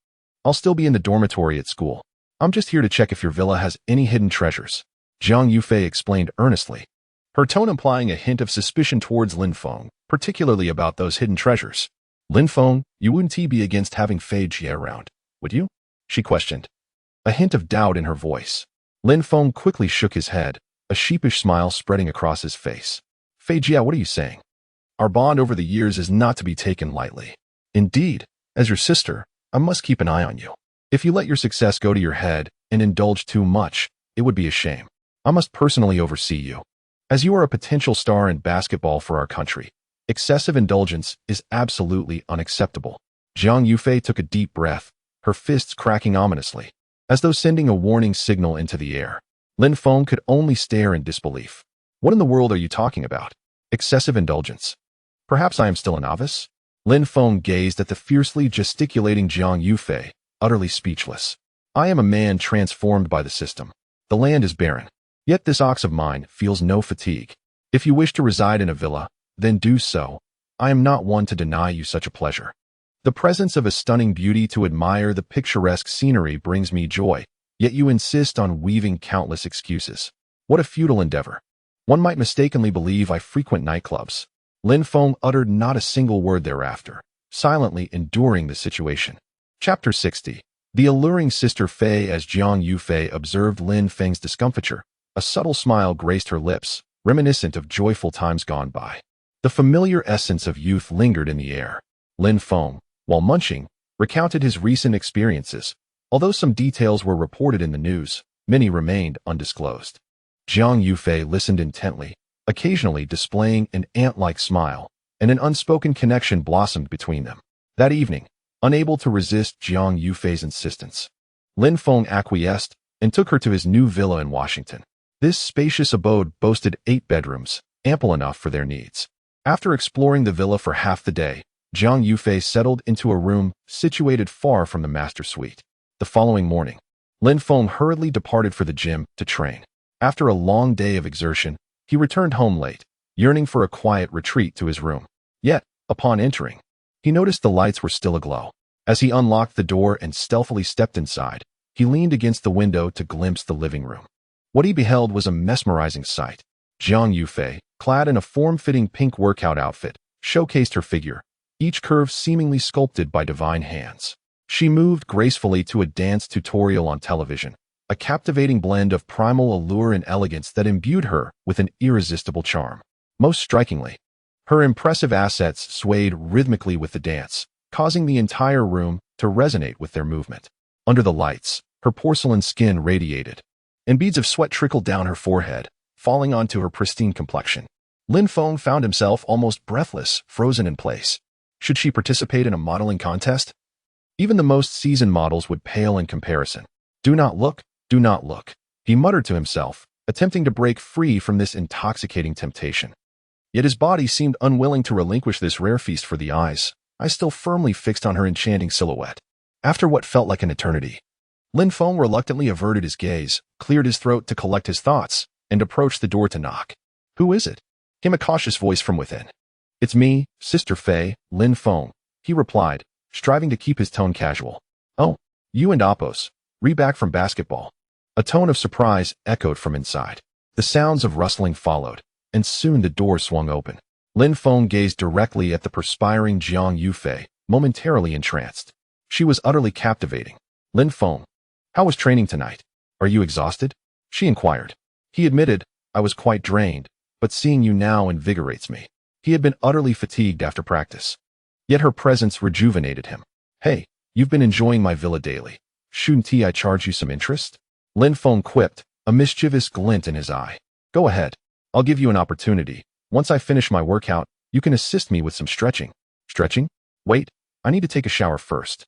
I'll still be in the dormitory at school. I'm just here to check if your villa has any hidden treasures," Jiang Yufei explained earnestly, her tone implying a hint of suspicion towards Lin Feng, particularly about those hidden treasures. "Lin Feng, you wouldn't be against having Fei Jia around, would you?" she questioned, a hint of doubt in her voice. Lin Feng quickly shook his head, a sheepish smile spreading across his face. "Fei Jia, what are you saying? Our bond over the years is not to be taken lightly. Indeed, as your sister, I must keep an eye on you. If you let your success go to your head and indulge too much, it would be a shame. I must personally oversee you." As you are a potential star in basketball for our country, excessive indulgence is absolutely unacceptable. Jiang Yufei took a deep breath, her fists cracking ominously, as though sending a warning signal into the air. Lin Feng could only stare in disbelief. What in the world are you talking about? Excessive indulgence. Perhaps I am still a novice? Lin Feng gazed at the fiercely gesticulating Jiang Yufei, utterly speechless. I am a man transformed by the system. The land is barren. Yet this ox of mine feels no fatigue. If you wish to reside in a villa, then do so. I am not one to deny you such a pleasure. The presence of a stunning beauty to admire the picturesque scenery brings me joy, yet you insist on weaving countless excuses. What a futile endeavor. One might mistakenly believe I frequent nightclubs. Lin Feng uttered not a single word thereafter, silently enduring the situation. Chapter 60. The alluring Sister Fei. As Jiang Yufei observed Lin Feng's discomfiture, a subtle smile graced her lips, reminiscent of joyful times gone by. The familiar essence of youth lingered in the air. Lin Feng, while munching, recounted his recent experiences. Although some details were reported in the news, many remained undisclosed. Jiang Yufei listened intently, occasionally displaying an ant-like smile, and an unspoken connection blossomed between them. That evening, unable to resist Jiang Yufei's insistence, Lin Feng acquiesced and took her to his new villa in Washington. This spacious abode boasted 8 bedrooms, ample enough for their needs. After exploring the villa for half the day, Jiang Yufei settled into a room situated far from the master suite. The following morning, Lin Feng hurriedly departed for the gym to train. After a long day of exertion, he returned home late, yearning for a quiet retreat to his room. Yet, upon entering, he noticed the lights were still aglow. As he unlocked the door and stealthily stepped inside, he leaned against the window to glimpse the living room. What he beheld was a mesmerizing sight. Jiang Yufei, clad in a form-fitting pink workout outfit, showcased her figure, each curve seemingly sculpted by divine hands. She moved gracefully to a dance tutorial on television, a captivating blend of primal allure and elegance that imbued her with an irresistible charm. Most strikingly, her impressive assets swayed rhythmically with the dance, causing the entire room to resonate with their movement. Under the lights, her porcelain skin radiated, and beads of sweat trickled down her forehead, falling onto her pristine complexion. Lin Feng found himself almost breathless, frozen in place. Should she participate in a modeling contest? Even the most seasoned models would pale in comparison. Do not look, do not look, he muttered to himself, attempting to break free from this intoxicating temptation. Yet his body seemed unwilling to relinquish this rare feast for the eyes, still firmly fixed on her enchanting silhouette. After what felt like an eternity, Lin Feng reluctantly averted his gaze, cleared his throat to collect his thoughts, and approached the door to knock. Who is it? Came a cautious voice from within. It's me, Sister Fei, Lin Feng, he replied, striving to keep his tone casual. Oh, you and Appos, back from basketball. A tone of surprise echoed from inside. The sounds of rustling followed, and soon the door swung open. Lin Feng gazed directly at the perspiring Jiang Yufei, momentarily entranced. She was utterly captivating. Lin Feng, how was training tonight? Are you exhausted? She inquired. He admitted, I was quite drained, but seeing you now invigorates me. He had been utterly fatigued after practice. Yet her presence rejuvenated him. Hey, you've been enjoying my villa daily. Shouldn't I charge you some interest? Lin Feng quipped, a mischievous glint in his eye. Go ahead. I'll give you an opportunity. Once I finish my workout, you can assist me with some stretching. Stretching? Wait, I need to take a shower first.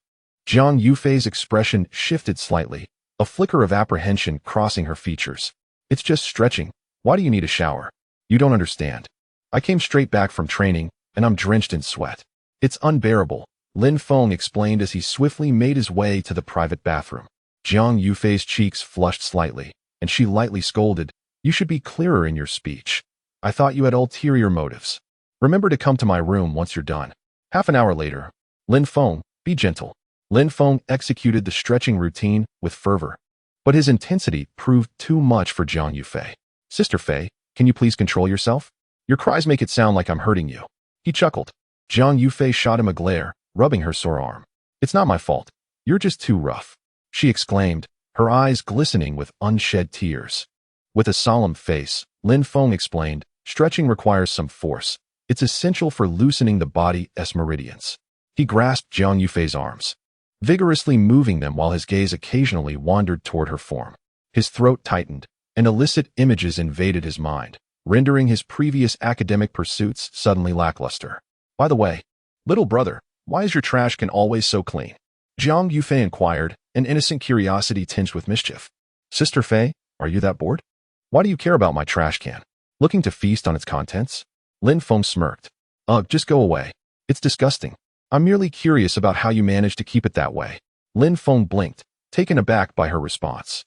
Jiang Yufei's expression shifted slightly, a flicker of apprehension crossing her features. It's just stretching. Why do you need a shower? You don't understand. I came straight back from training, and I'm drenched in sweat. It's unbearable, Lin Feng explained as he swiftly made his way to the private bathroom. Jiang Yufei's cheeks flushed slightly, and she lightly scolded, You should be clearer in your speech. I thought you had ulterior motives. Remember to come to my room once you're done. Half an hour later, Lin Feng, be gentle. Lin Feng executed the stretching routine with fervor, but his intensity proved too much for Jiang Yufei. Sister Fei, can you please control yourself? Your cries make it sound like I'm hurting you. He chuckled. Jiang Yufei shot him a glare, rubbing her sore arm. It's not my fault. You're just too rough, she exclaimed, her eyes glistening with unshed tears. With a solemn face, Lin Feng explained, stretching requires some force. It's essential for loosening the body's meridians. He grasped Jiang Yufei's arms, vigorously moving them while his gaze occasionally wandered toward her form. His throat tightened, and illicit images invaded his mind, rendering his previous academic pursuits suddenly lackluster. By the way, little brother, why is your trash can always so clean? Jiang Yufei inquired, an innocent curiosity tinged with mischief. Sister Fei, are you that bored? Why do you care about my trash can? Looking to feast on its contents? Lin Feng smirked. Ugh, just go away. It's disgusting. I'm merely curious about how you managed to keep it that way. Lin Feng blinked, taken aback by her response.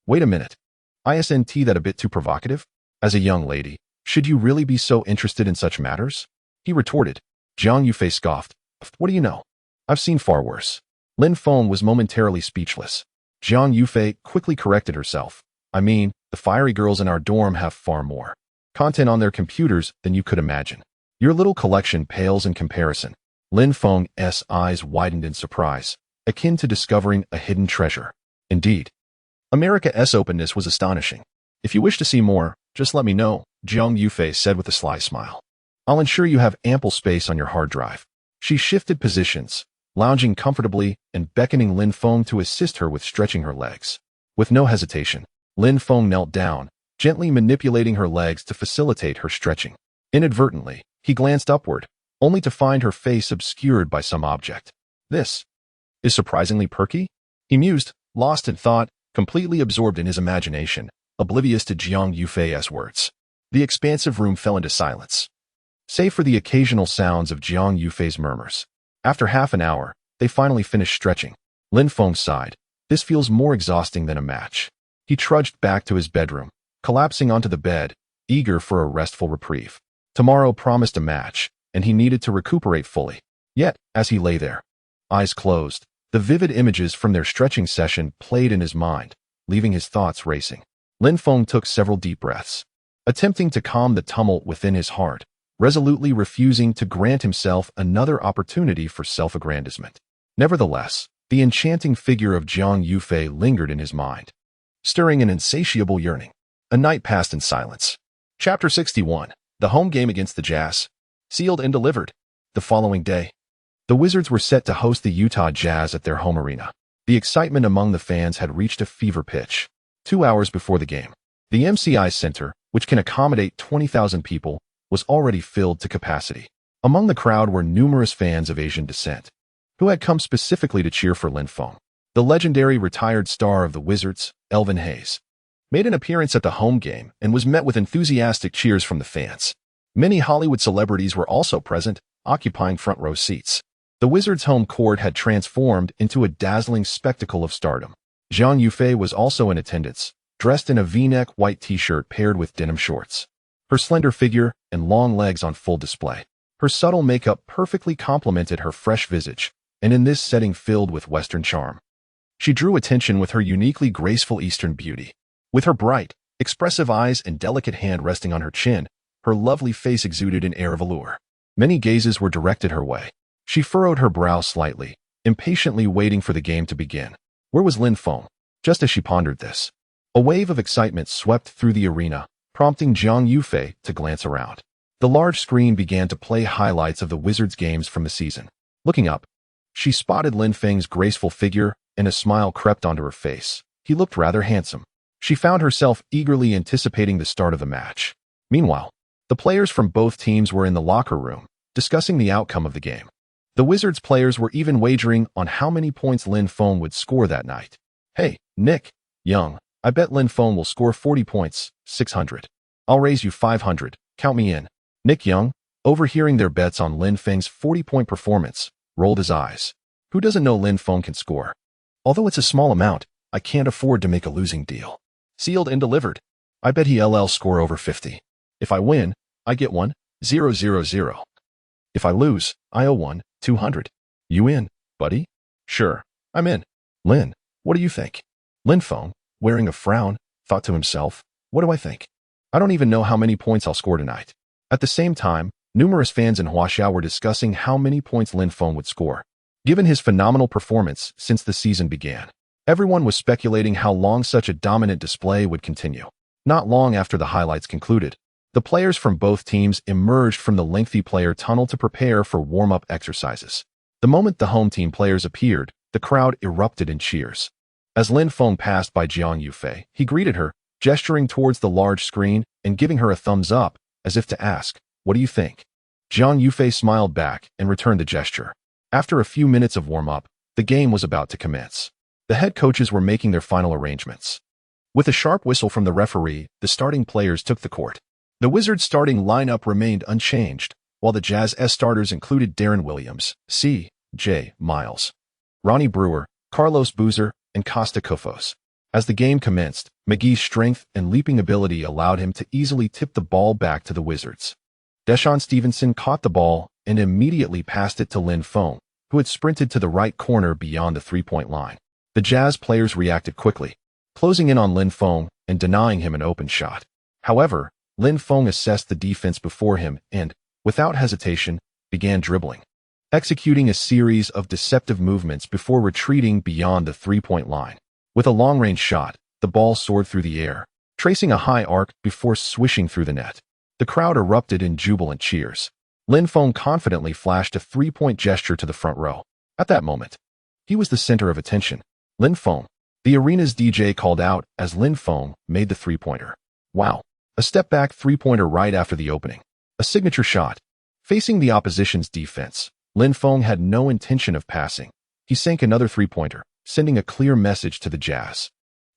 Wait a minute. Isn't that a bit too provocative? As a young lady, should you really be so interested in such matters? He retorted. Jiang Yufei scoffed. What do you know? I've seen far worse. Lin Feng was momentarily speechless. Jiang Yufei quickly corrected herself. I mean, the fiery girls in our dorm have far more content on their computers than you could imagine. Your little collection pales in comparison. Lin Feng's eyes widened in surprise, akin to discovering a hidden treasure. Indeed, America's openness was astonishing. If you wish to see more, just let me know, Jiang Yufei said with a sly smile. I'll ensure you have ample space on your hard drive. She shifted positions, lounging comfortably and beckoning Lin Feng to assist her with stretching her legs. With no hesitation, Lin Feng knelt down, gently manipulating her legs to facilitate her stretching. Inadvertently, he glanced upward, only to find her face obscured by some object. This is surprisingly perky, he mused, lost in thought, completely absorbed in his imagination, oblivious to Jiang Yufei's words. The expansive room fell into silence, save for the occasional sounds of Jiang Yufei's murmurs. After half an hour, they finally finished stretching. Lin Feng sighed. This feels more exhausting than a match. He trudged back to his bedroom, collapsing onto the bed, eager for a restful reprieve. Tomorrow promised a match, and he needed to recuperate fully. Yet, as he lay there, eyes closed, the vivid images from their stretching session played in his mind, leaving his thoughts racing. Lin Feng took several deep breaths, attempting to calm the tumult within his heart, resolutely refusing to grant himself another opportunity for self-aggrandizement. Nevertheless, the enchanting figure of Jiang Yufei lingered in his mind, stirring an insatiable yearning. A night passed in silence. Chapter 61. The home game against the Jazz. Sealed and delivered. The following day, the Wizards were set to host the Utah Jazz at their home arena. The excitement among the fans had reached a fever pitch. 2 hours before the game, the MCI Center, which can accommodate 20,000 people, was already filled to capacity. Among the crowd were numerous fans of Asian descent, who had come specifically to cheer for Lin Feng. The legendary retired star of the Wizards, Elvin Hayes, made an appearance at the home game and was met with enthusiastic cheers from the fans. Many Hollywood celebrities were also present, occupying front row seats. The Wizards' home court had transformed into a dazzling spectacle of stardom. Jiang Yufei was also in attendance, dressed in a V-neck white t-shirt paired with denim shorts, her slender figure and long legs on full display. Her subtle makeup perfectly complemented her fresh visage, and in this setting filled with Western charm, she drew attention with her uniquely graceful Eastern beauty. With her bright, expressive eyes and delicate hand resting on her chin, her lovely face exuded an air of allure. Many gazes were directed her way. She furrowed her brow slightly, impatiently waiting for the game to begin. Where was Lin Feng? Just as she pondered this, a wave of excitement swept through the arena, prompting Jiang Yufei to glance around. The large screen began to play highlights of the Wizards' games from the season. Looking up, she spotted Lin Feng's graceful figure, and a smile crept onto her face. He looked rather handsome. She found herself eagerly anticipating the start of the match. Meanwhile, the players from both teams were in the locker room, discussing the outcome of the game. The Wizards players were even wagering on how many points Lin Feng would score that night. Hey, Nick, Young, I bet Lin Feng will score 40 points, 600. I'll raise you 500, count me in. Nick Young, overhearing their bets on Lin Feng's 40-point performance, rolled his eyes. Who doesn't know Lin Feng can score? Although it's a small amount, I can't afford to make a losing deal. Sealed and delivered. I bet he'll score over 50. If I win, I get 1,000. If I lose, I owe 1,200. You in, buddy? Sure, I'm in. Lin, what do you think? Lin Feng, wearing a frown, thought to himself, what do I think? I don't even know how many points I'll score tonight. At the same time, numerous fans in Huaxia were discussing how many points Lin Feng would score, given his phenomenal performance since the season began. Everyone was speculating how long such a dominant display would continue. Not long after the highlights concluded, the players from both teams emerged from the lengthy player tunnel to prepare for warm-up exercises. The moment the home team players appeared, the crowd erupted in cheers. As Lin Feng passed by Jiang Yufei, he greeted her, gesturing towards the large screen and giving her a thumbs up, as if to ask, "What do you think?" Zhang Yufei smiled back and returned the gesture. After a few minutes of warm-up, the game was about to commence. The head coaches were making their final arrangements. With a sharp whistle from the referee, the starting players took the court. The Wizards' starting lineup remained unchanged, while the Jazz's starters included Deron Williams, C.J. Miles, Ronnie Brewer, Carlos Boozer, and Costa Koufos. As the game commenced, McGee's strength and leaping ability allowed him to easily tip the ball back to the Wizards. Deshaun Stevenson caught the ball and immediately passed it to Lin Feng, who had sprinted to the right corner beyond the three-point line. The Jazz players reacted quickly, closing in on Lin Feng and denying him an open shot. However, Lin Feng assessed the defense before him and, without hesitation, began dribbling, executing a series of deceptive movements before retreating beyond the three-point line. With a long-range shot, the ball soared through the air, tracing a high arc before swishing through the net. The crowd erupted in jubilant cheers. Lin Feng confidently flashed a three-point gesture to the front row. At that moment, he was the center of attention. Lin Feng, the arena's DJ, called out as Lin Feng made the three-pointer. Wow! A step-back three-pointer right after the opening. A signature shot. Facing the opposition's defense, Lin Feng had no intention of passing. He sank another three-pointer, sending a clear message to the Jazz.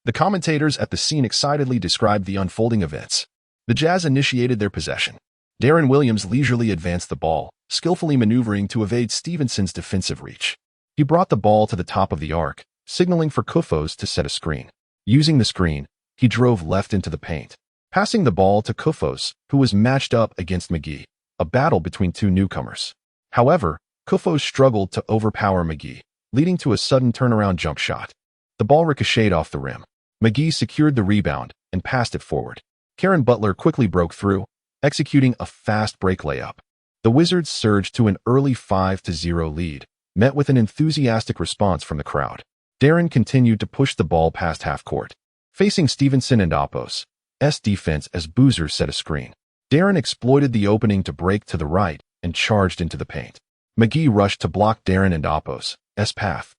The commentators at the scene excitedly described the unfolding events. The Jazz initiated their possession. Deron Williams leisurely advanced the ball, skillfully maneuvering to evade Stevenson's defensive reach. He brought the ball to the top of the arc, signaling for Koufos to set a screen. Using the screen, he drove left into the paint, passing the ball to Koufos, who was matched up against McGee, a battle between two newcomers. However, Koufos struggled to overpower McGee, leading to a sudden turnaround jump shot. The ball ricocheted off the rim. McGee secured the rebound and passed it forward. Karen Butler quickly broke through, executing a fast break layup. The Wizards surged to an early 5-0 lead, met with an enthusiastic response from the crowd. Deron continued to push the ball past half-court, facing Stevenson and Oppos's defense as Boozer set a screen. Deron exploited the opening to break to the right and charged into the paint. McGee rushed to block Deron and Oppos's path.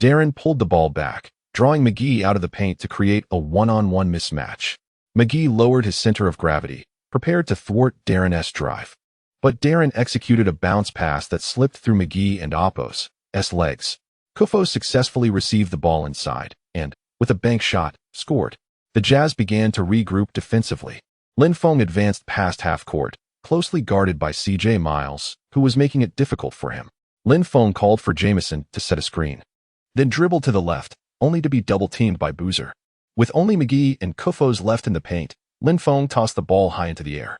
Deron pulled the ball back, drawing McGee out of the paint to create a one-on-one mismatch. McGee lowered his center of gravity, prepared to thwart Deron's drive. But Deron executed a bounce pass that slipped through McGee and Oppos's legs. Koufos successfully received the ball inside and, with a bank shot, scored. The Jazz began to regroup defensively. Lin Feng advanced past half-court, closely guarded by C.J. Miles, who was making it difficult for him. Lin Feng called for Jamison to set a screen, then dribbled to the left, only to be double-teamed by Boozer. With only McGee and Koufos left in the paint, Lin Feng tossed the ball high into the air.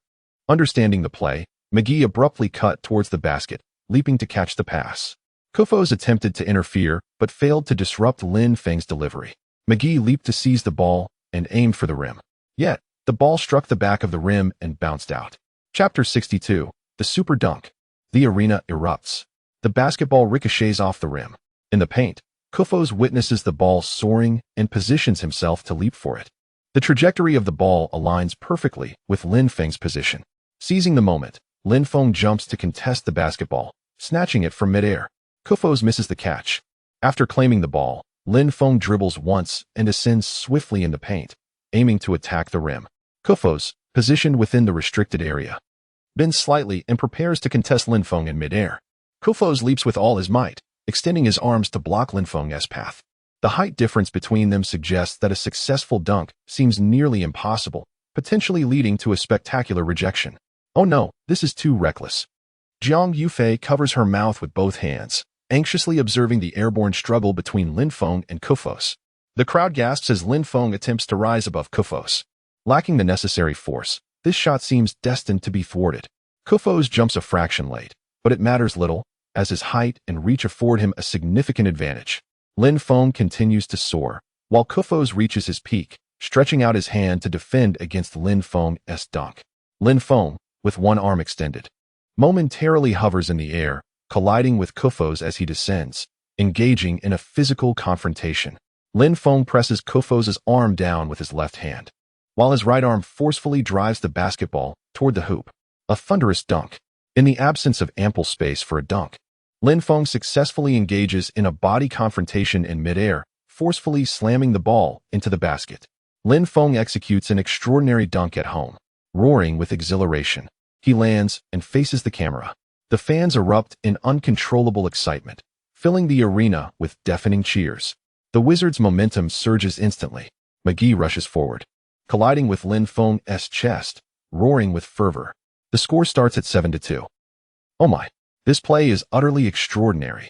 Understanding the play, McGee abruptly cut towards the basket, leaping to catch the pass. Koufos attempted to interfere, but failed to disrupt Lin Feng's delivery. McGee leaped to seize the ball and aimed for the rim. Yet, the ball struck the back of the rim and bounced out. Chapter 62, The Super Dunk. The arena erupts. The basketball ricochets off the rim. In the paint, Koufos witnesses the ball soaring and positions himself to leap for it. The trajectory of the ball aligns perfectly with Lin Feng's position. Seizing the moment, Lin Feng jumps to contest the basketball, snatching it from midair. Koufos misses the catch. After claiming the ball, Lin Feng dribbles once and ascends swiftly in the paint, aiming to attack the rim. Koufos, positioned within the restricted area, bends slightly and prepares to contest Lin Feng in midair. Koufos leaps with all his might, extending his arms to block Lin Feng's path. The height difference between them suggests that a successful dunk seems nearly impossible, potentially leading to a spectacular rejection. Oh no, this is too reckless. Zhang Yufei covers her mouth with both hands, anxiously observing the airborne struggle between Lin Feng and Koufos. The crowd gasps as Lin Feng attempts to rise above Koufos. Lacking the necessary force, this shot seems destined to be thwarted. Koufos jumps a fraction late, but it matters little, as his height and reach afford him a significant advantage. Lin Feng continues to soar, while Koufos reaches his peak, stretching out his hand to defend against Lin Feng's dunk. Lin Feng, with one arm extended, momentarily hovers in the air, colliding with Koufos as he descends, engaging in a physical confrontation. Lin Feng presses Koufos' arm down with his left hand, while his right arm forcefully drives the basketball toward the hoop. A thunderous dunk. In the absence of ample space for a dunk, Lin Feng successfully engages in a body confrontation in midair, forcefully slamming the ball into the basket. Lin Feng executes an extraordinary dunk at home. Roaring with exhilaration, he lands and faces the camera. The fans erupt in uncontrollable excitement, filling the arena with deafening cheers. The Wizards' momentum surges instantly. McGee rushes forward, colliding with Lin Feng's chest, roaring with fervor. The score starts at 7-2. Oh my, this play is utterly extraordinary.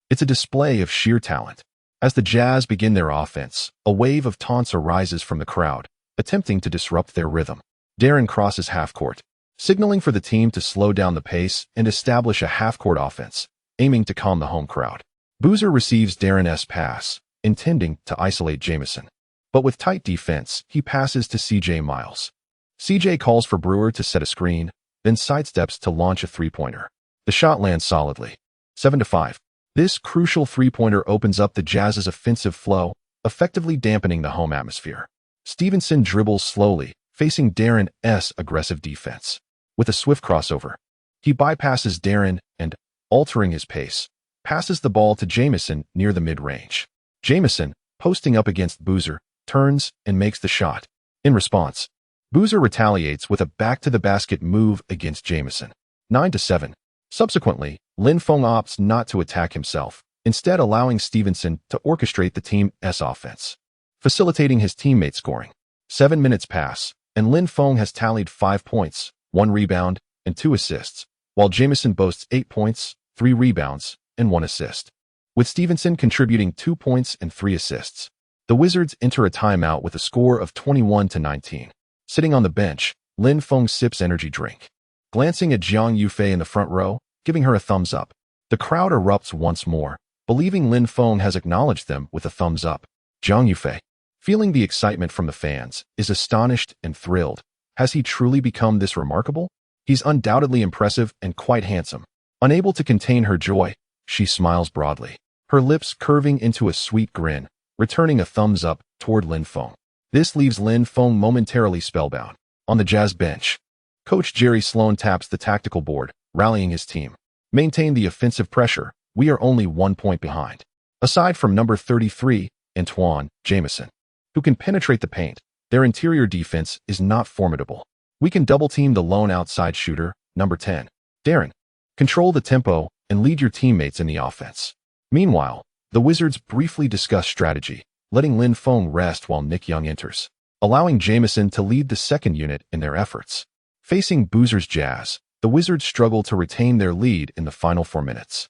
It's a display of sheer talent. As the Jazz begin their offense, a wave of taunts arises from the crowd, attempting to disrupt their rhythm. Darren crosses half-court, signaling for the team to slow down the pace and establish a half-court offense, aiming to calm the home crowd. Boozer receives Darren's pass, intending to isolate Jamison. But with tight defense, he passes to C.J. Miles. C.J. calls for Brewer to set a screen, then sidesteps to launch a three-pointer. The shot lands solidly. 7-5. This crucial three-pointer opens up the Jazz's offensive flow, effectively dampening the home atmosphere. Stevenson dribbles slowly, facing Darren's aggressive defense. With a swift crossover, he bypasses Darren and, altering his pace, passes the ball to Jamison near the mid-range. Jamison, posting up against Boozer, turns and makes the shot. In response, Boozer retaliates with a back-to-the-basket move against Jamison. 9-7. Subsequently, Lin Feng opts not to attack himself, instead allowing Stevenson to orchestrate the team's offense, facilitating his teammates' scoring. 7 minutes pass, and Lin Feng has tallied 5 points, 1 rebound, and 2 assists, while Jamison boasts 8 points, 3 rebounds, and 1 assist. With Stevenson contributing 2 points and 3 assists, the Wizards enter a timeout with a score of 21-19. Sitting on the bench, Lin Feng sips energy drink. Glancing at Zhang Yufei in the front row, giving her a thumbs up. The crowd erupts once more, believing Lin Feng has acknowledged them with a thumbs up. Zhang Yufei, feeling the excitement from the fans, is astonished and thrilled. Has he truly become this remarkable? He's undoubtedly impressive and quite handsome. Unable to contain her joy, she smiles broadly, her lips curving into a sweet grin, returning a thumbs up toward Lin Feng. This leaves Lin Feng momentarily spellbound. On the Jazz bench, Coach Jerry Sloan taps the tactical board, rallying his team. Maintain the offensive pressure. We are only 1 point behind. Aside from number 33, Antoine Jamison, who can penetrate the paint, their interior defense is not formidable. We can double-team the lone outside shooter, number 10, Darren. Control the tempo and lead your teammates in the offense. Meanwhile, the Wizards briefly discuss strategy, letting Lin Feng rest while Nick Young enters, allowing Jamison to lead the second unit in their efforts. Facing Boozer's Jazz, the Wizards struggle to retain their lead in the final 4 minutes.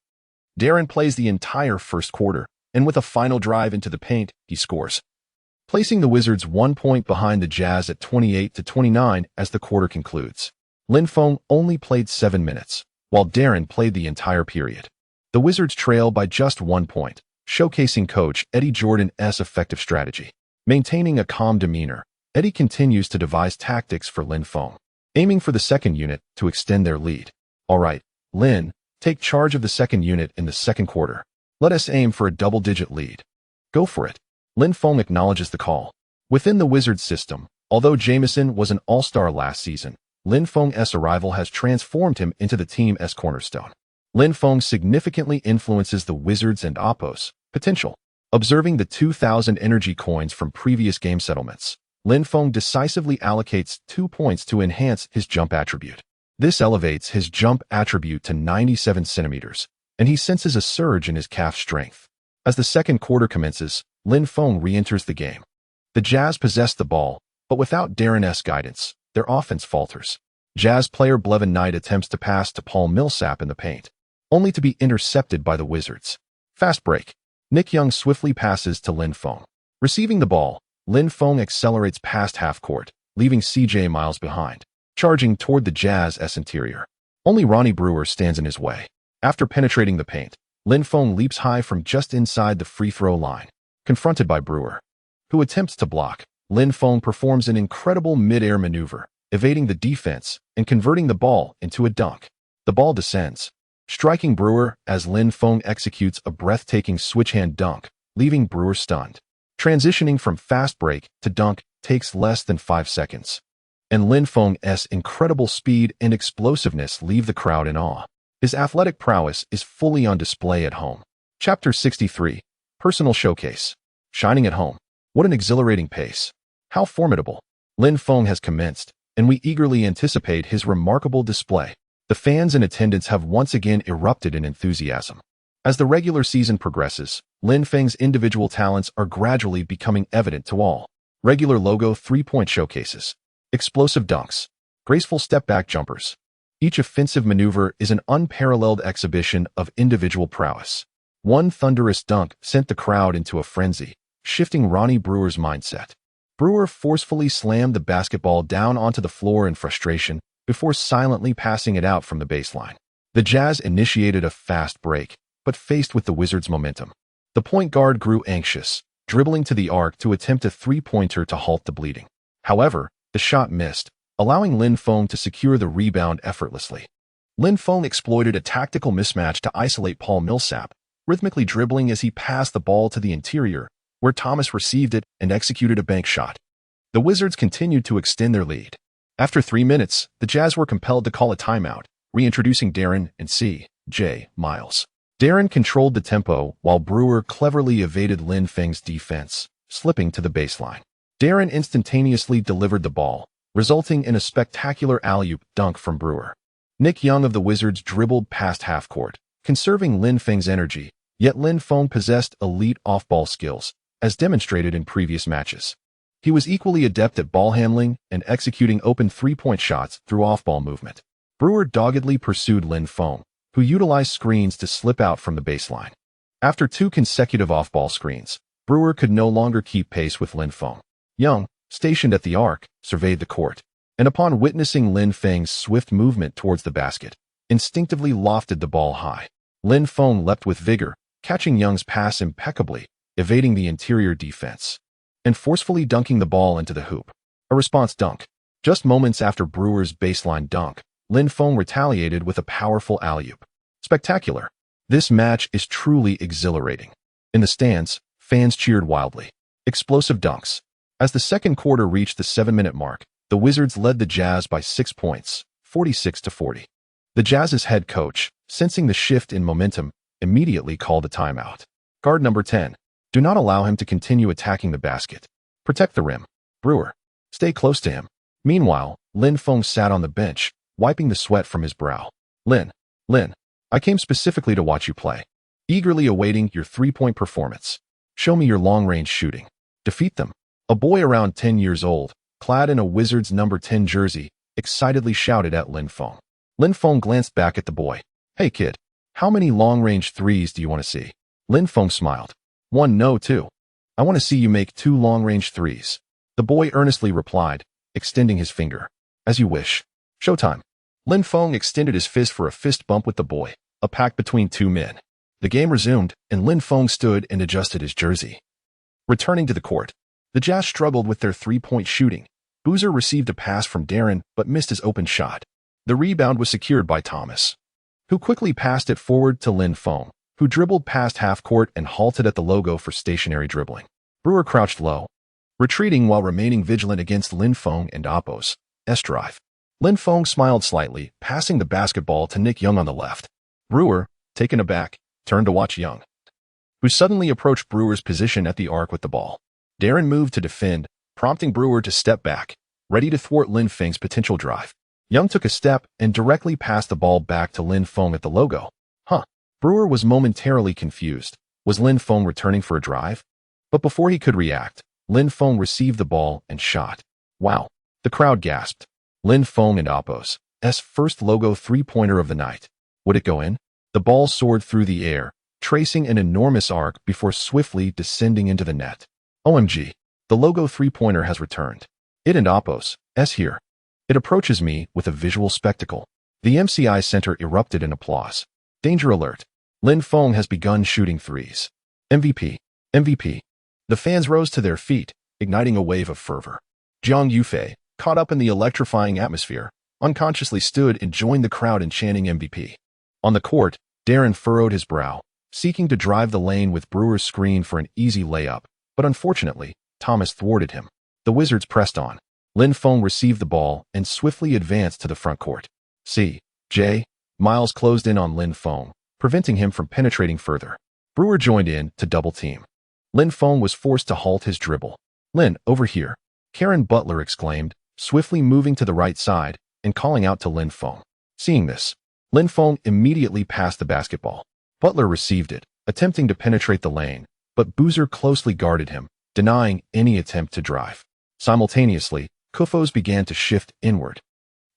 Darren plays the entire first quarter, and with a final drive into the paint, he scores, placing the Wizards 1 point behind the Jazz at 28-29 as the quarter concludes. Lin Feng only played 7 minutes, while Darren played the entire period. The Wizards trail by just 1 point, showcasing Coach Eddie Jordan's effective strategy. Maintaining a calm demeanor, Eddie continues to devise tactics for Lin Feng, aiming for the second unit to extend their lead. All right, Lin, take charge of the second unit in the second quarter. Let us aim for a double-digit lead. Go for it. Lin Feng acknowledges the call. Within the Wizards system, although Jamison was an all-star last season, Lin Feng's arrival has transformed him into the team's cornerstone. Lin Feng significantly influences the Wizards and Oppo's potential. Observing the 2,000 energy coins from previous game settlements, Lin Feng decisively allocates 2 points to enhance his jump attribute. This elevates his jump attribute to 97 centimeters, and he senses a surge in his calf strength. As the second quarter commences, Lin Feng re-enters the game. The Jazz possess the ball, but without Darren's guidance, their offense falters. Jazz player Blevin Knight attempts to pass to Paul Millsap in the paint, only to be intercepted by the Wizards. Fast break. Nick Young swiftly passes to Lin Feng. Receiving the ball, Lin Feng accelerates past half-court, leaving C.J. Miles behind, charging toward the Jazz's interior. Only Ronnie Brewer stands in his way. After penetrating the paint, Lin Feng leaps high from just inside the free-throw line. Confronted by Brewer, who attempts to block, Lin Feng performs an incredible mid-air maneuver, evading the defense and converting the ball into a dunk. The ball descends, striking Brewer as Lin Feng executes a breathtaking switch-hand dunk, leaving Brewer stunned. Transitioning from fast break to dunk takes less than 5 seconds, and Lin Feng's incredible speed and explosiveness leave the crowd in awe. His athletic prowess is fully on display at home. Chapter 63. Personal Showcase. Shining at home. What an exhilarating pace. How formidable! Lin Feng has commenced, and we eagerly anticipate his remarkable display. The fans in attendance have once again erupted in enthusiasm. As the regular season progresses, Lin Feng's individual talents are gradually becoming evident to all. Regular logo three-point showcases, explosive dunks, graceful step-back jumpers. Each offensive maneuver is an unparalleled exhibition of individual prowess. One thunderous dunk sent the crowd into a frenzy, shifting Ronnie Brewer's mindset. Brewer forcefully slammed the basketball down onto the floor in frustration before silently passing it out from the baseline. The Jazz initiated a fast break, but faced with the Wizards' momentum. The point guard grew anxious, dribbling to the arc to attempt a three-pointer to halt the bleeding. However, the shot missed, allowing Lin Feng to secure the rebound effortlessly. Lin Feng exploited a tactical mismatch to isolate Paul Millsap, rhythmically dribbling as he passed the ball to the interior, where Thomas received it and executed a bank shot. The Wizards continued to extend their lead. After 3 minutes, the Jazz were compelled to call a timeout, reintroducing Darren and C.J. Miles. Darren controlled the tempo while Brewer cleverly evaded Lin Feng's defense, slipping to the baseline. Darren instantaneously delivered the ball, resulting in a spectacular alley-oop dunk from Brewer. Nick Young of the Wizards dribbled past half-court, conserving Lin Feng's energy, yet Lin Feng possessed elite off-ball skills, as demonstrated in previous matches. He was equally adept at ball handling and executing open three-point shots through off-ball movement. Brewer doggedly pursued Lin Feng, who utilized screens to slip out from the baseline. After 2 consecutive off-ball screens, Brewer could no longer keep pace with Lin Feng. Young, stationed at the arc, surveyed the court, and upon witnessing Lin Feng's swift movement towards the basket, instinctively lofted the ball high. Lin Feng leapt with vigor, catching Young's pass impeccably, evading the interior defense, and forcefully dunking the ball into the hoop. A response dunk. Just moments after Brewer's baseline dunk, Lin Feng retaliated with a powerful alley-oop. Spectacular. This match is truly exhilarating. In the stands, fans cheered wildly. Explosive dunks. As the second quarter reached the 7-minute mark, the Wizards led the Jazz by 6 points, 46-40. The Jazz's head coach, sensing the shift in momentum, immediately called a timeout. Guard number 10. Do not allow him to continue attacking the basket. Protect the rim. Brewer. Stay close to him. Meanwhile, Lin Feng sat on the bench, wiping the sweat from his brow. Lin, I came specifically to watch you play. Eagerly awaiting your three-point performance. Show me your long-range shooting. Defeat them. A boy around 10 years old, clad in a Wizards number 10 jersey, excitedly shouted at Lin Feng. Lin Feng glanced back at the boy. Hey kid, how many long-range threes do you want to see? Lin Feng smiled. 1, no 2. I want to see you make 2 long-range threes. The boy earnestly replied, extending his finger. As you wish. Showtime. Lin Feng extended his fist for a fist bump with the boy, a pact between 2 men. The game resumed, and Lin Feng stood and adjusted his jersey. Returning to the court, the Jazz struggled with their three-point shooting. Boozer received a pass from Darren but missed his open shot. The rebound was secured by Thomas, who quickly passed it forward to Lin Feng, who dribbled past half-court and halted at the logo for stationary dribbling. Brewer crouched low, retreating while remaining vigilant against Lin Feng and Oppo's S-drive. Lin Feng smiled slightly, passing the basketball to Nick Young on the left. Brewer, taken aback, turned to watch Young, who suddenly approached Brewer's position at the arc with the ball. Darren moved to defend, prompting Brewer to step back, ready to thwart Lin Feng's potential drive. Young took a step and directly passed the ball back to Lin Feng at the logo. Brewer was momentarily confused. Was Lin Feng returning for a drive? But before he could react, Lin Feng received the ball and shot. Wow! The crowd gasped. Lin Feng and Oppo's first logo three-pointer of the night. Would it go in? The ball soared through the air, tracing an enormous arc before swiftly descending into the net. OMG! The logo three-pointer has returned. It and Oppo's here. It approaches me with a visual spectacle. The MCI Center erupted in applause. Danger alert. Lin Feng has begun shooting threes. MVP. MVP. The fans rose to their feet, igniting a wave of fervor. Jiang Yufei, caught up in the electrifying atmosphere, unconsciously stood and joined the crowd in chanting MVP. On the court, Darren furrowed his brow, seeking to drive the lane with Brewer's screen for an easy layup, but unfortunately, Thomas thwarted him. The Wizards pressed on. Lin Feng received the ball and swiftly advanced to the front court. C.J. Miles closed in on Lin Feng, preventing him from penetrating further. Brewer joined in to double team. Lin Feng was forced to halt his dribble. Lin, over here. Karen Butler exclaimed, swiftly moving to the right side and calling out to Lin Feng. Seeing this, Lin Feng immediately passed the basketball. Butler received it, attempting to penetrate the lane, but Boozer closely guarded him, denying any attempt to drive. Simultaneously, Kufos began to shift inward,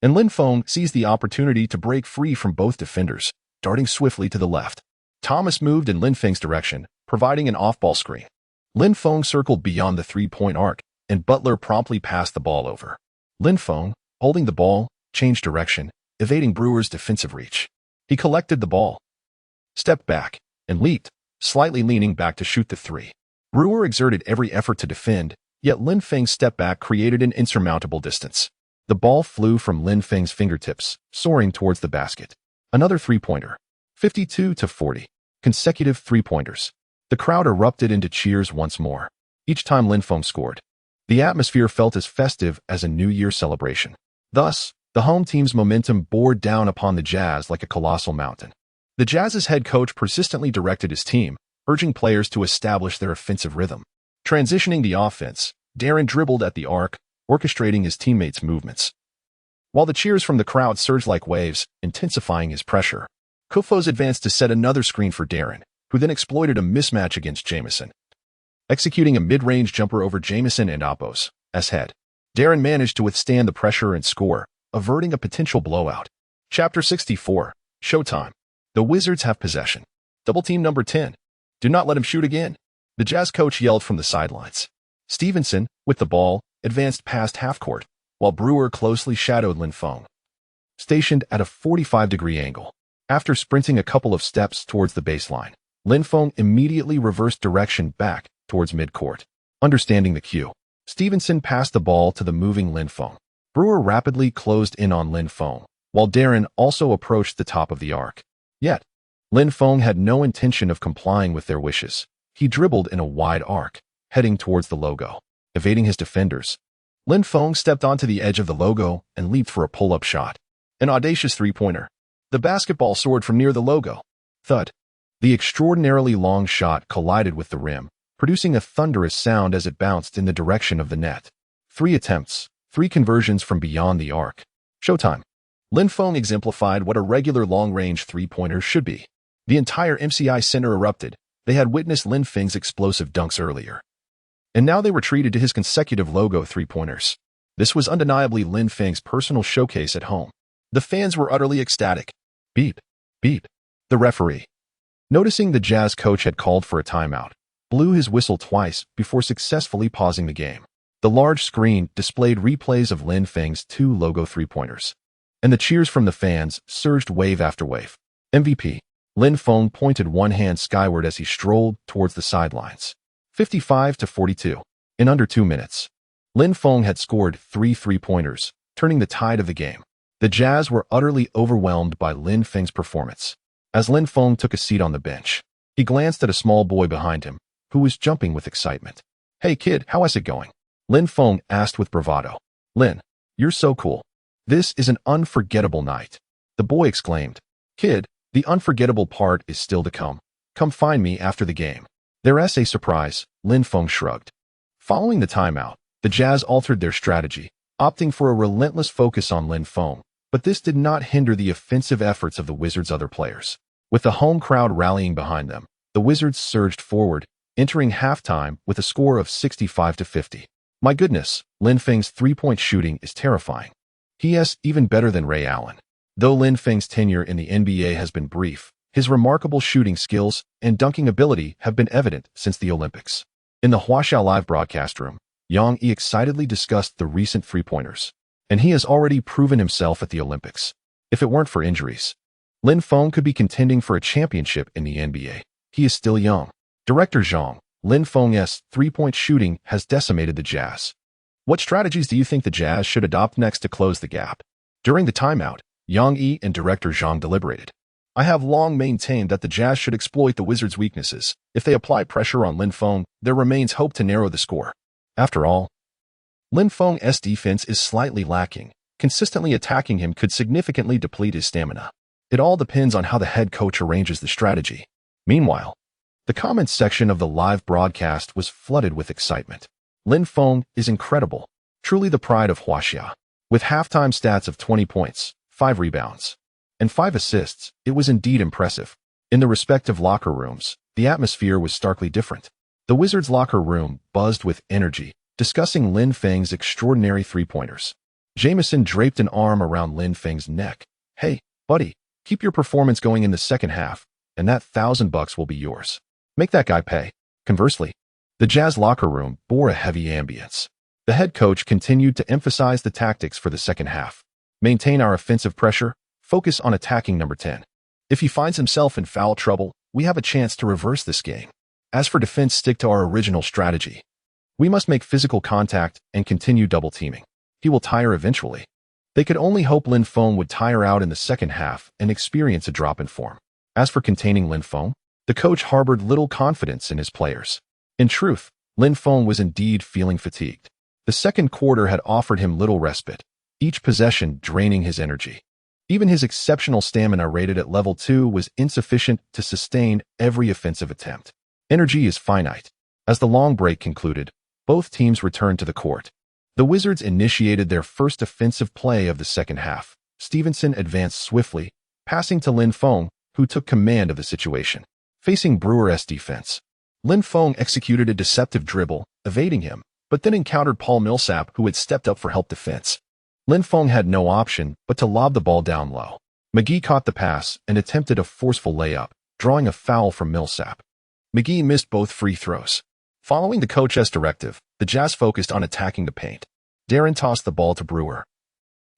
and Lin Feng seized the opportunity to break free from both defenders, darting swiftly to the left. Thomas moved in Lin Feng's direction, providing an off-ball screen. Lin Feng circled beyond the three-point arc, and Butler promptly passed the ball over. Lin Feng, holding the ball, changed direction, evading Brewer's defensive reach. He collected the ball, stepped back, and leaped, slightly leaning back to shoot the three. Brewer exerted every effort to defend, yet Lin Feng's step back created an insurmountable distance. The ball flew from Lin Feng's fingertips, soaring towards the basket. Another three-pointer. 52-40. Consecutive three-pointers. The crowd erupted into cheers once more, each time Lin Feng scored. The atmosphere felt as festive as a New Year celebration. Thus, the home team's momentum bore down upon the Jazz like a colossal mountain. The Jazz's head coach persistently directed his team, urging players to establish their offensive rhythm. Transitioning the offense, Darren dribbled at the arc, orchestrating his teammates' movements. While the cheers from the crowd surged like waves, intensifying his pressure, Kufos advanced to set another screen for Darren, who then exploited a mismatch against Jamison. Executing a mid-range jumper over Jamison and Oppo's head, Darren managed to withstand the pressure and score, averting a potential blowout. Chapter 64. Showtime. The Wizards have possession. Double team number 10. Do not let him shoot again. The Jazz coach yelled from the sidelines. Stevenson, with the ball, advanced past half-court, while Brewer closely shadowed Lin Feng, stationed at a 45-degree angle. After sprinting a couple of steps towards the baseline, Lin Feng immediately reversed direction back towards midcourt. Understanding the cue, Stevenson passed the ball to the moving Lin Feng. Brewer rapidly closed in on Lin Feng, while Darren also approached the top of the arc. Yet, Lin Feng had no intention of complying with their wishes. He dribbled in a wide arc, heading towards the logo. Evading his defenders, Lin Feng stepped onto the edge of the logo and leaped for a pull-up shot. An audacious three-pointer. The basketball soared from near the logo. Thud. The extraordinarily long shot collided with the rim, producing a thunderous sound as it bounced in the direction of the net. 3 attempts, 3 conversions from beyond the arc. Showtime. Lin Feng exemplified what a regular long-range three-pointer should be. The entire MCI Center erupted. They had witnessed Lin Feng's explosive dunks earlier, and now they were treated to his consecutive logo three-pointers. This was undeniably Lin Feng's personal showcase at home. The fans were utterly ecstatic. Beep, beep. The referee, noticing the Jazz coach had called for a timeout, blew his whistle twice before successfully pausing the game. The large screen displayed replays of Lin Feng's 2 logo three-pointers, and the cheers from the fans surged wave after wave. MVP. Lin Feng pointed one hand skyward as he strolled towards the sidelines. 55-42. In under 2 minutes, Lin Feng had scored 3 three-pointers, turning the tide of the game. The Jazz were utterly overwhelmed by Lin Feng's performance. As Lin Feng took a seat on the bench, he glanced at a small boy behind him, who was jumping with excitement. "Hey kid, how is it going?" Lin Feng asked with bravado. "Lin, you're so cool. This is an unforgettable night," the boy exclaimed. "Kid, the unforgettable part is still to come. Come find me after the game." "There's a surprise," Lin Feng shrugged. Following the timeout, the Jazz altered their strategy, opting for a relentless focus on Lin Feng, but this did not hinder the offensive efforts of the Wizards' other players. With the home crowd rallying behind them, the Wizards surged forward, entering halftime with a score of 65-50. My goodness, Lin Feng's three-point shooting is terrifying. He is even better than Ray Allen. Though Lin Feng's tenure in the NBA has been brief, his remarkable shooting skills and dunking ability have been evident since the Olympics. In the Huaxiao Live broadcast room, Yang Yi excitedly discussed the recent three-pointers, and he has already proven himself at the Olympics. If it weren't for injuries, Lin Feng could be contending for a championship in the NBA. He is still young. Director Zhang, Lin Feng's three-point shooting has decimated the Jazz. What strategies do you think the Jazz should adopt next to close the gap? During the timeout, Yang Yi and Director Zhang deliberated. I have long maintained that the Jazz should exploit the Wizards' weaknesses. If they apply pressure on Lin Feng, there remains hope to narrow the score. After all, Lin Feng's defense is slightly lacking. Consistently attacking him could significantly deplete his stamina. It all depends on how the head coach arranges the strategy. Meanwhile, the comments section of the live broadcast was flooded with excitement. Lin Feng is incredible. truly the pride of Huaxia. With halftime stats of 20 points, 5 rebounds, and 5 assists, it was indeed impressive. In the respective locker rooms, the atmosphere was starkly different. The Wizards' locker room buzzed with energy, discussing Lin Feng's extraordinary three-pointers. Jameson draped an arm around Lin Feng's neck. "Hey, buddy, keep your performance going in the second half, and that $1,000 will be yours. Make that guy pay." Conversely, the Jazz locker room bore a heavy ambience. The head coach continued to emphasize the tactics for the second half. Maintain our offensive pressure, focus on attacking number 10. If he finds himself in foul trouble, we have a chance to reverse this game. As for defense, stick to our original strategy. We must make physical contact and continue double-teaming. He will tire eventually. They could only hope Lin Feng would tire out in the second half and experience a drop in form. As for containing Lin Feng, the coach harbored little confidence in his players. In truth, Lin Feng was indeed feeling fatigued. The second quarter had offered him little respite, each possession draining his energy. Even his exceptional stamina rated at level 2 was insufficient to sustain every offensive attempt. Energy is finite. As the long break concluded, both teams returned to the court. The Wizards initiated their first offensive play of the second half. Stevenson advanced swiftly, passing to Lin Feng, who took command of the situation. Facing Brewer's defense, Lin Feng executed a deceptive dribble, evading him, but then encountered Paul Millsap, who had stepped up for help defense. Lin Feng had no option but to lob the ball down low. McGee caught the pass and attempted a forceful layup, drawing a foul from Millsap. McGee missed both free throws. Following the coach's directive, the Jazz focused on attacking the paint. Darren tossed the ball to Brewer,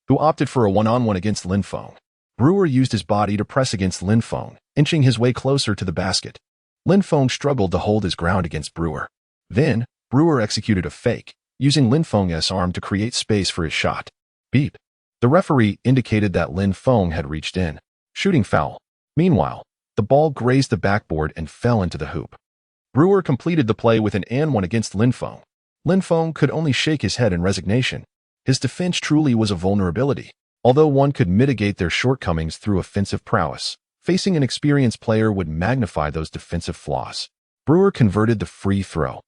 who opted for a one-on-one against Lin Feng. Brewer used his body to press against Lin Feng, inching his way closer to the basket. Lin Feng struggled to hold his ground against Brewer. Then, Brewer executed a fake, using Lin Feng's arm to create space for his shot. Beep. The referee indicated that Lin Feng had reached in. Shooting foul. Meanwhile, the ball grazed the backboard and fell into the hoop. Brewer completed the play with an and-one against Lin Feng. Lin Feng could only shake his head in resignation. His defense truly was a vulnerability. Although one could mitigate their shortcomings through offensive prowess, facing an experienced player would magnify those defensive flaws. Brewer converted the free throw.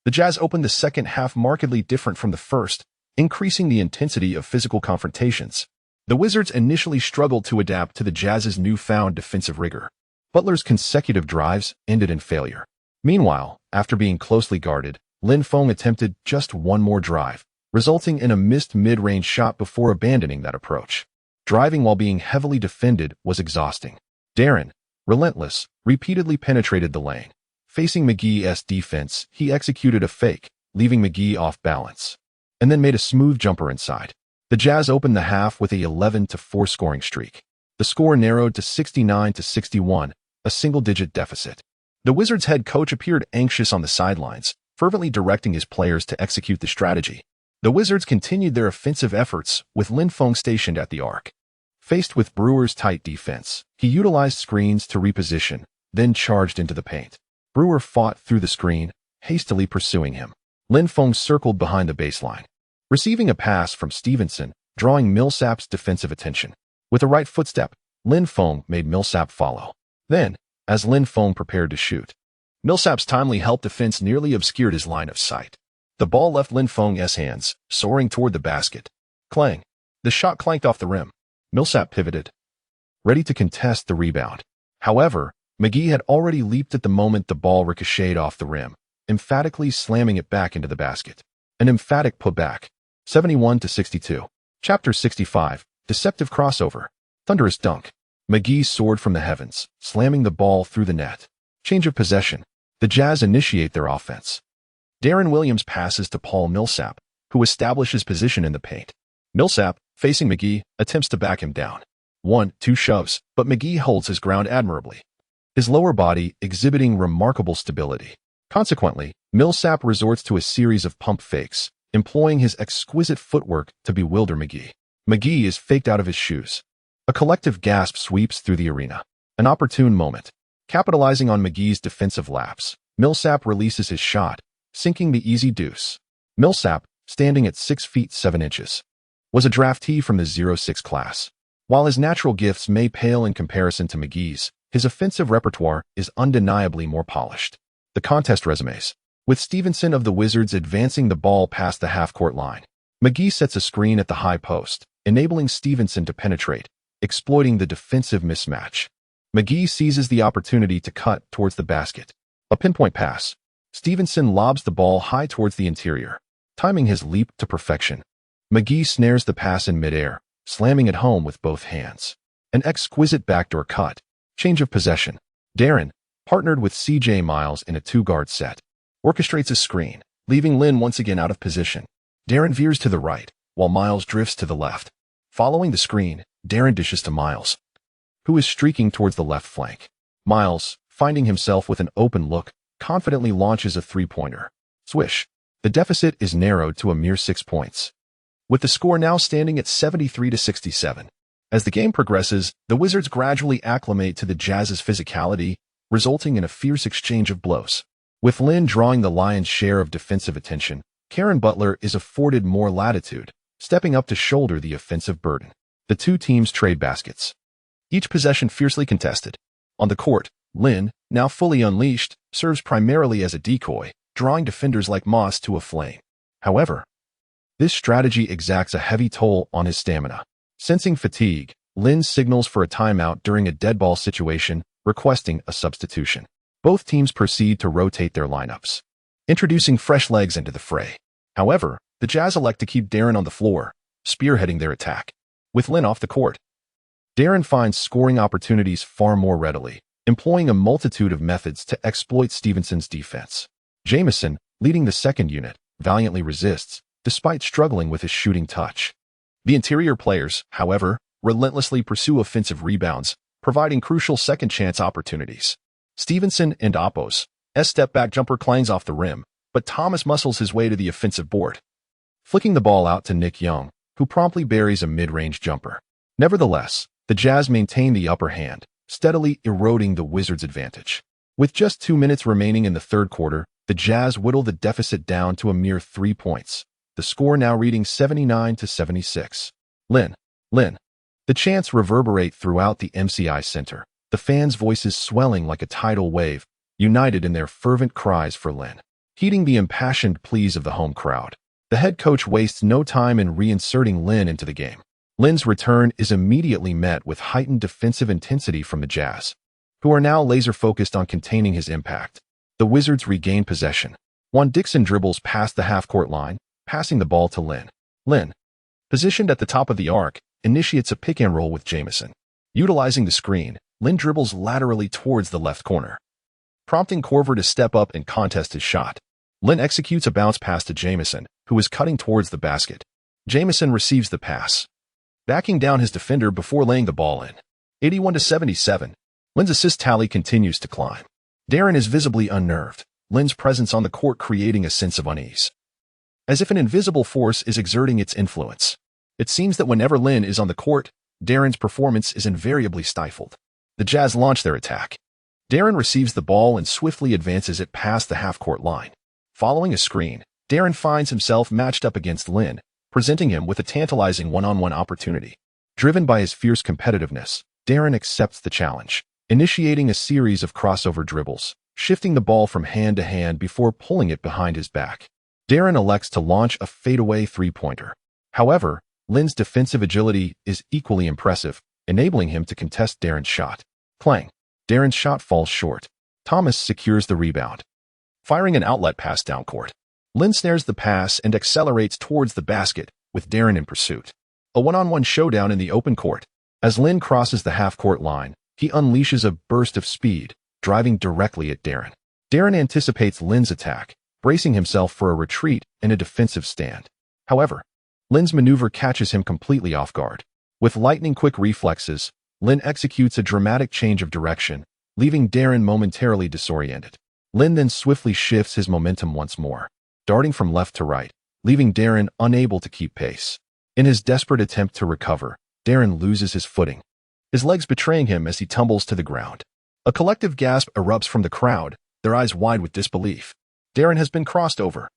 The Jazz opened the second half markedly different from the first, increasing the intensity of physical confrontations. The Wizards initially struggled to adapt to the Jazz's newfound defensive rigor. Butler's consecutive drives ended in failure. Meanwhile, after being closely guarded, Lin Feng attempted just one more drive, resulting in a missed mid-range shot before abandoning that approach. Driving while being heavily defended was exhausting. Darren, relentless, repeatedly penetrated the lane. Facing McGee's defense, he executed a fake, leaving McGee off balance, and then made a smooth jumper inside. The Jazz opened the half with a 11-4 scoring streak. The score narrowed to 69-61, a single-digit deficit. The Wizards' head coach appeared anxious on the sidelines, fervently directing his players to execute the strategy. The Wizards continued their offensive efforts, with Lin Feng stationed at the arc. Faced with Brewer's tight defense, he utilized screens to reposition, then charged into the paint. Brewer fought through the screen, hastily pursuing him. Lin Feng circled behind the baseline, receiving a pass from Stevenson, drawing Millsap's defensive attention. With a right footstep, Lin Feng made Millsap follow. Then, as Lin Feng prepared to shoot, Millsap's timely help defense nearly obscured his line of sight. The ball left Lin Feng's hands, soaring toward the basket. Clang! The shot clanked off the rim. Millsap pivoted, ready to contest the rebound. However, McGee had already leaped at the moment the ball ricocheted off the rim, emphatically slamming it back into the basket. An emphatic putback. 71-62. Chapter 65. Deceptive crossover. Thunderous dunk. McGee soared from the heavens, slamming the ball through the net. Change of possession. The Jazz initiate their offense. Darren Williams passes to Paul Millsap, who establishes position in the paint. Millsap, facing McGee, attempts to back him down. 1-2 shoves, but McGee holds his ground admirably, his lower body exhibiting remarkable stability. Consequently, Millsap resorts to a series of pump fakes, employing his exquisite footwork to bewilder McGee. McGee is faked out of his shoes. A collective gasp sweeps through the arena. An opportune moment. Capitalizing on McGee's defensive lapse, Millsap releases his shot, sinking the easy deuce. Millsap, standing at 6 feet 7 inches, was a draftee from the 06 class. While his natural gifts may pale in comparison to McGee's, his offensive repertoire is undeniably more polished. The contest resumes. With Stevenson of the Wizards advancing the ball past the half-court line, McGee sets a screen at the high post, enabling Stevenson to penetrate, exploiting the defensive mismatch. McGee seizes the opportunity to cut towards the basket. A pinpoint pass. Stevenson lobs the ball high towards the interior, timing his leap to perfection. McGee snares the pass in midair, slamming it home with both hands. An exquisite backdoor cut. Change of possession. Darren, partnered with C.J. Miles in a two-guard set, orchestrates a screen, leaving Lin once again out of position. Darren veers to the right, while Miles drifts to the left. Following the screen, Darren dishes to Miles, who is streaking towards the left flank. Miles, finding himself with an open look, confidently launches a three-pointer. Swish. The deficit is narrowed to a mere 6 points, with the score now standing at 73-67. As the game progresses, the Wizards gradually acclimate to the Jazz's physicality, resulting in a fierce exchange of blows. With Lin drawing the lion's share of defensive attention, Karen Butler is afforded more latitude, stepping up to shoulder the offensive burden. The two teams trade baskets, each possession fiercely contested. On the court, Lin, now fully unleashed, serves primarily as a decoy, drawing defenders like Moss to a flame. However, this strategy exacts a heavy toll on his stamina. Sensing fatigue, Lin signals for a timeout during a dead ball situation, requesting a substitution. Both teams proceed to rotate their lineups, introducing fresh legs into the fray. However, the Jazz elect to keep Darren on the floor, spearheading their attack. With Lin off the court, Darren finds scoring opportunities far more readily, employing a multitude of methods to exploit Stevenson's defense. Jamison, leading the second unit, valiantly resists, despite struggling with his shooting touch. The interior players, however, relentlessly pursue offensive rebounds, providing crucial second-chance opportunities. Stevenson and Oppo's step-back jumper clangs off the rim, but Thomas muscles his way to the offensive board, flicking the ball out to Nick Young, who promptly buries a mid-range jumper. Nevertheless, the Jazz maintain the upper hand, steadily eroding the Wizards' advantage. With just 2 minutes remaining in the third quarter, the Jazz whittle the deficit down to a mere 3 points, the score now reading 79-76. Lin. The chants reverberate throughout the MCI Center, the fans' voices swelling like a tidal wave, united in their fervent cries for Lin. Heeding the impassioned pleas of the home crowd, the head coach wastes no time in reinserting Lin into the game. Lin's return is immediately met with heightened defensive intensity from the Jazz, who are now laser-focused on containing his impact. The Wizards regain possession. Juan Dixon dribbles past the half-court line, passing the ball to Lin. Lin, positioned at the top of the arc, initiates a pick-and-roll with Jamison. Utilizing the screen, Lin dribbles laterally towards the left corner, prompting Korver to step up and contest his shot. Lin executes a bounce pass to Jamison, who is cutting towards the basket. Jamison receives the pass, backing down his defender before laying the ball in. 81-77. Lin's assist tally continues to climb. Darren is visibly unnerved, Lin's presence on the court creating a sense of unease, as if an invisible force is exerting its influence. It seems that whenever Lin is on the court, Darren's performance is invariably stifled. The Jazz launch their attack. Darren receives the ball and swiftly advances it past the half-court line. Following a screen, Darren finds himself matched up against Lin, presenting him with a tantalizing one-on-one opportunity. Driven by his fierce competitiveness, Darren accepts the challenge, initiating a series of crossover dribbles, shifting the ball from hand to hand before pulling it behind his back. Darren elects to launch a fadeaway three-pointer. However, Lin's defensive agility is equally impressive, enabling him to contest Darren's shot. Clang. Darren's shot falls short. Thomas secures the rebound, firing an outlet pass down court. Lin snares the pass and accelerates towards the basket, with Darren in pursuit. A one-on-one showdown in the open court. As Lin crosses the half-court line, he unleashes a burst of speed, driving directly at Darren. Darren anticipates Lin's attack, bracing himself for a retreat and a defensive stand. However, Lin's maneuver catches him completely off guard. With lightning-quick reflexes, Lin executes a dramatic change of direction, leaving Darren momentarily disoriented. Lin then swiftly shifts his momentum once more, darting from left to right, leaving Darren unable to keep pace. In his desperate attempt to recover, Darren loses his footing, his legs betraying him as he tumbles to the ground. A collective gasp erupts from the crowd, their eyes wide with disbelief. Darren has been crossed over.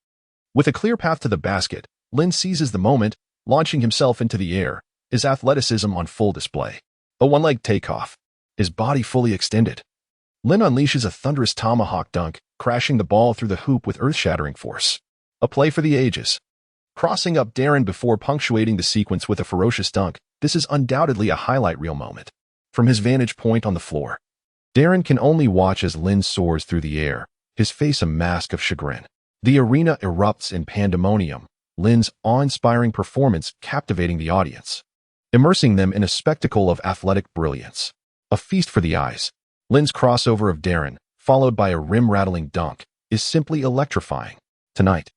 With a clear path to the basket, Lin seizes the moment, launching himself into the air, his athleticism on full display. A one-leg takeoff, his body fully extended. Lin unleashes a thunderous tomahawk dunk, crashing the ball through the hoop with earth-shattering force. A play for the ages. crossing up Darren before punctuating the sequence with a ferocious dunk. This is undoubtedly a highlight reel moment. From his vantage point on the floor, Darren can only watch as Lin soars through the air, his face a mask of chagrin. The arena erupts in pandemonium, Lin's awe-inspiring performance captivating the audience, immersing them in a spectacle of athletic brilliance. A feast for the eyes. Lin's crossover of Darren, followed by a rim-rattling dunk, is simply electrifying. Tonight,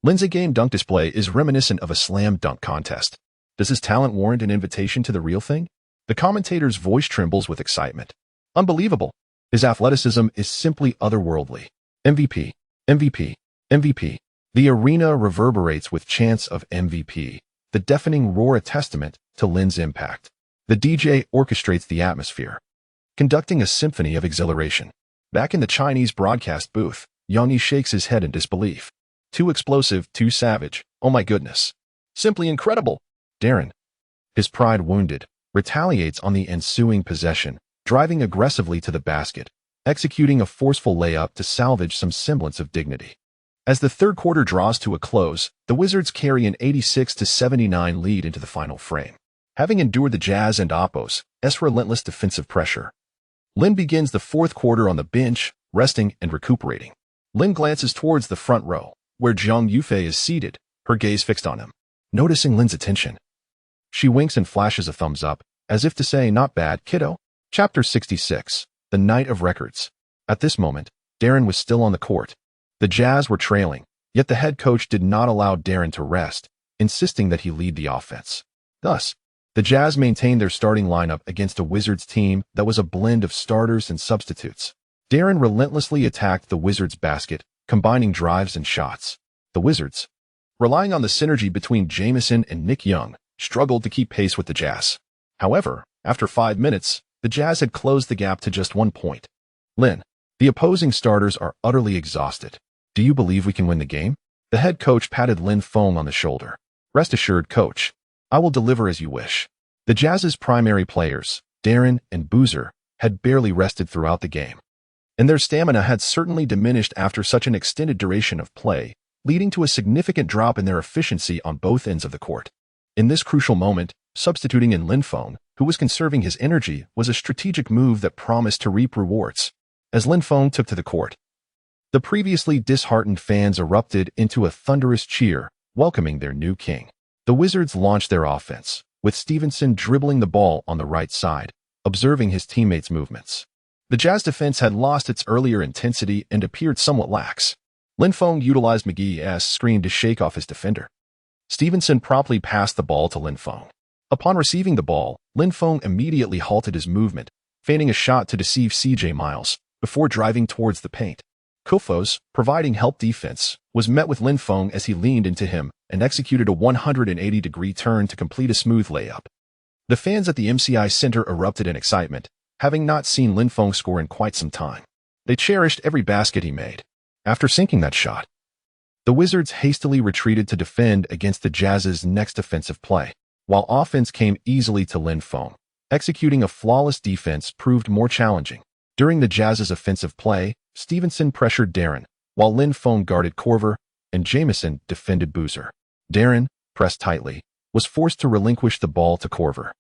Lin's A-game dunk display is reminiscent of a slam dunk contest. Does his talent warrant an invitation to the real thing? The commentator's voice trembles with excitement. Unbelievable. His athleticism is simply otherworldly. MVP, MVP, MVP. The arena reverberates with chants of MVP, the deafening roar a testament to Lin's impact. The DJ orchestrates the atmosphere, conducting a symphony of exhilaration. Back in the Chinese broadcast booth, Yang Yi shakes his head in disbelief. Too explosive, too savage. Oh my goodness. Simply incredible. Darren, his pride wounded, retaliates on the ensuing possession, driving aggressively to the basket, executing a forceful layup to salvage some semblance of dignity. As the third quarter draws to a close, the Wizards carry an 86-79 lead into the final frame. Having endured the Jazz and Oppo's relentless defensive pressure, Lin begins the fourth quarter on the bench, resting and recuperating. Lin glances towards the front row, where Zhang Yufei is seated, her gaze fixed on him. Noticing Lin's attention, she winks and flashes a thumbs up, as if to say, "Not bad, kiddo." Chapter 66, The Night of Records. At this moment, Darren was still on the court. The Jazz were trailing, yet the head coach did not allow Darren to rest, insisting that he lead the offense. Thus, the Jazz maintained their starting lineup against a Wizards team that was a blend of starters and substitutes. Darren relentlessly attacked the Wizards' basket, combining drives and shots. The Wizards, relying on the synergy between Jamison and Nick Young, struggled to keep pace with the Jazz. However, after 5 minutes, the Jazz had closed the gap to just 1 point. Lin, the opposing starters are utterly exhausted. Do you believe we can win the game? The head coach patted Lin Feng on the shoulder. Rest assured, coach. I will deliver as you wish. The Jazz's primary players, Darren and Boozer, had barely rested throughout the game, and their stamina had certainly diminished after such an extended duration of play, leading to a significant drop in their efficiency on both ends of the court. In this crucial moment, substituting in Lin Feng, who was conserving his energy, was a strategic move that promised to reap rewards. As Lin Feng took to the court, the previously disheartened fans erupted into a thunderous cheer, welcoming their new king. The Wizards launched their offense, with Stevenson dribbling the ball on the right side, observing his teammates' movements. The Jazz defense had lost its earlier intensity and appeared somewhat lax. Lin Feng utilized McGee's screen to shake off his defender. Stevenson promptly passed the ball to Lin Feng. Upon receiving the ball, Lin Feng immediately halted his movement, feigning a shot to deceive CJ Miles, before driving towards the paint. Kufos, providing help defense, was met with Lin Feng as he leaned into him and executed a 180-degree turn to complete a smooth layup. The fans at the MCI Center erupted in excitement, having not seen Lin Feng score in quite some time. They cherished every basket he made. After sinking that shot, the Wizards hastily retreated to defend against the Jazz's next offensive play, while offense came easily to Lin Feng. Executing a flawless defense proved more challenging. During the Jazz's offensive play, Stevenson pressured Darren, while Lin Feng guarded Korver, and Jamison defended Boozer. Darren, pressed tightly, was forced to relinquish the ball to Korver.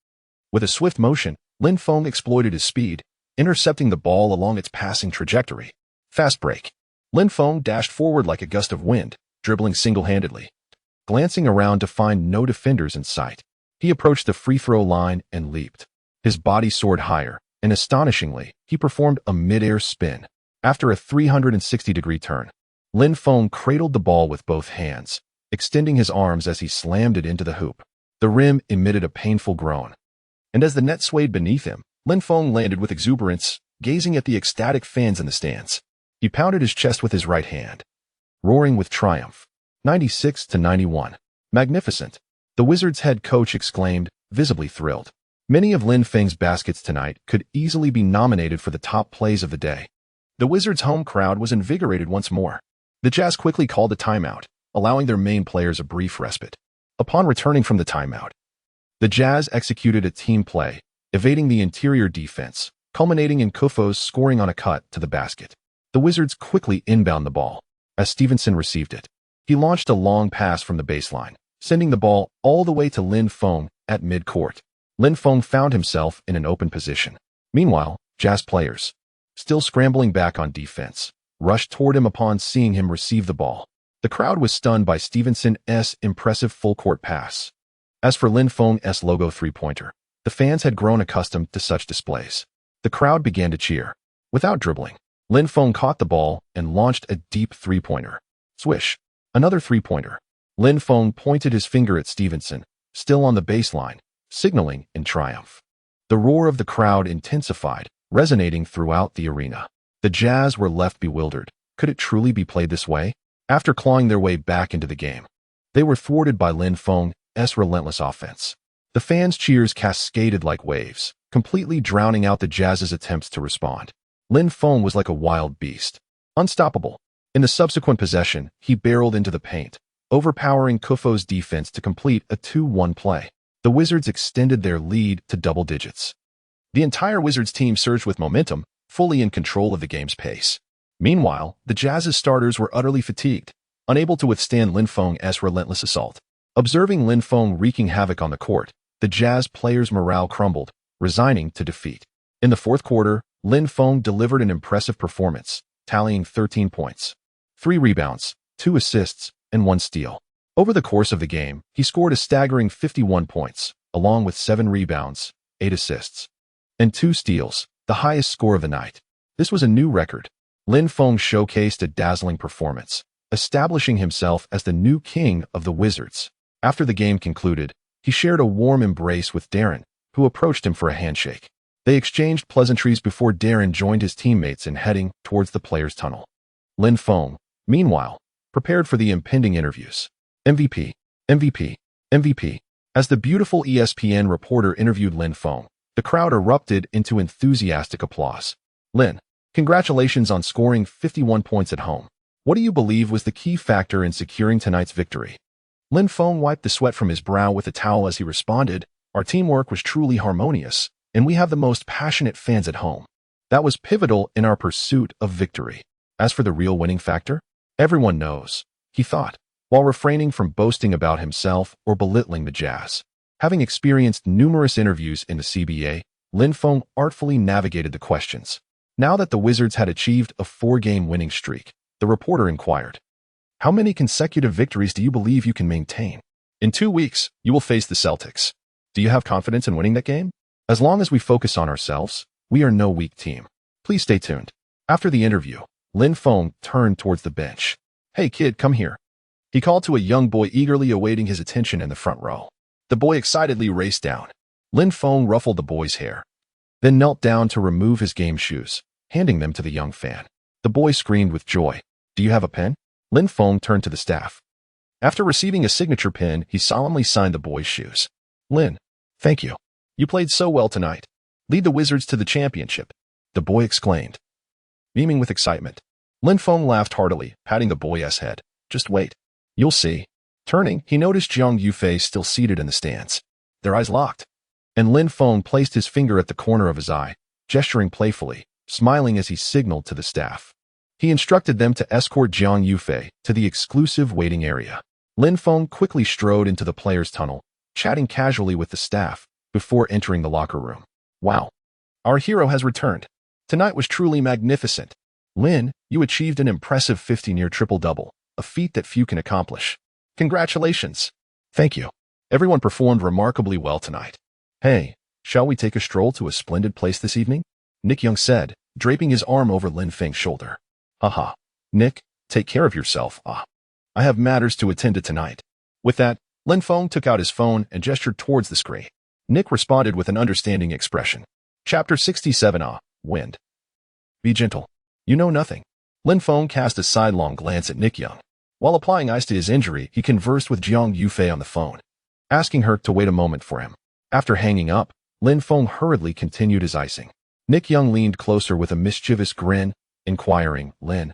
With a swift motion, Lin Feng exploited his speed, intercepting the ball along its passing trajectory. Fast break. Lin Feng dashed forward like a gust of wind, dribbling single-handedly. Glancing around to find no defenders in sight, he approached the free-throw line and leaped. His body soared higher, and astonishingly, he performed a mid-air spin. After a 360-degree turn, Lin Feng cradled the ball with both hands, extending his arms as he slammed it into the hoop. The rim emitted a painful groan, and as the net swayed beneath him, Lin Feng landed with exuberance, gazing at the ecstatic fans in the stands. He pounded his chest with his right hand, roaring with triumph. 96-91. Magnificent. The Wizards' head coach exclaimed, visibly thrilled. Many of Lin Feng's baskets tonight could easily be nominated for the top plays of the day. The Wizards' home crowd was invigorated once more. The Jazz quickly called a timeout, allowing their main players a brief respite. Upon returning from the timeout, the Jazz executed a team play, evading the interior defense, culminating in Kufos scoring on a cut to the basket. The Wizards quickly inbound the ball. As Stevenson received it, he launched a long pass from the baseline, sending the ball all the way to Lin Feng at mid-court. Lin Feng found himself in an open position. Meanwhile, Jazz players, still scrambling back on defense, rushed toward him upon seeing him receive the ball. The crowd was stunned by Stevenson's impressive full-court pass. As for Lin Feng's logo three-pointer, the fans had grown accustomed to such displays. The crowd began to cheer. Without dribbling, Lin Feng caught the ball and launched a deep three-pointer. Swish! Another three-pointer. Lin Feng pointed his finger at Stevenson, still on the baseline, signaling in triumph. The roar of the crowd intensified, resonating throughout the arena. The Jazz were left bewildered. Could it truly be played this way? After clawing their way back into the game, they were thwarted by Lin Feng's relentless offense. The fans' cheers cascaded like waves, completely drowning out the Jazz's attempts to respond. Lin Feng was like a wild beast, unstoppable. In the subsequent possession, he barreled into the paint, overpowering Kufo's defense to complete a 2-1 play. The Wizards extended their lead to double digits. The entire Wizards team surged with momentum, fully in control of the game's pace. Meanwhile, the Jazz's starters were utterly fatigued, unable to withstand Lin Feng's relentless assault. Observing Lin Feng wreaking havoc on the court, the Jazz players' morale crumbled, resigning to defeat. In the fourth quarter, Lin Feng delivered an impressive performance, tallying 13 points, 3 rebounds, 2 assists, and 1 steal. Over the course of the game, he scored a staggering 51 points, along with 7 rebounds, 8 assists, and 2 steals, the highest score of the night. This was a new record. Lin Feng showcased a dazzling performance, establishing himself as the new king of the Wizards. After the game concluded, he shared a warm embrace with Darren, who approached him for a handshake. They exchanged pleasantries before Darren joined his teammates in heading towards the players' tunnel. Lin Feng, meanwhile, prepared for the impending interviews. MVP, MVP, MVP. As the beautiful ESPN reporter interviewed Lin Feng, the crowd erupted into enthusiastic applause. Lin, congratulations on scoring 51 points at home. What do you believe was the key factor in securing tonight's victory? Lin Feng wiped the sweat from his brow with a towel as he responded, "Our teamwork was truly harmonious, and we have the most passionate fans at home. That was pivotal in our pursuit of victory. As for the real winning factor, everyone knows," he thought, while refraining from boasting about himself or belittling the Jazz. Having experienced numerous interviews in the CBA, Lin Feng artfully navigated the questions. Now that the Wizards had achieved a 4-game winning streak, the reporter inquired, "How many consecutive victories do you believe you can maintain? In 2 weeks, you will face the Celtics. Do you have confidence in winning that game? As long as we focus on ourselves, we are no weak team. Please stay tuned." After the interview, Lin Feng turned towards the bench. "Hey kid, come here," he called to a young boy eagerly awaiting his attention in the front row. The boy excitedly raced down. Lin Feng ruffled the boy's hair, then knelt down to remove his game shoes, handing them to the young fan. The boy screamed with joy. "Do you have a pen?" Lin Feng turned to the staff. After receiving a signature pen, he solemnly signed the boy's shoes. "Lin, thank you. You played so well tonight. Lead the Wizards to the championship," the boy exclaimed, beaming with excitement. Lin Feng laughed heartily, patting the boy's head. "Just wait. You'll see." Turning, he noticed Jiang Yufei still seated in the stands, their eyes locked. And Lin Feng placed his finger at the corner of his eye, gesturing playfully, smiling as he signaled to the staff. He instructed them to escort Jiang Yufei to the exclusive waiting area. Lin Feng quickly strode into the players' tunnel, chatting casually with the staff before entering the locker room. "Wow, our hero has returned. Tonight was truly magnificent. Lin, you achieved an impressive 15-year triple-double, a feat that few can accomplish. Congratulations." "Thank you. Everyone performed remarkably well tonight. Hey, shall we take a stroll to a splendid place this evening?" Nick Young said, draping his arm over Lin Feng's shoulder. "Haha. Nick, take care of yourself. I have matters to attend to tonight." With that, Lin Feng took out his phone and gestured towards the screen. Nick responded with an understanding expression. Chapter 67. Wind. "Be gentle. You know nothing." Lin Feng cast a sidelong glance at Nick Young. While applying ice to his injury, he conversed with Jiang Yufei on the phone, asking her to wait a moment for him. After hanging up, Lin Feng hurriedly continued his icing. Nick Young leaned closer with a mischievous grin, inquiring, "Lin,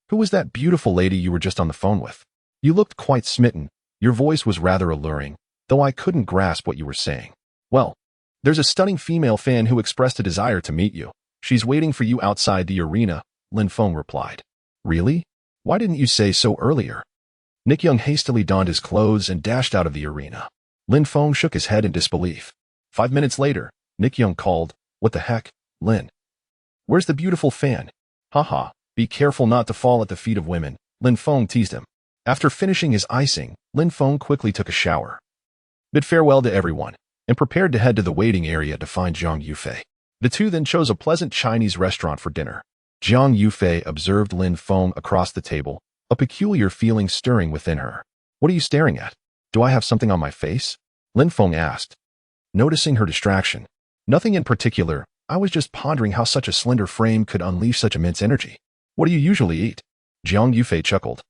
who was that beautiful lady you were just on the phone with? You looked quite smitten. Your voice was rather alluring, though I couldn't grasp what you were saying." "Well, there's a stunning female fan who expressed a desire to meet you. She's waiting for you outside the arena," Lin Feng replied. "Really? Why didn't you say so earlier?" Nick Young hastily donned his clothes and dashed out of the arena. Lin Feng shook his head in disbelief. 5 minutes later, Nick Young called, "What the heck, Lin? Where's the beautiful fan?" "Haha, be careful not to fall at the feet of women," Lin Feng teased him. After finishing his icing, Lin Feng quickly took a shower, bid farewell to everyone, and prepared to head to the waiting area to find Zhang Yufei. The two then chose a pleasant Chinese restaurant for dinner. Zhang Yufei observed Lin Feng across the table, a peculiar feeling stirring within her. "What are you staring at? Do I have something on my face?" Lin Feng asked, noticing her distraction. "Nothing in particular. I was just pondering how such a slender frame could unleash such immense energy." "What do you usually eat?" Zhang Yufei chuckled,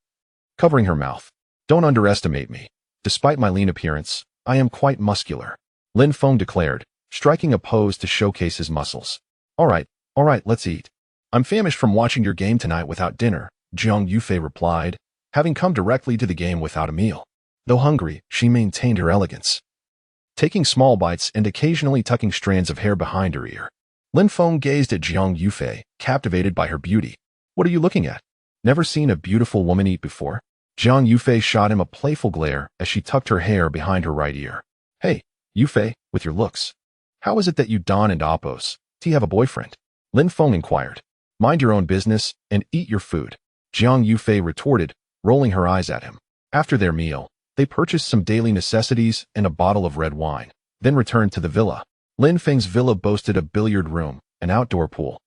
covering her mouth. "Don't underestimate me. Despite my lean appearance, I am quite muscular," Lin Feng declared, striking a pose to showcase his muscles. All right, let's eat." "I'm famished from watching your game tonight without dinner," Zhang Yufei replied, having come directly to the game without a meal. Though hungry, she maintained her elegance, taking small bites and occasionally tucking strands of hair behind her ear. Lin Feng gazed at Zhang Yufei, captivated by her beauty. "What are you looking at? Never seen a beautiful woman eat before?" Zhang Yufei shot him a playful glare as she tucked her hair behind her right ear. "Hey, Yufei, with your looks, how is it that you don and oppose? Do you have a boyfriend?" Lin Feng inquired. "Mind your own business and eat your food," Zhang Yufei retorted, rolling her eyes at him. After their meal, they purchased some daily necessities and a bottle of red wine, then returned to the villa. Lin Feng's villa boasted a billiard room, an outdoor pool,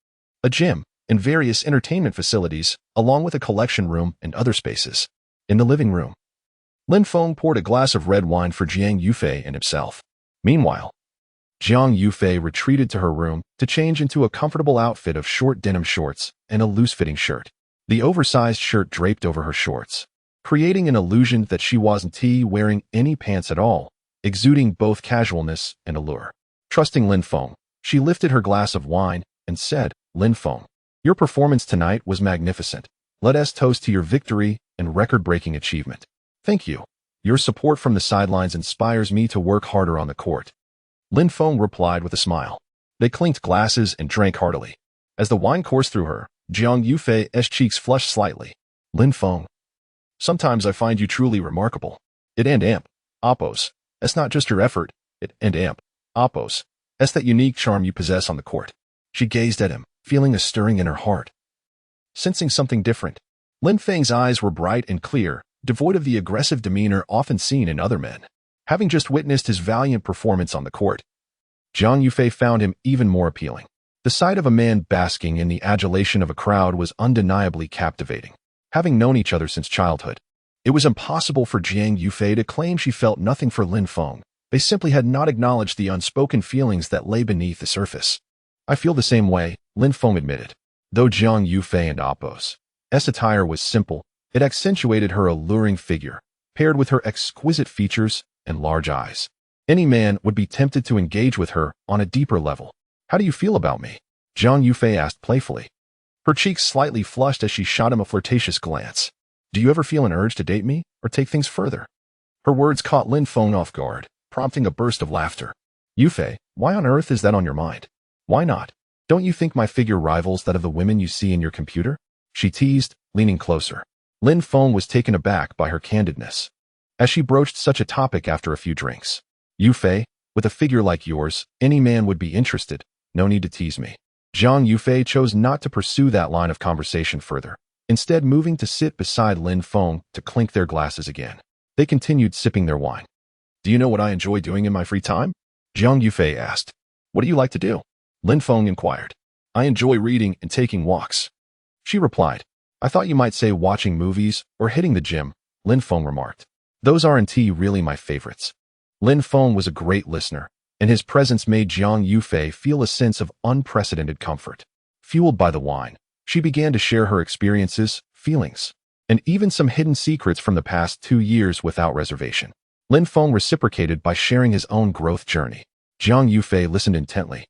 a gym, and various entertainment facilities, along with a collection room and other spaces. In the living room, Lin Feng poured a glass of red wine for Zhang Yufei and himself. Meanwhile, Zhang Yufei retreated to her room to change into a comfortable outfit of short denim shorts and a loose-fitting shirt. The oversized shirt draped over her shorts, creating an illusion that she wasn't wearing any pants at all, exuding both casualness and allure. Trusting Lin Feng, she lifted her glass of wine and said, "Lin Feng, your performance tonight was magnificent. Let us toast to your victory and record-breaking achievement." "Thank you. Your support from the sidelines inspires me to work harder on the court," Lin Feng replied with a smile. They clinked glasses and drank heartily. As the wine coursed through her, Zhang Yufei's cheeks flushed slightly. "Lin Feng, sometimes I find you truly remarkable. It and amp, oppose. It's not just your effort, it and amp, oppose. It's that unique charm you possess on the court." She gazed at him, feeling a stirring in her heart, sensing something different. Lin Feng's eyes were bright and clear, devoid of the aggressive demeanor often seen in other men. Having just witnessed his valiant performance on the court, Zhang Yufei found him even more appealing. The sight of a man basking in the adulation of a crowd was undeniably captivating. Having known each other since childhood, it was impossible for Zhang Yufei to claim she felt nothing for Lin Feng. They simply had not acknowledged the unspoken feelings that lay beneath the surface. "I feel the same way," Lin Feng admitted. Though Zhang Yufei and Oppo's attire was simple, it accentuated her alluring figure, paired with her exquisite features and large eyes. Any man would be tempted to engage with her on a deeper level. "How do you feel about me?" Zhang Yufei asked playfully. Her cheeks slightly flushed as she shot him a flirtatious glance. "Do you ever feel an urge to date me or take things further?" Her words caught Lin Feng off guard, prompting a burst of laughter. "Yufei, why on earth is that on your mind? Why not? Don't you think my figure rivals that of the women you see in your computer?" she teased, leaning closer. Lin Feng was taken aback by her candidness, as she broached such a topic after a few drinks. "Yufei, with a figure like yours, any man would be interested. No need to tease me." Zhang Yufei chose not to pursue that line of conversation further, instead moving to sit beside Lin Feng to clink their glasses again. They continued sipping their wine. "Do you know what I enjoy doing in my free time?" Zhang Yufei asked. "What do you like to do?" Lin Feng inquired. "I enjoy reading and taking walks," she replied. "I thought you might say watching movies or hitting the gym," Lin Feng remarked. "Those aren't really my favorites." Lin Feng was a great listener, and his presence made Zhang Yufei feel a sense of unprecedented comfort. Fueled by the wine, she began to share her experiences, feelings, and even some hidden secrets from the past 2 years without reservation. Lin Feng reciprocated by sharing his own growth journey. Zhang Yufei listened intently,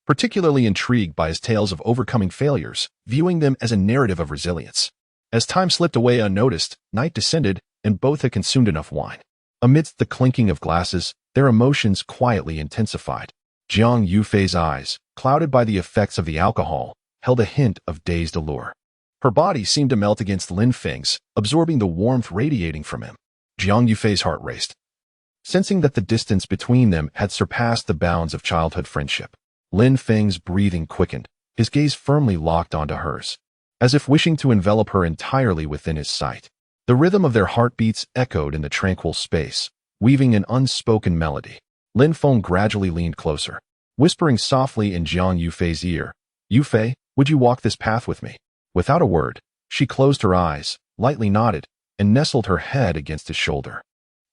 particularly intrigued by his tales of overcoming failures, viewing them as a narrative of resilience. As time slipped away unnoticed, night descended, and both had consumed enough wine. Amidst the clinking of glasses, their emotions quietly intensified. Zhang Yufei's eyes, clouded by the effects of the alcohol, held a hint of dazed allure. Her body seemed to melt against Lin Feng's, absorbing the warmth radiating from him. Jiang Yufei's heart raced, sensing that the distance between them had surpassed the bounds of childhood friendship. Lin Feng's breathing quickened, his gaze firmly locked onto hers, as if wishing to envelop her entirely within his sight. The rhythm of their heartbeats echoed in the tranquil space, weaving an unspoken melody. Lin Feng gradually leaned closer, whispering softly in Jiang Yufei's ear, "Yufei, would you walk this path with me?" Without a word, she closed her eyes, lightly nodded, and nestled her head against his shoulder.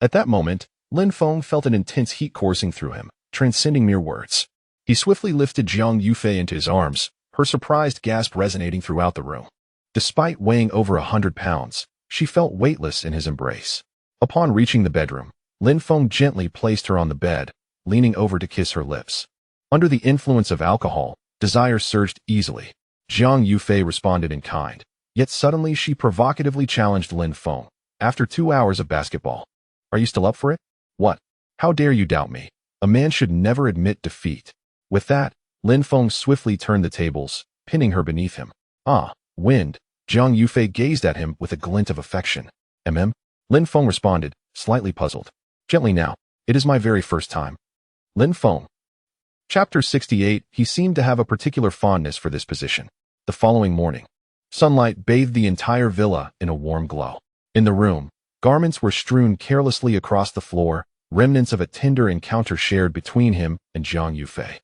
At that moment, Lin Feng felt an intense heat coursing through him, transcending mere words. He swiftly lifted Jiang Yufei into his arms, her surprised gasp resonating throughout the room. Despite weighing over 100 pounds, she felt weightless in his embrace. Upon reaching the bedroom, Lin Feng gently placed her on the bed, leaning over to kiss her lips. Under the influence of alcohol, desire surged easily. Jiang Yufei responded in kind, yet suddenly she provocatively challenged Lin Feng. "After 2 hours of basketball, are you still up for it? What? How dare you doubt me? A man should never admit defeat." With that, Lin Feng swiftly turned the tables, pinning her beneath him. "Ah, wind." Jiang Yufei gazed at him with a glint of affection. Lin Feng responded, slightly puzzled. "Gently now. It is my very first time." Lin Feng. Chapter 68. He seemed to have a particular fondness for this position. The following morning, sunlight bathed the entire villa in a warm glow. In the room, garments were strewn carelessly across the floor, remnants of a tender encounter shared between him and Jiang Yufei.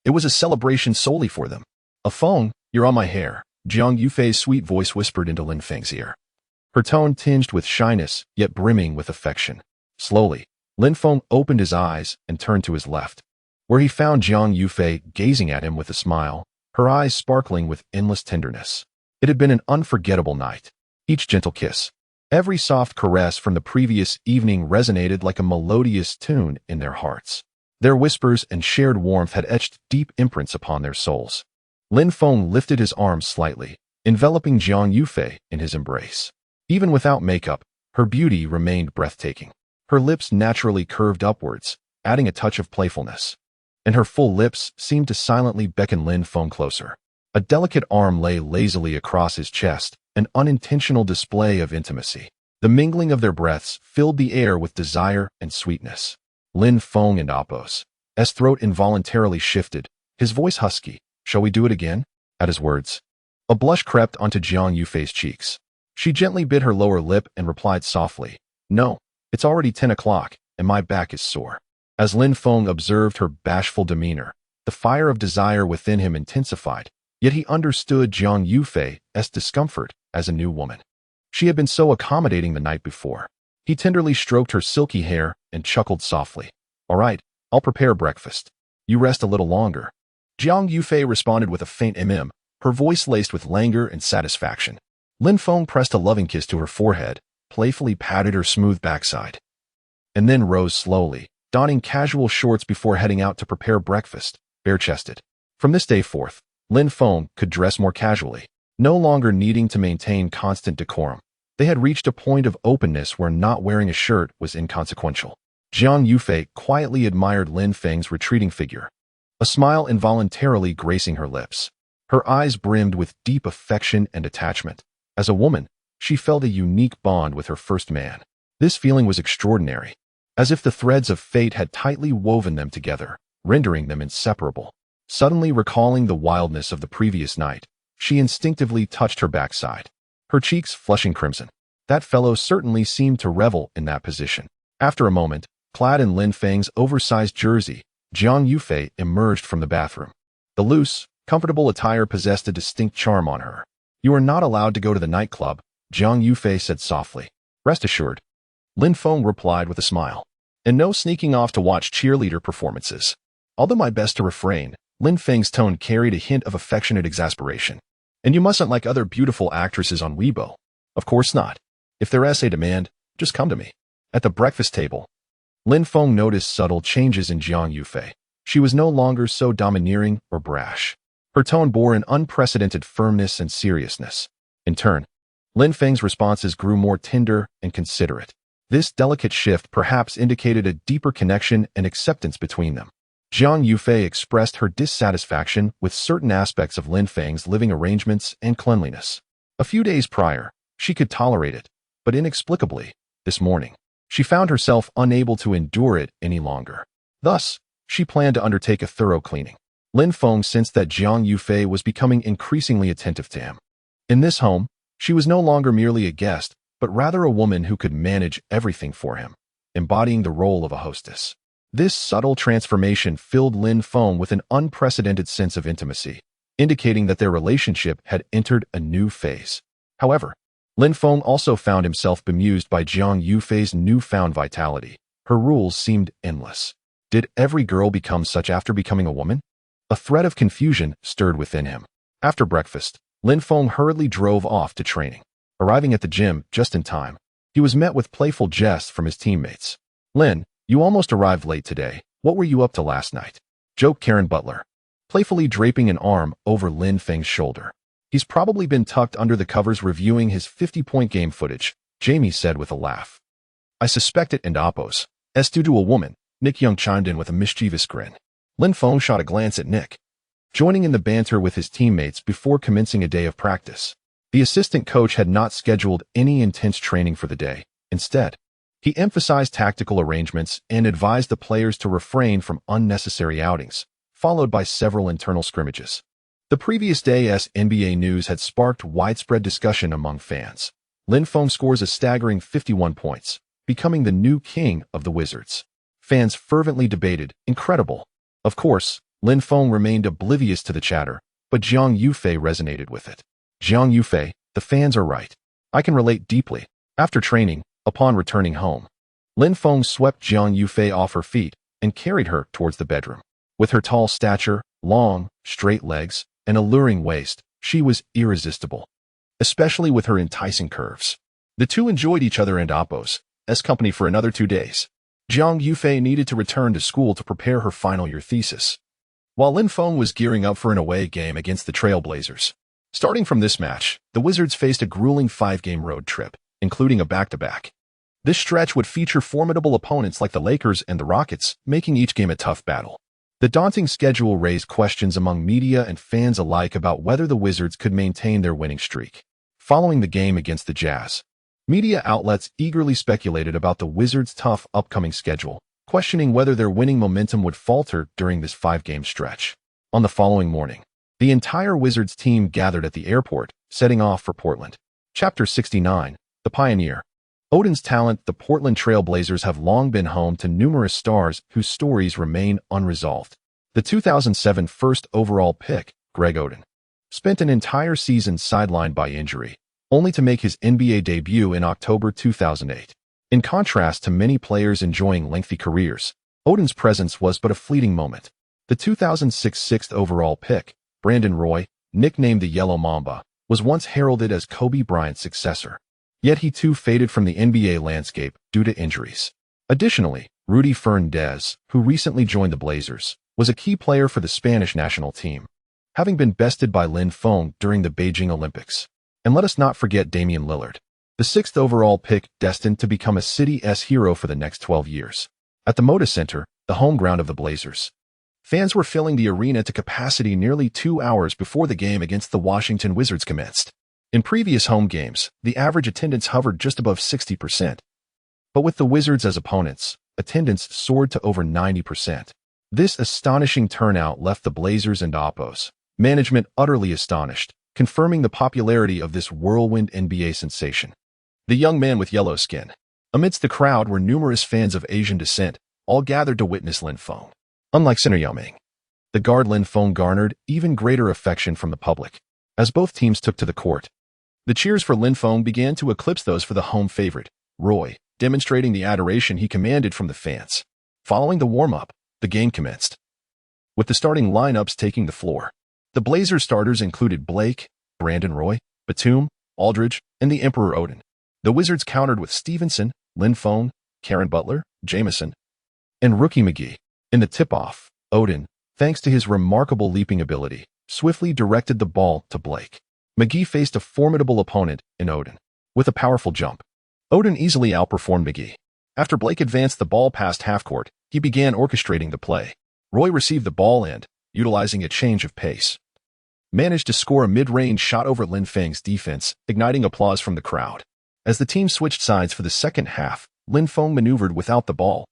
It was a celebration solely for them. "A Feng, you're on my hair," Jiang Yufei's sweet voice whispered into Lin Feng's ear. Her tone tinged with shyness, yet brimming with affection. Slowly, Lin Feng opened his eyes and turned to his left, where he found Jiang Yufei gazing at him with a smile, her eyes sparkling with endless tenderness. It had been an unforgettable night. Each gentle kiss, every soft caress from the previous evening resonated like a melodious tune in their hearts. Their whispers and shared warmth had etched deep imprints upon their souls. Lin Feng lifted his arms slightly, enveloping Jiang Yufei in his embrace. Even without makeup, her beauty remained breathtaking. Her lips naturally curved upwards, adding a touch of playfulness, and her full lips seemed to silently beckon Lin Feng closer. A delicate arm lay lazily across his chest, an unintentional display of intimacy. The mingling of their breaths filled the air with desire and sweetness. Lin Feng and Apos' throat involuntarily shifted, his voice husky. "Shall we do it again?" At his words, a blush crept onto Jiang Yufei's cheeks. She gently bit her lower lip and replied softly, "No, it's already 10 o'clock, and my back is sore." As Lin Feng observed her bashful demeanor, the fire of desire within him intensified, yet he understood Jiang Yufei's discomfort as a new woman. She had been so accommodating the night before. He tenderly stroked her silky hair and chuckled softly. "All right, I'll prepare breakfast. You rest a little longer." Jiang Yufei responded with a faint her voice laced with languor and satisfaction. Lin Feng pressed a loving kiss to her forehead, playfully patted her smooth backside, and then rose slowly, donning casual shorts before heading out to prepare breakfast, bare-chested. From this day forth, Lin Feng could dress more casually, no longer needing to maintain constant decorum. They had reached a point of openness where not wearing a shirt was inconsequential. Jiang Yufei quietly admired Lin Feng's retreating figure, a smile involuntarily gracing her lips. Her eyes brimmed with deep affection and attachment. As a woman, she felt a unique bond with her first man. This feeling was extraordinary, as if the threads of fate had tightly woven them together, rendering them inseparable. Suddenly recalling the wildness of the previous night, she instinctively touched her backside, her cheeks flushing crimson. That fellow certainly seemed to revel in that position. After a moment, clad in Lin Feng's oversized jersey, Jiang Yufei emerged from the bathroom. The loose, comfortable attire possessed a distinct charm on her. "You are not allowed to go to the nightclub," Jiang Yufei said softly. "Rest assured," Lin Feng replied with a smile. "And no sneaking off to watch cheerleader performances." I'll do my best to refrain. Lin Feng's tone carried a hint of affectionate exasperation. "And you mustn't like other beautiful actresses on Weibo." "Of course not. If there is a demand, just come to me." At the breakfast table, Lin Feng noticed subtle changes in Jiang Yufei. She was no longer so domineering or brash. Her tone bore an unprecedented firmness and seriousness. In turn, Lin Feng's responses grew more tender and considerate. This delicate shift perhaps indicated a deeper connection and acceptance between them. Jiang Yufei expressed her dissatisfaction with certain aspects of Lin Feng's living arrangements and cleanliness. A few days prior, she could tolerate it, but inexplicably, this morning, she found herself unable to endure it any longer. Thus, she planned to undertake a thorough cleaning. Lin Feng sensed that Jiang Yufei was becoming increasingly attentive to him. In this home, she was no longer merely a guest, but rather a woman who could manage everything for him, embodying the role of a hostess. This subtle transformation filled Lin Feng with an unprecedented sense of intimacy, indicating that their relationship had entered a new phase. However, Lin Feng also found himself bemused by Jiang Yufei's newfound vitality. Her rules seemed endless. Did every girl become such after becoming a woman? A thread of confusion stirred within him. After breakfast, Lin Feng hurriedly drove off to training. Arriving at the gym just in time, he was met with playful jests from his teammates. "Lin, you almost arrived late today. What were you up to last night?" joked Karen Butler, playfully draping an arm over Lin Feng's shoulder. "He's probably been tucked under the covers reviewing his 50-point game footage," Jamie said with a laugh. "I suspect it and Oppos. As due to a woman," Nick Young chimed in with a mischievous grin. Lin Feng shot a glance at Nick, joining in the banter with his teammates before commencing a day of practice. The assistant coach had not scheduled any intense training for the day. Instead, he emphasized tactical arrangements and advised the players to refrain from unnecessary outings, followed by several internal scrimmages. The previous day's NBA news had sparked widespread discussion among fans. Lin Feng scores a staggering 51 points, becoming the new king of the Wizards. Fans fervently debated, "Incredible." Of course, Lin Feng remained oblivious to the chatter, but Jiang Yufei resonated with it. "Jiang Yufei, the fans are right. I can relate deeply." After training, upon returning home, Lin Feng swept Jiang Yufei off her feet and carried her towards the bedroom. With her tall stature, long, straight legs, and alluring waist, she was irresistible, especially with her enticing curves. The two enjoyed each other and Oppos as company for another 2 days. Jiang Yufei needed to return to school to prepare her final year thesis, while Lin Feng was gearing up for an away game against the Trailblazers. Starting from this match, the Wizards faced a grueling 5-game road trip, including a back-to-back. This stretch would feature formidable opponents like the Lakers and the Rockets, making each game a tough battle. The daunting schedule raised questions among media and fans alike about whether the Wizards could maintain their winning streak. Following the game against the Jazz, media outlets eagerly speculated about the Wizards' tough upcoming schedule, questioning whether their winning momentum would falter during this 5-game stretch. On the following morning, the entire Wizards team gathered at the airport, setting off for Portland. Chapter 69, The Pioneer. Odin's talent. The Portland Trail Blazers have long been home to numerous stars whose stories remain unresolved. The 2007 first overall pick, Greg Oden, spent an entire season sidelined by injury, only to make his NBA debut in October 2008. In contrast to many players enjoying lengthy careers, Oden's presence was but a fleeting moment. The 2006 sixth overall pick, Brandon Roy, nicknamed the Yellow Mamba, was once heralded as Kobe Bryant's successor. Yet he too faded from the NBA landscape due to injuries. Additionally, Rudy Fernandez, who recently joined the Blazers, was a key player for the Spanish national team, having been bested by Lin Feng during the Beijing Olympics. And let us not forget Damian Lillard, the 6th overall pick destined to become a city's hero for the next 12 years. At the Moda Center, the home ground of the Blazers, fans were filling the arena to capacity nearly 2 hours before the game against the Washington Wizards commenced. In previous home games, the average attendance hovered just above 60%. But with the Wizards as opponents, attendance soared to over 90%. This astonishing turnout left the Blazers and Oppos management utterly astonished, confirming the popularity of this whirlwind NBA sensation. The young man with yellow skin. Amidst the crowd were numerous fans of Asian descent, all gathered to witness Lin Feng. Unlike center Yao Ming, the guard Lin Feng garnered even greater affection from the public. As both teams took to the court, the cheers for Lin Feng began to eclipse those for the home favorite, Roy, demonstrating the adoration he commanded from the fans. Following the warm-up, the game commenced, with the starting lineups taking the floor. The Blazers starters included Blake, Brandon Roy, Batum, Aldridge, and the Emperor Odin. The Wizards countered with Stevenson, Lin Feng, Karen Butler, Jamison, and rookie McGee. In the tip-off, Odin, thanks to his remarkable leaping ability, swiftly directed the ball to Blake. McGee faced a formidable opponent in Odin. With a powerful jump, Odin easily outperformed McGee. After Blake advanced the ball past half-court, he began orchestrating the play. Roy received the ball and, utilizing a change of pace, managed to score a mid-range shot over Lin Feng's defense, igniting applause from the crowd. As the team switched sides for the second half, Lin Feng maneuvered without the ball,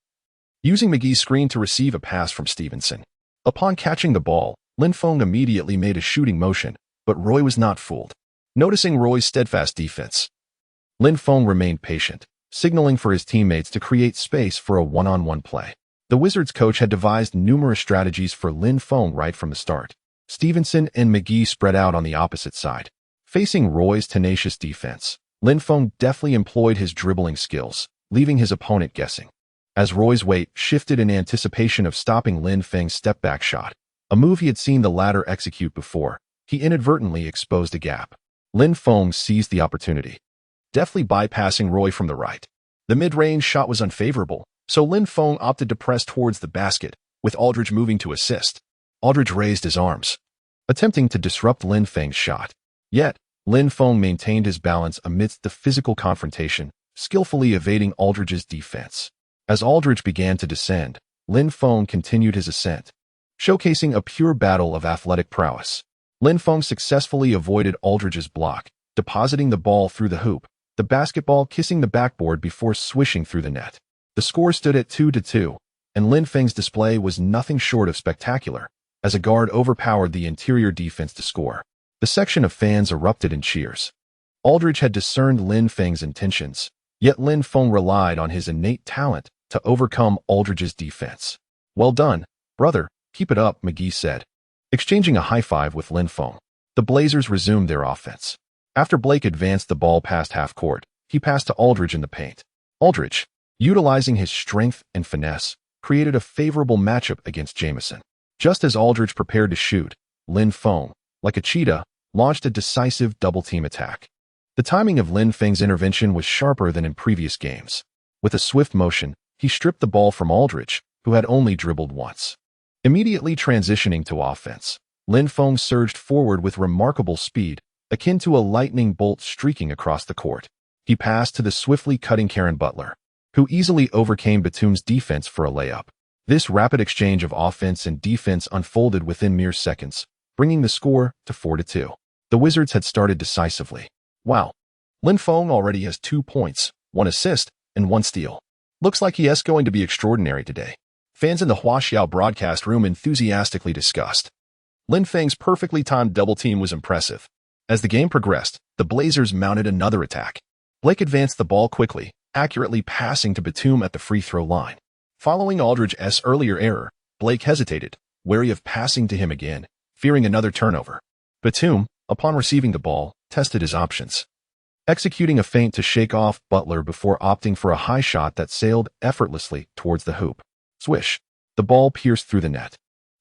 using McGee's screen to receive a pass from Stevenson. Upon catching the ball, Lin Feng immediately made a shooting motion, but Roy was not fooled. Noticing Roy's steadfast defense, Lin Feng remained patient, signaling for his teammates to create space for a one-on-one play. The Wizards coach had devised numerous strategies for Lin Feng right from the start. Stevenson and McGee spread out on the opposite side. Facing Roy's tenacious defense, Lin Feng deftly employed his dribbling skills, leaving his opponent guessing. As Roy's weight shifted in anticipation of stopping Lin Feng's step-back shot, a move he had seen the latter execute before, he inadvertently exposed a gap. Lin Feng seized the opportunity, deftly bypassing Roy from the right. The mid-range shot was unfavorable, so Lin Feng opted to press towards the basket, with Aldridge moving to assist. Aldridge raised his arms, attempting to disrupt Lin Feng's shot. Yet, Lin Feng maintained his balance amidst the physical confrontation, skillfully evading Aldridge's defense. As Aldridge began to descend, Lin Feng continued his ascent, showcasing a pure battle of athletic prowess. Lin Feng successfully avoided Aldridge's block, depositing the ball through the hoop, the basketball kissing the backboard before swishing through the net. The score stood at 2-2, and Lin Feng's display was nothing short of spectacular, as a guard overpowered the interior defense to score. The section of fans erupted in cheers. Aldridge had discerned Lin Feng's intentions, yet Lin Feng relied on his innate talent to overcome Aldridge's defense. "Well done, brother, keep it up," McGee said, exchanging a high-five with Lin Feng. The Blazers resumed their offense. After Blake advanced the ball past half-court, he passed to Aldridge in the paint. Aldridge, utilizing his strength and finesse, created a favorable matchup against Jamison. Just as Aldridge prepared to shoot, Lin Feng, like a cheetah, launched a decisive double-team attack. The timing of Lin Feng's intervention was sharper than in previous games. With a swift motion, he stripped the ball from Aldridge, who had only dribbled once. Immediately transitioning to offense, Lin Feng surged forward with remarkable speed, akin to a lightning bolt streaking across the court. He passed to the swiftly cutting Karen Butler, who easily overcame Batum's defense for a layup. This rapid exchange of offense and defense unfolded within mere seconds, bringing the score to 4-2. The Wizards had started decisively. Wow, Lin Feng already has 2 points, 1 assist, and 1 steal. Looks like he is going to be extraordinary today. Fans in the Huaxiao broadcast room enthusiastically discussed. Lin Feng's perfectly timed double team was impressive. As the game progressed, the Blazers mounted another attack. Blake advanced the ball quickly, accurately passing to Batum at the free throw line. Following Aldridge's earlier error, Blake hesitated, wary of passing to him again, fearing another turnover. Batum, upon receiving the ball, tested his options, executing a feint to shake off Butler before opting for a high shot that sailed effortlessly towards the hoop. Swish! The ball pierced through the net,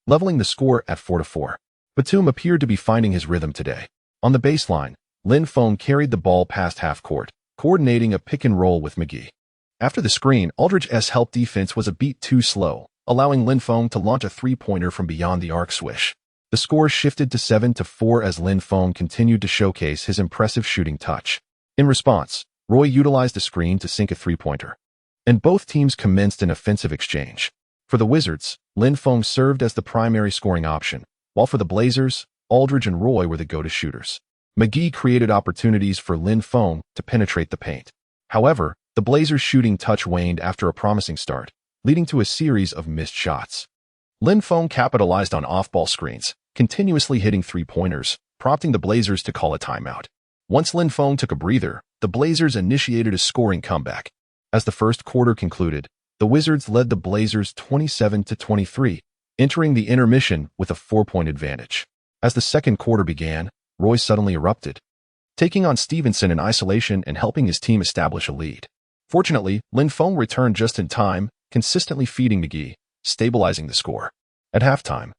leveling the score at 4-4. Batum appeared to be finding his rhythm today. On the baseline, Lin Feng carried the ball past half-court, coordinating a pick-and-roll with McGee. After the screen, Aldridge's help defense was a beat too slow, allowing Lin Feng to launch a three-pointer from beyond the arc swish. The score shifted to 7-4 as Lin Feng continued to showcase his impressive shooting touch. In response, Roy utilized a screen to sink a three-pointer, and both teams commenced an offensive exchange. For the Wizards, Lin Feng served as the primary scoring option, while for the Blazers, Aldridge and Roy were the go-to shooters. McGee created opportunities for Lin Feng to penetrate the paint. However, the Blazers' shooting touch waned after a promising start, leading to a series of missed shots. Lin Feng capitalized on off-ball screens, continuously hitting three-pointers, prompting the Blazers to call a timeout. Once Lin Feng took a breather, the Blazers initiated a scoring comeback. As the first quarter concluded, the Wizards led the Blazers 27-23, entering the intermission with a 4-point advantage. As the second quarter began, Roy suddenly erupted, taking on Stevenson in isolation and helping his team establish a lead. Fortunately, Lin Feng returned just in time, consistently feeding McGee, stabilizing the score. At halftime,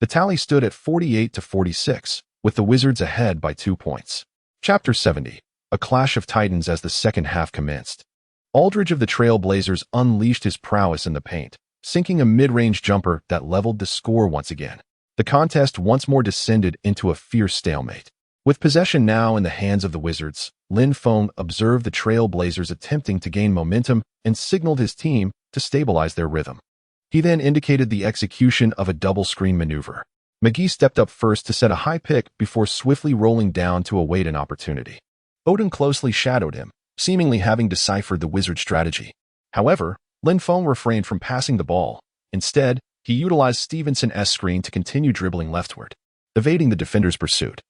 the tally stood at 48-46, with the Wizards ahead by 2 points. Chapter 70, a clash of titans as the second half commenced. Aldridge of the Trail Blazers unleashed his prowess in the paint, sinking a mid-range jumper that leveled the score once again. The contest once more descended into a fierce stalemate. With possession now in the hands of the Wizards, Lin Feng observed the Trail Blazers attempting to gain momentum and signaled his team to stabilize their rhythm. He then indicated the execution of a double screen maneuver. McGee stepped up first to set a high pick before swiftly rolling down to await an opportunity. Odin closely shadowed him, seemingly having deciphered the wizard's strategy. However, Lin Feng refrained from passing the ball. Instead, he utilized Stevenson's screen to continue dribbling leftward, evading the defender's pursuit.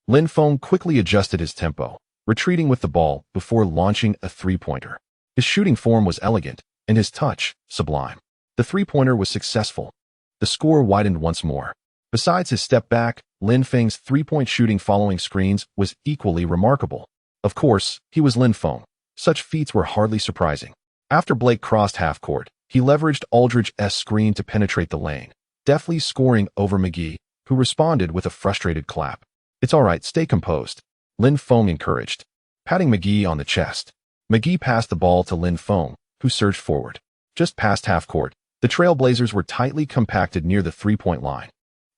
Lin Feng quickly adjusted his tempo, retreating with the ball before launching a three-pointer. His shooting form was elegant, and his touch sublime. The three-pointer was successful. The score widened once more. Besides his step back, Lin Feng's three-point shooting following screens was equally remarkable. Of course, he was Lin Feng. Such feats were hardly surprising. After Blake crossed half-court, he leveraged Aldridge's screen to penetrate the lane, deftly scoring over McGee, who responded with a frustrated clap. "It's all right, stay composed," Lin Feng encouraged, patting McGee on the chest. McGee passed the ball to Lin Feng, who surged forward. Just past half-court, the Trailblazers were tightly compacted near the three-point line.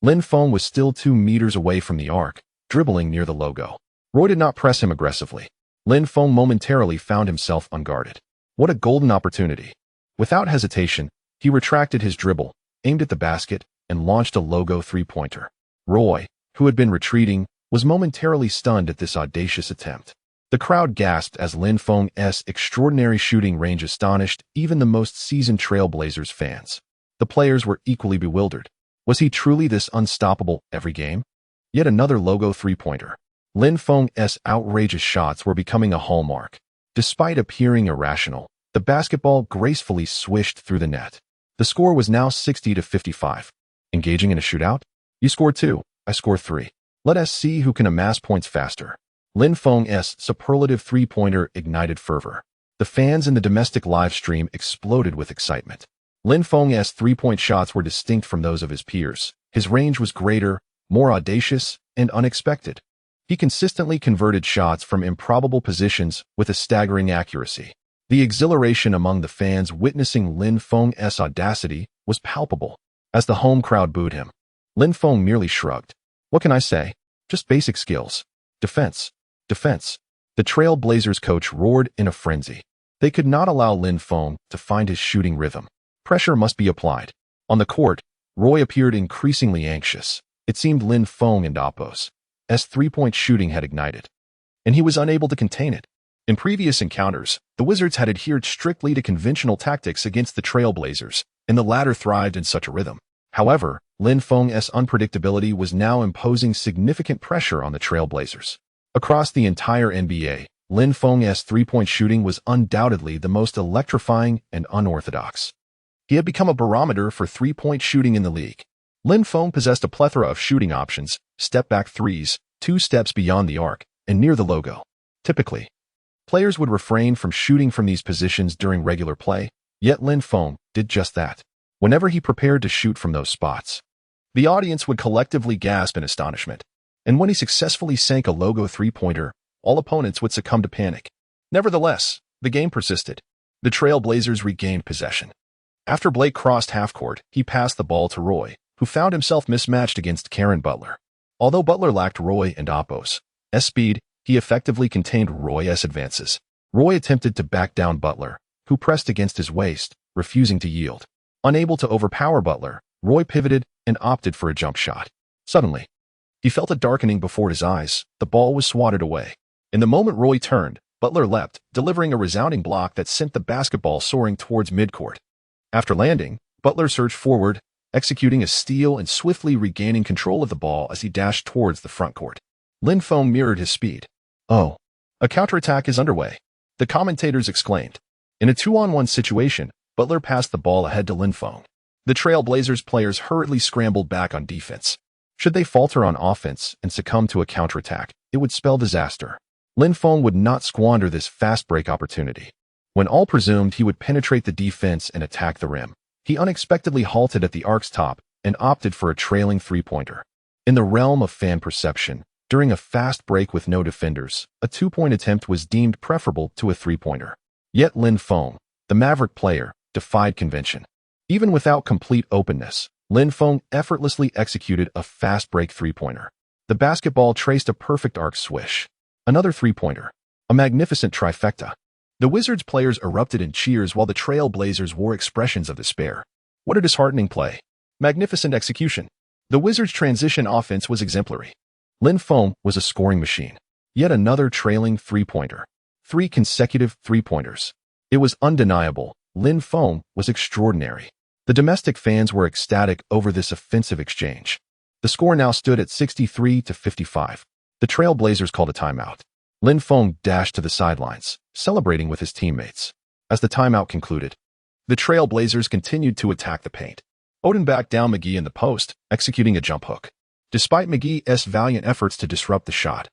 Lin Feng was still 2 meters away from the arc, dribbling near the logo. Roy did not press him aggressively. Lin Feng momentarily found himself unguarded. What a golden opportunity. Without hesitation, he retracted his dribble, aimed at the basket, and launched a logo three-pointer. Roy, who had been retreating, was momentarily stunned at this audacious attempt. The crowd gasped as Lin Feng's extraordinary shooting range astonished even the most seasoned Trailblazers fans. The players were equally bewildered. Was he truly this unstoppable every game? Yet another logo three-pointer. Lin Feng's outrageous shots were becoming a hallmark. Despite appearing irrational, the basketball gracefully swished through the net. The score was now 60-55. Engaging in a shootout? You scored 2, I scored 3. Let us see who can amass points faster. Lin Feng's superlative three-pointer ignited fervor. The fans in the domestic live stream exploded with excitement. Lin Feng's three-point shots were distinct from those of his peers. His range was greater, more audacious, and unexpected. He consistently converted shots from improbable positions with a staggering accuracy. The exhilaration among the fans witnessing Lin Feng's audacity was palpable. As the home crowd booed him, Lin Feng merely shrugged. What can I say? Just basic skills. Defense. Defense. The Trailblazers coach roared in a frenzy. They could not allow Lin Feng to find his shooting rhythm. Pressure must be applied. On the court, Roy appeared increasingly anxious. It seemed Lin Feng and Apos' three-point shooting had ignited, and he was unable to contain it. In previous encounters, the Wizards had adhered strictly to conventional tactics against the Trailblazers, and the latter thrived in such a rhythm. However, Lin Feng's unpredictability was now imposing significant pressure on the Trailblazers. Across the entire NBA, Lin Feng's three-point shooting was undoubtedly the most electrifying and unorthodox. He had become a barometer for three-point shooting in the league. Lin Feng possessed a plethora of shooting options, step-back threes, 2 steps beyond the arc, and near the logo. Typically, players would refrain from shooting from these positions during regular play, yet Lin Feng did just that. Whenever he prepared to shoot from those spots, the audience would collectively gasp in astonishment. And when he successfully sank a logo three-pointer, all opponents would succumb to panic. Nevertheless, the game persisted. The Trailblazers regained possession. After Blake crossed half-court, he passed the ball to Roy, who found himself mismatched against Karen Butler. Although Butler lacked Roy and Apos' speed, he effectively contained Roy's advances. Roy attempted to back down Butler, who pressed against his waist, refusing to yield. Unable to overpower Butler, Roy pivoted and opted for a jump shot. Suddenly, he felt a darkening before his eyes. The ball was swatted away. In the moment Roy turned, Butler leapt, delivering a resounding block that sent the basketball soaring towards midcourt. After landing, Butler surged forward, executing a steal and swiftly regaining control of the ball as he dashed towards the front court. Lin Feng mirrored his speed. "Oh, a counterattack is underway," the commentators exclaimed. In a 2-on-1 situation, Butler passed the ball ahead to Lin Feng. The Trailblazers players hurriedly scrambled back on defense. Should they falter on offense and succumb to a counterattack, it would spell disaster. Lin Feng would not squander this fast break opportunity. When all presumed he would penetrate the defense and attack the rim, he unexpectedly halted at the arc's top and opted for a trailing three-pointer. In the realm of fan perception, during a fast break with no defenders, a 2-point attempt was deemed preferable to a three-pointer. Yet Lin Feng, the Maverick player, defied convention. Even without complete openness, Lin Feng effortlessly executed a fast break three-pointer. The basketball traced a perfect arc swish. Another three-pointer. A magnificent trifecta. The Wizards players erupted in cheers while the Trailblazers wore expressions of despair. What a disheartening play. Magnificent execution. The Wizards' transition offense was exemplary. Lin Feng was a scoring machine. Yet another trailing three-pointer. 3 consecutive three-pointers. It was undeniable. Lin Feng was extraordinary. The domestic fans were ecstatic over this offensive exchange. The score now stood at 63-55. The Trailblazers called a timeout. Lin Feng dashed to the sidelines, celebrating with his teammates. As the timeout concluded, the Trailblazers continued to attack the paint. Odin backed down McGee in the post, executing a jump hook. Despite McGee's valiant efforts to disrupt the shot,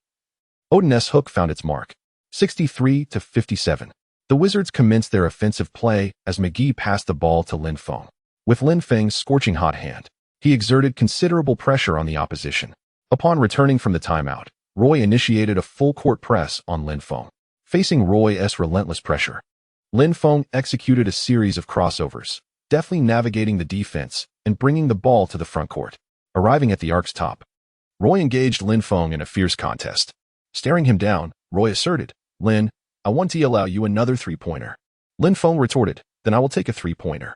Odin's hook found its mark. 63-57. The Wizards commenced their offensive play as McGee passed the ball to Lin Feng. With Lin Feng's scorching hot hand, he exerted considerable pressure on the opposition. Upon returning from the timeout, Roy initiated a full-court press on Lin Feng. Facing Roy's relentless pressure, Lin Feng executed a series of crossovers, deftly navigating the defense and bringing the ball to the front court. Arriving at the arc's top, Roy engaged Lin Feng in a fierce contest. Staring him down, Roy asserted, "Lin, I want to allow you another three-pointer." Lin Feng retorted, "Then I will take a three-pointer.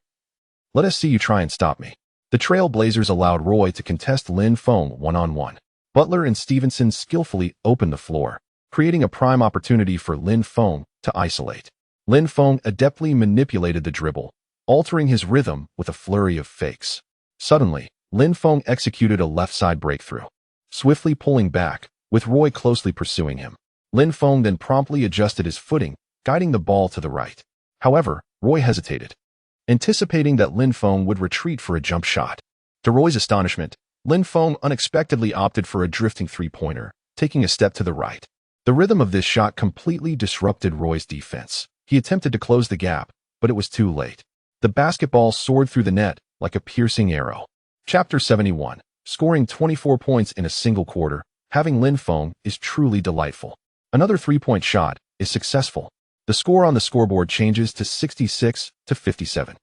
Let us see you try and stop me." The Trailblazers allowed Roy to contest Lin Feng one-on-one. Butler and Stevenson skillfully opened the floor, creating a prime opportunity for Lin Feng to isolate. Lin Feng adeptly manipulated the dribble, altering his rhythm with a flurry of fakes. Suddenly, Lin Feng executed a left-side breakthrough, swiftly pulling back, with Roy closely pursuing him. Lin Feng then promptly adjusted his footing, guiding the ball to the right. However, Roy hesitated, anticipating that Lin Feng would retreat for a jump shot. To Roy's astonishment, Lin Feng unexpectedly opted for a drifting three-pointer, taking a step to the right. The rhythm of this shot completely disrupted Roy's defense. He attempted to close the gap, but it was too late. The basketball soared through the net like a piercing arrow. Chapter 71. Scoring 24 points in a single quarter, having Lin Feng is truly delightful. Another three-point shot is successful. The score on the scoreboard changes to 66-57.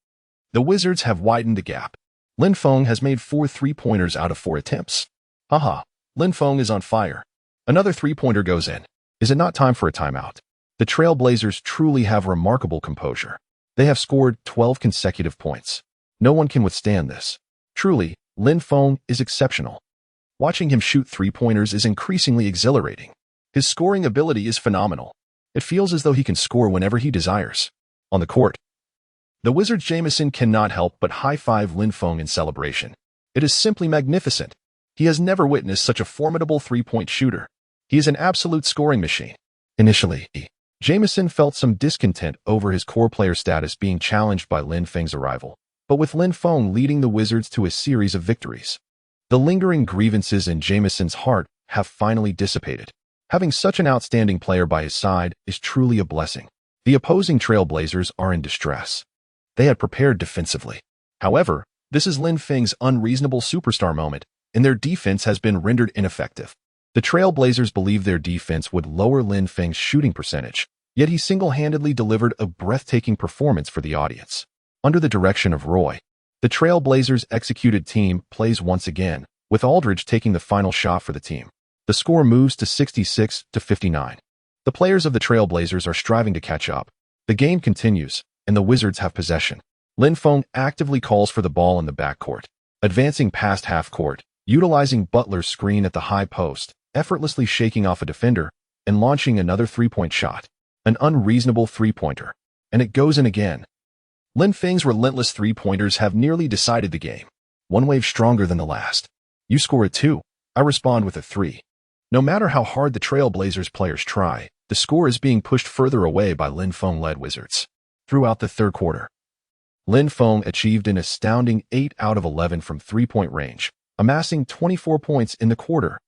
The Wizards have widened the gap. Lin Feng has made 4 three-pointers out of 4 attempts. Haha, Lin Feng is on fire. Another three-pointer goes in. Is it not time for a timeout? The Trailblazers truly have remarkable composure. They have scored 12 consecutive points. No one can withstand this. Truly, Lin Feng is exceptional. Watching him shoot three-pointers is increasingly exhilarating. His scoring ability is phenomenal. It feels as though he can score whenever he desires. On the court, the Wizards' Jamison cannot help but high-five Lin Feng in celebration. It is simply magnificent. He has never witnessed such a formidable three-point shooter. He is an absolute scoring machine. Initially, Jamison felt some discontent over his core player status being challenged by Lin Feng's arrival, but with Lin Feng leading the Wizards to a series of victories, the lingering grievances in Jamison's heart have finally dissipated. Having such an outstanding player by his side is truly a blessing. The opposing Trailblazers are in distress. They had prepared defensively. However, this is Lin Feng's unreasonable superstar moment, and their defense has been rendered ineffective. The Trailblazers believed their defense would lower Lin Feng's shooting percentage, yet he single-handedly delivered a breathtaking performance for the audience. Under the direction of Roy, the Trailblazers' executed team plays once again, with Aldridge taking the final shot for the team. The score moves to 66-59. The players of the Trailblazers are striving to catch up. The game continues, and the Wizards have possession. Lin Feng actively calls for the ball in the backcourt, advancing past half-court, utilizing Butler's screen at the high post, effortlessly shaking off a defender, and launching another three-point shot. An unreasonable three-pointer. And it goes in again. Lin Feng's relentless three-pointers have nearly decided the game. One wave stronger than the last. You score a 2. I respond with a 3. No matter how hard the Trailblazers players try, the score is being pushed further away by Lin Feng-led Wizards. Throughout the third quarter, Lin Feng achieved an astounding 8 out of 11 from three-point range, amassing 24 points in the quarter.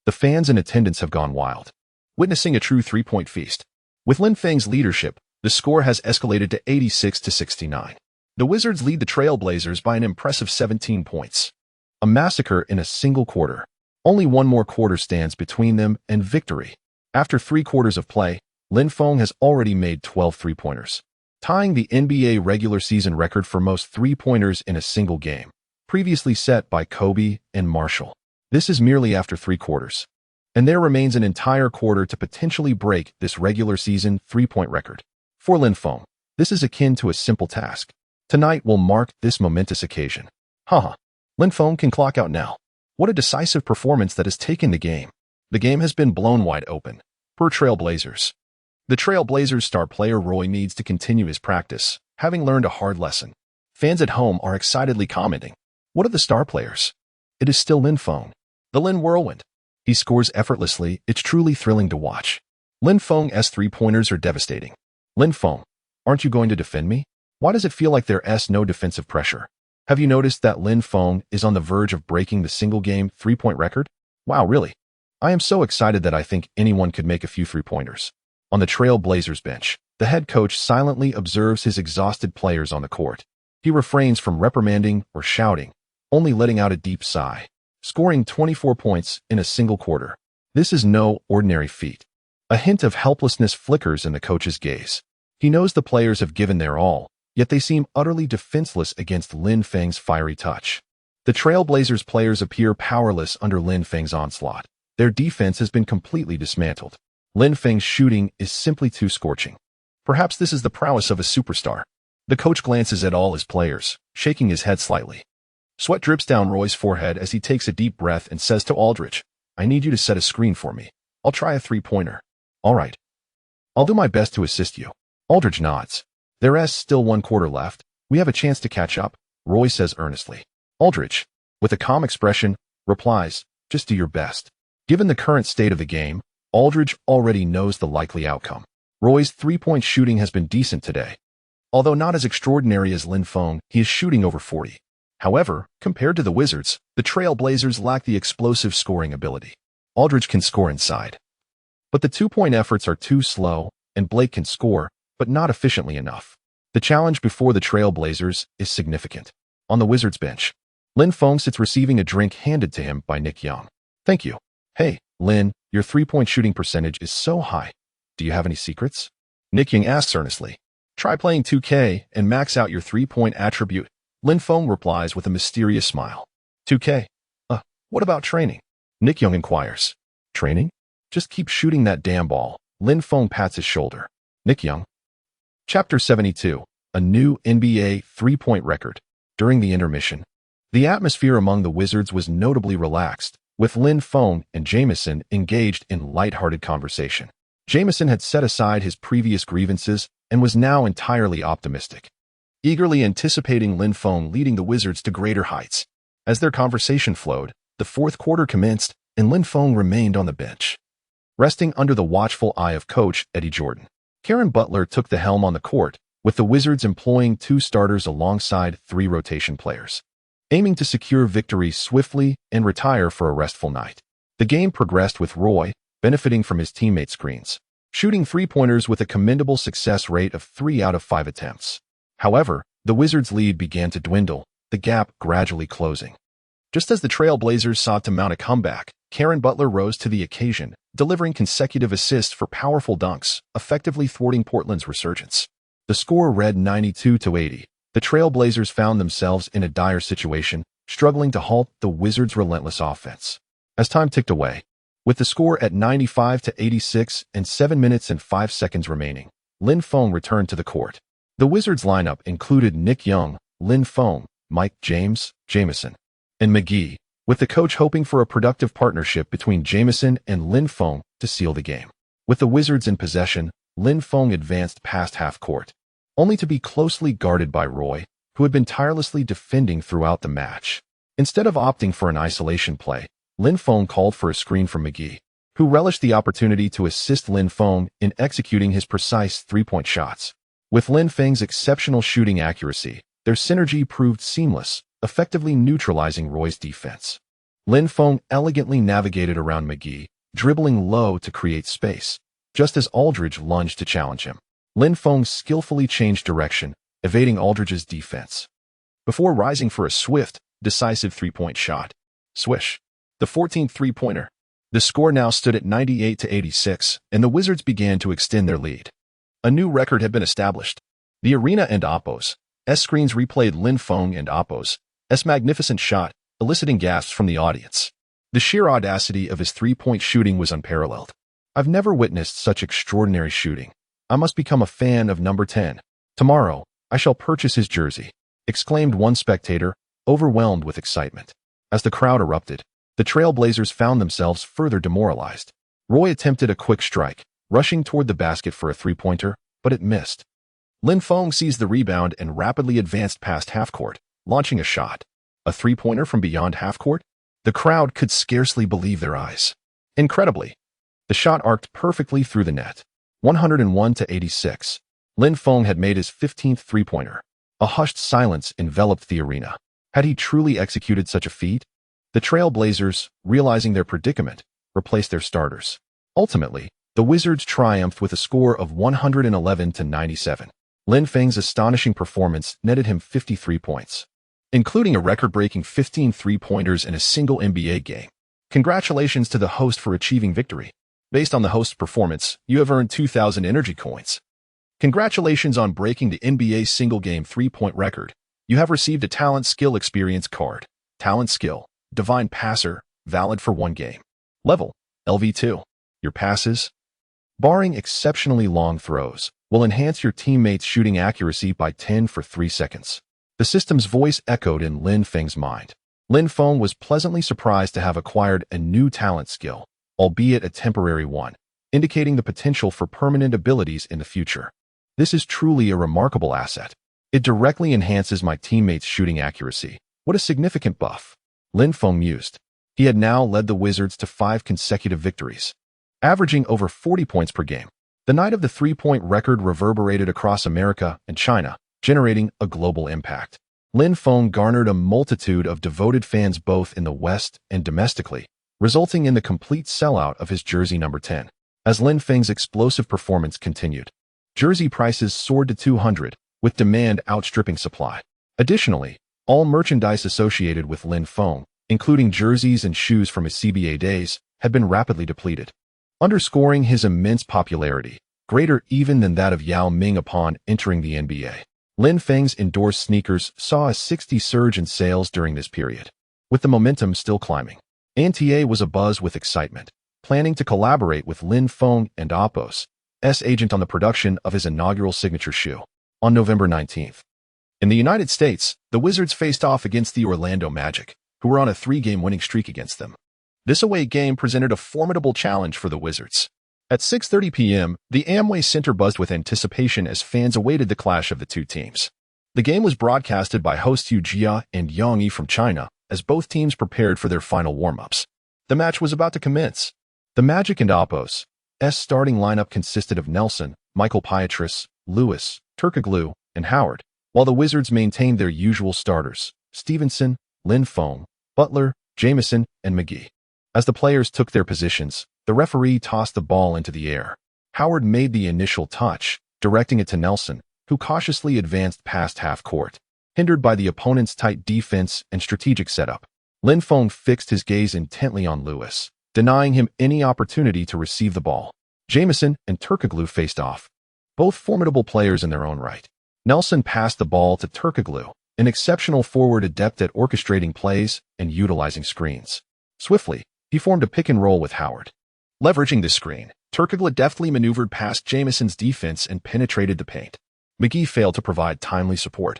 The fans in attendance have gone wild, witnessing a true three-point feast. With Lin Feng's leadership, the score has escalated to 86-69. The Wizards lead the Trailblazers by an impressive 17 points. A massacre in a single quarter. Only one more quarter stands between them and victory. After 3 quarters of play, Lin Feng has already made 12 three-pointers, tying the NBA regular season record for most three-pointers in a single game, previously set by Kobe and Marshall. This is merely after 3 quarters, and there remains an entire quarter to potentially break this regular season three-point record. For Lin Feng, this is akin to a simple task. Tonight will mark this momentous occasion. Haha, Lin Feng can clock out now. What a decisive performance that has taken the game. The game has been blown wide open. Per Trailblazers. The Trailblazers star player Roy needs to continue his practice, having learned a hard lesson. Fans at home are excitedly commenting. What are the star players? It is still Lin Feng. The Lin Whirlwind. He scores effortlessly. It's truly thrilling to watch. Lin Feng's three-pointers are devastating. Lin Feng, aren't you going to defend me? Why does it feel like there's no defensive pressure? Have you noticed that Lin Feng is on the verge of breaking the single-game three-point record? Wow, really? I am so excited that I think anyone could make a few three-pointers. On the Trailblazers bench, the head coach silently observes his exhausted players on the court. He refrains from reprimanding or shouting, only letting out a deep sigh, scoring 24 points in a single quarter. This is no ordinary feat. A hint of helplessness flickers in the coach's gaze. He knows the players have given their all, yet they seem utterly defenseless against Lin Feng's fiery touch. The Trailblazers players appear powerless under Lin Feng's onslaught. Their defense has been completely dismantled. Lin Feng's shooting is simply too scorching. Perhaps this is the prowess of a superstar. The coach glances at all his players, shaking his head slightly. Sweat drips down Roy's forehead as he takes a deep breath and says to Aldridge, I need you to set a screen for me. I'll try a three-pointer. All right. I'll do my best to assist you. Aldridge nods. There's still one quarter left. We have a chance to catch up, Roy says earnestly. Aldridge, with a calm expression, replies, just do your best. Given the current state of the game, Aldridge already knows the likely outcome. Roy's three-point shooting has been decent today. Although not as extraordinary as Lin Feng, he is shooting over 40. However, compared to the Wizards, the Trailblazers lack the explosive scoring ability. Aldridge can score inside. But the two-point efforts are too slow, and Blake can score, but not efficiently enough. The challenge before the Trailblazers is significant. On the Wizards bench, Lin Feng sits receiving a drink handed to him by Nick Young. Thank you. Hey, Lin, your three-point shooting percentage is so high. Do you have any secrets? Nick Young asks earnestly. Try playing 2K and max out your three-point attribute, Lin Feng replies with a mysterious smile. 2K? What about training? Nick Young inquires. Training? Just keep shooting that damn ball. Lin Feng pats his shoulder. Nick Young. Chapter 72. A new NBA three-point record. During the intermission, the atmosphere among the Wizards was notably relaxed, with Lin Feng and Jamison engaged in lighthearted conversation. Jamison had set aside his previous grievances and was now entirely optimistic, eagerly anticipating Lin Feng leading the Wizards to greater heights. As their conversation flowed, the fourth quarter commenced, and Lin Feng remained on the bench, resting under the watchful eye of coach Eddie Jordan. Karen Butler took the helm on the court, with the Wizards employing two starters alongside three rotation players, aiming to secure victory swiftly and retire for a restful night. The game progressed with Roy, benefiting from his teammates' screens, shooting three-pointers with a commendable success rate of 3 out of 5 attempts. However, the Wizards' lead began to dwindle, the gap gradually closing. Just as the Trailblazers sought to mount a comeback, Karen Butler rose to the occasion, delivering consecutive assists for powerful dunks, effectively thwarting Portland's resurgence. The score read 92-80. The Trailblazers found themselves in a dire situation, struggling to halt the Wizards' relentless offense. As time ticked away, with the score at 95-86 and 7 minutes and 5 seconds remaining, Lin Feng returned to the court. The Wizards' lineup included Nick Young, Lin Feng, Mike James, Jamison, and McGee, with the coach hoping for a productive partnership between Jamison and Lin Feng to seal the game. With the Wizards in possession, Lin Feng advanced past half court, only to be closely guarded by Roy, who had been tirelessly defending throughout the match. Instead of opting for an isolation play, Lin Feng called for a screen from McGee, who relished the opportunity to assist Lin Feng in executing his precise three-point shots. With Lin Feng's exceptional shooting accuracy, their synergy proved seamless, effectively neutralizing Roy's defense. Lin Feng elegantly navigated around McGee, dribbling low to create space, just as Aldridge lunged to challenge him. Lin Feng skillfully changed direction, evading Aldridge's defense, before rising for a swift, decisive three-point shot. Swish. The 14th three-pointer. The score now stood at 98-86, and the Wizards began to extend their lead. A new record had been established. The arena and Oppo's screens replayed Lin Feng and Oppo's magnificent shot, eliciting gasps from the audience. The sheer audacity of his three-point shooting was unparalleled. I've never witnessed such extraordinary shooting. I must become a fan of number 10. Tomorrow, I shall purchase his jersey, exclaimed one spectator, overwhelmed with excitement. As the crowd erupted, The Trailblazers found themselves further demoralized. Roy attempted a quick strike, rushing toward the basket for a three-pointer, but it missed. Lin Feng seized the rebound and rapidly advanced past half-court, launching a shot. A three-pointer from beyond half-court? The crowd could scarcely believe their eyes. Incredibly, the shot arced perfectly through the net. 101-86. Lin Feng had made his 15th three-pointer. A hushed silence enveloped the arena. Had he truly executed such a feat? The Trailblazers, realizing their predicament, replaced their starters. Ultimately, the Wizards triumphed with a score of 111-97. Lin Feng's astonishing performance netted him 53 points, including a record-breaking 15 three-pointers in a single NBA game. Congratulations to the host for achieving victory. Based on the host's performance, you have earned 2,000 energy coins. Congratulations on breaking the NBA single-game three-point record. You have received a Talent Skill Experience card. Talent Skill, Divine Passer, valid for 1 game. Level, LV2. Your passes, barring exceptionally long throws, will enhance your teammates' shooting accuracy by 10 for 3 seconds. The system's voice echoed in Lin Feng's mind. Lin Feng was pleasantly surprised to have acquired a new talent skill, albeit a temporary one, indicating the potential for permanent abilities in the future. This is truly a remarkable asset. It directly enhances my teammates' shooting accuracy. What a significant buff. Lin Feng mused. He had now led the Wizards to 5 consecutive victories, averaging over 40 points per game. The night of the three-point record reverberated across America and China, generating a global impact. Lin Feng garnered a multitude of devoted fans both in the West and domestically, resulting in the complete sellout of his jersey number 10. As Lin Feng's explosive performance continued, jersey prices soared to $200, with demand outstripping supply. Additionally, all merchandise associated with Lin Feng, including jerseys and shoes from his CBA days, had been rapidly depleted, underscoring his immense popularity, greater even than that of Yao Ming upon entering the NBA. Lin Feng's endorsed sneakers saw a 60% surge in sales during this period, with the momentum still climbing. NTA was abuzz with excitement, planning to collaborate with Lin Feng and Oppo's agent on the production of his inaugural signature shoe. On November 19th, in the United States, the Wizards faced off against the Orlando Magic, who were on a 3-game winning streak against them. This away game presented a formidable challenge for the Wizards. At 6:30 p.m., the Amway Center buzzed with anticipation as fans awaited the clash of the two teams. The game was broadcasted by host Hu Jia and Yang Yi from China, as both teams prepared for their final warm-ups. The match was about to commence. The Magic and Oppo's starting lineup consisted of Nelson, Michael Pietrus, Lewis, Turkoglu, and Howard, while the Wizards maintained their usual starters, Stevenson, Lin Feng, Butler, Jamison, and McGee. As the players took their positions, the referee tossed the ball into the air. Howard made the initial touch, directing it to Nelson, who cautiously advanced past half-court. Hindered by the opponent's tight defense and strategic setup, Lin Feng fixed his gaze intently on Lewis, denying him any opportunity to receive the ball. Jamison and Turkoglu faced off, both formidable players in their own right. Nelson passed the ball to Turkoglu, an exceptional forward adept at orchestrating plays and utilizing screens. Swiftly, he formed a pick-and-roll with Howard. Leveraging this screen, Turkoglu deftly maneuvered past Jamison's defense and penetrated the paint. McGee failed to provide timely support,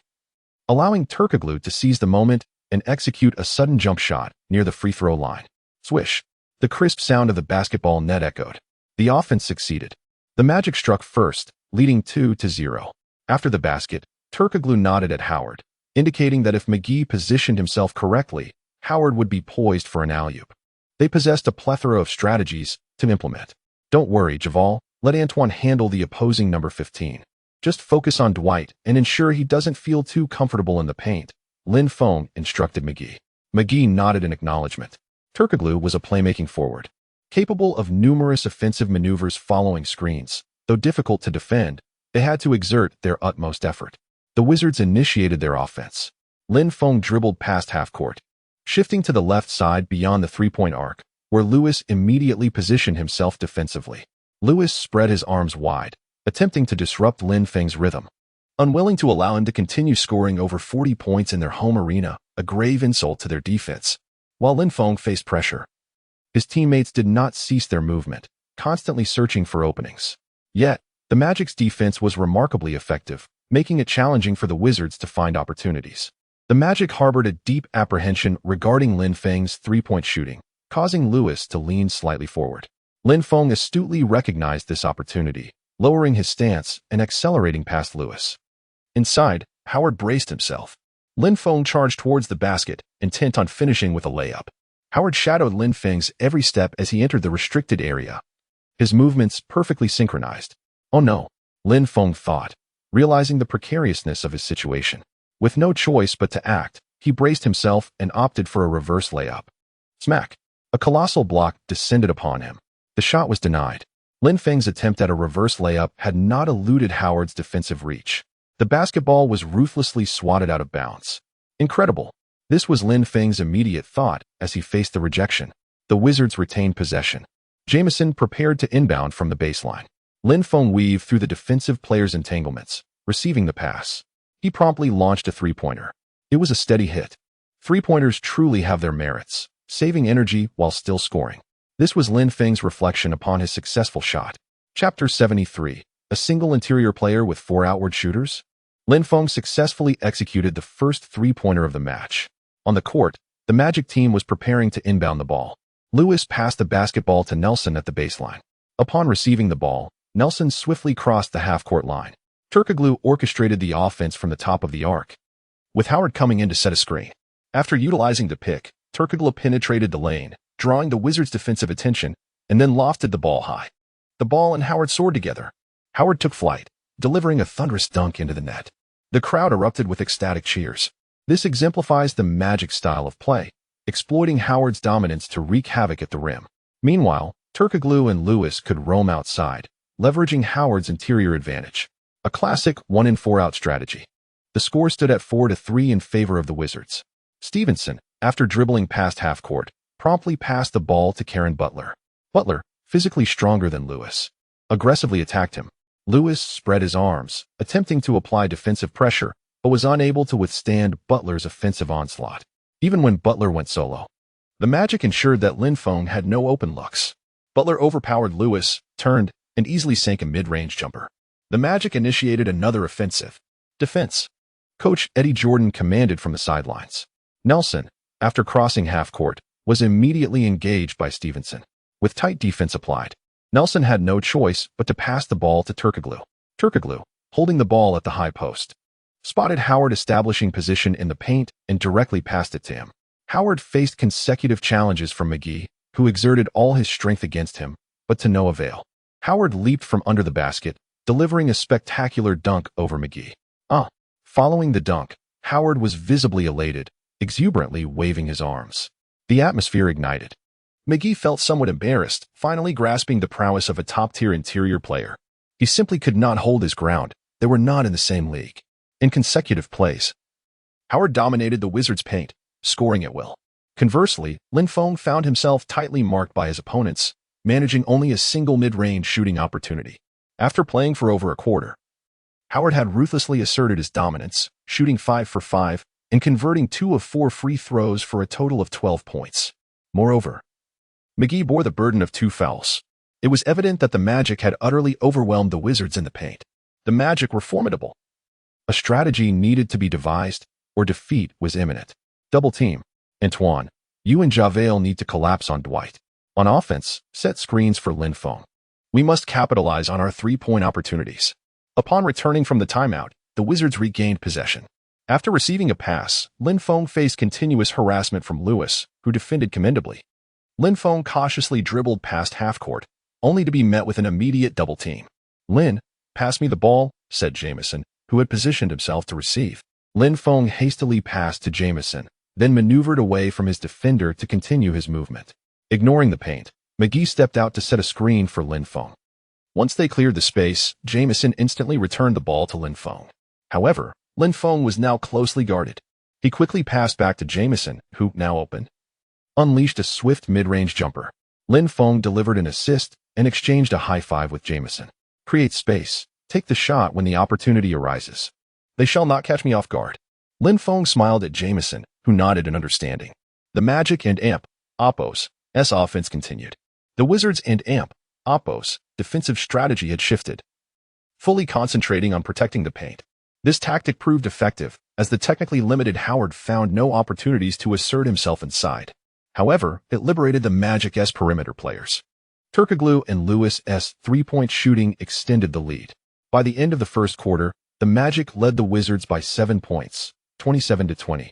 allowing Turkoglu to seize the moment and execute a sudden jump shot near the free-throw line. Swish! The crisp sound of the basketball net echoed. The offense succeeded. The Magic struck first, leading 2-0. After the basket, Turkoglu nodded at Howard, indicating that if McGee positioned himself correctly, Howard would be poised for an alley-oop. They possessed a plethora of strategies to implement. Don't worry, Javal, let Antoine handle the opposing number 15. Just focus on Dwight and ensure he doesn't feel too comfortable in the paint, Lin Feng instructed McGee. McGee nodded in acknowledgement. Turkoglu was a playmaking forward, capable of numerous offensive maneuvers following screens. Though difficult to defend, they had to exert their utmost effort. The Wizards initiated their offense. Lin Feng dribbled past half-court, shifting to the left side beyond the three-point arc, where Lewis immediately positioned himself defensively. Lewis spread his arms wide, attempting to disrupt Lin Feng's rhythm. Unwilling to allow him to continue scoring over 40 points in their home arena, a grave insult to their defense. While Lin Feng faced pressure, his teammates did not cease their movement, constantly searching for openings. Yet, the Magic's defense was remarkably effective, making it challenging for the Wizards to find opportunities. The Magic harbored a deep apprehension regarding Lin Feng's three-point shooting, causing Lewis to lean slightly forward. Lin Feng astutely recognized this opportunity, lowering his stance and accelerating past Lewis. Inside, Howard braced himself. Lin Feng charged towards the basket, intent on finishing with a layup. Howard shadowed Lin Feng's every step as he entered the restricted area, his movements perfectly synchronized. Oh no, Lin Feng thought, realizing the precariousness of his situation. With no choice but to act, he braced himself and opted for a reverse layup. Smack! A colossal block descended upon him. The shot was denied. Lin Feng's attempt at a reverse layup had not eluded Howard's defensive reach. The basketball was ruthlessly swatted out of bounds. Incredible. This was Lin Feng's immediate thought as he faced the rejection. The Wizards retained possession. Jamison prepared to inbound from the baseline. Lin Feng weaved through the defensive player's entanglements, receiving the pass. He promptly launched a three-pointer. It was a steady hit. Three-pointers truly have their merits, saving energy while still scoring. This was Lin Feng's reflection upon his successful shot. Chapter 73. A single interior player with 4 outward shooters? Lin Feng successfully executed the first three-pointer of the match. On the court, the Magic team was preparing to inbound the ball. Lewis passed the basketball to Nelson at the baseline. Upon receiving the ball, Nelson swiftly crossed the half-court line. Turkoglu orchestrated the offense from the top of the arc, with Howard coming in to set a screen. After utilizing the pick, Turkoglu penetrated the lane, drawing the Wizards' defensive attention, and then lofted the ball high. The ball and Howard soared together. Howard took flight, delivering a thunderous dunk into the net. The crowd erupted with ecstatic cheers. This exemplifies the Magic style of play, exploiting Howard's dominance to wreak havoc at the rim. Meanwhile, Turkoglu and Lewis could roam outside, leveraging Howard's interior advantage. A classic 1-in-4-out strategy. The score stood at 4-3 in favor of the Wizards. Stevenson, after dribbling past half-court, promptly passed the ball to Karen Butler. Butler, physically stronger than Lewis, aggressively attacked him. Lewis spread his arms, attempting to apply defensive pressure, but was unable to withstand Butler's offensive onslaught. Even when Butler went solo, the Magic ensured that Lin Feng had no open looks. Butler overpowered Lewis, turned, and easily sank a mid-range jumper. The Magic initiated another offensive defense. Coach Eddie Jordan commanded from the sidelines. Nelson, after crossing half-court, was immediately engaged by Stevenson. With tight defense applied, Nelson had no choice but to pass the ball to Turkoglu. Turkoglu, holding the ball at the high post, spotted Howard establishing position in the paint and directly passed it to him. Howard faced consecutive challenges from McGee, who exerted all his strength against him, but to no avail. Howard leaped from under the basket, delivering a spectacular dunk over McGee. Following the dunk, Howard was visibly elated, exuberantly waving his arms. The atmosphere ignited. McGee felt somewhat embarrassed, finally grasping the prowess of a top-tier interior player. He simply could not hold his ground. They were not in the same league. In consecutive plays, Howard dominated the Wizards' paint, scoring at will. Conversely, Lin Feng found himself tightly marked by his opponents, managing only a single mid-range shooting opportunity. After playing for over a quarter, Howard had ruthlessly asserted his dominance, shooting 5 for 5 and converting 2 of 4 free throws for a total of 12 points. Moreover, McGee bore the burden of 2 fouls. It was evident that the Magic had utterly overwhelmed the Wizards in the paint. The Magic were formidable. A strategy needed to be devised, or defeat was imminent. Double team. Antoine, you and JaVale need to collapse on Dwight. On offense, set screens for Lin Feng. We must capitalize on our three-point opportunities. Upon returning from the timeout, the Wizards regained possession. After receiving a pass, Lin Feng faced continuous harassment from Lewis, who defended commendably. Lin Feng cautiously dribbled past half-court, only to be met with an immediate double team. Lin, pass me the ball, said Jamison, who had positioned himself to receive. Lin Feng hastily passed to Jamison, then maneuvered away from his defender to continue his movement. Ignoring the paint, McGee stepped out to set a screen for Lin Feng. Once they cleared the space, Jamison instantly returned the ball to Lin Feng. However, Lin Feng was now closely guarded. He quickly passed back to Jamison, who, now open, unleashed a swift mid-range jumper. Lin Feng delivered an assist and exchanged a high-five with Jamison. Create space. Take the shot when the opportunity arises. They shall not catch me off guard. Lin Feng smiled at Jamison, who nodded in understanding. The Magic and Oppo's offense continued. The Wizards and Oppo's defensive strategy had shifted, fully concentrating on protecting the paint. This tactic proved effective, as the technically limited Howard found no opportunities to assert himself inside. However, it liberated the Magic's perimeter players. Turkoglu and Lewis's three-point shooting extended the lead. By the end of the first quarter, the Magic led the Wizards by 7 points, 27-20,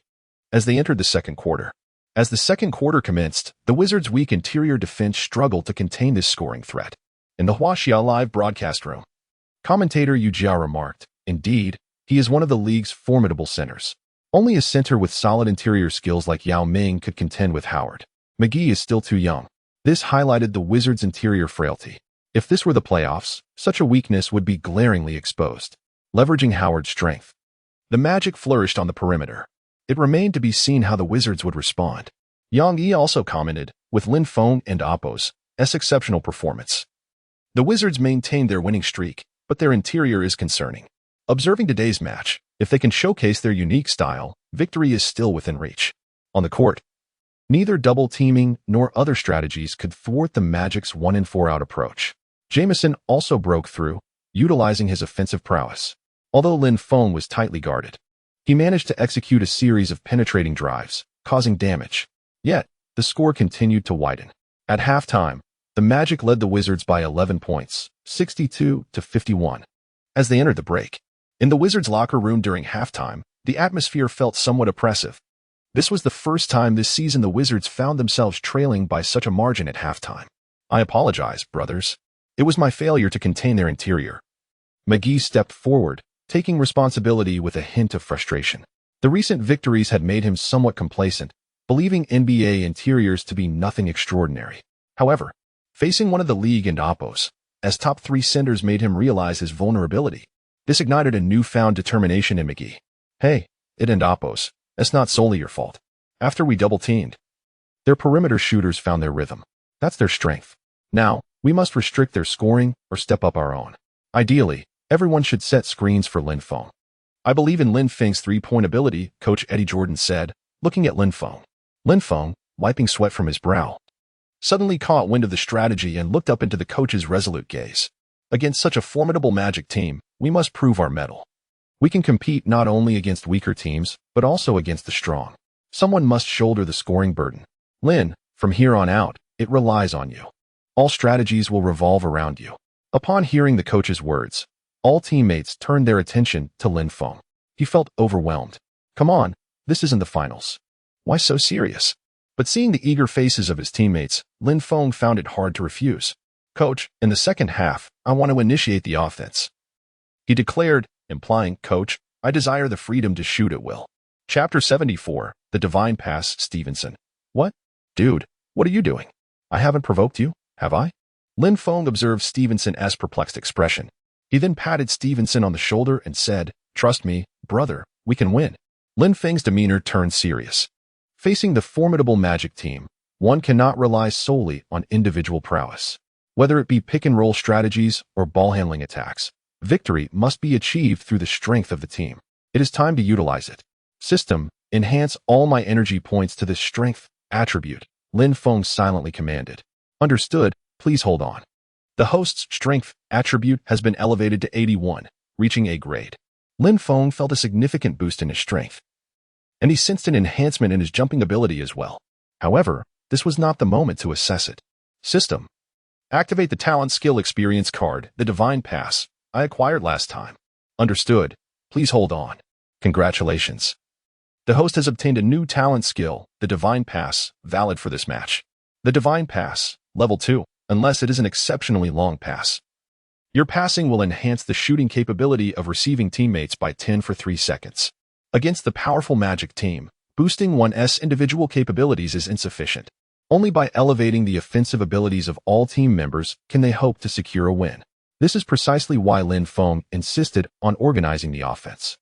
as they entered the second quarter. As the second quarter commenced, the Wizards' weak interior defense struggled to contain this scoring threat. In the Huaxia live broadcast room, commentator Yu Jia remarked, "Indeed, he is one of the league's formidable centers. Only a center with solid interior skills like Yao Ming could contend with Howard. McGee is still too young." This highlighted the Wizards' interior frailty. If this were the playoffs, such a weakness would be glaringly exposed. Leveraging Howard's strength, the Magic flourished on the perimeter. It remained to be seen how the Wizards would respond. Yang Yi also commented, with Lin Feng and Appo's exceptional performance. The Wizards maintained their winning streak, but their interior is concerning. Observing today's match, if they can showcase their unique style, victory is still within reach. On the court, neither double teaming nor other strategies could thwart the Magic's 1-4-out approach. Jamison also broke through, utilizing his offensive prowess. Although Lin Feng was tightly guarded, he managed to execute a series of penetrating drives, causing damage. Yet, the score continued to widen. At halftime, the Magic led the Wizards by 11 points, 62-51, as they entered the break. In the Wizards' locker room during halftime, the atmosphere felt somewhat oppressive. This was the first time this season the Wizards found themselves trailing by such a margin at halftime. "I apologize, brothers. It was my failure to contain their interior." McGee stepped forward, taking responsibility with a hint of frustration. The recent victories had made him somewhat complacent, believing NBA interiors to be nothing extraordinary. However, facing one of the league and Appo's top 3 centers made him realize his vulnerability. This ignited a newfound determination in McGee. "Hey, it and Appo's. It's not solely your fault. After we double-teamed, their perimeter shooters found their rhythm. That's their strength. Now, we must restrict their scoring or step up our own. Ideally, everyone should set screens for Lin Feng. I believe in Lin Feng's three-point ability," Coach Eddie Jordan said, looking at Lin Feng. Lin Feng, wiping sweat from his brow, suddenly caught wind of the strategy and looked up into the coach's resolute gaze. "Against such a formidable Magic team, we must prove our mettle. We can compete not only against weaker teams, but also against the strong. Someone must shoulder the scoring burden. Lin, from here on out, it relies on you. All strategies will revolve around you." Upon hearing the coach's words, all teammates turned their attention to Lin Feng. He felt overwhelmed. "Come on, this isn't the finals. Why so serious?" But seeing the eager faces of his teammates, Lin Feng found it hard to refuse. "Coach, in the second half, I want to initiate the offense," he declared, implying, "Coach, I desire the freedom to shoot at will." Chapter 74, The Divine Pass, Stevenson. "What? Dude, what are you doing? I haven't provoked you, have I?" Lin Feng observed Stevenson's perplexed expression. He then patted Stevenson on the shoulder and said, "Trust me, brother, we can win." Lin Feng's demeanor turned serious. Facing the formidable Magic team, one cannot rely solely on individual prowess. Whether it be pick-and-roll strategies or ball-handling attacks, victory must be achieved through the strength of the team. It is time to utilize it. System, enhance all my energy points to this strength attribute, Lin Feng silently commanded. "Understood, please hold on." The host's strength attribute has been elevated to 81, reaching A grade. Lin Feng felt a significant boost in his strength, and he sensed an enhancement in his jumping ability as well. However, this was not the moment to assess it. System. Activate the talent skill experience card, the Divine Pass, I acquired last time. Understood. Please hold on. Congratulations. The host has obtained a new talent skill, the Divine Pass, valid for this match. The Divine Pass, level 2, unless it is an exceptionally long pass. Your passing will enhance the shooting capability of receiving teammates by 10 for 3 seconds. Against the powerful Magic team, boosting one's individual capabilities is insufficient. Only by elevating the offensive abilities of all team members can they hope to secure a win. This is precisely why Lin Feng insisted on organizing the offense.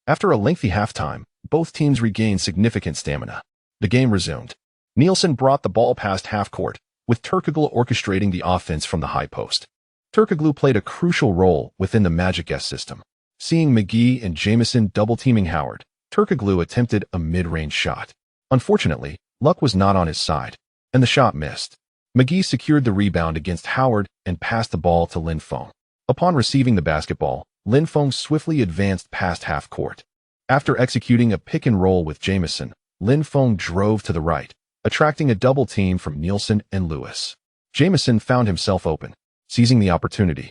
After a lengthy halftime, both teams regained significant stamina. The game resumed. Nielsen brought the ball past half-court, with Turkoglu orchestrating the offense from the high post. Turkoglu played a crucial role within the Magic's system. Seeing McGee and Jamison double-teaming Howard, Turkoglu attempted a mid-range shot. Unfortunately, luck was not on his side, and the shot missed. McGee secured the rebound against Howard and passed the ball to Lin Feng. Upon receiving the basketball, Lin Feng swiftly advanced past half-court. After executing a pick-and-roll with Jamison, Lin Feng drove to the right, attracting a double team from Nielsen and Lewis. Jamison found himself open, seizing the opportunity.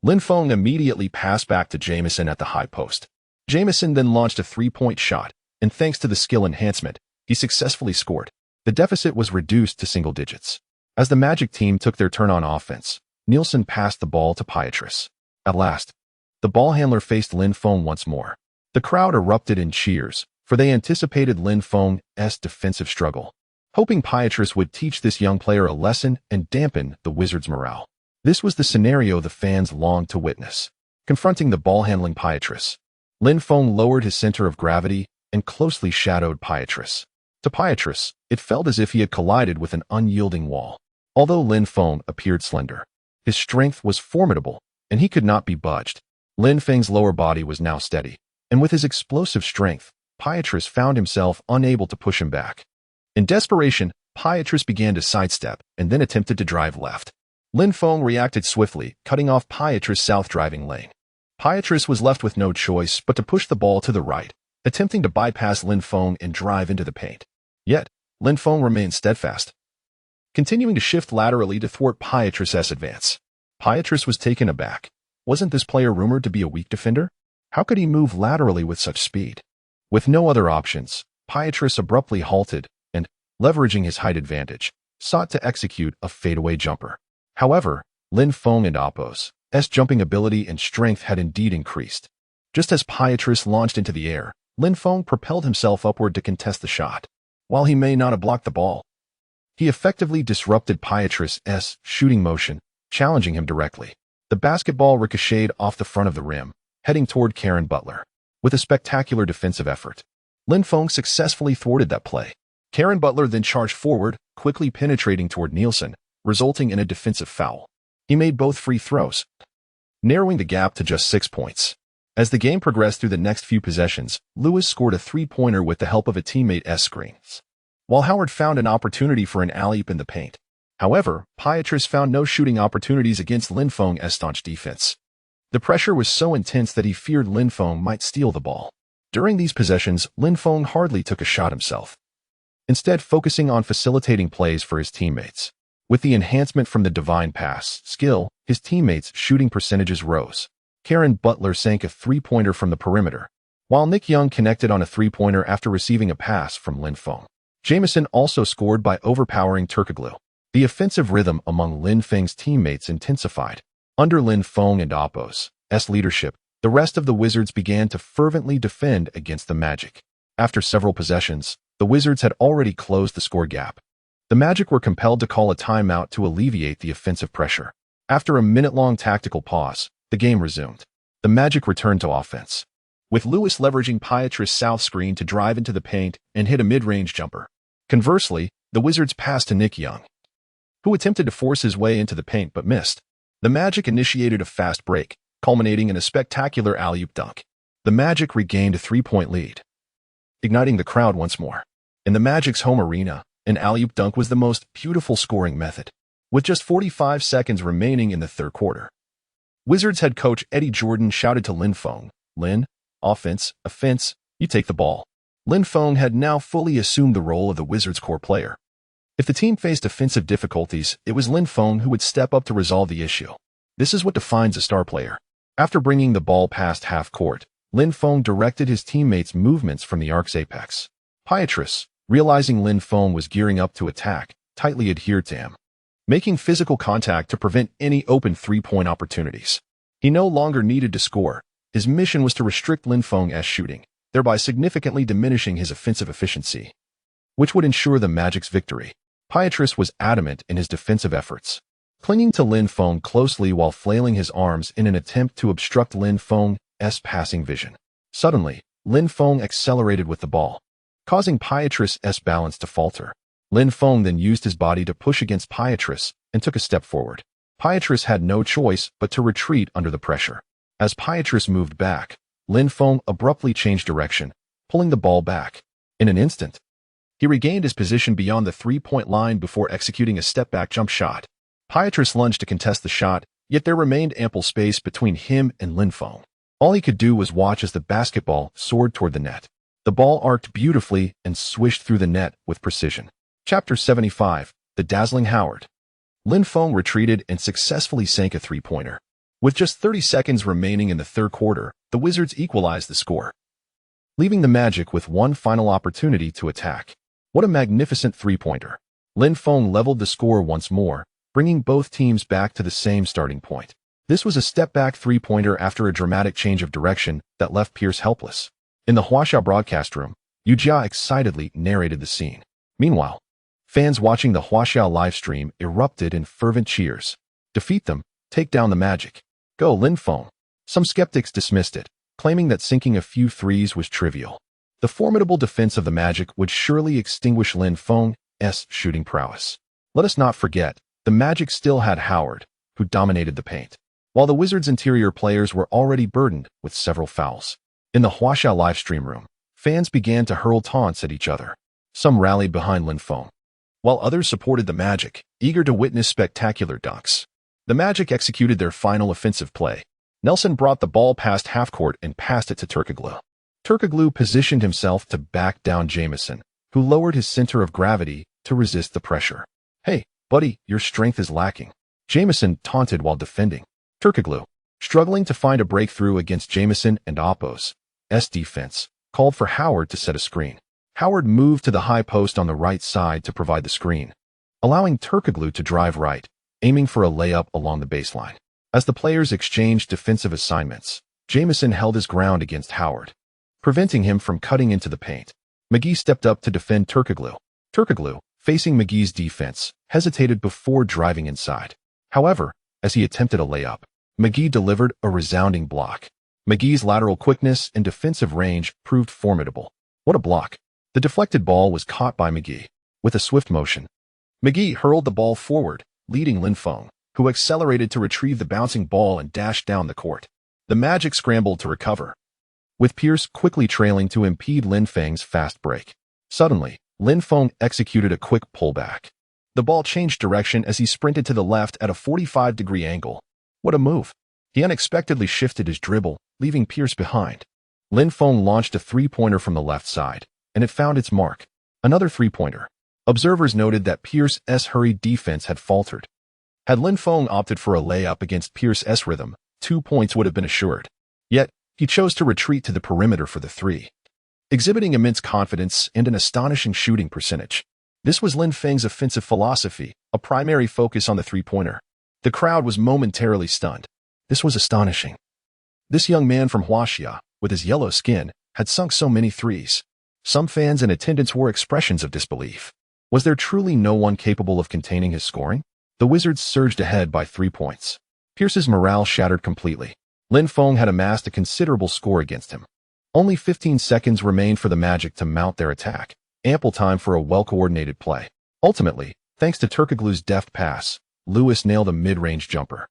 Lin Feng immediately passed back to Jamison at the high post. Jamison then launched a three-point shot, and thanks to the skill enhancement, he successfully scored. The deficit was reduced to single digits. As the Magic team took their turn on offense, Nielsen passed the ball to Pietrus. At last, the ball handler faced Lin Feng once more. The crowd erupted in cheers, for they anticipated Lin Feng's defensive struggle, hoping Pietrus would teach this young player a lesson and dampen the Wizards' morale. This was the scenario the fans longed to witness. Confronting the ball-handling Pietrus, Lin Feng lowered his center of gravity and closely shadowed Pietrus. To Pietrus, it felt as if he had collided with an unyielding wall. Although Lin Feng appeared slender, his strength was formidable, and he could not be budged. Lin Feng's lower body was now steady, and with his explosive strength, Pietrus found himself unable to push him back. In desperation, Pietrus began to sidestep and then attempted to drive left. Lin Feng reacted swiftly, cutting off Pietrus' south-driving lane. Pietrus was left with no choice but to push the ball to the right, attempting to bypass Lin Feng and drive into the paint. Yet, Lin Feng remained steadfast, continuing to shift laterally to thwart Pietrus' advance. Pietrus was taken aback. Wasn't this player rumored to be a weak defender? How could he move laterally with such speed? With no other options, Pietrus abruptly halted and, leveraging his height advantage, sought to execute a fadeaway jumper. However, Lin Feng and Oppo's jumping ability and strength had indeed increased. Just as Pietrus launched into the air, Lin Feng propelled himself upward to contest the shot. While he may not have blocked the ball, he effectively disrupted Pietrus' shooting motion, challenging him directly. The basketball ricocheted off the front of the rim, heading toward Caron Butler. With a spectacular defensive effort, Lin Feng successfully thwarted that play. Caron Butler then charged forward, quickly penetrating toward Nielsen, resulting in a defensive foul. He made both free throws, narrowing the gap to just 6 points. As the game progressed through the next few possessions, Lewis scored a three-pointer with the help of a teammate's screens, while Howard found an opportunity for an alley-oop in the paint. However, Pietrus found no shooting opportunities against Lin Feng's staunch defense. The pressure was so intense that he feared Lin Feng might steal the ball. During these possessions, Lin Feng hardly took a shot himself, instead focusing on facilitating plays for his teammates. With the enhancement from the divine pass skill, his teammates' shooting percentages rose. Caron Butler sank a three-pointer from the perimeter, while Nick Young connected on a three-pointer after receiving a pass from Lin Feng. Jamison also scored by overpowering Turkoglu. The offensive rhythm among Lin Feng's teammates intensified. Under Lin Feng and Oppo's leadership, the rest of the Wizards began to fervently defend against the Magic. After several possessions, the Wizards had already closed the score gap. The Magic were compelled to call a timeout to alleviate the offensive pressure. After a minute-long tactical pause, the game resumed. The Magic returned to offense, with Lewis leveraging Pietrus' south screen to drive into the paint and hit a mid-range jumper. Conversely, the Wizards passed to Nick Young, who attempted to force his way into the paint but missed. The Magic initiated a fast break, culminating in a spectacular alley-oop dunk. The Magic regained a three-point lead, igniting the crowd once more. In the Magic's home arena, an alley-oop dunk was the most beautiful scoring method. With just 45 seconds remaining in the third quarter, Wizards head coach Eddie Jordan shouted to Lin Feng, "Lin, offense, you take the ball." Lin Feng had now fully assumed the role of the Wizards' core player. If the team faced offensive difficulties, it was Lin Feng who would step up to resolve the issue. This is what defines a star player. After bringing the ball past half court, Lin Feng directed his teammates' movements from the arc's apex. Pietrus, realizing Lin Feng was gearing up to attack, tightly adhered to him, making physical contact to prevent any open three-point opportunities. He no longer needed to score. His mission was to restrict Lin Feng's shooting, thereby significantly diminishing his offensive efficiency, which would ensure the Magic's victory. Pietrus was adamant in his defensive efforts, clinging to Lin Feng closely while flailing his arms in an attempt to obstruct Lin Feng's passing vision. Suddenly, Lin Feng accelerated with the ball, causing Pietrus' balance to falter. Lin Feng then used his body to push against Pietrus and took a step forward. Pietrus had no choice but to retreat under the pressure. As Pietrus moved back, Lin Feng abruptly changed direction, pulling the ball back. In an instant, he regained his position beyond the three-point line before executing a step-back jump shot. Pietrus lunged to contest the shot, yet there remained ample space between him and Lin Feng. All he could do was watch as the basketball soared toward the net. The ball arced beautifully and swished through the net with precision. Chapter 75. The Dazzling Howard. Lin Feng retreated and successfully sank a three-pointer. With just 30 seconds remaining in the third quarter, the Wizards equalized the score, leaving the Magic with one final opportunity to attack. What a magnificent three-pointer. Lin Feng leveled the score once more, bringing both teams back to the same starting point. This was a step-back three-pointer after a dramatic change of direction that left Pierce helpless. In the Huaxia broadcast room, Yu Jia excitedly narrated the scene. Meanwhile, fans watching the Huaxia livestream erupted in fervent cheers. Defeat them, take down the Magic. Go, Lin Feng. Some skeptics dismissed it, claiming that sinking a few threes was trivial. The formidable defense of the Magic would surely extinguish Lin Feng's shooting prowess. Let us not forget, the Magic still had Howard, who dominated the paint, while the Wizards' interior players were already burdened with several fouls. In the Huaxia livestream room, fans began to hurl taunts at each other. Some rallied behind Lin Feng, while others supported the Magic, eager to witness spectacular dunks. The Magic executed their final offensive play. Nelson brought the ball past half-court and passed it to Turkoglu. Turkoglu positioned himself to back down Jamison, who lowered his center of gravity to resist the pressure. Hey, buddy, your strength is lacking. Jamison taunted while defending. Turkoglu, struggling to find a breakthrough against Jamison and Oppo's defense, called for Howard to set a screen. Howard moved to the high post on the right side to provide the screen, allowing Turkoglu to drive right, aiming for a layup along the baseline. As the players exchanged defensive assignments, Jamison held his ground against Howard, preventing him from cutting into the paint. McGee stepped up to defend Turkoglu. Turkoglu, facing McGee's defense, hesitated before driving inside. However, as he attempted a layup, McGee delivered a resounding block. McGee's lateral quickness and defensive range proved formidable. What a block! The deflected ball was caught by McGee. With a swift motion, McGee hurled the ball forward, leading Lin Feng, who accelerated to retrieve the bouncing ball and dashed down the court. The Magic scrambled to recover, with Pierce quickly trailing to impede Lin Feng's fast break. Suddenly, Lin Feng executed a quick pullback. The ball changed direction as he sprinted to the left at a 45-degree angle. What a move! He unexpectedly shifted his dribble, leaving Pierce behind. Lin Feng launched a three-pointer from the left side, and it found its mark. Another three-pointer. Observers noted that Pierce's hurried defense had faltered. Had Lin Feng opted for a layup against Pierce's rhythm, 2 points would have been assured. Yet, he chose to retreat to the perimeter for the three, exhibiting immense confidence and an astonishing shooting percentage. This was Lin Feng's offensive philosophy, a primary focus on the three-pointer. The crowd was momentarily stunned. This was astonishing. This young man from Huaxia, with his yellow skin, had sunk so many threes. Some fans in attendance wore expressions of disbelief. Was there truly no one capable of containing his scoring? The Wizards surged ahead by 3 points. Pierce's morale shattered completely. Lin Feng had amassed a considerable score against him. Only 15 seconds remained for the Magic to mount their attack, ample time for a well-coordinated play. Ultimately, thanks to Turkoglu's deft pass, Lewis nailed a mid-range jumper.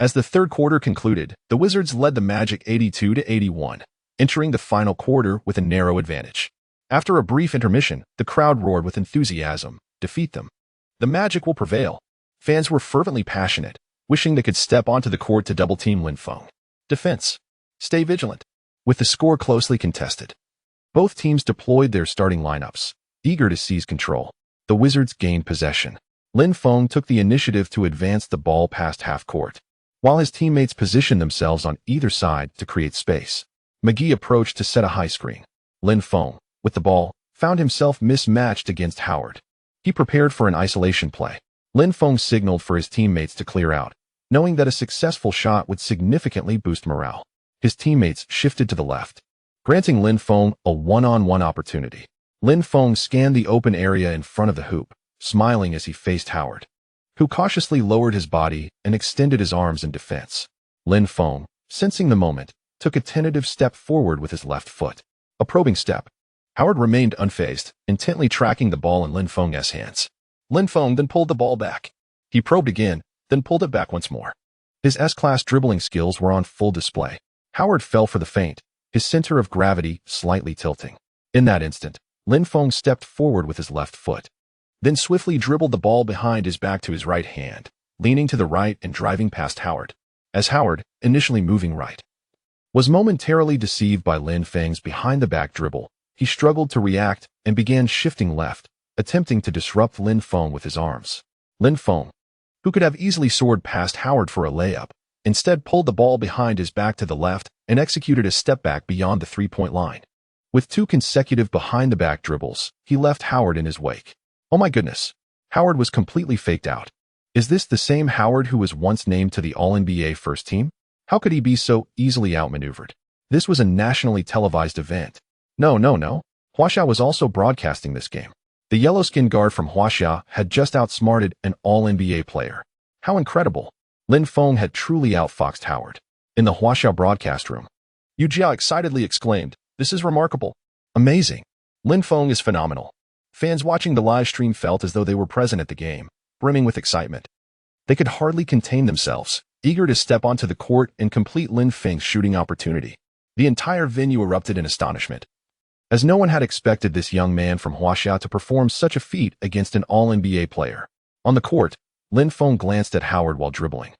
As the third quarter concluded, the Wizards led the Magic 82-81, entering the final quarter with a narrow advantage. After a brief intermission, the crowd roared with enthusiasm. Defeat them. The Magic will prevail. Fans were fervently passionate, wishing they could step onto the court to double-team Lin Feng. Defense. Stay vigilant. With the score closely contested, both teams deployed their starting lineups, eager to seize control. The Wizards gained possession. Lin Feng took the initiative to advance the ball past half-court, while his teammates positioned themselves on either side to create space. McGee approached to set a high screen. Lin Feng, with the ball, found himself mismatched against Howard. He prepared for an isolation play. Lin Feng signaled for his teammates to clear out, knowing that a successful shot would significantly boost morale. His teammates shifted to the left, granting Lin Feng a one-on-one opportunity. Lin Feng scanned the open area in front of the hoop, smiling as he faced Howard, who cautiously lowered his body and extended his arms in defense. Lin Feng, sensing the moment, took a tentative step forward with his left foot. A probing step. Howard remained unfazed, intently tracking the ball in Lin Feng's hands. Lin Feng then pulled the ball back. He probed again, then pulled it back once more. His S-class dribbling skills were on full display. Howard fell for the feint, his center of gravity slightly tilting. In that instant, Lin Feng stepped forward with his left foot, then swiftly dribbled the ball behind his back to his right hand, leaning to the right and driving past Howard. As Howard, initially moving right, was momentarily deceived by Lin Feng's behind-the-back dribble. He struggled to react and began shifting left, attempting to disrupt Lin Feng with his arms. Lin Feng, who could have easily soared past Howard for a layup, instead pulled the ball behind his back to the left and executed a step-back beyond the three-point line. With 2 consecutive behind-the-back dribbles, he left Howard in his wake. Oh my goodness! Howard was completely faked out. Is this the same Howard who was once named to the All-NBA first team? How could he be so easily outmaneuvered? This was a nationally televised event. No. Huaxia was also broadcasting this game. The yellow-skinned guard from Huaxia had just outsmarted an All-NBA player. How incredible! Lin Feng had truly outfoxed Howard. In the Huaxia broadcast room, Yu Jia excitedly exclaimed, "This is remarkable. Amazing. Lin Feng is phenomenal." Fans watching the live stream felt as though they were present at the game, brimming with excitement. They could hardly contain themselves, eager to step onto the court and complete Lin Feng's shooting opportunity. The entire venue erupted in astonishment, as no one had expected this young man from Huaxia to perform such a feat against an All-NBA player. On the court, Lin Feng glanced at Howard while dribbling,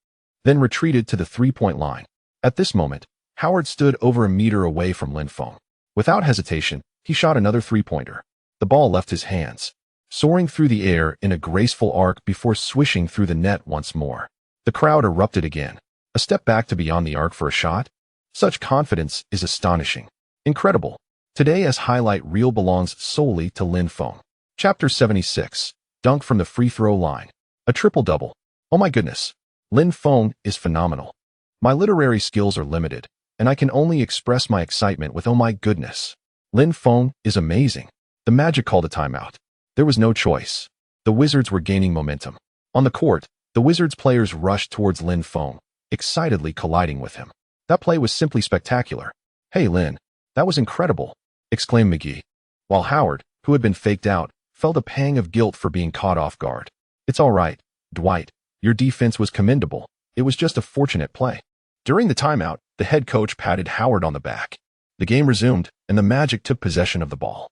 then retreated to the three-point line. At this moment, Howard stood over a meter away from Lin Feng. Without hesitation, he shot another three-pointer. The ball left his hands, soaring through the air in a graceful arc before swishing through the net once more. The crowd erupted again. A step back to beyond the arc for a shot? Such confidence is astonishing. Incredible. Today as highlight reel belongs solely to Lin Feng. Chapter 76. Dunk from the free throw line. A triple-double. Oh my goodness. Lin Feng is phenomenal. My literary skills are limited, and I can only express my excitement with oh my goodness. Lin Feng is amazing. The Magic called a timeout. There was no choice. The Wizards were gaining momentum. On the court, the Wizards players rushed towards Lin Feng, excitedly colliding with him. That play was simply spectacular. "Hey Lin, that was incredible," exclaimed McGee, while Howard, who had been faked out, felt a pang of guilt for being caught off guard. "It's all right, Dwight. Your defense was commendable. It was just a fortunate play." During the timeout, the head coach patted Howard on the back. The game resumed, and the Magic took possession of the ball.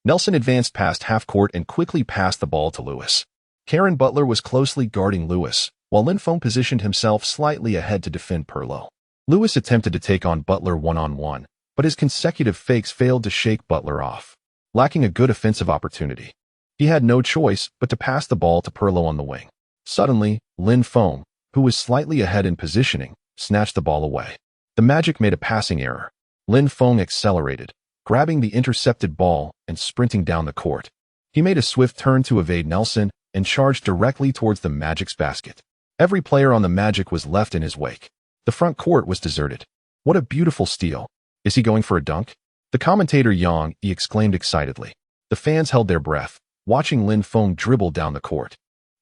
Nelson advanced past half-court and quickly passed the ball to Lewis. Karen Butler was closely guarding Lewis, while Lin Feng positioned himself slightly ahead to defend Perlow. Lewis attempted to take on Butler one-on-one, but his consecutive fakes failed to shake Butler off. Lacking a good offensive opportunity, he had no choice but to pass the ball to Perlow on the wing. Suddenly, Lin Feng, who was slightly ahead in positioning, snatched the ball away. The Magic made a passing error. Lin Feng accelerated, grabbing the intercepted ball and sprinting down the court. He made a swift turn to evade Nelson and charged directly towards the Magic's basket. Every player on the Magic was left in his wake. The front court was deserted. "What a beautiful steal. Is he going for a dunk?" The commentator Yang Yi exclaimed excitedly. The fans held their breath, watching Lin Feng dribble down the court.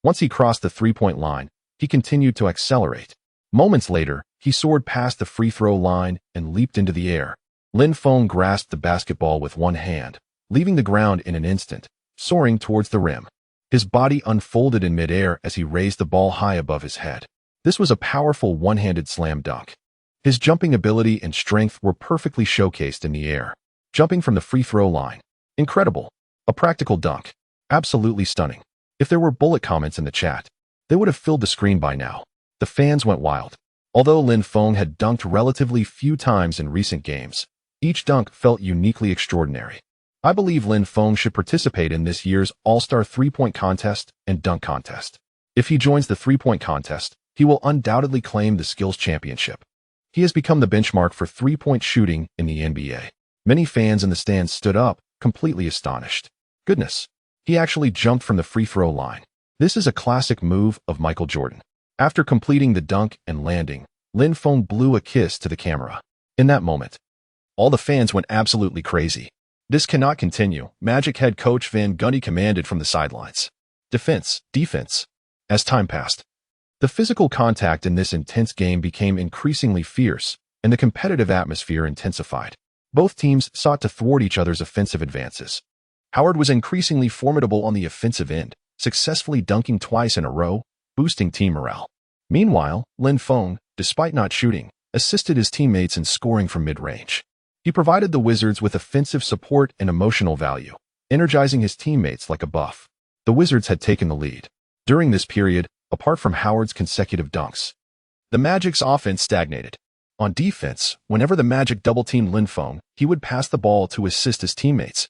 Once he crossed the three-point line, he continued to accelerate. Moments later, he soared past the free throw line and leaped into the air. Lin Feng grasped the basketball with one hand, leaving the ground in an instant, soaring towards the rim. His body unfolded in midair as he raised the ball high above his head. This was a powerful one-handed slam dunk. His jumping ability and strength were perfectly showcased in the air. Jumping from the free throw line. Incredible. A practical dunk. Absolutely stunning. If there were bullet comments in the chat, they would have filled the screen by now. The fans went wild. Although Lin Feng had dunked relatively few times in recent games, each dunk felt uniquely extraordinary. I believe Lin Feng should participate in this year's All-Star three-point contest and dunk contest. If he joins the three-point contest, he will undoubtedly claim the skills championship. He has become the benchmark for three-point shooting in the NBA. Many fans in the stands stood up, completely astonished. Goodness, he actually jumped from the free throw line. This is a classic move of Michael Jordan. After completing the dunk and landing, Lin Feng blew a kiss to the camera. In that moment, all the fans went absolutely crazy. "This cannot continue," Magic head coach Van Gundy commanded from the sidelines. Defense, defense. As time passed, the physical contact in this intense game became increasingly fierce, and the competitive atmosphere intensified. Both teams sought to thwart each other's offensive advances. Howard was increasingly formidable on the offensive end, successfully dunking twice in a row, boosting team morale. Meanwhile, Lin Feng, despite not shooting, assisted his teammates in scoring from mid-range. He provided the Wizards with offensive support and emotional value, energizing his teammates like a buff. The Wizards had taken the lead. During this period, apart from Howard's consecutive dunks, the Magic's offense stagnated. On defense, whenever the Magic double-teamed Lin Feng, he would pass the ball to assist his teammates.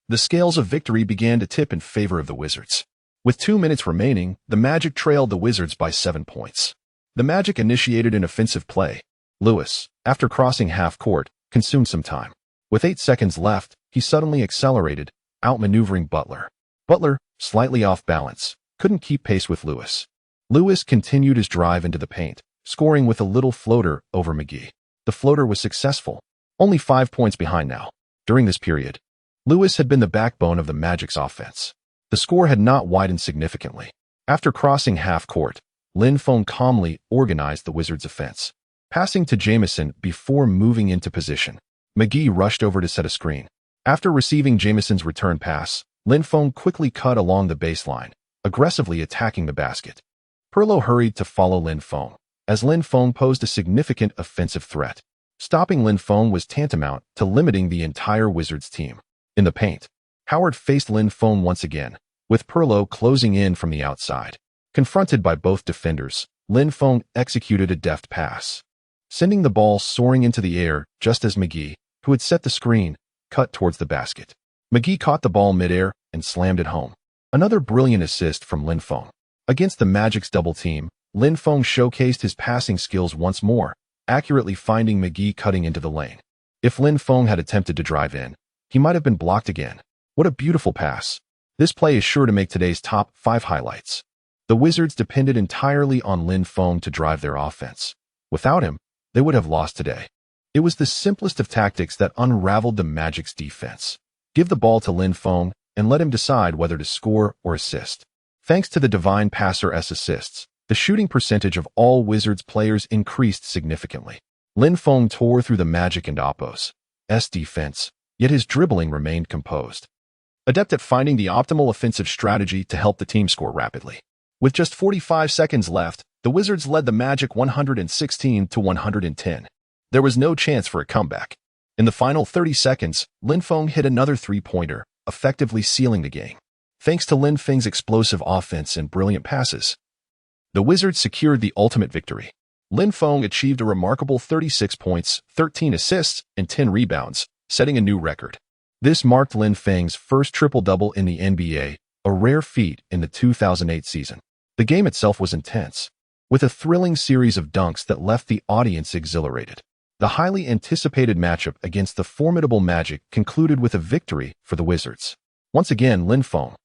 The scales of victory began to tip in favor of the Wizards. With 2 minutes remaining, the Magic trailed the Wizards by 7 points. The Magic initiated an offensive play. Lewis, after crossing half-court, consumed some time. With 8 seconds left, he suddenly accelerated, outmaneuvering Butler. Butler, slightly off balance, couldn't keep pace with Lewis. Lewis continued his drive into the paint, scoring with a little floater over McGee. The floater was successful, only 5 points behind now. During this period, Lewis had been the backbone of the Magic's offense. The score had not widened significantly. After crossing half-court, Lin Feng calmly organized the Wizards' offense, passing to Jamison before moving into position. McGee rushed over to set a screen. After receiving Jamison's return pass, Lin Feng quickly cut along the baseline, aggressively attacking the basket. Perlo hurried to follow Lin Feng, as Lin Feng posed a significant offensive threat. Stopping Lin Feng was tantamount to limiting the entire Wizards team. In the paint, Howard faced Lin Feng once again, with Perlo closing in from the outside. Confronted by both defenders, Lin Feng executed a deft pass, sending the ball soaring into the air just as McGee, who had set the screen, cut towards the basket. McGee caught the ball midair and slammed it home. Another brilliant assist from Lin Feng. Against the Magic's double team, Lin Feng showcased his passing skills once more, accurately finding McGee cutting into the lane. If Lin Feng had attempted to drive in, he might have been blocked again. What a beautiful pass. This play is sure to make today's top 5 highlights. The Wizards depended entirely on Lin Feng to drive their offense. Without him, they would have lost today. It was the simplest of tactics that unraveled the Magic's defense. Give the ball to Lin Feng and let him decide whether to score or assist. Thanks to the divine passer's assists, the shooting percentage of all Wizards players increased significantly. Lin Feng tore through the Magic and Oppo's defense, yet his dribbling remained composed. Adept at finding the optimal offensive strategy to help the team score rapidly. With just 45 seconds left, the Wizards led the Magic 116-110. There was no chance for a comeback. In the final 30 seconds, Lin Feng hit another three-pointer, effectively sealing the game. Thanks to Lin Feng's explosive offense and brilliant passes, the Wizards secured the ultimate victory. Lin Feng achieved a remarkable 36 points, 13 assists, and 10 rebounds, setting a new record. This marked Lin Feng's first triple-double in the NBA, a rare feat in the 2008 season. The game itself was intense, with a thrilling series of dunks that left the audience exhilarated. The highly anticipated matchup against the formidable Magic concluded with a victory for the Wizards. Once again, Lin Feng,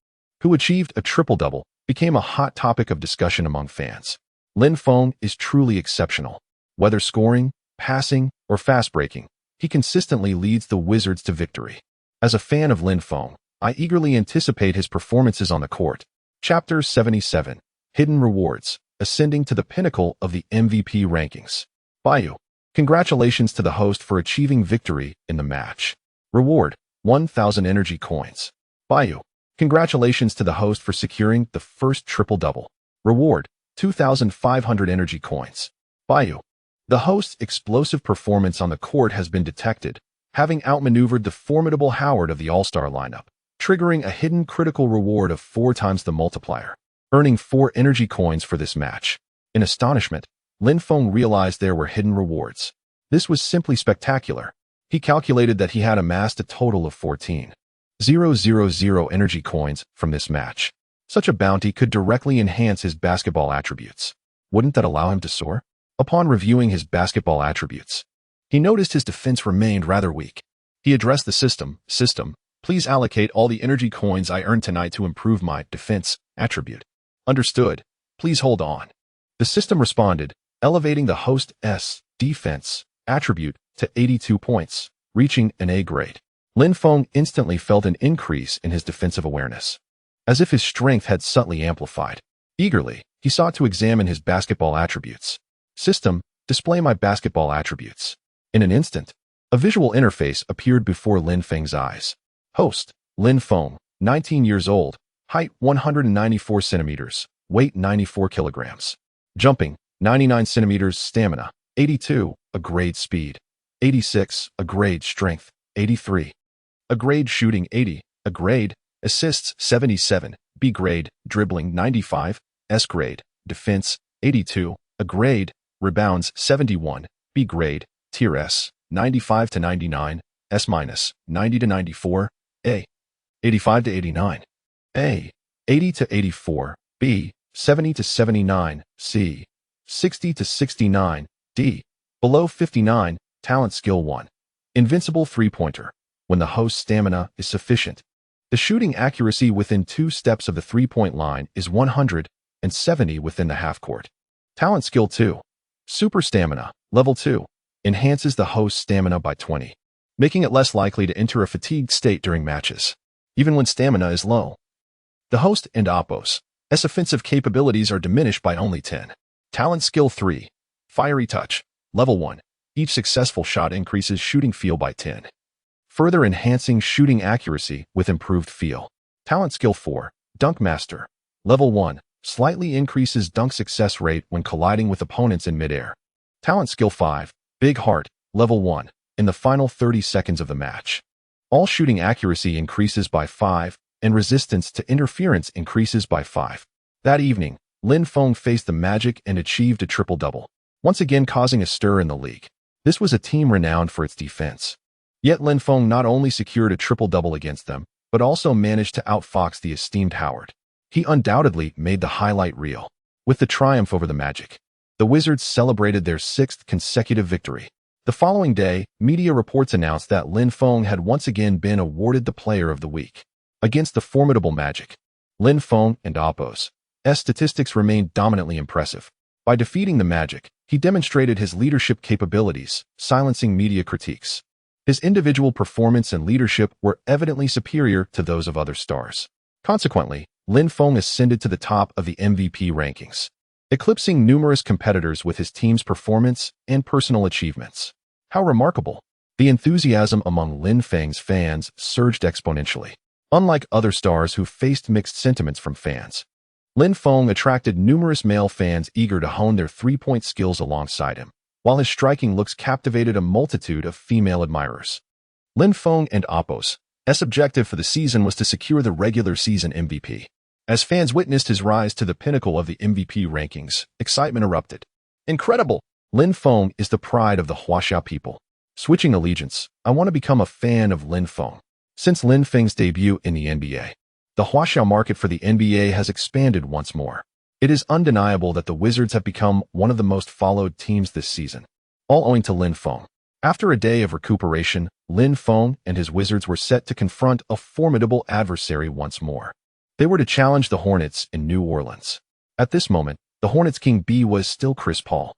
who achieved a triple-double, became a hot topic of discussion among fans. Lin Feng is truly exceptional. Whether scoring, passing, or fast-breaking, he consistently leads the Wizards to victory. As a fan of Lin Feng, I eagerly anticipate his performances on the court. Chapter 77. Hidden Rewards, Ascending to the Pinnacle of the MVP Rankings. Bayou. Congratulations to the host for achieving victory in the match. Reward, 1,000 energy coins. Bayou. Congratulations to the host for securing the first triple-double. Reward, 2,500 energy coins. Bayou. The host's explosive performance on the court has been detected, having outmaneuvered the formidable Howard of the All-Star lineup, triggering a hidden critical reward of 4 times the multiplier, earning 4 energy coins for this match. In astonishment, Lin Feng realized there were hidden rewards. This was simply spectacular. He calculated that he had amassed a total of 14,000 energy coins from this match. Such a bounty could directly enhance his basketball attributes. Wouldn't that allow him to soar? Upon reviewing his basketball attributes, he noticed his defense remained rather weak. He addressed the system, please allocate all the energy coins I earned tonight to improve my defense attribute. Understood. Please hold on. The system responded, elevating the host's defense attribute to 82 points, reaching an A grade. Lin Feng instantly felt an increase in his defensive awareness, as if his strength had subtly amplified. Eagerly, he sought to examine his basketball attributes. System, display my basketball attributes. In an instant, a visual interface appeared before Lin Feng's eyes. Host, Lin Feng, 19 years old, height 194 centimeters, weight 94 kilograms. Jumping, 99 centimeters, stamina, 82, a grade speed, 86, a grade strength, 83. A grade shooting 80, a grade, assists 77, B grade, dribbling 95, S grade, defense 82, a grade, rebounds 71, B grade, Tier S, 95 to 99, S-, 90 to 94, A, 85 to 89, A, 80 to 84, B, 70 to 79, C, 60 to 69, D, below 59, talent skill 1. Invincible three-pointer. When the host's stamina is sufficient, the shooting accuracy within 2 steps of the three-point line is 170 within the half-court. Talent skill 2. Super stamina, level 2, enhances the host's stamina by 20, making it less likely to enter a fatigued state during matches, even when stamina is low. The host and Oppos's offensive capabilities are diminished by only 10. Talent skill 3. Fiery touch, level 1. Each successful shot increases shooting feel by 10, further enhancing shooting accuracy with improved feel. Talent skill 4. Dunk master, level 1. Slightly increases dunk success rate when colliding with opponents in midair. Talent skill 5. Big heart, level 1. In the final 30 seconds of the match, all shooting accuracy increases by 5, and resistance to interference increases by 5. That evening, Lin Feng faced the Magic and achieved a triple-double, once again causing a stir in the league. This was a team renowned for its defense. Yet Lin Feng not only secured a triple-double against them, but also managed to outfox the esteemed Howard. He undoubtedly made the highlight reel. With the triumph over the Magic, the Wizards celebrated their 6th consecutive victory. The following day, media reports announced that Lin Feng had once again been awarded the Player of the Week. Against the formidable Magic, Lin Feng and Oppos's statistics remained dominantly impressive. By defeating the Magic, he demonstrated his leadership capabilities, silencing media critiques. His individual performance and leadership were evidently superior to those of other stars. Consequently, Lin Feng ascended to the top of the MVP rankings, eclipsing numerous competitors with his team's performance and personal achievements. How remarkable! The enthusiasm among Lin Feng's fans surged exponentially. Unlike other stars who faced mixed sentiments from fans, Lin Feng attracted numerous male fans eager to hone their three-point skills alongside him, while his striking looks captivated a multitude of female admirers. Lin Feng and Oppos's objective for the season was to secure the regular season MVP. As fans witnessed his rise to the pinnacle of the MVP rankings, excitement erupted. Incredible! Lin Feng is the pride of the Huaxia people. Switching allegiance, I want to become a fan of Lin Feng. Since Lin Feng's debut in the NBA, the Huaxia market for the NBA has expanded once more. It is undeniable that the Wizards have become one of the most followed teams this season, all owing to Lin Feng. After a day of recuperation, Lin Feng and his Wizards were set to confront a formidable adversary once more. They were to challenge the Hornets in New Orleans. At this moment, the Hornets' King Bee was still Chris Paul.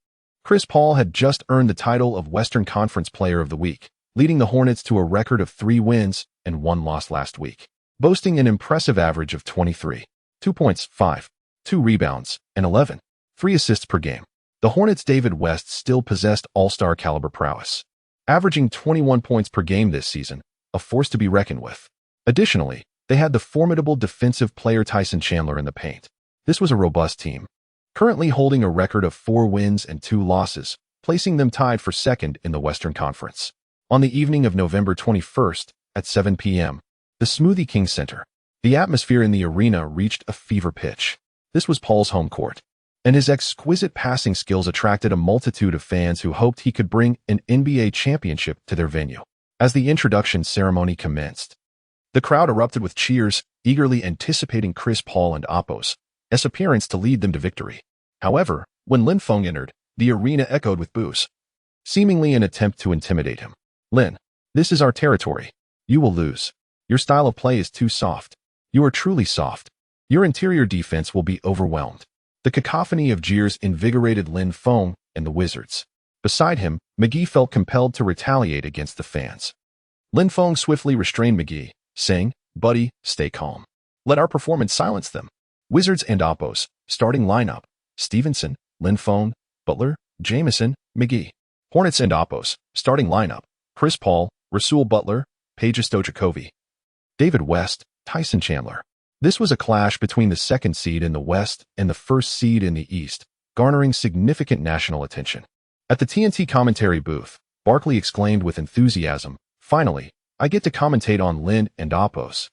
Chris Paul had just earned the title of Western Conference Player of the Week, leading the Hornets to a record of 3 wins and 1 loss last week, boasting an impressive average of 23, 2 points, 5, 2 rebounds, and 11, 3 assists per game. The Hornets' David West still possessed all-star caliber prowess, averaging 21 points per game this season, a force to be reckoned with. Additionally, they had the formidable defensive player Tyson Chandler in the paint. This was a robust team, currently holding a record of 4 wins and 2 losses, placing them tied for second in the Western Conference. On the evening of November 21st, at 7 p.m., the Smoothie King Center, the atmosphere in the arena reached a fever pitch. This was Paul's home court, and his exquisite passing skills attracted a multitude of fans who hoped he could bring an NBA championship to their venue. As the introduction ceremony commenced, the crowd erupted with cheers, eagerly anticipating Chris Paul and Oppos's appearance to lead them to victory. However, when Lin Feng entered, the arena echoed with boos, seemingly an attempt to intimidate him. Lin, this is our territory. You will lose. Your style of play is too soft. You are truly soft. Your interior defense will be overwhelmed. The cacophony of jeers invigorated Lin Feng and the Wizards. Beside him, McGee felt compelled to retaliate against the fans. Lin Feng swiftly restrained McGee, saying, "Buddy, stay calm. Let our performance silence them." Wizards and Oppos's starting lineup: Stevenson, Lin Feng, Butler, Jamison, McGee. Hornets and Oppos's starting lineup: Chris Paul, Rasul Butler, Peja Stojakovic, David West, Tyson Chandler. This was a clash between the second seed in the West and the first seed in the East, garnering significant national attention. At the TNT commentary booth, Barkley exclaimed with enthusiasm, "Finally, I get to commentate on Lin and Oppos's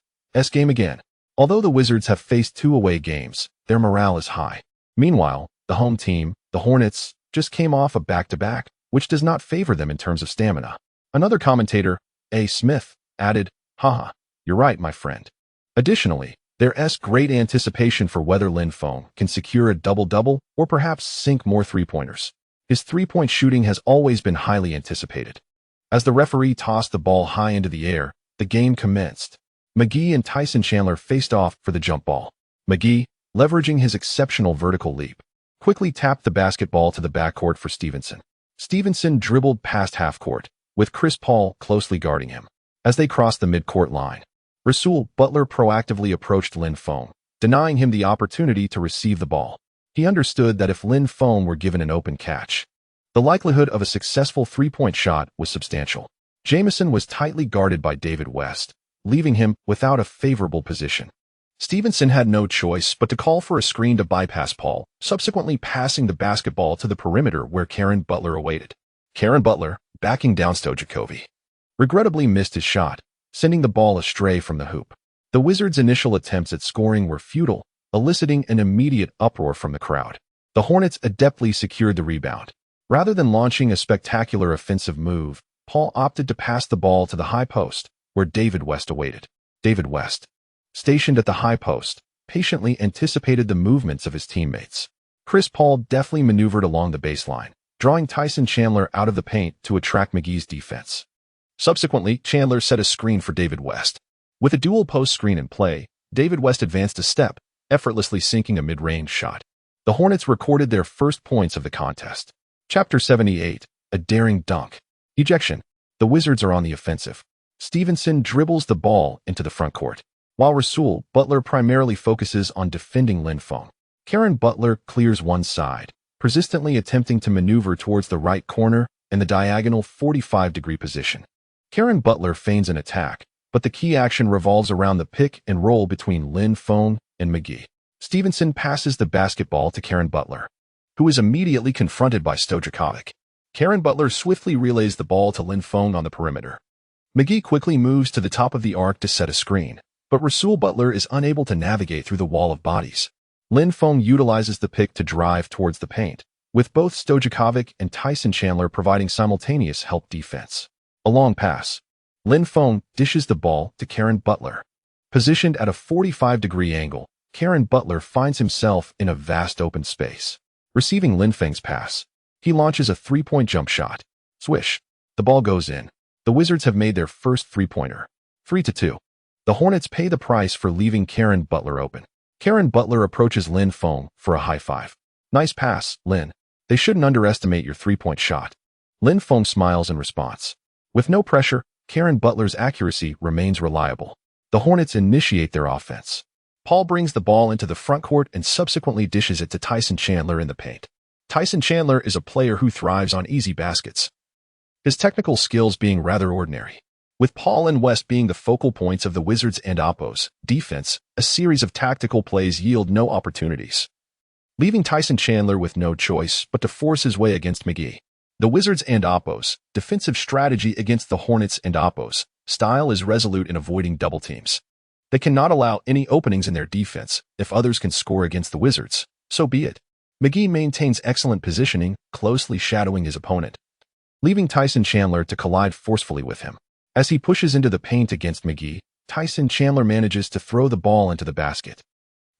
game again." Although the Wizards have faced 2 away games, their morale is high. Meanwhile, the home team, the Hornets, just came off a back-to-back which does not favor them in terms of stamina. Another commentator, A. Smith, added, "Haha, you're right, my friend." Additionally, there's great anticipation for whether Lin Feng can secure a double-double or perhaps sink more three-pointers. His three-point shooting has always been highly anticipated. As the referee tossed the ball high into the air, the game commenced. McGee and Tyson Chandler faced off for the jump ball. McGee, leveraging his exceptional vertical leap, quickly tapped the basketball to the backcourt for Stevenson. Stevenson dribbled past half-court, with Chris Paul closely guarding him. As they crossed the mid-court line, Rasul Butler proactively approached Lin Feng, denying him the opportunity to receive the ball. He understood that if Lin Feng were given an open catch, the likelihood of a successful three-point shot was substantial. Jamison was tightly guarded by David West, leaving him without a favorable position. Stevenson had no choice but to call for a screen to bypass Paul, subsequently passing the basketball to the perimeter where Caron Butler awaited. Caron Butler, backing down Stojakovic, regrettably missed his shot, sending the ball astray from the hoop. The Wizards' initial attempts at scoring were futile, eliciting an immediate uproar from the crowd. The Hornets adeptly secured the rebound. Rather than launching a spectacular offensive move, Paul opted to pass the ball to the high post, where David West awaited. David West, stationed at the high post, patiently anticipated the movements of his teammates. Chris Paul deftly maneuvered along the baseline, drawing Tyson Chandler out of the paint to attract McGee's defense. Subsequently, Chandler set a screen for David West. With a dual post screen in play, David West advanced a step, effortlessly sinking a mid-range shot. The Hornets recorded their first points of the contest. Chapter 78, a daring dunk. Ejection. The Wizards are on the offensive. Stevenson dribbles the ball into the front court, while Rasul Butler primarily focuses on defending Lin Feng. Caron Butler clears one side, persistently attempting to maneuver towards the right corner in the diagonal 45-degree position. Caron Butler feigns an attack, but the key action revolves around the pick and roll between Lin Feng and McGee. Stevenson passes the basketball to Caron Butler, who is immediately confronted by Stojakovic. Caron Butler swiftly relays the ball to Lin Feng on the perimeter. McGee quickly moves to the top of the arc to set a screen, but Rasul Butler is unable to navigate through the wall of bodies. Lin Feng utilizes the pick to drive towards the paint, with both Stojakovic and Tyson Chandler providing simultaneous help defense. A long pass. Lin Feng dishes the ball to Caron Butler. Positioned at a 45-degree angle, Caron Butler finds himself in a vast open space. Receiving Lin Feng's pass, he launches a three-point jump shot. Swish. The ball goes in. The Wizards have made their first three-pointer. 3-2. The Hornets pay the price for leaving Caron Butler open. Caron Butler approaches Lin Feng for a high five. "Nice pass, Lin. They shouldn't underestimate your three-point shot." Lin Feng smiles in response. With no pressure, Caron Butler's accuracy remains reliable. The Hornets initiate their offense. Paul brings the ball into the front court and subsequently dishes it to Tyson Chandler in the paint. Tyson Chandler is a player who thrives on easy baskets, his technical skills being rather ordinary. With Paul and West being the focal points of the Wizards and Oppo's defense, a series of tactical plays yield no opportunities, leaving Tyson Chandler with no choice but to force his way against McGee. The Wizards and Oppo's defensive strategy against the Hornets and Oppo's style is resolute in avoiding double teams. They cannot allow any openings in their defense. If others can score against the Wizards, so be it. McGee maintains excellent positioning, closely shadowing his opponent, leaving Tyson Chandler to collide forcefully with him. As he pushes into the paint against McGee, Tyson Chandler manages to throw the ball into the basket.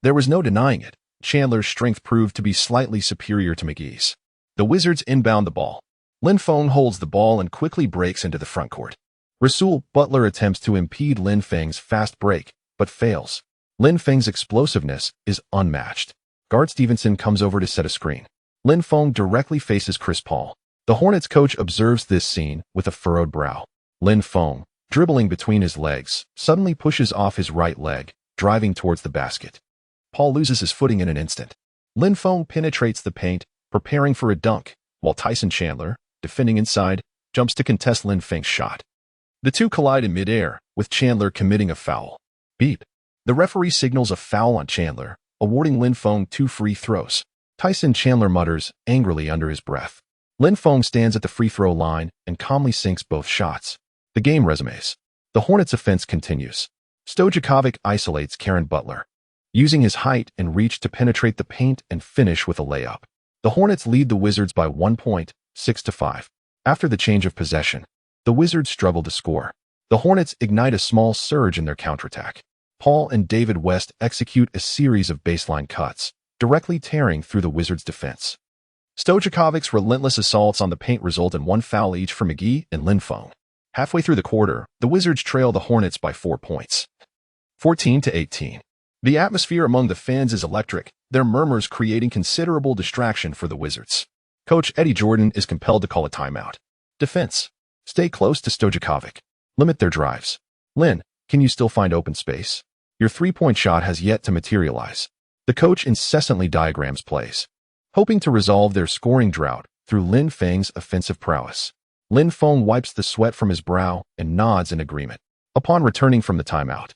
There was no denying it. Chandler's strength proved to be slightly superior to McGee's. The Wizards inbound the ball. Lin Feng holds the ball and quickly breaks into the front court. Rasul Butler attempts to impede Lin Feng's fast break, but fails. Lin Feng's explosiveness is unmatched. Guard Stevenson comes over to set a screen. Lin Feng directly faces Chris Paul. The Hornets coach observes this scene with a furrowed brow. Lin Feng, dribbling between his legs, suddenly pushes off his right leg, driving towards the basket. Paul loses his footing in an instant. Lin Feng penetrates the paint, preparing for a dunk, while Tyson Chandler, defending inside, jumps to contest Lin Feng's shot. The two collide in midair, with Chandler committing a foul. Beep. The referee signals a foul on Chandler, awarding Lin Feng 2 free throws. Tyson Chandler mutters angrily under his breath. Lin Feng stands at the free throw line and calmly sinks both shots. The game resumes. The Hornets' offense continues. Stojakovic isolates Caron Butler, using his height and reach to penetrate the paint and finish with a layup. The Hornets lead the Wizards by 1 point, 6-5. After the change of possession, the Wizards struggle to score. The Hornets ignite a small surge in their counterattack. Paul and David West execute a series of baseline cuts, directly tearing through the Wizards' defense. Stojakovic's relentless assaults on the paint result in one foul each for McGee and Lin Feng. Halfway through the quarter, the Wizards trail the Hornets by 4 points. 14-18. The atmosphere among the fans is electric, their murmurs creating considerable distraction for the Wizards. Coach Eddie Jordan is compelled to call a timeout. Defense. Stay close to Stojakovic. Limit their drives. Lin, can you still find open space? Your three-point shot has yet to materialize. The coach incessantly diagrams plays, hoping to resolve their scoring drought through Lin Feng's offensive prowess. Lin Feng wipes the sweat from his brow and nods in agreement. Upon returning from the timeout,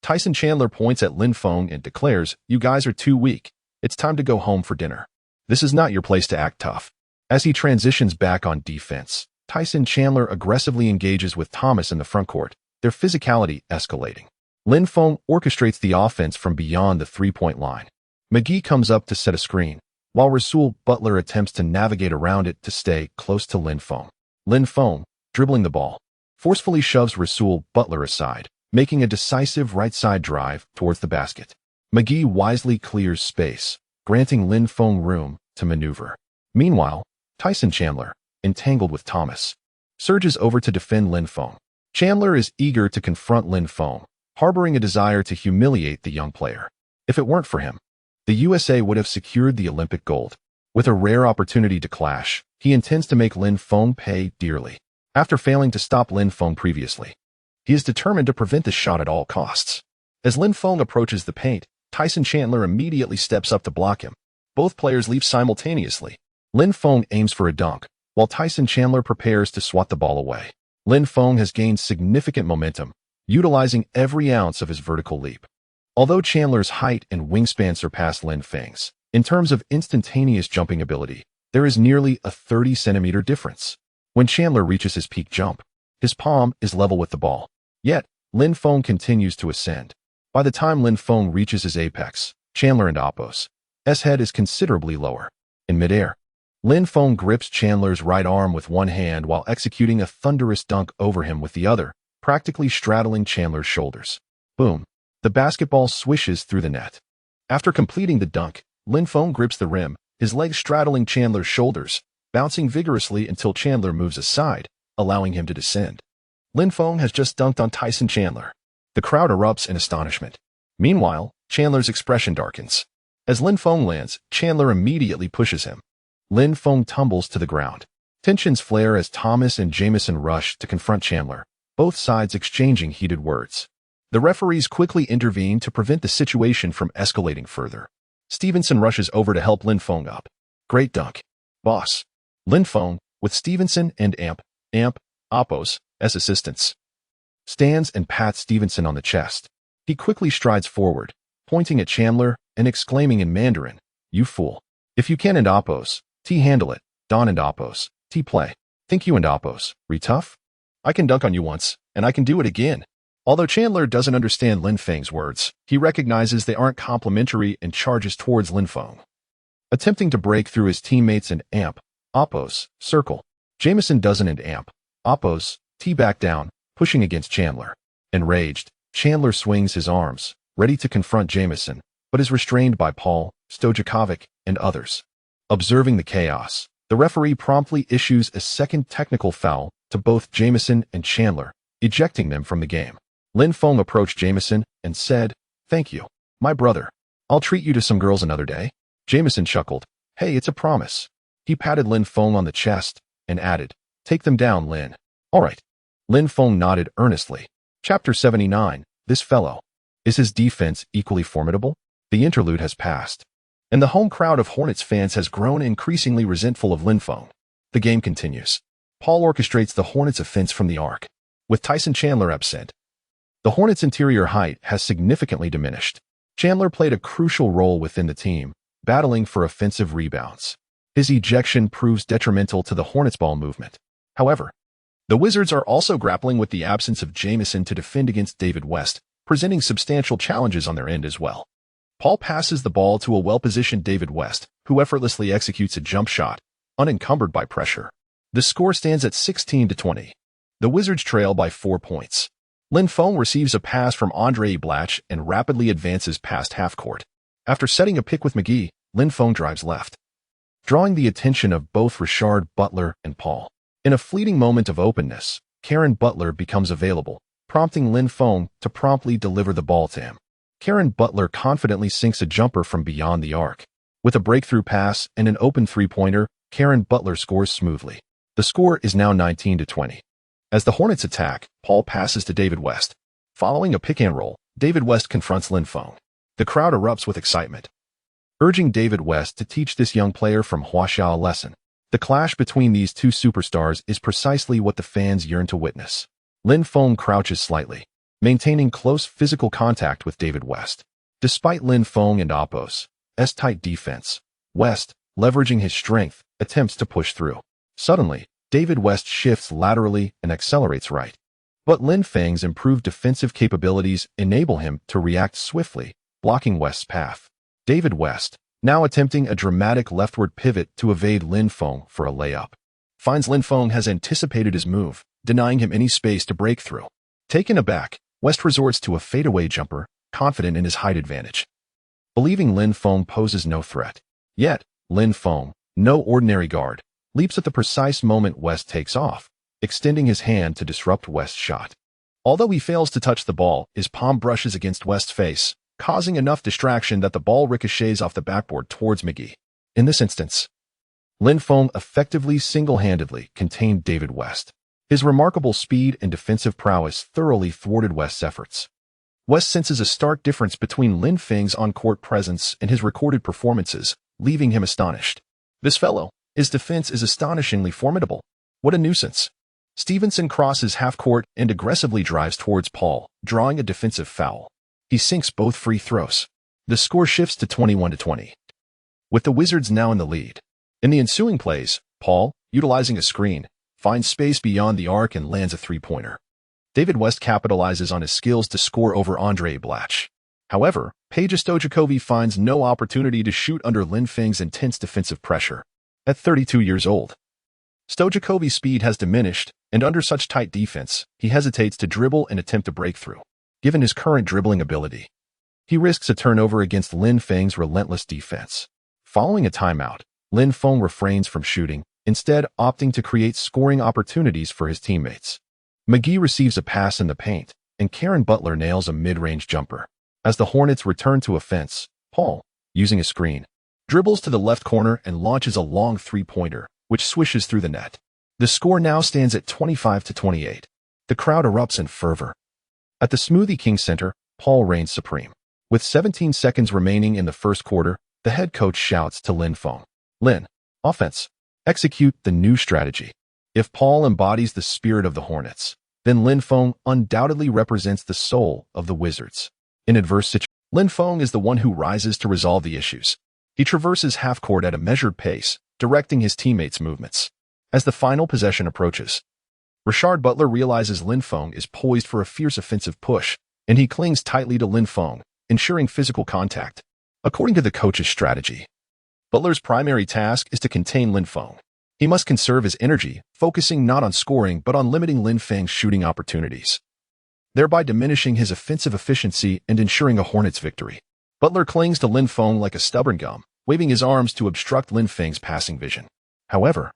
Tyson Chandler points at Lin Feng and declares, "You guys are too weak. It's time to go home for dinner. This is not your place to act tough." As he transitions back on defense, Tyson Chandler aggressively engages with Thomas in the frontcourt, their physicality escalating. Lin Feng orchestrates the offense from beyond the three-point line. McGee comes up to set a screen, while Rasul Butler attempts to navigate around it to stay close to Lin Feng. Lin Feng, dribbling the ball, forcefully shoves Rasul Butler aside, making a decisive right-side drive towards the basket. McGee wisely clears space, granting Lin Feng room to maneuver. Meanwhile, Tyson Chandler, entangled with Thomas, surges over to defend Lin Feng. Chandler is eager to confront Lin Feng, harboring a desire to humiliate the young player. If it weren't for him, the USA would have secured the Olympic gold. With a rare opportunity to clash, he intends to make Lin Feng pay dearly. After failing to stop Lin Feng previously, he is determined to prevent the shot at all costs. As Lin Feng approaches the paint, Tyson Chandler immediately steps up to block him. Both players leap simultaneously. Lin Feng aims for a dunk, while Tyson Chandler prepares to swat the ball away. Lin Feng has gained significant momentum, utilizing every ounce of his vertical leap. Although Chandler's height and wingspan surpass Lin Feng's, in terms of instantaneous jumping ability, there is nearly a 30-centimeter difference. When Chandler reaches his peak jump, his palm is level with the ball. Yet, Lin Feng continues to ascend. By the time Lin Feng reaches his apex, Chandler and Oppo's head is considerably lower. In midair, Lin Feng grips Chandler's right arm with one hand while executing a thunderous dunk over him with the other, practically straddling Chandler's shoulders. Boom. The basketball swishes through the net. After completing the dunk, Lin Feng grips the rim, his legs straddling Chandler's shoulders, bouncing vigorously until Chandler moves aside, allowing him to descend. Lin Feng has just dunked on Tyson Chandler. The crowd erupts in astonishment. Meanwhile, Chandler's expression darkens. As Lin Feng lands, Chandler immediately pushes him. Lin Feng tumbles to the ground. Tensions flare as Thomas and Jamison rush to confront Chandler, both sides exchanging heated words. The referees quickly intervene to prevent the situation from escalating further. Stevenson rushes over to help Lin Feng up. "Great dunk, boss." Lin Feng, with Stevenson and Oppo's as assistants, stands and pats Stevenson on the chest. He quickly strides forward, pointing at Chandler and exclaiming in Mandarin, "You fool. If you can and Oppo's, handle it. Don and Oppo's, play. Think you and Oppo's, tough? I can dunk on you once, and I can do it again." Although Chandler doesn't understand Lin Feng's words, he recognizes they aren't complimentary and charges towards Lin Feng. Attempting to break through his teammates and Oppo's circle, Jamison doesn't and Oppo's back down, pushing against Chandler. Enraged, Chandler swings his arms, ready to confront Jamison, but is restrained by Paul, Stojakovic, and others. Observing the chaos, the referee promptly issues a second technical foul to both Jamison and Chandler, ejecting them from the game. Lin Feng approached Jamison and said, "Thank you, my brother. I'll treat you to some girls another day." Jamison chuckled. "Hey, it's a promise." He patted Lin Feng on the chest and added, "Take them down, Lin." "All right." Lin Feng nodded earnestly. Chapter 79, This Fellow. Is his defense equally formidable? The interlude has passed, and the home crowd of Hornets fans has grown increasingly resentful of Lin Feng. The game continues. Paul orchestrates the Hornets' offense from the arc. With Tyson Chandler absent, the Hornets' interior height has significantly diminished. Chandler played a crucial role within the team, battling for offensive rebounds. His ejection proves detrimental to the Hornets' ball movement. However, the Wizards are also grappling with the absence of Jamison to defend against David West, presenting substantial challenges on their end as well. Paul passes the ball to a well-positioned David West, who effortlessly executes a jump shot, unencumbered by pressure. The score stands at 16-20. The Wizards trail by 4 points. Lin Feng receives a pass from Andre Blatch and rapidly advances past half-court. After setting a pick with McGee, Lin Feng drives left, drawing the attention of both Richard Butler and Paul. In a fleeting moment of openness, Karen Butler becomes available, prompting Lin Feng to promptly deliver the ball to him. Karen Butler confidently sinks a jumper from beyond the arc. With a breakthrough pass and an open three-pointer, Karen Butler scores smoothly. The score is now 19-20. As the Hornets attack, Paul passes to David West. Following a pick-and-roll, David West confronts Lin Feng. The crowd erupts with excitement, urging David West to teach this young player from Huaxia a lesson. The clash between these two superstars is precisely what the fans yearn to witness. Lin Feng crouches slightly, maintaining close physical contact with David West. Despite Lin Feng and Oppo's tight defense, West, leveraging his strength, attempts to push through. Suddenly, David West shifts laterally and accelerates right. But Lin Feng's improved defensive capabilities enable him to react swiftly, blocking West's path. David West, now attempting a dramatic leftward pivot to evade Lin Feng for a layup, finds Lin Feng has anticipated his move, denying him any space to break through. Taken aback, West resorts to a fadeaway jumper, confident in his height advantage, believing Lin Feng poses no threat. Yet, Lin Feng, no ordinary guard, leaps at the precise moment West takes off, extending his hand to disrupt West's shot. Although he fails to touch the ball, his palm brushes against West's face, causing enough distraction that the ball ricochets off the backboard towards McGee. In this instance, Lin Feng effectively single-handedly contained David West. His remarkable speed and defensive prowess thoroughly thwarted West's efforts. West senses a stark difference between Lin Feng's on-court presence and his recorded performances, leaving him astonished. This fellow, his defense is astonishingly formidable. What a nuisance. Stevenson crosses half-court and aggressively drives towards Paul, drawing a defensive foul. He sinks both free throws. The score shifts to 21-20, with the Wizards now in the lead. In the ensuing plays, Paul, utilizing a screen, finds space beyond the arc and lands a three-pointer. David West capitalizes on his skills to score over Andre Blatch. However, Peja Stojakovic finds no opportunity to shoot under Lin Feng's intense defensive pressure. At 32 years old, Stojakovic's speed has diminished, and under such tight defense, he hesitates to dribble and attempt a breakthrough. Given his current dribbling ability, he risks a turnover against Lin Feng's relentless defense. Following a timeout, Lin Feng refrains from shooting, instead opting to create scoring opportunities for his teammates. McGee receives a pass in the paint, and Karen Butler nails a mid-range jumper. As the Hornets return to offense, Paul, using a screen, dribbles to the left corner and launches a long three-pointer, which swishes through the net. The score now stands at 25-28. The crowd erupts in fervor. At the Smoothie King Center, Paul reigns supreme. With 17 seconds remaining in the first quarter, the head coach shouts to Lin Feng, "Lin, offense. Execute the new strategy." If Paul embodies the spirit of the Hornets, then Lin Feng undoubtedly represents the soul of the Wizards. In adverse situations, Lin Feng is the one who rises to resolve the issues. He traverses half-court at a measured pace, directing his teammates' movements. As the final possession approaches, Richard Butler realizes Lin Feng is poised for a fierce offensive push, and he clings tightly to Lin Feng, ensuring physical contact. According to the coach's strategy, Butler's primary task is to contain Lin Feng. He must conserve his energy, focusing not on scoring but on limiting Lin Feng's shooting opportunities, thereby diminishing his offensive efficiency and ensuring a Hornets victory. Butler clings to Lin Feng like a stubborn gum, waving his arms to obstruct Lin Feng's passing vision. However,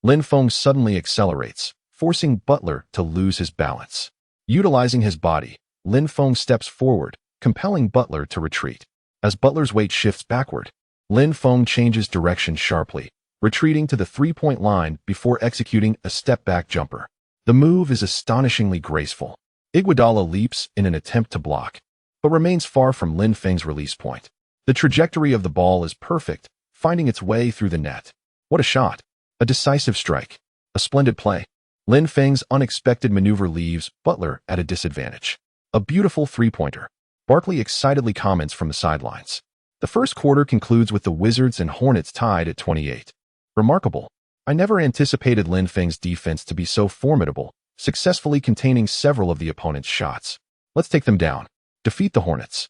Lin Feng suddenly accelerates, forcing Butler to lose his balance. Utilizing his body, Lin Feng steps forward, compelling Butler to retreat. As Butler's weight shifts backward, Lin Feng changes direction sharply, retreating to the three-point line before executing a step-back jumper. The move is astonishingly graceful. Iguodala leaps in an attempt to block, but remains far from Lin Feng's release point. The trajectory of the ball is perfect, finding its way through the net. What a shot! A decisive strike. A splendid play. Lin Feng's unexpected maneuver leaves Butler at a disadvantage. A beautiful three-pointer. Barkley excitedly comments from the sidelines. The first quarter concludes with the Wizards and Hornets tied at 28. Remarkable. I never anticipated Lin Feng's defense to be so formidable, successfully containing several of the opponent's shots. Let's take them down. Defeat the Hornets.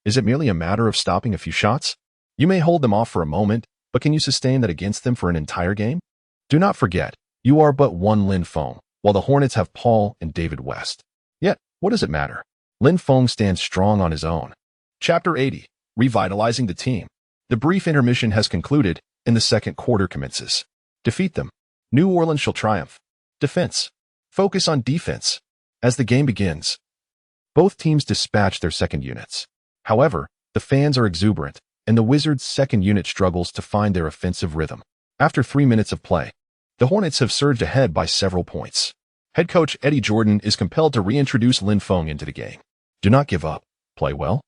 Is it merely a matter of stopping a few shots? You may hold them off for a moment, but can you sustain that against them for an entire game? Do not forget, you are but one Lin Feng, while the Hornets have Paul and David West. Yet, what does it matter? Lin Feng stands strong on his own. Chapter 80. Revitalizing the team. The brief intermission has concluded, and the second quarter commences. Defeat them. New Orleans shall triumph. Defense. Focus on defense. As the game begins, both teams dispatch their second units. However, the fans are exuberant, and the Wizards' second unit struggles to find their offensive rhythm. After 3 minutes of play, the Hornets have surged ahead by several points. Head coach Eddie Jordan is compelled to reintroduce Lin Feng into the game. Do not give up, play well,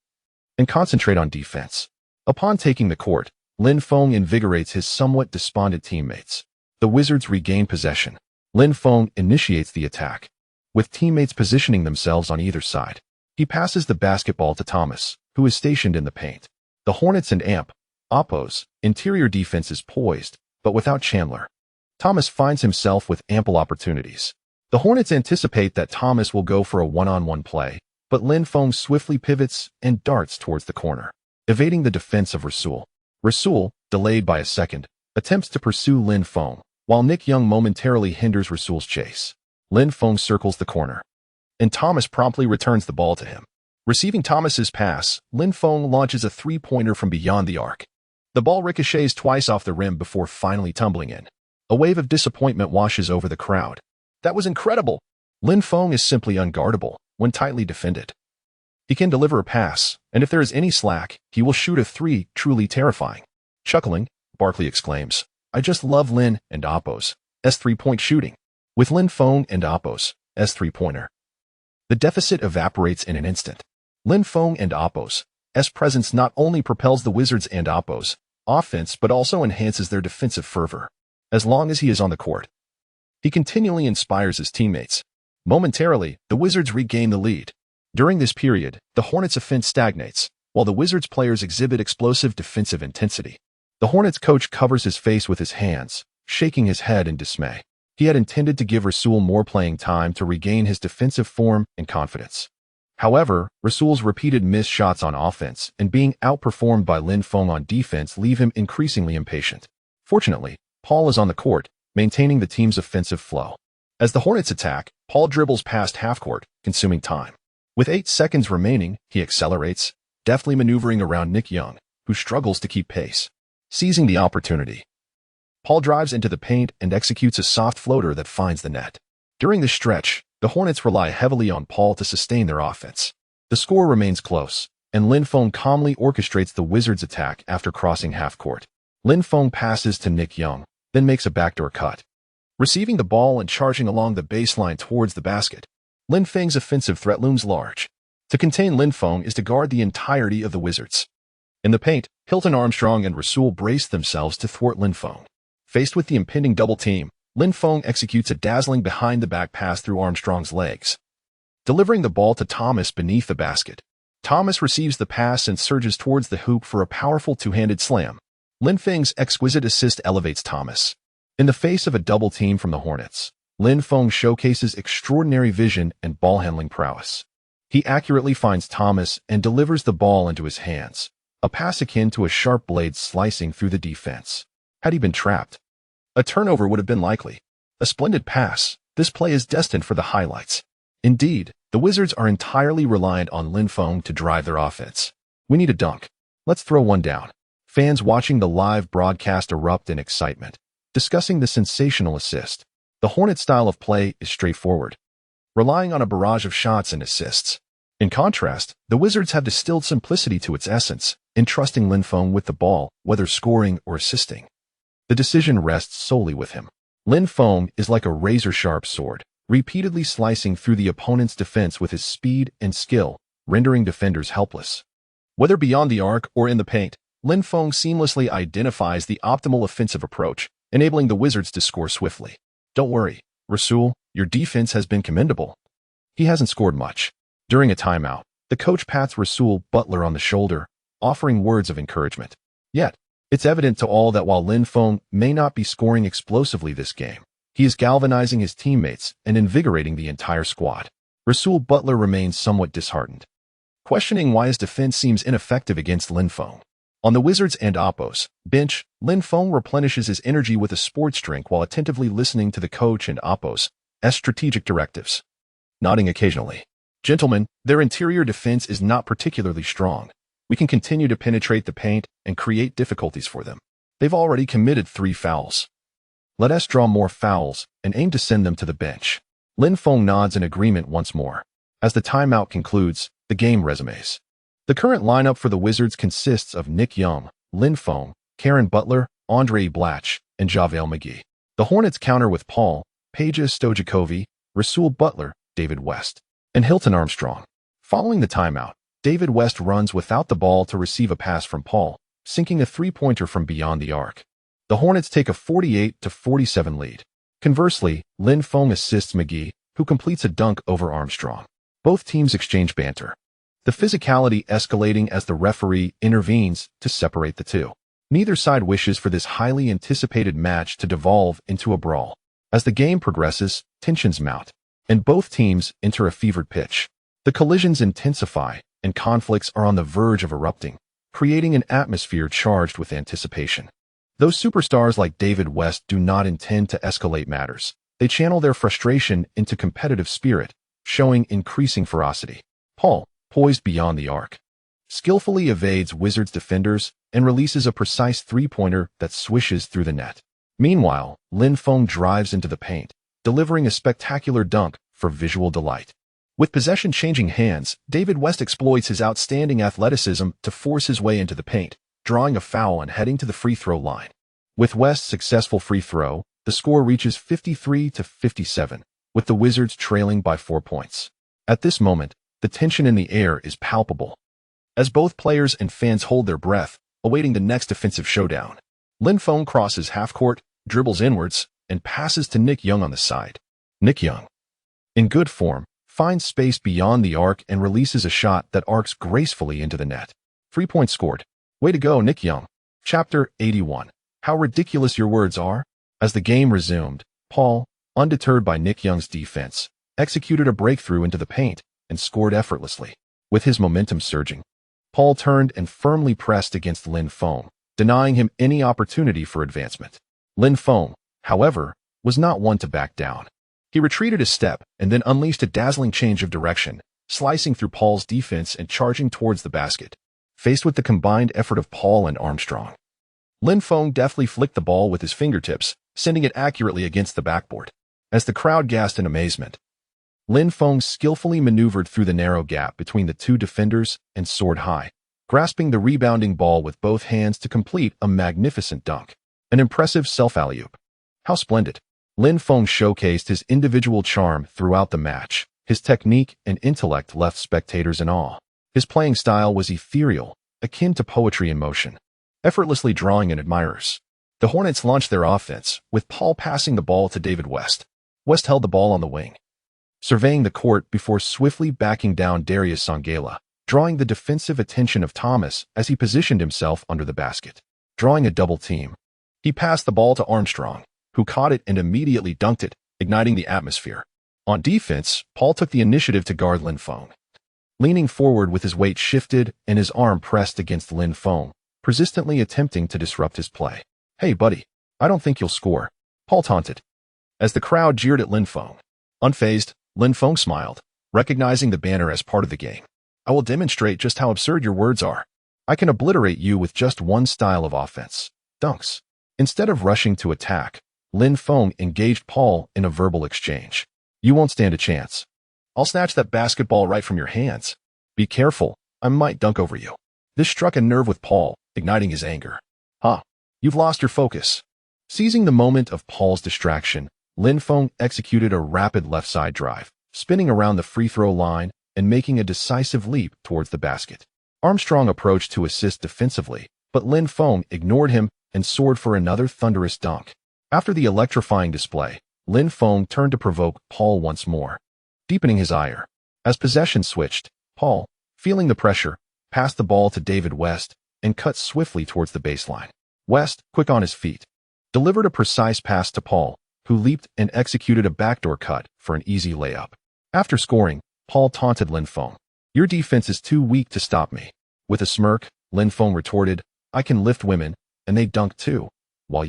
and concentrate on defense. Upon taking the court, Lin Feng invigorates his somewhat despondent teammates. The Wizards regain possession. Lin Feng initiates the attack, with teammates positioning themselves on either side. He passes the basketball to Thomas, who is stationed in the paint. The Hornets and Oppo's interior defense is poised, but without Chandler. Thomas finds himself with ample opportunities. The Hornets anticipate that Thomas will go for a one-on-one play, but Lin Feng swiftly pivots and darts towards the corner, evading the defense of Rasul. Rasul, delayed by a second, attempts to pursue Lin Feng, while Nick Young momentarily hinders Rasul's chase. Lin Feng circles the corner, and Thomas promptly returns the ball to him. Receiving Thomas's pass, Lin Feng launches a three-pointer from beyond the arc. The ball ricochets twice off the rim before finally tumbling in. A wave of disappointment washes over the crowd. That was incredible! Lin Feng is simply unguardable when tightly defended. He can deliver a pass, and if there is any slack, he will shoot a three, truly terrifying. Chuckling, Barkley exclaims, I just love Lin and Oppo's three-point shooting. With Lin Feng and Oppo's three-pointer, the deficit evaporates in an instant. Lin Feng and Oppo's presence not only propels the Wizards and Oppo's offense but also enhances their defensive fervor. As long as he is on the court, he continually inspires his teammates. Momentarily, the Wizards regain the lead. During this period, the Hornets' offense stagnates, while the Wizards players exhibit explosive defensive intensity. The Hornets coach covers his face with his hands, shaking his head in dismay. He had intended to give Rasul more playing time to regain his defensive form and confidence. However, Rasul's repeated missed shots on offense and being outperformed by Lin Feng on defense leave him increasingly impatient. Fortunately, Paul is on the court, maintaining the team's offensive flow. As the Hornets attack, Paul dribbles past half-court, consuming time. With 8 seconds remaining, he accelerates, deftly maneuvering around Nick Young, who struggles to keep pace. Seizing the opportunity, Paul drives into the paint and executes a soft floater that finds the net. During the stretch, the Hornets rely heavily on Paul to sustain their offense. The score remains close, and Lin Feng calmly orchestrates the Wizards' attack after crossing half-court. Lin Feng passes to Nick Young, then makes a backdoor cut. Receiving the ball and charging along the baseline towards the basket, Lin Feng's offensive threat looms large. To contain Lin Feng is to guard the entirety of the Wizards. In the paint, Hilton Armstrong and Rasul brace themselves to thwart Lin Feng. Faced with the impending double team, Lin Feng executes a dazzling behind-the-back pass through Armstrong's legs, delivering the ball to Thomas beneath the basket. Thomas receives the pass and surges towards the hoop for a powerful two-handed slam. Lin Feng's exquisite assist elevates Thomas. In the face of a double team from the Hornets, Lin Feng showcases extraordinary vision and ball-handling prowess. He accurately finds Thomas and delivers the ball into his hands, a pass akin to a sharp blade slicing through the defense. Had he been trapped, a turnover would have been likely. A splendid pass. This play is destined for the highlights. Indeed, the Wizards are entirely reliant on Lin Feng to drive their offense. We need a dunk. Let's throw one down. Fans watching the live broadcast erupt in excitement, discussing the sensational assist. The Hornets' style of play is straightforward, relying on a barrage of shots and assists. In contrast, the Wizards have distilled simplicity to its essence, entrusting Lin Feng with the ball, whether scoring or assisting. The decision rests solely with him. Lin Feng is like a razor-sharp sword, repeatedly slicing through the opponent's defense with his speed and skill, rendering defenders helpless. Whether beyond the arc or in the paint, Lin Feng seamlessly identifies the optimal offensive approach, enabling the Wizards to score swiftly. Don't worry, Rasul, your defense has been commendable. He hasn't scored much. During a timeout, the coach pats Rasul Butler on the shoulder, offering words of encouragement. Yet, it's evident to all that while Lin Feng may not be scoring explosively this game, he is galvanizing his teammates and invigorating the entire squad. Rasul Butler remains somewhat disheartened, questioning why his defense seems ineffective against Lin Feng. On the Wizards' and Oppo's bench, Lin Feng replenishes his energy with a sports drink while attentively listening to the coach and Oppo's strategic directives, nodding occasionally. Gentlemen, their interior defense is not particularly strong. We can continue to penetrate the paint and create difficulties for them. They've already committed 3 fouls. Let us draw more fouls and aim to send them to the bench. Lin Feng nods in agreement once more. As the timeout concludes, the game resumes. The current lineup for the Wizards consists of Nick Young, Lin Feng, Karen Butler, Andre Blatch, and JaVale McGee. The Hornets counter with Paul, Peja Stojakovic, Rasul Butler, David West, and Hilton Armstrong. Following the timeout, David West runs without the ball to receive a pass from Paul, sinking a three-pointer from beyond the arc. The Hornets take a 48-47 lead. Conversely, Lin Feng assists McGee, who completes a dunk over Armstrong. Both teams exchange banter, the physicality escalating as the referee intervenes to separate the two. Neither side wishes for this highly anticipated match to devolve into a brawl. As the game progresses, tensions mount, and both teams enter a fevered pitch. The collisions intensify, and conflicts are on the verge of erupting, creating an atmosphere charged with anticipation. Those superstars like David West do not intend to escalate matters. They channel their frustration into competitive spirit, showing increasing ferocity. Paul, poised beyond the arc, skillfully evades Wizards defenders and releases a precise three-pointer that swishes through the net. Meanwhile, Lin Feng drives into the paint, delivering a spectacular dunk for visual delight. With possession changing hands, David West exploits his outstanding athleticism to force his way into the paint, drawing a foul and heading to the free throw line. With West's successful free throw, the score reaches 53-57, with the Wizards trailing by 4 points. At this moment, the tension in the air is palpable, as both players and fans hold their breath, awaiting the next defensive showdown. Lin Feng crosses half-court, dribbles inwards, and passes to Nick Young on the side. Nick Young, in good form, finds space beyond the arc and releases a shot that arcs gracefully into the net. 3 points scored. Way to go, Nick Young. Chapter 81. How ridiculous your words are. As the game resumed, Paul, undeterred by Nick Young's defense, executed a breakthrough into the paint and scored effortlessly. With his momentum surging, Paul turned and firmly pressed against Lin Feng, denying him any opportunity for advancement. Lin Feng, however, was not one to back down. He retreated a step and then unleashed a dazzling change of direction, slicing through Paul's defense and charging towards the basket. Faced with the combined effort of Paul and Armstrong, Lin Feng deftly flicked the ball with his fingertips, sending it accurately against the backboard. As the crowd gasped in amazement, Lin Feng skillfully maneuvered through the narrow gap between the two defenders and soared high, grasping the rebounding ball with both hands to complete a magnificent dunk. An impressive self-alley-oop. How splendid. Lin Feng showcased his individual charm throughout the match. His technique and intellect left spectators in awe. His playing style was ethereal, akin to poetry in motion, effortlessly drawing in admirers. The Hornets launched their offense, with Paul passing the ball to David West. West held the ball on the wing, surveying the court before swiftly backing down Darius Sangela, drawing the defensive attention of Thomas as he positioned himself under the basket. Drawing a double team, he passed the ball to Armstrong, who caught it and immediately dunked it, igniting the atmosphere. On defense, Paul took the initiative to guard Lin Feng. Leaning forward with his weight shifted and his arm pressed against Lin Feng, persistently attempting to disrupt his play. "Hey, buddy, I don't think you'll score," Paul taunted, as the crowd jeered at Lin Feng. Unfazed, Lin Feng smiled, recognizing the banner as part of the game. "I will demonstrate just how absurd your words are. I can obliterate you with just one style of offense: dunks." Instead of rushing to attack, Lin Feng engaged Paul in a verbal exchange. "You won't stand a chance. I'll snatch that basketball right from your hands. Be careful, I might dunk over you." This struck a nerve with Paul, igniting his anger. "Huh, you've lost your focus." Seizing the moment of Paul's distraction, Lin Feng executed a rapid left side drive, spinning around the free throw line and making a decisive leap towards the basket. Armstrong approached to assist defensively, but Lin Feng ignored him and soared for another thunderous dunk. After the electrifying display, Lin Feng turned to provoke Paul once more, deepening his ire. As possession switched, Paul, feeling the pressure, passed the ball to David West and cut swiftly towards the baseline. West, quick on his feet, delivered a precise pass to Paul, who leaped and executed a backdoor cut for an easy layup. After scoring, Paul taunted Lin Feng. "Your defense is too weak to stop me." With a smirk, Lin Feng retorted, I can lift women, and they dunk too, while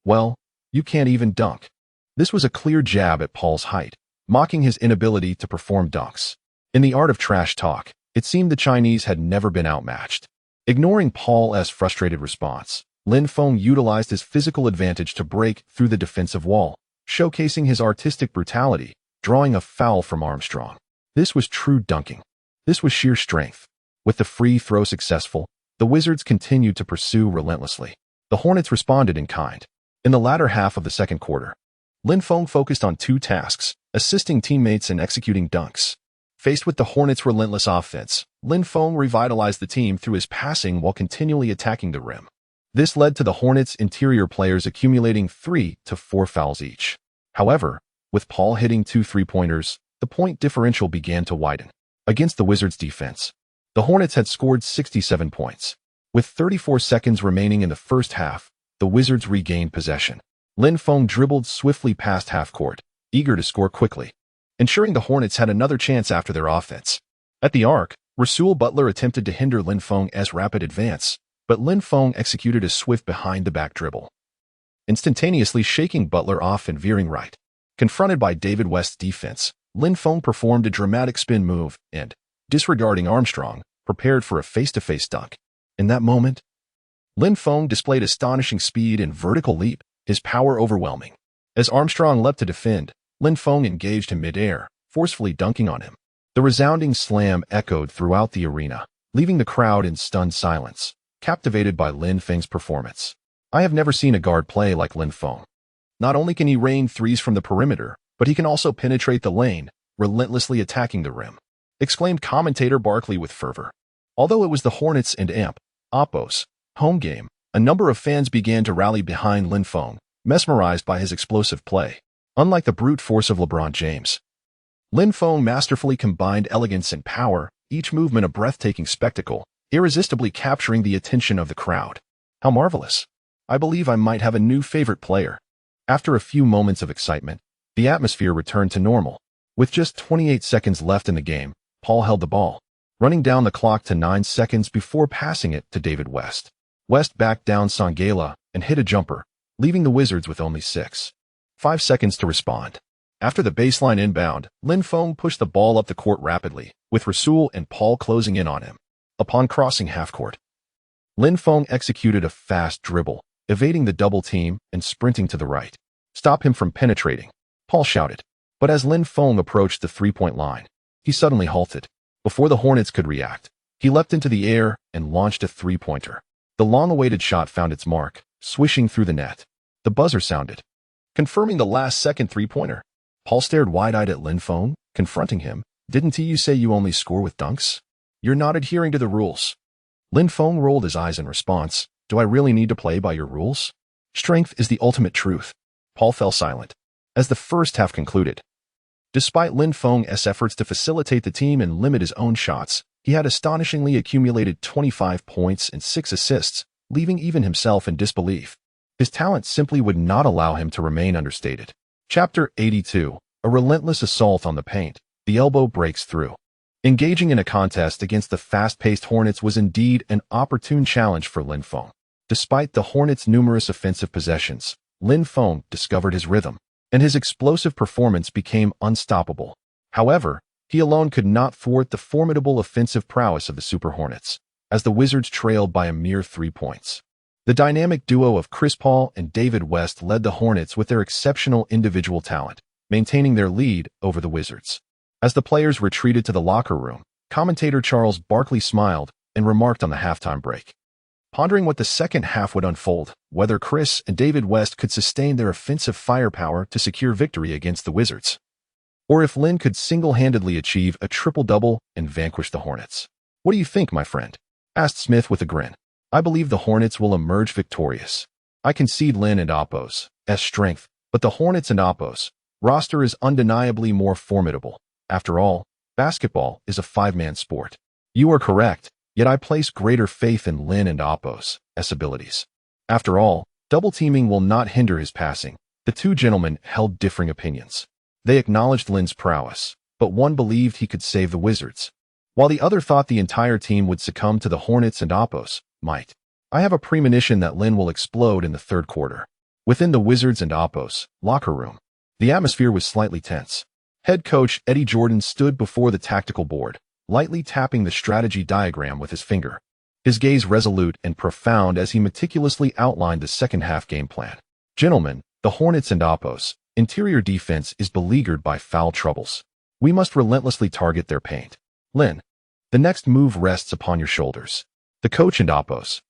well, you can't even dunk. This was a clear jab at Paul's height, mocking his inability to perform dunks. In the art of trash talk, it seemed the Chinese had never been outmatched. Ignoring Paul's frustrated response, Lin Feng utilized his physical advantage to break through the defensive wall, showcasing his artistic brutality, drawing a foul from Armstrong. This was true dunking. This was sheer strength. With the free throw successful, the Wizards continued to pursue relentlessly. The Hornets responded in kind. In the latter half of the second quarter, Lin Feng focused on two tasks: assisting teammates and executing dunks. Faced with the Hornets' relentless offense, Lin Feng revitalized the team through his passing while continually attacking the rim. This led to the Hornets' interior players accumulating 3 to 4 fouls each. However, with Paul hitting 2 three-pointers, the point differential began to widen. Against the Wizards' defense, the Hornets had scored 67 points. With 34 seconds remaining in the first half, the Wizards regained possession. Lin Feng dribbled swiftly past half-court, eager to score quickly, ensuring the Hornets had another chance after their offense. At the arc, Rasul Butler attempted to hinder Lin Feng's rapid advance, but Lin Feng executed a swift behind-the-back dribble, instantaneously shaking Butler off and veering right. Confronted by David West's defense, Lin Feng performed a dramatic spin move and, disregarding Armstrong, prepared for a face-to-face dunk. In that moment, Lin Feng displayed astonishing speed and vertical leap, his power overwhelming. As Armstrong leapt to defend, Lin Feng engaged him mid-air, forcefully dunking on him. The resounding slam echoed throughout the arena, leaving the crowd in stunned silence, captivated by Lin Feng's performance. I have never seen a guard play like Lin Feng. Not only can he rain threes from the perimeter, but he can also penetrate the lane, relentlessly attacking the rim, exclaimed commentator Barkley with fervor. Although it was the Hornets and Oppos' home game, a number of fans began to rally behind Lin Feng, mesmerized by his explosive play. Unlike the brute force of LeBron James, Lin Feng masterfully combined elegance and power, each movement a breathtaking spectacle, irresistibly capturing the attention of the crowd. How marvelous! I believe I might have a new favorite player. After a few moments of excitement, the atmosphere returned to normal. With just 28 seconds left in the game, Paul held the ball, running down the clock to 9 seconds before passing it to David West. West backed down Sangela and hit a jumper, leaving the Wizards with only 5 seconds to respond. After the baseline inbound, Lin Feng pushed the ball up the court rapidly, with Rasul and Paul closing in on him. Upon crossing half-court, Lin Feng executed a fast dribble, evading the double team and sprinting to the right. "Stop him from penetrating," Paul shouted. But as Lin Feng approached the three-point line, he suddenly halted. Before the Hornets could react, he leapt into the air and launched a three-pointer. The long-awaited shot found its mark, swishing through the net. The buzzer sounded, confirming the last-second three-pointer. Paul stared wide-eyed at Lin Feng, confronting him. "Didn't you say you only score with dunks? You're not adhering to the rules." Lin Feng rolled his eyes in response. "Do I really need to play by your rules? Strength is the ultimate truth." Paul fell silent as the first half concluded. Despite Lin Feng's efforts to facilitate the team and limit his own shots, he had astonishingly accumulated 25 points and 6 assists, leaving even himself in disbelief. His talent simply would not allow him to remain understated. Chapter 82. A relentless assault on the paint. The elbow breaks through. Engaging in a contest against the fast-paced Hornets was indeed an opportune challenge for Lin Feng. Despite the Hornets' numerous offensive possessions, Lin Feng discovered his rhythm, and his explosive performance became unstoppable. However, he alone could not thwart the formidable offensive prowess of the Super Hornets, as the Wizards trailed by a mere 3 points. The dynamic duo of Chris Paul and David West led the Hornets with their exceptional individual talent, maintaining their lead over the Wizards. As the players retreated to the locker room, commentator Charles Barkley smiled and remarked on the halftime break, pondering what the second half would unfold, whether Chris and David West could sustain their offensive firepower to secure victory against the Wizards, or if Lin could single-handedly achieve a triple-double and vanquish the Hornets. "What do you think, my friend?" asked Smith with a grin. "I believe the Hornets will emerge victorious. I concede Lin and Oppos' strength, but the Hornets and Oppos' roster is undeniably more formidable. After all, basketball is a 5-man sport." "You are correct, yet I place greater faith in Lin and Oppos' abilities. After all, double-teaming will not hinder his passing." The two gentlemen held differing opinions. They acknowledged Lin's prowess, but one believed he could save the Wizards, while the other thought the entire team would succumb to the Hornets and Oppos' might. I have a premonition that Lin will explode in the third quarter. Within the Wizards and Oppos locker room, the atmosphere was slightly tense. Head coach Eddie Jordan stood before the tactical board, lightly tapping the strategy diagram with his finger. His gaze resolute and profound as he meticulously outlined the second-half game plan. Gentlemen, the Hornets and Oppos interior defense is beleaguered by foul troubles. We must relentlessly target their paint. Lin, the next move rests upon your shoulders. The coach and Oppos'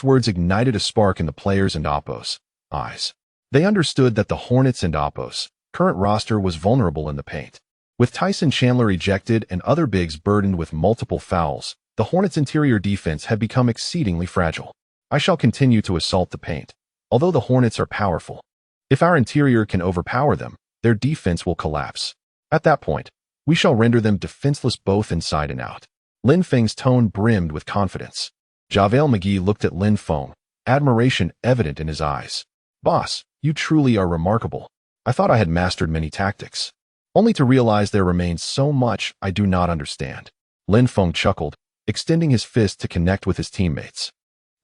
words ignited a spark in the players and Oppos' eyes. They understood that the Hornets and Oppos' current roster was vulnerable in the paint. With Tyson Chandler ejected and other bigs burdened with multiple fouls, the Hornets' interior defense had become exceedingly fragile. I shall continue to assault the paint. Although the Hornets are powerful, if our interior can overpower them, their defense will collapse. At that point, we shall render them defenseless both inside and out. Lin Feng's tone brimmed with confidence. JaVale McGee looked at Lin Feng, admiration evident in his eyes. Boss, you truly are remarkable. I thought I had mastered many tactics, only to realize there remains so much I do not understand. Lin Feng chuckled, extending his fist to connect with his teammates.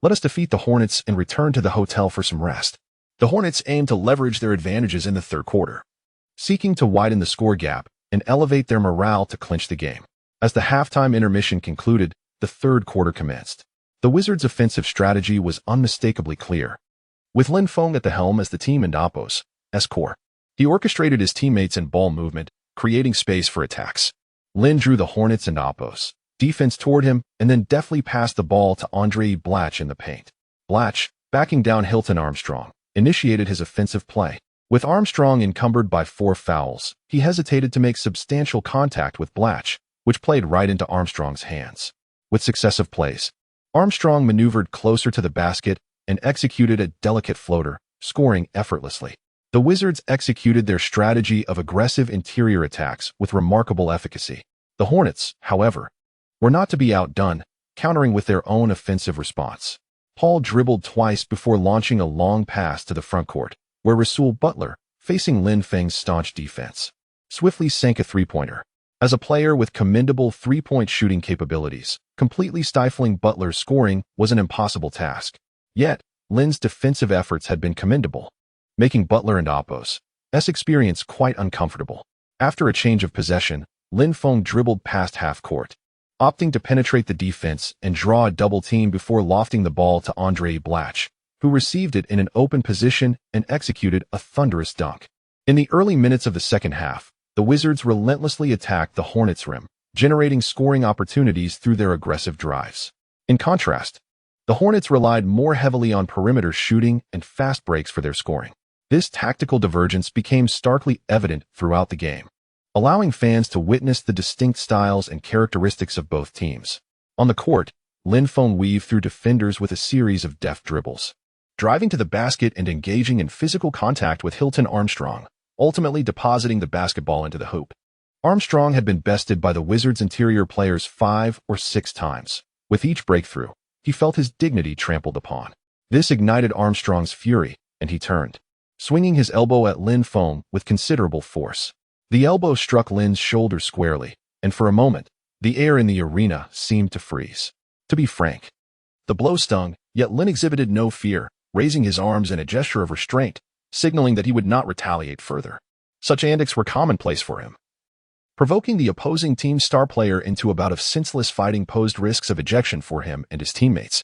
Let us defeat the Hornets and return to the hotel for some rest. The Hornets aimed to leverage their advantages in the third quarter, seeking to widen the score gap and elevate their morale to clinch the game. As the halftime intermission concluded, the third quarter commenced. The Wizards' offensive strategy was unmistakably clear. With Lin Feng at the helm as the team and Oppos' core, he orchestrated his teammates in ball movement, creating space for attacks. Lin drew the Hornets and Oppos' defense toward him and then deftly passed the ball to Andre Blatche in the paint. Blatche, backing down Hilton Armstrong, initiated his offensive play. With Armstrong encumbered by 4 fouls, he hesitated to make substantial contact with Blatche, which played right into Armstrong's hands. With successive plays, Armstrong maneuvered closer to the basket and executed a delicate floater, scoring effortlessly. The Wizards executed their strategy of aggressive interior attacks with remarkable efficacy. The Hornets, however, were not to be outdone, countering with their own offensive response. Paul dribbled twice before launching a long pass to the front court, where Rasul Butler, facing Lin Feng's staunch defense, swiftly sank a three-pointer. As a player with commendable three-point shooting capabilities, completely stifling Butler's scoring was an impossible task. Yet, Lin's defensive efforts had been commendable, making Butler and Oppos' experience quite uncomfortable. After a change of possession, Lin Feng dribbled past half-court, opting to penetrate the defense and draw a double team before lofting the ball to Andre Blatche, who received it in an open position and executed a thunderous dunk. In the early minutes of the second half, the Wizards relentlessly attacked the Hornets' rim, generating scoring opportunities through their aggressive drives. In contrast, the Hornets relied more heavily on perimeter shooting and fast breaks for their scoring. This tactical divergence became starkly evident throughout the game, allowing fans to witness the distinct styles and characteristics of both teams. On the court, Lin Feng weaved through defenders with a series of deft dribbles, driving to the basket and engaging in physical contact with Hilton Armstrong, ultimately depositing the basketball into the hoop. Armstrong had been bested by the Wizards' interior players 5 or 6 times. With each breakthrough, he felt his dignity trampled upon. This ignited Armstrong's fury, and he turned, swinging his elbow at Lin Feng with considerable force. The elbow struck Lin's shoulder squarely, and for a moment, the air in the arena seemed to freeze. To be frank, the blow stung, yet Lin exhibited no fear, raising his arms in a gesture of restraint, signaling that he would not retaliate further. Such antics were commonplace for him. Provoking the opposing team's star player into a bout of senseless fighting posed risks of ejection for him and his teammates.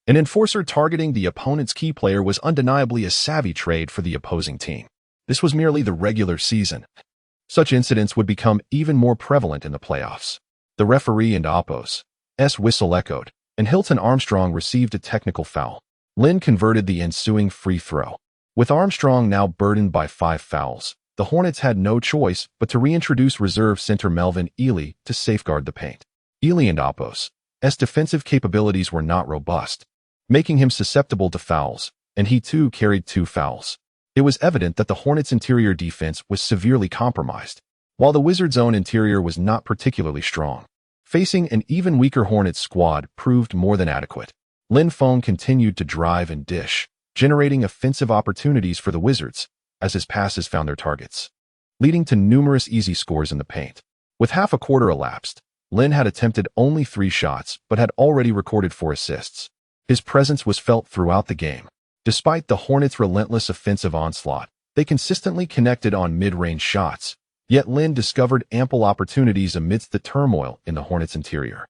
An enforcer targeting the opponent's key player was undeniably a savvy trade for the opposing team. This was merely the regular season. Such incidents would become even more prevalent in the playoffs. The referee and Oppos' whistle echoed, and Hilton Armstrong received a technical foul. Lin converted the ensuing free throw. With Armstrong now burdened by 5 fouls, the Hornets had no choice but to reintroduce reserve center Melvin Ely to safeguard the paint. Ely and Oppos' defensive capabilities were not robust, making him susceptible to fouls, and he too carried 2 fouls. It was evident that the Hornets' interior defense was severely compromised, while the Wizards' own interior was not particularly strong. Facing an even weaker Hornets squad proved more than adequate. Lin Feng continued to drive and dish, generating offensive opportunities for the Wizards as his passes found their targets, leading to numerous easy scores in the paint. With half a quarter elapsed, Lin had attempted only 3 shots but had already recorded 4 assists. His presence was felt throughout the game. Despite the Hornets' relentless offensive onslaught, they consistently connected on mid-range shots, yet Lin discovered ample opportunities amidst the turmoil in the Hornets' interior.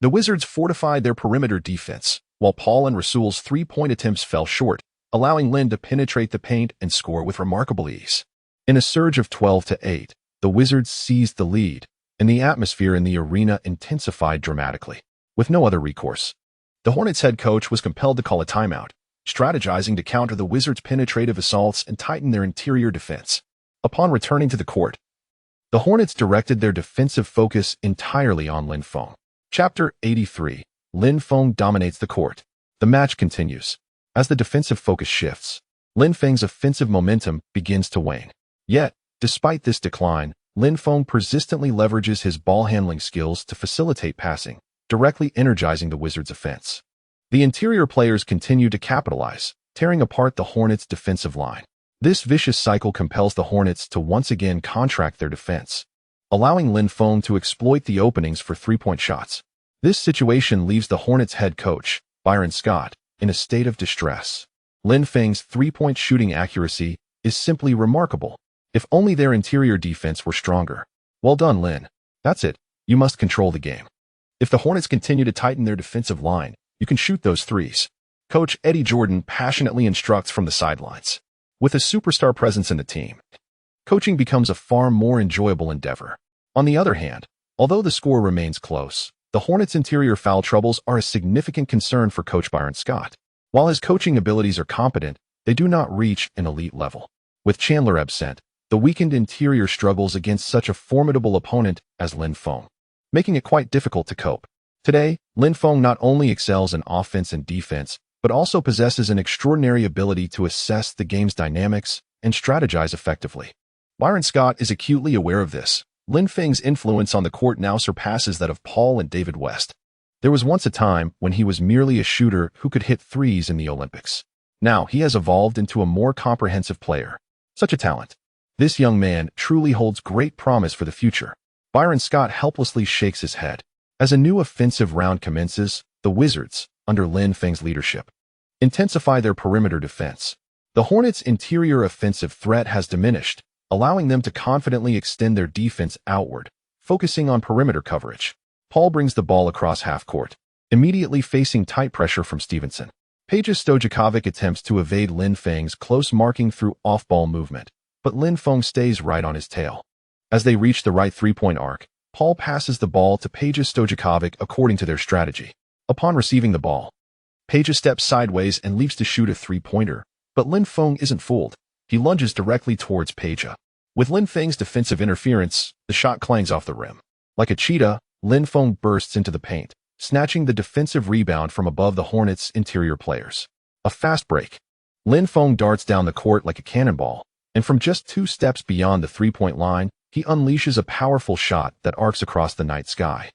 The Wizards fortified their perimeter defense, while Paul and Rasul's three-point attempts fell short, allowing Lin to penetrate the paint and score with remarkable ease. In a surge of 12-8, the Wizards seized the lead, and the atmosphere in the arena intensified dramatically. With no other recourse, the Hornets' head coach was compelled to call a timeout, strategizing to counter the Wizards' penetrative assaults and tighten their interior defense. Upon returning to the court, the Hornets directed their defensive focus entirely on Lin Feng. Chapter 83. Lin Feng dominates the court. The match continues. As the defensive focus shifts, Lin Feng's offensive momentum begins to wane. Yet, despite this decline, Lin Feng persistently leverages his ball-handling skills to facilitate passing, directly energizing the Wizards' offense. The interior players continue to capitalize, tearing apart the Hornets' defensive line. This vicious cycle compels the Hornets to once again contract their defense, allowing Lin Feng to exploit the openings for three-point shots. This situation leaves the Hornets' head coach, Byron Scott, in a state of distress. Lin Feng's three-point shooting accuracy is simply remarkable. If only their interior defense were stronger. Well done, Lin. That's it. You must control the game. If the Hornets continue to tighten their defensive line, you can shoot those threes. Coach Eddie Jordan passionately instructs from the sidelines. With a superstar presence in the team, coaching becomes a far more enjoyable endeavor. On the other hand, although the score remains close, the Hornets' interior foul troubles are a significant concern for Coach Byron Scott. While his coaching abilities are competent, they do not reach an elite level. With Chandler absent, the weakened interior struggles against such a formidable opponent as Lin Feng, making it quite difficult to cope. Today, Lin Feng not only excels in offense and defense, but also possesses an extraordinary ability to assess the game's dynamics and strategize effectively. Byron Scott is acutely aware of this. Lin Feng's influence on the court now surpasses that of Paul and David West. There was once a time when he was merely a shooter who could hit threes in the Olympics. Now he has evolved into a more comprehensive player. Such a talent. This young man truly holds great promise for the future. Byron Scott helplessly shakes his head. As a new offensive round commences, the Wizards, under Lin Feng's leadership, intensify their perimeter defense. The Hornets' interior offensive threat has diminished, allowing them to confidently extend their defense outward, focusing on perimeter coverage. Paul brings the ball across half-court, immediately facing tight pressure from Stevenson. Peja Stojakovic attempts to evade Lin Feng's close marking through off-ball movement, but Lin Feng stays right on his tail. As they reach the right three-point arc, Paul passes the ball to Peja Stojakovic according to their strategy. Upon receiving the ball, Peja steps sideways and leaps to shoot a three-pointer, but Lin Feng isn't fooled. He lunges directly towards Peja. With Lin Feng's defensive interference, the shot clangs off the rim. Like a cheetah, Lin Feng bursts into the paint, snatching the defensive rebound from above the Hornets' interior players. A fast break. Lin Feng darts down the court like a cannonball, and from just 2 steps beyond the three-point line, he unleashes a powerful shot that arcs across the night sky,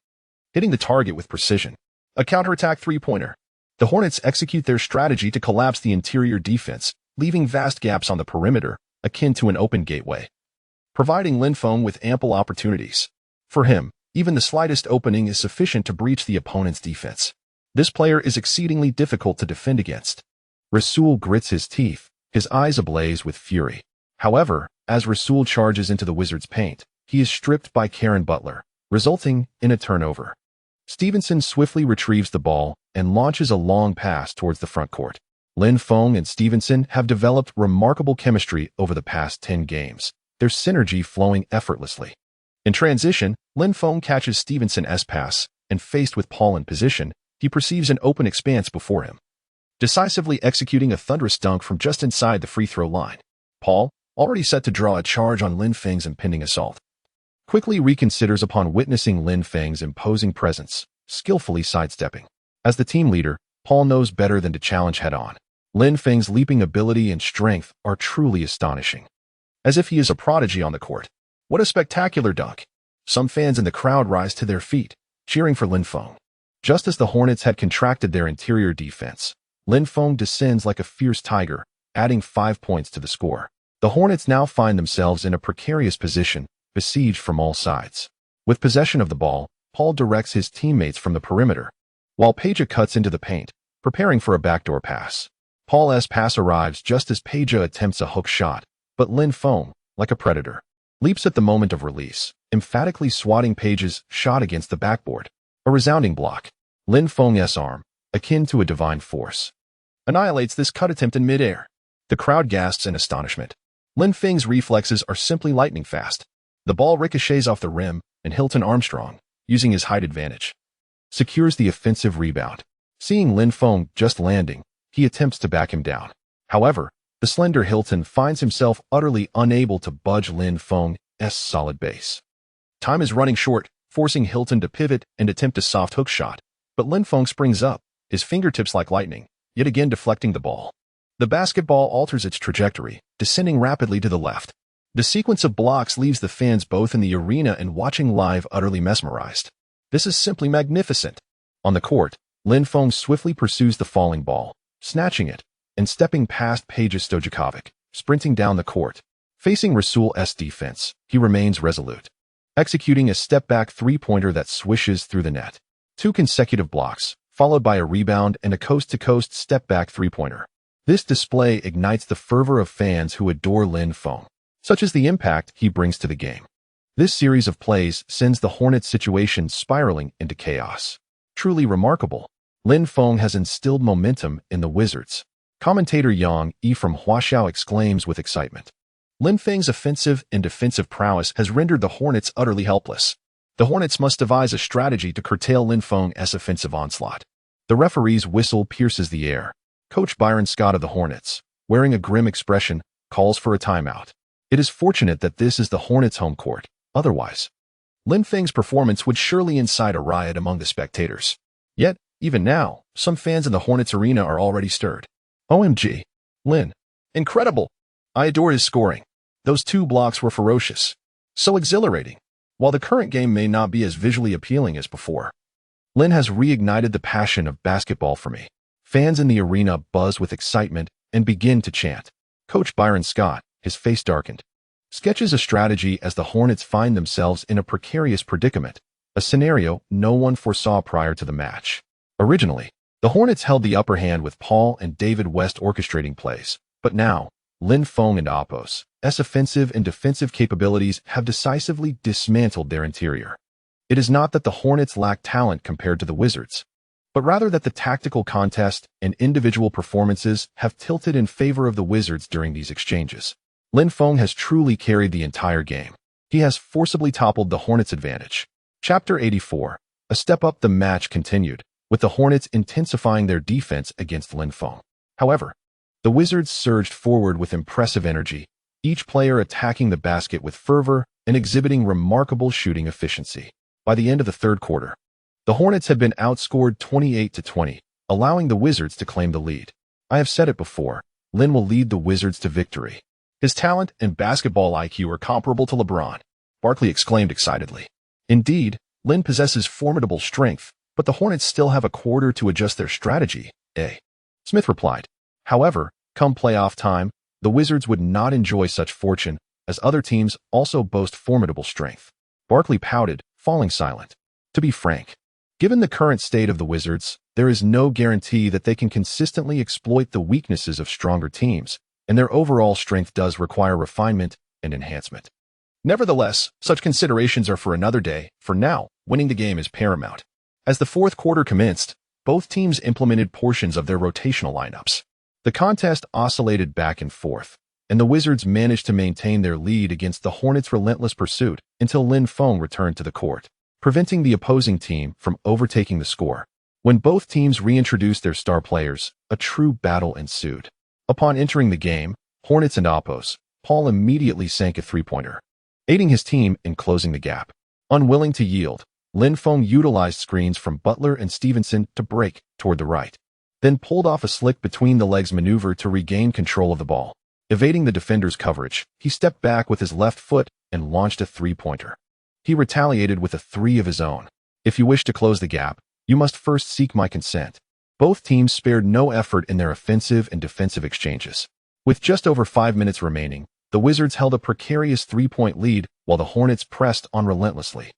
hitting the target with precision. A counterattack three-pointer. The Hornets execute their strategy to collapse the interior defense, leaving vast gaps on the perimeter, akin to an open gateway, providing Lin Feng with ample opportunities. For him, even the slightest opening is sufficient to breach the opponent's defense. This player is exceedingly difficult to defend against. Rasul grits his teeth, his eyes ablaze with fury. However, as Rasul charges into the Wizards' paint, he is stripped by Karen Butler, resulting in a turnover. Stevenson swiftly retrieves the ball and launches a long pass towards the front court. Lin Feng and Stevenson have developed remarkable chemistry over the past 10 games, their synergy flowing effortlessly. In transition, Lin Feng catches Stevenson's pass, and faced with Paul in position, he perceives an open expanse before him, decisively executing a thunderous dunk from just inside the free throw line. Paul, already set to draw a charge on Lin Feng's impending assault, quickly reconsiders upon witnessing Lin Feng's imposing presence, skillfully sidestepping. As the team leader, Paul knows better than to challenge head-on. Lin Feng's leaping ability and strength are truly astonishing. As if he is a prodigy on the court. What a spectacular dunk! Some fans in the crowd rise to their feet, cheering for Lin Feng. Just as the Hornets had contracted their interior defense, Lin Feng descends like a fierce tiger, adding 5 points to the score. The Hornets now find themselves in a precarious position, besieged from all sides. With possession of the ball, Paul directs his teammates from the perimeter. While Peja cuts into the paint, preparing for a backdoor pass. Paul's pass arrives just as Peja attempts a hook shot, but Lin Feng, like a predator, leaps at the moment of release, emphatically swatting Peja's shot against the backboard. A resounding block. Lin Feng's arm, akin to a divine force, annihilates this cut attempt in midair. The crowd gasps in astonishment. Lin Feng's reflexes are simply lightning fast. The ball ricochets off the rim, and Hilton Armstrong, using his height advantage, secures the offensive rebound. Seeing Lin Feng just landing, he attempts to back him down. However, the slender Hilton finds himself utterly unable to budge Lin Feng's solid base. Time is running short, forcing Hilton to pivot and attempt a soft hook shot, but Lin Feng springs up, his fingertips like lightning, yet again deflecting the ball. The basketball alters its trajectory, descending rapidly to the left. The sequence of blocks leaves the fans both in the arena and watching live utterly mesmerized. This is simply magnificent. On the court, Lin Feng swiftly pursues the falling ball, snatching it, and stepping past Peja Stojakovic, sprinting down the court. Facing Rasul's defense, he remains resolute, executing a step-back three-pointer that swishes through the net. 2 consecutive blocks, followed by a rebound and a coast-to-coast step-back three-pointer. This display ignites the fervor of fans who adore Lin Feng. Such is the impact he brings to the game. This series of plays sends the Hornets' situation spiraling into chaos. Truly remarkable. Lin Feng has instilled momentum in the Wizards. Commentator Yang Yi from Huaxiao exclaims with excitement. Lin Feng's offensive and defensive prowess has rendered the Hornets utterly helpless. The Hornets must devise a strategy to curtail Lin Feng's offensive onslaught. The referee's whistle pierces the air. Coach Byron Scott of the Hornets, wearing a grim expression, calls for a timeout. It is fortunate that this is the Hornets' home court. Otherwise, Lin Feng's performance would surely incite a riot among the spectators. Yet, even now, some fans in the Hornets arena are already stirred. OMG. Lin. Incredible. I adore his scoring. Those 2 blocks were ferocious. So exhilarating. While the current game may not be as visually appealing as before, Lin has reignited the passion of basketball for me. Fans in the arena buzz with excitement and begin to chant. Coach Byron Scott, his face darkened, sketches a strategy as the Hornets find themselves in a precarious predicament, a scenario no one foresaw prior to the match. Originally, the Hornets held the upper hand with Paul and David West orchestrating plays, but now, Lin Feng and Apos' offensive and defensive capabilities have decisively dismantled their interior. It is not that the Hornets lack talent compared to the Wizards, but rather that the tactical contest and individual performances have tilted in favor of the Wizards during these exchanges. Lin Feng has truly carried the entire game. He has forcibly toppled the Hornets' advantage. Chapter 84. A step up. The match continued, with the Hornets intensifying their defense against Lin Feng. However, the Wizards surged forward with impressive energy, each player attacking the basket with fervor and exhibiting remarkable shooting efficiency. By the end of the third quarter, the Hornets had been outscored 28-20, allowing the Wizards to claim the lead. I have said it before, Lin will lead the Wizards to victory. His talent and basketball IQ are comparable to LeBron, Barkley exclaimed excitedly. Indeed, Lin possesses formidable strength, but the Hornets still have a quarter to adjust their strategy, Smith replied. However, come playoff time, the Wizards would not enjoy such fortune, as other teams also boast formidable strength. Barkley pouted, falling silent. To be frank, given the current state of the Wizards, there is no guarantee that they can consistently exploit the weaknesses of stronger teams, and their overall strength does require refinement and enhancement. Nevertheless, such considerations are for another day. For now, winning the game is paramount. As the fourth quarter commenced, both teams implemented portions of their rotational lineups. The contest oscillated back and forth, and the Wizards managed to maintain their lead against the Hornets' relentless pursuit until Lin Feng returned to the court, preventing the opposing team from overtaking the score. When both teams reintroduced their star players, a true battle ensued. Upon entering the game, Hornets and Apos, Paul immediately sank a three-pointer, aiding his team in closing the gap. Unwilling to yield, Lin Feng utilized screens from Butler and Stevenson to break toward the right, then pulled off a slick between-the-legs maneuver to regain control of the ball. Evading the defender's coverage, he stepped back with his left foot and launched a three-pointer. He retaliated with a three of his own. If you wish to close the gap, you must first seek my consent. Both teams spared no effort in their offensive and defensive exchanges. With just over 5 minutes remaining, the Wizards held a precarious three-point lead while the Hornets pressed on relentlessly.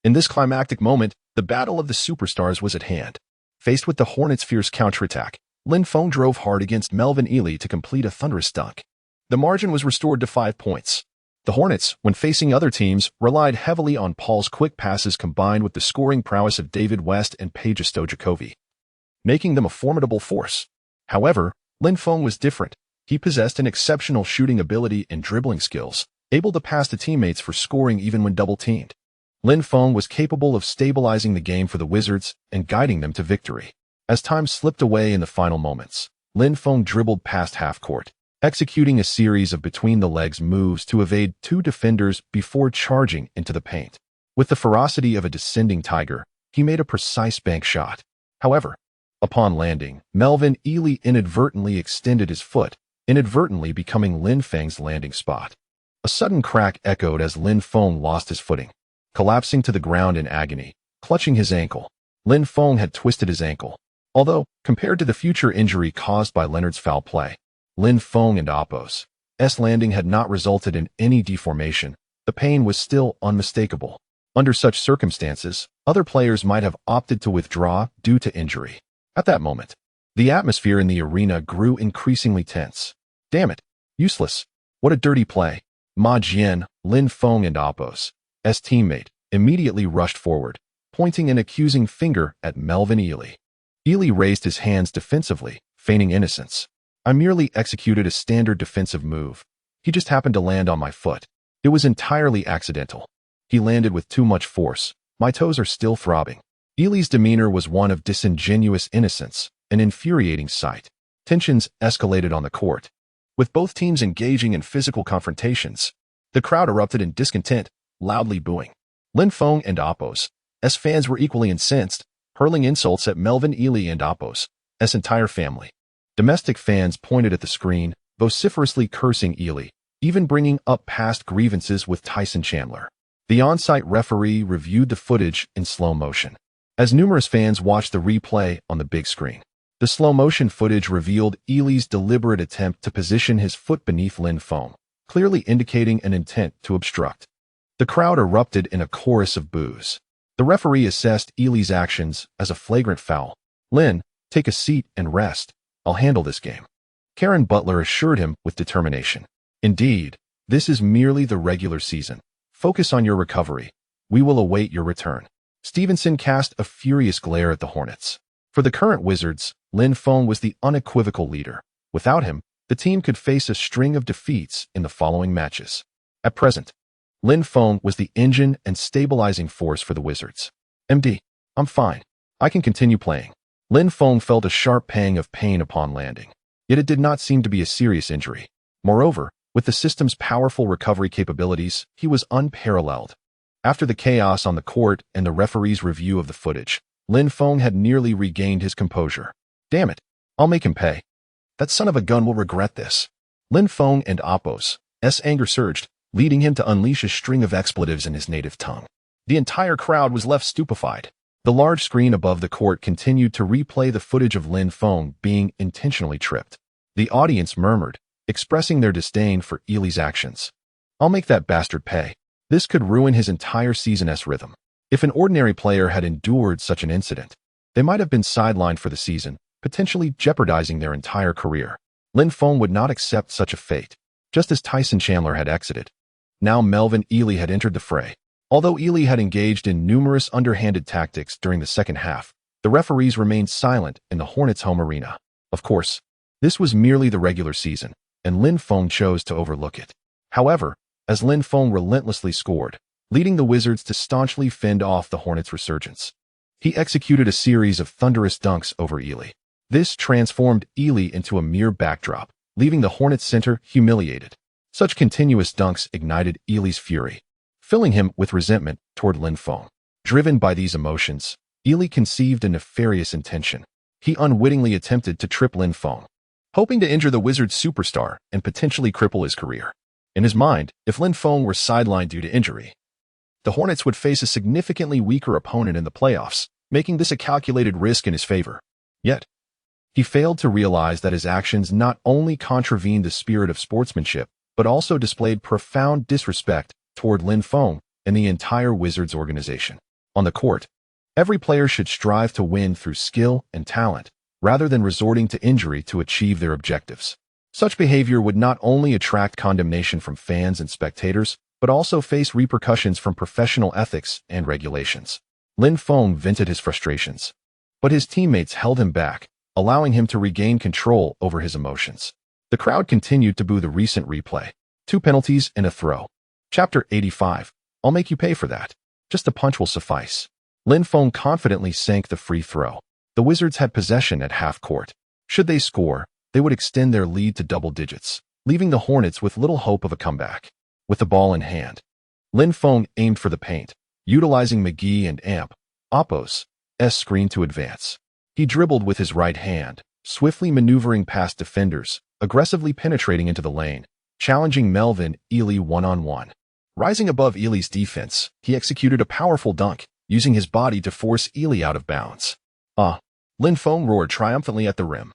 In this climactic moment, the battle of the superstars was at hand. Faced with the Hornets' fierce counterattack, Lin Feng drove hard against Melvin Ely to complete a thunderous dunk. The margin was restored to 5 points. The Hornets, when facing other teams, relied heavily on Paul's quick passes combined with the scoring prowess of David West and Peja Stojakovic, making them a formidable force. However, Lin Feng was different. He possessed an exceptional shooting ability and dribbling skills, able to pass to teammates for scoring even when double-teamed. Lin Feng was capable of stabilizing the game for the Wizards and guiding them to victory. As time slipped away in the final moments, Lin Feng dribbled past half-court, executing a series of between-the-legs moves to evade 2 defenders before charging into the paint. With the ferocity of a descending tiger, he made a precise bank shot. However, upon landing, Melvin Ely inadvertently extended his foot, inadvertently becoming Lin Feng's landing spot. A sudden crack echoed as Lin Feng lost his footing, collapsing to the ground in agony, clutching his ankle. Lin Feng had twisted his ankle. Although, compared to the future injury caused by Leonard's foul play, Lin Feng and Apos' landing had not resulted in any deformation, the pain was still unmistakable. Under such circumstances, other players might have opted to withdraw due to injury. At that moment, the atmosphere in the arena grew increasingly tense. Damn it, useless. What a dirty play. Ma Jian, Lin Feng and Apos' teammate, immediately rushed forward, pointing an accusing finger at Melvin Ely. Ely raised his hands defensively, feigning innocence. I merely executed a standard defensive move. He just happened to land on my foot. It was entirely accidental. He landed with too much force. My toes are still throbbing. Ely's demeanor was one of disingenuous innocence, an infuriating sight. Tensions escalated on the court. With both teams engaging in physical confrontations, the crowd erupted in discontent, loudly booing. Lin Feng and Apos' fans were equally incensed, hurling insults at Melvin Ely and Apos' entire family. Domestic fans pointed at the screen, vociferously cursing Ely, even bringing up past grievances with Tyson Chandler. The on-site referee reviewed the footage in slow motion. As numerous fans watched the replay on the big screen, the slow-motion footage revealed Ely's deliberate attempt to position his foot beneath Lin Feng, clearly indicating an intent to obstruct. The crowd erupted in a chorus of boos. The referee assessed Ely's actions as a flagrant foul. Lin, take a seat and rest. I'll handle this game. Karen Butler assured him with determination. Indeed, this is merely the regular season. Focus on your recovery. We will await your return. Stevenson cast a furious glare at the Hornets. For the current Wizards, Lin Feng was the unequivocal leader. Without him, the team could face a string of defeats in the following matches. At present, Lin Feng was the engine and stabilizing force for the Wizards. MD, I'm fine. I can continue playing. Lin Feng felt a sharp pang of pain upon landing. Yet it did not seem to be a serious injury. Moreover, with the system's powerful recovery capabilities, he was unparalleled. After the chaos on the court and the referee's review of the footage, Lin Feng had nearly regained his composure. Damn it, I'll make him pay. That son of a gun will regret this. Lin Feng and Apos' anger surged, leading him to unleash a string of expletives in his native tongue. The entire crowd was left stupefied. The large screen above the court continued to replay the footage of Lin Feng being intentionally tripped. The audience murmured, expressing their disdain for Ely's actions. I'll make that bastard pay. This could ruin his entire season's rhythm. If an ordinary player had endured such an incident, they might have been sidelined for the season, potentially jeopardizing their entire career. Lin Feng would not accept such a fate, just as Tyson Chandler had exited. Now Melvin Ely had entered the fray. Although Ely had engaged in numerous underhanded tactics during the second half, the referees remained silent in the Hornets' home arena. Of course, this was merely the regular season, and Lin Feng chose to overlook it. However, as Lin Feng relentlessly scored, leading the Wizards to staunchly fend off the Hornets' resurgence, he executed a series of thunderous dunks over Ely. This transformed Ely into a mere backdrop, leaving the Hornets center humiliated. Such continuous dunks ignited Ely's fury, filling him with resentment toward Lin Feng. Driven by these emotions, Ely conceived a nefarious intention. He unwittingly attempted to trip Lin Feng, hoping to injure the Wizards' superstar and potentially cripple his career. In his mind, if Lin Feng were sidelined due to injury, the Hornets would face a significantly weaker opponent in the playoffs, making this a calculated risk in his favor. Yet, he failed to realize that his actions not only contravened the spirit of sportsmanship, but also displayed profound disrespect toward Lin Feng and the entire Wizards organization. On the court, Every player should strive to win through skill and talent, rather than resorting to injury to achieve their objectives. Such behavior would not only attract condemnation from fans and spectators, but also face repercussions from professional ethics and regulations. Lin Feng vented his frustrations, but his teammates held him back, allowing him to regain control over his emotions. The crowd continued to boo the recent replay. 2 penalties and a throw. Chapter 85. I'll make you pay for that. Just a punch will suffice. Lin Feng confidently sank the free throw. The Wizards had possession at half court. Should they score, they would extend their lead to double digits, leaving the Hornets with little hope of a comeback. With the ball in hand, Lin Feng aimed for the paint, utilizing McGee and Oppo's screen to advance. He dribbled with his right hand, swiftly maneuvering past defenders, aggressively penetrating into the lane, challenging Melvin Ely one-on-one. Rising above Ely's defense, he executed a powerful dunk, using his body to force Ely out of bounds. Lin Feng roared triumphantly at the rim.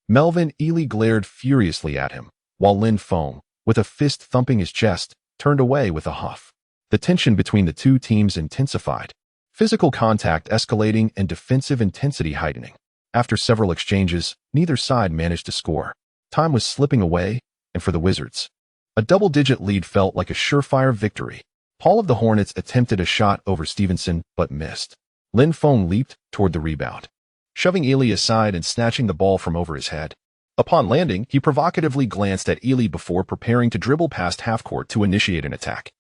Melvin Ely glared furiously at him, while Lin Feng, with a fist thumping his chest, turned away with a huff. The tension between the two teams intensified, physical contact escalating and defensive intensity heightening. After several exchanges, neither side managed to score. Time was slipping away, and for the Wizards, a double-digit lead felt like a surefire victory. Paul of the Hornets attempted a shot over Stevenson, but missed. Lin Feng leaped toward the rebound, shoving Ely aside and snatching the ball from over his head. Upon landing, he provocatively glanced at Ely before preparing to dribble past half-court to initiate an attack.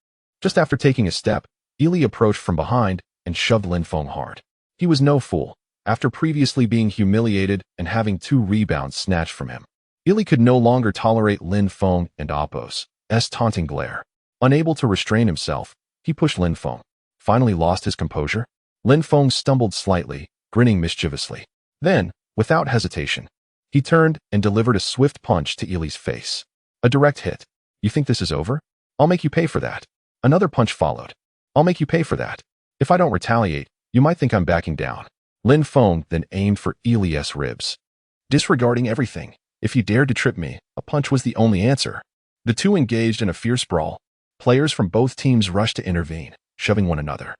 Just after taking a step, Ely approached from behind and shoved Lin Feng hard. He was no fool, after previously being humiliated and having 2 rebounds snatched from him. Ely could no longer tolerate Lin Feng and Oppo's taunting glare. Unable to restrain himself, he pushed Lin Feng. Finally lost his composure. Lin Feng stumbled slightly, grinning mischievously. Then, without hesitation, he turned and delivered a swift punch to Ely's face. A direct hit. You think this is over? I'll make you pay for that. Another punch followed. I'll make you pay for that. If I don't retaliate, you might think I'm backing down. Lin Feng then aimed for Ely's ribs. Disregarding everything, if he dared to trip me, a punch was the only answer. The two engaged in a fierce brawl. Players from both teams rushed to intervene, shoving one another.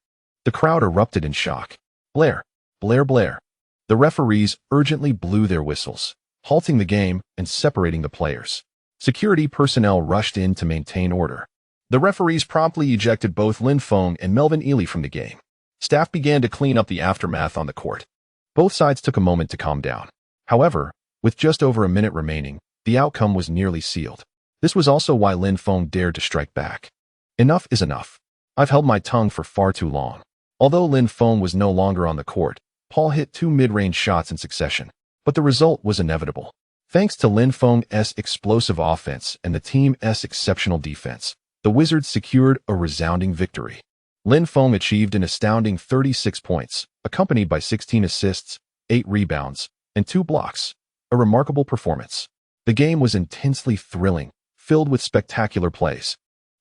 The crowd erupted in shock. Blair, Blair, Blair. The referees urgently blew their whistles, halting the game and separating the players. Security personnel rushed in to maintain order. The referees promptly ejected both Lin Feng and Melvin Ely from the game. Staff began to clean up the aftermath on the court. Both sides took a moment to calm down. However, with just over a minute remaining, the outcome was nearly sealed. This was also why Lin Feng dared to strike back. Enough is enough. I've held my tongue for far too long. Although Lin Feng was no longer on the court, Paul hit 2 mid-range shots in succession, but the result was inevitable. Thanks to Lin Feng's explosive offense and the team's exceptional defense, the Wizards secured a resounding victory. Lin Feng achieved an astounding 36 points, accompanied by 16 assists, 8 rebounds, and 2 blocks. A remarkable performance. The game was intensely thrilling, filled with spectacular plays.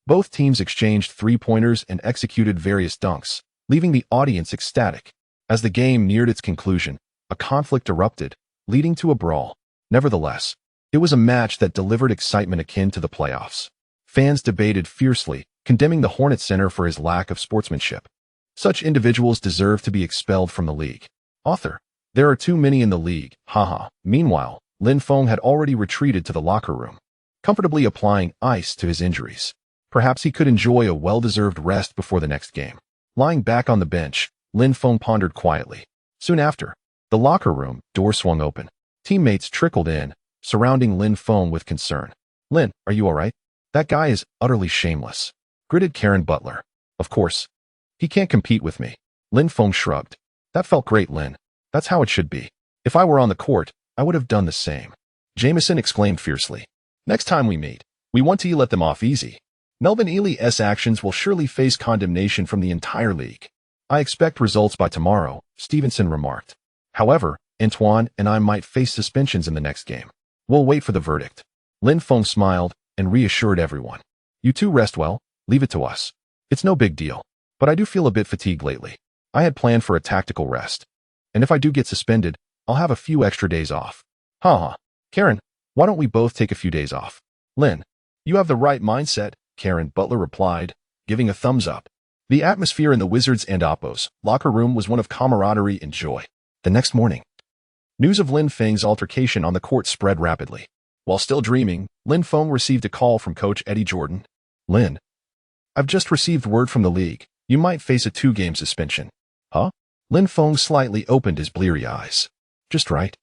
Both teams exchanged 3-pointers and executed various dunks, leaving the audience ecstatic. As the game neared its conclusion, a conflict erupted, leading to a brawl. Nevertheless, it was a match that delivered excitement akin to the playoffs. Fans debated fiercely, condemning the Hornets center for his lack of sportsmanship. Such individuals deserve to be expelled from the league. Author: there are too many in the league, haha. Meanwhile, Lin Feng had already retreated to the locker room, comfortably applying ice to his injuries. Perhaps he could enjoy a well-deserved rest before the next game. Lying back on the bench, Lin Feng pondered quietly. Soon after, the locker room door swung open. Teammates trickled in, surrounding Lin Feng with concern. Lin, are you all right? That guy is utterly shameless, gritted Karen Butler. Of course. He can't compete with me. Lin Feng shrugged. That felt great, Lin. That's how it should be. If I were on the court, I would have done the same. Jameson exclaimed fiercely. Next time we meet, we want to let them off easy. Melvin Ely's actions will surely face condemnation from the entire league. I expect results by tomorrow, Stevenson remarked. However, Antoine and I might face suspensions in the next game. We'll wait for the verdict. Lin Feng smiled and reassured everyone. You two rest well, leave it to us. It's no big deal, but I do feel a bit fatigued lately. I had planned for a tactical rest. And if I do get suspended, I'll have a few extra days off. Haha. Karen, why don't we both take a few days off? Lin, you have the right mindset, Karen Butler replied, giving a thumbs up. The atmosphere in the Wizards and Oppos locker room was one of camaraderie and joy. The next morning, news of Lin Feng's altercation on the court spread rapidly. While still dreaming, Lin Feng received a call from coach Eddie Jordan. Lin, I've just received word from the league. You might face a 2-game suspension. Huh? Lin Feng slightly opened his bleary eyes. Just right.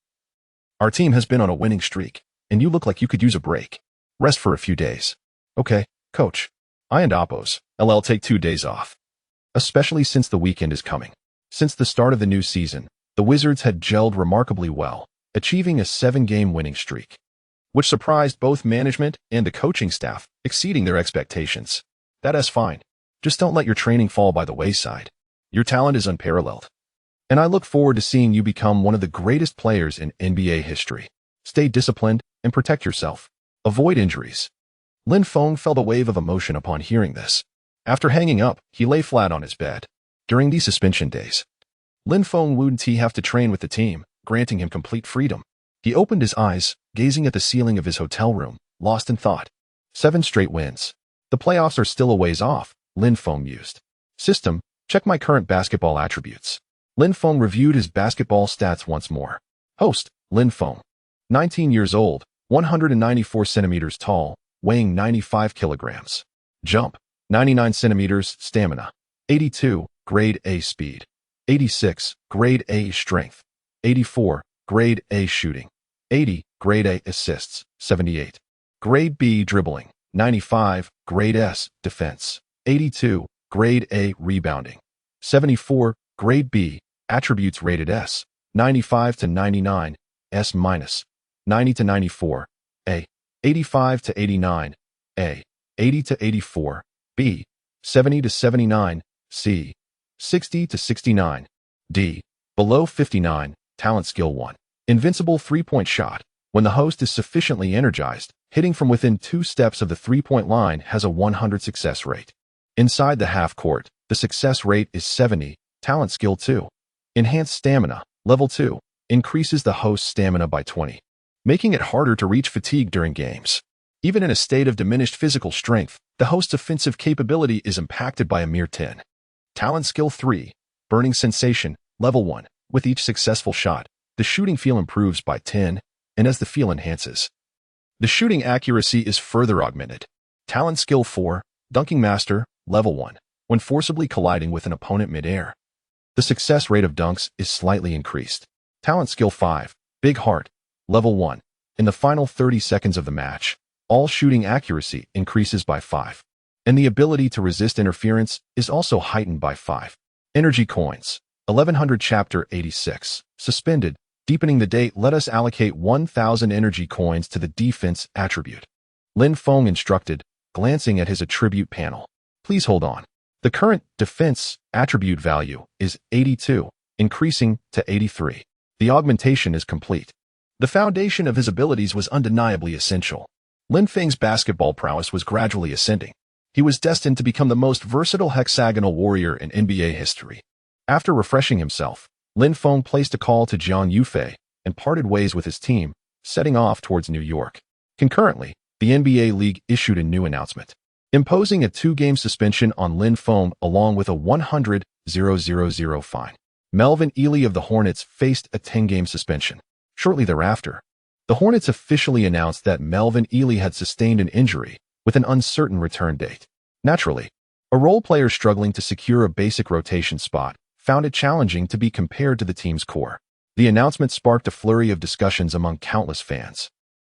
Our team has been on a winning streak, and you look like you could use a break. Rest for a few days. Okay, coach. I and Oppos, LL take 2 days off. Especially since the weekend is coming. Since the start of the new season, the Wizards had gelled remarkably well, achieving a 7-game winning streak, which surprised both management and the coaching staff, exceeding their expectations. That's fine. Just don't let your training fall by the wayside. Your talent is unparalleled. And I look forward to seeing you become one of the greatest players in NBA history. Stay disciplined and protect yourself. Avoid injuries. Lin Feng felt a wave of emotion upon hearing this. After hanging up, he lay flat on his bed. During these suspension days, Lin Feng wouldn't have to train with the team, granting him complete freedom. He opened his eyes, gazing at the ceiling of his hotel room, lost in thought. 7 straight wins. The playoffs are still a ways off, Lin Feng mused. System, check my current basketball attributes. Lin Feng reviewed his basketball stats once more. Host, Lin Feng. 19 years old, 194 centimeters tall, weighing 95 kilograms. Jump, 99 centimeters, stamina. 82, grade A speed. 86, grade A strength. 84, grade A shooting. 80, grade A assists. 78, grade B dribbling. 95, grade S defense. 82, grade A rebounding. 74, grade B attributes rated S. 95 to 99, S minus. 90 to 94, A. 85 to 89, A. 80 to 84, B. 70 to 79, C. 60 to 69, D. Below 59, talent skill 1. Invincible 3-point shot. When the host is sufficiently energized, hitting from within 2 steps of the 3-point line has a 100 success rate. Inside the half court, the success rate is 70, talent skill 2. Enhanced stamina, level 2, increases the host's stamina by 20, making it harder to reach fatigue during games. Even in a state of diminished physical strength, the host's offensive capability is impacted by a mere 10. Talent skill 3, burning sensation, level 1. With each successful shot, the shooting feel improves by 10, and as the feel enhances, the shooting accuracy is further augmented. Talent skill 4, dunking master, level 1. When forcibly colliding with an opponent mid-air, the success rate of dunks is slightly increased. Talent skill 5, big heart, level 1. In the final 30 seconds of the match, all shooting accuracy increases by 5. And the ability to resist interference is also heightened by 5. Energy coins. 1100 Chapter 86. Suspended. Deepening the date, let us allocate 1,000 energy coins to the defense attribute. Lin Feng instructed, glancing at his attribute panel. Please hold on. The current defense attribute value is 82, increasing to 83. The augmentation is complete. The foundation of his abilities was undeniably essential. Lin Feng's basketball prowess was gradually ascending. He was destined to become the most versatile hexagonal warrior in NBA history. After refreshing himself, Lin Feng placed a call to Jiang Yufei and parted ways with his team, setting off towards New York. Concurrently, the NBA League issued a new announcement, imposing a 2-game suspension on Lin Feng along with a 100,000 fine. Melvin Ely of the Hornets faced a 10-game suspension. Shortly thereafter, the Hornets officially announced that Melvin Ely had sustained an injury with an uncertain return date. Naturally, a role player struggling to secure a basic rotation spot found it challenging to be compared to the team's core. The announcement sparked a flurry of discussions among countless fans.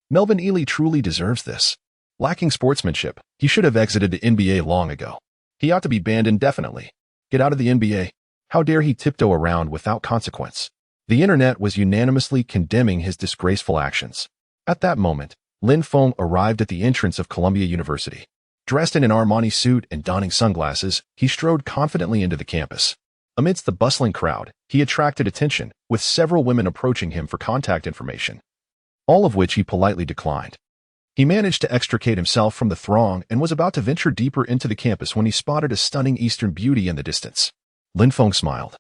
Melvin Ely truly deserves this. Lacking sportsmanship, he should have exited the NBA long ago. He ought to be banned indefinitely. Get out of the NBA. How dare he tiptoe around without consequence? The internet was unanimously condemning his disgraceful actions. At that moment, Lin Feng arrived at the entrance of Columbia University. Dressed in an Armani suit and donning sunglasses, he strode confidently into the campus. Amidst the bustling crowd, he attracted attention, with several women approaching him for contact information, all of which he politely declined. He managed to extricate himself from the throng and was about to venture deeper into the campus when he spotted a stunning Eastern beauty in the distance. Lin Feng smiled,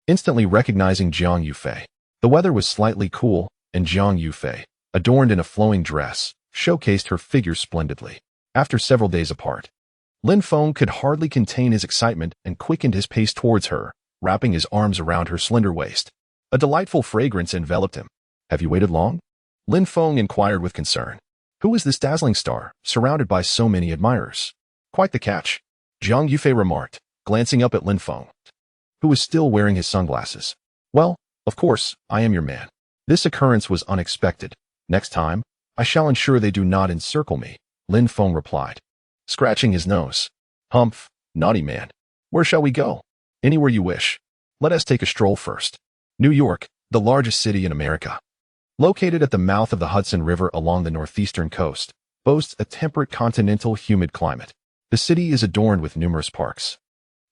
instantly recognizing Jiang Yufei. The weather was slightly cool, and Jiang Yufei, adorned in a flowing dress, showcased her figure splendidly. After several days apart, Lin Feng could hardly contain his excitement and quickened his pace towards her, wrapping his arms around her slender waist. A delightful fragrance enveloped him. "Have you waited long?" Lin Feng inquired with concern. Who was this dazzling star, surrounded by so many admirers? "Quite the catch," Jiang Yufei remarked, glancing up at Lin Feng, who was still wearing his sunglasses. "Well, of course, I am your man. This occurrence was unexpected. Next time, I shall ensure they do not encircle me," Lin Feng replied, scratching his nose. "Humph, naughty man. Where shall we go?" "Anywhere you wish. Let us take a stroll first." New York, the largest city in America, located at the mouth of the Hudson River along the northeastern coast, boasts a temperate continental humid climate. The city is adorned with numerous parks,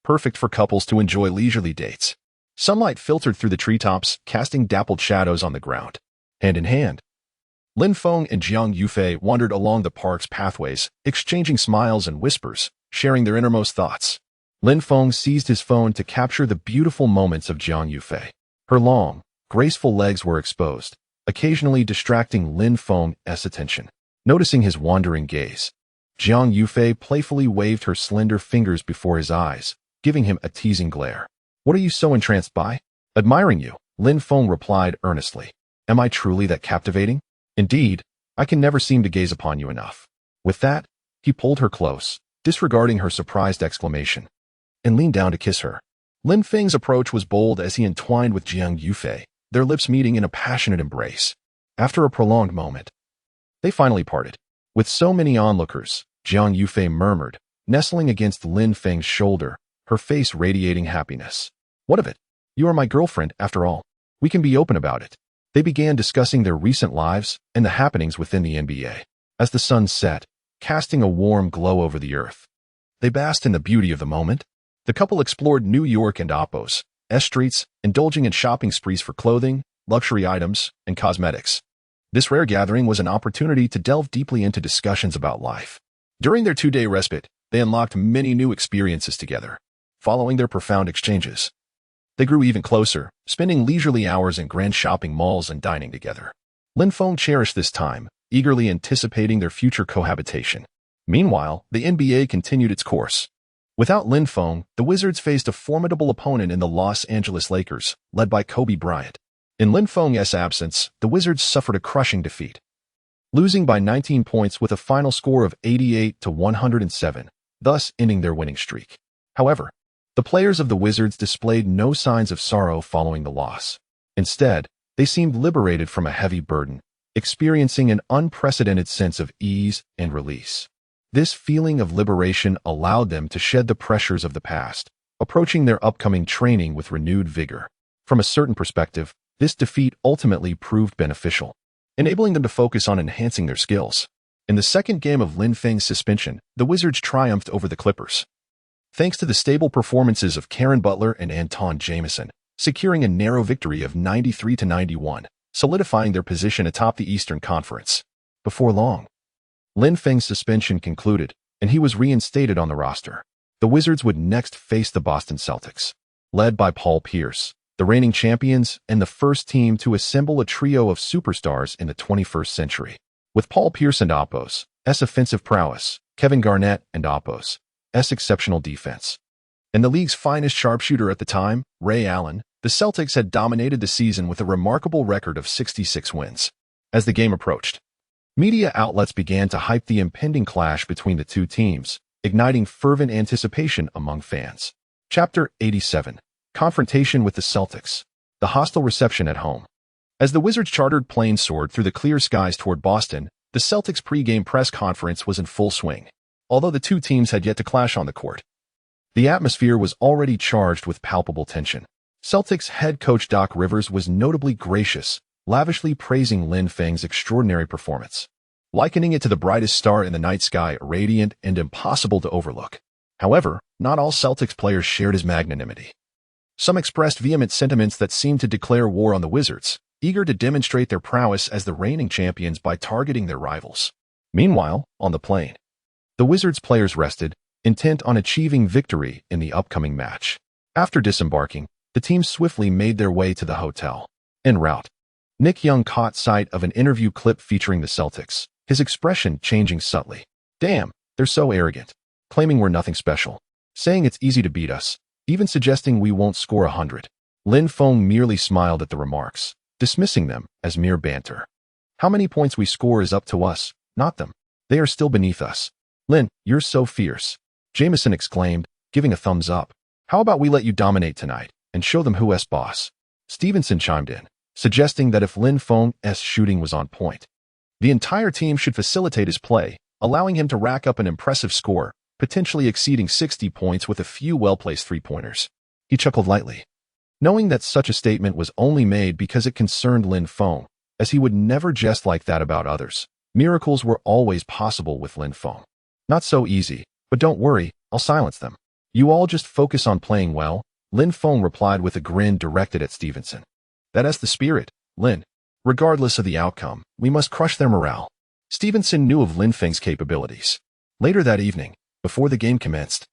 perfect for couples to enjoy leisurely dates. Sunlight filtered through the treetops, casting dappled shadows on the ground. Hand in hand, Lin Feng and Jiang Yufei wandered along the park's pathways, exchanging smiles and whispers, sharing their innermost thoughts. Lin Feng seized his phone to capture the beautiful moments of Jiang Yufei. Her long, graceful legs were exposed, occasionally distracting Lin Feng's attention. Noticing his wandering gaze, Jiang Yufei playfully waved her slender fingers before his eyes, giving him a teasing glare. "What are you so entranced by?" "Admiring you," Lin Feng replied earnestly. "Am I truly that captivating?" "Indeed, I can never seem to gaze upon you enough." With that, he pulled her close, disregarding her surprised exclamation, and leaned down to kiss her. Lin Feng's approach was bold as he entwined with Jiang Yufei, their lips meeting in a passionate embrace. After a prolonged moment, they finally parted. With so many onlookers, Jiang Yufei murmured, nestling against Lin Feng's shoulder, her face radiating happiness. "What of it? You are my girlfriend, after all. We can be open about it." They began discussing their recent lives and the happenings within the NBA. As the sun set, casting a warm glow over the earth, they basked in the beauty of the moment. The couple explored New York and Oppo's streets, indulging in shopping sprees for clothing, luxury items, and cosmetics. This rare gathering was an opportunity to delve deeply into discussions about life. During their 2-day respite, they unlocked many new experiences together. Following their profound exchanges, they grew even closer, spending leisurely hours in grand shopping malls and dining together. Lin Feng cherished this time, eagerly anticipating their future cohabitation. Meanwhile, the NBA continued its course. Without Lin Feng, the Wizards faced a formidable opponent in the Los Angeles Lakers, led by Kobe Bryant. In Lin Feng's absence, the Wizards suffered a crushing defeat, losing by 19 points with a final score of 88-107, thus ending their winning streak. However, the players of the Wizards displayed no signs of sorrow following the loss. Instead, they seemed liberated from a heavy burden, experiencing an unprecedented sense of ease and release. This feeling of liberation allowed them to shed the pressures of the past, approaching their upcoming training with renewed vigor. From a certain perspective, this defeat ultimately proved beneficial, enabling them to focus on enhancing their skills. In the second game of Lin Feng's suspension, the Wizards triumphed over the Clippers, thanks to the stable performances of Karen Butler and Anton Jamison, securing a narrow victory of 93-91, solidifying their position atop the Eastern Conference. Before long, Lin Feng's suspension concluded, and he was reinstated on the roster. The Wizards would next face the Boston Celtics, led by Paul Pierce, the reigning champions and the first team to assemble a trio of superstars in the 21st century. With Paul Pierce and Oppo's offensive prowess, Kevin Garnett and Oppo's exceptional defense, and the league's finest sharpshooter at the time, Ray Allen, the Celtics had dominated the season with a remarkable record of 66 wins. As the game approached, media outlets began to hype the impending clash between the two teams, igniting fervent anticipation among fans. Chapter 87. Confrontation with the Celtics. The hostile reception at home. As the Wizards' chartered plane soared through the clear skies toward Boston, the Celtics' pre-game press conference was in full swing. Although the two teams had yet to clash on the court, the atmosphere was already charged with palpable tension. Celtics head coach Doc Rivers was notably gracious, lavishly praising Lin Feng's extraordinary performance, likening it to the brightest star in the night sky, radiant and impossible to overlook. However, not all Celtics players shared his magnanimity. Some expressed vehement sentiments that seemed to declare war on the Wizards, eager to demonstrate their prowess as the reigning champions by targeting their rivals. Meanwhile, on the plane, the Wizards players rested, intent on achieving victory in the upcoming match. After disembarking, the team swiftly made their way to the hotel. En route, Nick Young caught sight of an interview clip featuring the Celtics, his expression changing subtly. "Damn, they're so arrogant. claiming we're nothing special, saying it's easy to beat us, even suggesting we won't score 100. Lin Feng merely smiled at the remarks, dismissing them as mere banter. How many points we score is up to us, not them. They are still beneath us. Lin, you're so fierce, Jameson exclaimed, giving a thumbs up. How about we let you dominate tonight and show them who's boss? Stevenson chimed in, suggesting that if Lin Feng's shooting was on point, the entire team should facilitate his play, allowing him to rack up an impressive score, potentially exceeding 60 points with a few well-placed three-pointers. He chuckled lightly, knowing that such a statement was only made because it concerned Lin Feng, as he would never jest like that about others. Miracles were always possible with Lin Feng. Not so easy, but don't worry, I'll silence them. You all just focus on playing well, Lin Feng replied with a grin directed at Stevenson. That's the spirit, Lin. Regardless of the outcome, we must crush their morale. Stevenson knew of Lin Feng's capabilities. Later that evening, before the game commenced,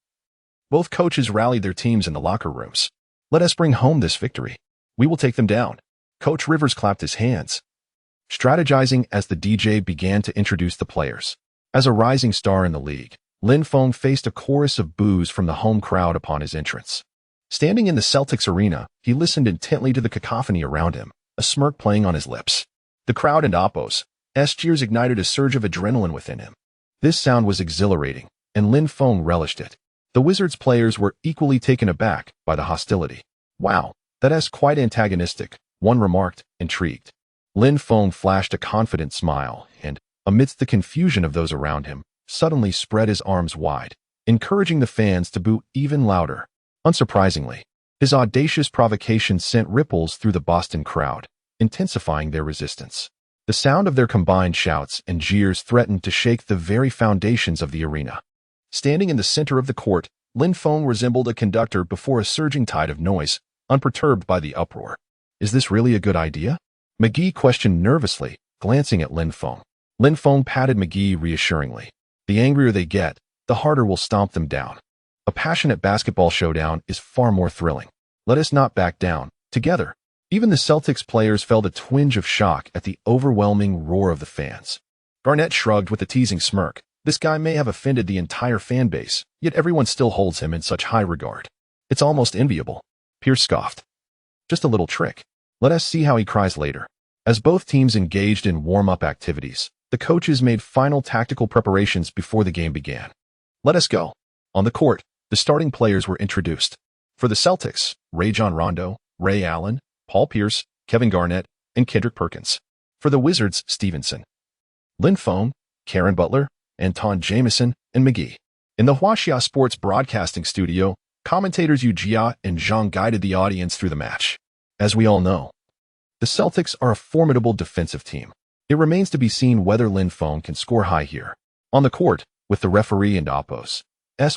both coaches rallied their teams in the locker rooms. Let us bring home this victory. We will take them down. Coach Rivers clapped his hands, strategizing as the DJ began to introduce the players. As a rising star in the league, Lin Feng faced a chorus of boos from the home crowd upon his entrance. Standing in the Celtics arena, he listened intently to the cacophony around him, a smirk playing on his lips. The crowd and Oppo's cheers ignited a surge of adrenaline within him. This sound was exhilarating, and Lin Feng relished it. The Wizards players were equally taken aback by the hostility. Wow, that's quite antagonistic, one remarked, intrigued. Lin Feng flashed a confident smile and, amidst the confusion of those around him, suddenly spread his arms wide, encouraging the fans to boo even louder. Unsurprisingly, his audacious provocation sent ripples through the Boston crowd, intensifying their resistance. The sound of their combined shouts and jeers threatened to shake the very foundations of the arena. Standing in the center of the court, Lin Feng resembled a conductor before a surging tide of noise, unperturbed by the uproar. Is this really a good idea? McGee questioned nervously, glancing at Lin Feng. Lin Feng patted McGee reassuringly. The angrier they get, the harder we'll stomp them down. A passionate basketball showdown is far more thrilling. Let us not back down, together. Even the Celtics players felt a twinge of shock at the overwhelming roar of the fans. Garnett shrugged with a teasing smirk. This guy may have offended the entire fan base, yet everyone still holds him in such high regard. It's almost enviable. Pierce scoffed. Just a little trick. Let us see how he cries later. As both teams engaged in warm-up activities, the coaches made final tactical preparations before the game began. Let us go. On the court, the starting players were introduced. For the Celtics, Rajon Rondo, Ray Allen, Paul Pierce, Kevin Garnett, and Kendrick Perkins. For the Wizards, Stevenson, Lin Feng, Karen Butler, Anton Jameson, and McGee. In the Huaxia Sports Broadcasting Studio, commentators Yu Jia and Zhang guided the audience through the match. As we all know, the Celtics are a formidable defensive team. It remains to be seen whether Lin Feng can score high here. On the court, with the referee and Oppo's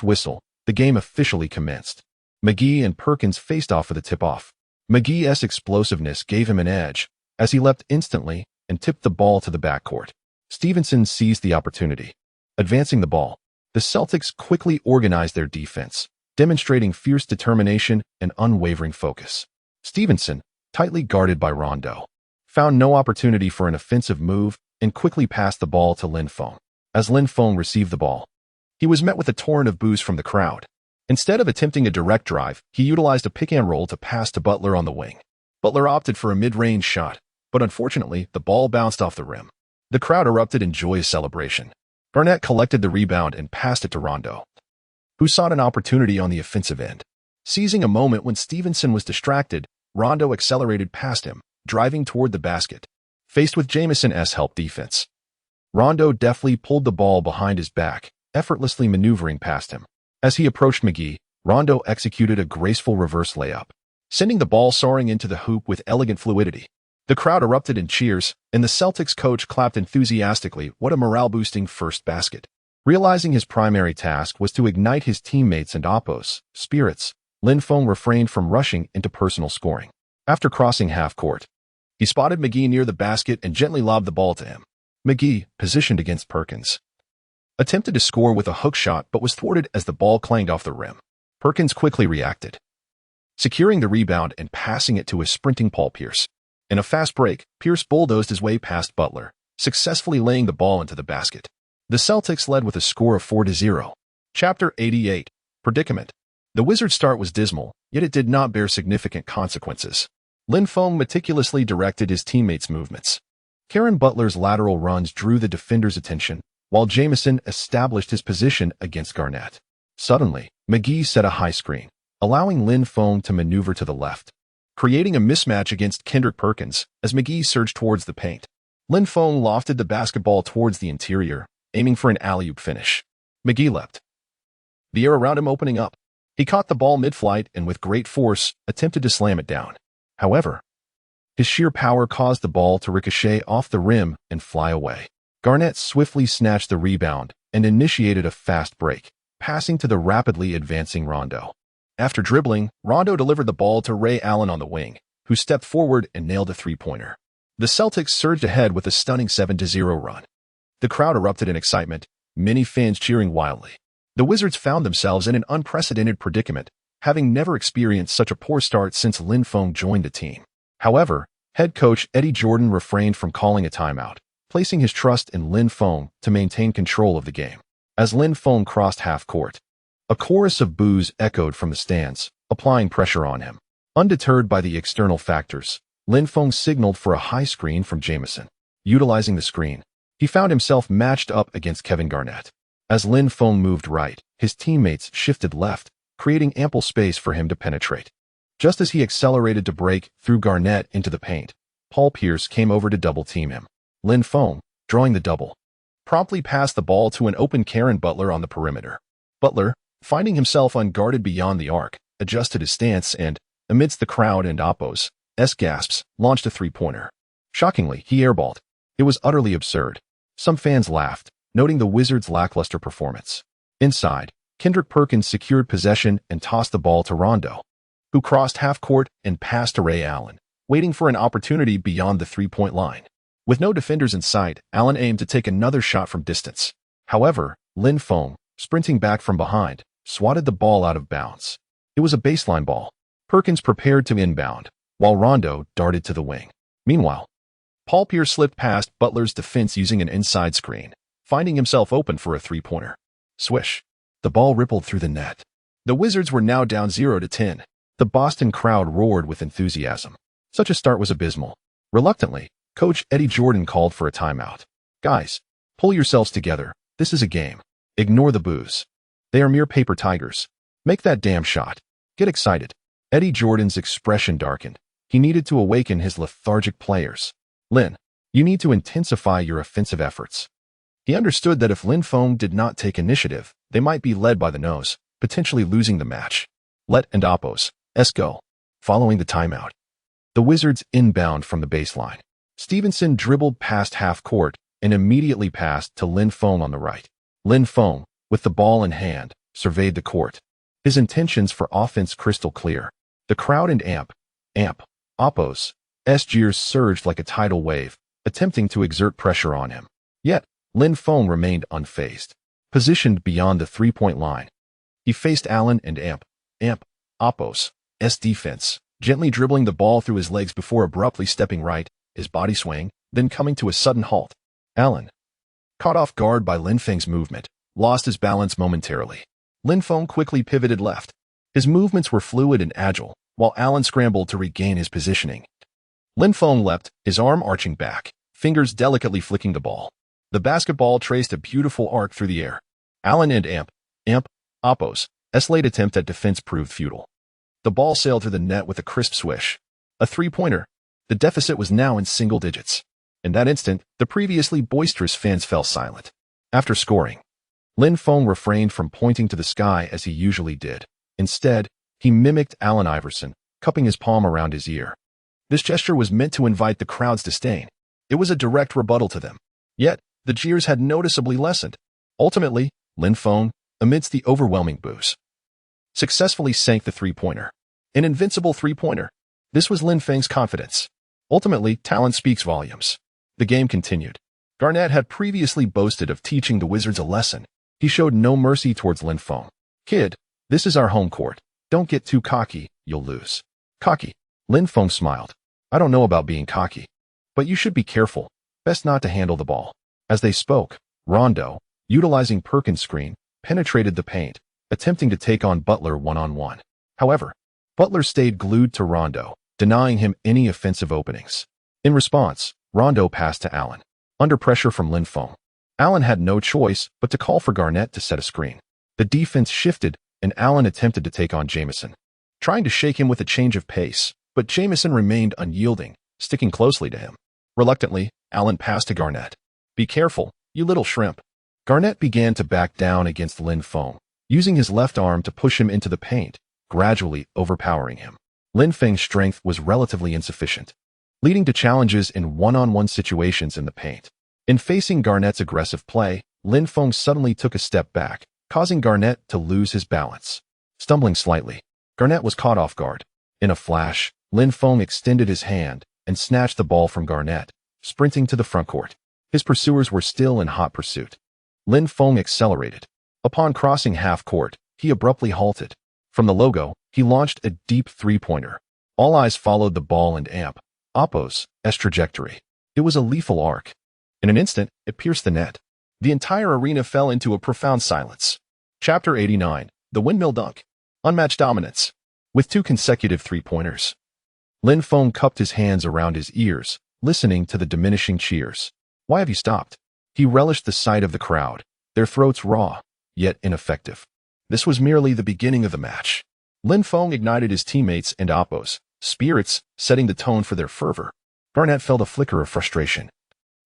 whistle, the game officially commenced. McGee and Perkins faced off for the tip-off. McGee's explosiveness gave him an edge, as he leapt instantly and tipped the ball to the backcourt. Stevenson seized the opportunity. Advancing the ball, the Celtics quickly organized their defense, demonstrating fierce determination and unwavering focus. Stevenson, tightly guarded by Rondo, found no opportunity for an offensive move and quickly passed the ball to Lin Feng. As Lin Feng received the ball, he was met with a torrent of boos from the crowd. Instead of attempting a direct drive, he utilized a pick-and-roll to pass to Butler on the wing. Butler opted for a mid-range shot, but unfortunately, the ball bounced off the rim. The crowd erupted in joyous celebration. Garnett collected the rebound and passed it to Rondo, who sought an opportunity on the offensive end. Seizing a moment when Stevenson was distracted, Rondo accelerated past him, driving toward the basket. Faced with Jameson's help defense, Rondo deftly pulled the ball behind his back, effortlessly maneuvering past him. As he approached McGee, Rondo executed a graceful reverse layup, sending the ball soaring into the hoop with elegant fluidity. The crowd erupted in cheers, and the Celtics coach clapped enthusiastically. What a morale-boosting first basket. Realizing his primary task was to ignite his teammates and Oppo's spirits, Lin Feng refrained from rushing into personal scoring. After crossing half-court, he spotted McGee near the basket and gently lobbed the ball to him. McGee, positioned against Perkins, attempted to score with a hook shot but was thwarted as the ball clanged off the rim. Perkins quickly reacted, securing the rebound and passing it to his sprinting Paul Pierce. In a fast break, Pierce bulldozed his way past Butler, successfully laying the ball into the basket. The Celtics led with a score of 4-0. Chapter 88. Predicament. The Wizards' start was dismal, yet it did not bear significant consequences. Lin Feng meticulously directed his teammates' movements. Karen Butler's lateral runs drew the defender's attention, while Jamison established his position against Garnett. Suddenly, McGee set a high screen, allowing Lin Feng to maneuver to the left, creating a mismatch against Kendrick Perkins as McGee surged towards the paint. Lin Feng lofted the basketball towards the interior, aiming for an alley-oop finish. McGee leapt, the air around him opening up. He caught the ball mid-flight and with great force attempted to slam it down. However, his sheer power caused the ball to ricochet off the rim and fly away. Garnett swiftly snatched the rebound and initiated a fast break, passing to the rapidly advancing Rondo. After dribbling, Rondo delivered the ball to Ray Allen on the wing, who stepped forward and nailed a three-pointer. The Celtics surged ahead with a stunning 7-0 run. The crowd erupted in excitement, many fans cheering wildly. The Wizards found themselves in an unprecedented predicament, having never experienced such a poor start since Lin Feng joined the team. However, head coach Eddie Jordan refrained from calling a timeout, placing his trust in Lin Feng to maintain control of the game. As Lin Feng crossed half-court, a chorus of boos echoed from the stands, applying pressure on him. Undeterred by the external factors, Lin Feng signaled for a high screen from Jamison. Utilizing the screen, he found himself matched up against Kevin Garnett. As Lin Feng moved right, his teammates shifted left, creating ample space for him to penetrate. Just as he accelerated to break through Garnett into the paint, Paul Pierce came over to double-team him. Lin Feng, drawing the double, promptly passed the ball to an open Karen Butler on the perimeter. Butler, finding himself unguarded beyond the arc, adjusted his stance and, amidst the crowd and Oppo's gasps, launched a three-pointer. Shockingly, he airballed. It was utterly absurd. Some fans laughed, noting the Wizards' lackluster performance. Inside, Kendrick Perkins secured possession and tossed the ball to Rondo, who crossed half-court and passed to Ray Allen, waiting for an opportunity beyond the three-point line. With no defenders in sight, Allen aimed to take another shot from distance. However, Lin Feng, sprinting back from behind, swatted the ball out of bounds. It was a baseline ball. Perkins prepared to inbound, while Rondo darted to the wing. Meanwhile, Paul Pierce slipped past Butler's defense using an inside screen, finding himself open for a three-pointer. Swish. The ball rippled through the net. The Wizards were now down 0-10. The Boston crowd roared with enthusiasm. Such a start was abysmal. Reluctantly, Coach Eddie Jordan called for a timeout. Guys, pull yourselves together. This is a game. Ignore the boos. They are mere paper tigers. Make that damn shot. Get excited. Eddie Jordan's expression darkened. He needed to awaken his lethargic players. Lin, you need to intensify your offensive efforts. He understood that if Lin Feng did not take initiative, they might be led by the nose, potentially losing the match. Let and Oppo's go. Following the timeout, the Wizards inbound from the baseline. Stevenson dribbled past half-court and immediately passed to Lin Feng on the right. Lin Feng, with the ball in hand, surveyed the court. His intentions for offense crystal clear. The crowd and Oppo's jeers surged like a tidal wave, attempting to exert pressure on him. Yet, Lin Feng remained unfazed. Positioned beyond the three-point line, he faced Allen and Oppo's defense, gently dribbling the ball through his legs before abruptly stepping right, his body swing, then coming to a sudden halt. Allen, caught off guard by Lin Feng's movement, lost his balance momentarily. Lin Feng quickly pivoted left. His movements were fluid and agile, while Allen scrambled to regain his positioning. Lin Feng leapt, his arm arching back, fingers delicately flicking the ball. The basketball traced a beautiful arc through the air. Allen and Oppo's late attempt at defense proved futile. The ball sailed through the net with a crisp swish. A three-pointer. The deficit was now in single digits. In that instant, the previously boisterous fans fell silent. After scoring, Lin Feng refrained from pointing to the sky as he usually did. Instead, he mimicked Allen Iverson, cupping his palm around his ear. This gesture was meant to invite the crowd's disdain. It was a direct rebuttal to them. Yet, the jeers had noticeably lessened. Ultimately, Lin Feng, amidst the overwhelming boos, successfully sank the three-pointer. An invincible three-pointer. This was Lin Feng's confidence. Ultimately, talent speaks volumes. The game continued. Garnett had previously boasted of teaching the Wizards a lesson. He showed no mercy towards Lin Feng. Kid, this is our home court. Don't get too cocky, you'll lose. Cocky. Lin Feng smiled. I don't know about being cocky, but you should be careful. Best not to handle the ball. As they spoke, Rondo, utilizing Perkins' screen, penetrated the paint, attempting to take on Butler one-on-one. However, Butler stayed glued to Rondo, denying him any offensive openings. In response, Rondo passed to Allen. Under pressure from Lin Feng, Allen had no choice but to call for Garnett to set a screen. The defense shifted, and Allen attempted to take on Jamison, trying to shake him with a change of pace, but Jamison remained unyielding, sticking closely to him. Reluctantly, Allen passed to Garnett. "Be careful, you little shrimp." Garnett began to back down against Lin Feng, using his left arm to push him into the paint, gradually overpowering him. Lin Feng's strength was relatively insufficient, leading to challenges in one-on-one situations in the paint. In facing Garnett's aggressive play, Lin Feng suddenly took a step back, causing Garnett to lose his balance. Stumbling slightly, Garnett was caught off guard. In a flash, Lin Feng extended his hand and snatched the ball from Garnett, sprinting to the front court. His pursuers were still in hot pursuit. Lin Feng accelerated. Upon crossing half court, he abruptly halted. From the logo, he launched a deep three-pointer. All eyes followed the ball and Oppo's trajectory. It was a lethal arc. In an instant, it pierced the net. The entire arena fell into a profound silence. Chapter 89, The Windmill Dunk. Unmatched dominance. With 2 consecutive three-pointers, Lin Feng cupped his hands around his ears, listening to the diminishing cheers. Why have you stopped? He relished the sight of the crowd, their throats raw, yet ineffective. This was merely the beginning of the match. Lin Feng ignited his teammates and Oppo's spirits, setting the tone for their fervor. Garnett felt a flicker of frustration,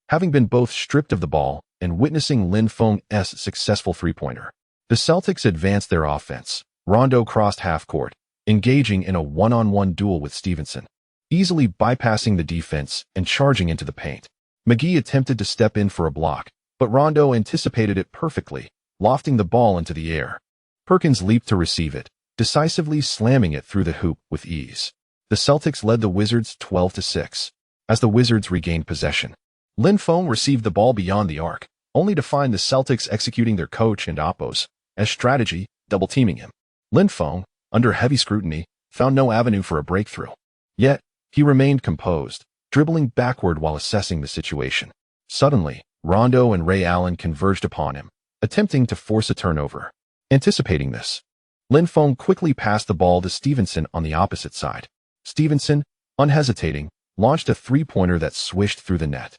having been both stripped of the ball and witnessing Lin Feng's successful three-pointer. The Celtics advanced their offense. Rondo crossed half-court, engaging in a one-on-one duel with Stevenson, easily bypassing the defense and charging into the paint. McGee attempted to step in for a block, but Rondo anticipated it perfectly, lofting the ball into the air. Perkins leaped to receive it, decisively slamming it through the hoop with ease. The Celtics led the Wizards 12-6. As the Wizards regained possession, Lin Feng received the ball beyond the arc, only to find the Celtics executing their coach and Oppo's strategy, double-teaming him. Lin Feng, under heavy scrutiny, found no avenue for a breakthrough. Yet, he remained composed, dribbling backward while assessing the situation. Suddenly, Rondo and Ray Allen converged upon him, attempting to force a turnover. Anticipating this, Lin Feng quickly passed the ball to Stevenson on the opposite side. Stevenson, unhesitating, launched a three-pointer that swished through the net.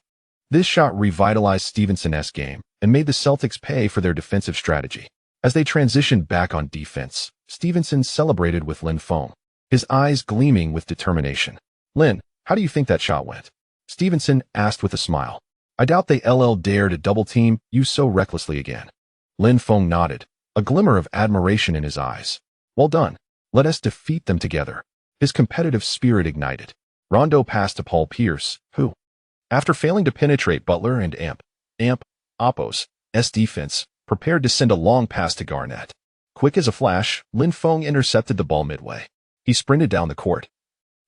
This shot revitalized Stevenson's game and made the Celtics pay for their defensive strategy. As they transitioned back on defense, Stevenson celebrated with Lin Feng, his eyes gleaming with determination. "Lin, how do you think that shot went?" Stevenson asked with a smile. "I doubt they dare to double-team you so recklessly again." Lin Feng nodded, a glimmer of admiration in his eyes. "Well done. Let us defeat them together." His competitive spirit ignited. Rondo passed to Paul Pierce, who, after failing to penetrate Butler and Oppo's defense, prepared to send a long pass to Garnett. Quick as a flash, Lin Feng intercepted the ball midway. He sprinted down the court,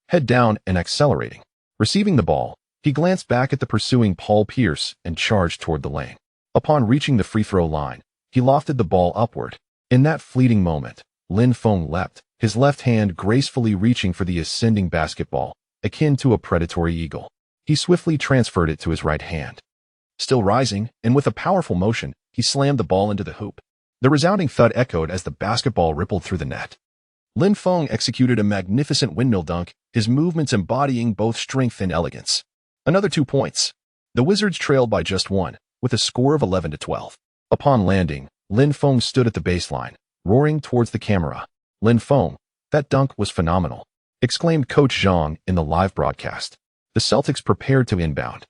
head down and accelerating. Receiving the ball, he glanced back at the pursuing Paul Pierce and charged toward the lane. Upon reaching the free throw line, he lofted the ball upward. In that fleeting moment, Lin Feng leapt, his left hand gracefully reaching for the ascending basketball, akin to a predatory eagle. He swiftly transferred it to his right hand. Still rising, and with a powerful motion, he slammed the ball into the hoop. The resounding thud echoed as the basketball rippled through the net. Lin Feng executed a magnificent windmill dunk, his movements embodying both strength and elegance. Another 2 points. The Wizards trailed by just 1, with a score of 11-12. Upon landing, Lin Feng stood at the baseline, roaring towards the camera. "Lin Feng, that dunk was phenomenal," exclaimed Coach Zhang in the live broadcast. The Celtics prepared to inbound.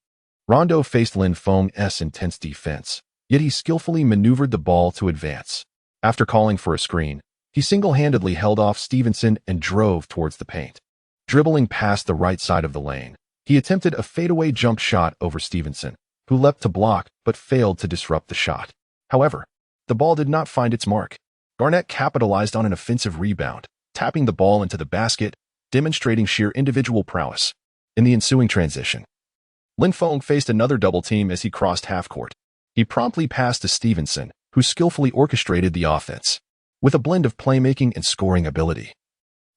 Rondo faced Lin Feng's intense defense, yet he skillfully maneuvered the ball to advance. After calling for a screen, he single-handedly held off Stevenson and drove towards the paint. Dribbling past the right side of the lane, he attempted a fadeaway jump shot over Stevenson, who leapt to block but failed to disrupt the shot. However, the ball did not find its mark. Garnett capitalized on an offensive rebound, tapping the ball into the basket, demonstrating sheer individual prowess. In the ensuing transition, Lin Feng faced another double team as he crossed half-court. He promptly passed to Stevenson, who skillfully orchestrated the offense, with a blend of playmaking and scoring ability.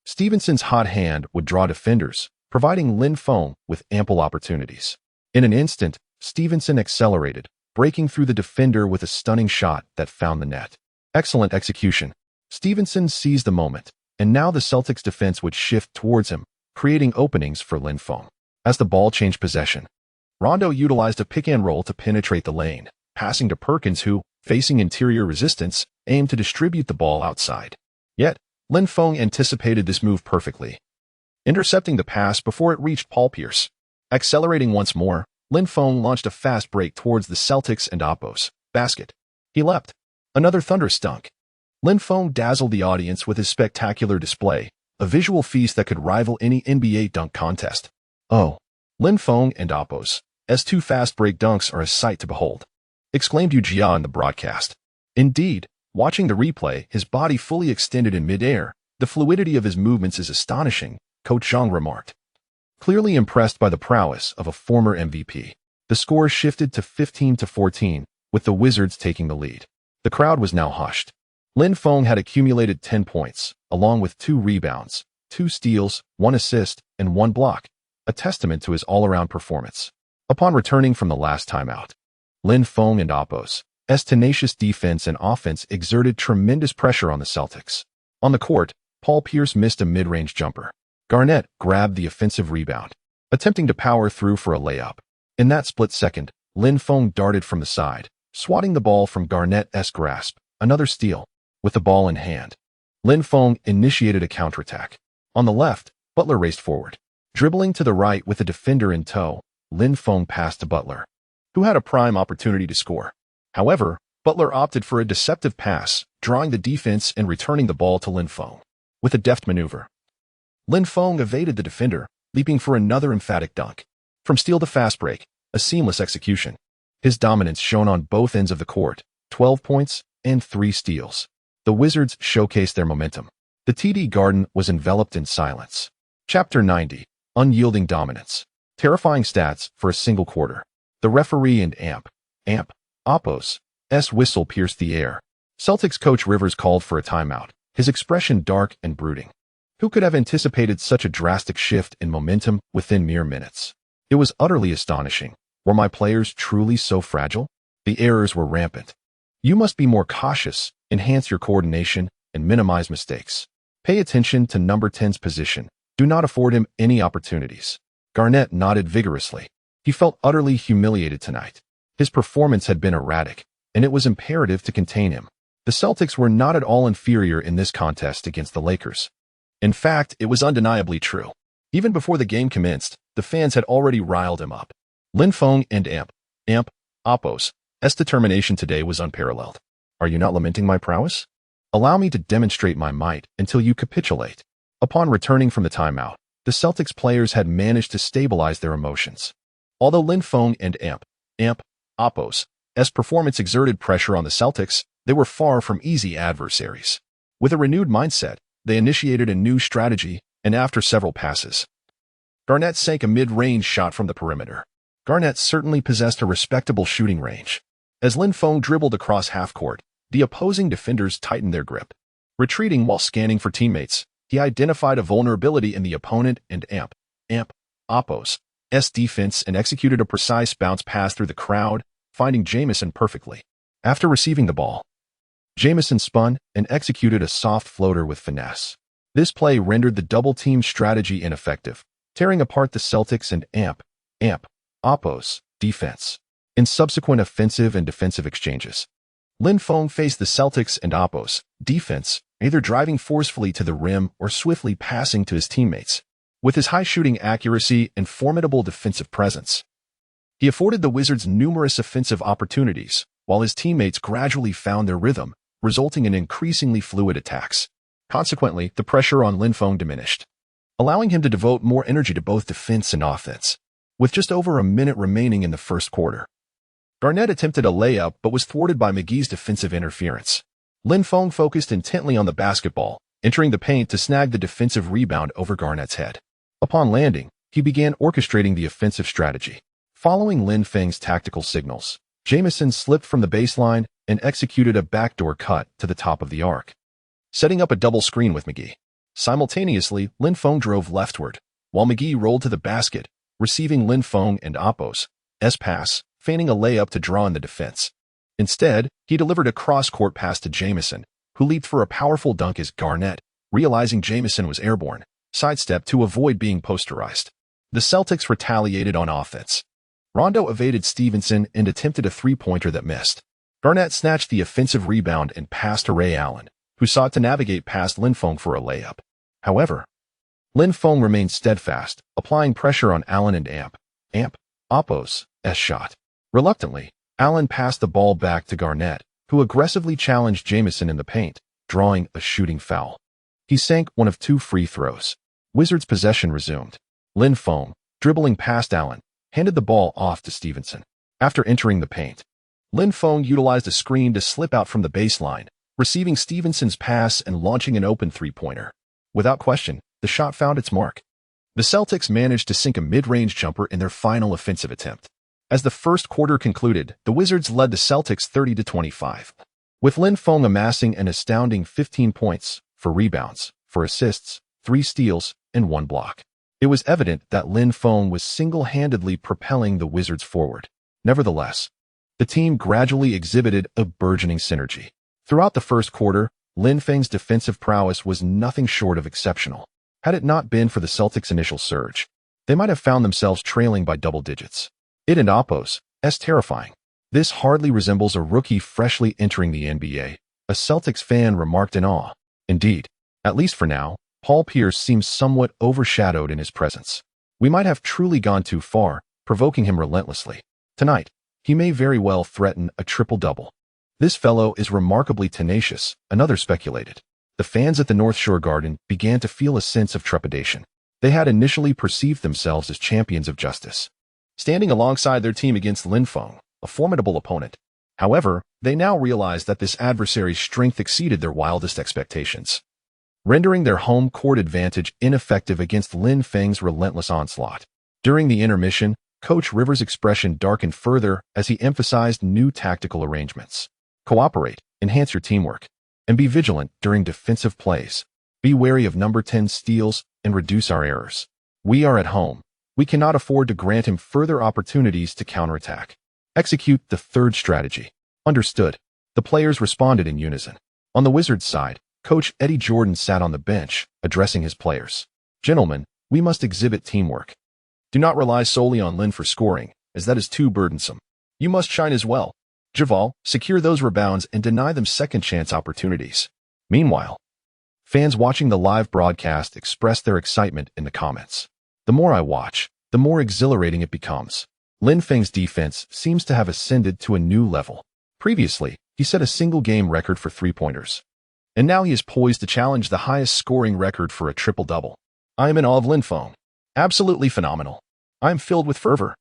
Stevenson's hot hand would draw defenders, providing Lin Feng with ample opportunities. In an instant, Stevenson accelerated, breaking through the defender with a stunning shot that found the net. Excellent execution. Stevenson seized the moment, and now the Celtics' defense would shift towards him, creating openings for Lin Feng. As the ball changed possession, Rondo utilized a pick-and-roll to penetrate the lane, passing to Perkins who, facing interior resistance, aimed to distribute the ball outside. Yet, Lin Feng anticipated this move perfectly, intercepting the pass before it reached Paul Pierce. Accelerating once more, Lin Feng launched a fast break towards the Celtics and Oppo's basket. He leapt. Another thunderous dunk. Lin Feng dazzled the audience with his spectacular display, a visual feast that could rival any NBA dunk contest. Oh, Lin Feng and Oppo's two fast break dunks are a sight to behold, exclaimed Yu Jia in the broadcast. Indeed, watching the replay, his body fully extended in midair, the fluidity of his movements is astonishing, Coach Zhang remarked. Clearly impressed by the prowess of a former MVP, the score shifted to 15-14, with the Wizards taking the lead. The crowd was now hushed. Lin Feng had accumulated 10 points, along with 2 rebounds, 2 steals, 1 assist, and 1 block, a testament to his all-around performance. Upon returning from the last timeout, Lin Feng and Oppo's tenacious defense and offense exerted tremendous pressure on the Celtics. On the court, Paul Pierce missed a mid-range jumper. Garnett grabbed the offensive rebound, attempting to power through for a layup. In that split second, Lin Feng darted from the side, swatting the ball from Garnett's grasp. Another steal. With the ball in hand, Lin Feng initiated a counterattack. On the left, Butler raced forward. Dribbling to the right with a defender in tow, Lin Feng passed to Butler, who had a prime opportunity to score. However, Butler opted for a deceptive pass, drawing the defense and returning the ball to Lin Feng. With a deft maneuver, Lin Feng evaded the defender, leaping for another emphatic dunk. From steal to fast break, a seamless execution. His dominance shone on both ends of the court, 12 points and 3 steals. The Wizards showcased their momentum. The TD Garden was enveloped in silence. Chapter 90. Unyielding Dominance. Terrifying stats for a single quarter. The referee and Oppo's whistle pierced the air. Celtics coach Rivers called for a timeout, his expression dark and brooding. Who could have anticipated such a drastic shift in momentum within mere minutes? It was utterly astonishing. Were my players truly so fragile? The errors were rampant. You must be more cautious, enhance your coordination, and minimize mistakes. Pay attention to number 10's position. Do not afford him any opportunities. Garnett nodded vigorously. He felt utterly humiliated tonight. His performance had been erratic, and it was imperative to contain him. The Celtics were not at all inferior in this contest against the Lakers. In fact, it was undeniably true. Even before the game commenced, the fans had already riled him up. Lin Feng and Oppo's determination today was unparalleled. Are you not lamenting my prowess? Allow me to demonstrate my might until you capitulate. Upon returning from the timeout, the Celtics players had managed to stabilize their emotions. Although Lin Feng and Oppo's performance exerted pressure on the Celtics, they were far from easy adversaries. With a renewed mindset, they initiated a new strategy, and after several passes, Garnett sank a mid-range shot from the perimeter. Garnett certainly possessed a respectable shooting range. As Lin Feng dribbled across half-court, the opposing defenders tightened their grip. Retreating while scanning for teammates, he identified a vulnerability in the opponent and Oppo's defense and executed a precise bounce pass through the crowd, finding Jamison perfectly. After receiving the ball, Jamison spun and executed a soft floater with finesse. This play rendered the double-team strategy ineffective, tearing apart the Celtics and Oppo's defense. In subsequent offensive and defensive exchanges, Lin Feng faced the Celtics and Oppo's defense, either driving forcefully to the rim or swiftly passing to his teammates. With his high shooting accuracy and formidable defensive presence, he afforded the Wizards numerous offensive opportunities, while his teammates gradually found their rhythm, resulting in increasingly fluid attacks. Consequently, the pressure on Lin Feng diminished, allowing him to devote more energy to both defense and offense. With just over a minute remaining in the first quarter, Garnett attempted a layup but was thwarted by McGee's defensive interference. Lin Feng focused intently on the basketball, entering the paint to snag the defensive rebound over Garnett's head. Upon landing, he began orchestrating the offensive strategy. Following Lin Feng's tactical signals, Jamison slipped from the baseline and executed a backdoor cut to the top of the arc, setting up a double screen with McGee. Simultaneously, Lin Feng drove leftward, while McGee rolled to the basket, receiving Lin Feng and Oppo's pass, feigning a layup to draw in the defense. Instead, he delivered a cross-court pass to Jamison, who leaped for a powerful dunk as Garnett, realizing Jamison was airborne, sidestepped to avoid being posterized. The Celtics retaliated on offense. Rondo evaded Stevenson and attempted a three-pointer that missed. Garnett snatched the offensive rebound and passed to Ray Allen, who sought to navigate past Lin Feng for a layup. However, Lin Feng remained steadfast, applying pressure on Allen and Oppo's shot. Reluctantly, Allen passed the ball back to Garnett, who aggressively challenged Jamison in the paint, drawing a shooting foul. He sank one of two free throws. Wizards' possession resumed. Lin Feng, dribbling past Allen, handed the ball off to Stevenson. After entering the paint, Lin Feng utilized a screen to slip out from the baseline, receiving Stevenson's pass and launching an open three-pointer. Without question, the shot found its mark. The Celtics managed to sink a mid-range jumper in their final offensive attempt. As the first quarter concluded, the Wizards led the Celtics 30-25, with Lin Feng amassing an astounding 15 points, 4 rebounds, 4 assists, 3 steals, and 1 block. It was evident that Lin Feng was single-handedly propelling the Wizards forward. Nevertheless, the team gradually exhibited a burgeoning synergy. Throughout the first quarter, Lin Feng's defensive prowess was nothing short of exceptional. Had it not been for the Celtics' initial surge, they might have found themselves trailing by double digits. It and Oppo's terrifying. This hardly resembles a rookie freshly entering the NBA, a Celtics fan remarked in awe. Indeed, at least for now, Paul Pierce seems somewhat overshadowed in his presence. We might have truly gone too far, provoking him relentlessly. Tonight, he may very well threaten a triple-double. This fellow is remarkably tenacious, another speculated. The fans at the North Shore Garden began to feel a sense of trepidation. They had initially perceived themselves as champions of justice, standing alongside their team against Lin Feng, a formidable opponent. However, they now realized that this adversary's strength exceeded their wildest expectations, rendering their home court advantage ineffective against Lin Feng's relentless onslaught. During the intermission, Coach Rivers' expression darkened further as he emphasized new tactical arrangements. Cooperate, enhance your teamwork, and be vigilant during defensive plays. Be wary of number 10 steals and reduce our errors. We are at home. We cannot afford to grant him further opportunities to counterattack. Execute the third strategy. Understood. The players responded in unison. On the Wizards' side, Coach Eddie Jordan sat on the bench, addressing his players. Gentlemen, we must exhibit teamwork. Do not rely solely on Lin for scoring, as that is too burdensome. You must shine as well. Javal, secure those rebounds and deny them second-chance opportunities. Meanwhile, fans watching the live broadcast expressed their excitement in the comments. The more I watch, the more exhilarating it becomes. Lin Feng's defense seems to have ascended to a new level. Previously, he set a single-game record for three-pointers, and now he is poised to challenge the highest scoring record for a triple-double. I am in awe of Lin Feng. Absolutely phenomenal. I am filled with fervor.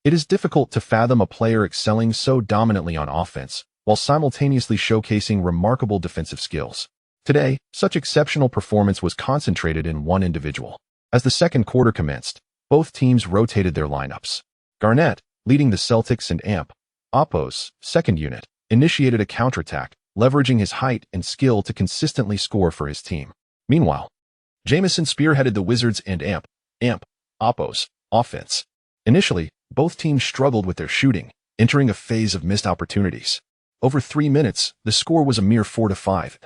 It is difficult to fathom a player excelling so dominantly on offense, while simultaneously showcasing remarkable defensive skills. Today, such exceptional performance was concentrated in one individual. As the second quarter commenced, both teams rotated their lineups. Garnett, leading the Celtics and Oppo's second unit, initiated a counterattack, leveraging his height and skill to consistently score for his team. Meanwhile, Jamison spearheaded the Wizards and Oppo's offense. Initially, both teams struggled with their shooting, entering a phase of missed opportunities. Over 3 minutes, the score was a mere 4-5,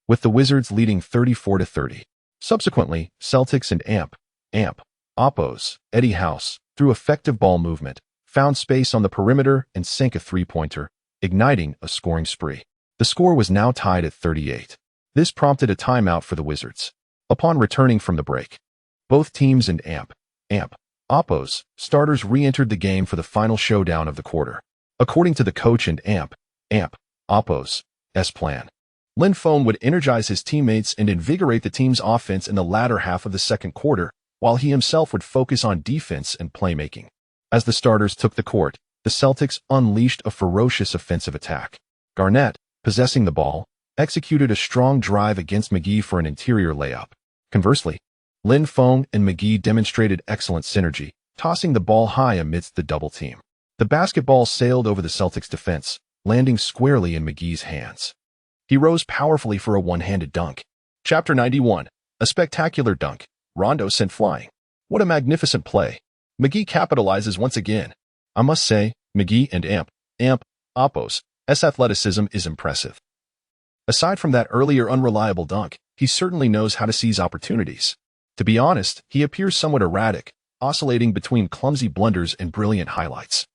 with the Wizards leading 34-30. Subsequently, Celtics and Oppo's Eddie House, through effective ball movement, found space on the perimeter and sank a three-pointer, igniting a scoring spree. The score was now tied at 38. This prompted a timeout for the Wizards. Upon returning from the break, both teams and Oppo's starters re-entered the game for the final showdown of the quarter. According to the coach and Oppo's plan, Lin Feng would energize his teammates and invigorate the team's offense in the latter half of the second quarter, while he himself would focus on defense and playmaking. As the starters took the court, the Celtics unleashed a ferocious offensive attack. Garnett, possessing the ball, executed a strong drive against McGee for an interior layup. Conversely, Lin Feng and McGee demonstrated excellent synergy, tossing the ball high amidst the double team. The basketball sailed over the Celtics' defense, landing squarely in McGee's hands. He rose powerfully for a one-handed dunk. Chapter 91. A spectacular dunk. Rondo sent flying. What a magnificent play. McGee capitalizes once again. I must say, McGee and Oppo's His athleticism is impressive. Aside from that earlier unreliable dunk, he certainly knows how to seize opportunities. To be honest, he appears somewhat erratic, oscillating between clumsy blunders and brilliant highlights.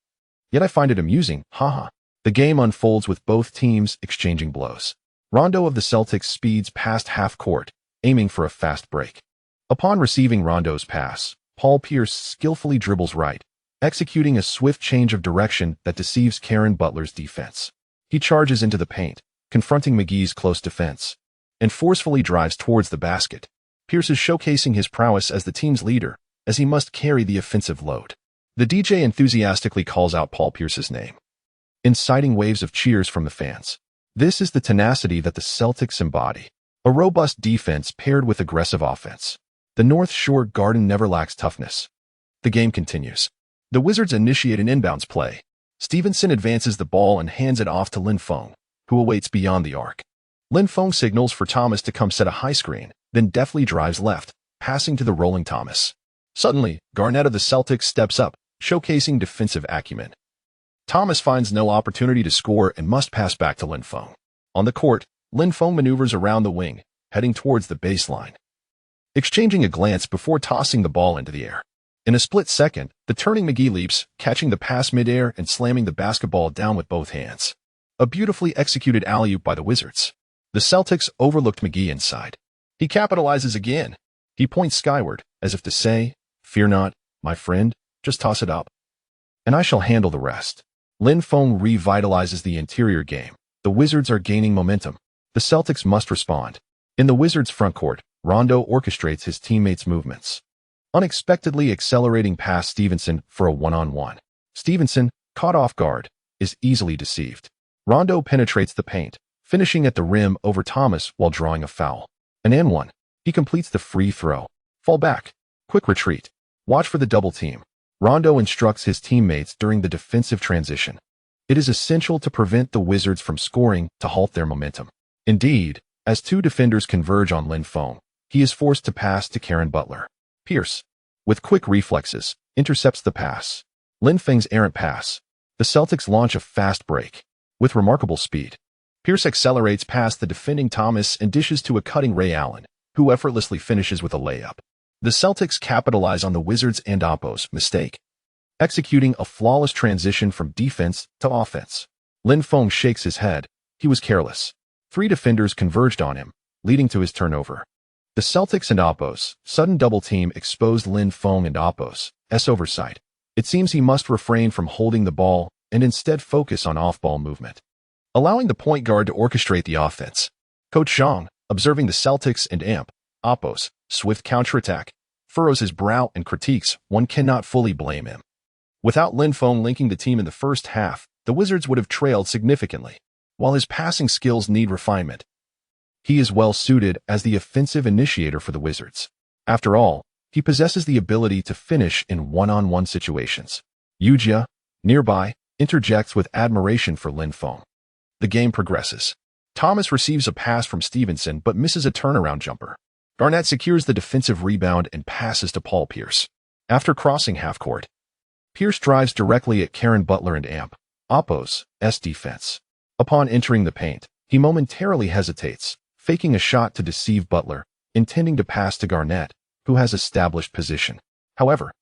Yet I find it amusing, haha. The game unfolds with both teams exchanging blows. Rondo of the Celtics speeds past half court, aiming for a fast break. Upon receiving Rondo's pass, Paul Pierce skillfully dribbles right, executing a swift change of direction that deceives Karen Butler's defense. He charges into the paint, confronting McGee's close defense, and forcefully drives towards the basket. Pierce is showcasing his prowess as the team's leader, as he must carry the offensive load. The DJ enthusiastically calls out Paul Pierce's name, inciting waves of cheers from the fans. This is the tenacity that the Celtics embody. A robust defense paired with aggressive offense. The North Shore Garden never lacks toughness. The game continues. The Wizards initiate an inbounds play. Stevenson advances the ball and hands it off to Lin Feng, who awaits beyond the arc. Lin Feng signals for Thomas to come set a high screen, then deftly drives left, passing to the rolling Thomas. Suddenly, Garnett of the Celtics steps up, showcasing defensive acumen. Thomas finds no opportunity to score and must pass back to Lin Feng. On the court, Lin Feng maneuvers around the wing, heading towards the baseline, exchanging a glance before tossing the ball into the air. In a split second, the turning McGee leaps, catching the pass midair and slamming the basketball down with both hands. A beautifully executed alley-oop by the Wizards. The Celtics overlooked McGee inside. He capitalizes again. He points skyward, as if to say, "Fear not, my friend, just toss it up, and I shall handle the rest." Lin Feng revitalizes the interior game. The Wizards are gaining momentum. The Celtics must respond. In the Wizards' frontcourt, Rondo orchestrates his teammates' movements, unexpectedly accelerating past Stevenson for a one-on-one. Stevenson, caught off guard, is easily deceived. Rondo penetrates the paint, finishing at the rim over Thomas while drawing a foul. An and one. He completes the free throw. Fall back. Quick retreat. Watch for the double team. Rondo instructs his teammates during the defensive transition. It is essential to prevent the Wizards from scoring to halt their momentum. Indeed, as two defenders converge on Lin Feng, he is forced to pass to Karen Butler. Pierce, with quick reflexes, intercepts the pass. Lin Feng's errant pass. The Celtics launch a fast break. With remarkable speed, Pierce accelerates past the defending Thomas and dishes to a cutting Ray Allen, who effortlessly finishes with a layup. The Celtics capitalize on the Wizards' and Oppo's mistake, executing a flawless transition from defense to offense. Lin Feng shakes his head. He was careless. Three defenders converged on him, leading to his turnover. The Celtics and Oppo's sudden double team exposed Lin Feng and Oppo's oversight. It seems he must refrain from holding the ball and instead focus on off-ball movement, allowing the point guard to orchestrate the offense. Coach Zhang, observing the Celtics and Oppo's swift counterattack, furrows his brow and critiques. One cannot fully blame him. Without Lin Feng linking the team in the first half, the Wizards would have trailed significantly. While his passing skills need refinement, he is well suited as the offensive initiator for the Wizards. After all, he possesses the ability to finish in one-on-one situations. Yujia, nearby, interjects with admiration for Lin Feng. The game progresses. Thomas receives a pass from Stevenson but misses a turnaround jumper. Garnett secures the defensive rebound and passes to Paul Pierce. After crossing half-court, Pierce drives directly at Karen Butler and Oppo's defense. Upon entering the paint, he momentarily hesitates, faking a shot to deceive Butler, intending to pass to Garnett, who has established position. However,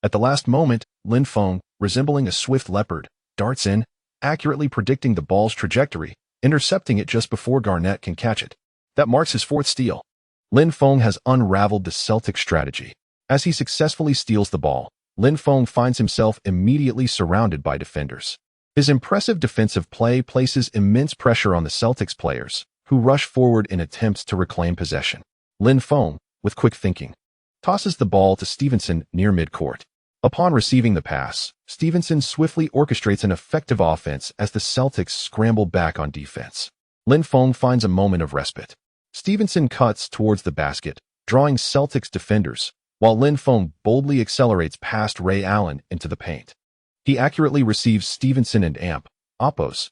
at the last moment, Lin Feng, resembling a swift leopard, darts in, accurately predicting the ball's trajectory, intercepting it just before Garnett can catch it. That marks his fourth steal. Lin Feng has unraveled the Celtic strategy. As he successfully steals the ball, Lin Feng finds himself immediately surrounded by defenders. His impressive defensive play places immense pressure on the Celtics players, who rush forward in attempts to reclaim possession. Lin Feng, with quick thinking, tosses the ball to Stevenson near midcourt. Upon receiving the pass, Stevenson swiftly orchestrates an effective offense as the Celtics scramble back on defense. Lin Feng finds a moment of respite. Stevenson cuts towards the basket, drawing Celtics defenders, while Lin Feng boldly accelerates past Ray Allen into the paint. He accurately receives Stevenson and Oppo's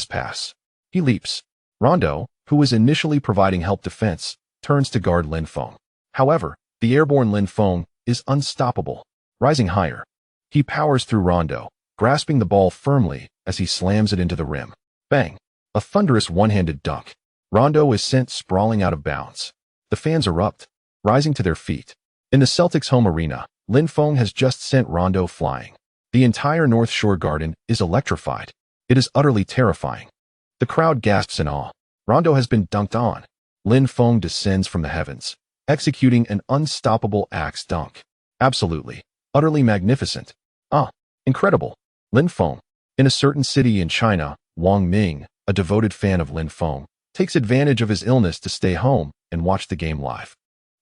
pass. He leaps. Rondo, who was initially providing help defense, turns to guard Lin Feng. However, the airborne Lin Feng is unstoppable. Rising higher, he powers through Rondo, grasping the ball firmly as he slams it into the rim. Bang! A thunderous one-handed dunk. Rondo is sent sprawling out of bounds. The fans erupt, rising to their feet. In the Celtics' home arena, Lin Feng has just sent Rondo flying. The entire North Shore Garden is electrified. It is utterly terrifying. The crowd gasps in awe. Rondo has been dunked on. Lin Feng descends from the heavens, executing an unstoppable axe dunk. Absolutely, utterly magnificent. Incredible. Lin Feng. In a certain city in China, Wang Ming, a devoted fan of Lin Feng, takes advantage of his illness to stay home and watch the game live.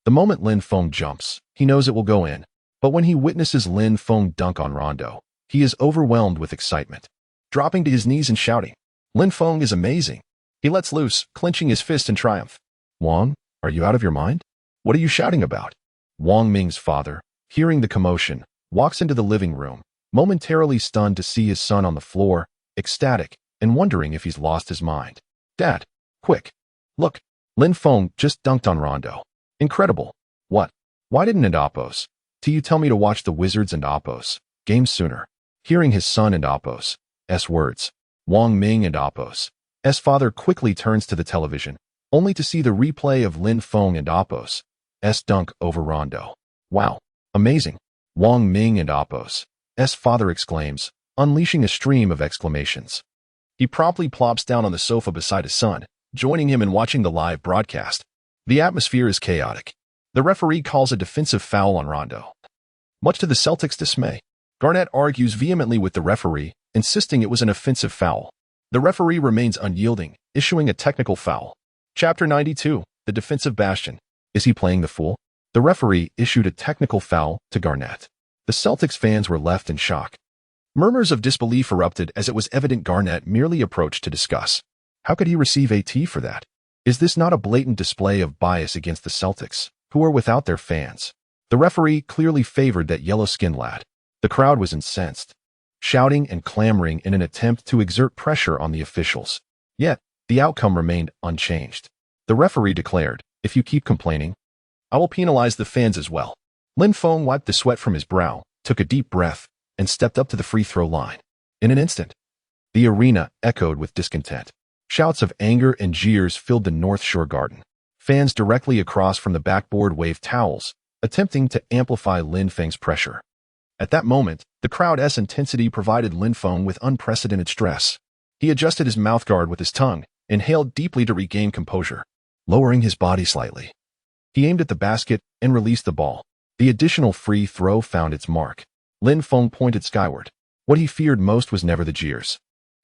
The moment Lin Feng jumps, he knows it will go in. But when he witnesses Lin Feng dunk on Rondo, he is overwhelmed with excitement. Dropping to his knees and shouting, "Lin Feng is amazing." He lets loose, clenching his fist in triumph. "Wang, are you out of your mind? What are you shouting about?" Wang Ming's father, hearing the commotion, walks into the living room, momentarily stunned to see his son on the floor, ecstatic, and wondering if he's lost his mind. "Dad, quick, look, Lin Feng just dunked on Rondo. Incredible. What? Why didn't it Oppos? Do you tell me to watch the Wizards and Oppos game sooner?" Hearing his son and Oppos' words, Wang Ming and Oppos' father quickly turns to the television, only to see the replay of Lin Feng and Oppos' dunk over Rondo. "Wow, amazing!" Wang Ming and Oppos' father exclaims, unleashing a stream of exclamations. He promptly plops down on the sofa beside his son, joining him in watching the live broadcast. The atmosphere is chaotic. The referee calls a defensive foul on Rondo. Much to the Celtics' dismay, Garnett argues vehemently with the referee, insisting it was an offensive foul. The referee remains unyielding, issuing a technical foul. Chapter 92, The Defensive Bastion. Is he playing the fool? The referee issued a technical foul to Garnett. The Celtics fans were left in shock. Murmurs of disbelief erupted as it was evident Garnett merely approached to discuss. How could he receive a T for that? Is this not a blatant display of bias against the Celtics, who are without their fans? The referee clearly favored that yellow-skinned lad. The crowd was incensed, shouting and clamoring in an attempt to exert pressure on the officials. Yet, the outcome remained unchanged. The referee declared, "If you keep complaining, I will penalize the fans as well." Lin Feng wiped the sweat from his brow, took a deep breath, and stepped up to the free throw line. In an instant, the arena echoed with discontent. Shouts of anger and jeers filled the North Shore Garden. Fans directly across from the backboard waved towels, attempting to amplify Lin Feng's pressure. At that moment, the crowd's intensity provided Lin Feng with unprecedented stress. He adjusted his mouthguard with his tongue, inhaled deeply to regain composure. Lowering his body slightly, he aimed at the basket and released the ball. The additional free throw found its mark. Lin Feng pointed skyward. What he feared most was never the jeers.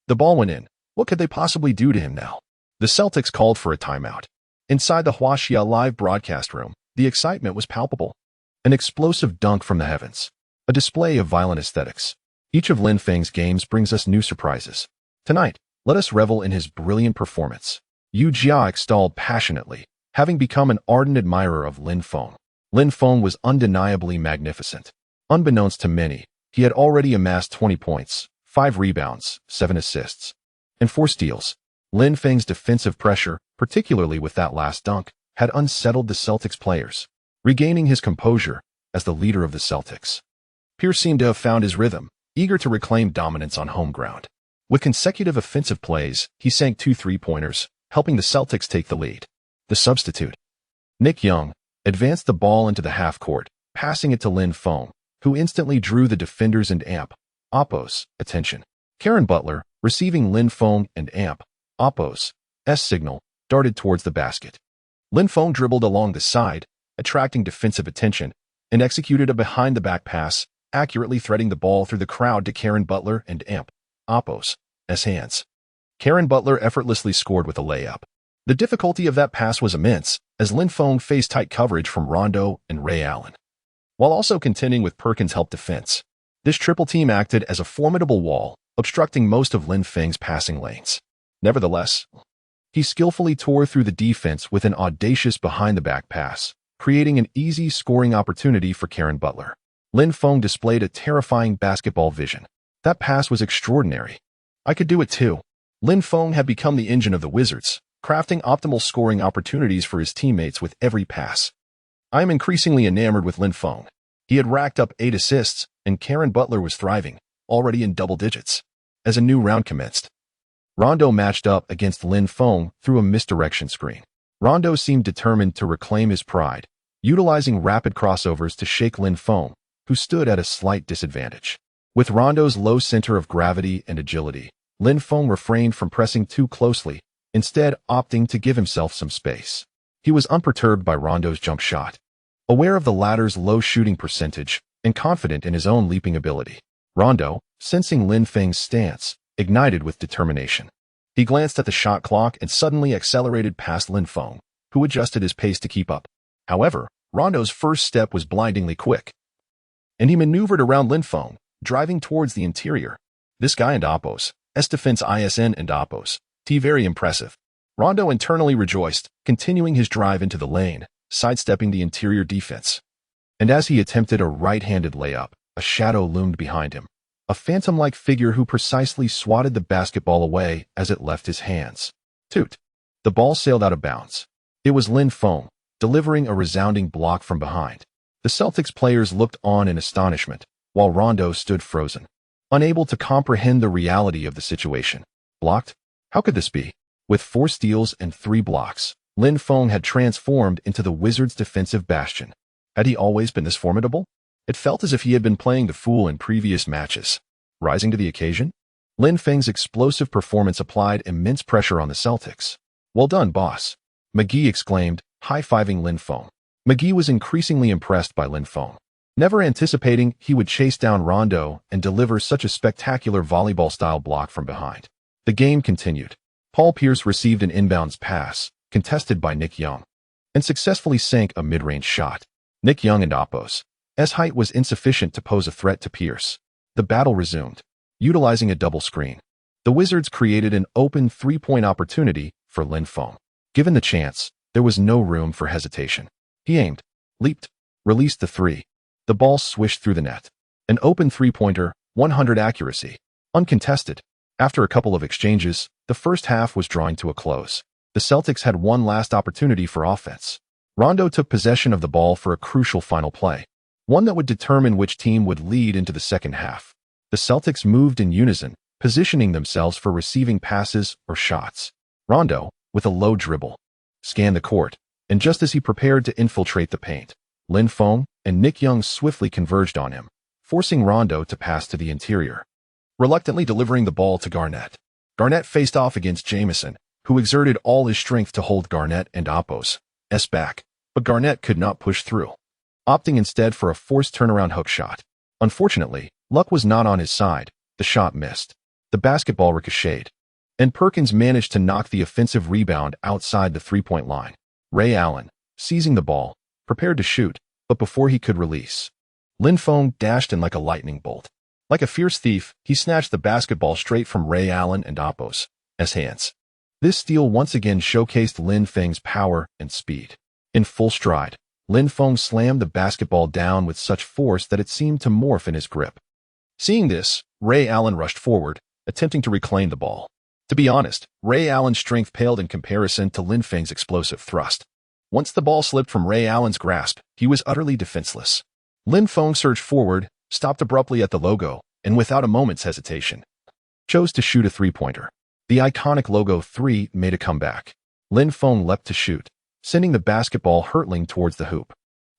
The ball went in. What could they possibly do to him now? The Celtics called for a timeout. Inside the Huaxia live broadcast room, the excitement was palpable. An explosive dunk from the heavens. A display of violent aesthetics. Each of Lin Feng's games brings us new surprises. Tonight, let us revel in his brilliant performance. Yu Jia extolled passionately, having become an ardent admirer of Lin Feng. Lin Feng was undeniably magnificent. Unbeknownst to many, he had already amassed 20 points, 5 rebounds, 7 assists, and 4 steals. Lin Feng's defensive pressure, particularly with that last dunk, had unsettled the Celtics players. Regaining his composure as the leader of the Celtics, Pierce seemed to have found his rhythm, eager to reclaim dominance on home ground. With consecutive offensive plays, he sank 2 three-pointers, helping the Celtics take the lead. The substitute, Nick Young, advanced the ball into the half-court, passing it to Lin Feng, who instantly drew the defenders and Oppos' attention. Karen Butler, receiving Lin Feng and Oppos' signal, darted towards the basket. Lin Feng dribbled along the side, attracting defensive attention, and executed a behind-the-back pass, accurately threading the ball through the crowd to Karen Butler and Oppos' hands. Karen Butler effortlessly scored with a layup. The difficulty of that pass was immense, as Lin Feng faced tight coverage from Rondo and Ray Allen, while also contending with Perkins' help defense. This triple team acted as a formidable wall, obstructing most of Lin Feng's passing lanes. Nevertheless, he skillfully tore through the defense with an audacious behind-the-back pass, creating an easy scoring opportunity for Karen Butler. Lin Feng displayed a terrifying basketball vision. That pass was extraordinary. I could do it too. Lin Feng had become the engine of the Wizards, crafting optimal scoring opportunities for his teammates with every pass. I am increasingly enamored with Lin Feng. He had racked up 8 assists, and Karen Butler was thriving, already in double digits. As a new round commenced, Rondo matched up against Lin Feng through a misdirection screen. Rondo seemed determined to reclaim his pride, utilizing rapid crossovers to shake Lin Feng, who stood at a slight disadvantage. With Rondo's low center of gravity and agility, Lin Feng refrained from pressing too closely, instead opting to give himself some space. He was unperturbed by Rondo's jump shot. Aware of the latter's low shooting percentage and confident in his own leaping ability, Rondo, sensing Lin Feng's stance, ignited with determination. He glanced at the shot clock and suddenly accelerated past Lin Feng, who adjusted his pace to keep up. However, Rondo's first step was blindingly quick, and he maneuvered around Lin Feng, driving towards the interior. This guy and Appos, S defense ISN and Appos, T very impressive. Rondo internally rejoiced, continuing his drive into the lane, sidestepping the interior defense. And as he attempted a right-handed layup, a shadow loomed behind him, a phantom-like figure who precisely swatted the basketball away as it left his hands. Toot! The ball sailed out of bounds. It was Lin Feng, delivering a resounding block from behind. The Celtics players looked on in astonishment, while Rondo stood frozen, unable to comprehend the reality of the situation. Blocked? How could this be? With 4 steals and 3 blocks, Lin Feng had transformed into the Wizards' defensive bastion. Had he always been this formidable? It felt as if he had been playing the fool in previous matches. Rising to the occasion, Lin Feng's explosive performance applied immense pressure on the Celtics. "Well done, boss," McGee exclaimed, high-fiving Lin Feng. McGee was increasingly impressed by Lin Feng, never anticipating he would chase down Rondo and deliver such a spectacular volleyball-style block from behind. The game continued. Paul Pierce received an inbounds pass, contested by Nick Young, and successfully sank a mid-range shot. Nick Young and Appos' height was insufficient to pose a threat to Pierce. The battle resumed. Utilizing a double screen, the Wizards created an open 3-point opportunity for Lin Feng. Given the chance, there was no room for hesitation. He aimed, leaped, released the 3. The ball swished through the net. An open 3-pointer, 100 accuracy, uncontested. After a couple of exchanges, the first half was drawing to a close. The Celtics had one last opportunity for offense. Rondo took possession of the ball for a crucial final play, one that would determine which team would lead into the second half. The Celtics moved in unison, positioning themselves for receiving passes or shots. Rondo, with a low dribble, scanned the court, and just as he prepared to infiltrate the paint, Lin Feng and Nick Young swiftly converged on him, forcing Rondo to pass to the interior, reluctantly delivering the ball to Garnett. Garnett faced off against Jamison, who exerted all his strength to hold Garnett and Appos' back, but Garnett could not push through, opting instead for a forced turnaround hook shot. Unfortunately, luck was not on his side. The shot missed. The basketball ricocheted, and Perkins managed to knock the offensive rebound outside the 3-point line. Ray Allen, seizing the ball, prepared to shoot, but before he could release, Lin Feng dashed in like a lightning bolt. Like a fierce thief, he snatched the basketball straight from Ray Allen and Appos' hands. This steal once again showcased Lin Feng's power and speed. In full stride, Lin Feng slammed the basketball down with such force that it seemed to morph in his grip. Seeing this, Ray Allen rushed forward, attempting to reclaim the ball. To be honest, Ray Allen's strength paled in comparison to Lin Feng's explosive thrust. Once the ball slipped from Ray Allen's grasp, he was utterly defenseless. Lin Feng surged forward, stopped abruptly at the logo, and without a moment's hesitation, chose to shoot a 3-pointer. The iconic logo 3 made a comeback. Lin Feng leapt to shoot, sending the basketball hurtling towards the hoop.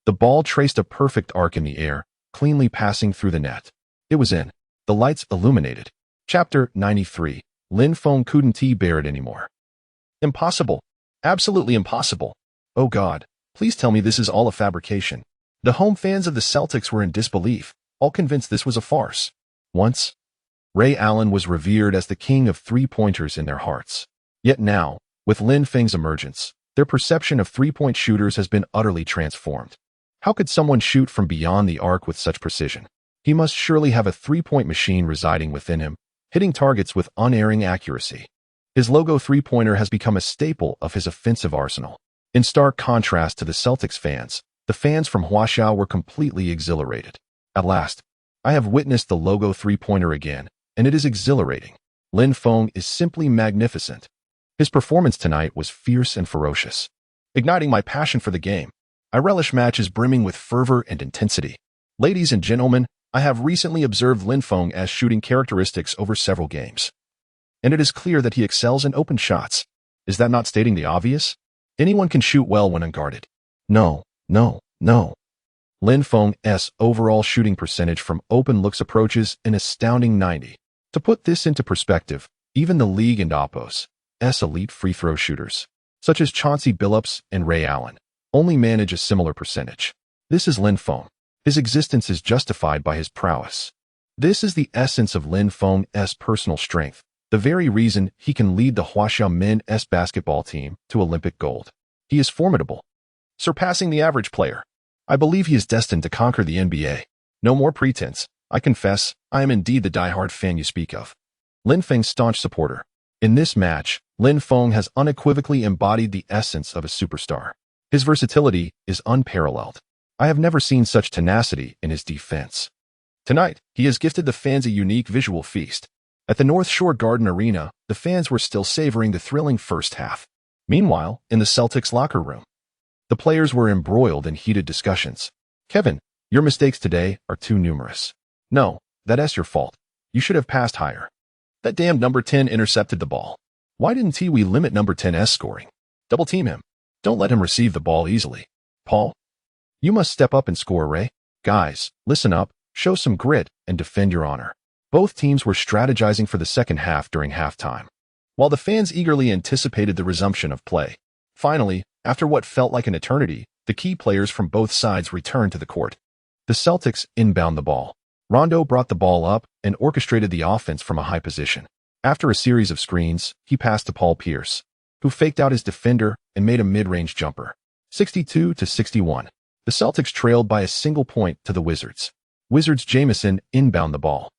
The ball traced a perfect arc in the air, cleanly passing through the net. It was in. The lights illuminated. Chapter 93. Lin Feng couldn't bear it anymore. Impossible. Absolutely impossible. Oh God, please tell me this is all a fabrication. The home fans of the Celtics were in disbelief, all convinced this was a farce. Once, Ray Allen was revered as the king of 3-pointers in their hearts. Yet now, with Lin Feng's emergence, their perception of 3-point shooters has been utterly transformed. How could someone shoot from beyond the arc with such precision? He must surely have a 3-point machine residing within him, hitting targets with unerring accuracy. His logo 3-pointer has become a staple of his offensive arsenal. In stark contrast to the Celtics fans, the fans from Huaxiao were completely exhilarated. At last, I have witnessed the logo 3-pointer again, and it is exhilarating. Lin Feng is simply magnificent. His performance tonight was fierce and ferocious, igniting my passion for the game. I relish matches brimming with fervor and intensity. Ladies and gentlemen, I have recently observed Lin Feng as shooting characteristics over several games, and it is clear that he excels in open shots. Is that not stating the obvious? Anyone can shoot well when unguarded. No, no, no. Lin Feng's overall shooting percentage from open looks approaches an astounding 90. To put this into perspective, even the league and Oppo's elite free throw shooters, such as Chauncey Billups and Ray Allen, only manage a similar percentage. This is Lin Feng. His existence is justified by his prowess. This is the essence of Lin Feng's personal strength, the very reason he can lead the Huaxiao men's basketball team to Olympic gold. He is formidable, surpassing the average player. I believe he is destined to conquer the NBA. No more pretense. I confess, I am indeed the die-hard fan you speak of. Lin Feng's staunch supporter. In this match, Lin Feng has unequivocally embodied the essence of a superstar. His versatility is unparalleled. I have never seen such tenacity in his defense. Tonight, he has gifted the fans a unique visual feast. At the North Shore Garden Arena, the fans were still savoring the thrilling first half. Meanwhile, in the Celtics locker room, the players were embroiled in heated discussions. Kevin, your mistakes today are too numerous. No, that's your fault. You should have passed higher. That damned number 10 intercepted the ball. Why didn't we limit number 10's scoring? Double team him. Don't let him receive the ball easily. Paul, you must step up and score, Ray. Guys, listen up, show some grit, and defend your honor. Both teams were strategizing for the second half during halftime, while the fans eagerly anticipated the resumption of play. Finally, after what felt like an eternity, the key players from both sides returned to the court. The Celtics inbound the ball. Rondo brought the ball up and orchestrated the offense from a high position. After a series of screens, he passed to Paul Pierce, who faked out his defender and made a mid-range jumper. 62-61. The Celtics trailed by a single point to the Wizards. Wizards Jamison inbound the ball.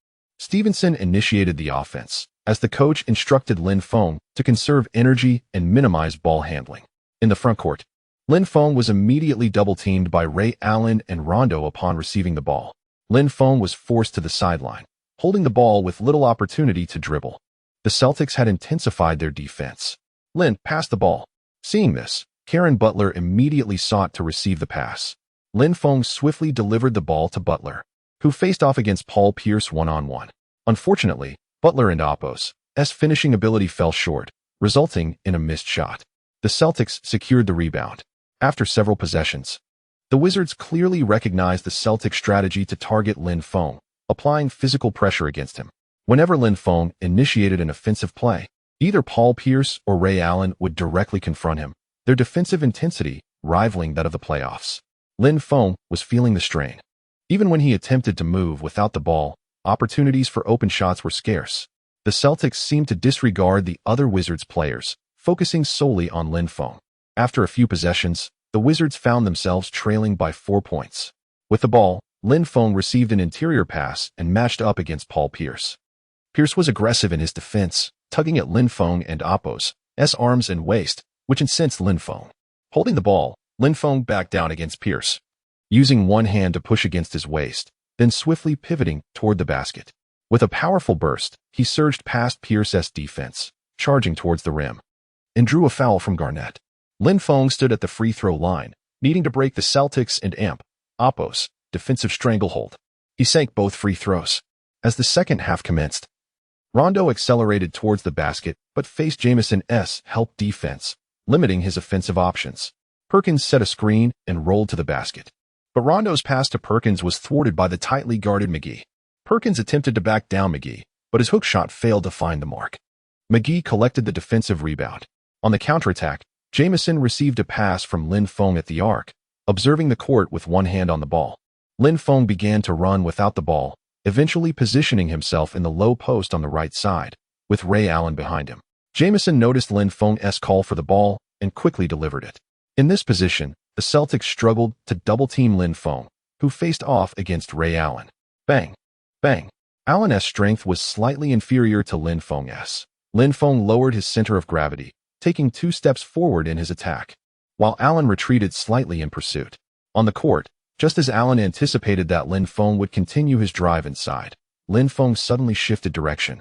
Stevenson initiated the offense, as the coach instructed Lin Feng to conserve energy and minimize ball handling. In the front court, Lin Feng was immediately double-teamed by Ray Allen and Rondo upon receiving the ball. Lin Feng was forced to the sideline, holding the ball with little opportunity to dribble. The Celtics had intensified their defense. Lin passed the ball. Seeing this, Karen Butler immediately sought to receive the pass. Lin Feng swiftly delivered the ball to Butler, who faced off against Paul Pierce one-on-one. Unfortunately, Butler and Oppo's finishing ability fell short, resulting in a missed shot. The Celtics secured the rebound. After several possessions, the Wizards clearly recognized the Celtics' strategy to target Lin Feng, applying physical pressure against him. Whenever Lin Feng initiated an offensive play, either Paul Pierce or Ray Allen would directly confront him, their defensive intensity rivaling that of the playoffs. Lin Feng was feeling the strain. Even when he attempted to move without the ball, opportunities for open shots were scarce. The Celtics seemed to disregard the other Wizards players, focusing solely on Lin Feng. After a few possessions, the Wizards found themselves trailing by 4 points. With the ball, Lin Feng received an interior pass and matched up against Paul Pierce. Pierce was aggressive in his defense, tugging at Lin Feng and Oppo's arms and waist, which incensed Lin Feng. Holding the ball, Lin Feng backed down against Pierce, using one hand to push against his waist, then swiftly pivoting toward the basket. With a powerful burst, he surged past Pierce's defense, charging towards the rim, and drew a foul from Garnett. Lin Feng stood at the free throw line, needing to break the Celtics and Oppo's defensive stranglehold. He sank both free throws. As the second half commenced, Rondo accelerated towards the basket but faced Jamison's help defense, limiting his offensive options. Perkins set a screen and rolled to the basket, but Rondo's pass to Perkins was thwarted by the tightly guarded McGee. Perkins attempted to back down McGee, but his hook shot failed to find the mark. McGee collected the defensive rebound. On the counterattack, Jamison received a pass from Lin Feng at the arc, observing the court with one hand on the ball. Lin Feng began to run without the ball, eventually positioning himself in the low post on the right side, with Ray Allen behind him. Jamison noticed Lin Feng's call for the ball and quickly delivered it. In this position, the Celtics struggled to double-team Lin Feng, who faced off against Ray Allen. Bang! Bang! Allen's strength was slightly inferior to Lin Feng's. Lin Feng lowered his center of gravity, taking 2 steps forward in his attack, while Allen retreated slightly in pursuit. On the court, just as Allen anticipated that Lin Feng would continue his drive inside, Lin Feng suddenly shifted direction,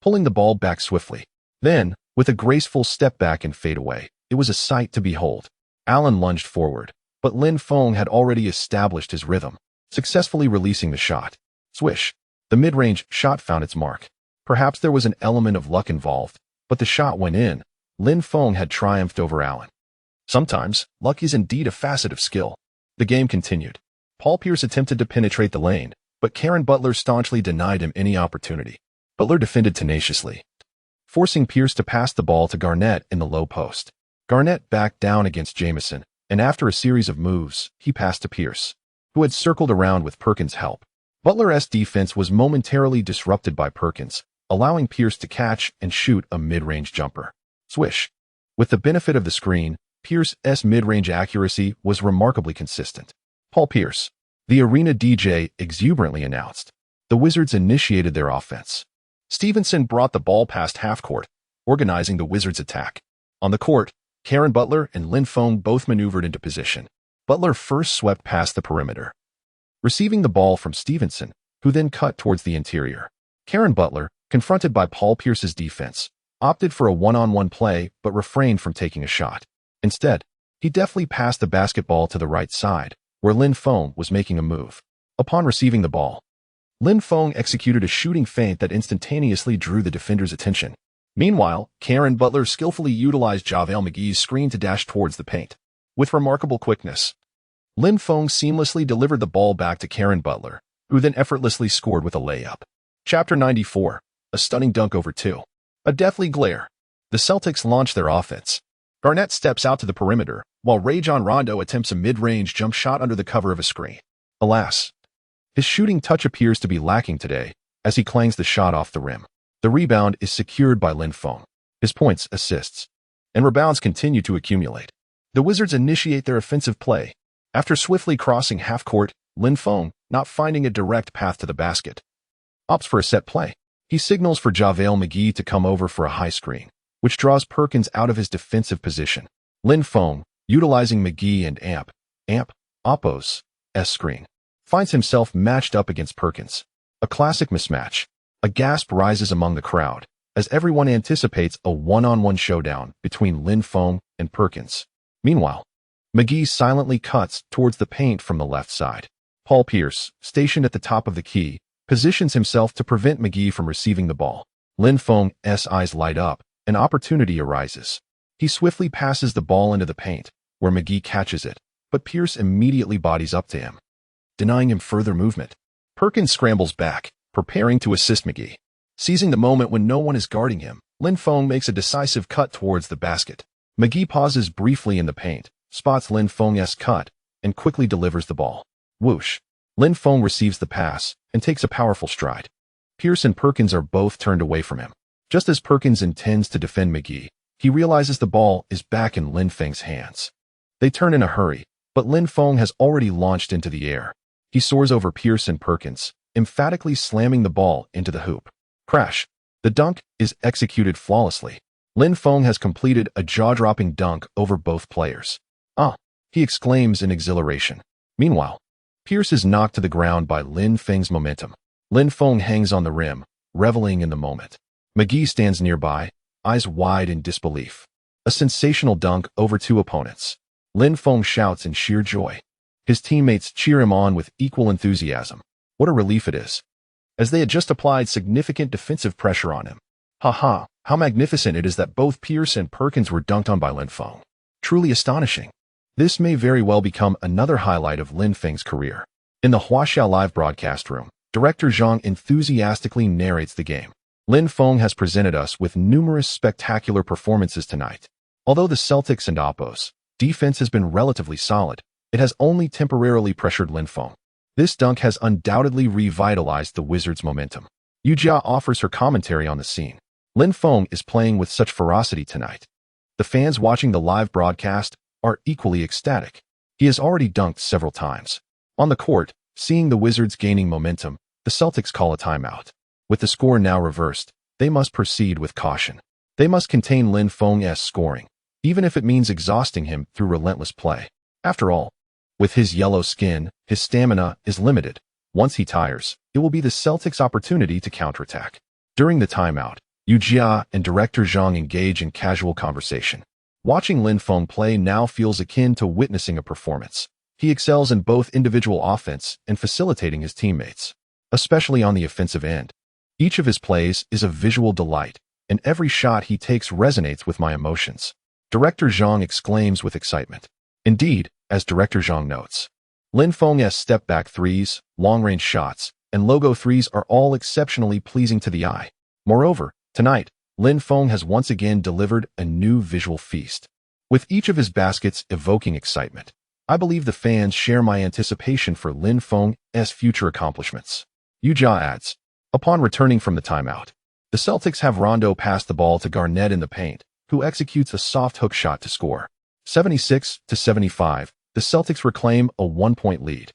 pulling the ball back swiftly. Then, with a graceful step back and fade away, it was a sight to behold. Allen lunged forward, but Lin Feng had already established his rhythm, successfully releasing the shot. Swish! The mid-range shot found its mark. Perhaps there was an element of luck involved, but the shot went in. Lin Feng had triumphed over Allen. Sometimes, luck is indeed a facet of skill. The game continued. Paul Pierce attempted to penetrate the lane, but Karen Butler staunchly denied him any opportunity. Butler defended tenaciously, forcing Pierce to pass the ball to Garnett in the low post. Garnett backed down against Jamison, and after a series of moves, he passed to Pierce, who had circled around with Perkins' help. Butler's defense was momentarily disrupted by Perkins, allowing Pierce to catch and shoot a mid-range jumper. Swish. With the benefit of the screen, Pierce's mid-range accuracy was remarkably consistent. Paul Pierce, the arena DJ, exuberantly announced. The Wizards initiated their offense. Stevenson brought the ball past half-court, organizing the Wizards' attack. On the court, Karen Butler and Lin Feng both maneuvered into position. Butler first swept past the perimeter, receiving the ball from Stevenson, who then cut towards the interior. Karen Butler, confronted by Paul Pierce's defense, opted for a one-on-one play but refrained from taking a shot. Instead, he deftly passed the basketball to the right side, where Lin Feng was making a move. Upon receiving the ball, Lin Feng executed a shooting feint that instantaneously drew the defender's attention. Meanwhile, Karen Butler skillfully utilized JaVale McGee's screen to dash towards the paint. With remarkable quickness, Lin Feng seamlessly delivered the ball back to Karen Butler, who then effortlessly scored with a layup. Chapter 94. A stunning dunk over two. A deathly glare. The Celtics launch their offense. Garnett steps out to the perimeter, while Rajon Rondo attempts a mid-range jump shot under the cover of a screen. Alas, his shooting touch appears to be lacking today, as he clangs the shot off the rim. The rebound is secured by Lin Feng. His points, assists, and rebounds continue to accumulate. The Wizards initiate their offensive play. After swiftly crossing half-court, Lin Feng, not finding a direct path to the basket, opts for a set play. He signals for JaVale McGee to come over for a high screen, which draws Perkins out of his defensive position. Lin Feng, utilizing McGee and Oppo's screen, finds himself matched up against Perkins. A classic mismatch. A gasp rises among the crowd, as everyone anticipates a one-on-one showdown between Lin Feng and Perkins. Meanwhile, McGee silently cuts towards the paint from the left side. Paul Pierce, stationed at the top of the key, positions himself to prevent McGee from receiving the ball. Lin Feng's eyes light up. An opportunity arises. He swiftly passes the ball into the paint, where McGee catches it, but Pierce immediately bodies up to him, denying him further movement. Perkins scrambles back, preparing to assist McGee. Seizing the moment when no one is guarding him, Lin Feng makes a decisive cut towards the basket. McGee pauses briefly in the paint, spots Lin Feng's cut, and quickly delivers the ball. Whoosh. Lin Feng receives the pass and takes a powerful stride. Pierce and Perkins are both turned away from him. Just as Perkins intends to defend McGee, he realizes the ball is back in Lin Feng's hands. They turn in a hurry, but Lin Feng has already launched into the air. He soars over Pierce and Perkins, emphatically slamming the ball into the hoop. Crash. The dunk is executed flawlessly. Lin Feng has completed a jaw-dropping dunk over both players. He exclaims in exhilaration. Meanwhile, Pierce is knocked to the ground by Lin Feng's momentum. Lin Feng hangs on the rim, reveling in the moment. McGee stands nearby, eyes wide in disbelief. A sensational dunk over two opponents. Lin Feng shouts in sheer joy. His teammates cheer him on with equal enthusiasm. What a relief it is, as they had just applied significant defensive pressure on him. How magnificent it is that both Pierce and Perkins were dunked on by Lin Feng. Truly astonishing. This may very well become another highlight of Lin Feng's career. In the Huaxiao live broadcast room, Director Zhang enthusiastically narrates the game. Lin Feng has presented us with numerous spectacular performances tonight. Although the Celtics and Oppo's defense has been relatively solid, it has only temporarily pressured Lin Feng. This dunk has undoubtedly revitalized the Wizards' momentum. Yu Jia offers her commentary on the scene. Lin Feng is playing with such ferocity tonight. The fans watching the live broadcast are equally ecstatic. He has already dunked several times. On the court, seeing the Wizards gaining momentum, the Celtics call a timeout. With the score now reversed, they must proceed with caution. They must contain Lin Feng's scoring, even if it means exhausting him through relentless play. After all, with his yellow skin, his stamina is limited. Once he tires, it will be the Celtics' opportunity to counterattack. During the timeout, Yu Jia and Director Zhang engage in casual conversation. Watching Lin Feng play now feels akin to witnessing a performance. He excels in both individual offense and facilitating his teammates, especially on the offensive end. Each of his plays is a visual delight, and every shot he takes resonates with my emotions. Director Zhang exclaims with excitement. Indeed, as Director Zhang notes, Lin Feng's step-back threes, long-range shots, and logo threes are all exceptionally pleasing to the eye. Moreover, tonight, Lin Feng has once again delivered a new visual feast, with each of his baskets evoking excitement. I believe the fans share my anticipation for Lin Feng's future accomplishments. Yujia adds, upon returning from the timeout, the Celtics have Rondo pass the ball to Garnett in the paint, who executes a soft hook shot to score. 76-75, the Celtics reclaim a 1-point lead.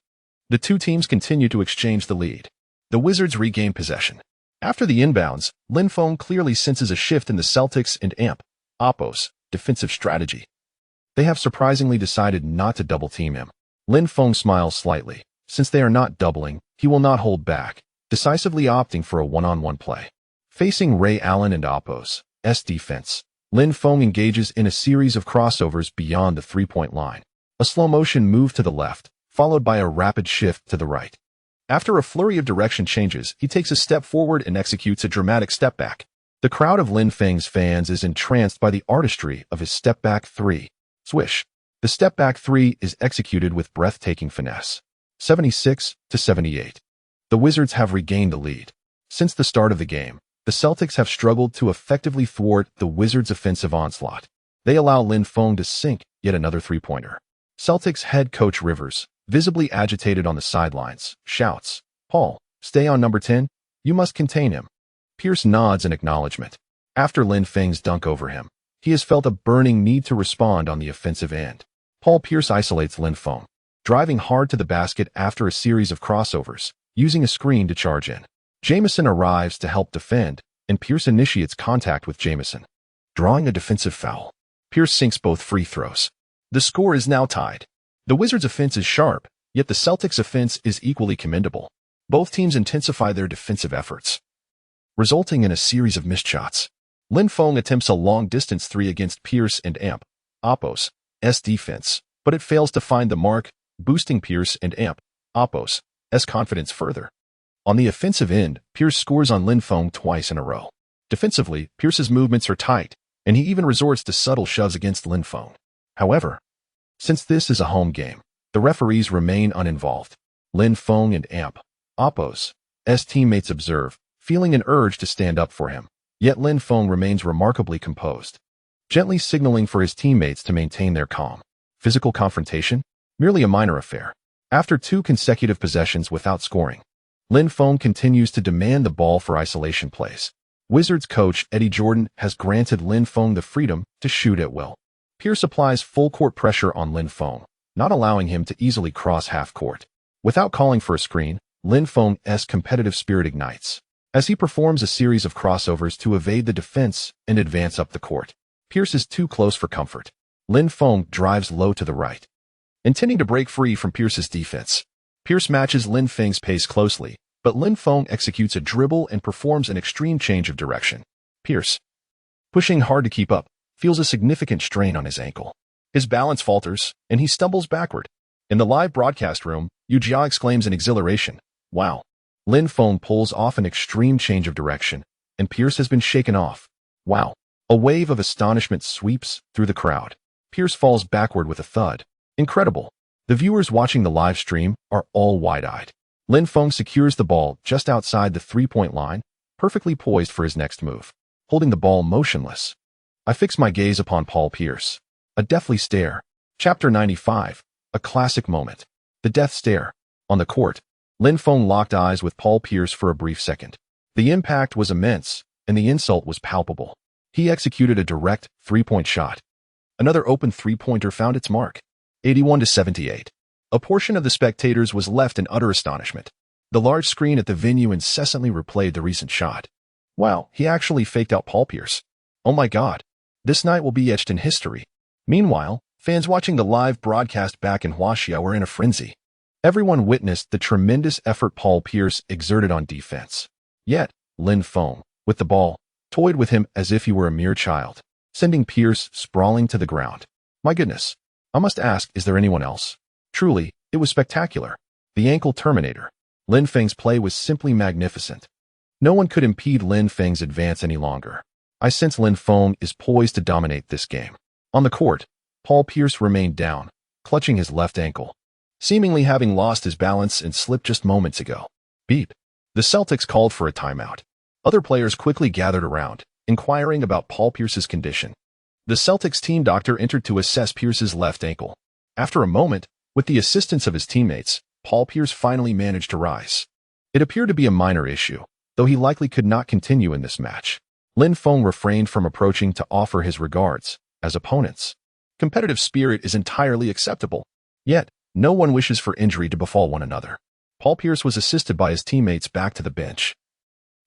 The two teams continue to exchange the lead. The Wizards regain possession. After the inbounds, Lin Feng clearly senses a shift in the Celtics and Oppo's defensive strategy. They have surprisingly decided not to double-team him. Lin Feng smiles slightly. Since they are not doubling, he will not hold back, decisively opting for a one-on-one play. Facing Ray Allen and Oppo's defense, Lin Feng engages in a series of crossovers beyond the three-point line. A slow-motion move to the left, followed by a rapid shift to the right. After a flurry of direction changes, he takes a step forward and executes a dramatic step back. The crowd of Lin Feng's fans is entranced by the artistry of his step-back three. Swish. The step-back three is executed with breathtaking finesse. 76-78. The Wizards have regained the lead. Since the start of the game, the Celtics have struggled to effectively thwart the Wizards' offensive onslaught. They allow Lin Feng to sink yet another three-pointer. Celtics head coach Rivers, visibly agitated on the sidelines, shouts, "Paul, stay on number 10. You must contain him." Pierce nods in acknowledgement. After Lin Feng's dunk over him, he has felt a burning need to respond on the offensive end. Paul Pierce isolates Lin Feng, driving hard to the basket after a series of crossovers, using a screen to charge in. Jamison arrives to help defend, and Pierce initiates contact with Jamison, drawing a defensive foul. Pierce sinks both free throws. The score is now tied. The Wizards' offense is sharp, yet the Celtics' offense is equally commendable. Both teams intensify their defensive efforts, resulting in a series of missed shots. Lin Feng attempts a long-distance three against Pierce and Oppo's defense, but it fails to find the mark, boosting Pierce and Oppo's confidence further. On the offensive end, Pierce scores on Lin Feng twice in a row. Defensively, Pierce's movements are tight, and he even resorts to subtle shoves against Lin Feng. However, since this is a home game, the referees remain uninvolved. Lin Feng and Oppo's teammates observe, feeling an urge to stand up for him. Yet Lin Feng remains remarkably composed, gently signaling for his teammates to maintain their calm. Physical confrontation? Merely a minor affair. After 2 consecutive possessions without scoring, Lin Feng continues to demand the ball for isolation plays. Wizards coach Eddie Jordan has granted Lin Feng the freedom to shoot at will. Pierce applies full-court pressure on Lin Feng, not allowing him to easily cross half-court. Without calling for a screen, Lin Feng's competitive spirit ignites, as he performs a series of crossovers to evade the defense and advance up the court. Pierce is too close for comfort. Lin Feng drives low to the right, intending to break free from Pierce's defense. Pierce matches Lin Feng's pace closely, but Lin Feng executes a dribble and performs an extreme change of direction. Pierce, pushing hard to keep up, feels a significant strain on his ankle. His balance falters, and he stumbles backward. In the live broadcast room, Yujia exclaims in exhilaration, "Wow." Lin Feng pulls off an extreme change of direction, and Pierce has been shaken off. Wow. A wave of astonishment sweeps through the crowd. Pierce falls backward with a thud. Incredible. The viewers watching the live stream are all wide-eyed. Lin Feng secures the ball just outside the three-point line, perfectly poised for his next move, holding the ball motionless. I fix my gaze upon Paul Pierce. A deathly stare. Chapter 95. A classic moment. The death stare. On the court, Lin Feng locked eyes with Paul Pierce for a brief second. The impact was immense, and the insult was palpable. He executed a direct three-point shot. Another open three-pointer found its mark. 81-78. A portion of the spectators was left in utter astonishment. The large screen at the venue incessantly replayed the recent shot. Wow, he actually faked out Paul Pierce. Oh my God. This night will be etched in history. Meanwhile, fans watching the live broadcast back in Huaxia were in a frenzy. Everyone witnessed the tremendous effort Paul Pierce exerted on defense. Yet, Lin Feng, with the ball, toyed with him as if he were a mere child, sending Pierce sprawling to the ground. My goodness. I must ask, is there anyone else? Truly, it was spectacular. The ankle terminator. Lin Feng's play was simply magnificent. No one could impede Lin Feng's advance any longer. I sense Lin Feng is poised to dominate this game. On the court, Paul Pierce remained down, clutching his left ankle, seemingly having lost his balance and slipped just moments ago. Beep. The Celtics called for a timeout. Other players quickly gathered around, inquiring about Paul Pierce's condition. The Celtics team doctor entered to assess Pierce's left ankle. After a moment, with the assistance of his teammates, Paul Pierce finally managed to rise. It appeared to be a minor issue, though he likely could not continue in this match. Lin Feng refrained from approaching to offer his regards, as opponents. Competitive spirit is entirely acceptable. Yet, no one wishes for injury to befall one another. Paul Pierce was assisted by his teammates back to the bench,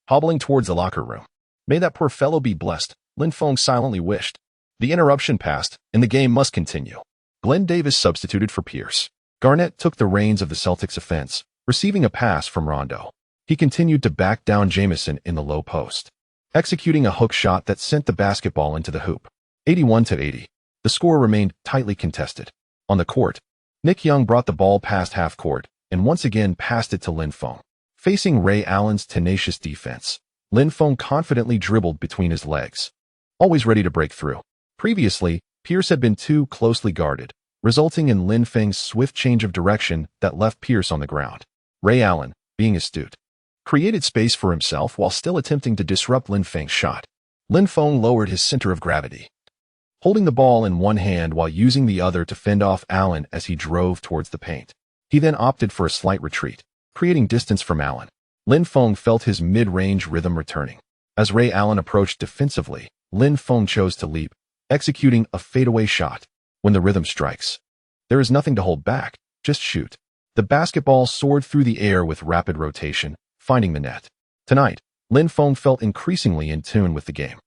hobbling towards the locker room. May that poor fellow be blessed, Lin Feng silently wished. The interruption passed, and the game must continue. Glenn Davis substituted for Pierce. Garnett took the reins of the Celtics' offense, receiving a pass from Rondo. He continued to back down Jamison in the low post, executing a hook shot that sent the basketball into the hoop. 81-80. The score remained tightly contested. On the court, Nick Young brought the ball past half court and once again passed it to Lin Feng. Facing Ray Allen's tenacious defense, Lin Feng confidently dribbled between his legs, always ready to break through. Previously, Pierce had been too closely guarded, resulting in Lin Feng's swift change of direction that left Pierce on the ground. Ray Allen, being astute, created space for himself while still attempting to disrupt Lin Feng's shot. Lin Feng lowered his center of gravity, holding the ball in one hand while using the other to fend off Allen as he drove towards the paint. He then opted for a slight retreat, creating distance from Allen. Lin Feng felt his mid-range rhythm returning. As Ray Allen approached defensively, Lin Feng chose to leap, executing a fadeaway shot. When the rhythm strikes, there is nothing to hold back, just shoot. The basketball soared through the air with rapid rotation, finding the net. Tonight, Lin Feng felt increasingly in tune with the game.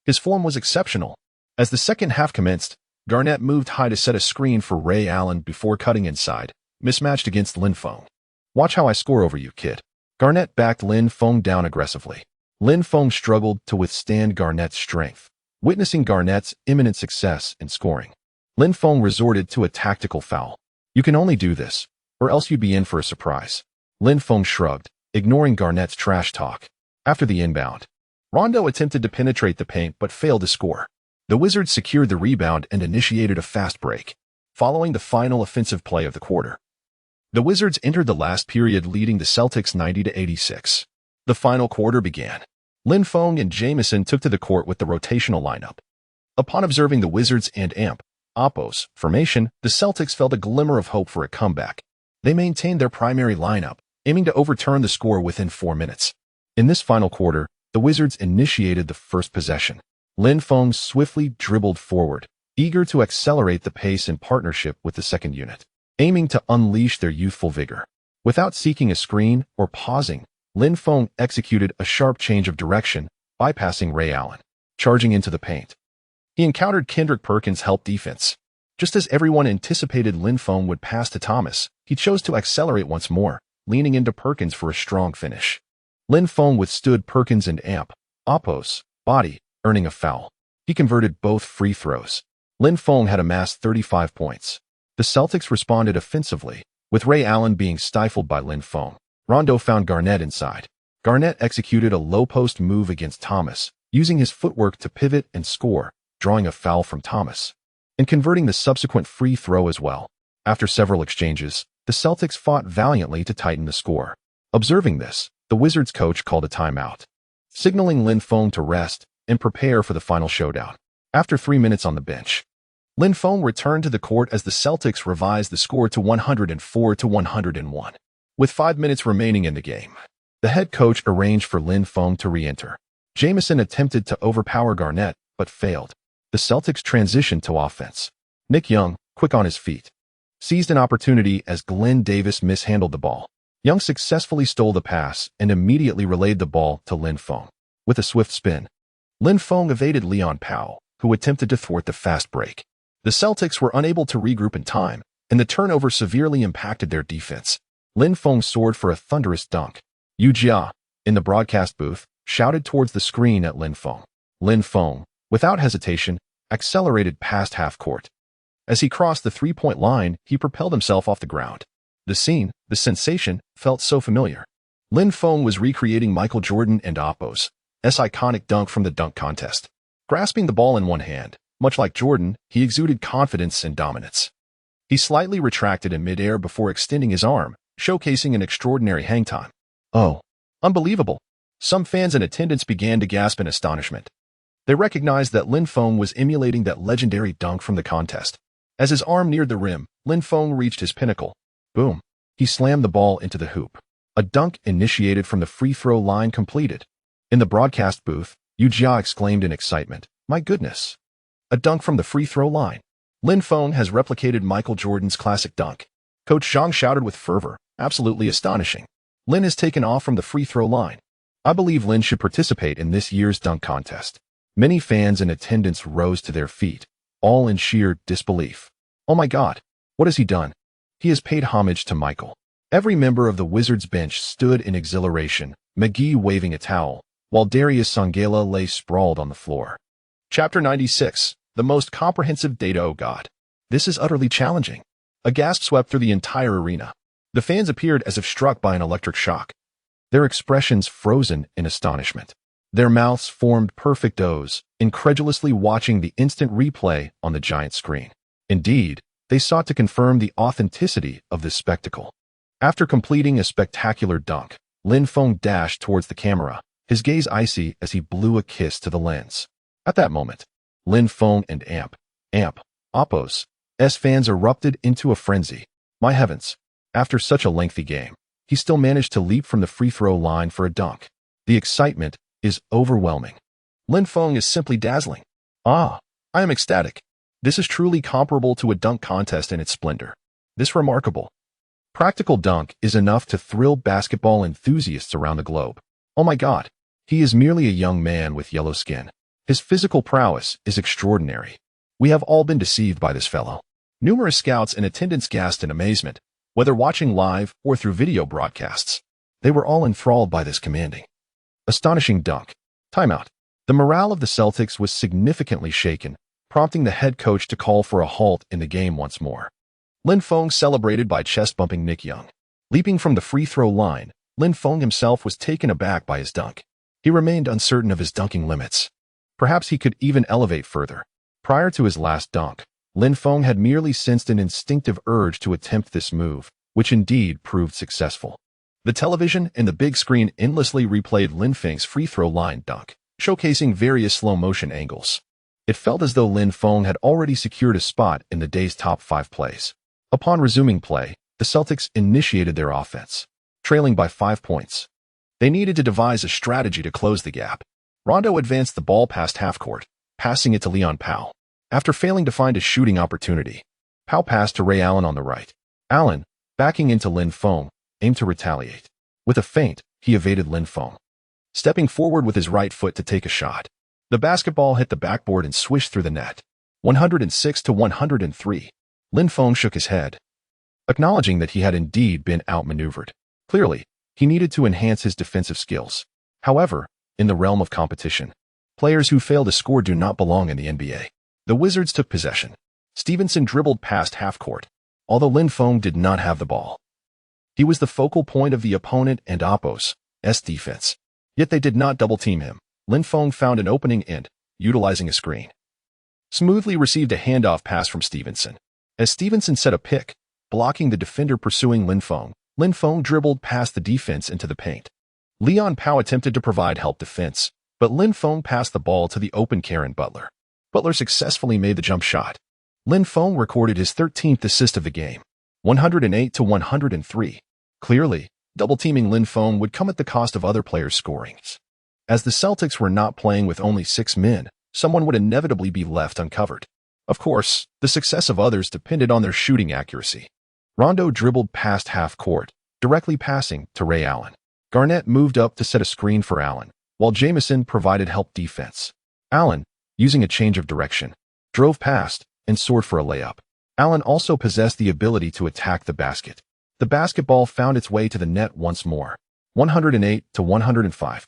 His form was exceptional. As the second half commenced, Garnett moved high to set a screen for Ray Allen before cutting inside, mismatched against Lin Feng. Watch how I score over you, kid. Garnett backed Lin Feng down aggressively. Lin Feng struggled to withstand Garnett's strength. Witnessing Garnett's imminent success in scoring, Lin Feng resorted to a tactical foul. You can only do this, or else you'd be in for a surprise. Lin Feng shrugged, ignoring Garnett's trash talk. After the inbound, Rondo attempted to penetrate the paint but failed to score. The Wizards secured the rebound and initiated a fast break. Following the final offensive play of the quarter, the Wizards entered the last period leading the Celtics 90-86. The final quarter began. Lin Feng and Jamison took to the court with the rotational lineup. Upon observing the Wizards and Oppos formation, the Celtics felt a glimmer of hope for a comeback. They maintained their primary lineup, aiming to overturn the score within 4 minutes. In this final quarter, the Wizards initiated the first possession. Lin Feng swiftly dribbled forward, eager to accelerate the pace in partnership with the second unit, aiming to unleash their youthful vigor. Without seeking a screen or pausing, Lin Feng executed a sharp change of direction, bypassing Ray Allen, charging into the paint. He encountered Kendrick Perkins' help defense. Just as everyone anticipated Lin Feng would pass to Thomas, he chose to accelerate once more, leaning into Perkins for a strong finish. Lin Feng withstood Perkins and Oppos' body, earning a foul. He converted both free throws. Lin Feng had amassed 35 points. The Celtics responded offensively, with Ray Allen being stifled by Lin Feng. Rondo found Garnett inside. Garnett executed a low-post move against Thomas, using his footwork to pivot and score, drawing a foul from Thomas, and converting the subsequent free throw as well. After several exchanges, the Celtics fought valiantly to tighten the score. Observing this, the Wizards coach called a timeout, signaling Lin Feng to rest and prepare for the final showdown. After 3 minutes on the bench, Lin Feng returned to the court as the Celtics revised the score to 104-101. With 5 minutes remaining in the game, the head coach arranged for Lin Feng to re-enter. Jamison attempted to overpower Garnett, but failed. The Celtics transitioned to offense. Nick Young, quick on his feet, seized an opportunity as Glenn Davis mishandled the ball. Young successfully stole the pass and immediately relayed the ball to Lin Feng. With a swift spin, Lin Feng evaded Leon Powell, who attempted to thwart the fast break. The Celtics were unable to regroup in time, and the turnover severely impacted their defense. Lin Feng soared for a thunderous dunk. Yu Jia, in the broadcast booth, shouted towards the screen at Lin Feng. Lin Feng, without hesitation, accelerated past half court. As he crossed the three-point line, he propelled himself off the ground. The scene, the sensation, felt so familiar. Lin Feng was recreating Michael Jordan and Oppo's iconic dunk from the dunk contest. Grasping the ball in one hand, much like Jordan, he exuded confidence and dominance. He slightly retracted in midair before extending his arm, showcasing an extraordinary hang time. Oh, unbelievable! Some fans in attendance began to gasp in astonishment. They recognized that Lin Feng was emulating that legendary dunk from the contest. As his arm neared the rim, Lin Feng reached his pinnacle. Boom! He slammed the ball into the hoop. A dunk initiated from the free throw line completed. In the broadcast booth, Yu Jia exclaimed in excitement, "My goodness! A dunk from the free throw line! Lin Feng has replicated Michael Jordan's classic dunk." Coach Zhang shouted with fervor, "Absolutely astonishing. Lin has taken off from the free throw line. I believe Lin should participate in this year's dunk contest." Many fans in attendance rose to their feet, all in sheer disbelief. "Oh my God! What has he done? He has paid homage to Michael." Every member of the Wizards bench stood in exhilaration, McGee waving a towel, while Darius Sangela lay sprawled on the floor. Chapter 96. The most comprehensive data. Oh God. This is utterly challenging. A gasp swept through the entire arena. The fans appeared as if struck by an electric shock. Their expressions frozen in astonishment. Their mouths formed perfect O's, incredulously watching the instant replay on the giant screen. Indeed, they sought to confirm the authenticity of this spectacle. After completing a spectacular dunk, Lin Feng dashed towards the camera, his gaze icy as he blew a kiss to the lens. At that moment, Lin Feng and Oppo's fans erupted into a frenzy. My heavens! After such a lengthy game, he still managed to leap from the free throw line for a dunk. The excitement is overwhelming. Lin Feng is simply dazzling. I am ecstatic. This is truly comparable to a dunk contest in its splendor. This remarkable, practical dunk is enough to thrill basketball enthusiasts around the globe. Oh my God! He is merely a young man with yellow skin. His physical prowess is extraordinary. We have all been deceived by this fellow. Numerous scouts in attendance gasped in amazement, whether watching live or through video broadcasts. They were all enthralled by this commanding, astonishing dunk. Timeout. The morale of the Celtics was significantly shaken, prompting the head coach to call for a halt in the game once more. Lin Feng celebrated by chest-bumping Nick Young. Leaping from the free throw line, Lin Feng himself was taken aback by his dunk. He remained uncertain of his dunking limits. Perhaps he could even elevate further. Prior to his last dunk, Lin Feng had merely sensed an instinctive urge to attempt this move, which indeed proved successful. The television and the big screen endlessly replayed Lin Feng's free throw line dunk, showcasing various slow-motion angles. It felt as though Lin Feng had already secured a spot in the day's top 5 plays. Upon resuming play, the Celtics initiated their offense, trailing by 5 points. They needed to devise a strategy to close the gap. Rondo advanced the ball past half-court, passing it to Leon Powell. After failing to find a shooting opportunity, Powell passed to Ray Allen on the right. Allen, backing into Lin Feng, aimed to retaliate. With a feint, he evaded Lin Feng, stepping forward with his right foot to take a shot. The basketball hit the backboard and swished through the net. 106-103. Lin Feng shook his head, acknowledging that he had indeed been outmaneuvered. Clearly, he needed to enhance his defensive skills. However, in the realm of competition, players who fail to score do not belong in the NBA. The Wizards took possession. Stevenson dribbled past half-court, although Lin Feng did not have the ball. He was the focal point of the opponent and Oppo's defense. Yet they did not double-team him. Lin Feng found an opening and, utilizing a screen, smoothly received a handoff pass from Stevenson. As Stevenson set a pick, blocking the defender pursuing Lin Feng dribbled past the defense into the paint. Leon Powell attempted to provide help defense, but Lin Feng passed the ball to the open Karen Butler. Butler successfully made the jump shot. Lin Feng recorded his 13th assist of the game, 108-103. Clearly, double-teaming Lin Feng would come at the cost of other players' scorings. As the Celtics were not playing with only 6 men, someone would inevitably be left uncovered. Of course, the success of others depended on their shooting accuracy. Rondo dribbled past half-court, directly passing to Ray Allen. Garnett moved up to set a screen for Allen, while Jamison provided help defense. Allen, using a change of direction, drove past and soared for a layup. Allen also possessed the ability to attack the basket. The basketball found its way to the net once more, 108-105.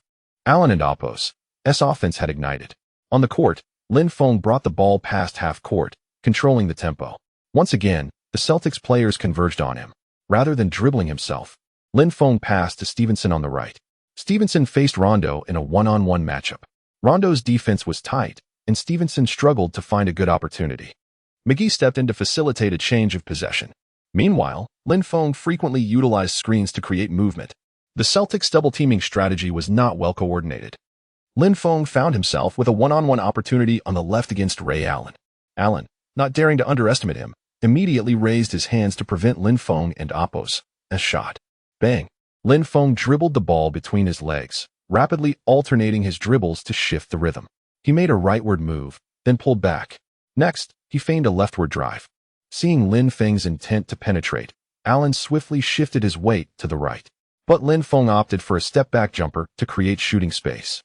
Allen and Oppo's offense had ignited. On the court, Lin Feng brought the ball past half-court, controlling the tempo. Once again, the Celtics players converged on him. Rather than dribbling himself, Lin Feng passed to Stevenson on the right. Stevenson faced Rondo in a one-on-one matchup. Rondo's defense was tight, and Stevenson struggled to find a good opportunity. McGee stepped in to facilitate a change of possession. Meanwhile, Lin Feng frequently utilized screens to create movement. The Celtics' double-teaming strategy was not well coordinated. Lin Feng found himself with a one-on-one opportunity on the left against Ray Allen. Allen, not daring to underestimate him, immediately raised his hands to prevent Lin Feng and Oppo's shot. Bang! Lin Feng dribbled the ball between his legs, rapidly alternating his dribbles to shift the rhythm. He made a rightward move, then pulled back. Next, he feigned a leftward drive. Seeing Lin Feng's intent to penetrate, Allen swiftly shifted his weight to the right. But Lin Feng opted for a step-back jumper to create shooting space.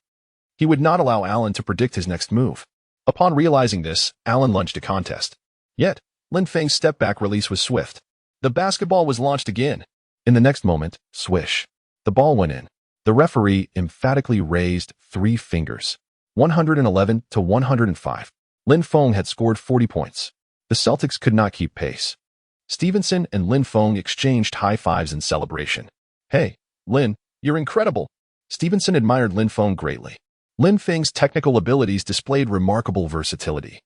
He would not allow Allen to predict his next move. Upon realizing this, Allen lunged to contest. Yet, Lin Feng's step-back release was swift. The basketball was launched again. In the next moment, swish. The ball went in. The referee emphatically raised 3 fingers. 111 to 105. Lin Feng had scored 40 points. The Celtics could not keep pace. Stevenson and Lin Feng exchanged high fives in celebration. Hey, Lin, you're incredible. Stevenson admired Lin Feng greatly. Lin Feng's technical abilities displayed remarkable versatility,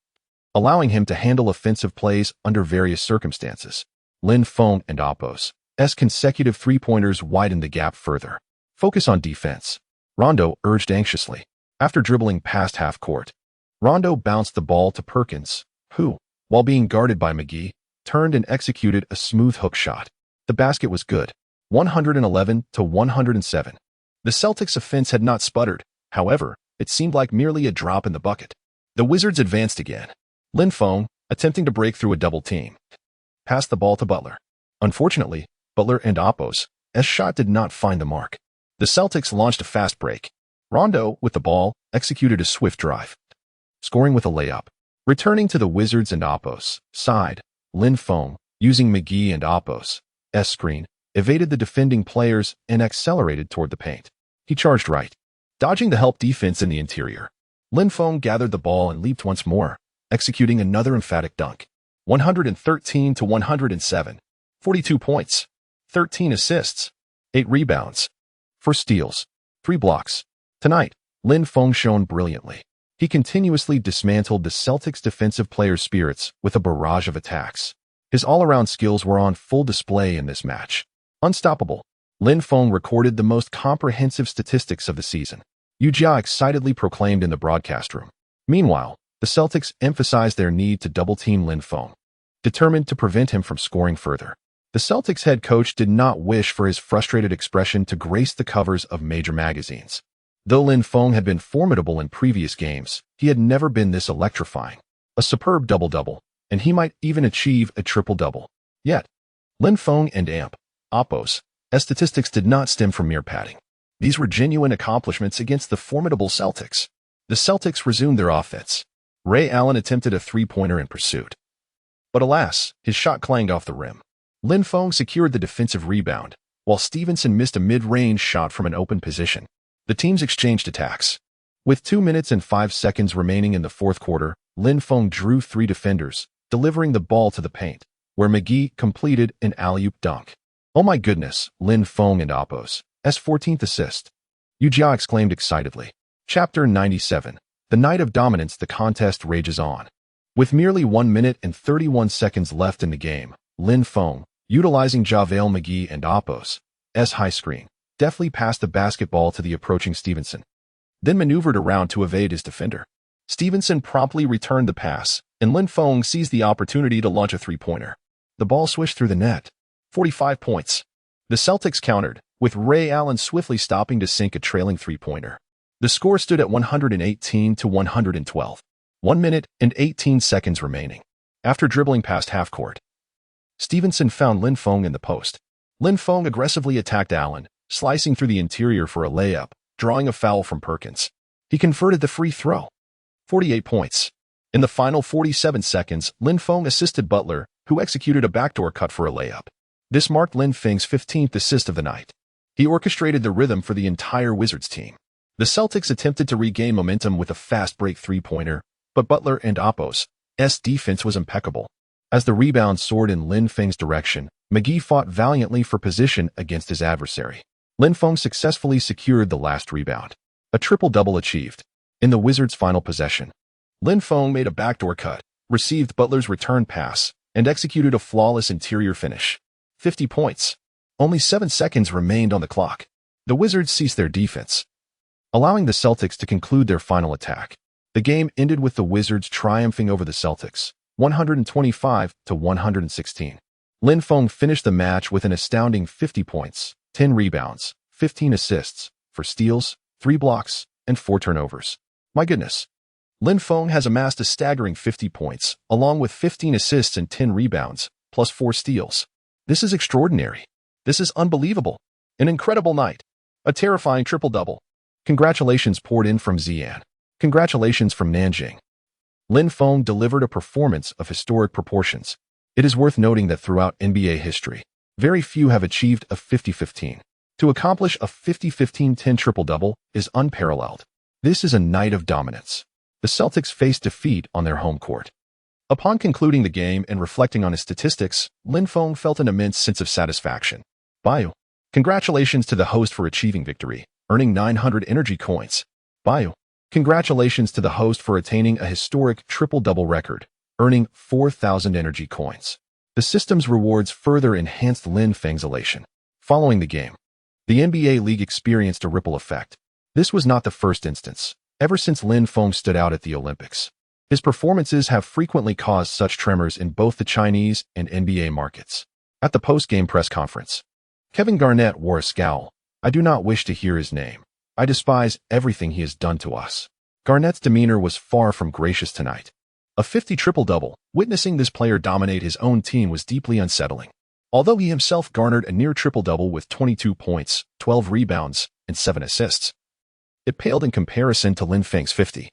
allowing him to handle offensive plays under various circumstances. Lin Feng and Oppo's consecutive three-pointers widened the gap further. Focus on defense, Rondo urged anxiously. After dribbling past half court, Rondo bounced the ball to Perkins, who, while being guarded by McGee, turned and executed a smooth hook shot. The basket was good, 111 to 107. The Celtics' offense had not sputtered. However, it seemed like merely a drop in the bucket. The Wizards advanced again. Lin Feng, attempting to break through a double team, passed the ball to Butler. Unfortunately, Butler and Oppo's shot did not find the mark. The Celtics launched a fast break. Rondo, with the ball, executed a swift drive, scoring with a layup. Returning to the Wizards and Oppo's side, Lin Feng, using McGee and Oppo's screen, evaded the defending players and accelerated toward the paint. He charged right, dodging the help defense in the interior. Lin Feng gathered the ball and leaped once more, executing another emphatic dunk. 113 to 107. 42 points, 13 assists, 8 rebounds, 4 steals, 3 blocks. Tonight, Lin Feng shone brilliantly. He continuously dismantled the Celtics' defensive players' spirits with a barrage of attacks. His all-around skills were on full display in this match. Unstoppable, Lin Feng recorded the most comprehensive statistics of the season. Yu Jia excitedly proclaimed in the broadcast room. Meanwhile, the Celtics emphasized their need to double-team Lin Feng, determined to prevent him from scoring further. The Celtics head coach did not wish for his frustrated expression to grace the covers of major magazines. Though Lin Feng had been formidable in previous games, he had never been this electrifying. A superb double-double, and he might even achieve a triple-double. Yet, Lin Feng and Oppo's statistics did not stem from mere padding. These were genuine accomplishments against the formidable Celtics. The Celtics resumed their offense. Ray Allen attempted a three-pointer in pursuit. But alas, his shot clanged off the rim. Lin Feng secured the defensive rebound, while Stevenson missed a mid-range shot from an open position. The teams exchanged attacks. With 2 minutes and 5 seconds remaining in the fourth quarter, Lin Feng drew 3 defenders, delivering the ball to the paint, where McGee completed an alley-oop dunk. Oh my goodness, Lin Feng and Oppo's 14th assist. Yu Jia exclaimed excitedly. Chapter 97. The night of dominance, the contest rages on. With merely 1 minute and 31 seconds left in the game, Lin Feng, utilizing JaVale McGee and Oppo's high screen, deftly passed the basketball to the approaching Stevenson, then maneuvered around to evade his defender. Stevenson promptly returned the pass, and Lin Feng seized the opportunity to launch a three-pointer. The ball swished through the net. 45 points. The Celtics countered, with Ray Allen swiftly stopping to sink a trailing three-pointer. The score stood at 118 to 112. 1 minute and 18 seconds remaining. After dribbling past half-court, Stevenson found Lin Feng in the post. Lin Feng aggressively attacked Allen, slicing through the interior for a layup, drawing a foul from Perkins. He converted the free throw. 48 points. In the final 47 seconds, Lin Feng assisted Butler, who executed a backdoor cut for a layup. This marked Lin Feng's 15th assist of the night. He orchestrated the rhythm for the entire Wizards team. The Celtics attempted to regain momentum with a fast break three-pointer, but Butler and Oppo's defense was impeccable. As the rebound soared in Lin Feng's direction, McGee fought valiantly for position against his adversary. Lin Feng successfully secured the last rebound. A triple-double achieved. In the Wizards' final possession, Lin Feng made a backdoor cut, received Butler's return pass, and executed a flawless interior finish. 50 points. Only 7 seconds remained on the clock. The Wizards ceased their defense, allowing the Celtics to conclude their final attack. The game ended with the Wizards triumphing over the Celtics, 125-116. Lin Feng finished the match with an astounding 50 points, 10 rebounds, 15 assists, 4 steals, 3 blocks, and 4 turnovers. My goodness. Lin Feng has amassed a staggering 50 points, along with 15 assists and 10 rebounds, plus 4 steals. This is extraordinary. This is unbelievable. An incredible night. A terrifying triple-double. Congratulations poured in from Xi'an. Congratulations from Nanjing. Lin Feng delivered a performance of historic proportions. It is worth noting that throughout NBA history, very few have achieved a 50-15. To accomplish a 50-15-10 triple-double is unparalleled. This is a night of dominance. The Celtics faced defeat on their home court. Upon concluding the game and reflecting on his statistics, Lin Feng felt an immense sense of satisfaction. Bio. Congratulations to the host for achieving victory, earning 900 energy coins. Bio. Congratulations to the host for attaining a historic triple-double record, earning 4,000 energy coins. The system's rewards further enhanced Lin Feng's elation. Following the game, the NBA League experienced a ripple effect. This was not the first instance, ever since Lin Feng stood out at the Olympics. His performances have frequently caused such tremors in both the Chinese and NBA markets. At the post-game press conference, Kevin Garnett wore a scowl. I do not wish to hear his name. I despise everything he has done to us. Garnett's demeanor was far from gracious tonight. A 50 triple-double, witnessing this player dominate his own team was deeply unsettling. Although he himself garnered a near triple-double with 22 points, 12 rebounds, and 7 assists, it paled in comparison to Lin Feng's 50.